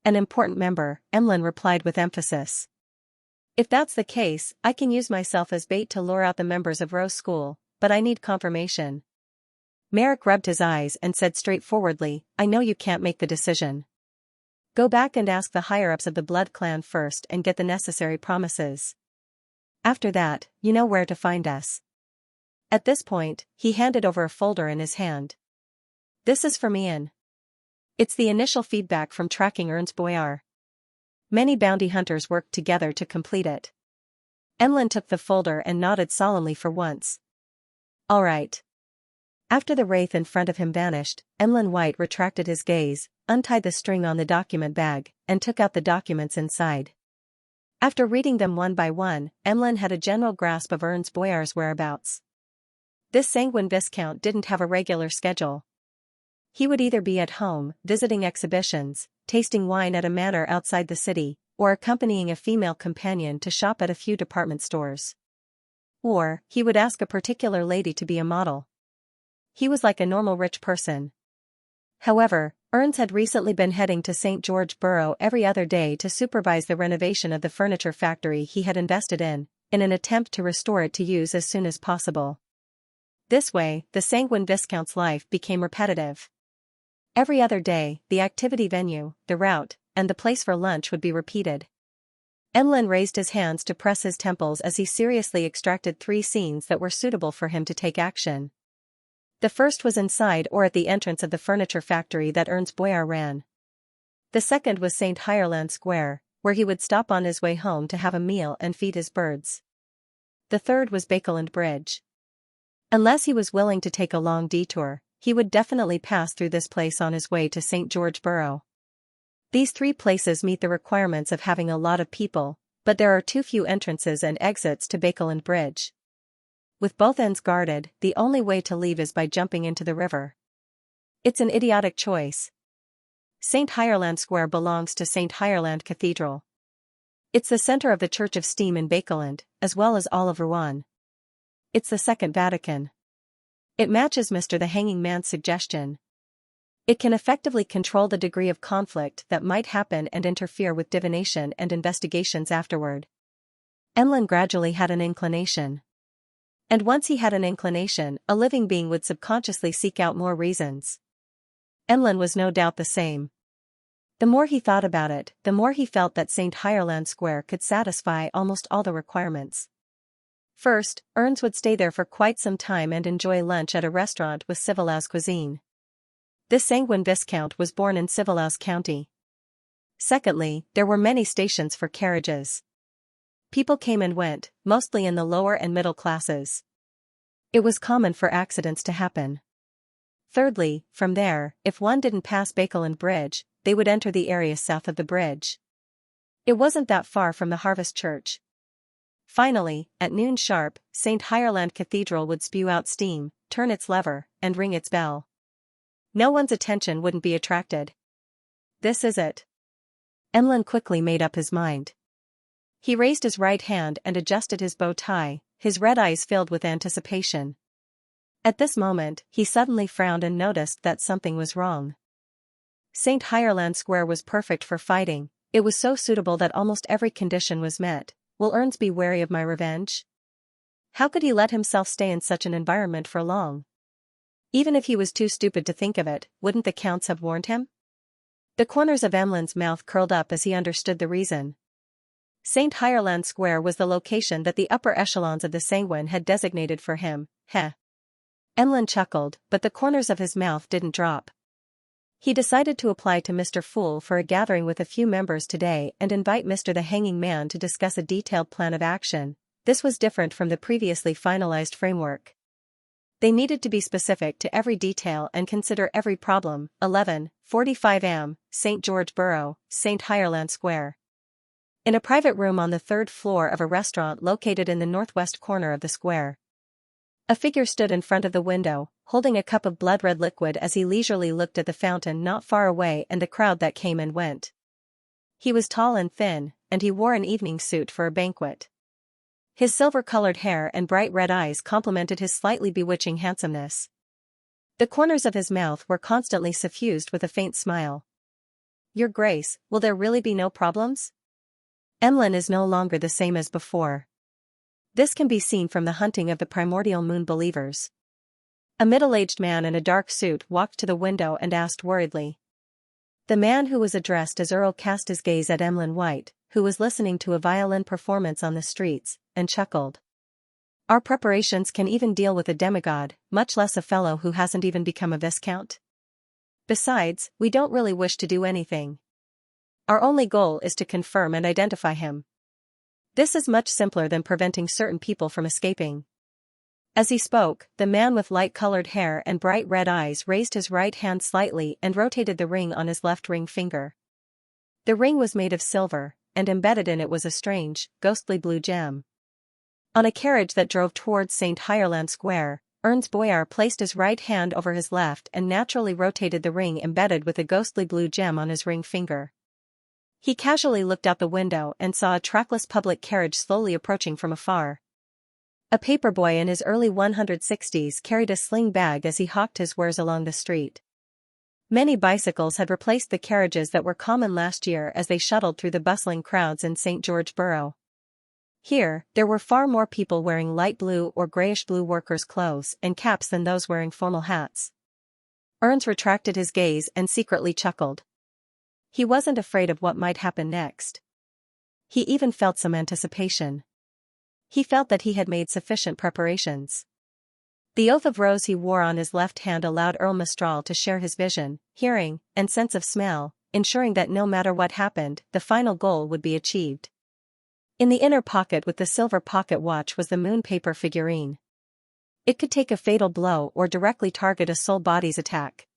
"An important member," Emlyn replied with emphasis. "If that's the case, I can use myself as bait to lure out the members of Rose School, but I need confirmation." Merrick rubbed his eyes and said straightforwardly, "I know you can't make the decision. Go back and ask the higher-ups of the Blood Clan first and get the necessary promises. After that, you know where to find us." At this point, he handed over a folder in his hand. "This is from Ian. It's the initial feedback from tracking Ernst Boyar. Many bounty hunters worked together to complete it." Emlyn took the folder and nodded solemnly for once. "All right." After the wraith in front of him vanished, Emlyn White retracted his gaze, untied the string on the document bag, and took out the documents inside. After reading them one by one, Emlyn had a general grasp of Ernst Boyar's whereabouts. This Sanguine Viscount didn't have a regular schedule. He would either be at home, visiting exhibitions, tasting wine at a manor outside the city, or accompanying a female companion to shop at a few department stores. Or, he would ask a particular lady to be a model. He was like a normal rich person. However, Ernst had recently been heading to St. George Borough every other day to supervise the renovation of the furniture factory he had invested in an attempt to restore it to use as soon as possible. This way, the Sanguine Viscount's life became repetitive. Every other day, the activity venue, the route, and the place for lunch would be repeated. Emlyn raised his hands to press his temples as he seriously extracted 3 scenes that were suitable for him to take action. The first was inside or at the entrance of the furniture factory that Ernst Boyar ran. The second was St. Hireland Square, where he would stop on his way home to have a meal and feed his birds. The third was Bakeland Bridge. Unless he was willing to take a long detour, he would definitely pass through this place on his way to St. George Borough. These 3 places meet the requirements of having a lot of people, but there are too few entrances and exits to Bakeland Bridge. With both ends guarded, the only way to leave is by jumping into the river. It's an idiotic choice. St. Hireland Square belongs to St. Hireland Cathedral. It's the center of the Church of Steam in Bakeland, as well as all of Rouen. It's the Second Vatican. It matches Mr. the Hanging Man's suggestion. It can effectively control the degree of conflict that might happen and interfere with divination and investigations afterward. Emlyn gradually had an inclination. And once he had an inclination, a living being would subconsciously seek out more reasons. Emlyn was no doubt the same. The more he thought about it, the more he felt that St. Hireland Square could satisfy almost all the requirements. First, Ernst would stay there for quite some time and enjoy lunch at a restaurant with civilized cuisine. This Sanguine Viscount was born in Civilized County. Secondly, there were many stations for carriages. People came and went, mostly in the lower and middle classes. It was common for accidents to happen. Thirdly, from there, if one didn't pass Bakeland Bridge, they would enter the area south of the bridge. It wasn't that far from the Harvest Church. Finally, at noon sharp, St. Ireland Cathedral would spew out steam, turn its lever, and ring its bell. No one's attention wouldn't be attracted. This is it. Emlyn quickly made up his mind. He raised his right hand and adjusted his bow tie, his red eyes filled with anticipation. At this moment, he suddenly frowned and noticed that something was wrong. St. Ireland Square was perfect for fighting, it was so suitable that almost every condition was met. Will Ernst be wary of my revenge? How could he let himself stay in such an environment for long? Even if he was too stupid to think of it, wouldn't the counts have warned him? The corners of Emlyn's mouth curled up as he understood the reason. St. Ireland Square was the location that the upper echelons of the Sanguine had designated for him. Heh. Emlyn chuckled, but the corners of his mouth didn't drop. He decided to apply to Mr. Fool for a gathering with a few members today and invite Mr. the Hanging Man to discuss a detailed plan of action. This was different from the previously finalized framework. They needed to be specific to every detail and consider every problem. 11:45 am, St. George Borough, St. Ireland Square. In a private room on the third floor of a restaurant located in the northwest corner of the square. A figure stood in front of the window, holding a cup of blood-red liquid as he leisurely looked at the fountain not far away and the crowd that came and went. He was tall and thin, and he wore an evening suit for a banquet. His silver-colored hair and bright red eyes complemented his slightly bewitching handsomeness. The corners of his mouth were constantly suffused with a faint smile. Your Grace, will there really be no problems? Emlyn is no longer the same as before. This can be seen from the hunting of the primordial moon believers. A middle-aged man in a dark suit walked to the window and asked worriedly. The man who was addressed as Earl cast his gaze at Emlyn White, who was listening to a violin performance on the streets, and chuckled. Our preparations can even deal with a demigod, much less a fellow who hasn't even become a viscount. Besides, we don't really wish to do anything. Our only goal is to confirm and identify him. This is much simpler than preventing certain people from escaping. As he spoke, the man with light-colored hair and bright red eyes raised his right hand slightly and rotated the ring on his left ring finger. The ring was made of silver, and embedded in it was a strange, ghostly blue gem. On a carriage that drove towards St. Ireland Square, Ernst Boyar placed his right hand over his left and naturally rotated the ring embedded with a ghostly blue gem on his ring finger. He casually looked out the window and saw a trackless public carriage slowly approaching from afar. A paperboy in his early 160s carried a sling bag as he hawked his wares along the street. Many bicycles had replaced the carriages that were common last year as they shuttled through the bustling crowds in St. George Borough. Here, there were far more people wearing light blue or grayish-blue workers' clothes and caps than those wearing formal hats. Ernst retracted his gaze and secretly chuckled. He wasn't afraid of what might happen next. He even felt some anticipation. He felt that he had made sufficient preparations. The oath of rose he wore on his left hand allowed Earl Mistral to share his vision, hearing, and sense of smell, ensuring that no matter what happened, the final goal would be achieved. In the inner pocket with the silver pocket watch was the moon paper figurine. It could take a fatal blow or directly target a soul body's attack.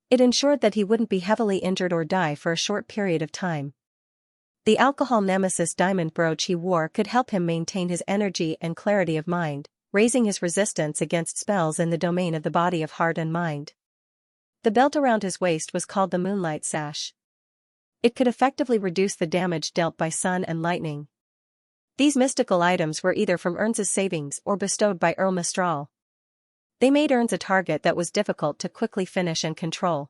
It ensured that he wouldn't be heavily injured or die for a short period of time. The alcohol nemesis diamond brooch he wore could help him maintain his energy and clarity of mind, raising his resistance against spells in the domain of the body of heart and mind. The belt around his waist was called the Moonlight Sash. It could effectively reduce the damage dealt by sun and lightning. These mystical items were either from Ernst's savings or bestowed by Earl Mistral. They made Ernst a target that was difficult to quickly finish and control.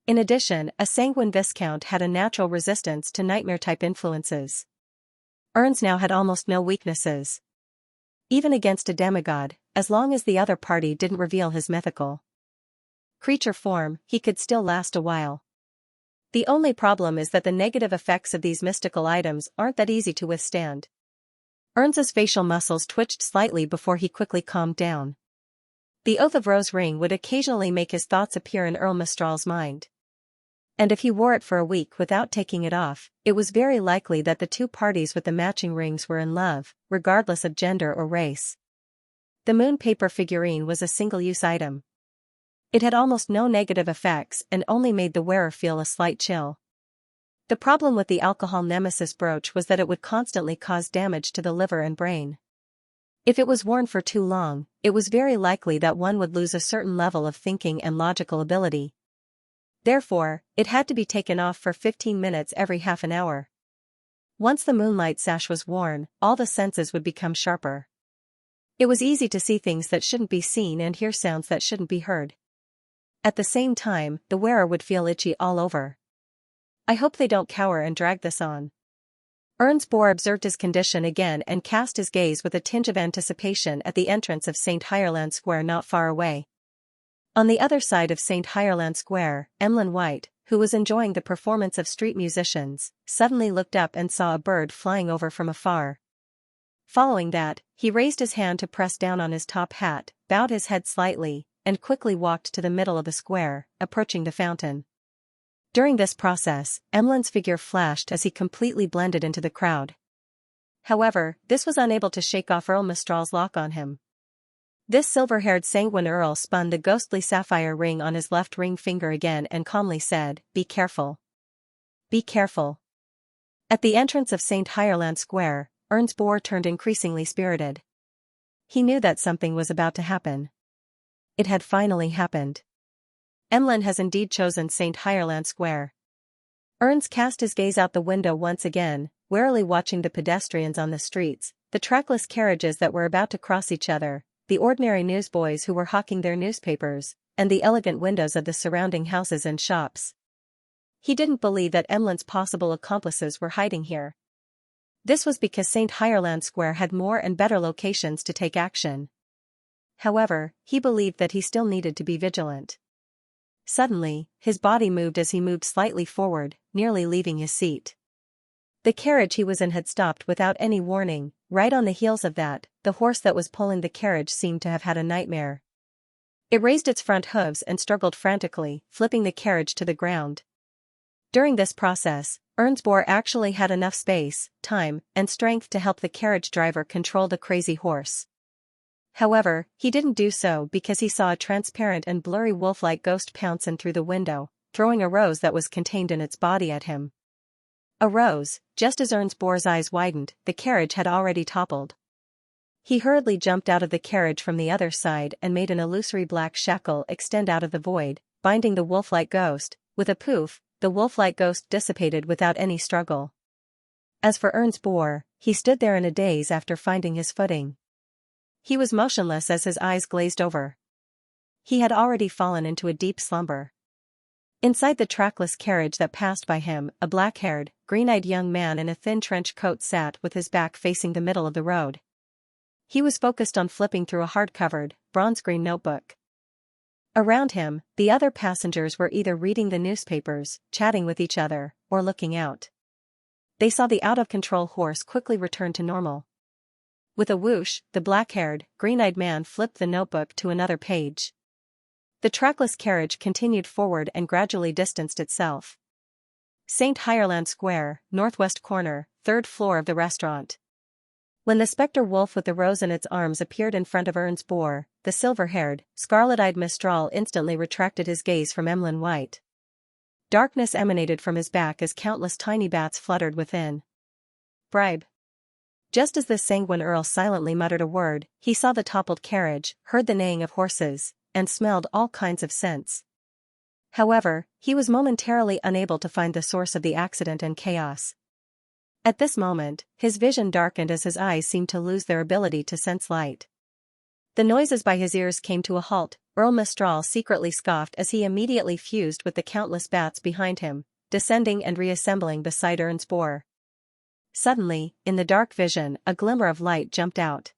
In addition, a sanguine viscount had a natural resistance to nightmare-type influences. Ernst now had almost no weaknesses. Even against a demigod, as long as the other party didn't reveal his mythical creature form, he could still last a while. The only problem is that the negative effects of these mystical items aren't that easy to withstand. Ernst's facial muscles twitched slightly before he quickly calmed down. The Oath of Rose ring would occasionally make his thoughts appear in Earl Mistral's mind. And if he wore it for a week without taking it off, it was very likely that the two parties with the matching rings were in love, regardless of gender or race. The moon paper figurine was a single-use item. It had almost no negative effects and only made the wearer feel a slight chill. The problem with the alcohol nemesis brooch was that it would constantly cause damage to the liver and brain. If it was worn for too long, it was very likely that one would lose a certain level of thinking and logical ability. Therefore, it had to be taken off for 15 minutes every half an hour. Once the moonlight sash was worn, all the senses would become sharper. It was easy to see things that shouldn't be seen and hear sounds that shouldn't be heard. At the same time, the wearer would feel itchy all over. I hope they don't cower and drag this on. Ernst Bohr observed his condition again and cast his gaze with a tinge of anticipation at the entrance of St. Hierland Square not far away. On the other side of St. Hierland Square, Emlyn White, who was enjoying the performance of street musicians, suddenly looked up and saw a bird flying over from afar. Following that, he raised his hand to press down on his top hat, bowed his head slightly, and quickly walked to the middle of the square, approaching the fountain. During this process, Emlyn's figure flashed as he completely blended into the crowd. However, this was unable to shake off Earl Mistral's lock on him. This silver-haired sanguine earl spun the ghostly sapphire ring on his left ring finger again and calmly said, "Be careful. Be careful." At the entrance of St. Hierland Square, Ernst Bohr turned increasingly spirited. He knew that something was about to happen. It had finally happened. Emlyn has indeed chosen St. Hierland Square. Ernst cast his gaze out the window once again, warily watching the pedestrians on the streets, the trackless carriages that were about to cross each other, the ordinary newsboys who were hawking their newspapers, and the elegant windows of the surrounding houses and shops. He didn't believe that Emlyn's possible accomplices were hiding here. This was because St. Hierland Square had more and better locations to take action. However, he believed that he still needed to be vigilant. Suddenly, his body moved as he moved slightly forward, nearly leaving his seat. The carriage he was in had stopped without any warning. Right on the heels of that, the horse that was pulling the carriage seemed to have had a nightmare. It raised its front hooves and struggled frantically, flipping the carriage to the ground. During this process, Ernst Bohr actually had enough space, time, and strength to help the carriage driver control the crazy horse. However, he didn't do so because he saw a transparent and blurry wolf-like ghost pounce in through the window, throwing a rose that was contained in its body at him. A rose. Just as Ernst Bohr's eyes widened, the carriage had already toppled. He hurriedly jumped out of the carriage from the other side and made an illusory black shackle extend out of the void, binding the wolf-like ghost. With a poof, the wolf-like ghost dissipated without any struggle. As for Ernst Bohr, he stood there in a daze after finding his footing. He was motionless as his eyes glazed over. He had already fallen into a deep slumber. Inside the trackless carriage that passed by him, a black-haired, green-eyed young man in a thin trench coat sat with his back facing the middle of the road. He was focused on flipping through a hard-covered, bronze-green notebook. Around him, the other passengers were either reading the newspapers, chatting with each other, or looking out. They saw the out-of-control horse quickly return to normal. With a whoosh, the black-haired, green-eyed man flipped the notebook to another page. The trackless carriage continued forward and gradually distanced itself. St. Hierland Square, northwest corner, third floor of the restaurant. When the spectre wolf with the rose in its arms appeared in front of Ernst Bohr, the silver-haired, scarlet-eyed Mistral instantly retracted his gaze from Emlyn White. Darkness emanated from his back as countless tiny bats fluttered within. Bribe. Just as the sanguine earl silently muttered a word, he saw the toppled carriage, heard the neighing of horses, and smelled all kinds of scents. However, he was momentarily unable to find the source of the accident and chaos. At this moment, his vision darkened as his eyes seemed to lose their ability to sense light. The noises by his ears came to a halt. Earl Mistral secretly scoffed as he immediately fused with the countless bats behind him, descending and reassembling beside Ernst Bohr. Suddenly, in the dark vision, a glimmer of light jumped out.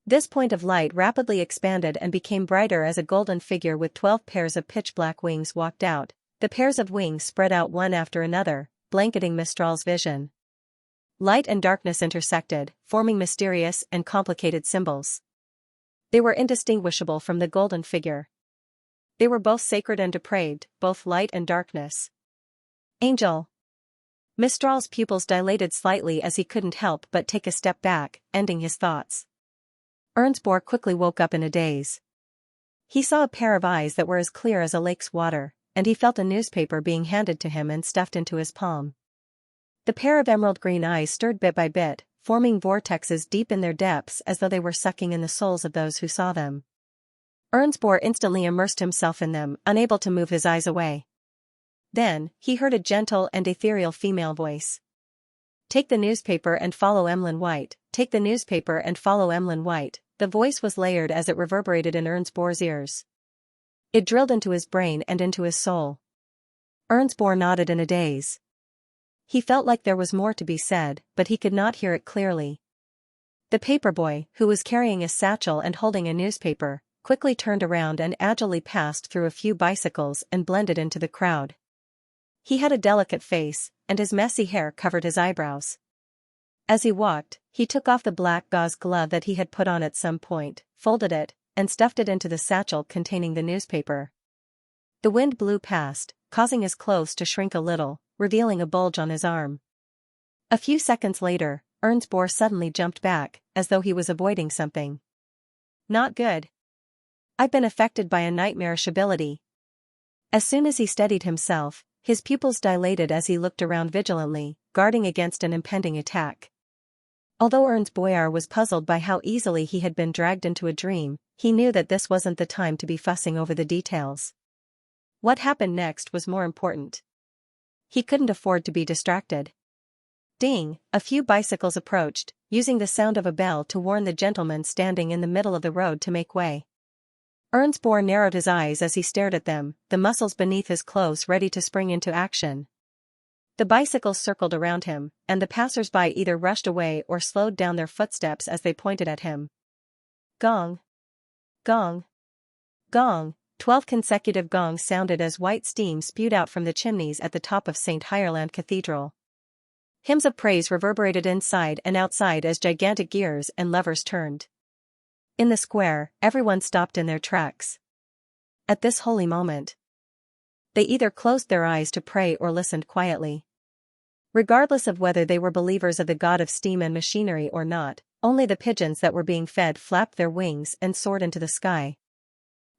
This point of light rapidly expanded and became brighter as a golden figure with 12 pairs of pitch-black wings walked out. The pairs of wings spread out one after another, blanketing Mistral's vision. Light and darkness intersected, forming mysterious and complicated symbols. They were indistinguishable from the golden figure. They were both sacred and depraved, both light and darkness. Angel. Mistral's pupils dilated slightly as he couldn't help but take a step back, ending his thoughts. Ernst Bohr quickly woke up in a daze. He saw a pair of eyes that were as clear as a lake's water, and he felt a newspaper being handed to him and stuffed into his palm. The pair of emerald green eyes stirred bit by bit, forming vortexes deep in their depths as though they were sucking in the souls of those who saw them. Ernstbohr instantly immersed himself in them, unable to move his eyes away. Then, he heard a gentle and ethereal female voice. "Take the newspaper and follow Emlyn White, take the newspaper and follow Emlyn White." The voice was layered as it reverberated in Ernstbohr's ears. It drilled into his brain and into his soul. Ernstbohr nodded in a daze. He felt like there was more to be said, but he could not hear it clearly. The paperboy, who was carrying a satchel and holding a newspaper, quickly turned around and agilely passed through a few bicycles and blended into the crowd. He had a delicate face, and his messy hair covered his eyebrows. As he walked, he took off the black gauze glove that he had put on at some point, folded it, and stuffed it into the satchel containing the newspaper. The wind blew past, causing his clothes to shrink a little, revealing a bulge on his arm. A few seconds later, Ernstbohr suddenly jumped back, as though he was avoiding something. "Not good. I've been affected by a nightmarish ability." As soon as he steadied himself, his pupils dilated as he looked around vigilantly, guarding against an impending attack. Although Ernstbohr was puzzled by how easily he had been dragged into a dream, he knew that this wasn't the time to be fussing over the details. What happened next was more important. He couldn't afford to be distracted. Ding! A few bicycles approached, using the sound of a bell to warn the gentleman standing in the middle of the road to make way. Ernstbohr narrowed his eyes as he stared at them, the muscles beneath his clothes ready to spring into action. The bicycles circled around him, and the passers-by either rushed away or slowed down their footsteps as they pointed at him. Gong! Gong! Gong! 12 consecutive gongs sounded as white steam spewed out from the chimneys at the top of St. Ireland Cathedral. Hymns of praise reverberated inside and outside as gigantic gears and levers turned. In the square, everyone stopped in their tracks. At this holy moment, they either closed their eyes to pray or listened quietly. Regardless of whether they were believers of the god of steam and machinery or not, only the pigeons that were being fed flapped their wings and soared into the sky.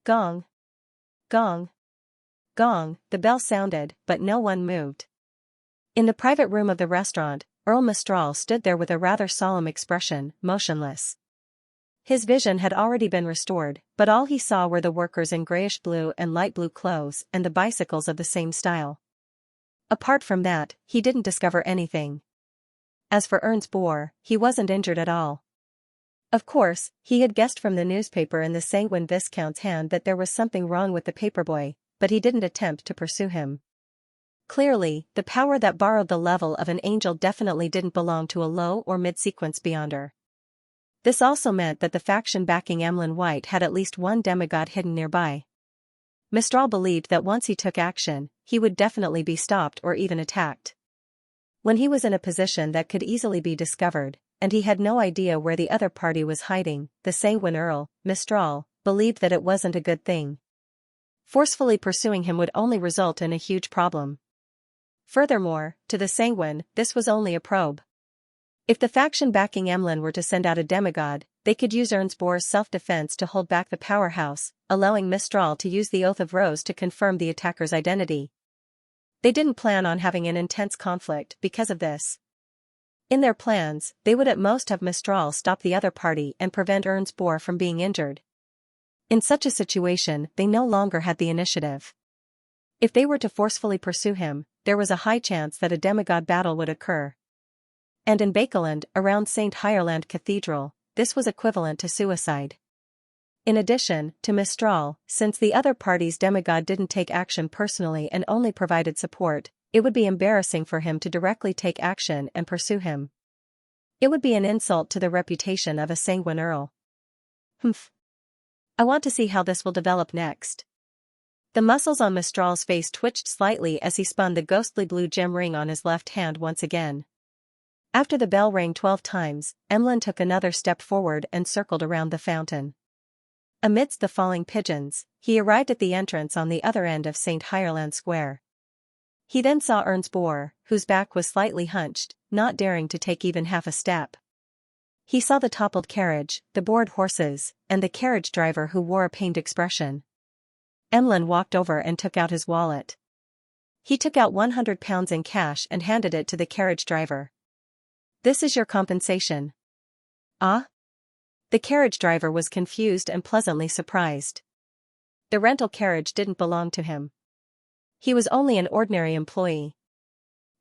Gong! Gong! Gong! The bell sounded, but no one moved. In the private room of the restaurant, Earl Mistral stood there with a rather solemn expression, motionless. His vision had already been restored, but all he saw were the workers in grayish-blue and light-blue clothes and the bicycles of the same style. Apart from that, he didn't discover anything. As for Ernstbohr, he wasn't injured at all. Of course, he had guessed from the newspaper in the sanguine Viscount's hand that there was something wrong with the paperboy, but he didn't attempt to pursue him. Clearly, the power that borrowed the level of an angel definitely didn't belong to a low or mid-sequence beyonder. This also meant that the faction backing Emlyn White had at least one demigod hidden nearby. Mistral believed that once he took action, he would definitely be stopped or even attacked. When he was in a position that could easily be discovered, and he had no idea where the other party was hiding, the sanguine Earl, Mistral, believed that it wasn't a good thing. Forcefully pursuing him would only result in a huge problem. Furthermore, to the sanguine, this was only a probe. If the faction backing Emlyn were to send out a demigod, they could use Ernstbohr's self-defense to hold back the powerhouse, allowing Mistral to use the Oath of Rose to confirm the attacker's identity. They didn't plan on having an intense conflict because of this. In their plans, they would at most have Mistral stop the other party and prevent Ernstbohr from being injured. In such a situation, they no longer had the initiative. If they were to forcefully pursue him, there was a high chance that a demigod battle would occur. And in Bakeland, around St. Ireland Cathedral, this was equivalent to suicide. In addition, to Mistral, since the other party's demigod didn't take action personally and only provided support, it would be embarrassing for him to directly take action and pursue him. It would be an insult to the reputation of a sanguine Earl. Humph. I want to see how this will develop next. The muscles on Mistral's face twitched slightly as he spun the ghostly blue gem ring on his left hand once again. After the bell rang 12 times, Emlyn took another step forward and circled around the fountain. Amidst the falling pigeons, he arrived at the entrance on the other end of St. Ireland Square. He then saw Ernstbohr, whose back was slightly hunched, not daring to take even half a step. He saw the toppled carriage, the bored horses, and the carriage driver who wore a pained expression. Emlyn walked over and took out his wallet. He took out £100 in cash and handed it to the carriage driver. "This is your compensation." "Ah?" The carriage driver was confused and pleasantly surprised. The rental carriage didn't belong to him. He was only an ordinary employee.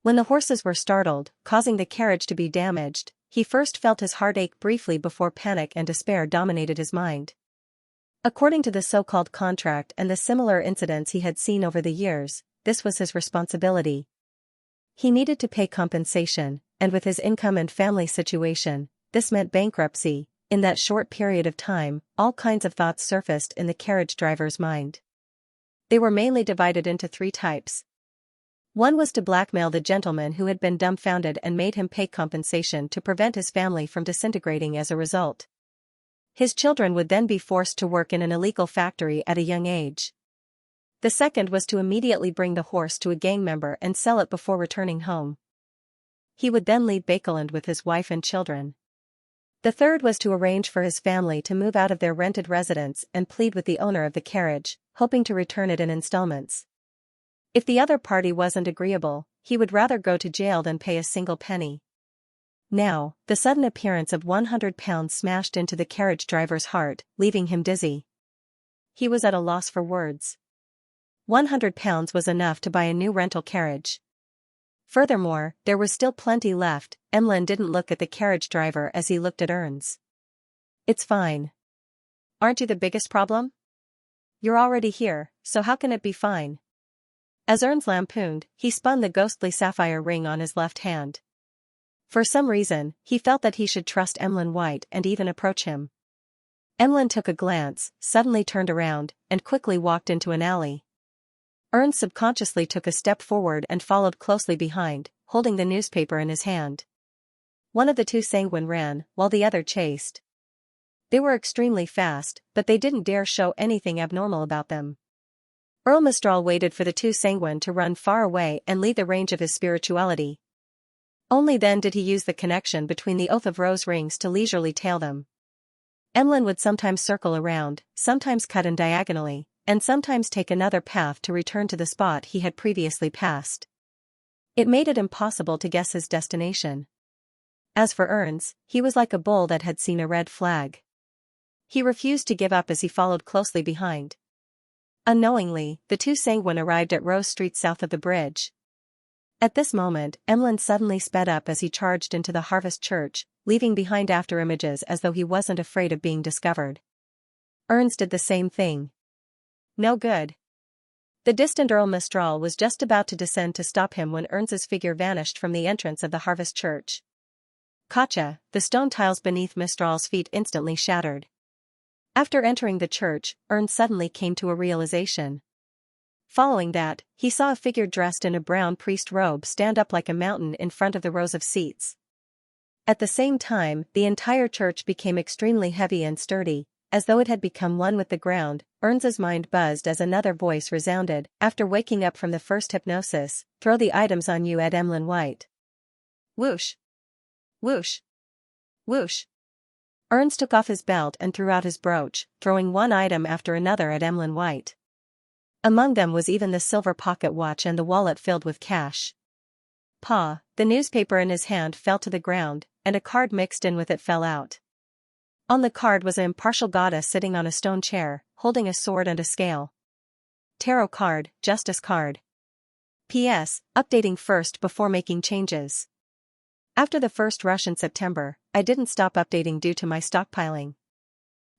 When the horses were startled, causing the carriage to be damaged, he first felt his heart ache briefly before panic and despair dominated his mind. According to the so-called contract and the similar incidents he had seen over the years, this was his responsibility. He needed to pay compensation, and with his income and family situation, this meant bankruptcy. In that short period of time, all kinds of thoughts surfaced in the carriage driver's mind. They were mainly divided into 3 types. One was to blackmail the gentleman who had been dumbfounded and made him pay compensation to prevent his family from disintegrating as a result. His children would then be forced to work in an illegal factory at a young age. The second was to immediately bring the horse to a gang member and sell it before returning home. He would then leave Bakeland with his wife and children. The third was to arrange for his family to move out of their rented residence and plead with the owner of the carriage, hoping to return it in installments. If the other party wasn't agreeable, he would rather go to jail than pay a single penny. Now, the sudden appearance of £100 smashed into the carriage driver's heart, leaving him dizzy. He was at a loss for words. £100 was enough to buy a new rental carriage. Furthermore, there was still plenty left. Emlyn didn't look at the carriage driver as he looked at Ernst. "It's fine. Aren't you the biggest problem? You're already here, so how can it be fine?" As Ernst lampooned, he spun the ghostly sapphire ring on his left hand. For some reason, he felt that he should trust Emlyn White and even approach him. Emlyn took a glance, suddenly turned around, and quickly walked into an alley. Ernst subconsciously took a step forward and followed closely behind, holding the newspaper in his hand. One of the 2 sanguine ran, while the other chased. They were extremely fast, but they didn't dare show anything abnormal about them. Earl Mistral waited for the 2 sanguine to run far away and leave the range of his spirituality. Only then did he use the connection between the Oath of Rose rings to leisurely tail them. Emlyn would sometimes circle around, sometimes cut in diagonally, and sometimes take another path to return to the spot he had previously passed. It made it impossible to guess his destination. As for Ernst, he was like a bull that had seen a red flag. He refused to give up as he followed closely behind. Unknowingly, the 2 sanguine arrived at Rose Street south of the bridge. At this moment, Emlyn suddenly sped up as he charged into the Harvest Church, leaving behind after images as though he wasn't afraid of being discovered. Ernst did the same thing. No good. The distant Earl Mistral was just about to descend to stop him when Ernst's figure vanished from the entrance of the Harvest Church. Gotcha! The stone tiles beneath Mistral's feet instantly shattered. After entering the church, Ernst suddenly came to a realization. Following that, he saw a figure dressed in a brown priest robe stand up like a mountain in front of the rows of seats. At the same time, the entire church became extremely heavy and sturdy, as though it had become one with the ground. Ernst's mind buzzed as another voice resounded, after waking up from the first hypnosis, "Throw the items on you at Emlyn White." Whoosh! Whoosh! Whoosh! Ernst took off his belt and threw out his brooch, throwing one item after another at Emlyn White. Among them was even the silver pocket watch and the wallet filled with cash. Pa! The newspaper in his hand fell to the ground, and a card mixed in with it fell out. On the card was an impartial goddess sitting on a stone chair, holding a sword and a scale. Tarot card, Justice card. P.S. Updating first before making changes. After the first rush in September, I didn't stop updating due to my stockpiling.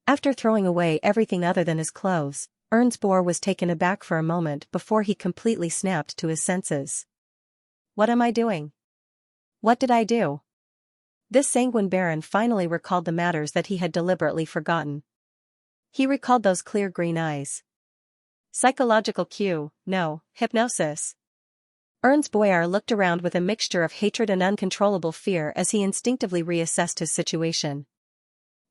After throwing away everything other than his clothes, Ernst Bohr was taken aback for a moment before he completely snapped to his senses. What am I doing? What did I do? This sanguine baron finally recalled the matters that he had deliberately forgotten. He recalled those clear green eyes. Psychological cue, no, hypnosis. Ernst Boyer looked around with a mixture of hatred and uncontrollable fear as he instinctively reassessed his situation.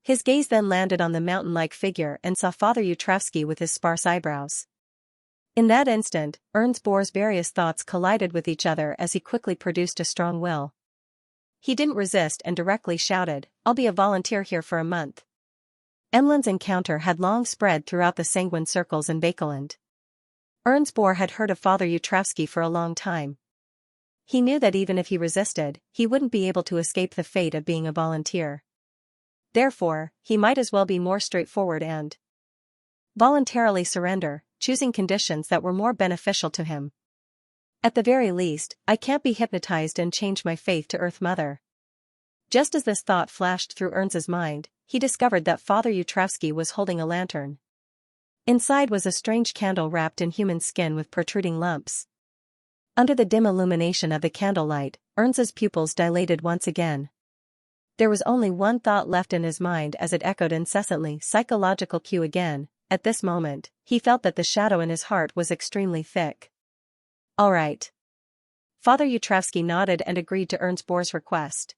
His gaze then landed on the mountain-like figure and saw Father Yutravsky with his sparse eyebrows. In that instant, Ernst Bohr's various thoughts collided with each other as he quickly produced a strong will. He didn't resist and directly shouted, "I'll be a volunteer here for a month." Emlyn's encounter had long spread throughout the sanguine circles in Bakeland. Ernst Bohr had heard of Father Yutravsky for a long time. He knew that even if he resisted, he wouldn't be able to escape the fate of being a volunteer. Therefore, he might as well be more straightforward and voluntarily surrender, choosing conditions that were more beneficial to him. At the very least, I can't be hypnotized and change my faith to Earth Mother. Just as this thought flashed through Ernst's mind, he discovered that Father Yutravsky was holding a lantern. Inside was a strange candle wrapped in human skin with protruding lumps. Under the dim illumination of the candlelight, Ernst's pupils dilated once again. There was only one thought left in his mind as it echoed incessantly, psychological cue again. At this moment, he felt that the shadow in his heart was extremely thick. All right. Father Yutravsky nodded and agreed to Ernst Bohr's request.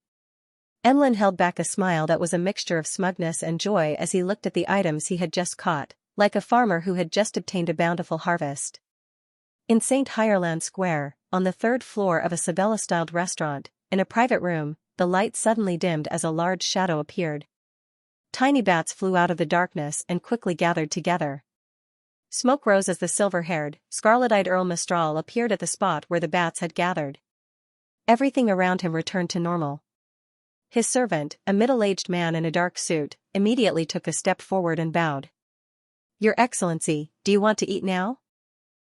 Emlyn held back a smile that was a mixture of smugness and joy as he looked at the items he had just caught, like a farmer who had just obtained a bountiful harvest. In St. Hierland Square, on the third floor of a Sabella-styled restaurant, in a private room, the light suddenly dimmed as a large shadow appeared. Tiny bats flew out of the darkness and quickly gathered together. Smoke rose as the silver-haired, scarlet-eyed Earl Mistral appeared at the spot where the bats had gathered. Everything around him returned to normal. His servant, a middle-aged man in a dark suit, immediately took a step forward and bowed. "Your Excellency, do you want to eat now?"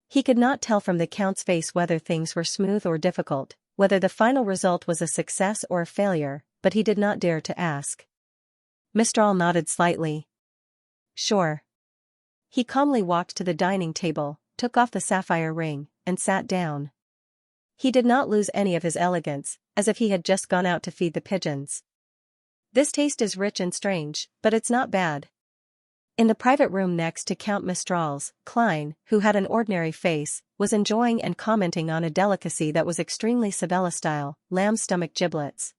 He could not tell from the Count's face whether things were smooth or difficult, whether the final result was a success or a failure, but he did not dare to ask. Mistral nodded slightly. "Sure." He calmly walked to the dining table, took off the sapphire ring, and sat down. He did not lose any of his elegance, as if he had just gone out to feed the pigeons. "This taste is rich and strange, but it's not bad." In the private room next to Count Mistral's, Klein, who had an ordinary face, was enjoying and commenting on a delicacy that was extremely Sabella-style, lamb stomach giblets.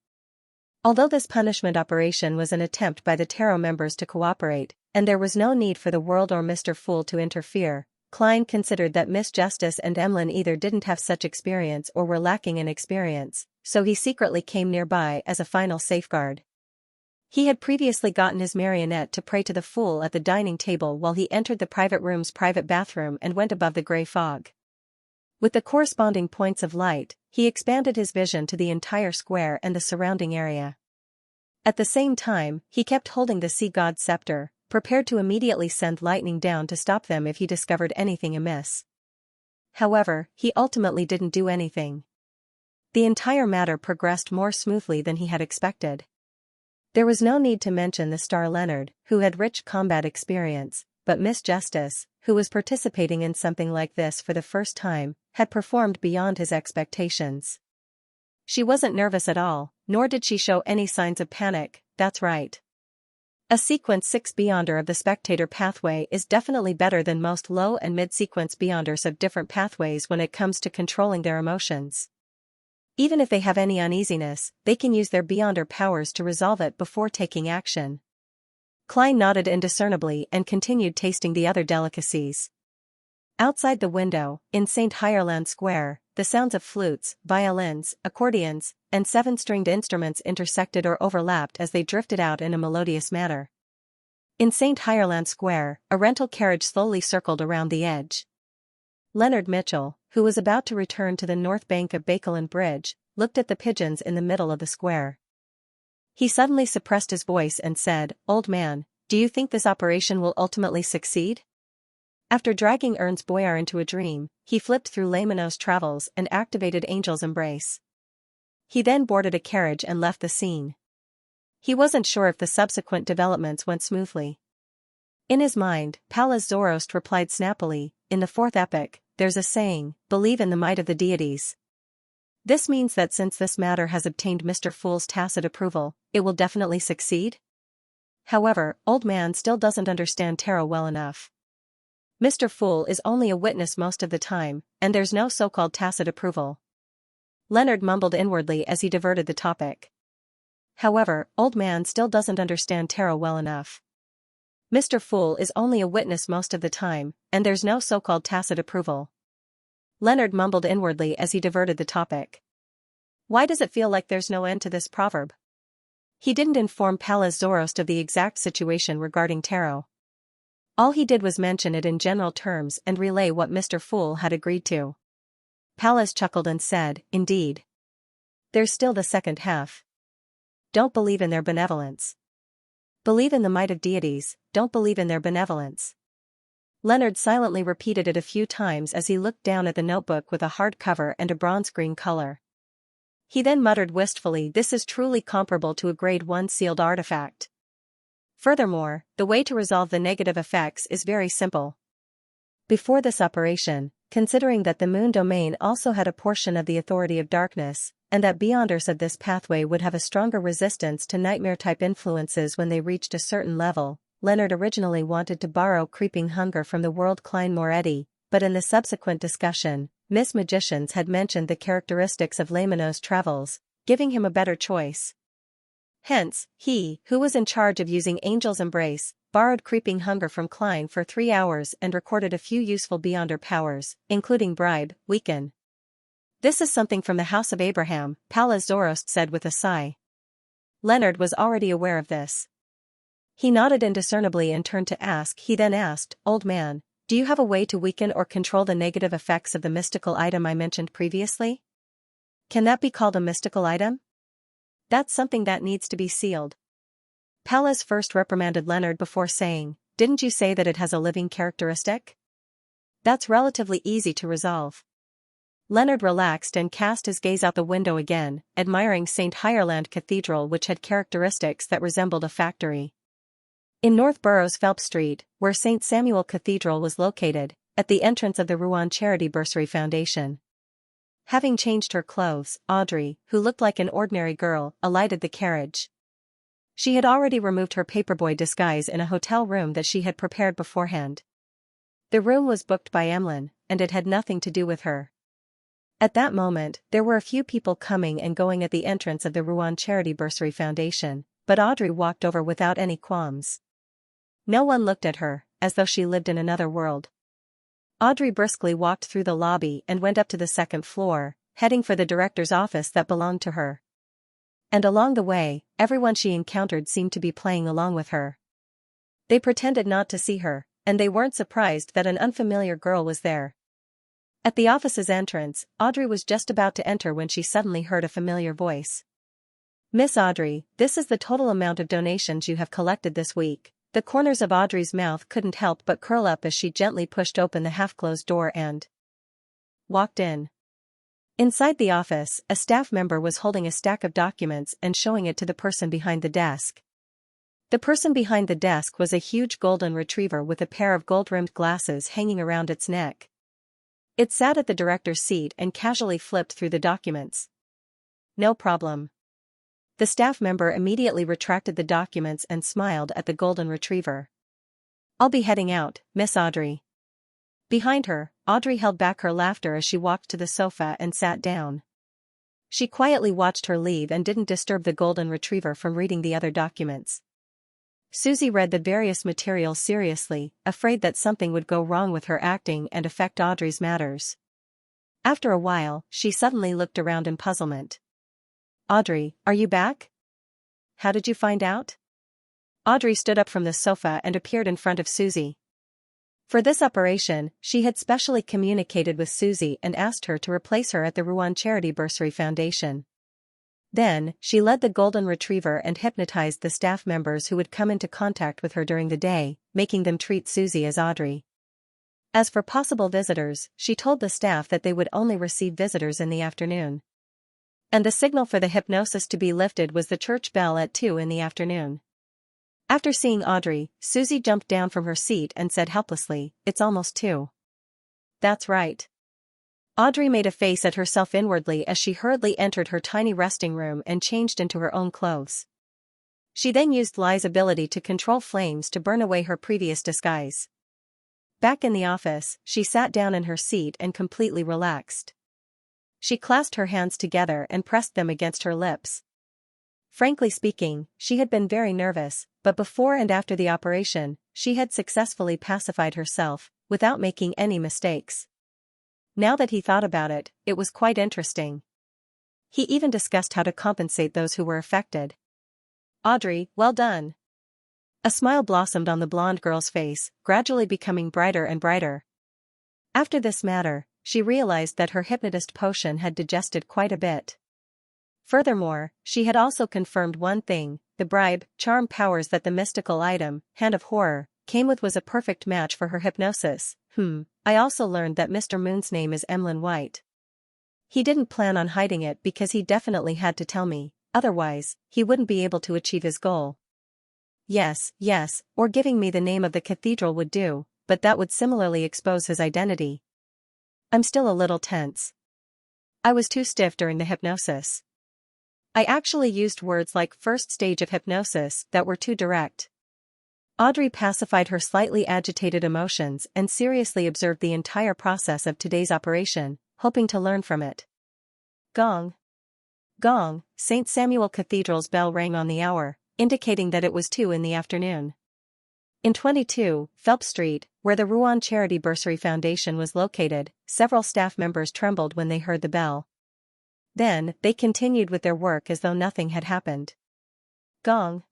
Although this punishment operation was an attempt by the Tarot members to cooperate, and there was no need for the world or Mr. Fool to interfere, Klein considered that Miss Justice and Emlyn either didn't have such experience or were lacking in experience, so he secretly came nearby as a final safeguard. He had previously gotten his marionette to pray to the Fool at the dining table while he entered the private room's private bathroom and went above the grey fog. With the corresponding points of light, he expanded his vision to the entire square and the surrounding area. At the same time, he kept holding the sea god's scepter, prepared to immediately send lightning down to stop them if he discovered anything amiss. However, he ultimately didn't do anything. The entire matter progressed more smoothly than he had expected. There was no need to mention the star Leonard, who had rich combat experience, but Miss Justice, who was participating in something like this for the first time, had performed beyond his expectations. She wasn't nervous at all, nor did she show any signs of panic. That's right. A Sequence 6 Beyonder of the Spectator pathway is definitely better than most low and mid-sequence Beyonders of different pathways when it comes to controlling their emotions. Even if they have any uneasiness, they can use their Beyonder powers to resolve it before taking action. Klein nodded indiscernibly and continued tasting the other delicacies. Outside the window, in St. Hierland Square, the sounds of flutes, violins, accordions, and seven-stringed instruments intersected or overlapped as they drifted out in a melodious manner. In St. Hierland Square, a rental carriage slowly circled around the edge. Leonard Mitchell, who was about to return to the north bank of Bakelin Bridge, looked at the pigeons in the middle of the square. He suddenly suppressed his voice and said, "Old man, do you think this operation will ultimately succeed?" After dragging Ernst Boyer into a dream, he flipped through Laymanow's travels and activated Angel's Embrace. He then boarded a carriage and left the scene. He wasn't sure if the subsequent developments went smoothly. In his mind, Pallas Zoroast replied snappily, "In the fourth epic, there's a saying, believe in the might of the deities." This means that since this matter has obtained Mr. Fool's tacit approval, it will definitely succeed? However, Old Man still doesn't understand tarot well enough. Mr. Fool is only a witness most of the time, and there's no so-called tacit approval. Leonard mumbled inwardly as he diverted the topic. However, Old Man still doesn't understand tarot well enough. Mr. Fool is only a witness most of the time, and there's no so-called tacit approval. Leonard mumbled inwardly as he diverted the topic. Why does it feel like there's no end to this proverb? He didn't inform Pallas Zoroast of the exact situation regarding tarot. All he did was mention it in general terms and relay what Mr. Fool had agreed to. Pallas chuckled and said, "Indeed. There's still the second half. Don't believe in their benevolence. Believe in the might of deities, don't believe in their benevolence." Leonard silently repeated it a few times as he looked down at the notebook with a hard cover and a bronze-green color. He then muttered wistfully, "This is truly comparable to a Grade 1 sealed artifact. Furthermore, the way to resolve the negative effects is very simple. Before this operation, considering that the moon domain also had a portion of the authority of darkness, and that beyonders of this pathway would have a stronger resistance to nightmare-type influences when they reached a certain level, Leonard originally wanted to borrow Creeping Hunger from the world Klein Moretti, but in the subsequent discussion, Miss Magicians had mentioned the characteristics of Lamino's travels, giving him a better choice. Hence, he, who was in charge of using Angel's Embrace, borrowed Creeping Hunger from Klein for 3 hours and recorded a few useful Beyonder powers, including Bribe, Weaken. "This is something from the House of Abraham," Pallas Zoroast said with a sigh. Leonard was already aware of this. He nodded indiscernibly and turned to ask. He then asked, "Old man, do you have a way to weaken or control the negative effects of the mystical item I mentioned previously? Can that be called a mystical item? That's something that needs to be sealed." Pallas first reprimanded Leonard before saying, "Didn't you say that it has a living characteristic? That's relatively easy to resolve." Leonard relaxed and cast his gaze out the window again, admiring St. Hierland Cathedral, which had characteristics that resembled a factory. In North Borough's Phelps Street, where St. Samuel Cathedral was located, at the entrance of the Rouen Charity Bursary Foundation. Having changed her clothes, Audrey, who looked like an ordinary girl, alighted the carriage. She had already removed her paperboy disguise in a hotel room that she had prepared beforehand. The room was booked by Emlyn, and it had nothing to do with her. At that moment, there were a few people coming and going at the entrance of the Rouen Charity Bursary Foundation, but Audrey walked over without any qualms. No one looked at her, as though she lived in another world. Audrey briskly walked through the lobby and went up to the second floor, heading for the director's office that belonged to her. And along the way, everyone she encountered seemed to be playing along with her. They pretended not to see her, and they weren't surprised that an unfamiliar girl was there. At the office's entrance, Audrey was just about to enter when she suddenly heard a familiar voice. "Miss Audrey, this is the total amount of donations you have collected this week." The corners of Audrey's mouth couldn't help but curl up as she gently pushed open the half-closed door and walked in. Inside the office, a staff member was holding a stack of documents and showing it to the person behind the desk. The person behind the desk was a huge golden retriever with a pair of gold-rimmed glasses hanging around its neck. It sat at the director's seat and casually flipped through the documents. "No problem." The staff member immediately retracted the documents and smiled at the golden retriever. "I'll be heading out, Miss Audrey." Behind her, Audrey held back her laughter as she walked to the sofa and sat down. She quietly watched her leave and didn't disturb the golden retriever from reading the other documents. Susie read the various materials seriously, afraid that something would go wrong with her acting and affect Audrey's matters. After a while, she suddenly looked around in puzzlement. "Audrey, are you back? How did you find out?" Audrey stood up from the sofa and appeared in front of Susie. For this operation, she had specially communicated with Susie and asked her to replace her at the Rouen Charity Bursary Foundation. Then, she led the golden retriever and hypnotized the staff members who would come into contact with her during the day, making them treat Susie as Audrey. As for possible visitors, she told the staff that they would only receive visitors in the afternoon. And the signal for the hypnosis to be lifted was the church bell at 2 in the afternoon. After seeing Audrey, Susie jumped down from her seat and said helplessly, "It's almost 2. "That's right." Audrey made a face at herself inwardly as she hurriedly entered her tiny resting room and changed into her own clothes. She then used Li's ability to control flames to burn away her previous disguise. Back in the office, she sat down in her seat and completely relaxed. She clasped her hands together and pressed them against her lips. Frankly speaking, she had been very nervous, but before and after the operation, she had successfully pacified herself, without making any mistakes. Now that he thought about it, it was quite interesting. He even discussed how to compensate those who were affected. "Audrey, well done. A smile blossomed on the blonde girl's face, gradually becoming brighter and brighter. After this matter, she realized that her hypnotist potion had digested quite a bit. Furthermore, she had also confirmed one thing: the bribe, charm powers that the mystical item, Hand of Horror, came with was a perfect match for her hypnosis. I also learned that Mr. Moon's name is Emlyn White. He didn't plan on hiding it because he definitely had to tell me, otherwise, he wouldn't be able to achieve his goal. Yes, or giving me the name of the cathedral would do, but that would similarly expose his identity. I'm still a little tense. I was too stiff during the hypnosis. I actually used words like first stage of hypnosis that were too direct. Audrey pacified her slightly agitated emotions and seriously observed the entire process of today's operation, hoping to learn from it. Gong. Gong, St. Samuel Cathedral's bell rang on the hour, indicating that it was 2 in the afternoon. In 22 Phelps Street, where the Rouen Charity Bursary Foundation was located, several staff members trembled when they heard the bell. Then, they continued with their work as though nothing had happened. Gong.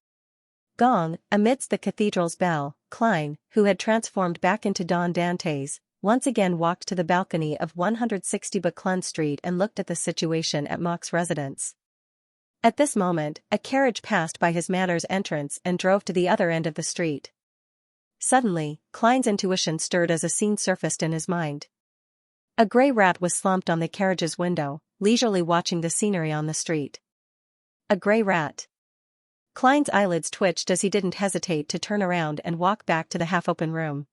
Gong, amidst the cathedral's bell, Klein, who had transformed back into Don Dantes, once again walked to the balcony of 160 Buckland Street and looked at the situation at Mock's residence. At this moment, a carriage passed by his manor's entrance and drove to the other end of the street. Suddenly, Klein's intuition stirred as a scene surfaced in his mind. A gray rat was slumped on the carriage's window, leisurely watching the scenery on the street. A gray rat. Klein's eyelids twitched as he didn't hesitate to turn around and walk back to the half-open room.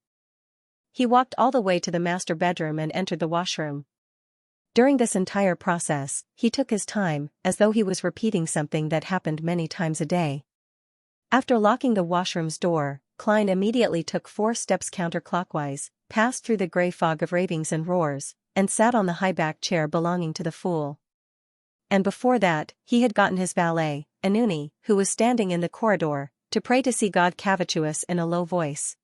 He walked all the way to the master bedroom and entered the washroom. During this entire process, he took his time, as though he was repeating something that happened many times a day. After locking the washroom's door, Klein immediately took 4 steps counterclockwise, passed through the gray fog of ravings and roars, and sat on the high-backed chair belonging to the fool. And before that, he had gotten his valet, Anuni, who was standing in the corridor, to pray to see God Cavituous in a low voice.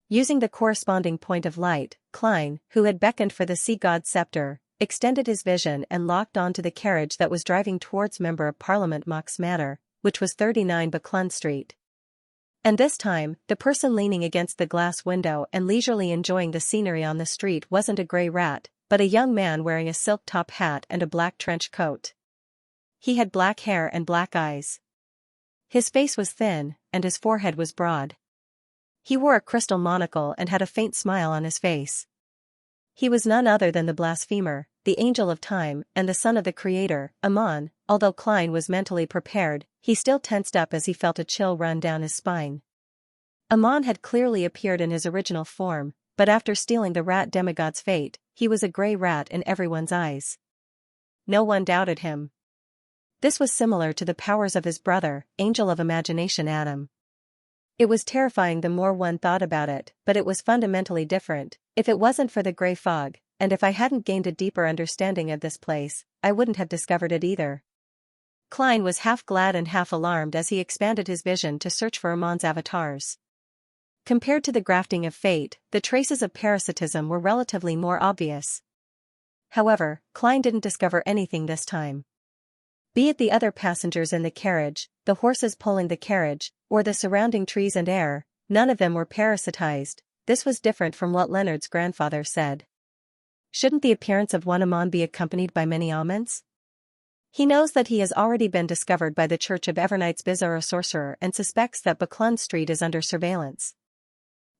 Using the corresponding point of light, Klein, who had beckoned for the sea god's scepter, extended his vision and locked onto the carriage that was driving towards Member of Parliament Mock's manor, which was 39 Buckland Street. And this time, the person leaning against the glass window and leisurely enjoying the scenery on the street wasn't a grey rat, but a young man wearing a silk top hat and a black trench coat. He had black hair and black eyes. His face was thin, and his forehead was broad. He wore a crystal monocle and had a faint smile on his face. He was none other than the blasphemer, the angel of time, and the son of the creator, Amon. Although Klein was mentally prepared, he still tensed up as he felt a chill run down his spine. Amon had clearly appeared in his original form, but after stealing the rat demigod's fate, he was a grey rat in everyone's eyes. No one doubted him. This was similar to the powers of his brother, Angel of Imagination Adam. It was terrifying the more one thought about it, but it was fundamentally different. If it wasn't for the grey fog, and if I hadn't gained a deeper understanding of this place, I wouldn't have discovered it either. Klein was half glad and half alarmed as he expanded his vision to search for Amon's avatars. Compared to the grafting of fate, the traces of parasitism were relatively more obvious. However, Klein didn't discover anything this time. Be it the other passengers in the carriage, the horses pulling the carriage, or the surrounding trees and air, none of them were parasitized. This was different from what Leonard's grandfather said. Shouldn't the appearance of one Amon be accompanied by many omens? He knows that he has already been discovered by the Church of Evernight's Bizarre Sorcerer and suspects that Buckland Street is under surveillance.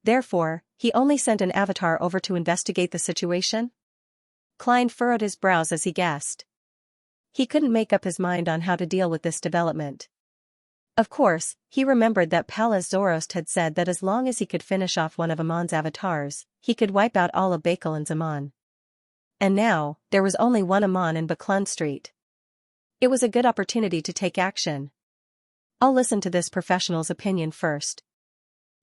Therefore, he only sent an avatar over to investigate the situation? Klein furrowed his brows as he guessed. He couldn't make up his mind on how to deal with this development. Of course, he remembered that Pallas Zoroast had said that as long as he could finish off one of Amon's avatars, he could wipe out all of Bakelin's Amon. And now, there was only one Amon in Buckland Street. It was a good opportunity to take action. I'll listen to this professional's opinion first.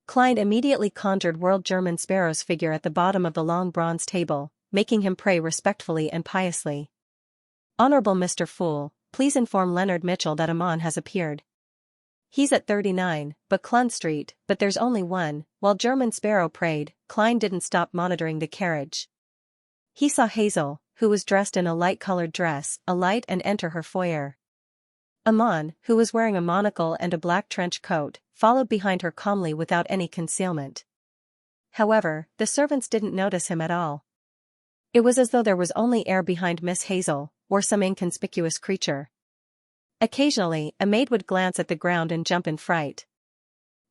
Klein immediately conjured World German Sparrow's figure at the bottom of the long bronze table, making him pray respectfully and piously. Honorable Mr. Fool, please inform Leonard Mitchell that Amon has appeared. He's at 39, Buckland Street, but there's only one. While German Sparrow prayed, Klein didn't stop monitoring the carriage. He saw Hazel, who was dressed in a light-colored dress, alight and enter her foyer. Amon, who was wearing a monocle and a black trench coat, followed behind her calmly without any concealment. However, the servants didn't notice him at all. It was as though there was only air behind Miss Hazel, or some inconspicuous creature. Occasionally, a maid would glance at the ground and jump in fright.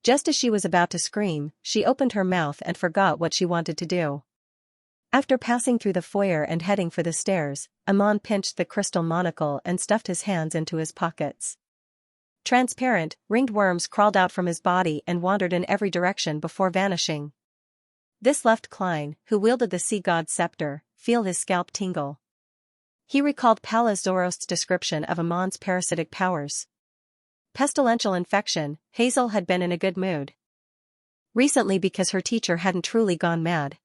Just as she was about to scream, she opened her mouth and forgot what she wanted to do. After passing through the foyer and heading for the stairs, Amon pinched the crystal monocle and stuffed his hands into his pockets. Transparent, ringed worms crawled out from his body and wandered in every direction before vanishing. This left Klein, who wielded the sea god's scepter, feel his scalp tingle. He recalled Pallas Zorost's description of Amon's parasitic powers. Pestilential infection. Hazel had been in a good mood recently because her teacher hadn't truly gone mad.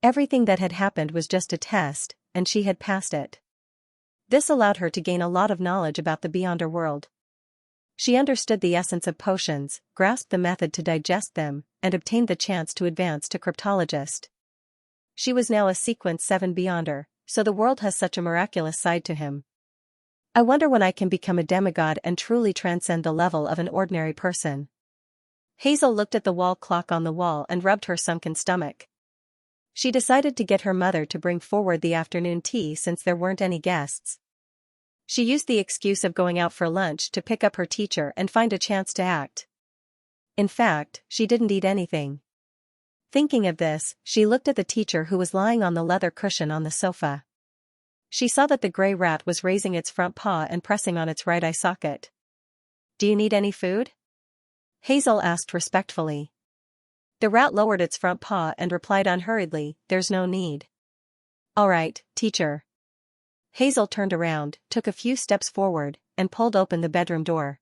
Everything that had happened was just a test, and she had passed it. This allowed her to gain a lot of knowledge about the Beyonder world. She understood the essence of potions, grasped the method to digest them, and obtained the chance to advance to cryptologist. She was now a Sequence 7 Beyonder, so the world has such a miraculous side to him. I wonder when I can become a demigod and truly transcend the level of an ordinary person. Hazel looked at the wall clock on the wall and rubbed her sunken stomach. She decided to get her mother to bring forward the afternoon tea since there weren't any guests. She used the excuse of going out for lunch to pick up her teacher and find a chance to act. In fact, she didn't eat anything. Thinking of this, she looked at the teacher who was lying on the leather cushion on the sofa. She saw that the gray rat was raising its front paw and pressing on its right eye socket. "Do you need any food?" Hazel asked respectfully. The rat lowered its front paw and replied unhurriedly, "There's no need." "All right, teacher." Hazel turned around, took a few steps forward, and pulled open the bedroom door.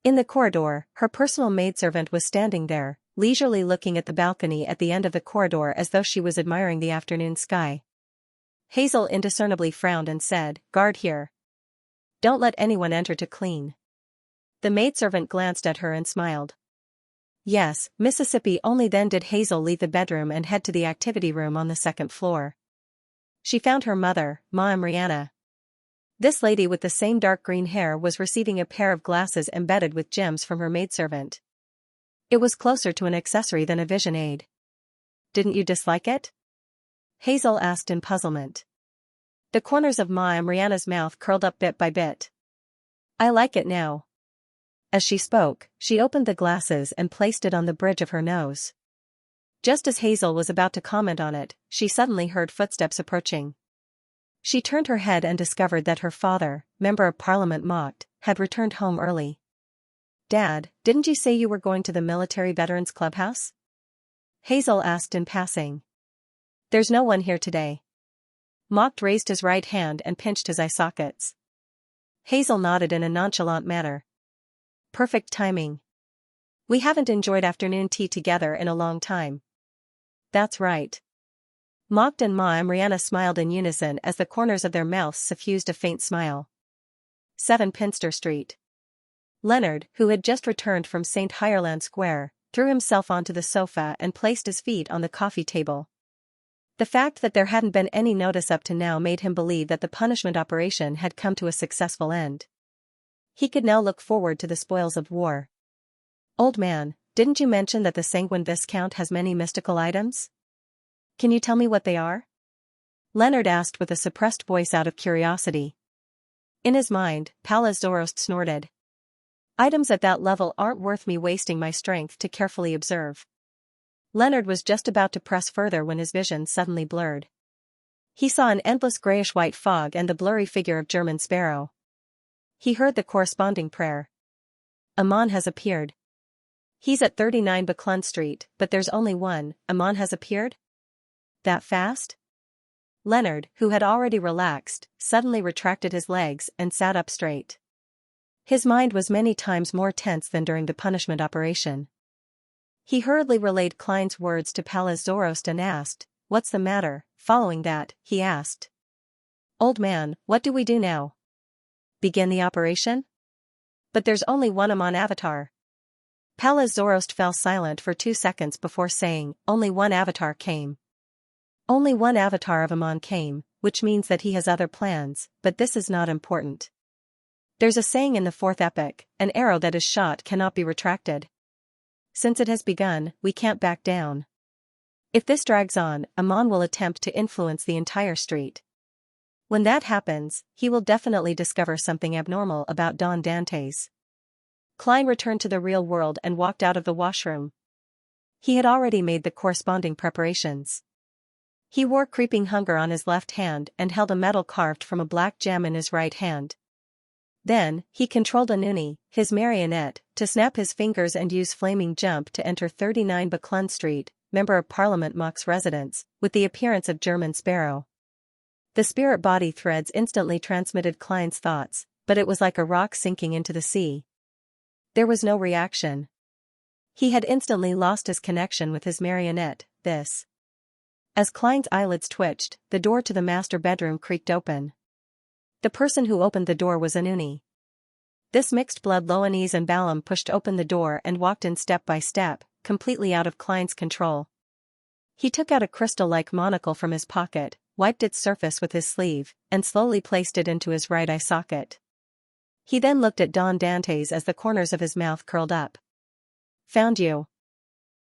In the corridor, her personal maidservant was standing there, leisurely looking at the balcony at the end of the corridor as though she was admiring the afternoon sky. Hazel indiscernibly frowned and said, "Guard here. Don't let anyone enter to clean." The maidservant glanced at her and smiled. Yes, Mississippi. Only then did Hazel leave the bedroom and head to the activity room on the second floor. She found her mother, Ma Mariana. This lady with the same dark green hair was receiving a pair of glasses embedded with gems from her maidservant. It was closer to an accessory than a vision aid. "Didn't you dislike it?" Hazel asked in puzzlement. The corners of Ma Mariana's mouth curled up bit by bit. "I like it now." As she spoke, she opened the glasses and placed it on the bridge of her nose. Just as Hazel was about to comment on it, she suddenly heard footsteps approaching. She turned her head and discovered that her father, Member of Parliament Mocked, had returned home early. "Dad, didn't you say you were going to the Military Veterans Clubhouse?" Hazel asked in passing. "There's no one here today." Mocked raised his right hand and pinched his eye sockets. Hazel nodded in a nonchalant manner. "Perfect timing. We haven't enjoyed afternoon tea together in a long time." "That's right." Mocked and Ma Mariana smiled in unison as the corners of their mouths suffused a faint smile. 7 Pinster Street. Leonard, who had just returned from St. Hireland Square, threw himself onto the sofa and placed his feet on the coffee table. The fact that there hadn't been any notice up to now made him believe that the punishment operation had come to a successful end. He could now look forward to the spoils of war. "Old man, didn't you mention that the Sanguine Viscount has many mystical items? Can you tell me what they are?" Leonard asked with a suppressed voice out of curiosity. In his mind, Pallas Zorost snorted. "Items at that level aren't worth me wasting my strength to carefully observe." Leonard was just about to press further when his vision suddenly blurred. He saw an endless grayish-white fog and the blurry figure of German Sparrow. He heard the corresponding prayer. "Amon has appeared. He's at 39 Buckland Street, but there's only one. Amon has appeared? That fast?" Leonard, who had already relaxed, suddenly retracted his legs and sat up straight. His mind was many times more tense than during the punishment operation. He hurriedly relayed Klein's words to Pallas Zorost and asked, "What's the matter?" Following that, he asked, "Old man, what do we do now? Begin the operation?" "But there's only one Amon avatar." Pallas Zorost fell silent for 2 seconds before saying, "Only one avatar came." Only one avatar of Amon came, which means that he has other plans, but this is not important. There's a saying in the fourth epic, an arrow that is shot cannot be retracted. Since it has begun, we can't back down. If this drags on, Amon will attempt to influence the entire street. When that happens, he will definitely discover something abnormal about Don Dantes. Klein returned to the real world and walked out of the washroom. He had already made the corresponding preparations. He wore creeping hunger on his left hand and held a medal carved from a black gem in his right hand. Then, he controlled Anuni, his marionette, to snap his fingers and use flaming jump to enter 39 Buckland Street, Member of Parliament Mock's residence, with the appearance of German Sparrow. The spirit body threads instantly transmitted Klein's thoughts, but it was like a rock sinking into the sea. There was no reaction. He had instantly lost his connection with his marionette. As Klein's eyelids twitched, the door to the master bedroom creaked open. The person who opened the door was Anuni. This mixed-blood Loanese and Balam pushed open the door and walked in step by step, completely out of Klein's control. He took out a crystal-like monocle from his pocket, wiped its surface with his sleeve, and slowly placed it into his right eye socket. He then looked at Don Dantes as the corners of his mouth curled up. "Found you."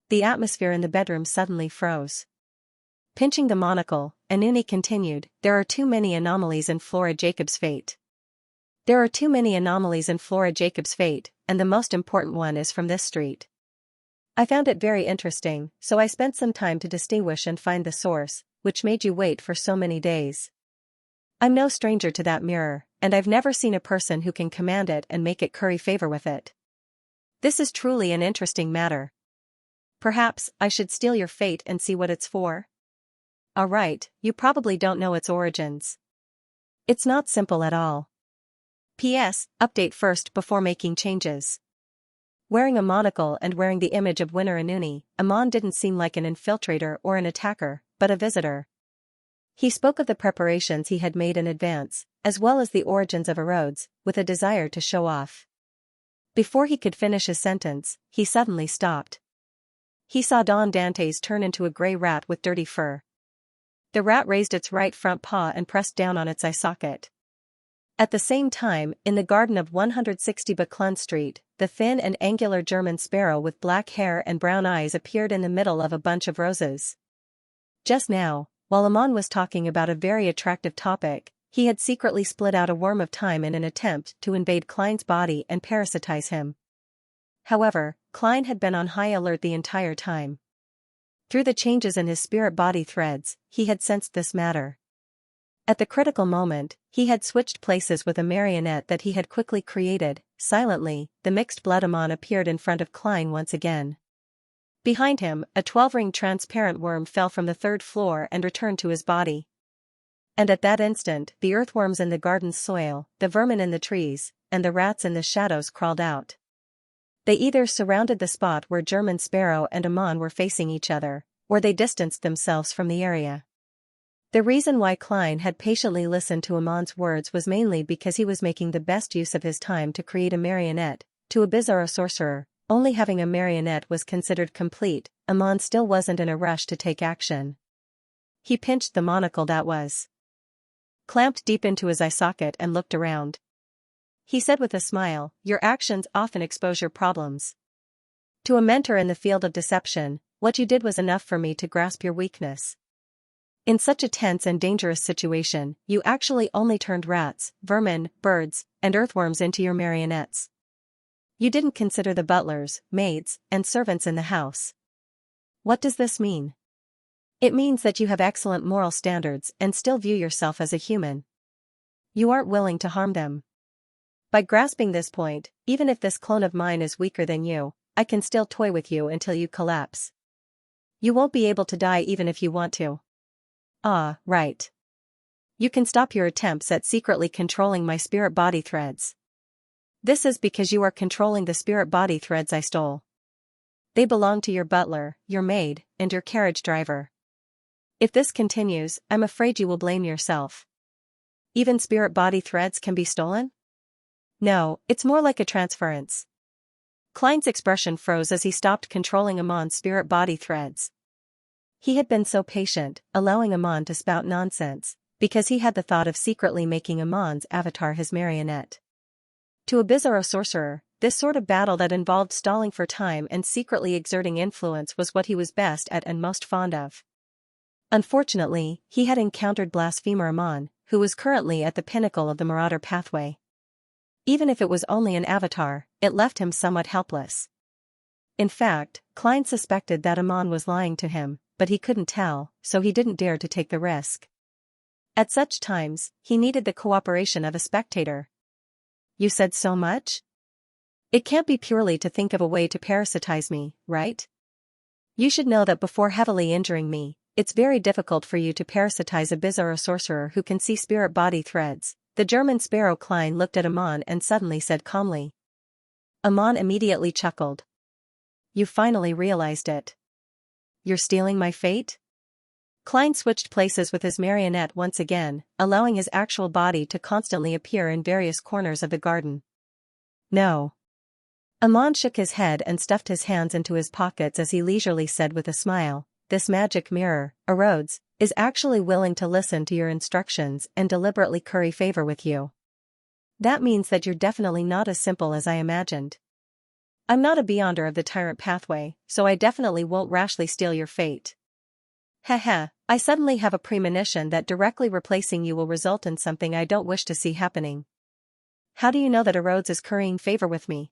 The atmosphere in the bedroom suddenly froze. Pinching the monocle, Anuni continued, "There are too many anomalies in Flora Jacob's fate. There are too many anomalies in Flora Jacob's fate, and the most important one is from this street. I found it very interesting, so I spent some time to distinguish and find the source, which made you wait for so many days. I'm no stranger to that mirror, and I've never seen a person who can command it and make it curry favor with it. This is truly an interesting matter. Perhaps I should steal your fate and see what it's for? Alright, you probably don't know its origins. It's not simple at all. P.S. Update first before making changes." Wearing a monocle and wearing the image of Winner Anuni, Amon didn't seem like an infiltrator or an attacker, but a visitor. He spoke of the preparations he had made in advance, as well as the origins of erodes, with a desire to show off. Before he could finish his sentence, he suddenly stopped. He saw Don Dantes turn into a gray rat with dirty fur. The rat raised its right front paw and pressed down on its eye socket. At the same time, in the garden of 160 Buckland Street, the thin and angular German sparrow with black hair and brown eyes appeared in the middle of a bunch of roses. Just now, while Amon was talking about a very attractive topic, he had secretly split out a worm of time in an attempt to invade Klein's body and parasitize him. However, Klein had been on high alert the entire time. Through the changes in his spirit body threads, he had sensed this matter. At the critical moment, he had switched places with a marionette that he had quickly created. Silently, the mixed blood Amon appeared in front of Klein once again. Behind him, a 12-ring transparent worm fell from the third floor and returned to his body. And at that instant, the earthworms in the garden's soil, the vermin in the trees, and the rats in the shadows crawled out. They either surrounded the spot where German Sparrow and Amon were facing each other, or they distanced themselves from the area. The reason why Klein had patiently listened to Amon's words was mainly because he was making the best use of his time to create a marionette. To a bizarro sorcerer, only having a marionette was considered complete. Amon still wasn't in a rush to take action. He pinched the monocle that was clamped deep into his eye socket and looked around. He said with a smile, "Your actions often expose your problems. To a mentor in the field of deception, what you did was enough for me to grasp your weakness. In such a tense and dangerous situation, you actually only turned rats, vermin, birds, and earthworms into your marionettes. You didn't consider the butlers, maids, and servants in the house. What does this mean? It means that you have excellent moral standards and still view yourself as a human. You aren't willing to harm them. By grasping this point, even if this clone of mine is weaker than you, I can still toy with you until you collapse. You won't be able to die even if you want to. Ah, right. You can stop your attempts at secretly controlling my spirit body threads. This is because you are controlling the spirit body threads I stole. They belong to your butler, your maid, and your carriage driver. If this continues, I'm afraid you will blame yourself. Even spirit body threads can be stolen? No, it's more like a transference." Klein's expression froze as he stopped controlling Amon's spirit body threads. He had been so patient, allowing Amon to spout nonsense, because he had the thought of secretly making Amon's avatar his marionette. To a bizarro sorcerer, this sort of battle that involved stalling for time and secretly exerting influence was what he was best at and most fond of. Unfortunately, he had encountered blasphemer Amon, who was currently at the pinnacle of the Marauder pathway. Even if it was only an avatar, it left him somewhat helpless. In fact, Klein suspected that Amon was lying to him, but he couldn't tell, so he didn't dare to take the risk. At such times, he needed the cooperation of a spectator. "You said so much? It can't be purely to think of a way to parasitize me, right? You should know that before heavily injuring me, it's very difficult for you to parasitize a bizarro sorcerer who can see spirit body threads." The German sparrow Klein looked at Amon and suddenly said calmly. Amon immediately chuckled. "You finally realized it. You're stealing my fate?" Klein switched places with his marionette once again, allowing his actual body to constantly appear in various corners of the garden. "No." Amon shook his head and stuffed his hands into his pockets as he leisurely said with a smile, "This magic mirror, Erodes, is actually willing to listen to your instructions and deliberately curry favor with you. That means that you're definitely not as simple as I imagined. I'm not a beyonder of the tyrant pathway, so I definitely won't rashly steal your fate. Heh, I suddenly have a premonition that directly replacing you will result in something I don't wish to see happening." "How do you know that Erodes is currying favor with me?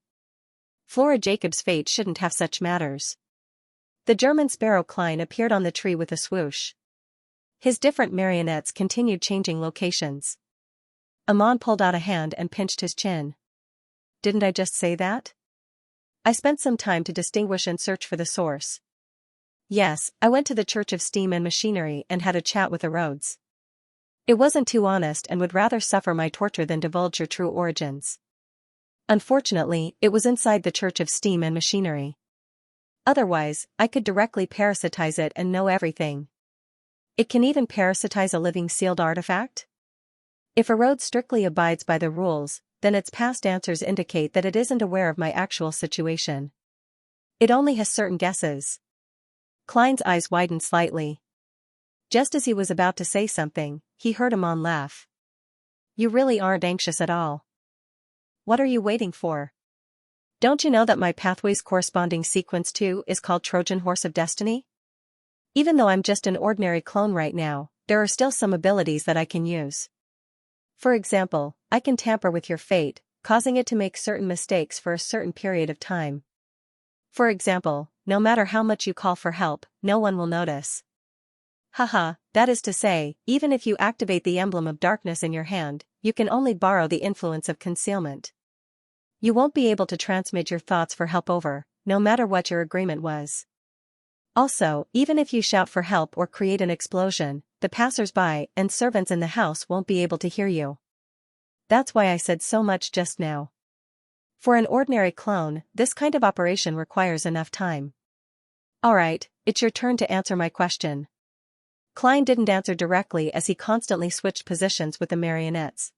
Flora Jacob's fate shouldn't have such matters." The German sparrow Klein appeared on the tree with a swoosh. His different marionettes continued changing locations. Amon pulled out a hand and pinched his chin. "Didn't I just say that? I spent some time to distinguish and search for the source. Yes, I went to the Church of Steam and Machinery and had a chat with Erodes. It wasn't too honest and would rather suffer my torture than divulge your true origins. Unfortunately, it was inside the Church of Steam and Machinery. Otherwise, I could directly parasitize it and know everything. It can even parasitize a living sealed artifact? If Erodes strictly abides by the rules, then its past answers indicate that it isn't aware of my actual situation. It only has certain guesses." Klein's eyes widened slightly. Just as he was about to say something, he heard Amon laugh. "You really aren't anxious at all. What are you waiting for? Don't you know that my pathway's corresponding sequence too is called Trojan Horse of Destiny? Even though I'm just an ordinary clone right now, there are still some abilities that I can use. For example, I can tamper with your fate, causing it to make certain mistakes for a certain period of time. For example, no matter how much you call for help, no one will notice. Haha, that is to say, even if you activate the emblem of darkness in your hand, you can only borrow the influence of concealment. You won't be able to transmit your thoughts for help over, no matter what your agreement was. Also, even if you shout for help or create an explosion, the passers-by and servants in the house won't be able to hear you. That's why I said so much just now. For an ordinary clone, this kind of operation requires enough time. Alright, it's your turn to answer my question." Klein didn't answer directly as he constantly switched positions with the marionettes.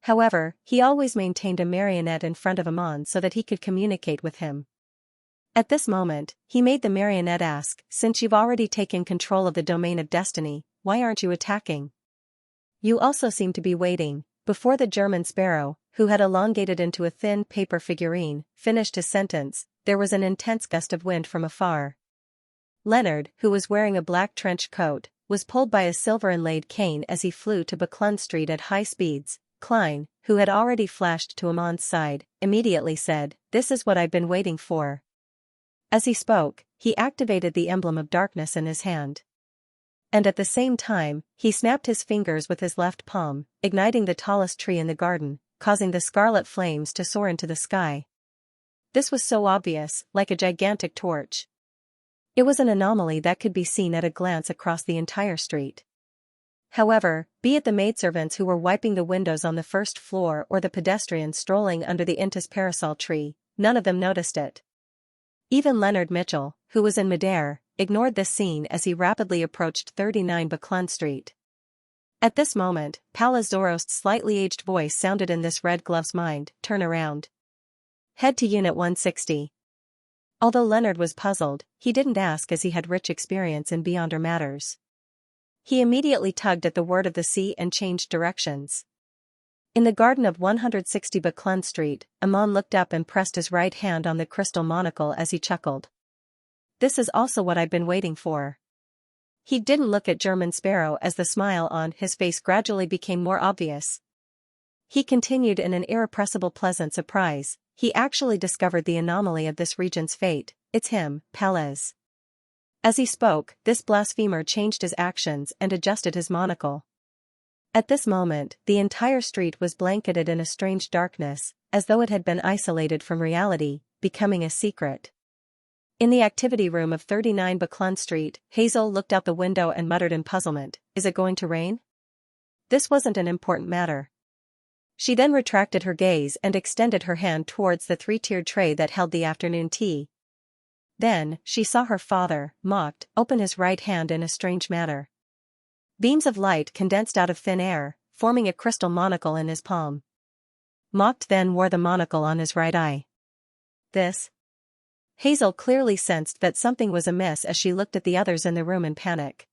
However, he always maintained a marionette in front of Amon so that he could communicate with him. At this moment, he made the marionette ask, "Since you've already taken control of the domain of destiny, why aren't you attacking? You also seem to be waiting." Before the German sparrow, who had elongated into a thin paper figurine, finished his sentence, there was an intense gust of wind from afar. Leonard, who was wearing a black trench coat, was pulled by a silver-inlaid cane as he flew to Buckland Street at high speeds. Klein, who had already flashed to Amon's side, immediately said, "This is what I've been waiting for." As he spoke, he activated the emblem of darkness in his hand. And at the same time, he snapped his fingers with his left palm, igniting the tallest tree in the garden, causing the scarlet flames to soar into the sky. This was so obvious, like a gigantic torch. It was an anomaly that could be seen at a glance across the entire street. However, be it the maidservants who were wiping the windows on the first floor or the pedestrians strolling under the Intis parasol tree, none of them noticed it. Even Leonard Mitchell, who was in midair, ignored this scene as he rapidly approached 39 Buckland Street. At this moment, Palazorost's slightly aged voice sounded in this red glove's mind, "Turn around. Head to Unit 160. Although Leonard was puzzled, he didn't ask as he had rich experience in beyonder matters. He immediately tugged at the word of the sea and changed directions. In the garden of 160 Buckland Street, Amon looked up and pressed his right hand on the crystal monocle as he chuckled. This is also what I've been waiting for. He didn't look at German Sparrow as the smile on his face gradually became more obvious. He continued in an irrepressible pleasant surprise, he actually discovered the anomaly of this region's fate, it's him, Palez. As he spoke, this blasphemer changed his actions and adjusted his monocle. At this moment, the entire street was blanketed in a strange darkness, as though it had been isolated from reality, becoming a secret. In the activity room of 39 Buckland Street, Hazel looked out the window and muttered in puzzlement, is it going to rain? This wasn't an important matter. She then retracted her gaze and extended her hand towards the three-tiered tray that held the afternoon tea. Then, she saw her father, mocked, open his right hand in a strange manner. Beams of light condensed out of thin air, forming a crystal monocle in his palm. Mocked then wore the monocle on his right eye. This? Hazel clearly sensed that something was amiss as she looked at the others in the room in panic.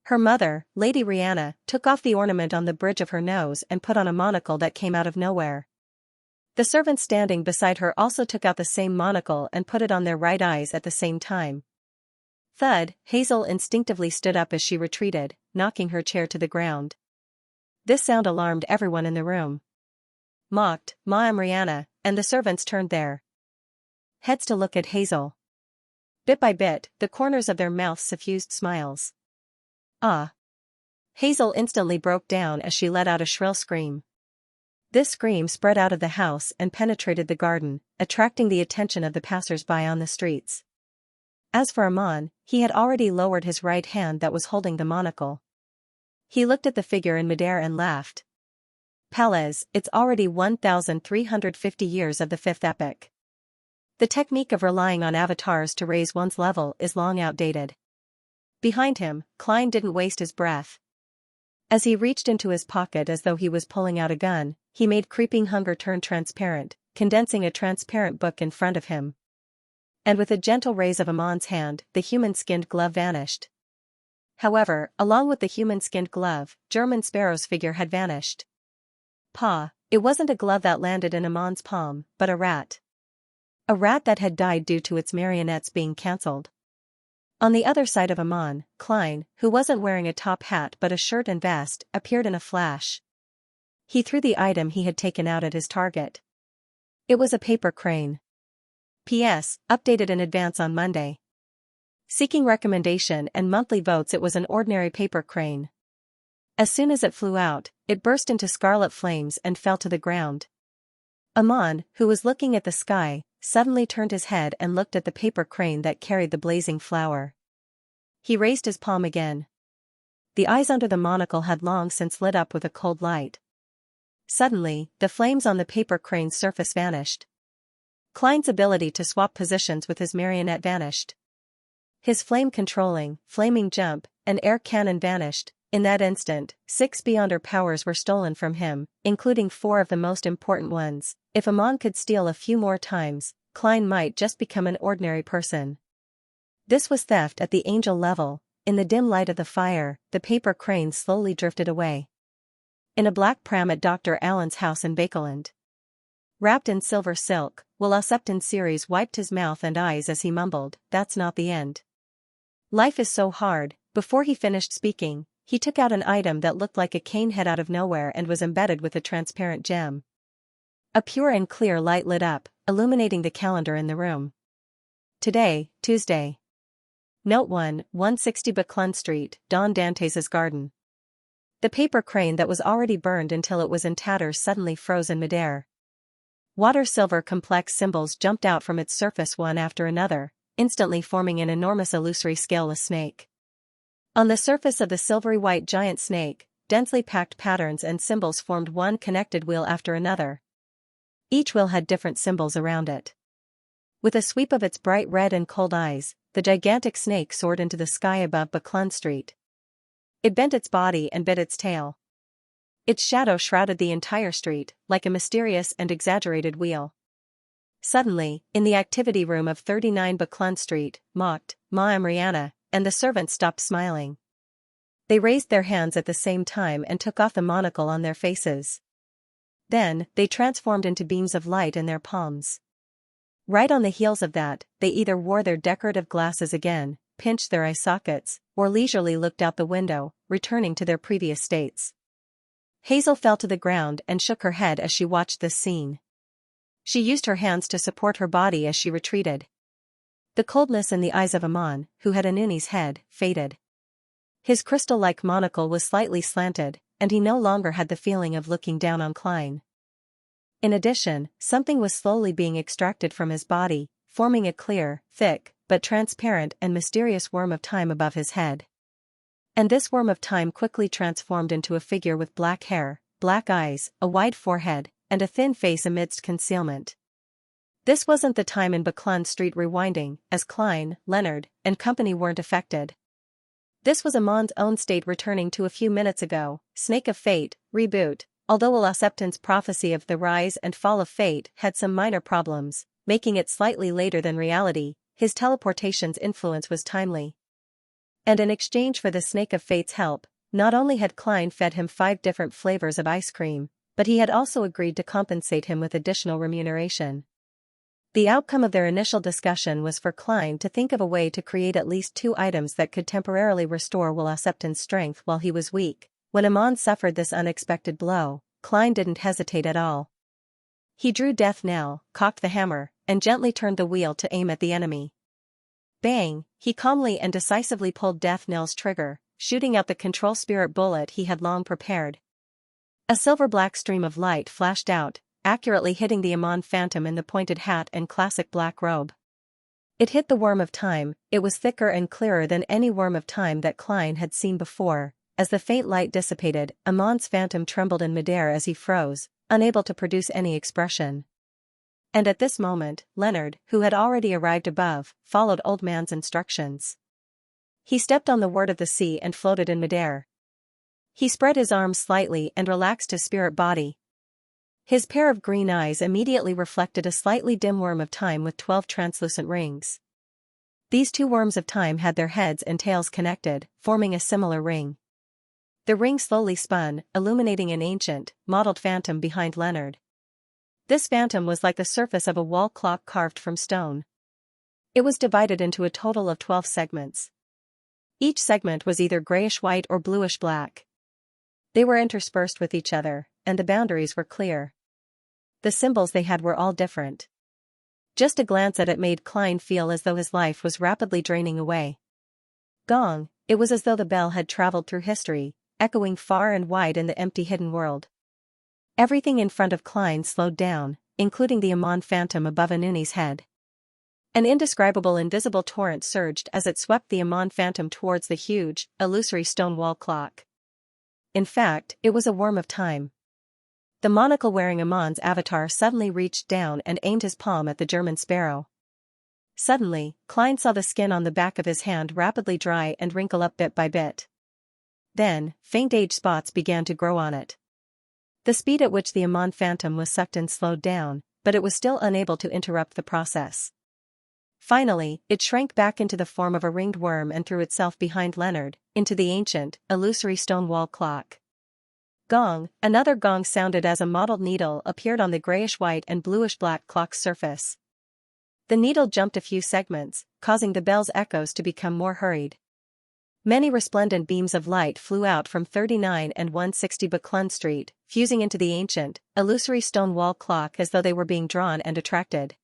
Her mother, Lady Rihanna, took off the ornament on the bridge of her nose and put on a monocle that came out of nowhere. The servants standing beside her also took out the same monocle and put it on their right eyes at the same time. Thud, Hazel instinctively stood up as she retreated, knocking her chair to the ground. This sound alarmed everyone in the room. Mocked, Ma'am Rihanna, and the servants turned their heads to look at Hazel. Bit by bit, the corners of their mouths suffused smiles. Ah! Hazel instantly broke down as she let out a shrill scream. This scream spread out of the house and penetrated the garden, attracting the attention of the passers-by on the streets. As for Amon, he had already lowered his right hand that was holding the monocle. He looked at the figure in midair and laughed. Palez, it's already 1,350 years of the fifth epoch. The technique of relying on avatars to raise one's level is long outdated. Behind him, Klein didn't waste his breath. As he reached into his pocket as though he was pulling out a gun, he made creeping hunger turn transparent, condensing a transparent book in front of him. And with a gentle raise of Amon's hand, the human-skinned glove vanished. However, along with the human-skinned glove, German Sparrow's figure had vanished. It wasn't a glove that landed in Amon's palm, but a rat. A rat that had died due to its marionettes being cancelled. On the other side of Amon, Klein, who wasn't wearing a top hat but a shirt and vest, appeared in a flash. He threw the item he had taken out at his target. It was a paper crane. P.S. Updated in advance on Monday. Seeking recommendation and monthly votes, it was an ordinary paper crane. As soon as it flew out, it burst into scarlet flames and fell to the ground. Amon, who was looking at the sky, suddenly turned his head and looked at the paper crane that carried the blazing flower. He raised his palm again. The eyes under the monocle had long since lit up with a cold light. Suddenly, the flames on the paper crane's surface vanished. Klein's ability to swap positions with his marionette vanished. His flame-controlling, flaming jump, and air cannon vanished. In that instant, 6 Beyonder powers were stolen from him, including 4 of the most important ones. If Amon could steal a few more times, Klein might just become an ordinary person. This was theft at the angel level. In the dim light of the fire, the paper crane slowly drifted away. In a black pram at Dr. Allen's house in Bakeland. Wrapped in silver silk, Will Series wiped his mouth and eyes as he mumbled, "That's not the end. Life is so hard." Before he finished speaking, he took out an item that looked like a cane head out of nowhere and was embedded with a transparent gem. A pure and clear light lit up, illuminating the calendar in the room. Today, Tuesday. Note 1, 160 Buckland Street, Don Dantes' garden. The paper crane that was already burned until it was in tatters suddenly froze in midair. Water-silver complex symbols jumped out from its surface one after another, instantly forming an enormous illusory scaleless snake. On the surface of the silvery white giant snake, densely packed patterns and symbols formed one connected wheel after another. Each wheel had different symbols around it. With a sweep of its bright red and cold eyes, the gigantic snake soared into the sky above Buckland Street. It bent its body and bit its tail. Its shadow shrouded the entire street, like a mysterious and exaggerated wheel. Suddenly, in the activity room of 39 Buckland Street, mocked, Ma'am Rihanna, and the servants stopped smiling. They raised their hands at the same time and took off the monocle on their faces. Then, they transformed into beams of light in their palms. Right on the heels of that, they either wore their decorative glasses again, pinched their eye sockets, or leisurely looked out the window, returning to their previous states. Hazel fell to the ground and shook her head as she watched this scene. She used her hands to support her body as she retreated. The coldness in the eyes of Amon, who had Anuni's head, faded. His crystal-like monocle was slightly slanted, and he no longer had the feeling of looking down on Klein. In addition, something was slowly being extracted from his body, forming a clear, thick, but transparent and mysterious worm of time above his head. And this worm of time quickly transformed into a figure with black hair, black eyes, a wide forehead, and a thin face amidst concealment. This wasn't the time in Buckland Street rewinding, as Klein, Leonard, and company weren't affected. This was Amon's own state returning to a few minutes ago, Snake of Fate, reboot, although Alasepton's prophecy of the rise and fall of fate had some minor problems, making it slightly later than reality, his teleportation's influence was timely. And in exchange for the Snake of Fate's help, not only had Klein fed him 5 different flavors of ice cream, but he had also agreed to compensate him with additional remuneration. The outcome of their initial discussion was for Klein to think of a way to create at least 2 items that could temporarily restore Alasepton's strength while he was weak. When Amon suffered this unexpected blow, Klein didn't hesitate at all. He drew Death Knell, cocked the hammer, and gently turned the wheel to aim at the enemy. Bang, he calmly and decisively pulled Death Knell's trigger, shooting out the control spirit bullet he had long prepared. A silver-black stream of light flashed out, accurately hitting the Amon phantom in the pointed hat and classic black robe. It hit the worm of time. It was thicker and clearer than any worm of time that Klein had seen before. As the faint light dissipated, Amon's phantom trembled in midair as he froze, unable to produce any expression. And at this moment, Leonard, who had already arrived above, followed Old Man's instructions. He stepped on the word of the sea and floated in midair. He spread his arms slightly and relaxed his spirit body. His pair of green eyes immediately reflected a slightly dim worm of time with 12 translucent rings. These 2 worms of time had their heads and tails connected, forming a similar ring. The ring slowly spun, illuminating an ancient, mottled phantom behind Leonard. This phantom was like the surface of a wall clock carved from stone. It was divided into a total of 12 segments. Each segment was either grayish-white or bluish-black. They were interspersed with each other, and the boundaries were clear. The symbols they had were all different. Just a glance at it made Klein feel as though his life was rapidly draining away. Gong, it was as though the bell had traveled through history, echoing far and wide in the empty hidden world. Everything in front of Klein slowed down, including the Amon phantom above Anuni's head. An indescribable invisible torrent surged as it swept the Amon phantom towards the huge, illusory stone wall clock. In fact, it was a worm of time. The monocle-wearing Amon's avatar suddenly reached down and aimed his palm at the German sparrow. Suddenly, Klein saw the skin on the back of his hand rapidly dry and wrinkle up bit by bit. Then, faint age spots began to grow on it. The speed at which the Amon phantom was sucked in slowed down, but it was still unable to interrupt the process. Finally, it shrank back into the form of a ringed worm and threw itself behind Leonard, into the ancient, illusory stone wall clock. Gong, another gong sounded as a mottled needle appeared on the grayish-white and bluish-black clock's surface. The needle jumped a few segments, causing the bell's echoes to become more hurried. Many resplendent beams of light flew out from 39 and 160 Buckland Street, fusing into the ancient, illusory stone wall clock as though they were being drawn and attracted.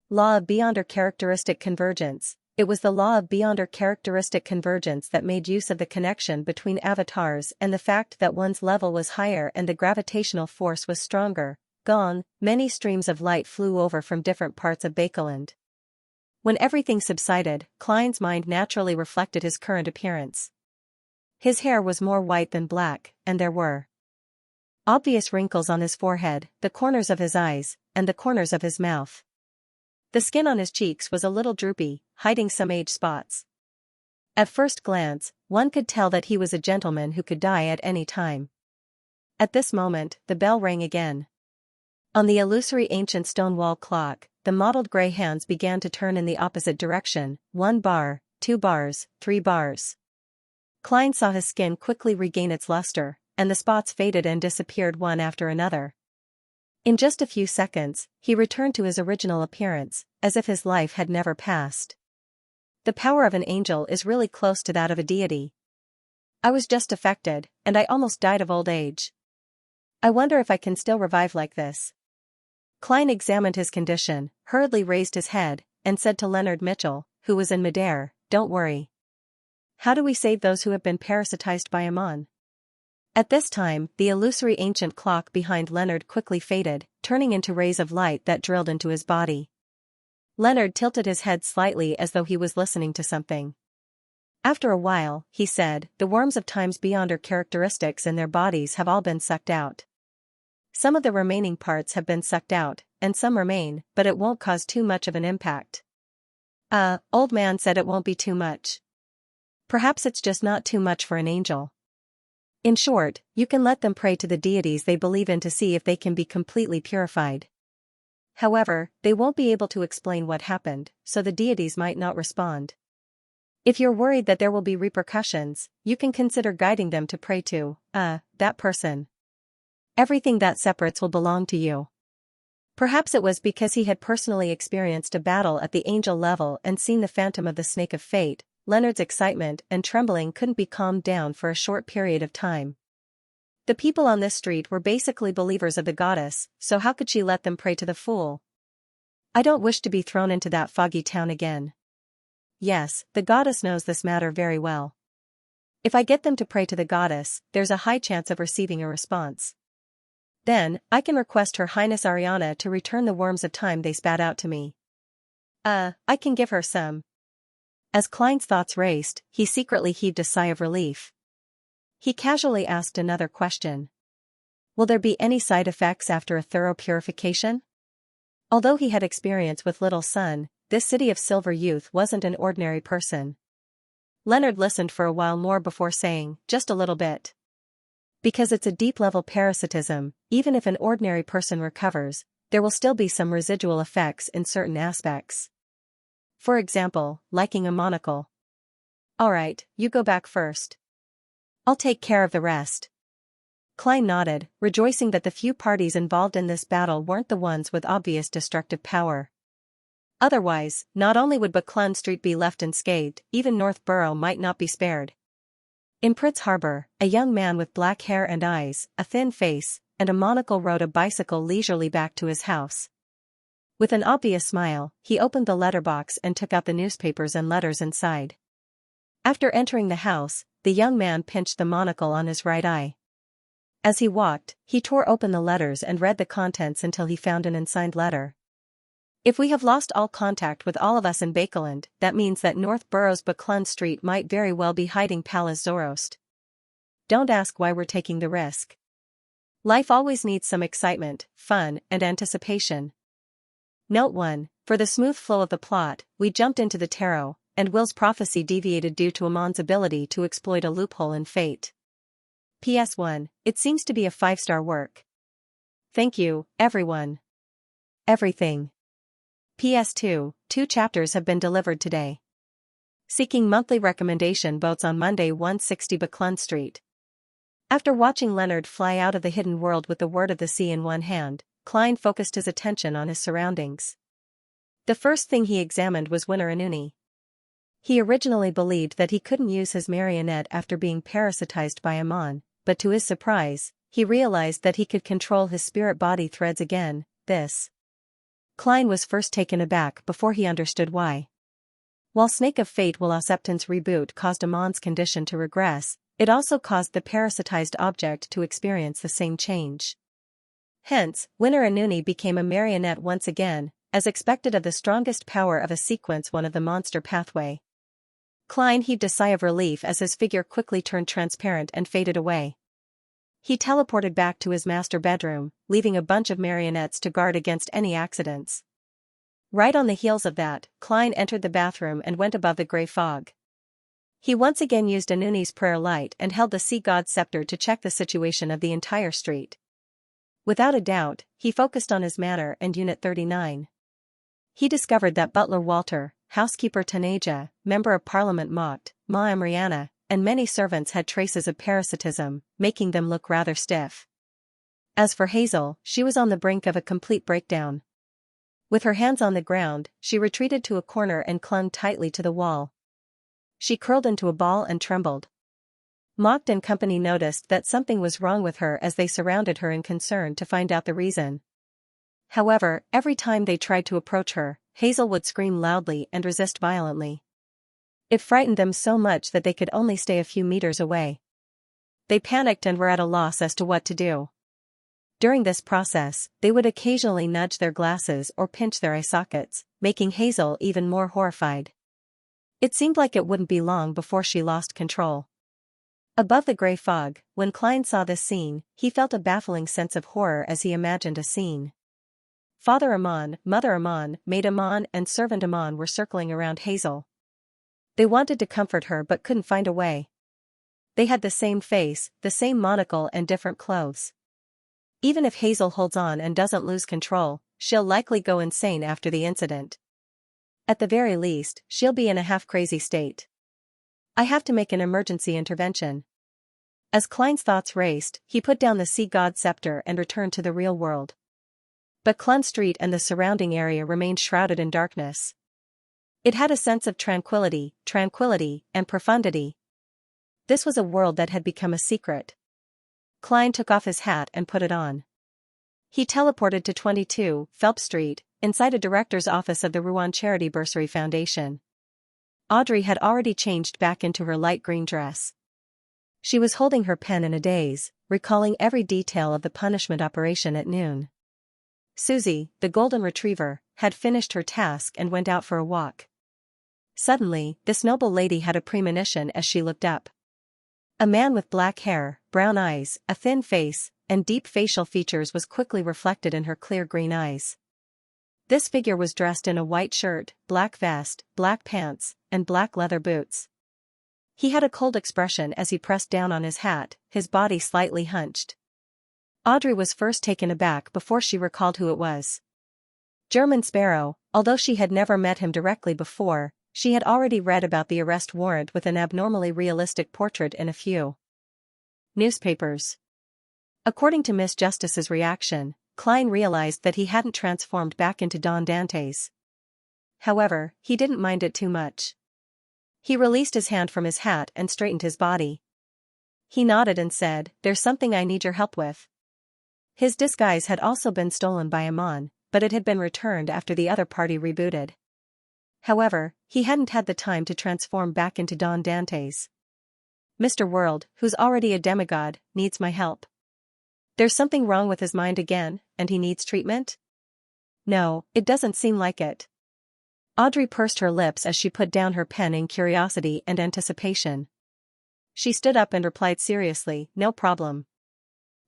Law of beyond or characteristic convergence. It was the law of beyond or characteristic convergence that made use of the connection between avatars and the fact that one's level was higher and the gravitational force was stronger. Gong, many streams of light flew over from different parts of Bakeland. When everything subsided, Klein's mind naturally reflected his current appearance. His hair was more white than black, and there were obvious wrinkles on his forehead, the corners of his eyes, and the corners of his mouth. The skin on his cheeks was a little droopy, hiding some age spots. At first glance, one could tell that he was a gentleman who could die at any time. At this moment, the bell rang again. On the illusory ancient stone wall clock, the mottled gray hands began to turn in the opposite direction, 1 bar, 2 bars, 3 bars. Klein saw his skin quickly regain its luster, and the spots faded and disappeared one after another. In just a few seconds, he returned to his original appearance, as if his life had never passed. The power of an angel is really close to that of a deity. I was just affected, and I almost died of old age. I wonder if I can still revive like this. Klein examined his condition, hurriedly raised his head, and said to Leonard Mitchell, who was in midair, "Don't worry. How do we save those who have been parasitized by Amon?" At this time, the illusory ancient clock behind Leonard quickly faded, turning into rays of light that drilled into his body. Leonard tilted his head slightly as though he was listening to something. After a while, he said, "The worms of times beyond or characteristics in their bodies have all been sucked out. Some of the remaining parts have been sucked out, and some remain, but it won't cause too much of an impact." Old man said it won't be too much. Perhaps it's just not too much for an angel. In short, you can let them pray to the deities they believe in to see if they can be completely purified. However, they won't be able to explain what happened, so the deities might not respond. If you're worried that there will be repercussions, you can consider guiding them to pray to, that person. Everything that separates will belong to you. Perhaps it was because he had personally experienced a battle at the angel level and seen the phantom of the snake of fate. Leonard's excitement and trembling couldn't be calmed down for a short period of time. The people on this street were basically believers of the goddess, so how could she let them pray to the fool? I don't wish to be thrown into that foggy town again. Yes, the goddess knows this matter very well. If I get them to pray to the goddess, there's a high chance of receiving a response. Then, I can request Her Highness Ariana to return the worms of time they spat out to me. I can give her some. As Klein's thoughts raced, he secretly heaved a sigh of relief. He casually asked another question. Will there be any side effects after a thorough purification? Although he had experience with Little Sun, this city of silver youth wasn't an ordinary person. Leonard listened for a while more before saying, "Just a little bit. Because it's a deep-level parasitism, even if an ordinary person recovers, there will still be some residual effects in certain aspects. For example, liking a monocle." "Alright, you go back first. I'll take care of the rest." Klein nodded, rejoicing that the few parties involved in this battle weren't the ones with obvious destructive power. Otherwise, not only would Buckland Street be left unscathed, even Northborough might not be spared. In Pritz Harbor, a young man with black hair and eyes, a thin face, and a monocle rode a bicycle leisurely back to his house. With an obvious smile, he opened the letterbox and took out the newspapers and letters inside. After entering the house, the young man pinched the monocle on his right eye. As he walked, he tore open the letters and read the contents until he found an unsigned letter. "If we have lost all contact with all of us in Bakeland, that means that Northborough's Buckland Street might very well be hiding Pallas Zoroast. Don't ask why we're taking the risk. Life always needs some excitement, fun, and anticipation. Note 1, for the smooth flow of the plot, we jumped into the tarot, and Will's prophecy deviated due to Amon's ability to exploit a loophole in fate. PS1, it seems to be a 5-star work. Thank you, everyone. Everything. PS2, 2 chapters have been delivered today. Seeking monthly recommendation votes on Monday 160 Buckland Street. After watching Leonard fly out of the hidden world with the word of the sea in one hand, Klein focused his attention on his surroundings. The first thing he examined was Winner Anuni. He originally believed that he couldn't use his marionette after being parasitized by Amon, but to his surprise, he realized that he could control his spirit body threads again. Klein was first taken aback before he understood why. While Snake of Fate will Acceptance reboot caused Amon's condition to regress, it also caused the parasitized object to experience the same change. Hence, Winner Anuni became a marionette once again, as expected of the strongest power of a sequence 1 of the monster pathway. Klein heaved a sigh of relief as his figure quickly turned transparent and faded away. He teleported back to his master bedroom, leaving a bunch of marionettes to guard against any accidents. Right on the heels of that, Klein entered the bathroom and went above the gray fog. He once again used Anuni's prayer light and held the sea god's scepter to check the situation of the entire street. Without a doubt, he focused on his manor and Unit 39. He discovered that Butler Walter, housekeeper Tanaja, member of Parliament Mott, Ma Amriana, and many servants had traces of parasitism, making them look rather stiff. As for Hazel, she was on the brink of a complete breakdown. With her hands on the ground, she retreated to a corner and clung tightly to the wall. She curled into a ball and trembled. Mocked and company noticed that something was wrong with her as they surrounded her in concern to find out the reason. However, every time they tried to approach her, Hazel would scream loudly and resist violently. It frightened them so much that they could only stay a few meters away. They panicked and were at a loss as to what to do. During this process, they would occasionally nudge their glasses or pinch their eye sockets, making Hazel even more horrified. It seemed like it wouldn't be long before she lost control. Above the gray fog, when Klein saw this scene, he felt a baffling sense of horror as he imagined a scene. Father Amon, Mother Amon, Maid Amon and Servant Amon were circling around Hazel. They wanted to comfort her but couldn't find a way. They had the same face, the same monocle and different clothes. Even if Hazel holds on and doesn't lose control, she'll likely go insane after the incident. At the very least, she'll be in a half-crazy state. I have to make an emergency intervention. As Klein's thoughts raced, he put down the sea god scepter and returned to the real world. But Clun Street and the surrounding area remained shrouded in darkness. It had a sense of tranquility, and profundity. This was a world that had become a secret. Klein took off his hat and put it on. He teleported to 22 Phelps Street, inside a director's office of the Rouen Charity Bursary Foundation. Audrey had already changed back into her light green dress. She was holding her pen in a daze, recalling every detail of the punishment operation at noon. Susie, the golden retriever, had finished her task and went out for a walk. Suddenly, this noble lady had a premonition as she looked up. A man with black hair, brown eyes, a thin face, and deep facial features was quickly reflected in her clear green eyes. This figure was dressed in a white shirt, black vest, black pants, and black leather boots. He had a cold expression as he pressed down on his hat, his body slightly hunched. Audrey was first taken aback before she recalled who it was. German Sparrow, although she had never met him directly before, she had already read about the arrest warrant with an abnormally realistic portrait in a few newspapers. According to Miss Justice's reaction, Klein realized that he hadn't transformed back into Don Dantes. However, he didn't mind it too much. He released his hand from his hat and straightened his body. He nodded and said, "There's something I need your help with." His disguise had also been stolen by Amon, but it had been returned after the other party rebooted. However, he hadn't had the time to transform back into Don Dantes. "Mr. World, who's already a demigod, needs my help. There's something wrong with his mind again, and he needs treatment?" "No, it doesn't seem like it." Audrey pursed her lips as she put down her pen in curiosity and anticipation. She stood up and replied seriously, "No problem."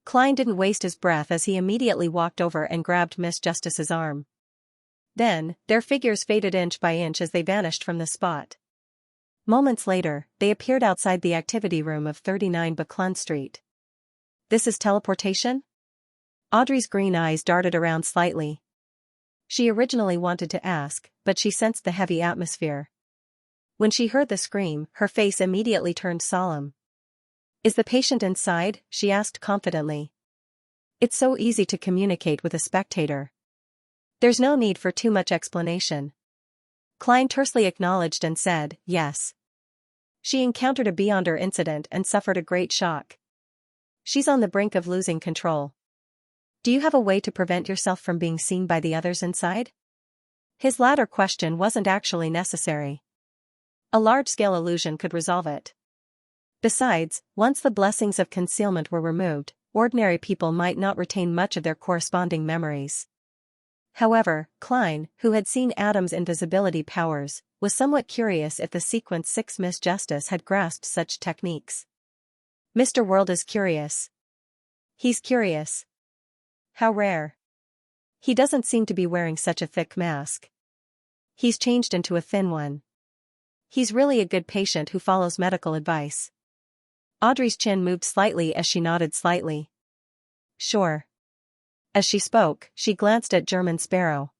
Klein didn't waste his breath as he immediately walked over and grabbed Miss Justice's arm. Then, their figures faded inch by inch as they vanished from the spot. Moments later, they appeared outside the activity room of 39 Clun Street. "This is teleportation?" Audrey's green eyes darted around slightly. She originally wanted to ask, but she sensed the heavy atmosphere. When she heard the scream, her face immediately turned solemn. "Is the patient inside?" she asked confidently. "It's so easy to communicate with a spectator. There's no need for too much explanation." Klein tersely acknowledged and said, "Yes." She encountered a beyonder incident and suffered a great shock. She's on the brink of losing control. "Do you have a way to prevent yourself from being seen by the others inside?" His latter question wasn't actually necessary. A large-scale illusion could resolve it. Besides, once the blessings of concealment were removed, ordinary people might not retain much of their corresponding memories. However, Klein, who had seen Adam's invisibility powers, was somewhat curious if the Sequence 6 Miss Justice had grasped such techniques. "Mr. World is curious." "He's curious. How rare. He doesn't seem to be wearing such a thick mask. He's changed into a thin one. He's really a good patient who follows medical advice." Audrey's chin moved slightly as she nodded slightly. "Sure." As she spoke, she glanced at German Sparrow.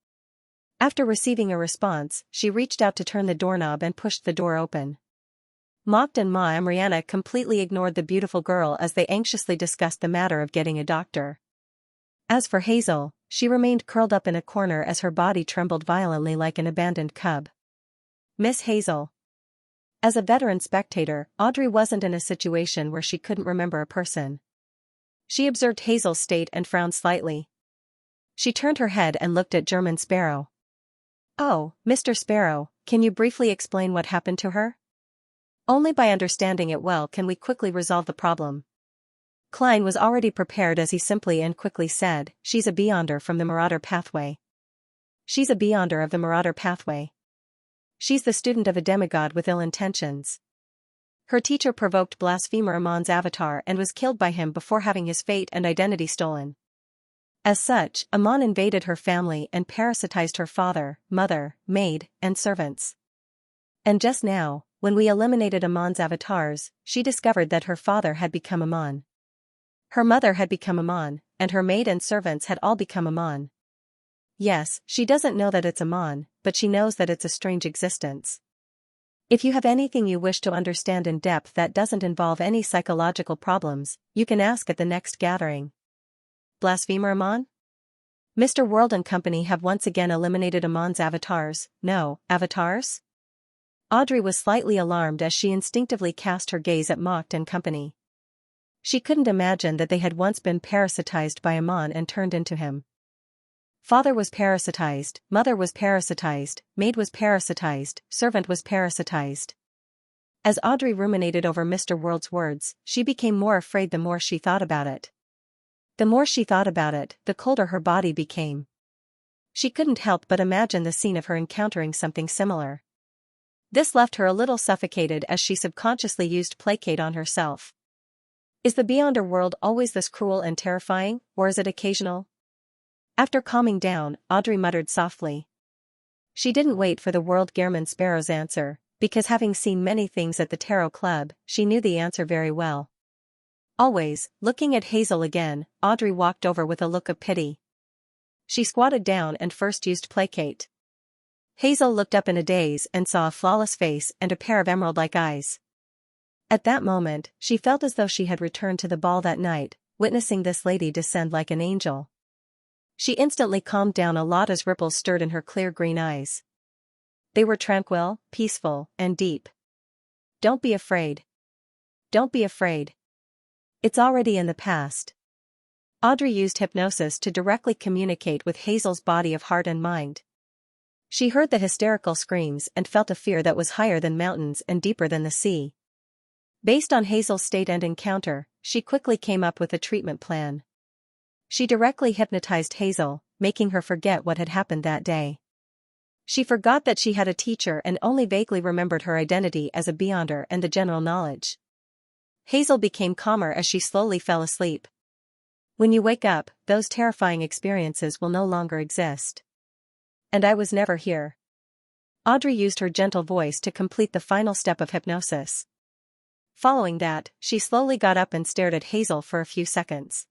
After receiving a response, she reached out to turn the doorknob and pushed the door open. Mocked and Ma and Rihanna completely ignored the beautiful girl as they anxiously discussed the matter of getting a doctor. As for Hazel, she remained curled up in a corner as her body trembled violently like an abandoned cub. Miss Hazel. As a veteran spectator, Audrey wasn't in a situation where she couldn't remember a person. She observed Hazel's state and frowned slightly. She turned her head and looked at German Sparrow. "Oh, Mr. Sparrow, can you briefly explain what happened to her? Only by understanding it well can we quickly resolve the problem." Klein was already prepared as he simply and quickly said, "She's a Beyonder from the Marauder pathway. She's a Beyonder of the Marauder pathway. She's the student of a demigod with ill intentions. Her teacher provoked blasphemer Amon's avatar and was killed by him before having his fate and identity stolen. As such, Amon invaded her family and parasitized her father, mother, maid, and servants. And just now, when we eliminated Amon's avatars, she discovered that her father had become Amon. Her mother had become Amon, and her maid and servants had all become Amon. Yes, she doesn't know that it's Amon, but she knows that it's a strange existence. If you have anything you wish to understand in depth that doesn't involve any psychological problems, you can ask at the next gathering." Blasphemer Amon? Mr. World and Company have once again eliminated Amon's avatars. No, avatars? Audrey was slightly alarmed as she instinctively cast her gaze at Mocked and Company. She couldn't imagine that they had once been parasitized by Amon and turned into him. Father was parasitized, mother was parasitized, maid was parasitized, servant was parasitized. As Audrey ruminated over Mr. World's words, she became more afraid the more she thought about it. The more she thought about it, the colder her body became. She couldn't help but imagine the scene of her encountering something similar. This left her a little suffocated as she subconsciously used placate on herself. Is the Beyonder world always this cruel and terrifying, or is it occasional? After calming down, Audrey muttered softly. She didn't wait for the World German Sparrow's answer, because having seen many things at the Tarot Club, she knew the answer very well. Always, looking at Hazel again, Audrey walked over with a look of pity. She squatted down and first used placate. Hazel looked up in a daze and saw a flawless face and a pair of emerald-like eyes. At that moment, she felt as though she had returned to the ball that night, witnessing this lady descend like an angel. She instantly calmed down a lot as ripples stirred in her clear green eyes. They were tranquil, peaceful, and deep. "Don't be afraid. Don't be afraid. It's already in the past." Audrey used hypnosis to directly communicate with Hazel's body of heart and mind. She heard the hysterical screams and felt a fear that was higher than mountains and deeper than the sea. Based on Hazel's state and encounter, she quickly came up with a treatment plan. She directly hypnotized Hazel, making her forget what had happened that day. She forgot that she had a teacher and only vaguely remembered her identity as a Beyonder and the general knowledge. Hazel became calmer as she slowly fell asleep. When you wake up, those terrifying experiences will no longer exist. And I was never here. Audrey used her gentle voice to complete the final step of hypnosis. Following that, she slowly got up and stared at Hazel for a few seconds.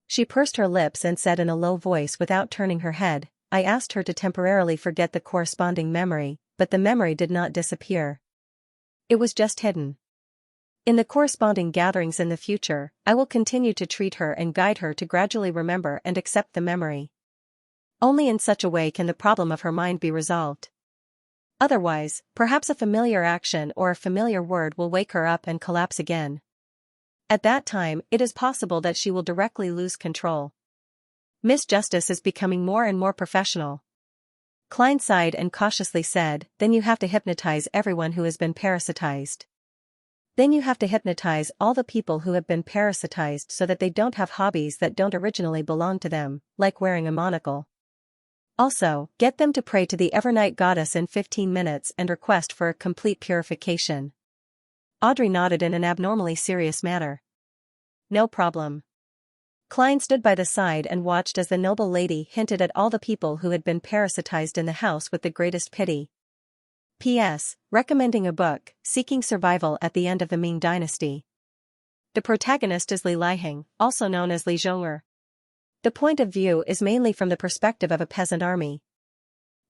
She pursed her lips and said in a low voice without turning her head, "I asked her to temporarily forget the corresponding memory, but the memory did not disappear. It was just hidden. In the corresponding gatherings in the future, I will continue to treat her and guide her to gradually remember and accept the memory. Only in such a way can the problem of her mind be resolved. Otherwise, perhaps a familiar action or a familiar word will wake her up and collapse again. At that time, it is possible that she will directly lose control." Miss Justice is becoming more and more professional. Klein sighed and cautiously said, "Then you have to hypnotize everyone who has been parasitized. Then you have to hypnotize all the people who have been parasitized so that they don't have hobbies that don't originally belong to them, like wearing a monocle. Also, get them to pray to the Evernight Goddess in 15 minutes and request for a complete purification." Audrey nodded in an abnormally serious manner. "No problem." Klein stood by the side and watched as the noble lady hinted at all the people who had been parasitized in the house with the greatest pity. P.S. Recommending a book, Seeking Survival at the End of the Ming Dynasty. The protagonist is Li Liheng, also known as Li Zhong'er. The point of view is mainly from the perspective of a peasant army.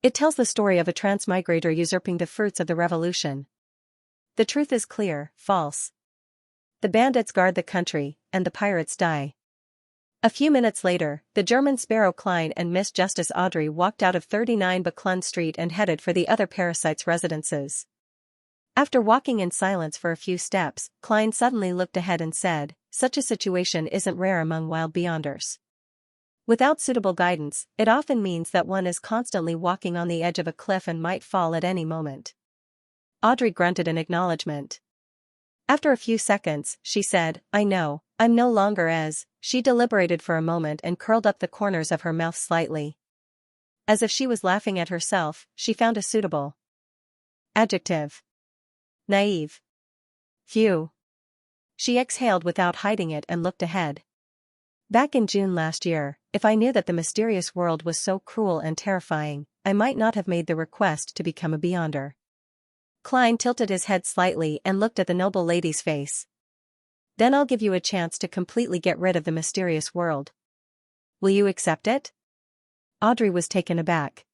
It tells the story of a transmigrator usurping the fruits of the revolution. The truth is clear, false. The bandits guard the country, and the pirates die. A few minutes later, the German Sparrow Klein and Miss Justice Audrey walked out of 39 Buckland Street and headed for the other parasites' residences. After walking in silence for a few steps, Klein suddenly looked ahead and said, "Such a situation isn't rare among wild beyonders. Without suitable guidance, it often means that one is constantly walking on the edge of a cliff and might fall at any moment." Audrey grunted in acknowledgement. After a few seconds, she said, "I know, I'm no longer as..." She deliberated for a moment and curled up the corners of her mouth slightly. As if she was laughing at herself, she found a suitable adjective. Naive. Phew. She exhaled without hiding it and looked ahead. Back in June last year, if I knew that the mysterious world was so cruel and terrifying, I might not have made the request to become a beyonder. Klein tilted his head slightly and looked at the noble lady's face. "Then I'll give you a chance to completely get rid of the mysterious world. Will you accept it?" Audrey was taken aback.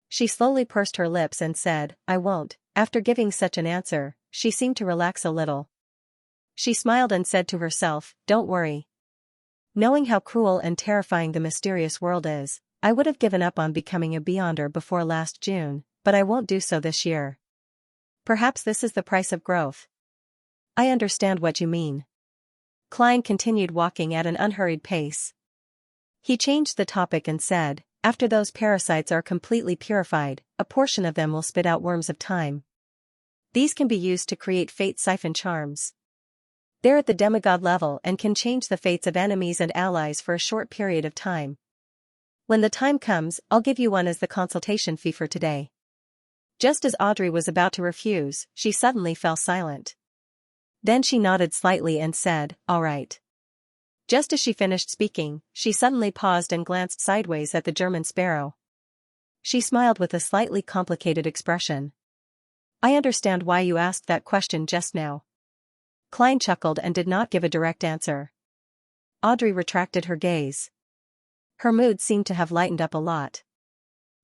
She slowly pursed her lips and said, "I won't." After giving such an answer, she seemed to relax a little. She smiled and said to herself, "Don't worry. Knowing how cruel and terrifying the mysterious world is, I would have given up on becoming a beyonder before last June, but I won't do so this year. Perhaps this is the price of growth." "I understand what you mean." Klein continued walking at an unhurried pace. He changed the topic and said, "After those parasites are completely purified, a portion of them will spit out worms of time. These can be used to create fate siphon charms. They're at the demigod level and can change the fates of enemies and allies for a short period of time. When the time comes, I'll give you one as the consultation fee for today." Just as Audrey was about to refuse, she suddenly fell silent. Then she nodded slightly and said, "All right." Just as she finished speaking, she suddenly paused and glanced sideways at the German Sparrow. She smiled with a slightly complicated expression. "I understand why you asked that question just now." Klein chuckled and did not give a direct answer. Audrey retracted her gaze. Her mood seemed to have lightened up a lot.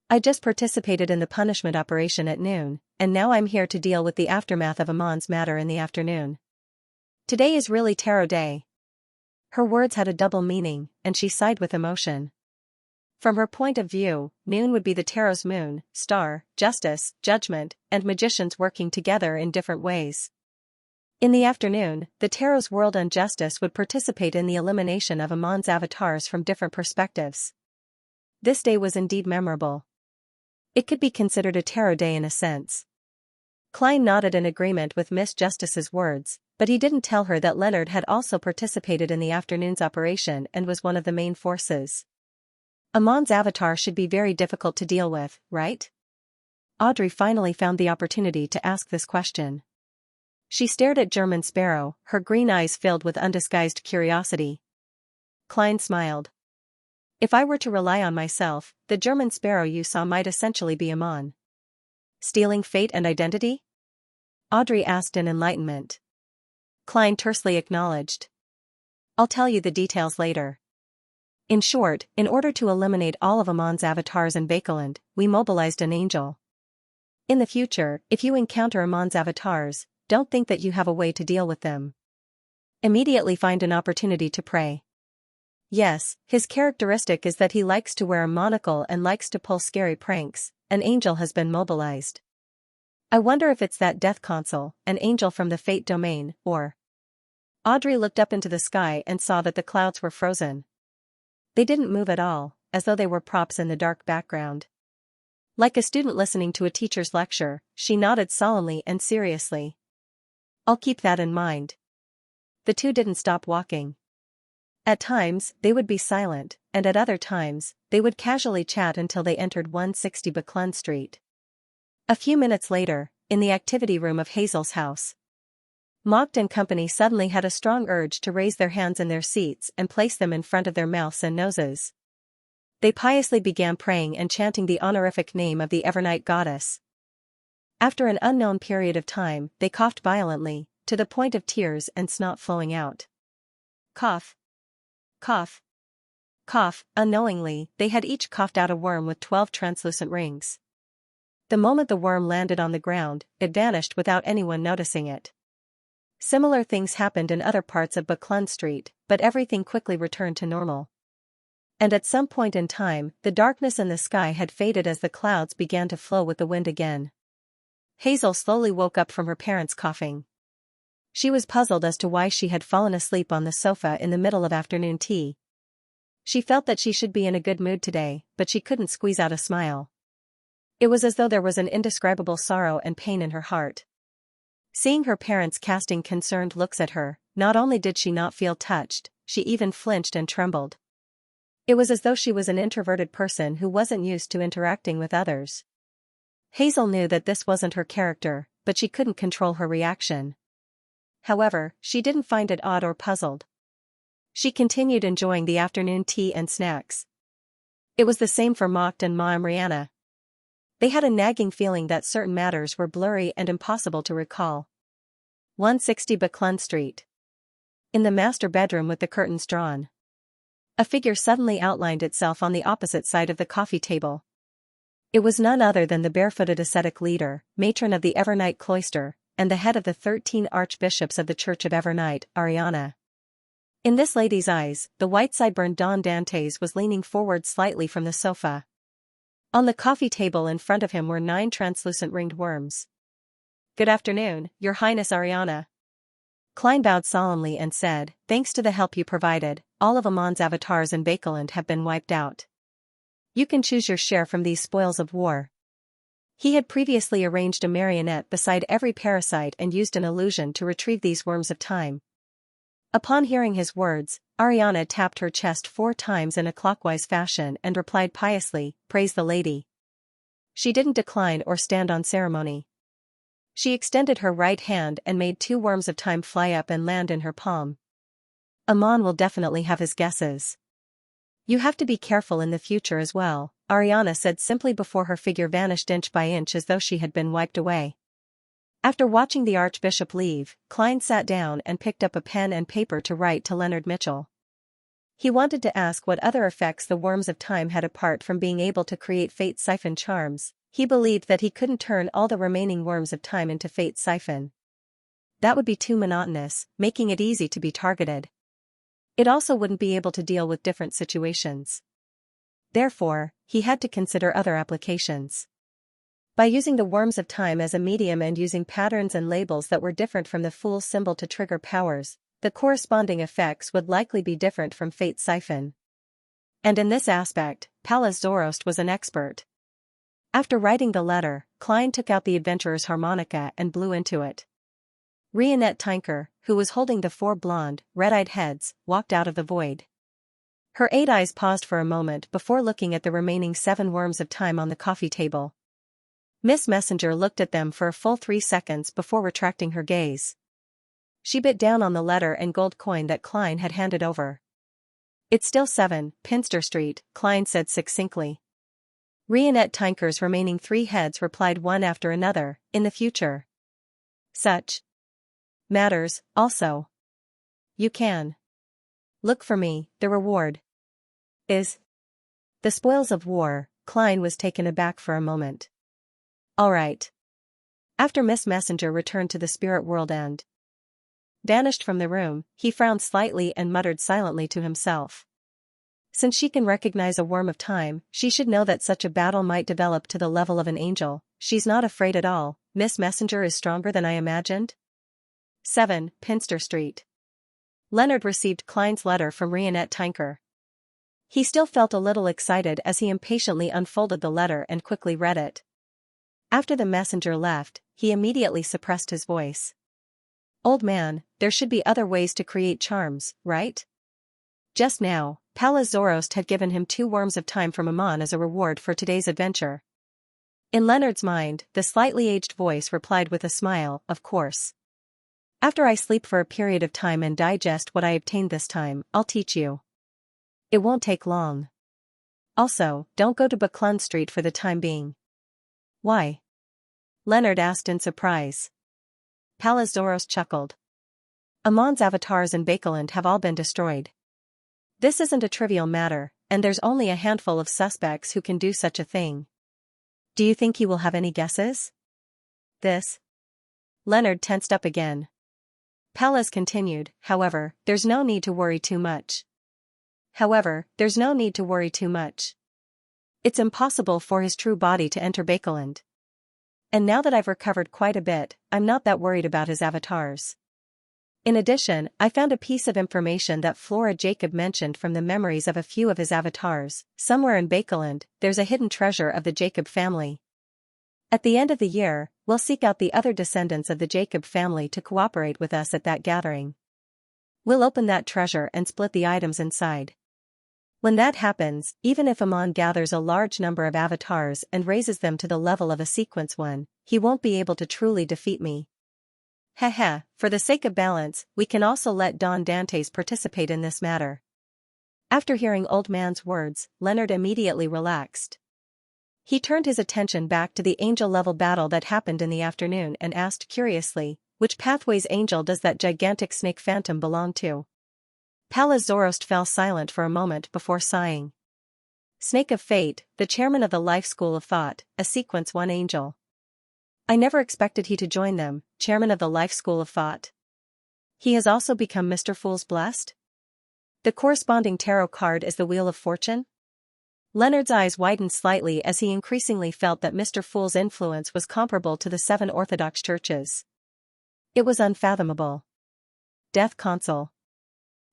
"I just participated in the punishment operation at noon, and now I'm here to deal with the aftermath of Amon's matter in the afternoon. Today is really tarot day." Her words had a double meaning, and she sighed with emotion. From her point of view, noon would be the tarot's moon, star, justice, judgment, and magicians working together in different ways. In the afternoon, the tarot's world and justice would participate in the elimination of Amon's avatars from different perspectives. This day was indeed memorable. It could be considered a tarot day in a sense. Klein nodded in agreement with Miss Justice's words, but he didn't tell her that Leonard had also participated in the afternoon's operation and was one of the main forces. Amon's avatar should be very difficult to deal with, right? Audrey finally found the opportunity to ask this question. She stared at German Sparrow, her green eyes filled with undisguised curiosity. Klein smiled. "If I were to rely on myself, the German Sparrow you saw might essentially be Amon." "Stealing fate and identity?" Audrey asked in enlightenment. Klein tersely acknowledged. "I'll tell you the details later. In short, in order to eliminate all of Amon's avatars in Bakeland, we mobilized an angel. In the future, if you encounter Amon's avatars, don't think that you have a way to deal with them. Immediately find an opportunity to pray. Yes, his characteristic is that he likes to wear a monocle and likes to pull scary pranks. An angel has been mobilized. I wonder if it's that death console, an angel from the fate domain, or..." Audrey looked up into the sky and saw that the clouds were frozen. They didn't move at all, as though they were props in the dark background. Like a student listening to a teacher's lecture, she nodded solemnly and seriously. "I'll keep that in mind." The two didn't stop walking. At times, they would be silent, and at other times, they would casually chat until they entered 160 Buckland Street. A few minutes later, in the activity room of Hazel's house, Mocked and company suddenly had a strong urge to raise their hands in their seats and place them in front of their mouths and noses. They piously began praying and chanting the honorific name of the Evernight goddess. After an unknown period of time, they coughed violently, to the point of tears and snot flowing out. Cough. Cough. Cough. Unknowingly, they had each coughed out a worm with 12 translucent rings. The moment the worm landed on the ground, it vanished without anyone noticing it. Similar things happened in other parts of Buckland Street, but everything quickly returned to normal. And at some point in time, the darkness in the sky had faded as the clouds began to flow with the wind again. Hazel slowly woke up from her parents' coughing. She was puzzled as to why she had fallen asleep on the sofa in the middle of afternoon tea. She felt that she should be in a good mood today, but she couldn't squeeze out a smile. It was as though there was an indescribable sorrow and pain in her heart. Seeing her parents casting concerned looks at her, not only did she not feel touched, she even flinched and trembled. It was as though she was an introverted person who wasn't used to interacting with others. Hazel knew that this wasn't her character, but she couldn't control her reaction. However, she didn't find it odd or puzzled. She continued enjoying the afternoon tea and snacks. It was the same for Mocht and Ma and Rihanna. They had a nagging feeling that certain matters were blurry and impossible to recall. 160 Buckland Street. In the master bedroom with the curtains drawn. A figure suddenly outlined itself on the opposite side of the coffee table. It was none other than the barefooted ascetic leader, matron of the Evernight cloister, and the head of the 13 archbishops of the Church of Evernight, Ariana. In this lady's eyes, the white sideburn Don Dantes was leaning forward slightly from the sofa. On the coffee table in front of him were 9 translucent ringed worms. "Good afternoon, Your Highness Ariana." Klein bowed solemnly and said, "Thanks to the help you provided, all of Amon's avatars in Bakeland have been wiped out. You can choose your share from these spoils of war." He had previously arranged a marionette beside every parasite and used an illusion to retrieve these worms of time. Upon hearing his words, Ariana tapped her chest 4 times in a clockwise fashion and replied piously, "Praise the lady." She didn't decline or stand on ceremony. She extended her right hand and made 2 worms of time fly up and land in her palm. "Amon will definitely have his guesses. You have to be careful in the future as well," Ariana said simply before her figure vanished inch by inch as though she had been wiped away. After watching the Archbishop leave, Klein sat down and picked up a pen and paper to write to Leonard Mitchell. He wanted to ask what other effects the worms of time had apart from being able to create fate siphon charms. He believed that he couldn't turn all the remaining worms of time into fate siphon. That would be too monotonous, making it easy to be targeted. It also wouldn't be able to deal with different situations. Therefore, he had to consider other applications. By using the worms of time as a medium and using patterns and labels that were different from the Fool symbol to trigger powers, the corresponding effects would likely be different from Fate Siphon. And in this aspect, Pallas Zoroast was an expert. After writing the letter, Klein took out the adventurer's harmonica and blew into it. Rionette Tinker, who was holding the 4 blonde, red-eyed heads, walked out of the void. Her 8 eyes paused for a moment before looking at the remaining 7 worms of time on the coffee table. Miss Messenger looked at them for a full 3 seconds before retracting her gaze. She bit down on the letter and gold coin that Klein had handed over. "It's still 7, Pinster Street," Klein said succinctly. Rionette Tinker's remaining 3 heads replied one after another, "In the future. Such matters, also. You can look for me, the reward is the spoils of war." Klein was taken aback for a moment. "All right." After Miss Messenger returned to the spirit world and vanished from the room, he frowned slightly and muttered silently to himself. Since she can recognize a worm of time, she should know that such a battle might develop to the level of an angel. She's not afraid at all. Miss Messenger is stronger than I imagined. 7, Pinster Street. Leonard received Klein's letter from Rionette Tinker. He still felt a little excited as he impatiently unfolded the letter and quickly read it. After the messenger left, he immediately suppressed his voice. "Old man, there should be other ways to create charms, right?" Just now, Pallas Zoroast had given him 2 worms of time from Amon as a reward for today's adventure. In Leonard's mind, the slightly aged voice replied with a smile, "Of course. After I sleep for a period of time and digest what I obtained this time, I'll teach you. It won't take long. Also, don't go to Buckland Street for the time being." "Why?" Leonard asked in surprise. Pallas Zoroast chuckled. "Amon's avatars in Bakeland have all been destroyed. This isn't a trivial matter, and there's only a handful of suspects who can do such a thing. Do you think he will have any guesses?" This? Leonard tensed up again. Pallas continued, however, there's no need to worry too much. There's no need to worry too much. It's impossible for his true body to enter Bakeland. And now that I've recovered quite a bit, I'm not that worried about his avatars. In addition, I found a piece of information that Flora Jacob mentioned from the memories of a few of his avatars. Somewhere in Bakeland, there's a hidden treasure of the Jacob family. At the end of the year, we'll seek out the other descendants of the Jacob family to cooperate with us at that gathering. We'll open that treasure and split the items inside. When that happens, even if Amon gathers a large number of avatars and raises them to the level of a sequence 1, he won't be able to truly defeat me. Haha, for the sake of balance, we can also let Don Dantes participate in this matter. After hearing Old Man's words, Leonard immediately relaxed. He turned his attention back to the angel-level battle that happened in the afternoon and asked curiously, which Pathways angel does that gigantic snake phantom belong to? Pallas Zoroast fell silent for a moment before sighing. Snake of Fate, the chairman of the Life School of Thought, a Sequence 1 angel. I never expected he to join them, chairman of the Life School of Thought. He has also become Mr. Fool's Blessed? The corresponding tarot card is the Wheel of Fortune? Leonard's eyes widened slightly as he increasingly felt that Mr. Fool's influence was comparable to the 7 Orthodox churches. It was unfathomable. Death Console.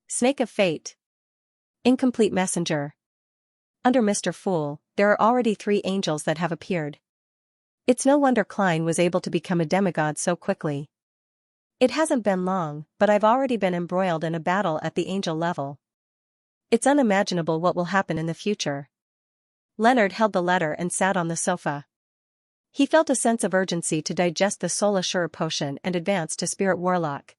Snake of Fate. Incomplete Messenger. Under Mr. Fool, there are already 3 angels that have appeared. It's no wonder Klein was able to become a demigod so quickly. It hasn't been long, but I've already been embroiled in a battle at the angel level. It's unimaginable what will happen in the future. Leonard held the letter and sat on the sofa. He felt a sense of urgency to digest the Soul Assure potion and advance to Spirit Warlock.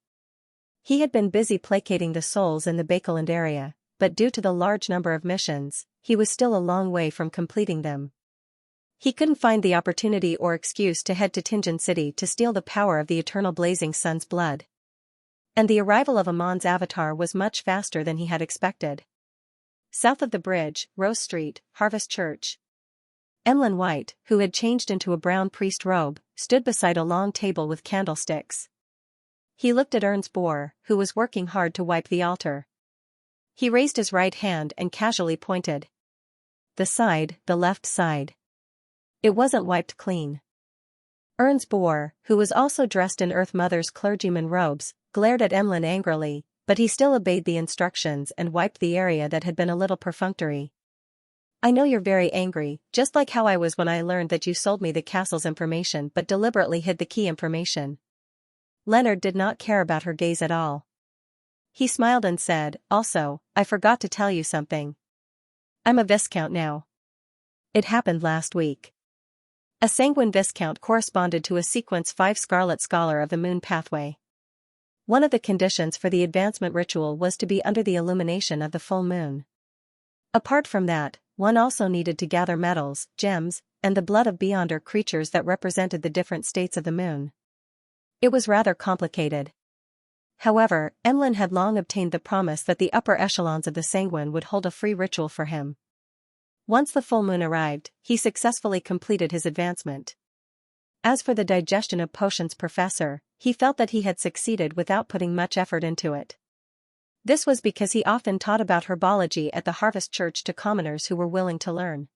He had been busy placating the souls in the Bakeland area, but due to the large number of missions, he was still a long way from completing them. He couldn't find the opportunity or excuse to head to Tingen City to steal the power of the eternal blazing sun's blood. And the arrival of Amon's avatar was much faster than he had expected. South of the bridge, Rose Street, Harvest Church. Emlyn White, who had changed into a brown priest robe, stood beside a long table with candlesticks. He looked at Ernst Bohr, who was working hard to wipe the altar. He raised his right hand and casually pointed. The left side. It wasn't wiped clean. Ernst Bohr, who was also dressed in Earth Mother's clergyman robes, glared at Emlyn angrily, but he still obeyed the instructions and wiped the area that had been a little perfunctory. I know you're very angry, just like how I was when I learned that you sold me the castle's information but deliberately hid the key information. Leonard did not care about her gaze at all. He smiled and said, also, I forgot to tell you something. I'm a Viscount now. It happened last week. A Sanguine Viscount corresponded to a Sequence 5 Scarlet Scholar of the Moon Pathway. One of the conditions for the advancement ritual was to be under the illumination of the full moon. Apart from that, one also needed to gather metals, gems, and the blood of Beyonder creatures that represented the different states of the moon. It was rather complicated. However, Emlyn had long obtained the promise that the upper echelons of the Sanguine would hold a free ritual for him. Once the full moon arrived, he successfully completed his advancement. As for the digestion of potions professor, he felt that he had succeeded without putting much effort into it. This was because he often taught about herbology at the Harvest Church to commoners who were willing to learn.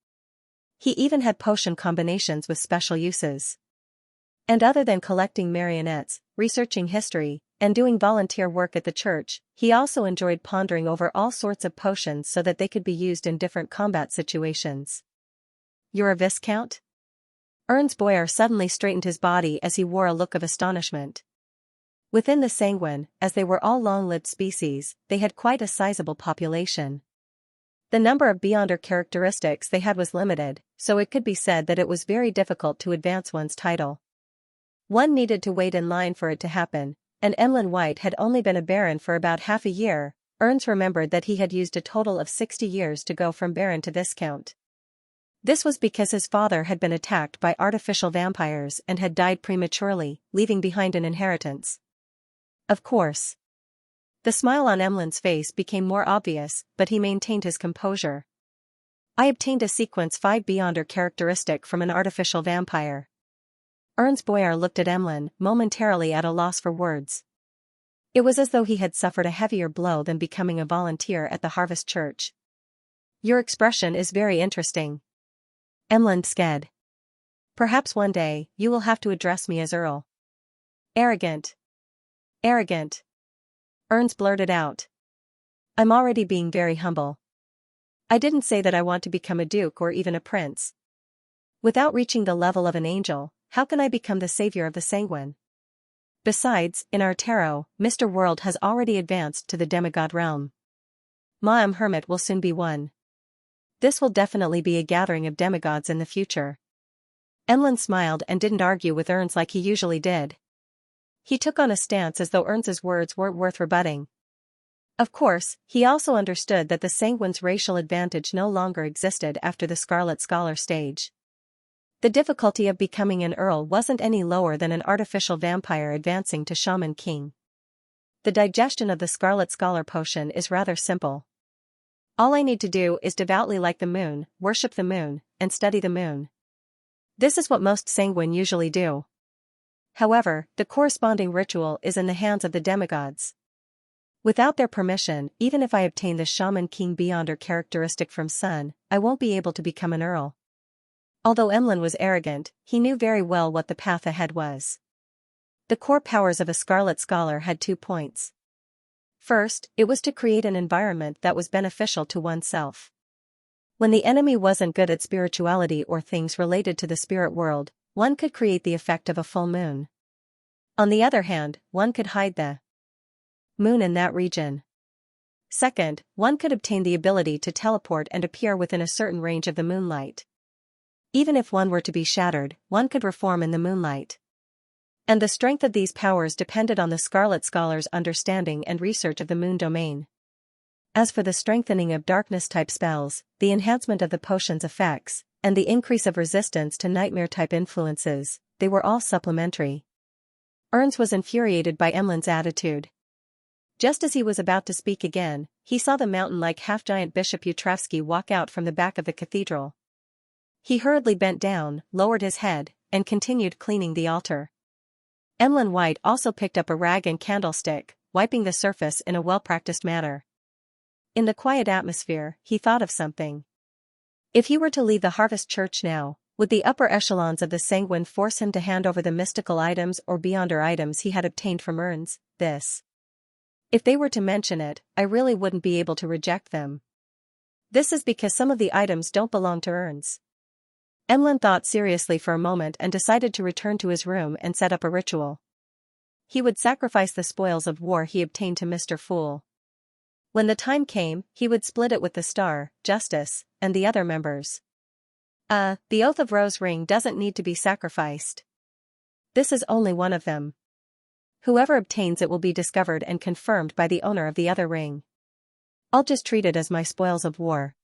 He even had potion combinations with special uses. And other than collecting marionettes, researching history, and doing volunteer work at the church, he also enjoyed pondering over all sorts of potions so that they could be used in different combat situations. You're a Viscount? Ernst Boyer suddenly straightened his body as he wore a look of astonishment. Within the Sanguine, as they were all long-lived species, they had quite a sizable population. The number of Beyonder characteristics they had was limited, so it could be said that it was very difficult to advance one's title. One needed to wait in line for it to happen, and Emlyn White had only been a baron for about half a year. Ernst remembered that he had used a total of 60 years to go from baron to Viscount. This was because his father had been attacked by artificial vampires and had died prematurely, leaving behind an inheritance. Of course. The smile on Emlyn's face became more obvious, but he maintained his composure. I obtained a Sequence 5 Beyonder characteristic from an artificial vampire. Ernst Boyer looked at Emlyn, momentarily at a loss for words. It was as though he had suffered a heavier blow than becoming a volunteer at the Harvest Church. Your expression is very interesting. Emlyn said. Perhaps one day, you will have to address me as Earl. Arrogant. Arrogant. Ernst blurted out. I'm already being very humble. I didn't say that I want to become a duke or even a prince. Without reaching the level of an angel, how can I become the savior of the sanguine? Besides, in our tarot, Mr. World has already advanced to the demigod realm. Ma'am Hermit will soon be one. This will definitely be a gathering of demigods in the future. Emlyn smiled and didn't argue with Ernst like he usually did. He took on a stance as though Ernst's words weren't worth rebutting. Of course, he also understood that the sanguine's racial advantage no longer existed after the Scarlet Scholar stage. The difficulty of becoming an earl wasn't any lower than an artificial vampire advancing to shaman king. The digestion of the Scarlet Scholar potion is rather simple. All I need to do is devoutly like the moon, worship the moon, and study the moon. This is what most sanguine usually do. However, the corresponding ritual is in the hands of the demigods. Without their permission, even if I obtain the shaman king beyonder characteristic from Sun, I won't be able to become an earl. Although Emlyn was arrogant, he knew very well what the path ahead was. The core powers of a Scarlet Scholar had 2 points. First, it was to create an environment that was beneficial to oneself. When the enemy wasn't good at spirituality or things related to the spirit world, one could create the effect of a full moon. On the other hand, one could hide the moon in that region. Second, one could obtain the ability to teleport and appear within a certain range of the moonlight. Even if one were to be shattered, one could reform in the moonlight. And the strength of these powers depended on the Scarlet Scholar's understanding and research of the moon domain. As for the strengthening of darkness-type spells, the enhancement of the potion's effects, and the increase of resistance to nightmare-type influences, they were all supplementary. Ernst was infuriated by Emlyn's attitude. Just as he was about to speak again, he saw the mountain-like half-giant Bishop Utravsky walk out from the back of the cathedral. He hurriedly bent down, lowered his head, and continued cleaning the altar. Emlyn White also picked up a rag and candlestick, wiping the surface in a well-practiced manner. In the quiet atmosphere, he thought of something. If he were to leave the Harvest Church now, would the upper echelons of the sanguine force him to hand over the mystical items or beyonder items he had obtained from Ernst? If they were to mention it, I really wouldn't be able to reject them. This is because some of the items don't belong to Ernst. Emlyn thought seriously for a moment and decided to return to his room and set up a ritual. He would sacrifice the spoils of war he obtained to Mr. Fool. When the time came, he would split it with the Star, Justice, and the other members. The Oath of Rose ring doesn't need to be sacrificed. This is only one of them. Whoever obtains it will be discovered and confirmed by the owner of the other ring. I'll just treat it as my spoils of war.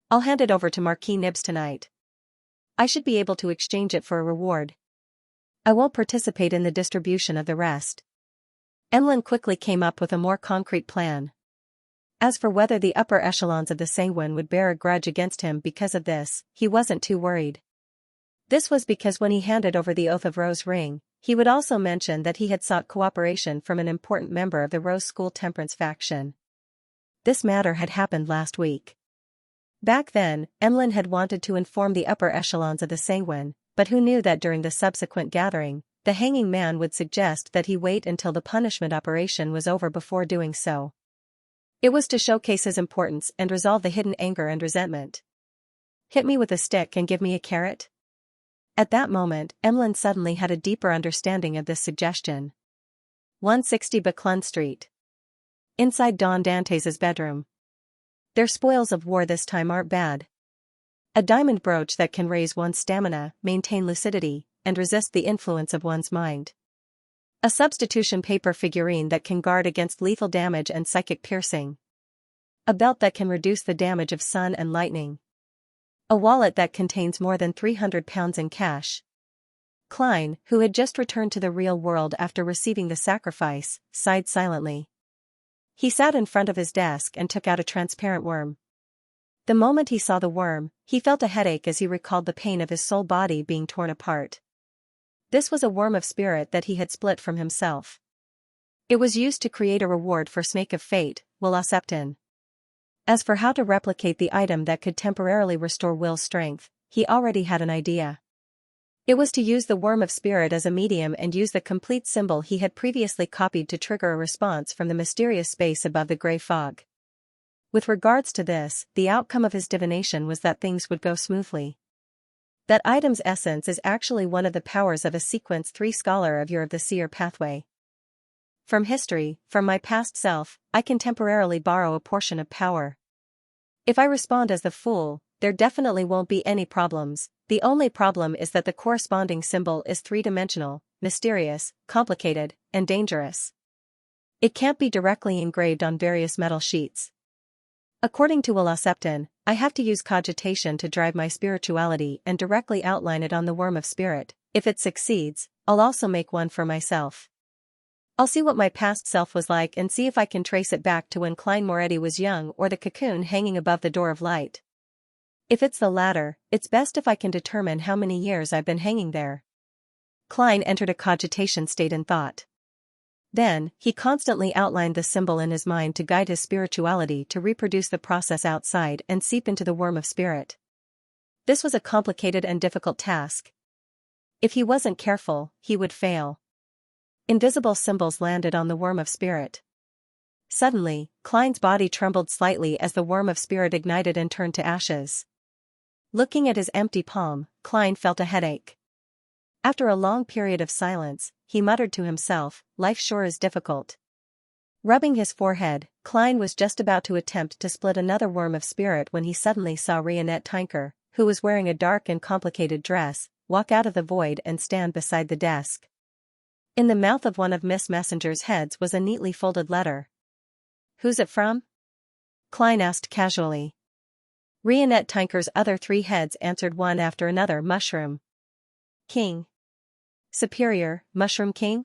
I'll hand it over to Marquis Nibs tonight. I should be able to exchange it for a reward. I won't participate in the distribution of the rest. Emlyn quickly came up with a more concrete plan. As for whether the upper echelons of the sanguine would bear a grudge against him because of this, he wasn't too worried. This was because when he handed over the Oath of Rose ring, he would also mention that he had sought cooperation from an important member of the Rose School Temperance faction. This matter had happened last week. Back then, Emlyn had wanted to inform the upper echelons of the sanguine, but who knew that during the subsequent gathering, the hanging man would suggest that he wait until the punishment operation was over before doing so. It was to showcase his importance and resolve the hidden anger and resentment. Hit me with a stick and give me a carrot? At that moment, Emlyn suddenly had a deeper understanding of this suggestion. 160 Buckland Street. Inside Don Dantes' bedroom. Their spoils of war this time aren't bad. A diamond brooch that can raise one's stamina, maintain lucidity, and resist the influence of one's mind. A substitution paper figurine that can guard against lethal damage and psychic piercing. A belt that can reduce the damage of sun and lightning. A wallet that contains more than 300 pounds in cash. Klein, who had just returned to the real world after receiving the sacrifice, sighed silently. He sat in front of his desk and took out a transparent worm. The moment he saw the worm, he felt a headache as he recalled the pain of his soul body being torn apart. This was a worm of spirit that he had split from himself. It was used to create a reward for Snake of Fate, Will Acceptin. As for how to replicate the item that could temporarily restore Will's strength, he already had an idea. It was to use the Worm of Spirit as a medium and use the complete symbol he had previously copied to trigger a response from the mysterious space above the gray fog. With regards to this, the outcome of his divination was that things would go smoothly. That item's essence is actually one of the powers of a Sequence 3 Scholar of Year of the Seer pathway. From history, from my past self, I can temporarily borrow a portion of power. If I respond as the Fool, there definitely won't be any problems. The only problem is that the corresponding symbol is three-dimensional, mysterious, complicated, and dangerous. It can't be directly engraved on various metal sheets. According to Will Acceptin, I have to use cogitation to drive my spirituality and directly outline it on the Worm of Spirit. If it succeeds, I'll also make one for myself. I'll see what my past self was like and see if I can trace it back to when Klein Moretti was young or the cocoon hanging above the door of light. If it's the latter, it's best if I can determine how many years I've been hanging there. Klein entered a cogitation state in thought. Then, he constantly outlined the symbol in his mind to guide his spirituality to reproduce the process outside and seep into the Worm of Spirit. This was a complicated and difficult task. If he wasn't careful, he would fail. Invisible symbols landed on the Worm of Spirit. Suddenly, Klein's body trembled slightly as the Worm of Spirit ignited and turned to ashes. Looking at his empty palm, Klein felt a headache. After a long period of silence, he muttered to himself, "Life sure is difficult." Rubbing his forehead, Klein was just about to attempt to split another Worm of Spirit when he suddenly saw Rionette Tinker, who was wearing a dark and complicated dress, walk out of the void and stand beside the desk. In the mouth of one of Miss Messenger's heads was a neatly folded letter. "Who's it from?" Klein asked casually. Rionette Tinker's other three heads answered one after another. Mushroom King. Superior, Mushroom King?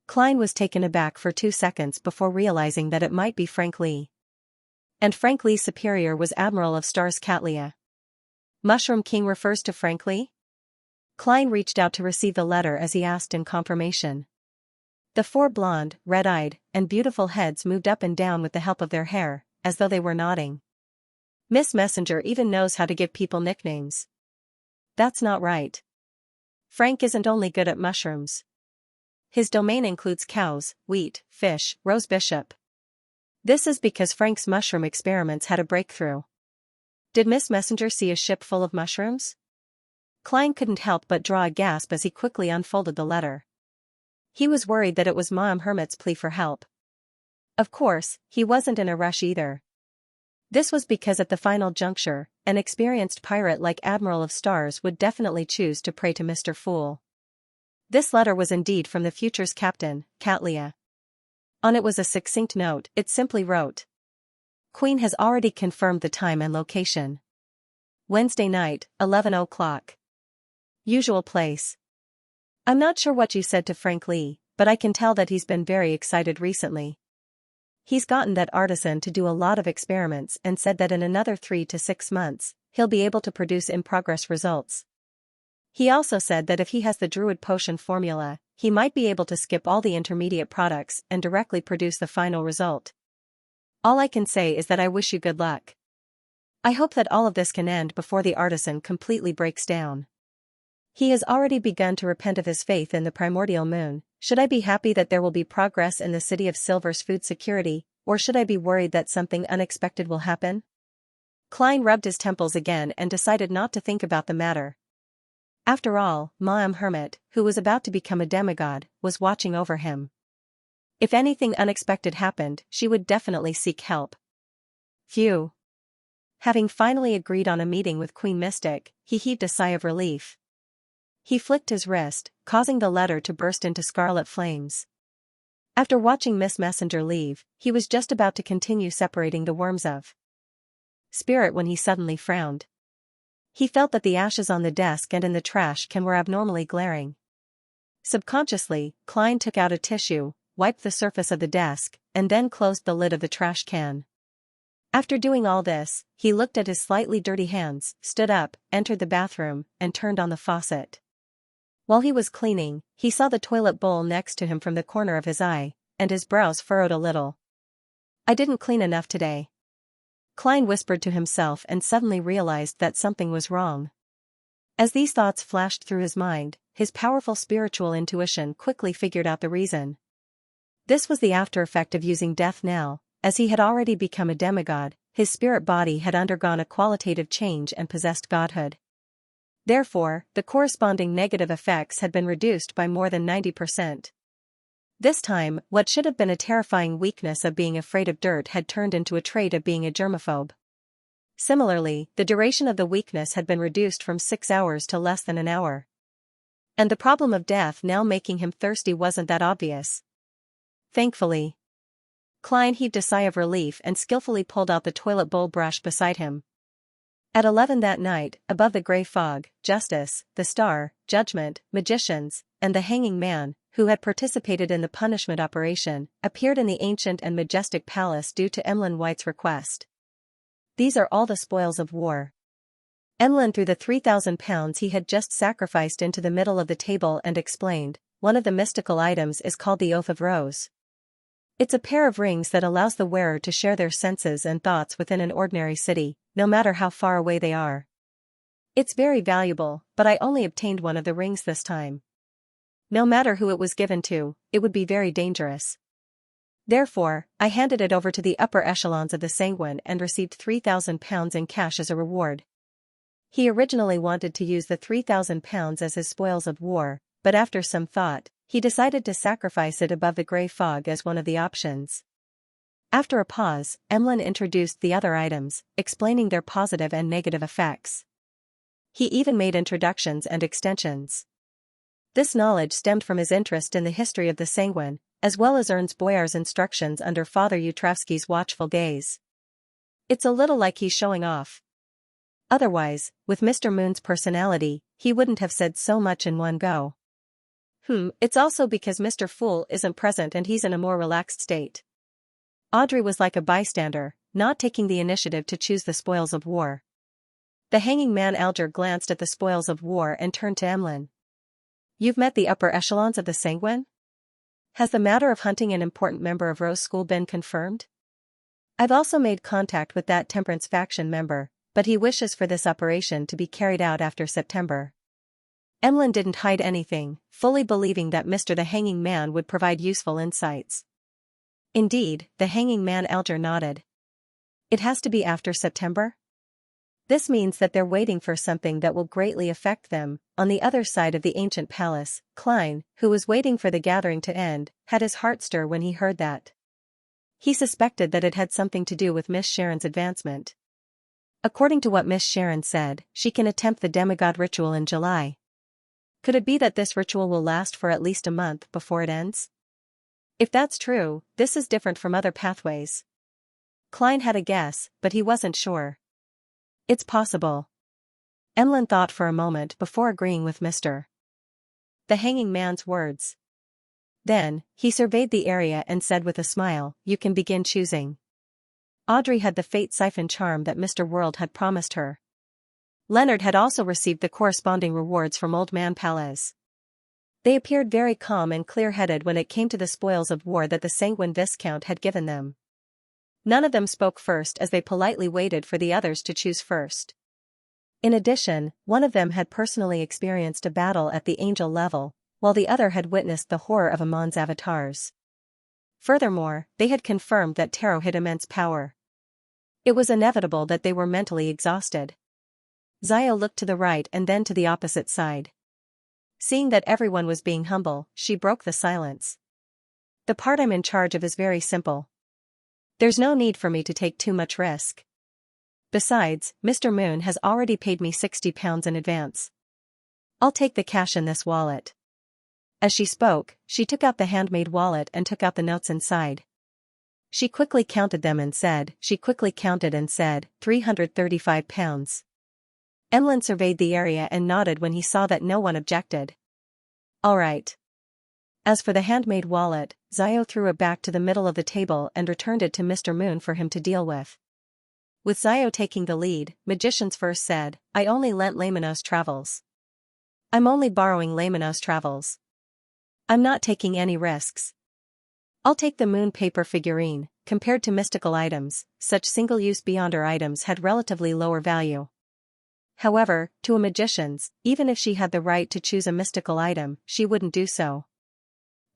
Klein was taken aback for 2 seconds before realizing that it might be Frank Lee. And Frank Lee Superior was Admiral of Stars Catlia. Mushroom King refers to Frank Lee? Klein reached out to receive the letter as he asked in confirmation. The 4 blonde, red-eyed, and beautiful heads moved up and down with the help of their hair, as though they were nodding. Miss Messenger even knows how to give people nicknames. That's not right. Frank isn't only good at mushrooms. His domain includes cows, wheat, fish, Rose Bishop. This is because Frank's mushroom experiments had a breakthrough. Did Miss Messenger see a ship full of mushrooms? Klein couldn't help but draw a gasp as he quickly unfolded the letter. He was worried that it was Ma'am Hermit's plea for help. Of course, he wasn't in a rush either. This was because at the final juncture, an experienced pirate like Admiral of Stars would definitely choose to pray to Mr. Fool. This letter was indeed from the future's captain, Catlia. On it was a succinct note. It simply wrote, "Queen has already confirmed the time and location. Wednesday night, 11 o'clock. Usual place. I'm not sure what you said to Frank Lee, but I can tell that he's been very excited recently. He's gotten that artisan to do a lot of experiments and said that in another 3 to 6 months, he'll be able to produce in-progress results. He also said that if he has the Druid Potion formula, he might be able to skip all the intermediate products and directly produce the final result. All I can say is that I wish you good luck. I hope that all of this can end before the artisan completely breaks down. He has already begun to repent of his faith in the primordial moon. Should I be happy that there will be progress in the City of Silver's food security, or should I be worried that something unexpected will happen?" Klein rubbed his temples again and decided not to think about the matter. After all, Ma'am Hermit, who was about to become a demigod, was watching over him. If anything unexpected happened, she would definitely seek help. Phew. Having finally agreed on a meeting with Queen Mystic, he heaved a sigh of relief. He flicked his wrist, causing the letter to burst into scarlet flames. After watching Miss Messenger leave, he was just about to continue separating the Worms of Spirit when he suddenly frowned. He felt that the ashes on the desk and in the trash can were abnormally glaring. Subconsciously, Klein took out a tissue, wiped the surface of the desk, and then closed the lid of the trash can. After doing all this, he looked at his slightly dirty hands, stood up, entered the bathroom, and turned on the faucet. While he was cleaning, he saw the toilet bowl next to him from the corner of his eye, and his brows furrowed a little. I didn't clean enough today. Klein whispered to himself and suddenly realized that something was wrong. As these thoughts flashed through his mind, his powerful spiritual intuition quickly figured out the reason. This was the after effect of using death now. As he had already become a demigod, his spirit body had undergone a qualitative change and possessed godhood. Therefore, the corresponding negative effects had been reduced by more than 90%. This time, what should have been a terrifying weakness of being afraid of dirt had turned into a trait of being a germaphobe. Similarly, the duration of the weakness had been reduced from 6 hours to less than an hour. And the problem of death now making him thirsty wasn't that obvious. Thankfully. Klein heaved a sigh of relief and skillfully pulled out the toilet bowl brush beside him. At 11 that night, above the gray fog, Justice, the Star, Judgment, Magicians, and the Hanging Man, who had participated in the punishment operation, appeared in the ancient and majestic palace due to Emlyn White's request. These are all the spoils of war. Emlyn threw the 3,000 pounds he had just sacrificed into the middle of the table and explained, one of the mystical items is called the Oath of Rose. It's a pair of rings that allows the wearer to share their senses and thoughts within an ordinary city, no matter how far away they are. It's very valuable, but I only obtained one of the rings this time. No matter who it was given to, it would be very dangerous. Therefore, I handed it over to the upper echelons of the Sanguine and received 3,000 pounds in cash as a reward. He originally wanted to use the 3,000 pounds as his spoils of war, but after some thought, he decided to sacrifice it above the grey fog as one of the options. After a pause, Emlyn introduced the other items, explaining their positive and negative effects. He even made introductions and extensions. This knowledge stemmed from his interest in the history of the Sanguine, as well as Ernst Boyar's instructions under Father Yutravsky's watchful gaze. It's a little like he's showing off. Otherwise, with Mr. Moon's personality, he wouldn't have said so much in one go. It's also because Mr. Fool isn't present and he's in a more relaxed state. Audrey was like a bystander, not taking the initiative to choose the spoils of war. The Hanging Man Alger glanced at the spoils of war and turned to Emlyn. You've met the upper echelons of the Sanguine? Has the matter of hunting an important member of Rose School been confirmed? I've also made contact with that Temperance faction member, but he wishes for this operation to be carried out after September. Emlyn didn't hide anything, fully believing that Mr. the Hanging Man would provide useful insights. Indeed, the Hanging Man Alger nodded. It has to be after September? This means that they're waiting for something that will greatly affect them. On the other side of the ancient palace, Klein, who was waiting for the gathering to end, had his heart stir when he heard that. He suspected that it had something to do with Miss Sharon's advancement. According to what Miss Sharon said, she can attempt the demigod ritual in July. Could it be that this ritual will last for at least a month before it ends? If that's true, this is different from other pathways. Klein had a guess, but he wasn't sure. It's possible. Emlyn thought for a moment before agreeing with Mr. the Hanging Man's words. Then, he surveyed the area and said with a smile, you can begin choosing. Audrey had the fate siphon charm that Mr. World had promised her. Leonard had also received the corresponding rewards from Old Man Palez. They appeared very calm and clear-headed when it came to the spoils of war that the Sanguine Viscount had given them. None of them spoke first as they politely waited for the others to choose first. In addition, one of them had personally experienced a battle at the angel level, while the other had witnessed the horror of Amon's avatars. Furthermore, they had confirmed that Tarot had immense power. It was inevitable that they were mentally exhausted. Zio looked to the right and then to the opposite side. Seeing that everyone was being humble, she broke the silence. The part I'm in charge of is very simple. There's no need for me to take too much risk. Besides, Mr. Moon has already paid me 60 pounds in advance. I'll take the cash in this wallet. As she spoke, she took out the handmade wallet and took out the notes inside. She quickly counted and said, 335 pounds. Emlyn surveyed the area and nodded when he saw that no one objected. All right. As for the handmade wallet, Zio threw it back to the middle of the table and returned it to Mr. Moon for him to deal with. With Zio taking the lead, Magicians first said, I only lent Lamenos Travels. I'm only borrowing Lamenos Travels. I'm not taking any risks. I'll take the moon paper figurine. Compared to mystical items, such single-use beyonder items had relatively lower value. However, to a magician's, even if she had the right to choose a mystical item, she wouldn't do so.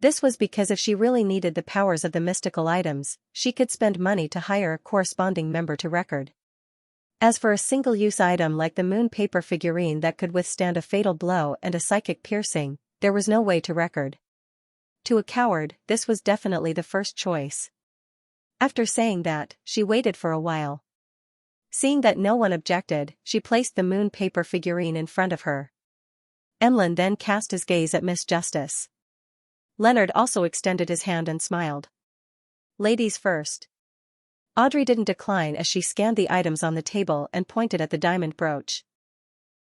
This was because if she really needed the powers of the mystical items, she could spend money to hire a corresponding member to record. As for a single-use item like the moon paper figurine that could withstand a fatal blow and a psychic piercing, there was no way to record. To a coward, this was definitely the first choice. After saying that, she waited for a while. Seeing that no one objected, she placed the moon paper figurine in front of her. Emlyn then cast his gaze at Miss Justice. Leonard also extended his hand and smiled. Ladies first. Audrey didn't decline as she scanned the items on the table and pointed at the diamond brooch.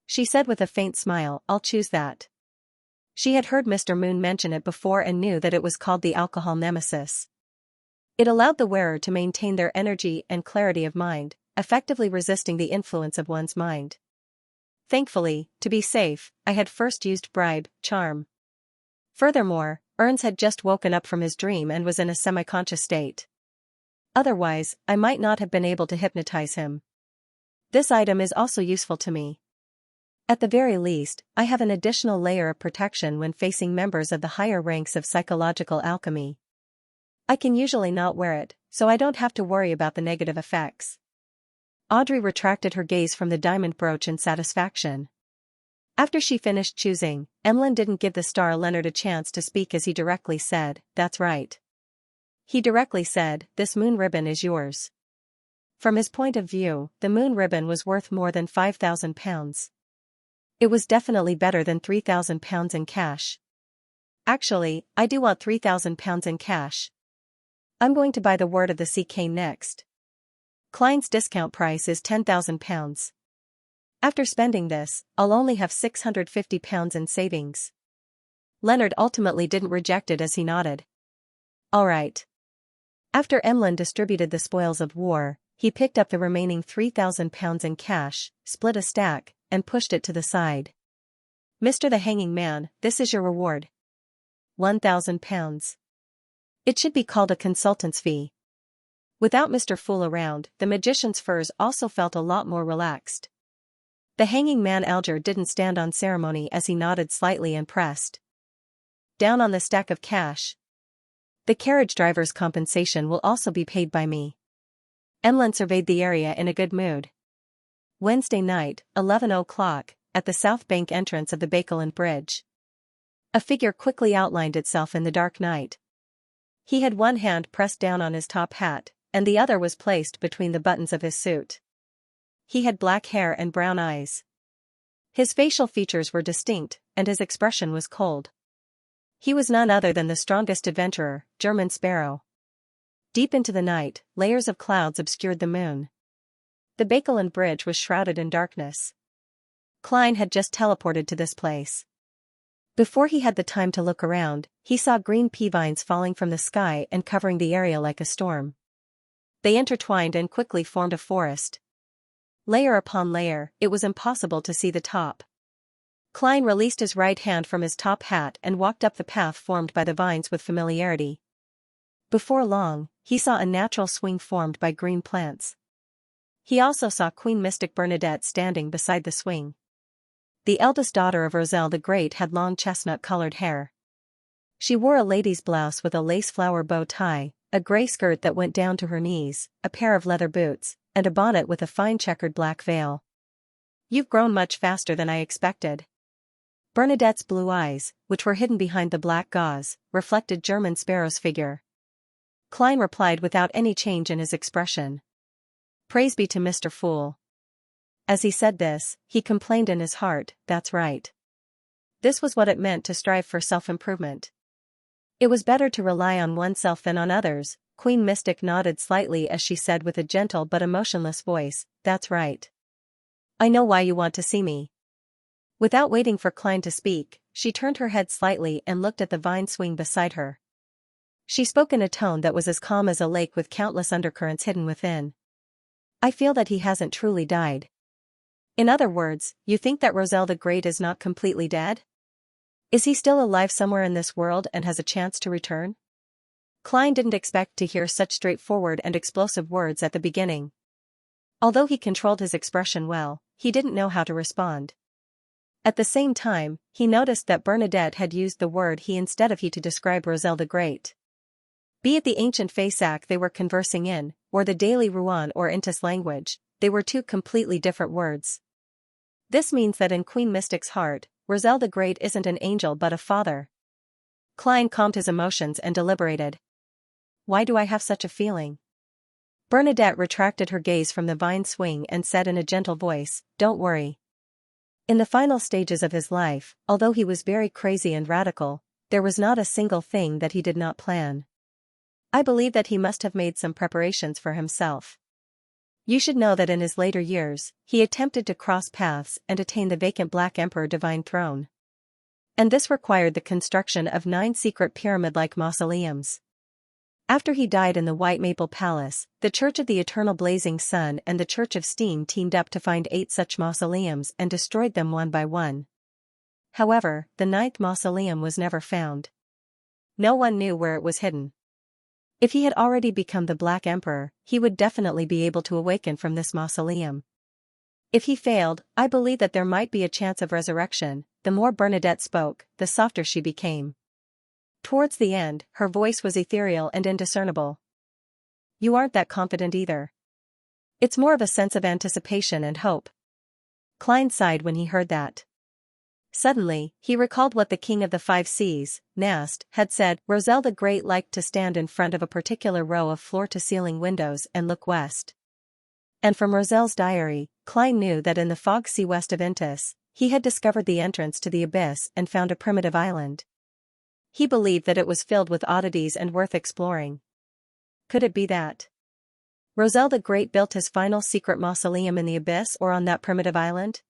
She said with a faint smile, I'll choose that. She had heard Mr. Moon mention it before and knew that it was called the alcohol nemesis. It allowed the wearer to maintain their energy and clarity of mind, effectively resisting the influence of one's mind. Thankfully, to be safe, I had first used bribe, charm. Furthermore, Ernst had just woken up from his dream and was in a semi-conscious state. Otherwise, I might not have been able to hypnotize him. This item is also useful to me. At the very least, I have an additional layer of protection when facing members of the higher ranks of psychological alchemy. I can usually not wear it, so I don't have to worry about the negative effects. Audrey retracted her gaze from the diamond brooch in satisfaction. After she finished choosing, Emlyn didn't give the star Leonard a chance to speak as he directly said, that's right. He directly said, this moon ribbon is yours. From his point of view, the moon ribbon was worth more than £5,000. It was definitely better than £3,000 in cash. Actually, I do want £3,000 in cash. I'm going to buy the Word of the Sea cane next. Klein's discount price is £10,000. After spending this, I'll only have £650 in savings. Leonard ultimately didn't reject it as he nodded. All right. After Emlyn distributed the spoils of war, he picked up the remaining £3,000 in cash, split a stack, and pushed it to the side. Mr. the Hanging Man, this is your reward. £1,000. It should be called a consultant's fee. Without Mr. Fool around, the magician's furs also felt a lot more relaxed. The Hanging Man Alger didn't stand on ceremony as he nodded slightly and pressed down on the stack of cash. The carriage driver's compensation will also be paid by me. Emlyn surveyed the area in a good mood. Wednesday night, 11 o'clock, at the South Bank entrance of the Bakelin Bridge. A figure quickly outlined itself in the dark night. He had one hand pressed down on his top hat, and the other was placed between the buttons of his suit. He had black hair and brown eyes. His facial features were distinct, and his expression was cold. He was none other than the strongest adventurer, German Sparrow. Deep into the night, layers of clouds obscured the moon. The Bakelin Bridge was shrouded in darkness. Klein had just teleported to this place. Before he had the time to look around, he saw green pea vines falling from the sky and covering the area like a storm. They intertwined and quickly formed a forest. Layer upon layer, it was impossible to see the top. Klein released his right hand from his top hat and walked up the path formed by the vines with familiarity. Before long, he saw a natural swing formed by green plants. He also saw Queen Mystic Bernadette standing beside the swing. The eldest daughter of Roselle the Great had long chestnut-colored hair. She wore a lady's blouse with a lace flower bow tie, a gray skirt that went down to her knees, a pair of leather boots, and a bonnet with a fine checkered black veil. You've grown much faster than I expected. Bernadette's blue eyes, which were hidden behind the black gauze, reflected German Sparrow's figure. Klein replied without any change in his expression. Praise be to Mr. Fool. As he said this, he complained in his heart, that's right. This was what it meant to strive for self-improvement. It was better to rely on oneself than on others. Queen Mystic nodded slightly as she said with a gentle but emotionless voice, that's right. I know why you want to see me. Without waiting for Klein to speak, she turned her head slightly and looked at the vine swing beside her. She spoke in a tone that was as calm as a lake with countless undercurrents hidden within. I feel that he hasn't truly died. In other words, you think that Roselle the Great is not completely dead? Is he still alive somewhere in this world and has a chance to return? Klein didn't expect to hear such straightforward and explosive words at the beginning. Although he controlled his expression well, he didn't know how to respond. At the same time, he noticed that Bernadette had used the word he instead of he to describe Roselle the Great. Be it the ancient Faisac they were conversing in, or the daily Rouen or Intis language, they were two completely different words. This means that in Queen Mystic's heart, Roselle the Great isn't an angel but a father. Klein calmed his emotions and deliberated. Why do I have such a feeling? Bernadette retracted her gaze from the vine swing and said in a gentle voice, don't worry. In the final stages of his life, although he was very crazy and radical, there was not a single thing that he did not plan. I believe that he must have made some preparations for himself. You should know that in his later years, he attempted to cross paths and attain the vacant Black Emperor divine throne. And this required the construction of 9 secret pyramid-like mausoleums. After he died in the White Maple Palace, the Church of the Eternal Blazing Sun and the Church of Steam teamed up to find 8 such mausoleums and destroyed them one by one. However, the 9th mausoleum was never found. No one knew where it was hidden. If he had already become the Black Emperor, he would definitely be able to awaken from this mausoleum. If he failed, I believe that there might be a chance of resurrection. The more Bernadette spoke, the softer she became. Towards the end, her voice was ethereal and indiscernible. You aren't that confident either. It's more of a sense of anticipation and hope. Klein sighed when he heard that. Suddenly, he recalled what the King of the Five Seas, Nast, had said. Roselle the Great liked to stand in front of a particular row of floor-to-ceiling windows and look west. And from Roselle's diary, Klein knew that in the fog sea west of Intis, he had discovered the entrance to the abyss and found a primitive island. He believed that it was filled with oddities and worth exploring. Could it be that Roselle the Great built his final secret mausoleum in the abyss or on that primitive island?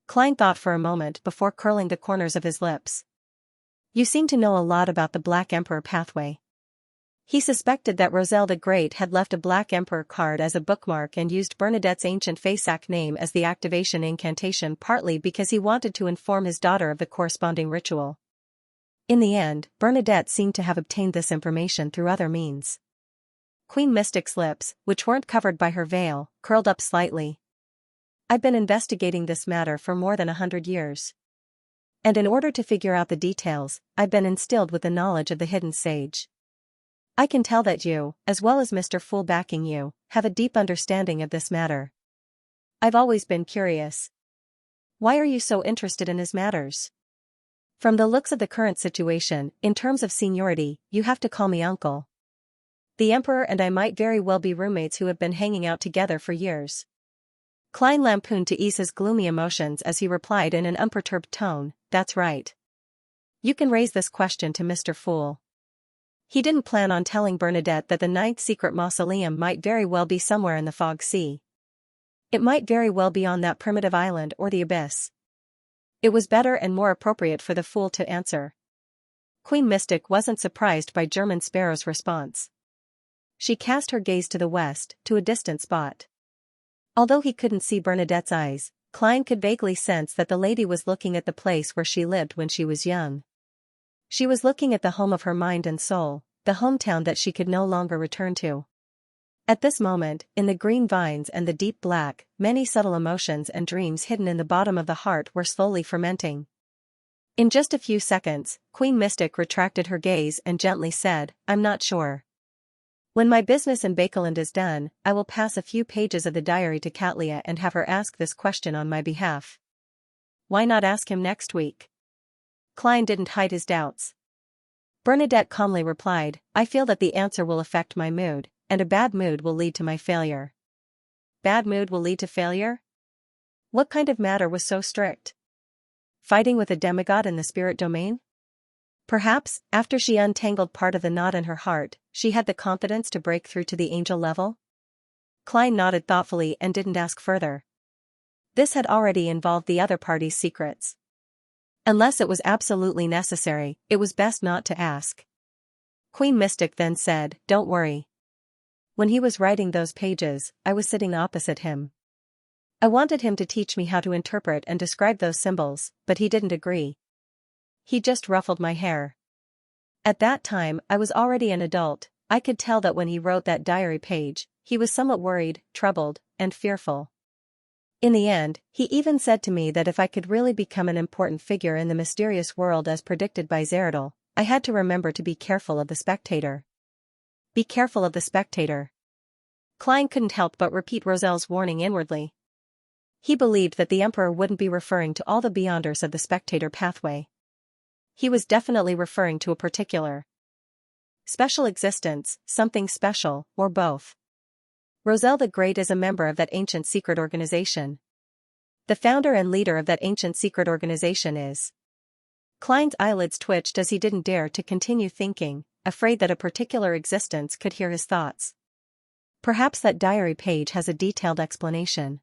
Klein thought for a moment before curling the corners of his lips. You seem to know a lot about the Black Emperor pathway. He suspected that Roselle the Great had left a Black Emperor card as a bookmark and used Bernadette's ancient Faisac name as the activation incantation partly because he wanted to inform his daughter of the corresponding ritual. In the end, Bernadette seemed to have obtained this information through other means. Queen Mystic's lips, which weren't covered by her veil, curled up slightly. I've been investigating this matter for more than 100 years. And in order to figure out the details, I've been instilled with the knowledge of the hidden sage. I can tell that you, as well as Mr. Fool backing you, have a deep understanding of this matter. I've always been curious. Why are you so interested in his matters? From the looks of the current situation, in terms of seniority, you have to call me uncle. The Emperor and I might very well be roommates who have been hanging out together for years. Klein lampooned to ease his gloomy emotions as he replied in an unperturbed tone, that's right. You can raise this question to Mr. Fool. He didn't plan on telling Bernadette that the 9th secret mausoleum might very well be somewhere in the Fog Sea. It might very well be on that primitive island or the abyss. It was better and more appropriate for the Fool to answer. Queen Mystic wasn't surprised by German Sparrow's response. She cast her gaze to the west, to a distant spot. Although he couldn't see Bernadette's eyes, Klein could vaguely sense that the lady was looking at the place where she lived when she was young. She was looking at the home of her mind and soul, the hometown that she could no longer return to. At this moment, in the green vines and the deep black, many subtle emotions and dreams hidden in the bottom of the heart were slowly fermenting. In just a few seconds, Queen Mystic retracted her gaze and gently said, I'm not sure. When my business in Bakeland is done, I will pass a few pages of the diary to Katlia and have her ask this question on my behalf. Why not ask him next week? Klein didn't hide his doubts. Bernadette calmly replied, I feel that the answer will affect my mood, and a bad mood will lead to my failure. Bad mood will lead to failure? What kind of matter was so strict? Fighting with a demigod in the spirit domain? Perhaps, after she untangled part of the knot in her heart, she had the confidence to break through to the angel level? Klein nodded thoughtfully and didn't ask further. This had already involved the other party's secrets. Unless it was absolutely necessary, it was best not to ask. Queen Mystic then said, Don't worry. When he was writing those pages, I was sitting opposite him. I wanted him to teach me how to interpret and describe those symbols, but he didn't agree. He just ruffled my hair. At that time, I was already an adult. I could tell that when he wrote that diary page, he was somewhat worried, troubled, and fearful. In the end, he even said to me that if I could really become an important figure in the mysterious world as predicted by Zeradal, I had to remember to be careful of the spectator. Be careful of the spectator. Klein couldn't help but repeat Rozelle's warning inwardly. He believed that the Emperor wouldn't be referring to all the Beyonders of the spectator pathway. He was definitely referring to a particular special existence, something special, or both. Roselle the Great is a member of that ancient secret organization. The founder and leader of that ancient secret organization is. Klein's eyelids twitched as he didn't dare to continue thinking, afraid that a particular existence could hear his thoughts. Perhaps that diary page has a detailed explanation.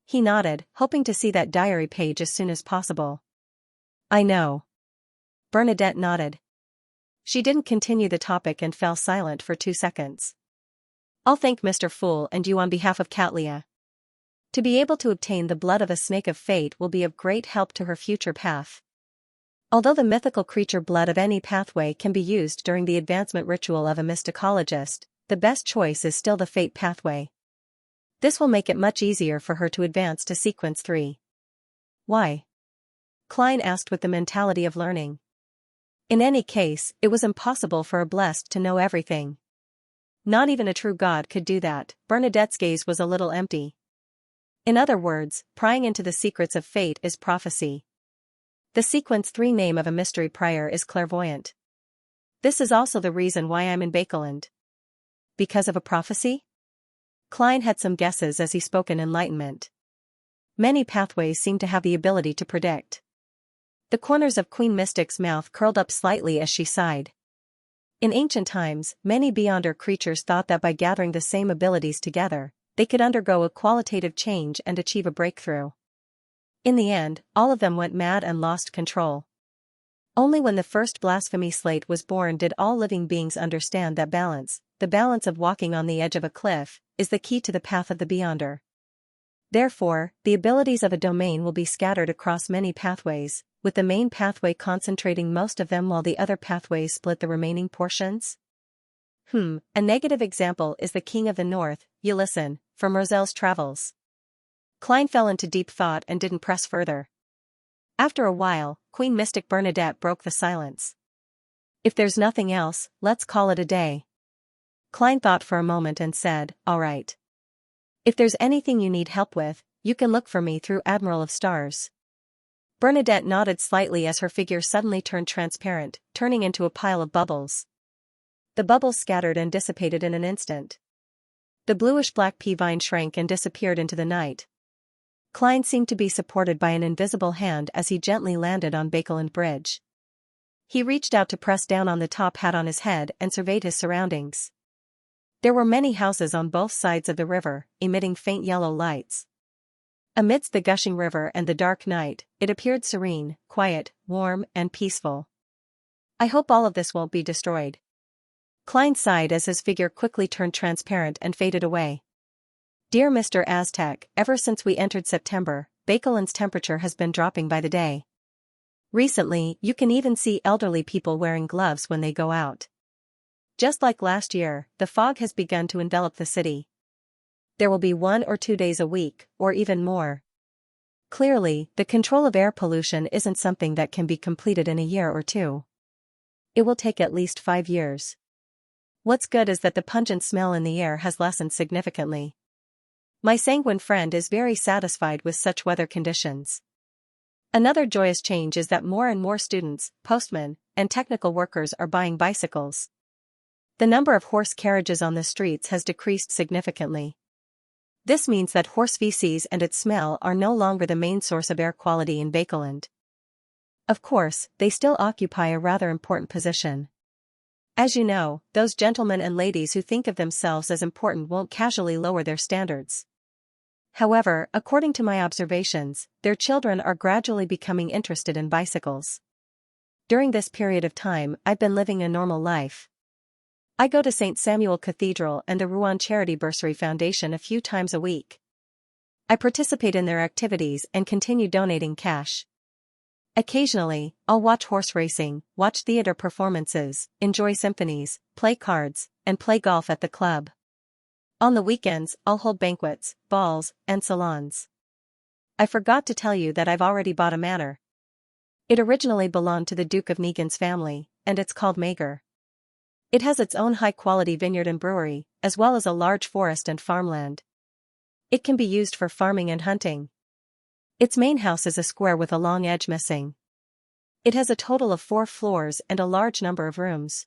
He nodded, hoping to see that diary page as soon as possible. I know. Bernadette nodded. She didn't continue the topic and fell silent for 2 seconds. I'll thank Mr. Fool and you on behalf of Catlia. To be able to obtain the blood of a snake of fate will be of great help to her future path. Although the mythical creature blood of any pathway can be used during the advancement ritual of a mysticologist, the best choice is still the fate pathway. This will make it much easier for her to advance to sequence 3. Why? Klein asked with the mentality of learning. In any case, it was impossible for a blessed to know everything. Not even a true god could do that. Bernadette's gaze was a little empty. In other words, prying into the secrets of fate is prophecy. The sequence 3 name of a mystery prior is clairvoyant. This is also the reason why I'm in Bakeland. Because of a prophecy? Klein had some guesses as he spoke in enlightenment. Many pathways seem to have the ability to predict. The corners of Queen Mystic's mouth curled up slightly as she sighed. In ancient times, many Beyonder creatures thought that by gathering the same abilities together, they could undergo a qualitative change and achieve a breakthrough. In the end, all of them went mad and lost control. Only when the first blasphemy slate was born did all living beings understand that balance, the balance of walking on the edge of a cliff, is the key to the path of the Beyonder. Therefore, the abilities of a domain will be scattered across many pathways, with the main pathway concentrating most of them while the other pathways split the remaining portions? A negative example is the King of the North, you listen, from Rozelle's travels. Klein fell into deep thought and didn't press further. After a while, Queen Mystic Bernadette broke the silence. If there's nothing else, let's call it a day. Klein thought for a moment and said, all right. If there's anything you need help with, you can look for me through Admiral of Stars. Bernadette nodded slightly as her figure suddenly turned transparent, turning into a pile of bubbles. The bubbles scattered and dissipated in an instant. The bluish-black pea vine shrank and disappeared into the night. Klein seemed to be supported by an invisible hand as he gently landed on Bakeland Bridge. He reached out to press down on the top hat on his head and surveyed his surroundings. There were many houses on both sides of the river, emitting faint yellow lights. Amidst the gushing river and the dark night, it appeared serene, quiet, warm, and peaceful. I hope all of this won't be destroyed. Klein sighed as his figure quickly turned transparent and faded away. Dear Mr. Aztec, ever since we entered September, Bakeland's temperature has been dropping by the day. Recently, you can even see elderly people wearing gloves when they go out. Just like last year, the fog has begun to envelop the city. There will be 1 or 2 days a week, or even more. Clearly, the control of air pollution isn't something that can be completed in a year or 2. It will take at least 5 years. What's good is that the pungent smell in the air has lessened significantly. My sanguine friend is very satisfied with such weather conditions. Another joyous change is that more and more students, postmen, and technical workers are buying bicycles. The number of horse carriages on the streets has decreased significantly. This means that horse feces and its smell are no longer the main source of air quality in Bakeland. Of course, they still occupy a rather important position. As you know, those gentlemen and ladies who think of themselves as important won't casually lower their standards. However, according to my observations, their children are gradually becoming interested in bicycles. During this period of time, I've been living a normal life. I go to St. Samuel Cathedral and the Rouen Charity Bursary Foundation a few times a week. I participate in their activities and continue donating cash. Occasionally, I'll watch horse racing, watch theater performances, enjoy symphonies, play cards, and play golf at the club. On the weekends, I'll hold banquets, balls, and salons. I forgot to tell you that I've already bought a manor. It originally belonged to the Duke of Negan's family, and it's called Mager. It has its own high-quality vineyard and brewery, as well as a large forest and farmland. It can be used for farming and hunting. Its main house is a square with a long edge missing. It has a total of 4 floors and a large number of rooms.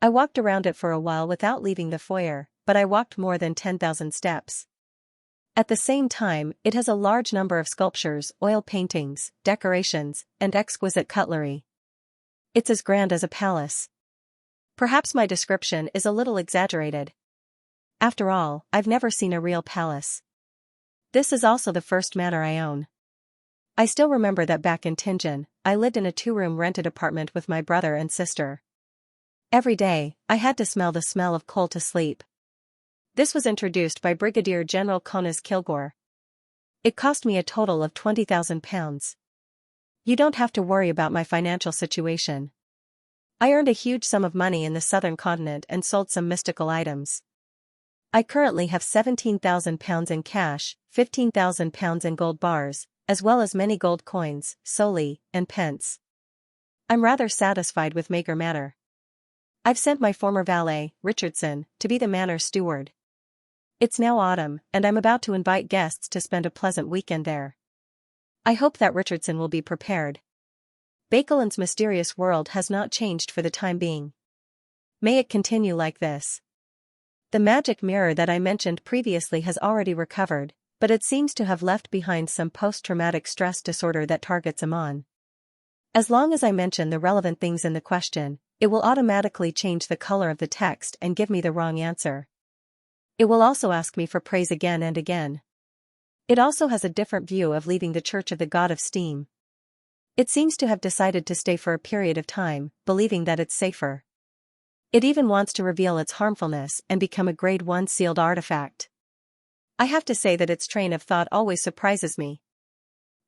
I walked around it for a while without leaving the foyer, but I walked more than 10,000 steps. At the same time, it has a large number of sculptures, oil paintings, decorations, and exquisite cutlery. It's as grand as a palace. Perhaps my description is a little exaggerated. After all, I've never seen a real palace. This is also the first manor I own. I still remember that back in Tianjin, I lived in a 2-room rented apartment with my brother and sister. Every day, I had to smell the smell of coal to sleep. This was introduced by Brigadier General Conas Kilgore. It cost me a total of £20,000. You don't have to worry about my financial situation. I earned a huge sum of money in the southern continent and sold some mystical items. I currently have £17,000 in cash, £15,000 in gold bars, as well as many gold coins, soldi, and pence. I'm rather satisfied with Mager Manor. I've sent my former valet, Richardson, to be the manor steward. It's now autumn, and I'm about to invite guests to spend a pleasant weekend there. I hope that Richardson will be prepared. Bakeland's mysterious world has not changed for the time being. May it continue like this. The magic mirror that I mentioned previously has already recovered, but it seems to have left behind some post-traumatic stress disorder that targets Amon. As long as I mention the relevant things in the question, it will automatically change the color of the text and give me the wrong answer. It will also ask me for praise again and again. It also has a different view of leaving the Church of the God of Steam. It seems to have decided to stay for a period of time, believing that it's safer. It even wants to reveal its harmfulness and become a Grade 1 sealed artifact. I have to say that its train of thought always surprises me.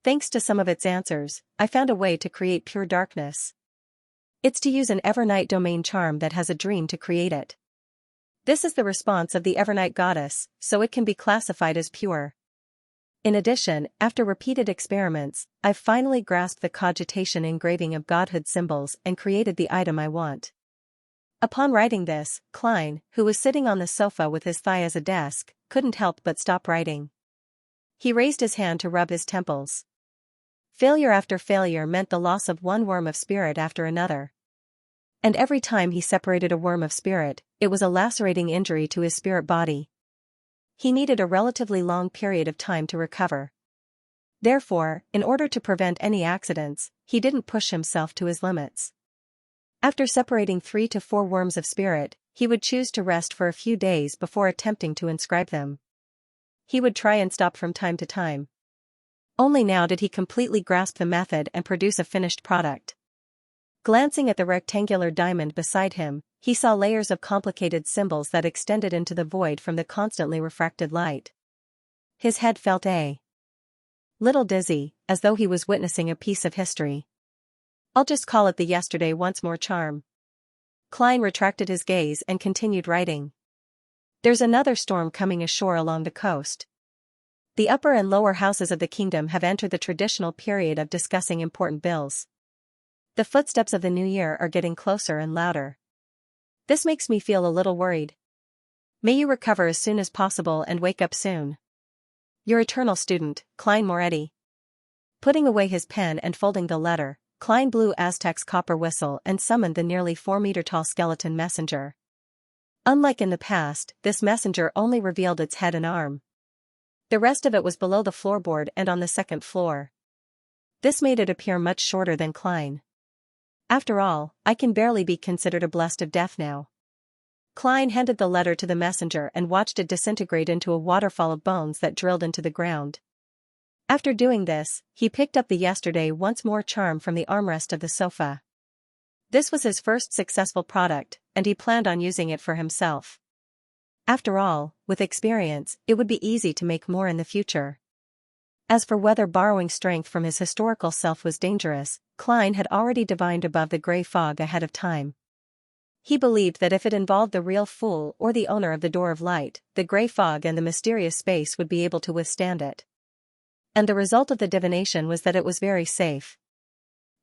Thanks to some of its answers, I found a way to create pure darkness. It's to use an Evernight domain charm that has a dream to create it. This is the response of the Evernight goddess, so it can be classified as pure. In addition, after repeated experiments, I've finally grasped the cogitation engraving of godhood symbols and created the item I want. Upon writing this, Klein, who was sitting on the sofa with his thigh as a desk, couldn't help but stop writing. He raised his hand to rub his temples. Failure after failure meant the loss of one worm of spirit after another. And every time he separated a worm of spirit, it was a lacerating injury to his spirit body. He needed a relatively long period of time to recover. Therefore, in order to prevent any accidents, he didn't push himself to his limits. After separating 3 to 4 worms of spirit, he would choose to rest for a few days before attempting to inscribe them. He would try and stop from time to time. Only now did he completely grasp the method and produce a finished product. Glancing at the rectangular diamond beside him, he saw layers of complicated symbols that extended into the void from the constantly refracted light. His head felt a little dizzy, as though he was witnessing a piece of history. I'll just call it the yesterday once more charm. Klein retracted his gaze and continued writing. There's another storm coming ashore along the coast. The upper and lower houses of the kingdom have entered the traditional period of discussing important bills. The footsteps of the new year are getting closer and louder. This makes me feel a little worried. May you recover as soon as possible and wake up soon. Your eternal student, Klein Moretti. Putting away his pen and folding the letter, Klein blew Aztec's copper whistle and summoned the nearly 4-meter-tall skeleton messenger. Unlike in the past, this messenger only revealed its head and arm. The rest of it was below the floorboard and on the second floor. This made it appear much shorter than Klein. After all, I can barely be considered a blessed of death now. Klein handed the letter to the messenger and watched it disintegrate into a waterfall of bones that drilled into the ground. After doing this, he picked up the yesterday once more charm from the armrest of the sofa. This was his first successful product, and he planned on using it for himself. After all, with experience, it would be easy to make more in the future. As for whether borrowing strength from his historical self was dangerous, Klein had already divined above the gray fog ahead of time. He believed that if it involved the real fool or the owner of the Door of Light, the gray fog and the mysterious space would be able to withstand it. And the result of the divination was that it was very safe.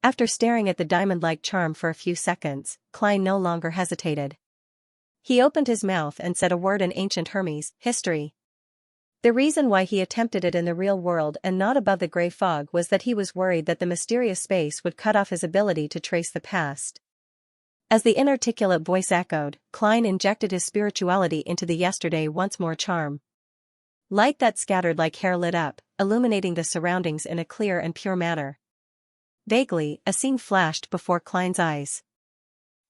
After staring at the diamond-like charm for a few seconds, Klein no longer hesitated. He opened his mouth and said a word in ancient Hermes, history. The reason why he attempted it in the real world and not above the gray fog was that he was worried that the mysterious space would cut off his ability to trace the past. As the inarticulate voice echoed, Klein injected his spirituality into the yesterday once more charm. Light that scattered like hair lit up, illuminating the surroundings in a clear and pure manner. Vaguely, a scene flashed before Klein's eyes.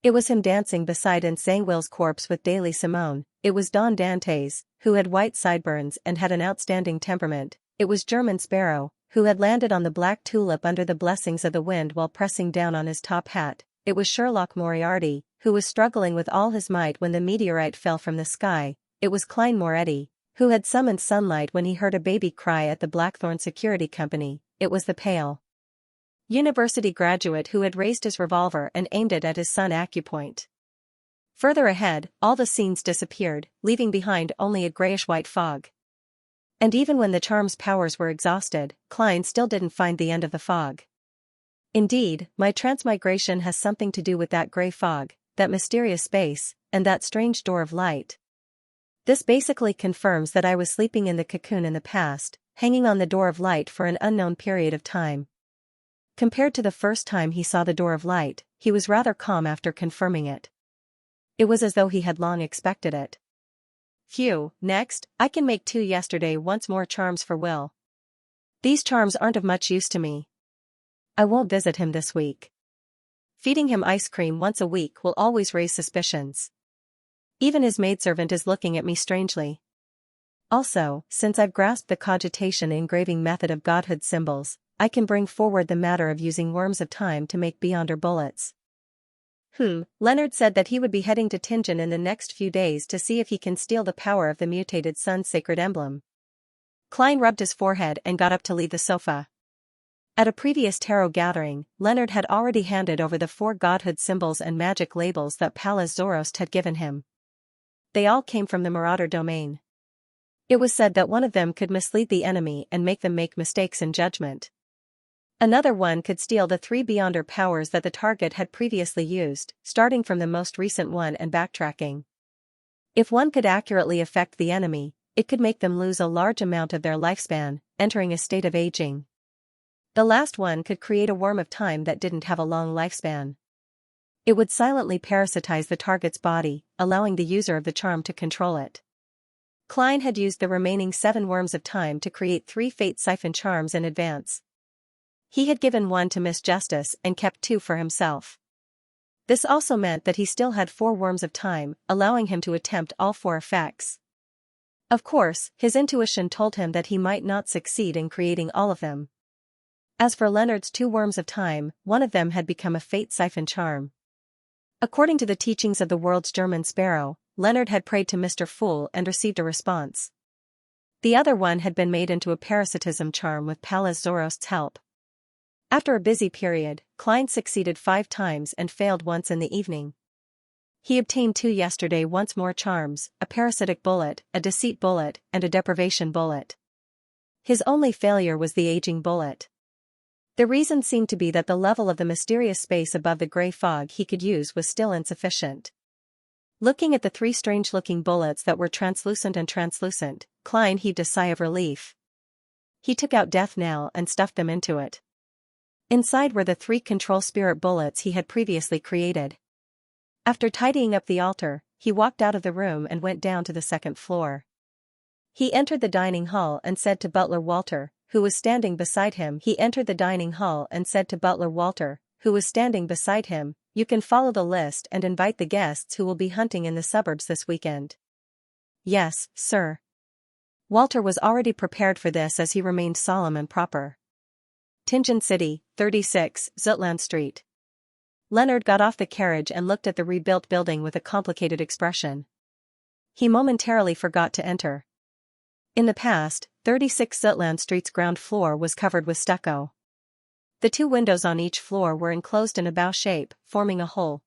It was him dancing beside Nsangwil's corpse with Daily Simone, it was Don Dantes, who had white sideburns and had an outstanding temperament, it was German Sparrow, who had landed on the black tulip under the blessings of the wind while pressing down on his top hat, it was Sherlock Moriarty, who was struggling with all his might when the meteorite fell from the sky, it was Klein Moretti, who had summoned sunlight when he heard a baby cry at the Blackthorn Security Company, it was the pale university graduate who had raised his revolver and aimed it at his son Acupoint. Further ahead, all the scenes disappeared, leaving behind only a grayish-white fog. And even when the charm's powers were exhausted, Klein still didn't find the end of the fog. Indeed, my transmigration has something to do with that gray fog, that mysterious space, and that strange door of light. This basically confirms that I was sleeping in the cocoon in the past, hanging on the door of light for an unknown period of time. Compared to the first time he saw the door of light, he was rather calm after confirming it. It was as though he had long expected it. Phew, next, I can make 2 yesterday once more charms for Will. These charms aren't of much use to me. I won't visit him this week. Feeding him ice cream once a week will always raise suspicions. Even his maidservant is looking at me strangely. Also, since I've grasped the cogitation engraving method of godhood symbols, I can bring forward the matter of using worms of time to make Beyonder bullets. Leonard said that he would be heading to Tingen in the next few days to see if he can steal the power of the mutated sun's sacred emblem. Klein rubbed his forehead and got up to leave the sofa. At a previous tarot gathering, Leonard had already handed over the 4 godhood symbols and magic labels that Pallas Zoroast had given him. They all came from the Marauder domain. It was said that one of them could mislead the enemy and make them make mistakes in judgment. Another one could steal the 3 Beyonder powers that the target had previously used, starting from the most recent one and backtracking. If one could accurately affect the enemy, it could make them lose a large amount of their lifespan, entering a state of aging. The last one could create a worm of time that didn't have a long lifespan. It would silently parasitize the target's body, allowing the user of the charm to control it. Klein had used the remaining 7 worms of time to create 3 fate siphon charms in advance. He had given 1 to Miss Justice and kept 2 for himself. This also meant that he still had 4 worms of time, allowing him to attempt all 4 effects. Of course, his intuition told him that he might not succeed in creating all of them. As for Leonard's 2 worms of time, one of them had become a fate siphon charm. According to the teachings of the world's German Sparrow, Leonard had prayed to Mr. Fool and received a response. The other one had been made into a parasitism charm with Pallas Zoroast's help. After a busy period, Klein succeeded 5 times and failed once in the evening. He obtained 2 yesterday once more charms, a parasitic bullet, a deceit bullet, and a deprivation bullet. His only failure was the aging bullet. The reason seemed to be that the level of the mysterious space above the gray fog he could use was still insufficient. Looking at the 3 strange-looking bullets that were translucent, Klein heaved a sigh of relief. He took out Death Knell and stuffed them into it. Inside were the 3 control spirit bullets he had previously created. After tidying up the altar, he walked out of the room and went down to the 2nd floor. He entered the dining hall and said to butler Walter, who was standing beside him, "You can follow the list and invite the guests who will be hunting in the suburbs this weekend." "Yes, sir." Walter was already prepared for this as he remained solemn and proper. Tingen City, 36, Zutland Street. Leonard got off the carriage and looked at the rebuilt building with a complicated expression. He momentarily forgot to enter. In the past, 36 Zutland Street's ground floor was covered with stucco. The two windows on each floor were enclosed in a bow shape, forming a hole.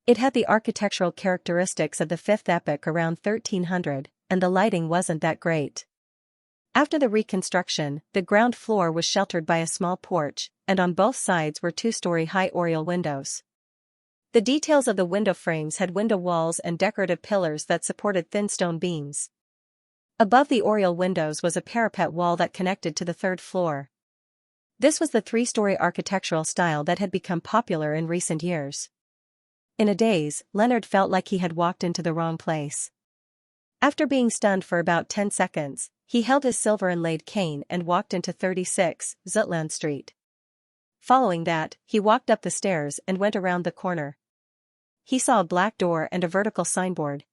It had the architectural characteristics of the Fifth Epoch around 1300, and the lighting wasn't that great. After the reconstruction, the ground floor was sheltered by a small porch, and on both sides were two-story-high oriel windows. The details of the window frames had window walls and decorative pillars that supported thin stone beams. Above the oriel windows was a parapet wall that connected to the third floor. This was the three-story architectural style that had become popular in recent years. In a daze, Leonard felt like he had walked into the wrong place. After being stunned for about 10 seconds, he held his silver-inlaid cane and walked into 36 Zutland Street. Following that, he walked up the stairs and went around the corner. He saw a black door and a vertical signboard.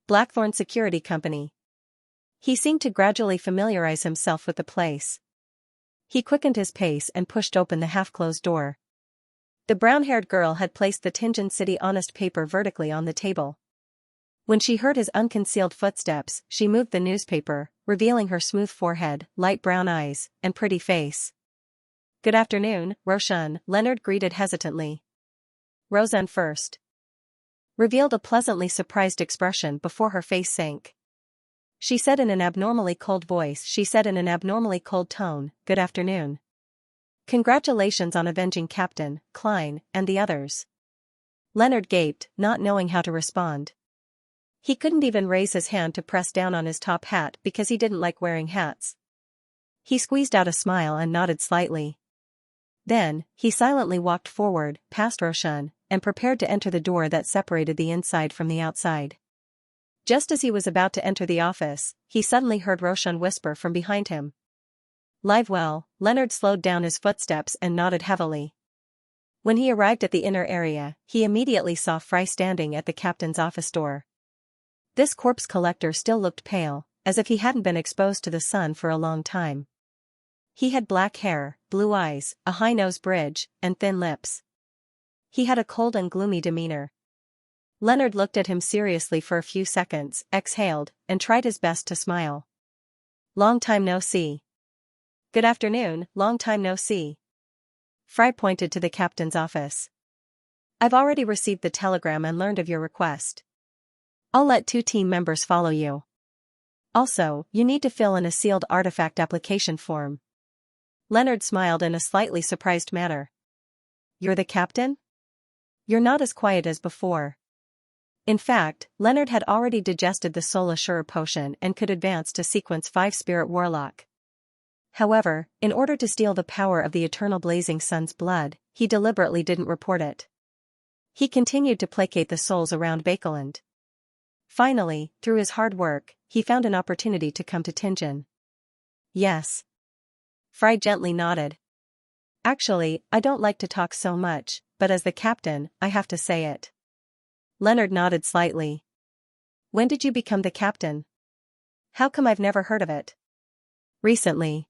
Blackthorn Security Company. He seemed to gradually familiarize himself with the place. He quickened his pace and pushed open the half-closed door. The brown-haired girl had placed the Tianjin City Honest paper vertically on the table. When she heard his unconcealed footsteps, she moved the newspaper, revealing her smooth forehead, light brown eyes, and pretty face. "Good afternoon, Roshan," Leonard greeted hesitantly. "Roseanne first." Revealed a pleasantly surprised expression before her face sank. She said in an abnormally cold tone, "Good afternoon. Congratulations on avenging Captain Klein and the others." Leonard gaped, not knowing how to respond. He couldn't even raise his hand to press down on his top hat because he didn't like wearing hats. He squeezed out a smile and nodded slightly. Then, he silently walked forward, past Roshan, and prepared to enter the door that separated the inside from the outside. Just as he was about to enter the office, he suddenly heard Roshan whisper from behind him. "Live well." Leonard slowed down his footsteps and nodded heavily. When he arrived at the inner area, he immediately saw Fry standing at the captain's office door. This corpse collector still looked pale, as if he hadn't been exposed to the sun for a long time. He had black hair, blue eyes, a high nose bridge, and thin lips. He had a cold and gloomy demeanor. Leonard looked at him seriously for a few seconds, exhaled, and tried his best to smile. "Long time no see." "Good afternoon, long time no see." Fry pointed to the captain's office. "I've already received the telegram and learned of your request. I'll let 2 team members follow you. Also, you need to fill in a sealed artifact application form." Leonard smiled in a slightly surprised manner. "You're the captain? You're not as quiet as before." In fact, Leonard had already digested the Soul Assurer potion and could advance to sequence 5 Spirit Warlock. However, in order to steal the power of the eternal blazing sun's blood, he deliberately didn't report it. He continued to placate the souls around Bakeland. Finally, through his hard work, he found an opportunity to come to Tianjin. "Yes." Fry gently nodded. "Actually, I don't like to talk so much, but as the captain, I have to say it." Leonard nodded slightly. "When did you become the captain? How come I've never heard of it?" "Recently."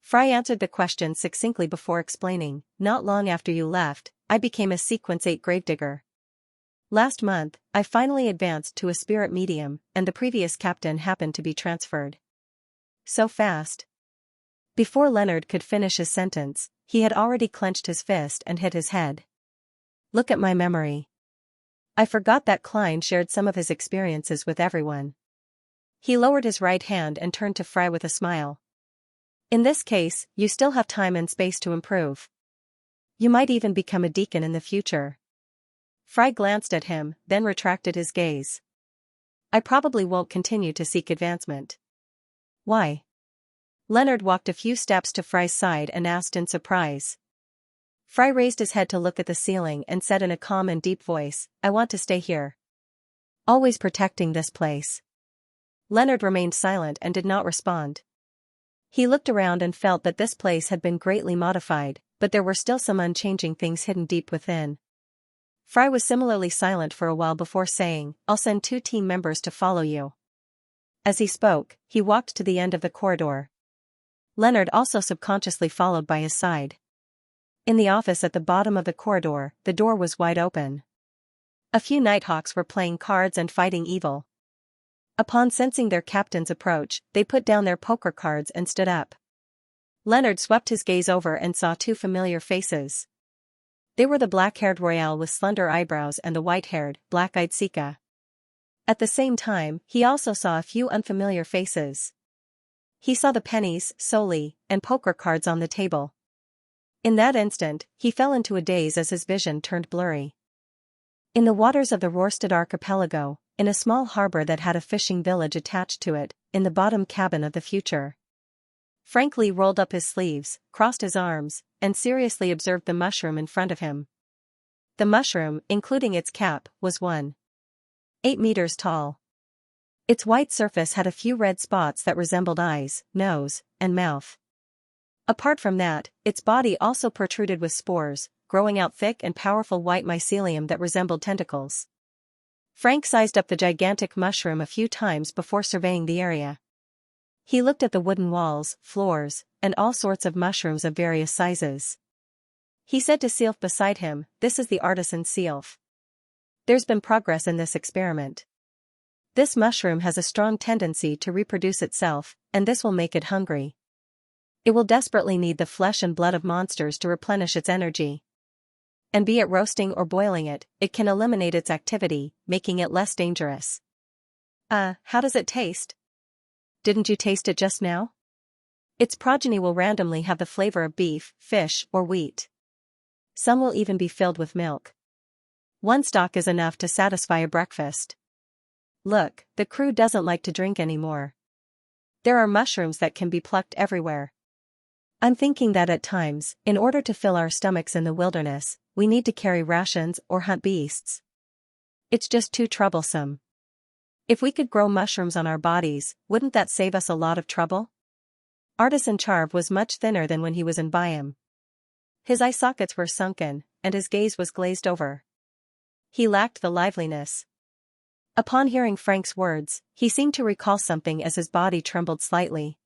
Fry answered the question succinctly before explaining, "Not long after you left, I became a Sequence 8 gravedigger. Last month, I finally advanced to a spirit medium, and the previous captain happened to be transferred." "So fast?" Before Leonard could finish his sentence, he had already clenched his fist and hit his head. "Look at my memory. I forgot that Klein shared some of his experiences with everyone." He lowered his right hand and turned to Fry with a smile. "In this case, you still have time and space to improve. You might even become a deacon in the future." Fry glanced at him, then retracted his gaze. "I probably won't continue to seek advancement." "Why?" Leonard walked a few steps to Fry's side and asked in surprise. Fry raised his head to look at the ceiling and said in a calm and deep voice, "I want to stay here. Always protecting this place." Leonard remained silent and did not respond. He looked around and felt that this place had been greatly modified, but there were still some unchanging things hidden deep within. Fry was similarly silent for a while before saying, "I'll send 2 team members to follow you." As he spoke, he walked to the end of the corridor. Leonard also subconsciously followed by his side. In the office at the bottom of the corridor, the door was wide open. A few Nighthawks were playing cards and fighting evil. Upon sensing their captain's approach, they put down their poker cards and stood up. Leonard swept his gaze over and saw two familiar faces. They were the black-haired Royale with slender eyebrows and the white-haired, black-eyed Sika. At the same time, he also saw a few unfamiliar faces. He saw the pennies, solely, and poker cards on the table. In that instant, he fell into a daze as his vision turned blurry. In the waters of the Rorstad archipelago, in a small harbor that had a fishing village attached to it, in the bottom cabin of the future. Frank Lee rolled up his sleeves, crossed his arms, and seriously observed the mushroom in front of him. The mushroom, including its cap, was 1.8 meters tall. Its white surface had a few red spots that resembled eyes, nose, and mouth. Apart from that, its body also protruded with spores, growing out thick and powerful white mycelium that resembled tentacles. Frank sized up the gigantic mushroom a few times before surveying the area. He looked at the wooden walls, floors, and all sorts of mushrooms of various sizes. He said to Sealf beside him, "This is the artisan Sealf. There's been progress in this experiment. This mushroom has a strong tendency to reproduce itself, and this will make it hungry. It will desperately need the flesh and blood of monsters to replenish its energy. And be it roasting or boiling it, it can eliminate its activity, making it less dangerous." How does it taste? Didn't you taste it just now? Its progeny will randomly have the flavor of beef, fish, or wheat. Some will even be filled with milk. One stalk is enough to satisfy a breakfast. Look, the crew doesn't like to drink anymore. There are mushrooms that can be plucked everywhere. I'm thinking that at times, in order to fill our stomachs in the wilderness, we need to carry rations or hunt beasts. It's just too troublesome. If we could grow mushrooms on our bodies, wouldn't that save us a lot of trouble? Artisan Charv was much thinner than when he was in Byam. His eye sockets were sunken, and his gaze was glazed over. He lacked the liveliness. Upon hearing Frank's words, he seemed to recall something as his body trembled slightly.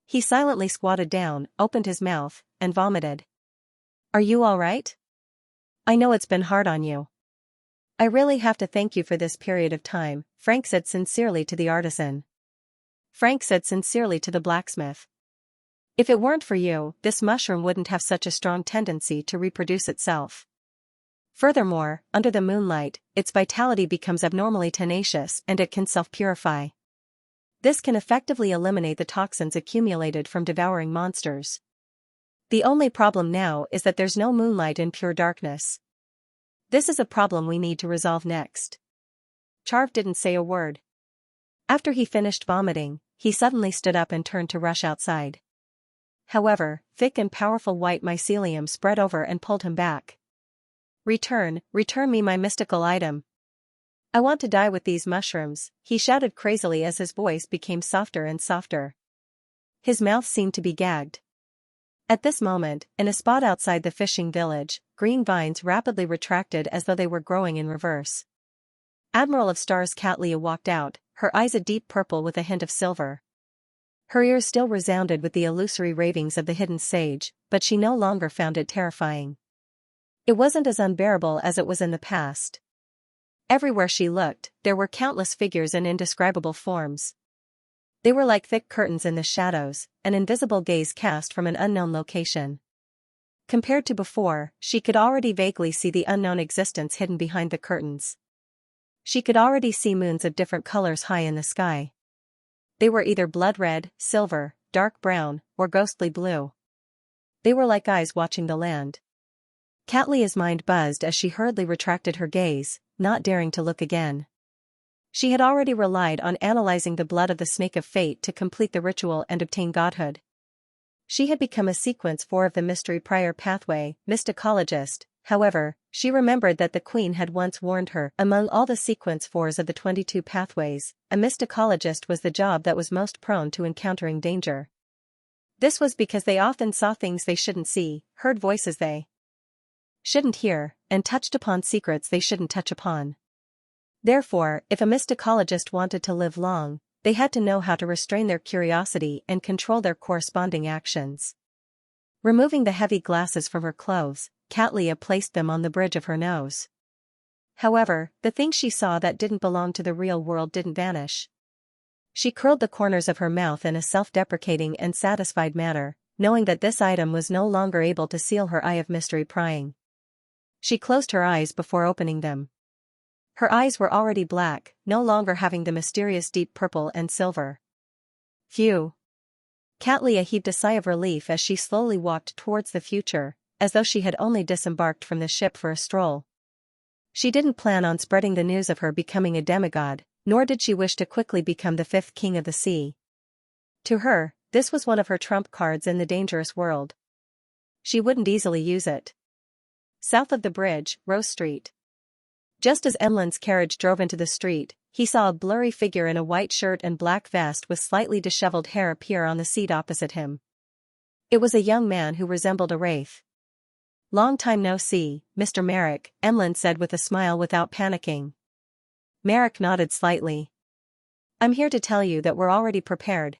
He silently squatted down, opened his mouth, and vomited. "Are you all right? I know it's been hard on you." "I really have to thank you for this period of time," Frank said sincerely to the artisan. Frank said sincerely to the blacksmith. "If it weren't for you, this mushroom wouldn't have such a strong tendency to reproduce itself. Furthermore, under the moonlight, its vitality becomes abnormally tenacious and it can self-purify. This can effectively eliminate the toxins accumulated from devouring monsters. The only problem now is that there's no moonlight in pure darkness. This is a problem we need to resolve next." Charv didn't say a word. After he finished vomiting, he suddenly stood up and turned to rush outside. However, thick and powerful white mycelium spread over and pulled him back. Return me my mystical item. I want to die with these mushrooms," he shouted crazily as his voice became softer and softer. His mouth seemed to be gagged. At this moment, in a spot outside the fishing village, green vines rapidly retracted as though they were growing in reverse. Admiral of Stars Catlia walked out, her eyes a deep purple with a hint of silver. Her ears still resounded with the illusory ravings of the hidden sage, but she no longer found it terrifying. It wasn't as unbearable as it was in the past. Everywhere she looked, there were countless figures in indescribable forms. They were like thick curtains in the shadows, an invisible gaze cast from an unknown location. Compared to before, she could already vaguely see the unknown existence hidden behind the curtains. She could already see moons of different colors high in the sky. They were either blood red, silver, dark brown, or ghostly blue. They were like eyes watching the land. Catlia's mind buzzed as she hurriedly retracted her gaze, not daring to look again. She had already relied on analyzing the blood of the snake of fate to complete the ritual and obtain godhood. She had become a sequence 4 of the mystery prior pathway, mysticologist. However, she remembered that the Queen had once warned her, among all the sequence 4s of the 22 pathways, a mysticologist was the job that was most prone to encountering danger. This was because they often saw things they shouldn't see, heard voices they shouldn't hear, and touched upon secrets they shouldn't touch upon. Therefore, if a mysticologist wanted to live long, they had to know how to restrain their curiosity and control their corresponding actions. Removing the heavy glasses from her clothes, Catlia placed them on the bridge of her nose. However, the things she saw that didn't belong to the real world didn't vanish. She curled the corners of her mouth in a self-deprecating and satisfied manner, knowing that this item was no longer able to seal her eye of mystery prying. She closed her eyes before opening them. Her eyes were already black, no longer having the mysterious deep purple and silver. Phew! Katlia heaved a sigh of relief as she slowly walked towards the future, as though she had only disembarked from the ship for a stroll. She didn't plan on spreading the news of her becoming a demigod, nor did she wish to quickly become the fifth king of the sea. To her, this was one of her trump cards in the dangerous world. She wouldn't easily use it. South of the bridge, Rose Street. Just as Emlyn's carriage drove into the street, he saw a blurry figure in a white shirt and black vest with slightly disheveled hair appear on the seat opposite him. It was a young man who resembled a wraith. "Long time no see, Mr. Merrick," Emlyn said with a smile without panicking. Merrick nodded slightly. "I'm here to tell you that we're already prepared.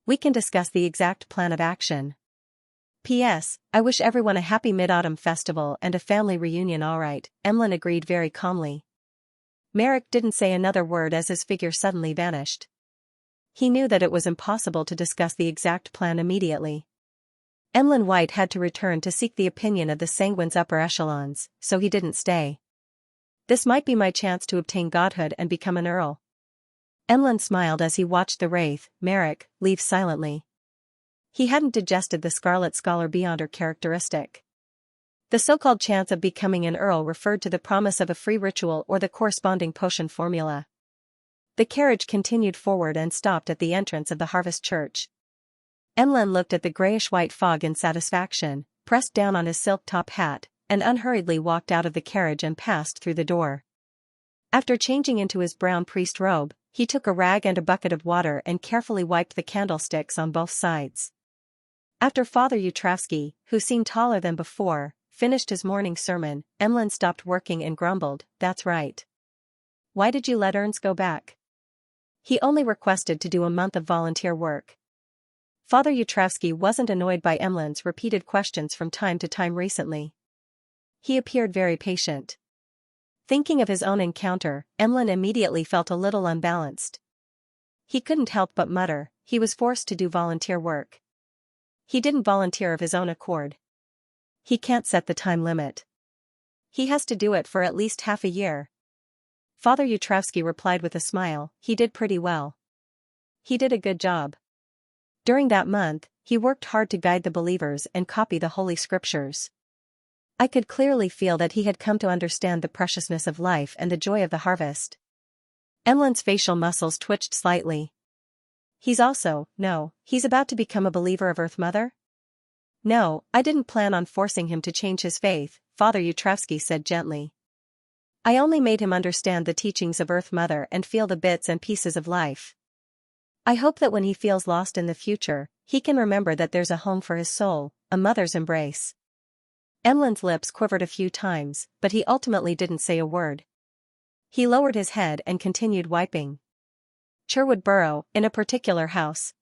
We can discuss the exact plan of action. P.S. I wish everyone a happy Mid-Autumn festival and a family reunion." "All right," Emlyn agreed very calmly. Merrick didn't say another word as his figure suddenly vanished. He knew that it was impossible to discuss the exact plan immediately. Emlyn White had to return to seek the opinion of the Sanguine's upper echelons, so he didn't stay. This might be my chance to obtain godhood and become an earl. Emlyn smiled as he watched the wraith, Merrick, leave silently. He hadn't digested the Scarlet Scholar Beyonder characteristic. The so-called chance of becoming an earl referred to the promise of a free ritual or the corresponding potion formula. The carriage continued forward and stopped at the entrance of the Harvest Church. Emlyn looked at the grayish-white fog in satisfaction, pressed down on his silk top hat, and unhurriedly walked out of the carriage and passed through the door. After changing into his brown priest robe, he took a rag and a bucket of water and carefully wiped the candlesticks on both sides. After Father Yutravsky, who seemed taller than before, finished his morning sermon, Emlyn stopped working and grumbled, "That's right. Why did you let Ernst go back? He only requested to do a month of volunteer work." Father Yutravsky wasn't annoyed by Emlyn's repeated questions from time to time recently. He appeared very patient. Thinking of his own encounter, Emlyn immediately felt a little unbalanced. He couldn't help but mutter, he was forced to do volunteer work. He didn't volunteer of his own accord. He can't set the time limit. He has to do it for at least half a year. Father Yutravsky replied with a smile, "He did pretty well. He did a good job. During that month, he worked hard to guide the believers and copy the Holy Scriptures." I could clearly feel that he had come to understand the preciousness of life and the joy of the harvest. Emlyn's facial muscles twitched slightly. He's about to become a believer of Earth Mother? "No, I didn't plan on forcing him to change his faith," Father Yutravsky said gently. "I only made him understand the teachings of Earth Mother and feel the bits and pieces of life. I hope that when he feels lost in the future, he can remember that there's a home for his soul, a mother's embrace." Emlyn's lips quivered a few times, but he ultimately didn't say a word. He lowered his head and continued wiping. Sherwood Borough, in a particular house.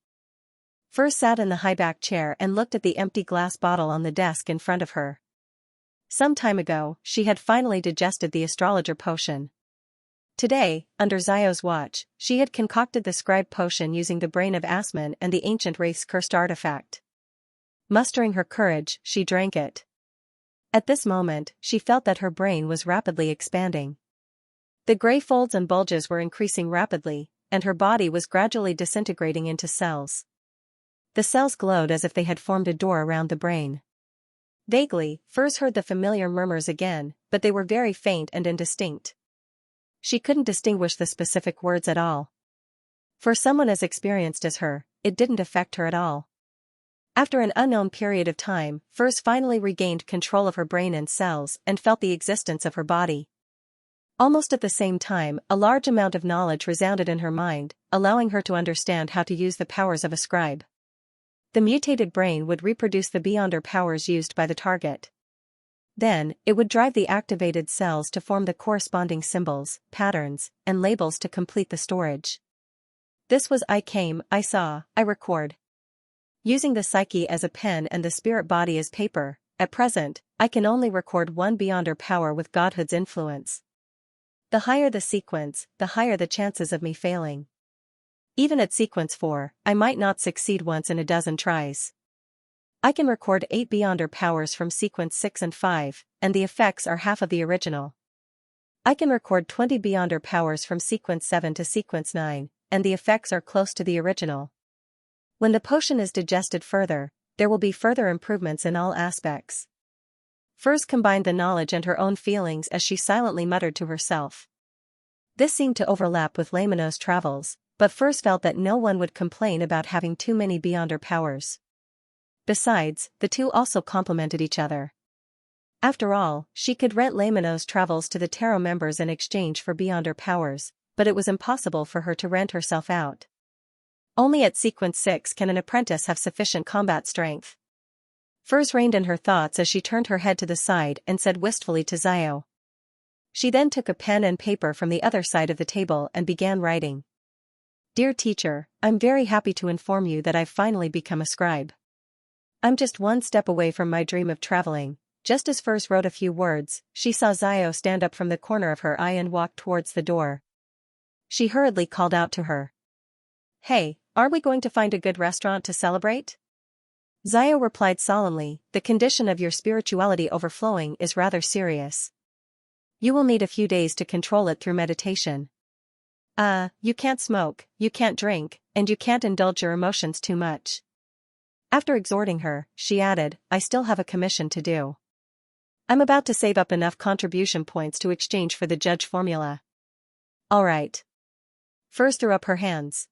Fur sat in the high-back chair and looked at the empty glass bottle on the desk in front of her. Some time ago, she had finally digested the astrologer potion. Today, under Zio's watch, she had concocted the scribe potion using the brain of Asman and the ancient wraith's cursed artifact. Mustering her courage, she drank it. At this moment, she felt that her brain was rapidly expanding. The gray folds and bulges were increasing rapidly, and her body was gradually disintegrating into cells. The cells glowed as if they had formed a door around the brain. Vaguely, Furs heard the familiar murmurs again, but they were very faint and indistinct. She couldn't distinguish the specific words at all. For someone as experienced as her, it didn't affect her at all. After an unknown period of time, Furs finally regained control of her brain and cells and felt the existence of her body. Almost at the same time, a large amount of knowledge resounded in her mind, allowing her to understand how to use the powers of a scribe. The mutated brain would reproduce the Beyonder powers used by the target. Then, it would drive the activated cells to form the corresponding symbols, patterns, and labels to complete the storage. This was I came, I saw, I record. Using the psyche as a pen and the spirit body as paper, at present, I can only record one Beyonder power with Godhood's influence. The higher the sequence, the higher the chances of me failing. Even at sequence 4, I might not succeed once in a dozen tries. I can record 8 Beyonder powers from sequence 6 and 5, and the effects are half of the original. I can record 20 Beyonder powers from sequence 7 to sequence 9, and the effects are close to the original. When the potion is digested further, there will be further improvements in all aspects. Furs combined the knowledge and her own feelings as she silently muttered to herself. This seemed to overlap with Lamino's travels, but Furs felt that no one would complain about having too many Beyonder powers. Besides, the two also complemented each other. After all, she could rent Lamino's travels to the tarot members in exchange for Beyonder powers, but it was impossible for her to rent herself out. Only at sequence 6 can an apprentice have sufficient combat strength. Furs reined in her thoughts as she turned her head to the side and said wistfully to Xiao. She then took a pen and paper from the other side of the table and began writing. Dear teacher, I'm very happy to inform you that I've finally become a scribe. I'm just one step away from my dream of traveling. Just as Furs wrote a few words, she saw Xiao stand up from the corner of her eye and walk towards the door. She hurriedly called out to her. Hey, are we going to find a good restaurant to celebrate? Xiao replied solemnly, the condition of your spirituality overflowing is rather serious. You will need a few days to control it through meditation. You can't smoke, you can't drink, and you can't indulge your emotions too much. After exhorting her, she added, I still have a commission to do. I'm about to save up enough contribution points to exchange for the judge formula. All right. Furs threw up her hands.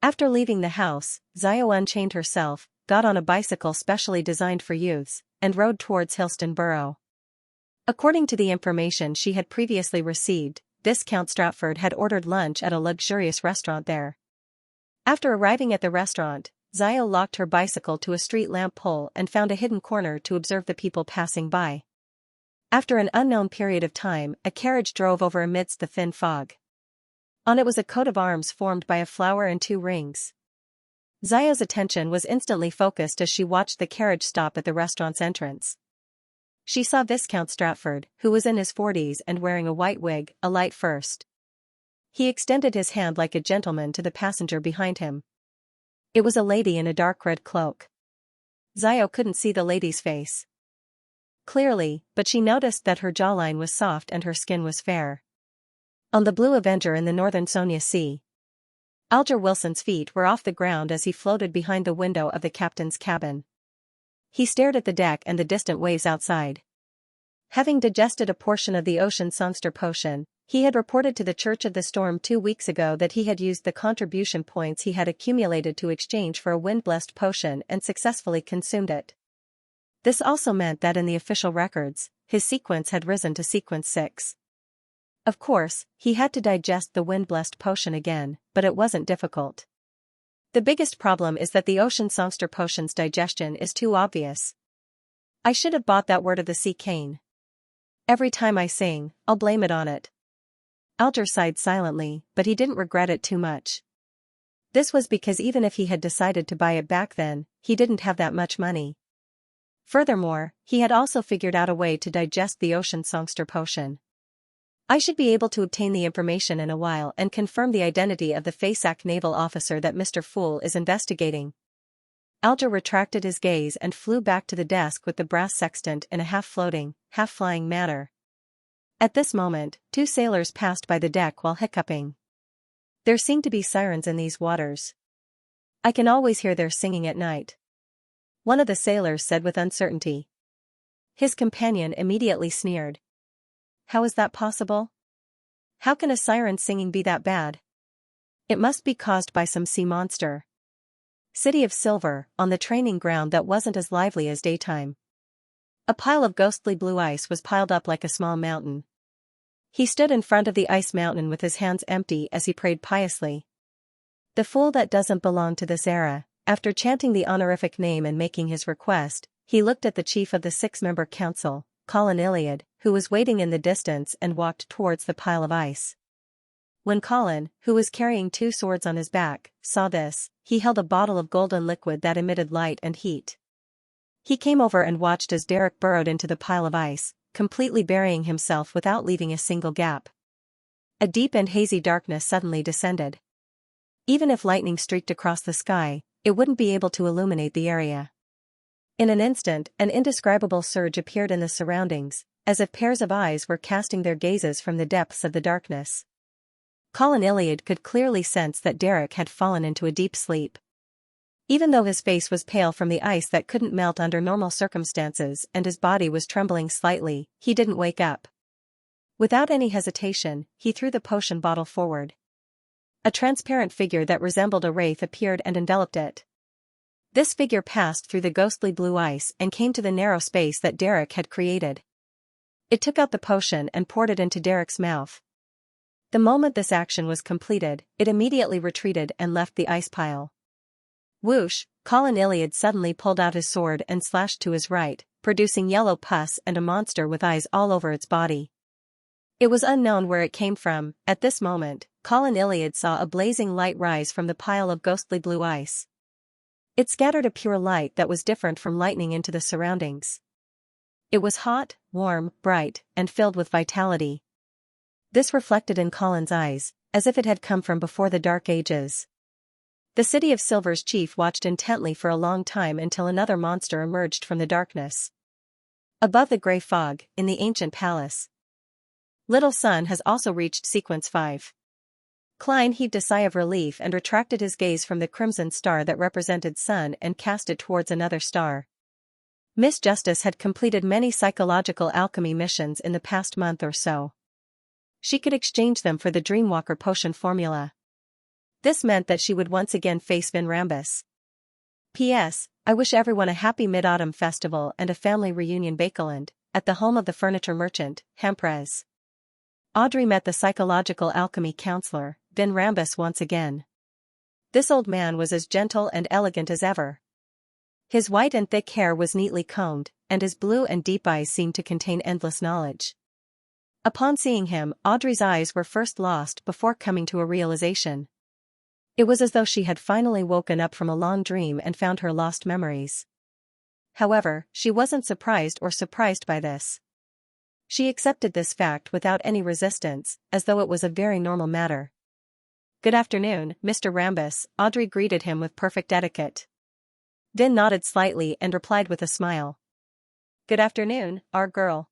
After leaving the house, Xiao unchained herself, got on a bicycle specially designed for youths, and rode towards Hillston Borough. According to the information she had previously received, Viscount Stratford had ordered lunch at a luxurious restaurant there. After arriving at the restaurant, Xiao locked her bicycle to a street lamp pole and found a hidden corner to observe the people passing by. After an unknown period of time, a carriage drove over amidst the thin fog. On it was a coat of arms formed by a flower and 2 rings. Xiao's attention was instantly focused as she watched the carriage stop at the restaurant's entrance. She saw Viscount Stratford, who was in his 40s and wearing a white wig, alight first. He extended his hand like a gentleman to the passenger behind him. It was a lady in a dark red cloak. Xiao couldn't see the lady's face clearly, but she noticed that her jawline was soft and her skin was fair. On the Blue Avenger in the northern Sonia Sea, Alger Wilson's feet were off the ground as he floated behind the window of the captain's cabin. He stared at the deck and the distant waves outside. Having digested a portion of the ocean songster potion, he had reported to the Church of the Storm 2 weeks ago that he had used the contribution points he had accumulated to exchange for a wind-blessed potion and successfully consumed it. This also meant that in the official records, his sequence had risen to sequence 6. Of course, he had to digest the wind-blessed potion again, but it wasn't difficult. The biggest problem is that the ocean songster potion's digestion is too obvious. I should have bought that Word of the Sea cane. Every time I sing, I'll blame it on it. Alger sighed silently, but he didn't regret it too much. This was because even if he had decided to buy it back then, he didn't have that much money. Furthermore, he had also figured out a way to digest the ocean songster potion. I should be able to obtain the information in a while and confirm the identity of the Fasak naval officer that Mr. Fool is investigating. Alger retracted his gaze and flew back to the desk with the brass sextant in a half-floating, half-flying manner. At this moment, 2 sailors passed by the deck while hiccuping. There seem to be sirens in these waters. I can always hear their singing at night. One of the sailors said with uncertainty. His companion immediately sneered. How is that possible? How can a siren singing be that bad? It must be caused by some sea monster. City of Silver, on the training ground that wasn't as lively as daytime. A pile of ghostly blue ice was piled up like a small mountain. He stood in front of the ice mountain with his hands empty as he prayed piously. The fool that doesn't belong to this era. After chanting the honorific name and making his request, he looked at the chief of the 6-member council, Colin Iliad, who was waiting in the distance and walked towards the pile of ice. When Colin, who was carrying 2 swords on his back, saw this, he held a bottle of golden liquid that emitted light and heat. He came over and watched as Derek burrowed into the pile of ice, completely burying himself without leaving a single gap. A deep and hazy darkness suddenly descended. Even if lightning streaked across the sky, it wouldn't be able to illuminate the area. In an instant, an indescribable surge appeared in the surroundings, as if pairs of eyes were casting their gazes from the depths of the darkness. Colin Iliad could clearly sense that Derek had fallen into a deep sleep. Even though his face was pale from the ice that couldn't melt under normal circumstances and his body was trembling slightly, he didn't wake up. Without any hesitation, he threw the potion bottle forward. A transparent figure that resembled a wraith appeared and enveloped it. This figure passed through the ghostly blue ice and came to the narrow space that Derek had created. It took out the potion and poured it into Derek's mouth. The moment this action was completed, it immediately retreated and left the ice pile. Whoosh! Colin Iliad suddenly pulled out his sword and slashed to his right, producing yellow pus and a monster with eyes all over its body. It was unknown where it came from. At this moment, Colin Iliad saw a blazing light rise from the pile of ghostly blue ice. It scattered a pure light that was different from lightning into the surroundings. It was hot, warm, bright, and filled with vitality. This reflected in Colin's eyes, as if it had come from before the Dark Ages. The City of Silver's chief watched intently for a long time until another monster emerged from the darkness. Above the grey fog, in the ancient palace. Little Sun has also reached Sequence 5. Klein heaved a sigh of relief and retracted his gaze from the crimson star that represented Sun and cast it towards another star. Miss Justice had completed many psychological alchemy missions in the past month or so. She could exchange them for the Dreamwalker potion formula. This meant that she would once again face Vin Rambus. P.S. I wish everyone a happy Mid-Autumn Festival and a family reunion Bakeland, at the home of the furniture merchant, Hemprez. Audrey met the psychological alchemy counselor, Vin Rambus, once again. This old man was as gentle and elegant as ever. His white and thick hair was neatly combed, and his blue and deep eyes seemed to contain endless knowledge. Upon seeing him, Audrey's eyes were first lost before coming to a realization. It was as though she had finally woken up from a long dream and found her lost memories. However, she wasn't surprised by this. She accepted this fact without any resistance, as though it was a very normal matter. "Good afternoon, Mr. Rambus," Audrey greeted him with perfect etiquette. Vin nodded slightly and replied with a smile. "Good afternoon, our girl."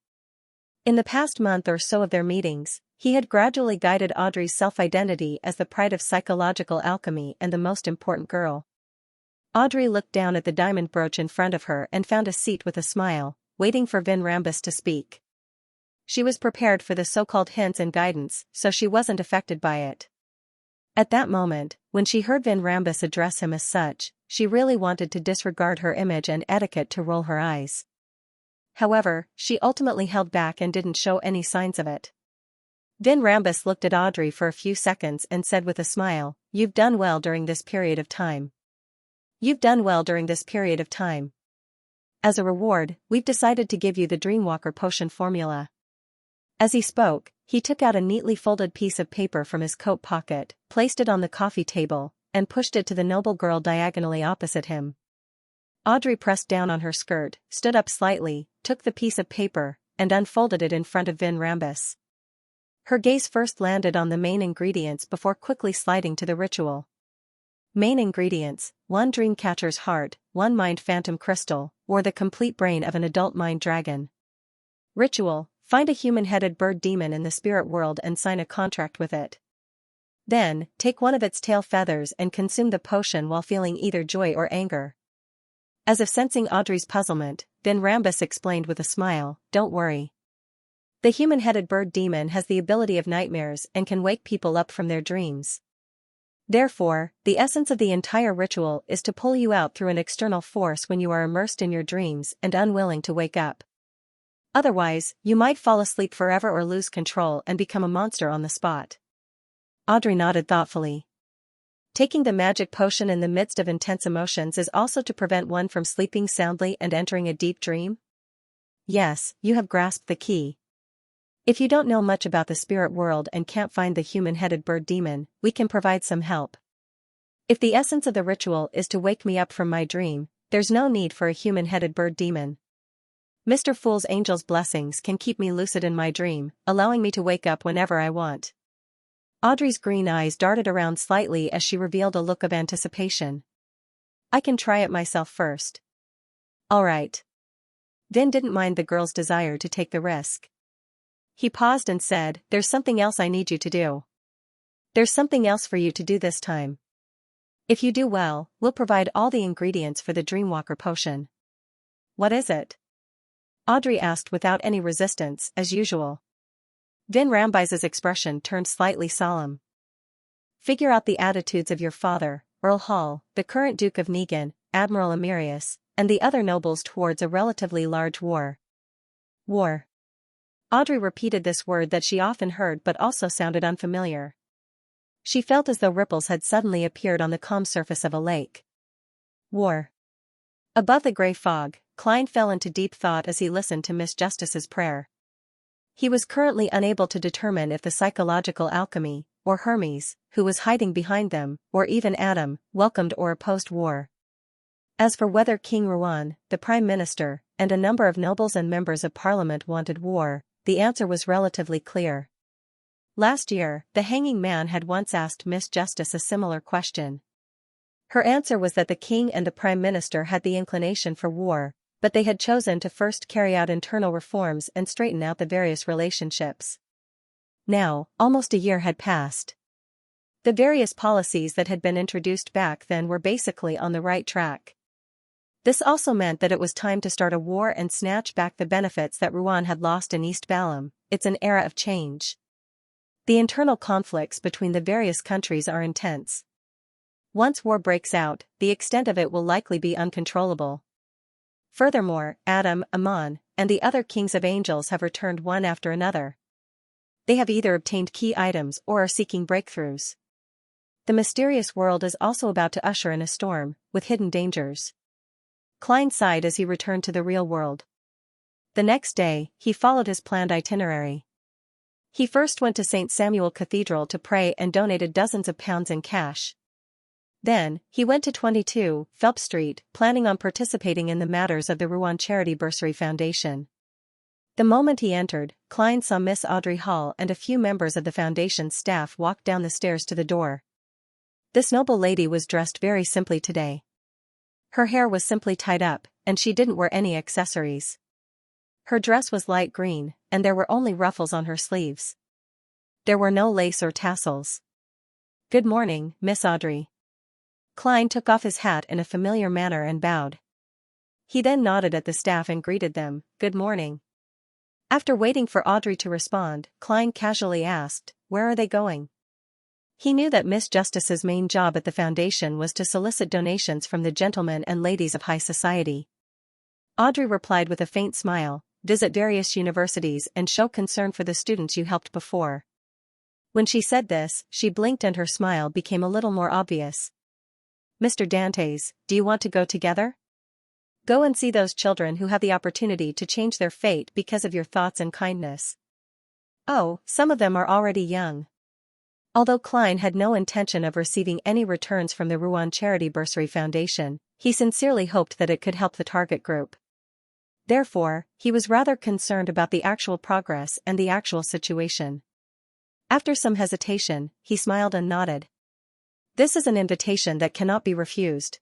In the past month or so of their meetings, he had gradually guided Audrey's self-identity as the pride of psychological alchemy and the most important girl. Audrey looked down at the diamond brooch in front of her and found a seat with a smile, waiting for Vin Rambus to speak. She was prepared for the so-called hints and guidance, so she wasn't affected by it. At that moment, when she heard Vin Rambus address him as such, she really wanted to disregard her image and etiquette to roll her eyes. However, she ultimately held back and didn't show any signs of it. Vin Rambus looked at Audrey for a few seconds and said with a smile, "You've done well during this period of time. You've done well during this period of time. As a reward, we've decided to give you the Dreamwalker potion formula." As he spoke, he took out a neatly folded piece of paper from his coat pocket, placed it on the coffee table, and pushed it to the noble girl diagonally opposite him. Audrey pressed down on her skirt, stood up slightly, took the piece of paper, and unfolded it in front of Vin Rambus. Her gaze first landed on the main ingredients before quickly sliding to the ritual. Main ingredients: 1 Dreamcatcher's heart, 1 Mind Phantom crystal, or the complete brain of an adult mind dragon. Ritual: find a human-headed bird demon in the spirit world and sign a contract with it. Then, take one of its tail feathers and consume the potion while feeling either joy or anger. As if sensing Audrey's puzzlement, Vin Rambus explained with a smile, "Don't worry. The human-headed bird demon has the ability of nightmares and can wake people up from their dreams. Therefore, the essence of the entire ritual is to pull you out through an external force when you are immersed in your dreams and unwilling to wake up. Otherwise, you might fall asleep forever or lose control and become a monster on the spot." Audrey nodded thoughtfully. Taking the magic potion in the midst of intense emotions is also to prevent one from sleeping soundly and entering a deep dream? Yes, you have grasped the key. If you don't know much about the spirit world and can't find the human-headed bird demon, we can provide some help. If the essence of the ritual is to wake me up from my dream, there's no need for a human-headed bird demon. Mr. Fool's angel's blessings can keep me lucid in my dream, allowing me to wake up whenever I want. Audrey's green eyes darted around slightly as she revealed a look of anticipation. I can try it myself first. All right. Vin didn't mind the girl's desire to take the risk. He paused and said, there's something else I need you to do. There's something else for you to do this time. If you do well, we'll provide all the ingredients for the Dreamwalker potion. What is it? Audrey asked without any resistance, as usual. Vin Rambise's expression turned slightly solemn. Figure out the attitudes of your father, Earl Hall, the current Duke of Negan, Admiral Emirius, and the other nobles towards a relatively large war. War. Audrey repeated this word that she often heard but also sounded unfamiliar. She felt as though ripples had suddenly appeared on the calm surface of a lake. War. Above the grey fog, Klein fell into deep thought as he listened to Miss Justice's prayer. He was currently unable to determine if the psychological alchemy, or Hermes, who was hiding behind them, or even Adam, welcomed or opposed war. As for whether King Ruan, the Prime Minister, and a number of nobles and members of Parliament wanted war, the answer was relatively clear. Last year, the Hanging Man had once asked Miss Justice a similar question. Her answer was that the King and the Prime Minister had the inclination for war, but they had chosen to first carry out internal reforms and straighten out the various relationships. Now, almost a year had passed. The various policies that had been introduced back then were basically on the right track. This also meant that it was time to start a war and snatch back the benefits that Ruan had lost in East Balam. It's an era of change. The internal conflicts between the various countries are intense. Once war breaks out, the extent of it will likely be uncontrollable. Furthermore, Adam, Amon, and the other kings of angels have returned one after another. They have either obtained key items or are seeking breakthroughs. The mysterious world is also about to usher in a storm, with hidden dangers. Klein sighed as he returned to the real world. The next day, he followed his planned itinerary. He first went to St. Samuel Cathedral to pray and donated dozens of pounds in cash. Then, he went to 22 Phelps Street, planning on participating in the matters of the Ruan Charity Bursary Foundation. The moment he entered, Klein saw Miss Audrey Hall and a few members of the foundation's staff walk down the stairs to the door. This noble lady was dressed very simply today. Her hair was simply tied up, and she didn't wear any accessories. Her dress was light green, and there were only ruffles on her sleeves. There were no lace or tassels. Good morning, Miss Audrey. Klein took off his hat in a familiar manner and bowed. He then nodded at the staff and greeted them, good morning. After waiting for Audrey to respond, Klein casually asked, where are they going? He knew that Miss Justice's main job at the foundation was to solicit donations from the gentlemen and ladies of high society. Audrey replied with a faint smile, visit various universities and show concern for the students you helped before. When she said this, she blinked and her smile became a little more obvious. Mr. Dantes, do you want to go together? Go and see those children who have the opportunity to change their fate because of your thoughts and kindness. Oh, some of them are already young. Although Klein had no intention of receiving any returns from the Ruan Charity Bursary Foundation, he sincerely hoped that it could help the target group. Therefore, he was rather concerned about the actual progress and the actual situation. After some hesitation, he smiled and nodded. This is an invitation that cannot be refused.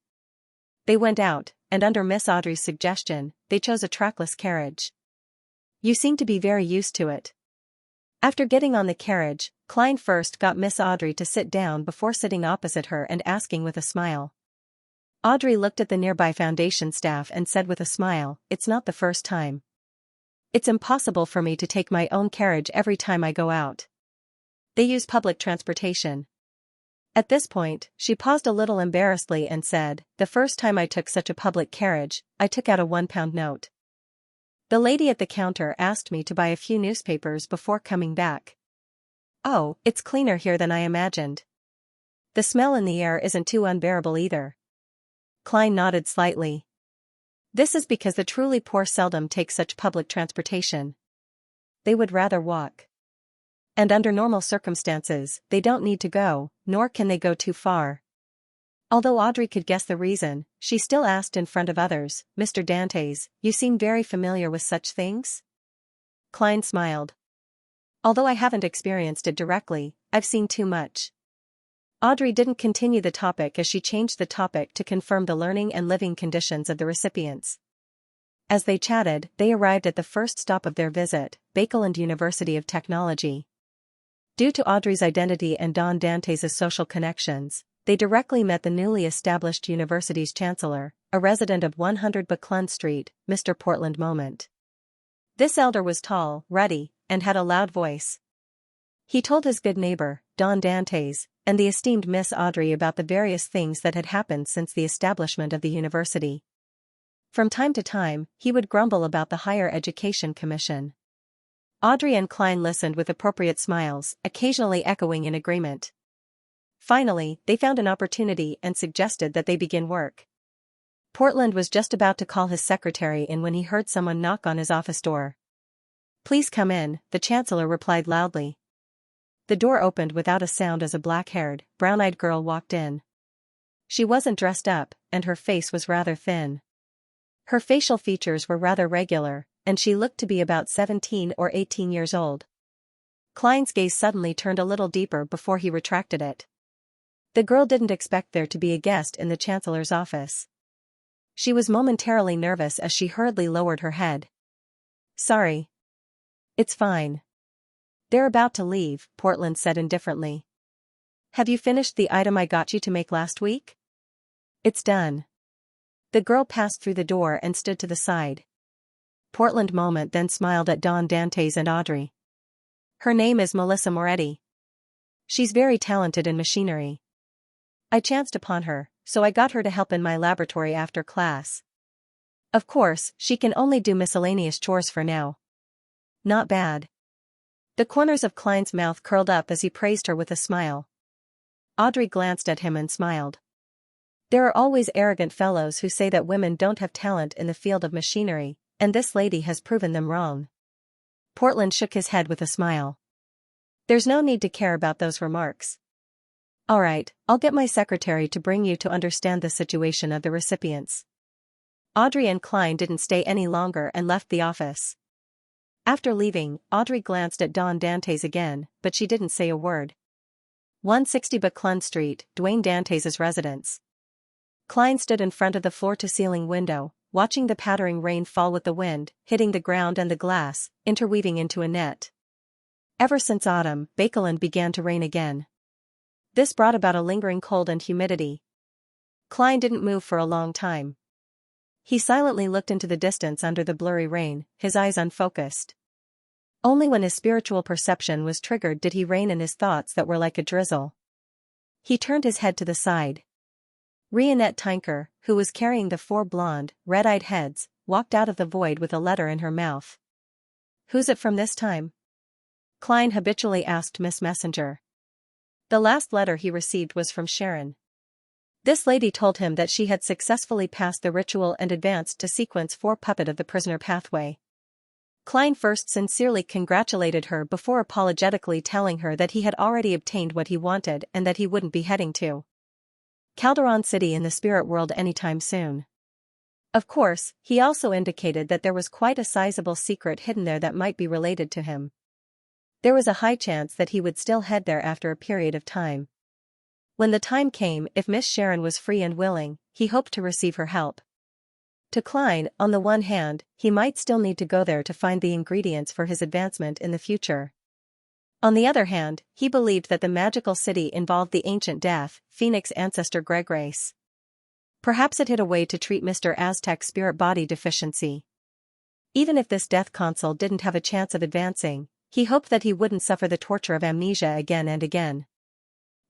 They went out, and under Miss Audrey's suggestion, they chose a trackless carriage. You seem to be very used to it. After getting on the carriage, Klein first got Miss Audrey to sit down before sitting opposite her and asking with a smile. Audrey looked at the nearby foundation staff and said with a smile, it's not the first time. It's impossible for me to take my own carriage every time I go out. They use public transportation. At this point, she paused a little embarrassedly and said, the first time I took such a public carriage, I took out a £1 note. The lady at the counter asked me to buy a few newspapers before coming back. Oh, it's cleaner here than I imagined. The smell in the air isn't too unbearable either. Klein nodded slightly. This is because the truly poor seldom take such public transportation. They would rather walk. And under normal circumstances, they don't need to go, nor can they go too far. Although Audrey could guess the reason, she still asked in front of others, Mr. Dantes, you seem very familiar with such things? Klein smiled. Although I haven't experienced it directly, I've seen too much. Audrey didn't continue the topic as she changed the topic to confirm the learning and living conditions of the recipients. As they chatted, they arrived at the first stop of their visit, Bakeland University of Technology. Due to Audrey's identity and Don Dante's social connections, they directly met the newly established university's chancellor, a resident of 100 Buckland Street, Mr. Portland Moment. This elder was tall, ruddy, and had a loud voice. He told his good neighbor, Don Dantes, and the esteemed Miss Audrey about the various things that had happened since the establishment of the university. From time to time, he would grumble about the Higher Education Commission. Audrey and Klein listened with appropriate smiles, occasionally echoing in agreement. Finally, they found an opportunity and suggested that they begin work. Portland was just about to call his secretary in when he heard someone knock on his office door. "Please come in," the chancellor replied loudly. The door opened without a sound as a black-haired, brown-eyed girl walked in. She wasn't dressed up, and her face was rather thin. Her facial features were rather regular, and she looked to be about 17 or 18 years old. Klein's gaze suddenly turned a little deeper before he retracted it. The girl didn't expect there to be a guest in the chancellor's office. She was momentarily nervous as she hurriedly lowered her head. "Sorry. It's fine. They're about to leave," Portland said indifferently. "Have you finished the item I got you to make last week?" "It's done." The girl passed through the door and stood to the side. Portland Moment then smiled at Don Dantes and Audrey. "Her name is Melissa Moretti. She's very talented in machinery. I chanced upon her, so I got her to help in my laboratory after class. Of course, she can only do miscellaneous chores for now." "Not bad." The corners of Klein's mouth curled up as he praised her with a smile. Audrey glanced at him and smiled. There are always arrogant fellows who say that women don't have talent in the field of machinery, and this lady has proven them wrong. Portland shook his head with a smile. "There's no need to care about those remarks. All right, I'll get my secretary to bring you to understand the situation of the recipients." Audrey and Klein didn't stay any longer and left the office. After leaving, Audrey glanced at Don Dantes again, but she didn't say a word. 160 Buckland Street, Dwayne Dantes' residence. Klein stood in front of the floor-to-ceiling window, watching the pattering rain fall with the wind, hitting the ground and the glass, interweaving into a net. Ever since autumn, Bakeland began to rain again. This brought about a lingering cold and humidity. Klein didn't move for a long time. He silently looked into the distance under the blurry rain, his eyes unfocused. Only when his spiritual perception was triggered did he rein in his thoughts that were like a drizzle. He turned his head to the side. Rionette Tinker, who was carrying the 4 blonde, red-eyed heads, walked out of the void with a letter in her mouth. "Who's it from this time?" Klein habitually asked Miss Messenger. The last letter he received was from Sharon. This lady told him that she had successfully passed the ritual and advanced to sequence 4 puppet of the prisoner pathway. Klein first sincerely congratulated her before apologetically telling her that he had already obtained what he wanted and that he wouldn't be heading to Calderon City in the spirit world anytime soon. Of course, he also indicated that there was quite a sizable secret hidden there that might be related to him. There was a high chance that he would still head there after a period of time. When the time came, if Miss Sharon was free and willing, he hoped to receive her help. To Klein, on the one hand, he might still need to go there to find the ingredients for his advancement in the future. On the other hand, he believed that the magical city involved the ancient death, Phoenix ancestor Greg race. Perhaps it hid a way to treat Mr. Aztec's spirit body deficiency. Even if this death consul didn't have a chance of advancing, he hoped that he wouldn't suffer the torture of amnesia again and again.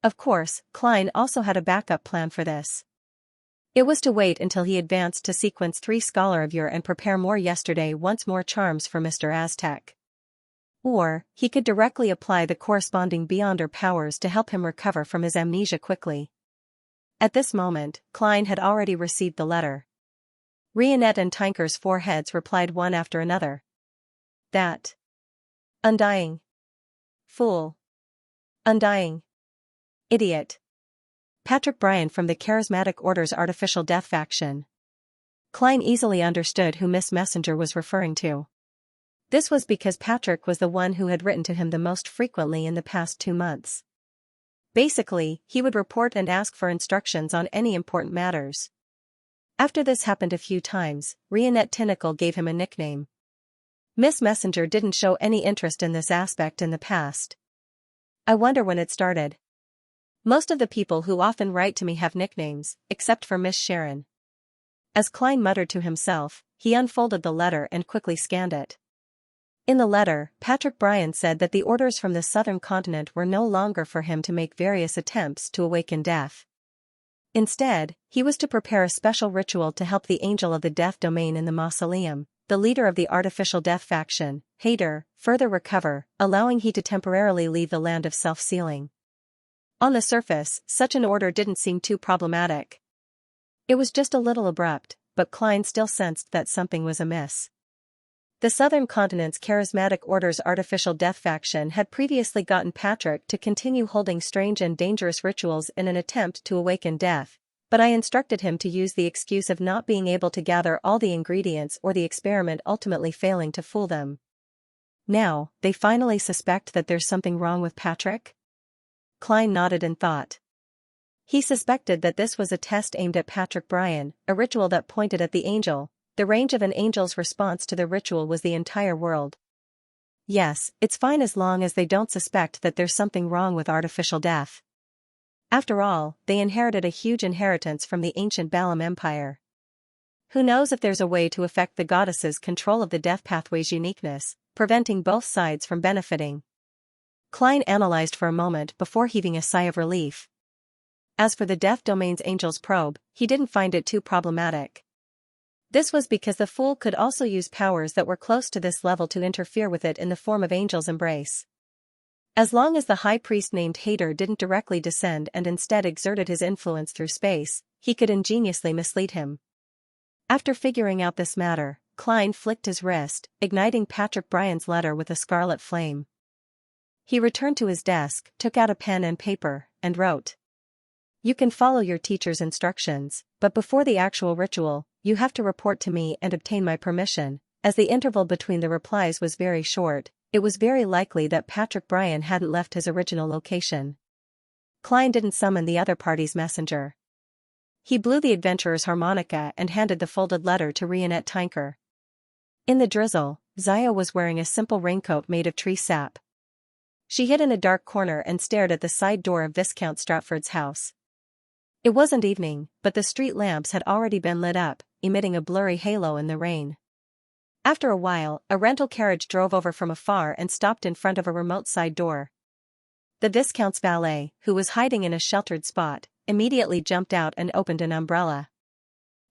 Of course, Klein also had a backup plan for this. It was to wait until he advanced to sequence 3 Scholar of Year and prepare more yesterday once more charms for Mr. Aztec. Or, he could directly apply the corresponding Beyonder powers to help him recover from his amnesia quickly. At this moment, Klein had already received the letter. Rionette and Tinker's foreheads replied one after another. That. Undying. Fool. Undying. Idiot. Patrick Bryan from the Charismatic Order's Artificial Death faction. Klein easily understood who Miss Messenger was referring to. This was because Patrick was the one who had written to him the most frequently in the past 2 months. Basically, he would report and ask for instructions on any important matters. After this happened a few times, Rionette Tinacle gave him a nickname. Miss Messenger didn't show any interest in this aspect in the past. I wonder when it started. Most of the people who often write to me have nicknames, except for Miss Sharon. As Klein muttered to himself, he unfolded the letter and quickly scanned it. In the letter, Patrick Bryan said that the orders from the southern continent were no longer for him to make various attempts to awaken death. Instead, he was to prepare a special ritual to help the Angel of the Death Domain in the Mausoleum, the leader of the artificial death faction, Hader, further recover, allowing he to temporarily leave the land of self-sealing. On the surface, such an order didn't seem too problematic. It was just a little abrupt, but Klein still sensed that something was amiss. The Southern Continent's Charismatic Order's Artificial Death faction had previously gotten Patrick to continue holding strange and dangerous rituals in an attempt to awaken death, but I instructed him to use the excuse of not being able to gather all the ingredients or the experiment ultimately failing to fool them. Now, they finally suspect that there's something wrong with Patrick? Klein nodded in thought. He suspected that this was a test aimed at Patrick Bryan, a ritual that pointed at the angel. The range of an angel's response to the ritual was the entire world. Yes, it's fine as long as they don't suspect that there's something wrong with artificial death. After all, they inherited a huge inheritance from the ancient Balam Empire. Who knows if there's a way to affect the goddess's control of the death pathway's uniqueness, preventing both sides from benefiting. Klein analyzed for a moment before heaving a sigh of relief. As for the Death Domain's angel's probe, he didn't find it too problematic. This was because the Fool could also use powers that were close to this level to interfere with it in the form of Angel's Embrace. As long as the High Priest named Hader didn't directly descend and instead exerted his influence through space, he could ingeniously mislead him. After figuring out this matter, Klein flicked his wrist, igniting Patrick Bryan's letter with a scarlet flame. He returned to his desk, took out a pen and paper, and wrote. You can follow your teacher's instructions, but before the actual ritual, you have to report to me and obtain my permission. As the interval between the replies was very short, it was very likely that Patrick Bryan hadn't left his original location. Klein didn't summon the other party's messenger. He blew the adventurer's harmonica and handed the folded letter to Rionette Tinker. In the drizzle, Xiao was wearing a simple raincoat made of tree sap. She hid in a dark corner and stared at the side door of Viscount Stratford's house. It wasn't evening, but the street lamps had already been lit up, emitting a blurry halo in the rain. After a while, a rental carriage drove over from afar and stopped in front of a remote side door. The Viscount's valet, who was hiding in a sheltered spot, immediately jumped out and opened an umbrella.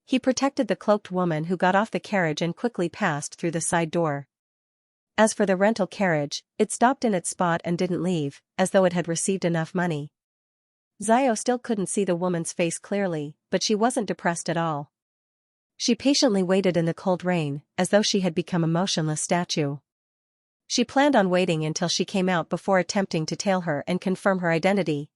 He protected the cloaked woman who got off the carriage and quickly passed through the side door. As for the rental carriage, it stopped in its spot and didn't leave, as though it had received enough money. Xiao still couldn't see the woman's face clearly, but she wasn't depressed at all. She patiently waited in the cold rain, as though she had become a motionless statue. She planned on waiting until she came out before attempting to tail her and confirm her identity.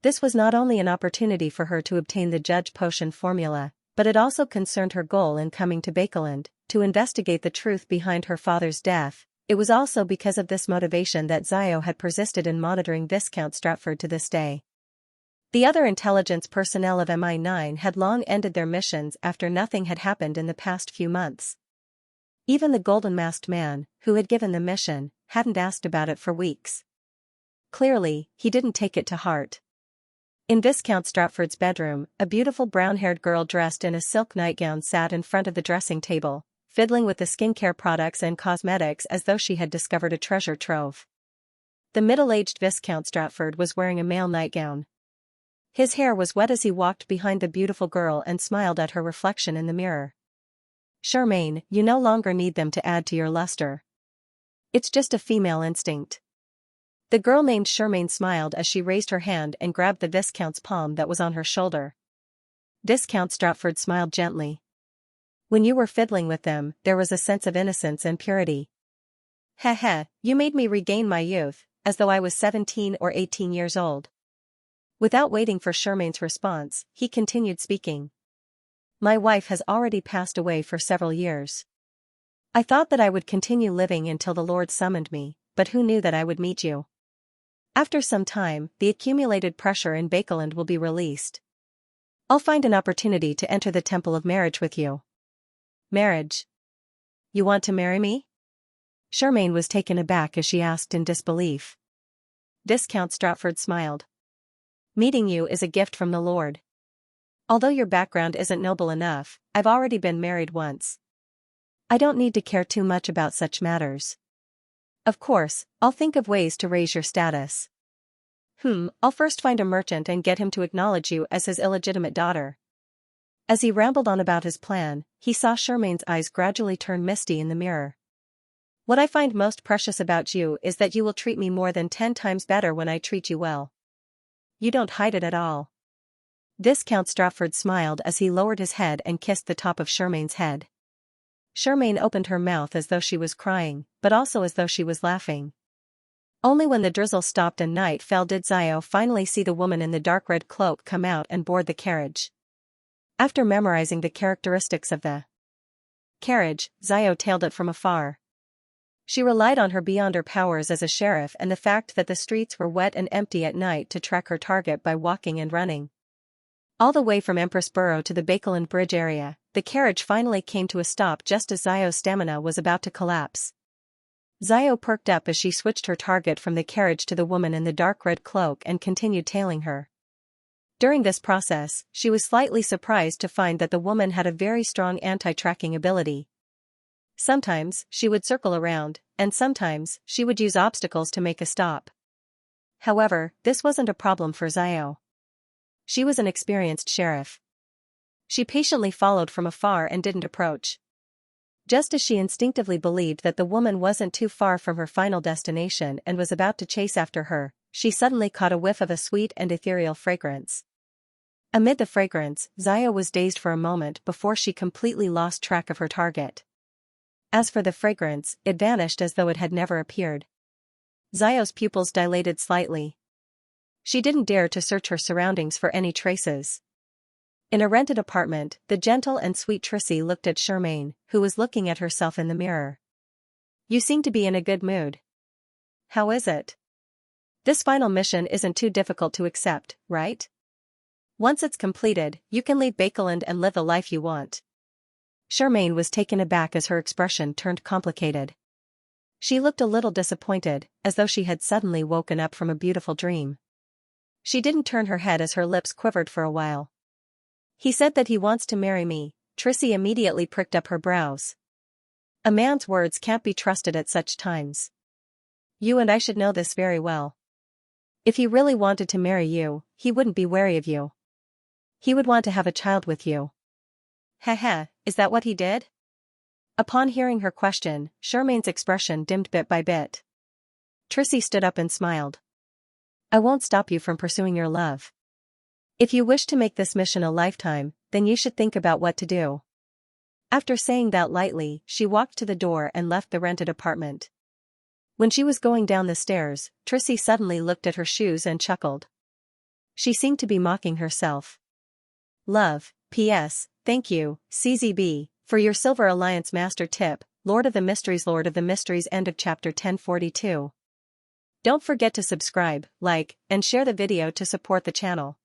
This was not only an opportunity for her to obtain the Judge Potion formula, but it also concerned her goal in coming to Bakeland, to investigate the truth behind her father's death. It was also because of this motivation that Xiao had persisted in monitoring Viscount Stratford to this day. The other intelligence personnel of MI9 had long ended their missions after nothing had happened in the past few months. Even the golden-masked man, who had given the mission, hadn't asked about it for weeks. Clearly, he didn't take it to heart. In Viscount Stratford's bedroom, a beautiful brown-haired girl dressed in a silk nightgown sat in front of the dressing table, fiddling with the skincare products and cosmetics as though she had discovered a treasure trove. The middle-aged Viscount Stratford was wearing a male nightgown. His hair was wet as he walked behind the beautiful girl and smiled at her reflection in the mirror. Charmaine, you no longer need them to add to your luster. It's just a female instinct. The girl named Charmaine smiled as she raised her hand and grabbed the Viscount's palm that was on her shoulder. Viscount Stratford smiled gently. When you were fiddling with them, there was a sense of innocence and purity. Heh, you made me regain my youth, as though I was 17 or 18 years old. Without waiting for Charmaine's response, he continued speaking. My wife has already passed away for several years. I thought that I would continue living until the Lord summoned me, but who knew that I would meet you? After some time, the accumulated pressure in Bakeland will be released. I'll find an opportunity to enter the temple of marriage with you. Marriage? You want to marry me? Charmaine was taken aback as she asked in disbelief. Viscount Stratford smiled. Meeting you is a gift from the Lord. Although your background isn't noble enough, I've already been married once. I don't need to care too much about such matters. Of course, I'll think of ways to raise your status. I'll first find a merchant and get him to acknowledge you as his illegitimate daughter. As he rambled on about his plan, he saw Charmaine's eyes gradually turn misty in the mirror. What I find most precious about you is that you will treat me more than 10 times better when I treat you well. You don't hide it at all. Viscount Stratford smiled as he lowered his head and kissed the top of Charmaine's head. Charmaine opened her mouth as though she was crying, but also as though she was laughing. Only when the drizzle stopped and night fell did Xiao finally see the woman in the dark red cloak come out and board the carriage. After memorizing the characteristics of the carriage, Xiao tailed it from afar. She relied on her beyond her powers as a sheriff and the fact that the streets were wet and empty at night to track her target by walking and running. All the way from Empress Borough to the Bakeland Bridge area, the carriage finally came to a stop just as Xiao's stamina was about to collapse. Xiao perked up as she switched her target from the carriage to the woman in the dark red cloak and continued tailing her. During this process, she was slightly surprised to find that the woman had a very strong anti-tracking ability. Sometimes, she would circle around, and sometimes, she would use obstacles to make a stop. However, this wasn't a problem for Xiao. She was an experienced sheriff. She patiently followed from afar and didn't approach. Just as she instinctively believed that the woman wasn't too far from her final destination and was about to chase after her, she suddenly caught a whiff of a sweet and ethereal fragrance. Amid the fragrance, Xiao was dazed for a moment before she completely lost track of her target. As for the fragrance, it vanished as though it had never appeared. Xiao's pupils dilated slightly. She didn't dare to search her surroundings for any traces. In a rented apartment, the gentle and sweet Trissy looked at Charmaine, who was looking at herself in the mirror. You seem to be in a good mood. How is it? This final mission isn't too difficult to accept, right? Once it's completed, you can leave Bakeland and live the life you want. Charmaine was taken aback as her expression turned complicated. She looked a little disappointed, as though she had suddenly woken up from a beautiful dream. She didn't turn her head as her lips quivered for a while. He said that he wants to marry me. Trissy immediately pricked up her brows. A man's words can't be trusted at such times. You and I should know this very well. If he really wanted to marry you, he wouldn't be wary of you. He would want to have a child with you. Heh, is that what he did? Upon hearing her question, Charmaine's expression dimmed bit by bit. Trissy stood up and smiled. I won't stop you from pursuing your love. If you wish to make this mission a lifetime, then you should think about what to do. After saying that lightly, she walked to the door and left the rented apartment. When she was going down the stairs, Trissy suddenly looked at her shoes and chuckled. She seemed to be mocking herself. Love, P.S., thank you, CZB, for your Silver Alliance Master Tip, Lord of the Mysteries, end of chapter 1042. Don't forget to subscribe, like, and share the video to support the channel.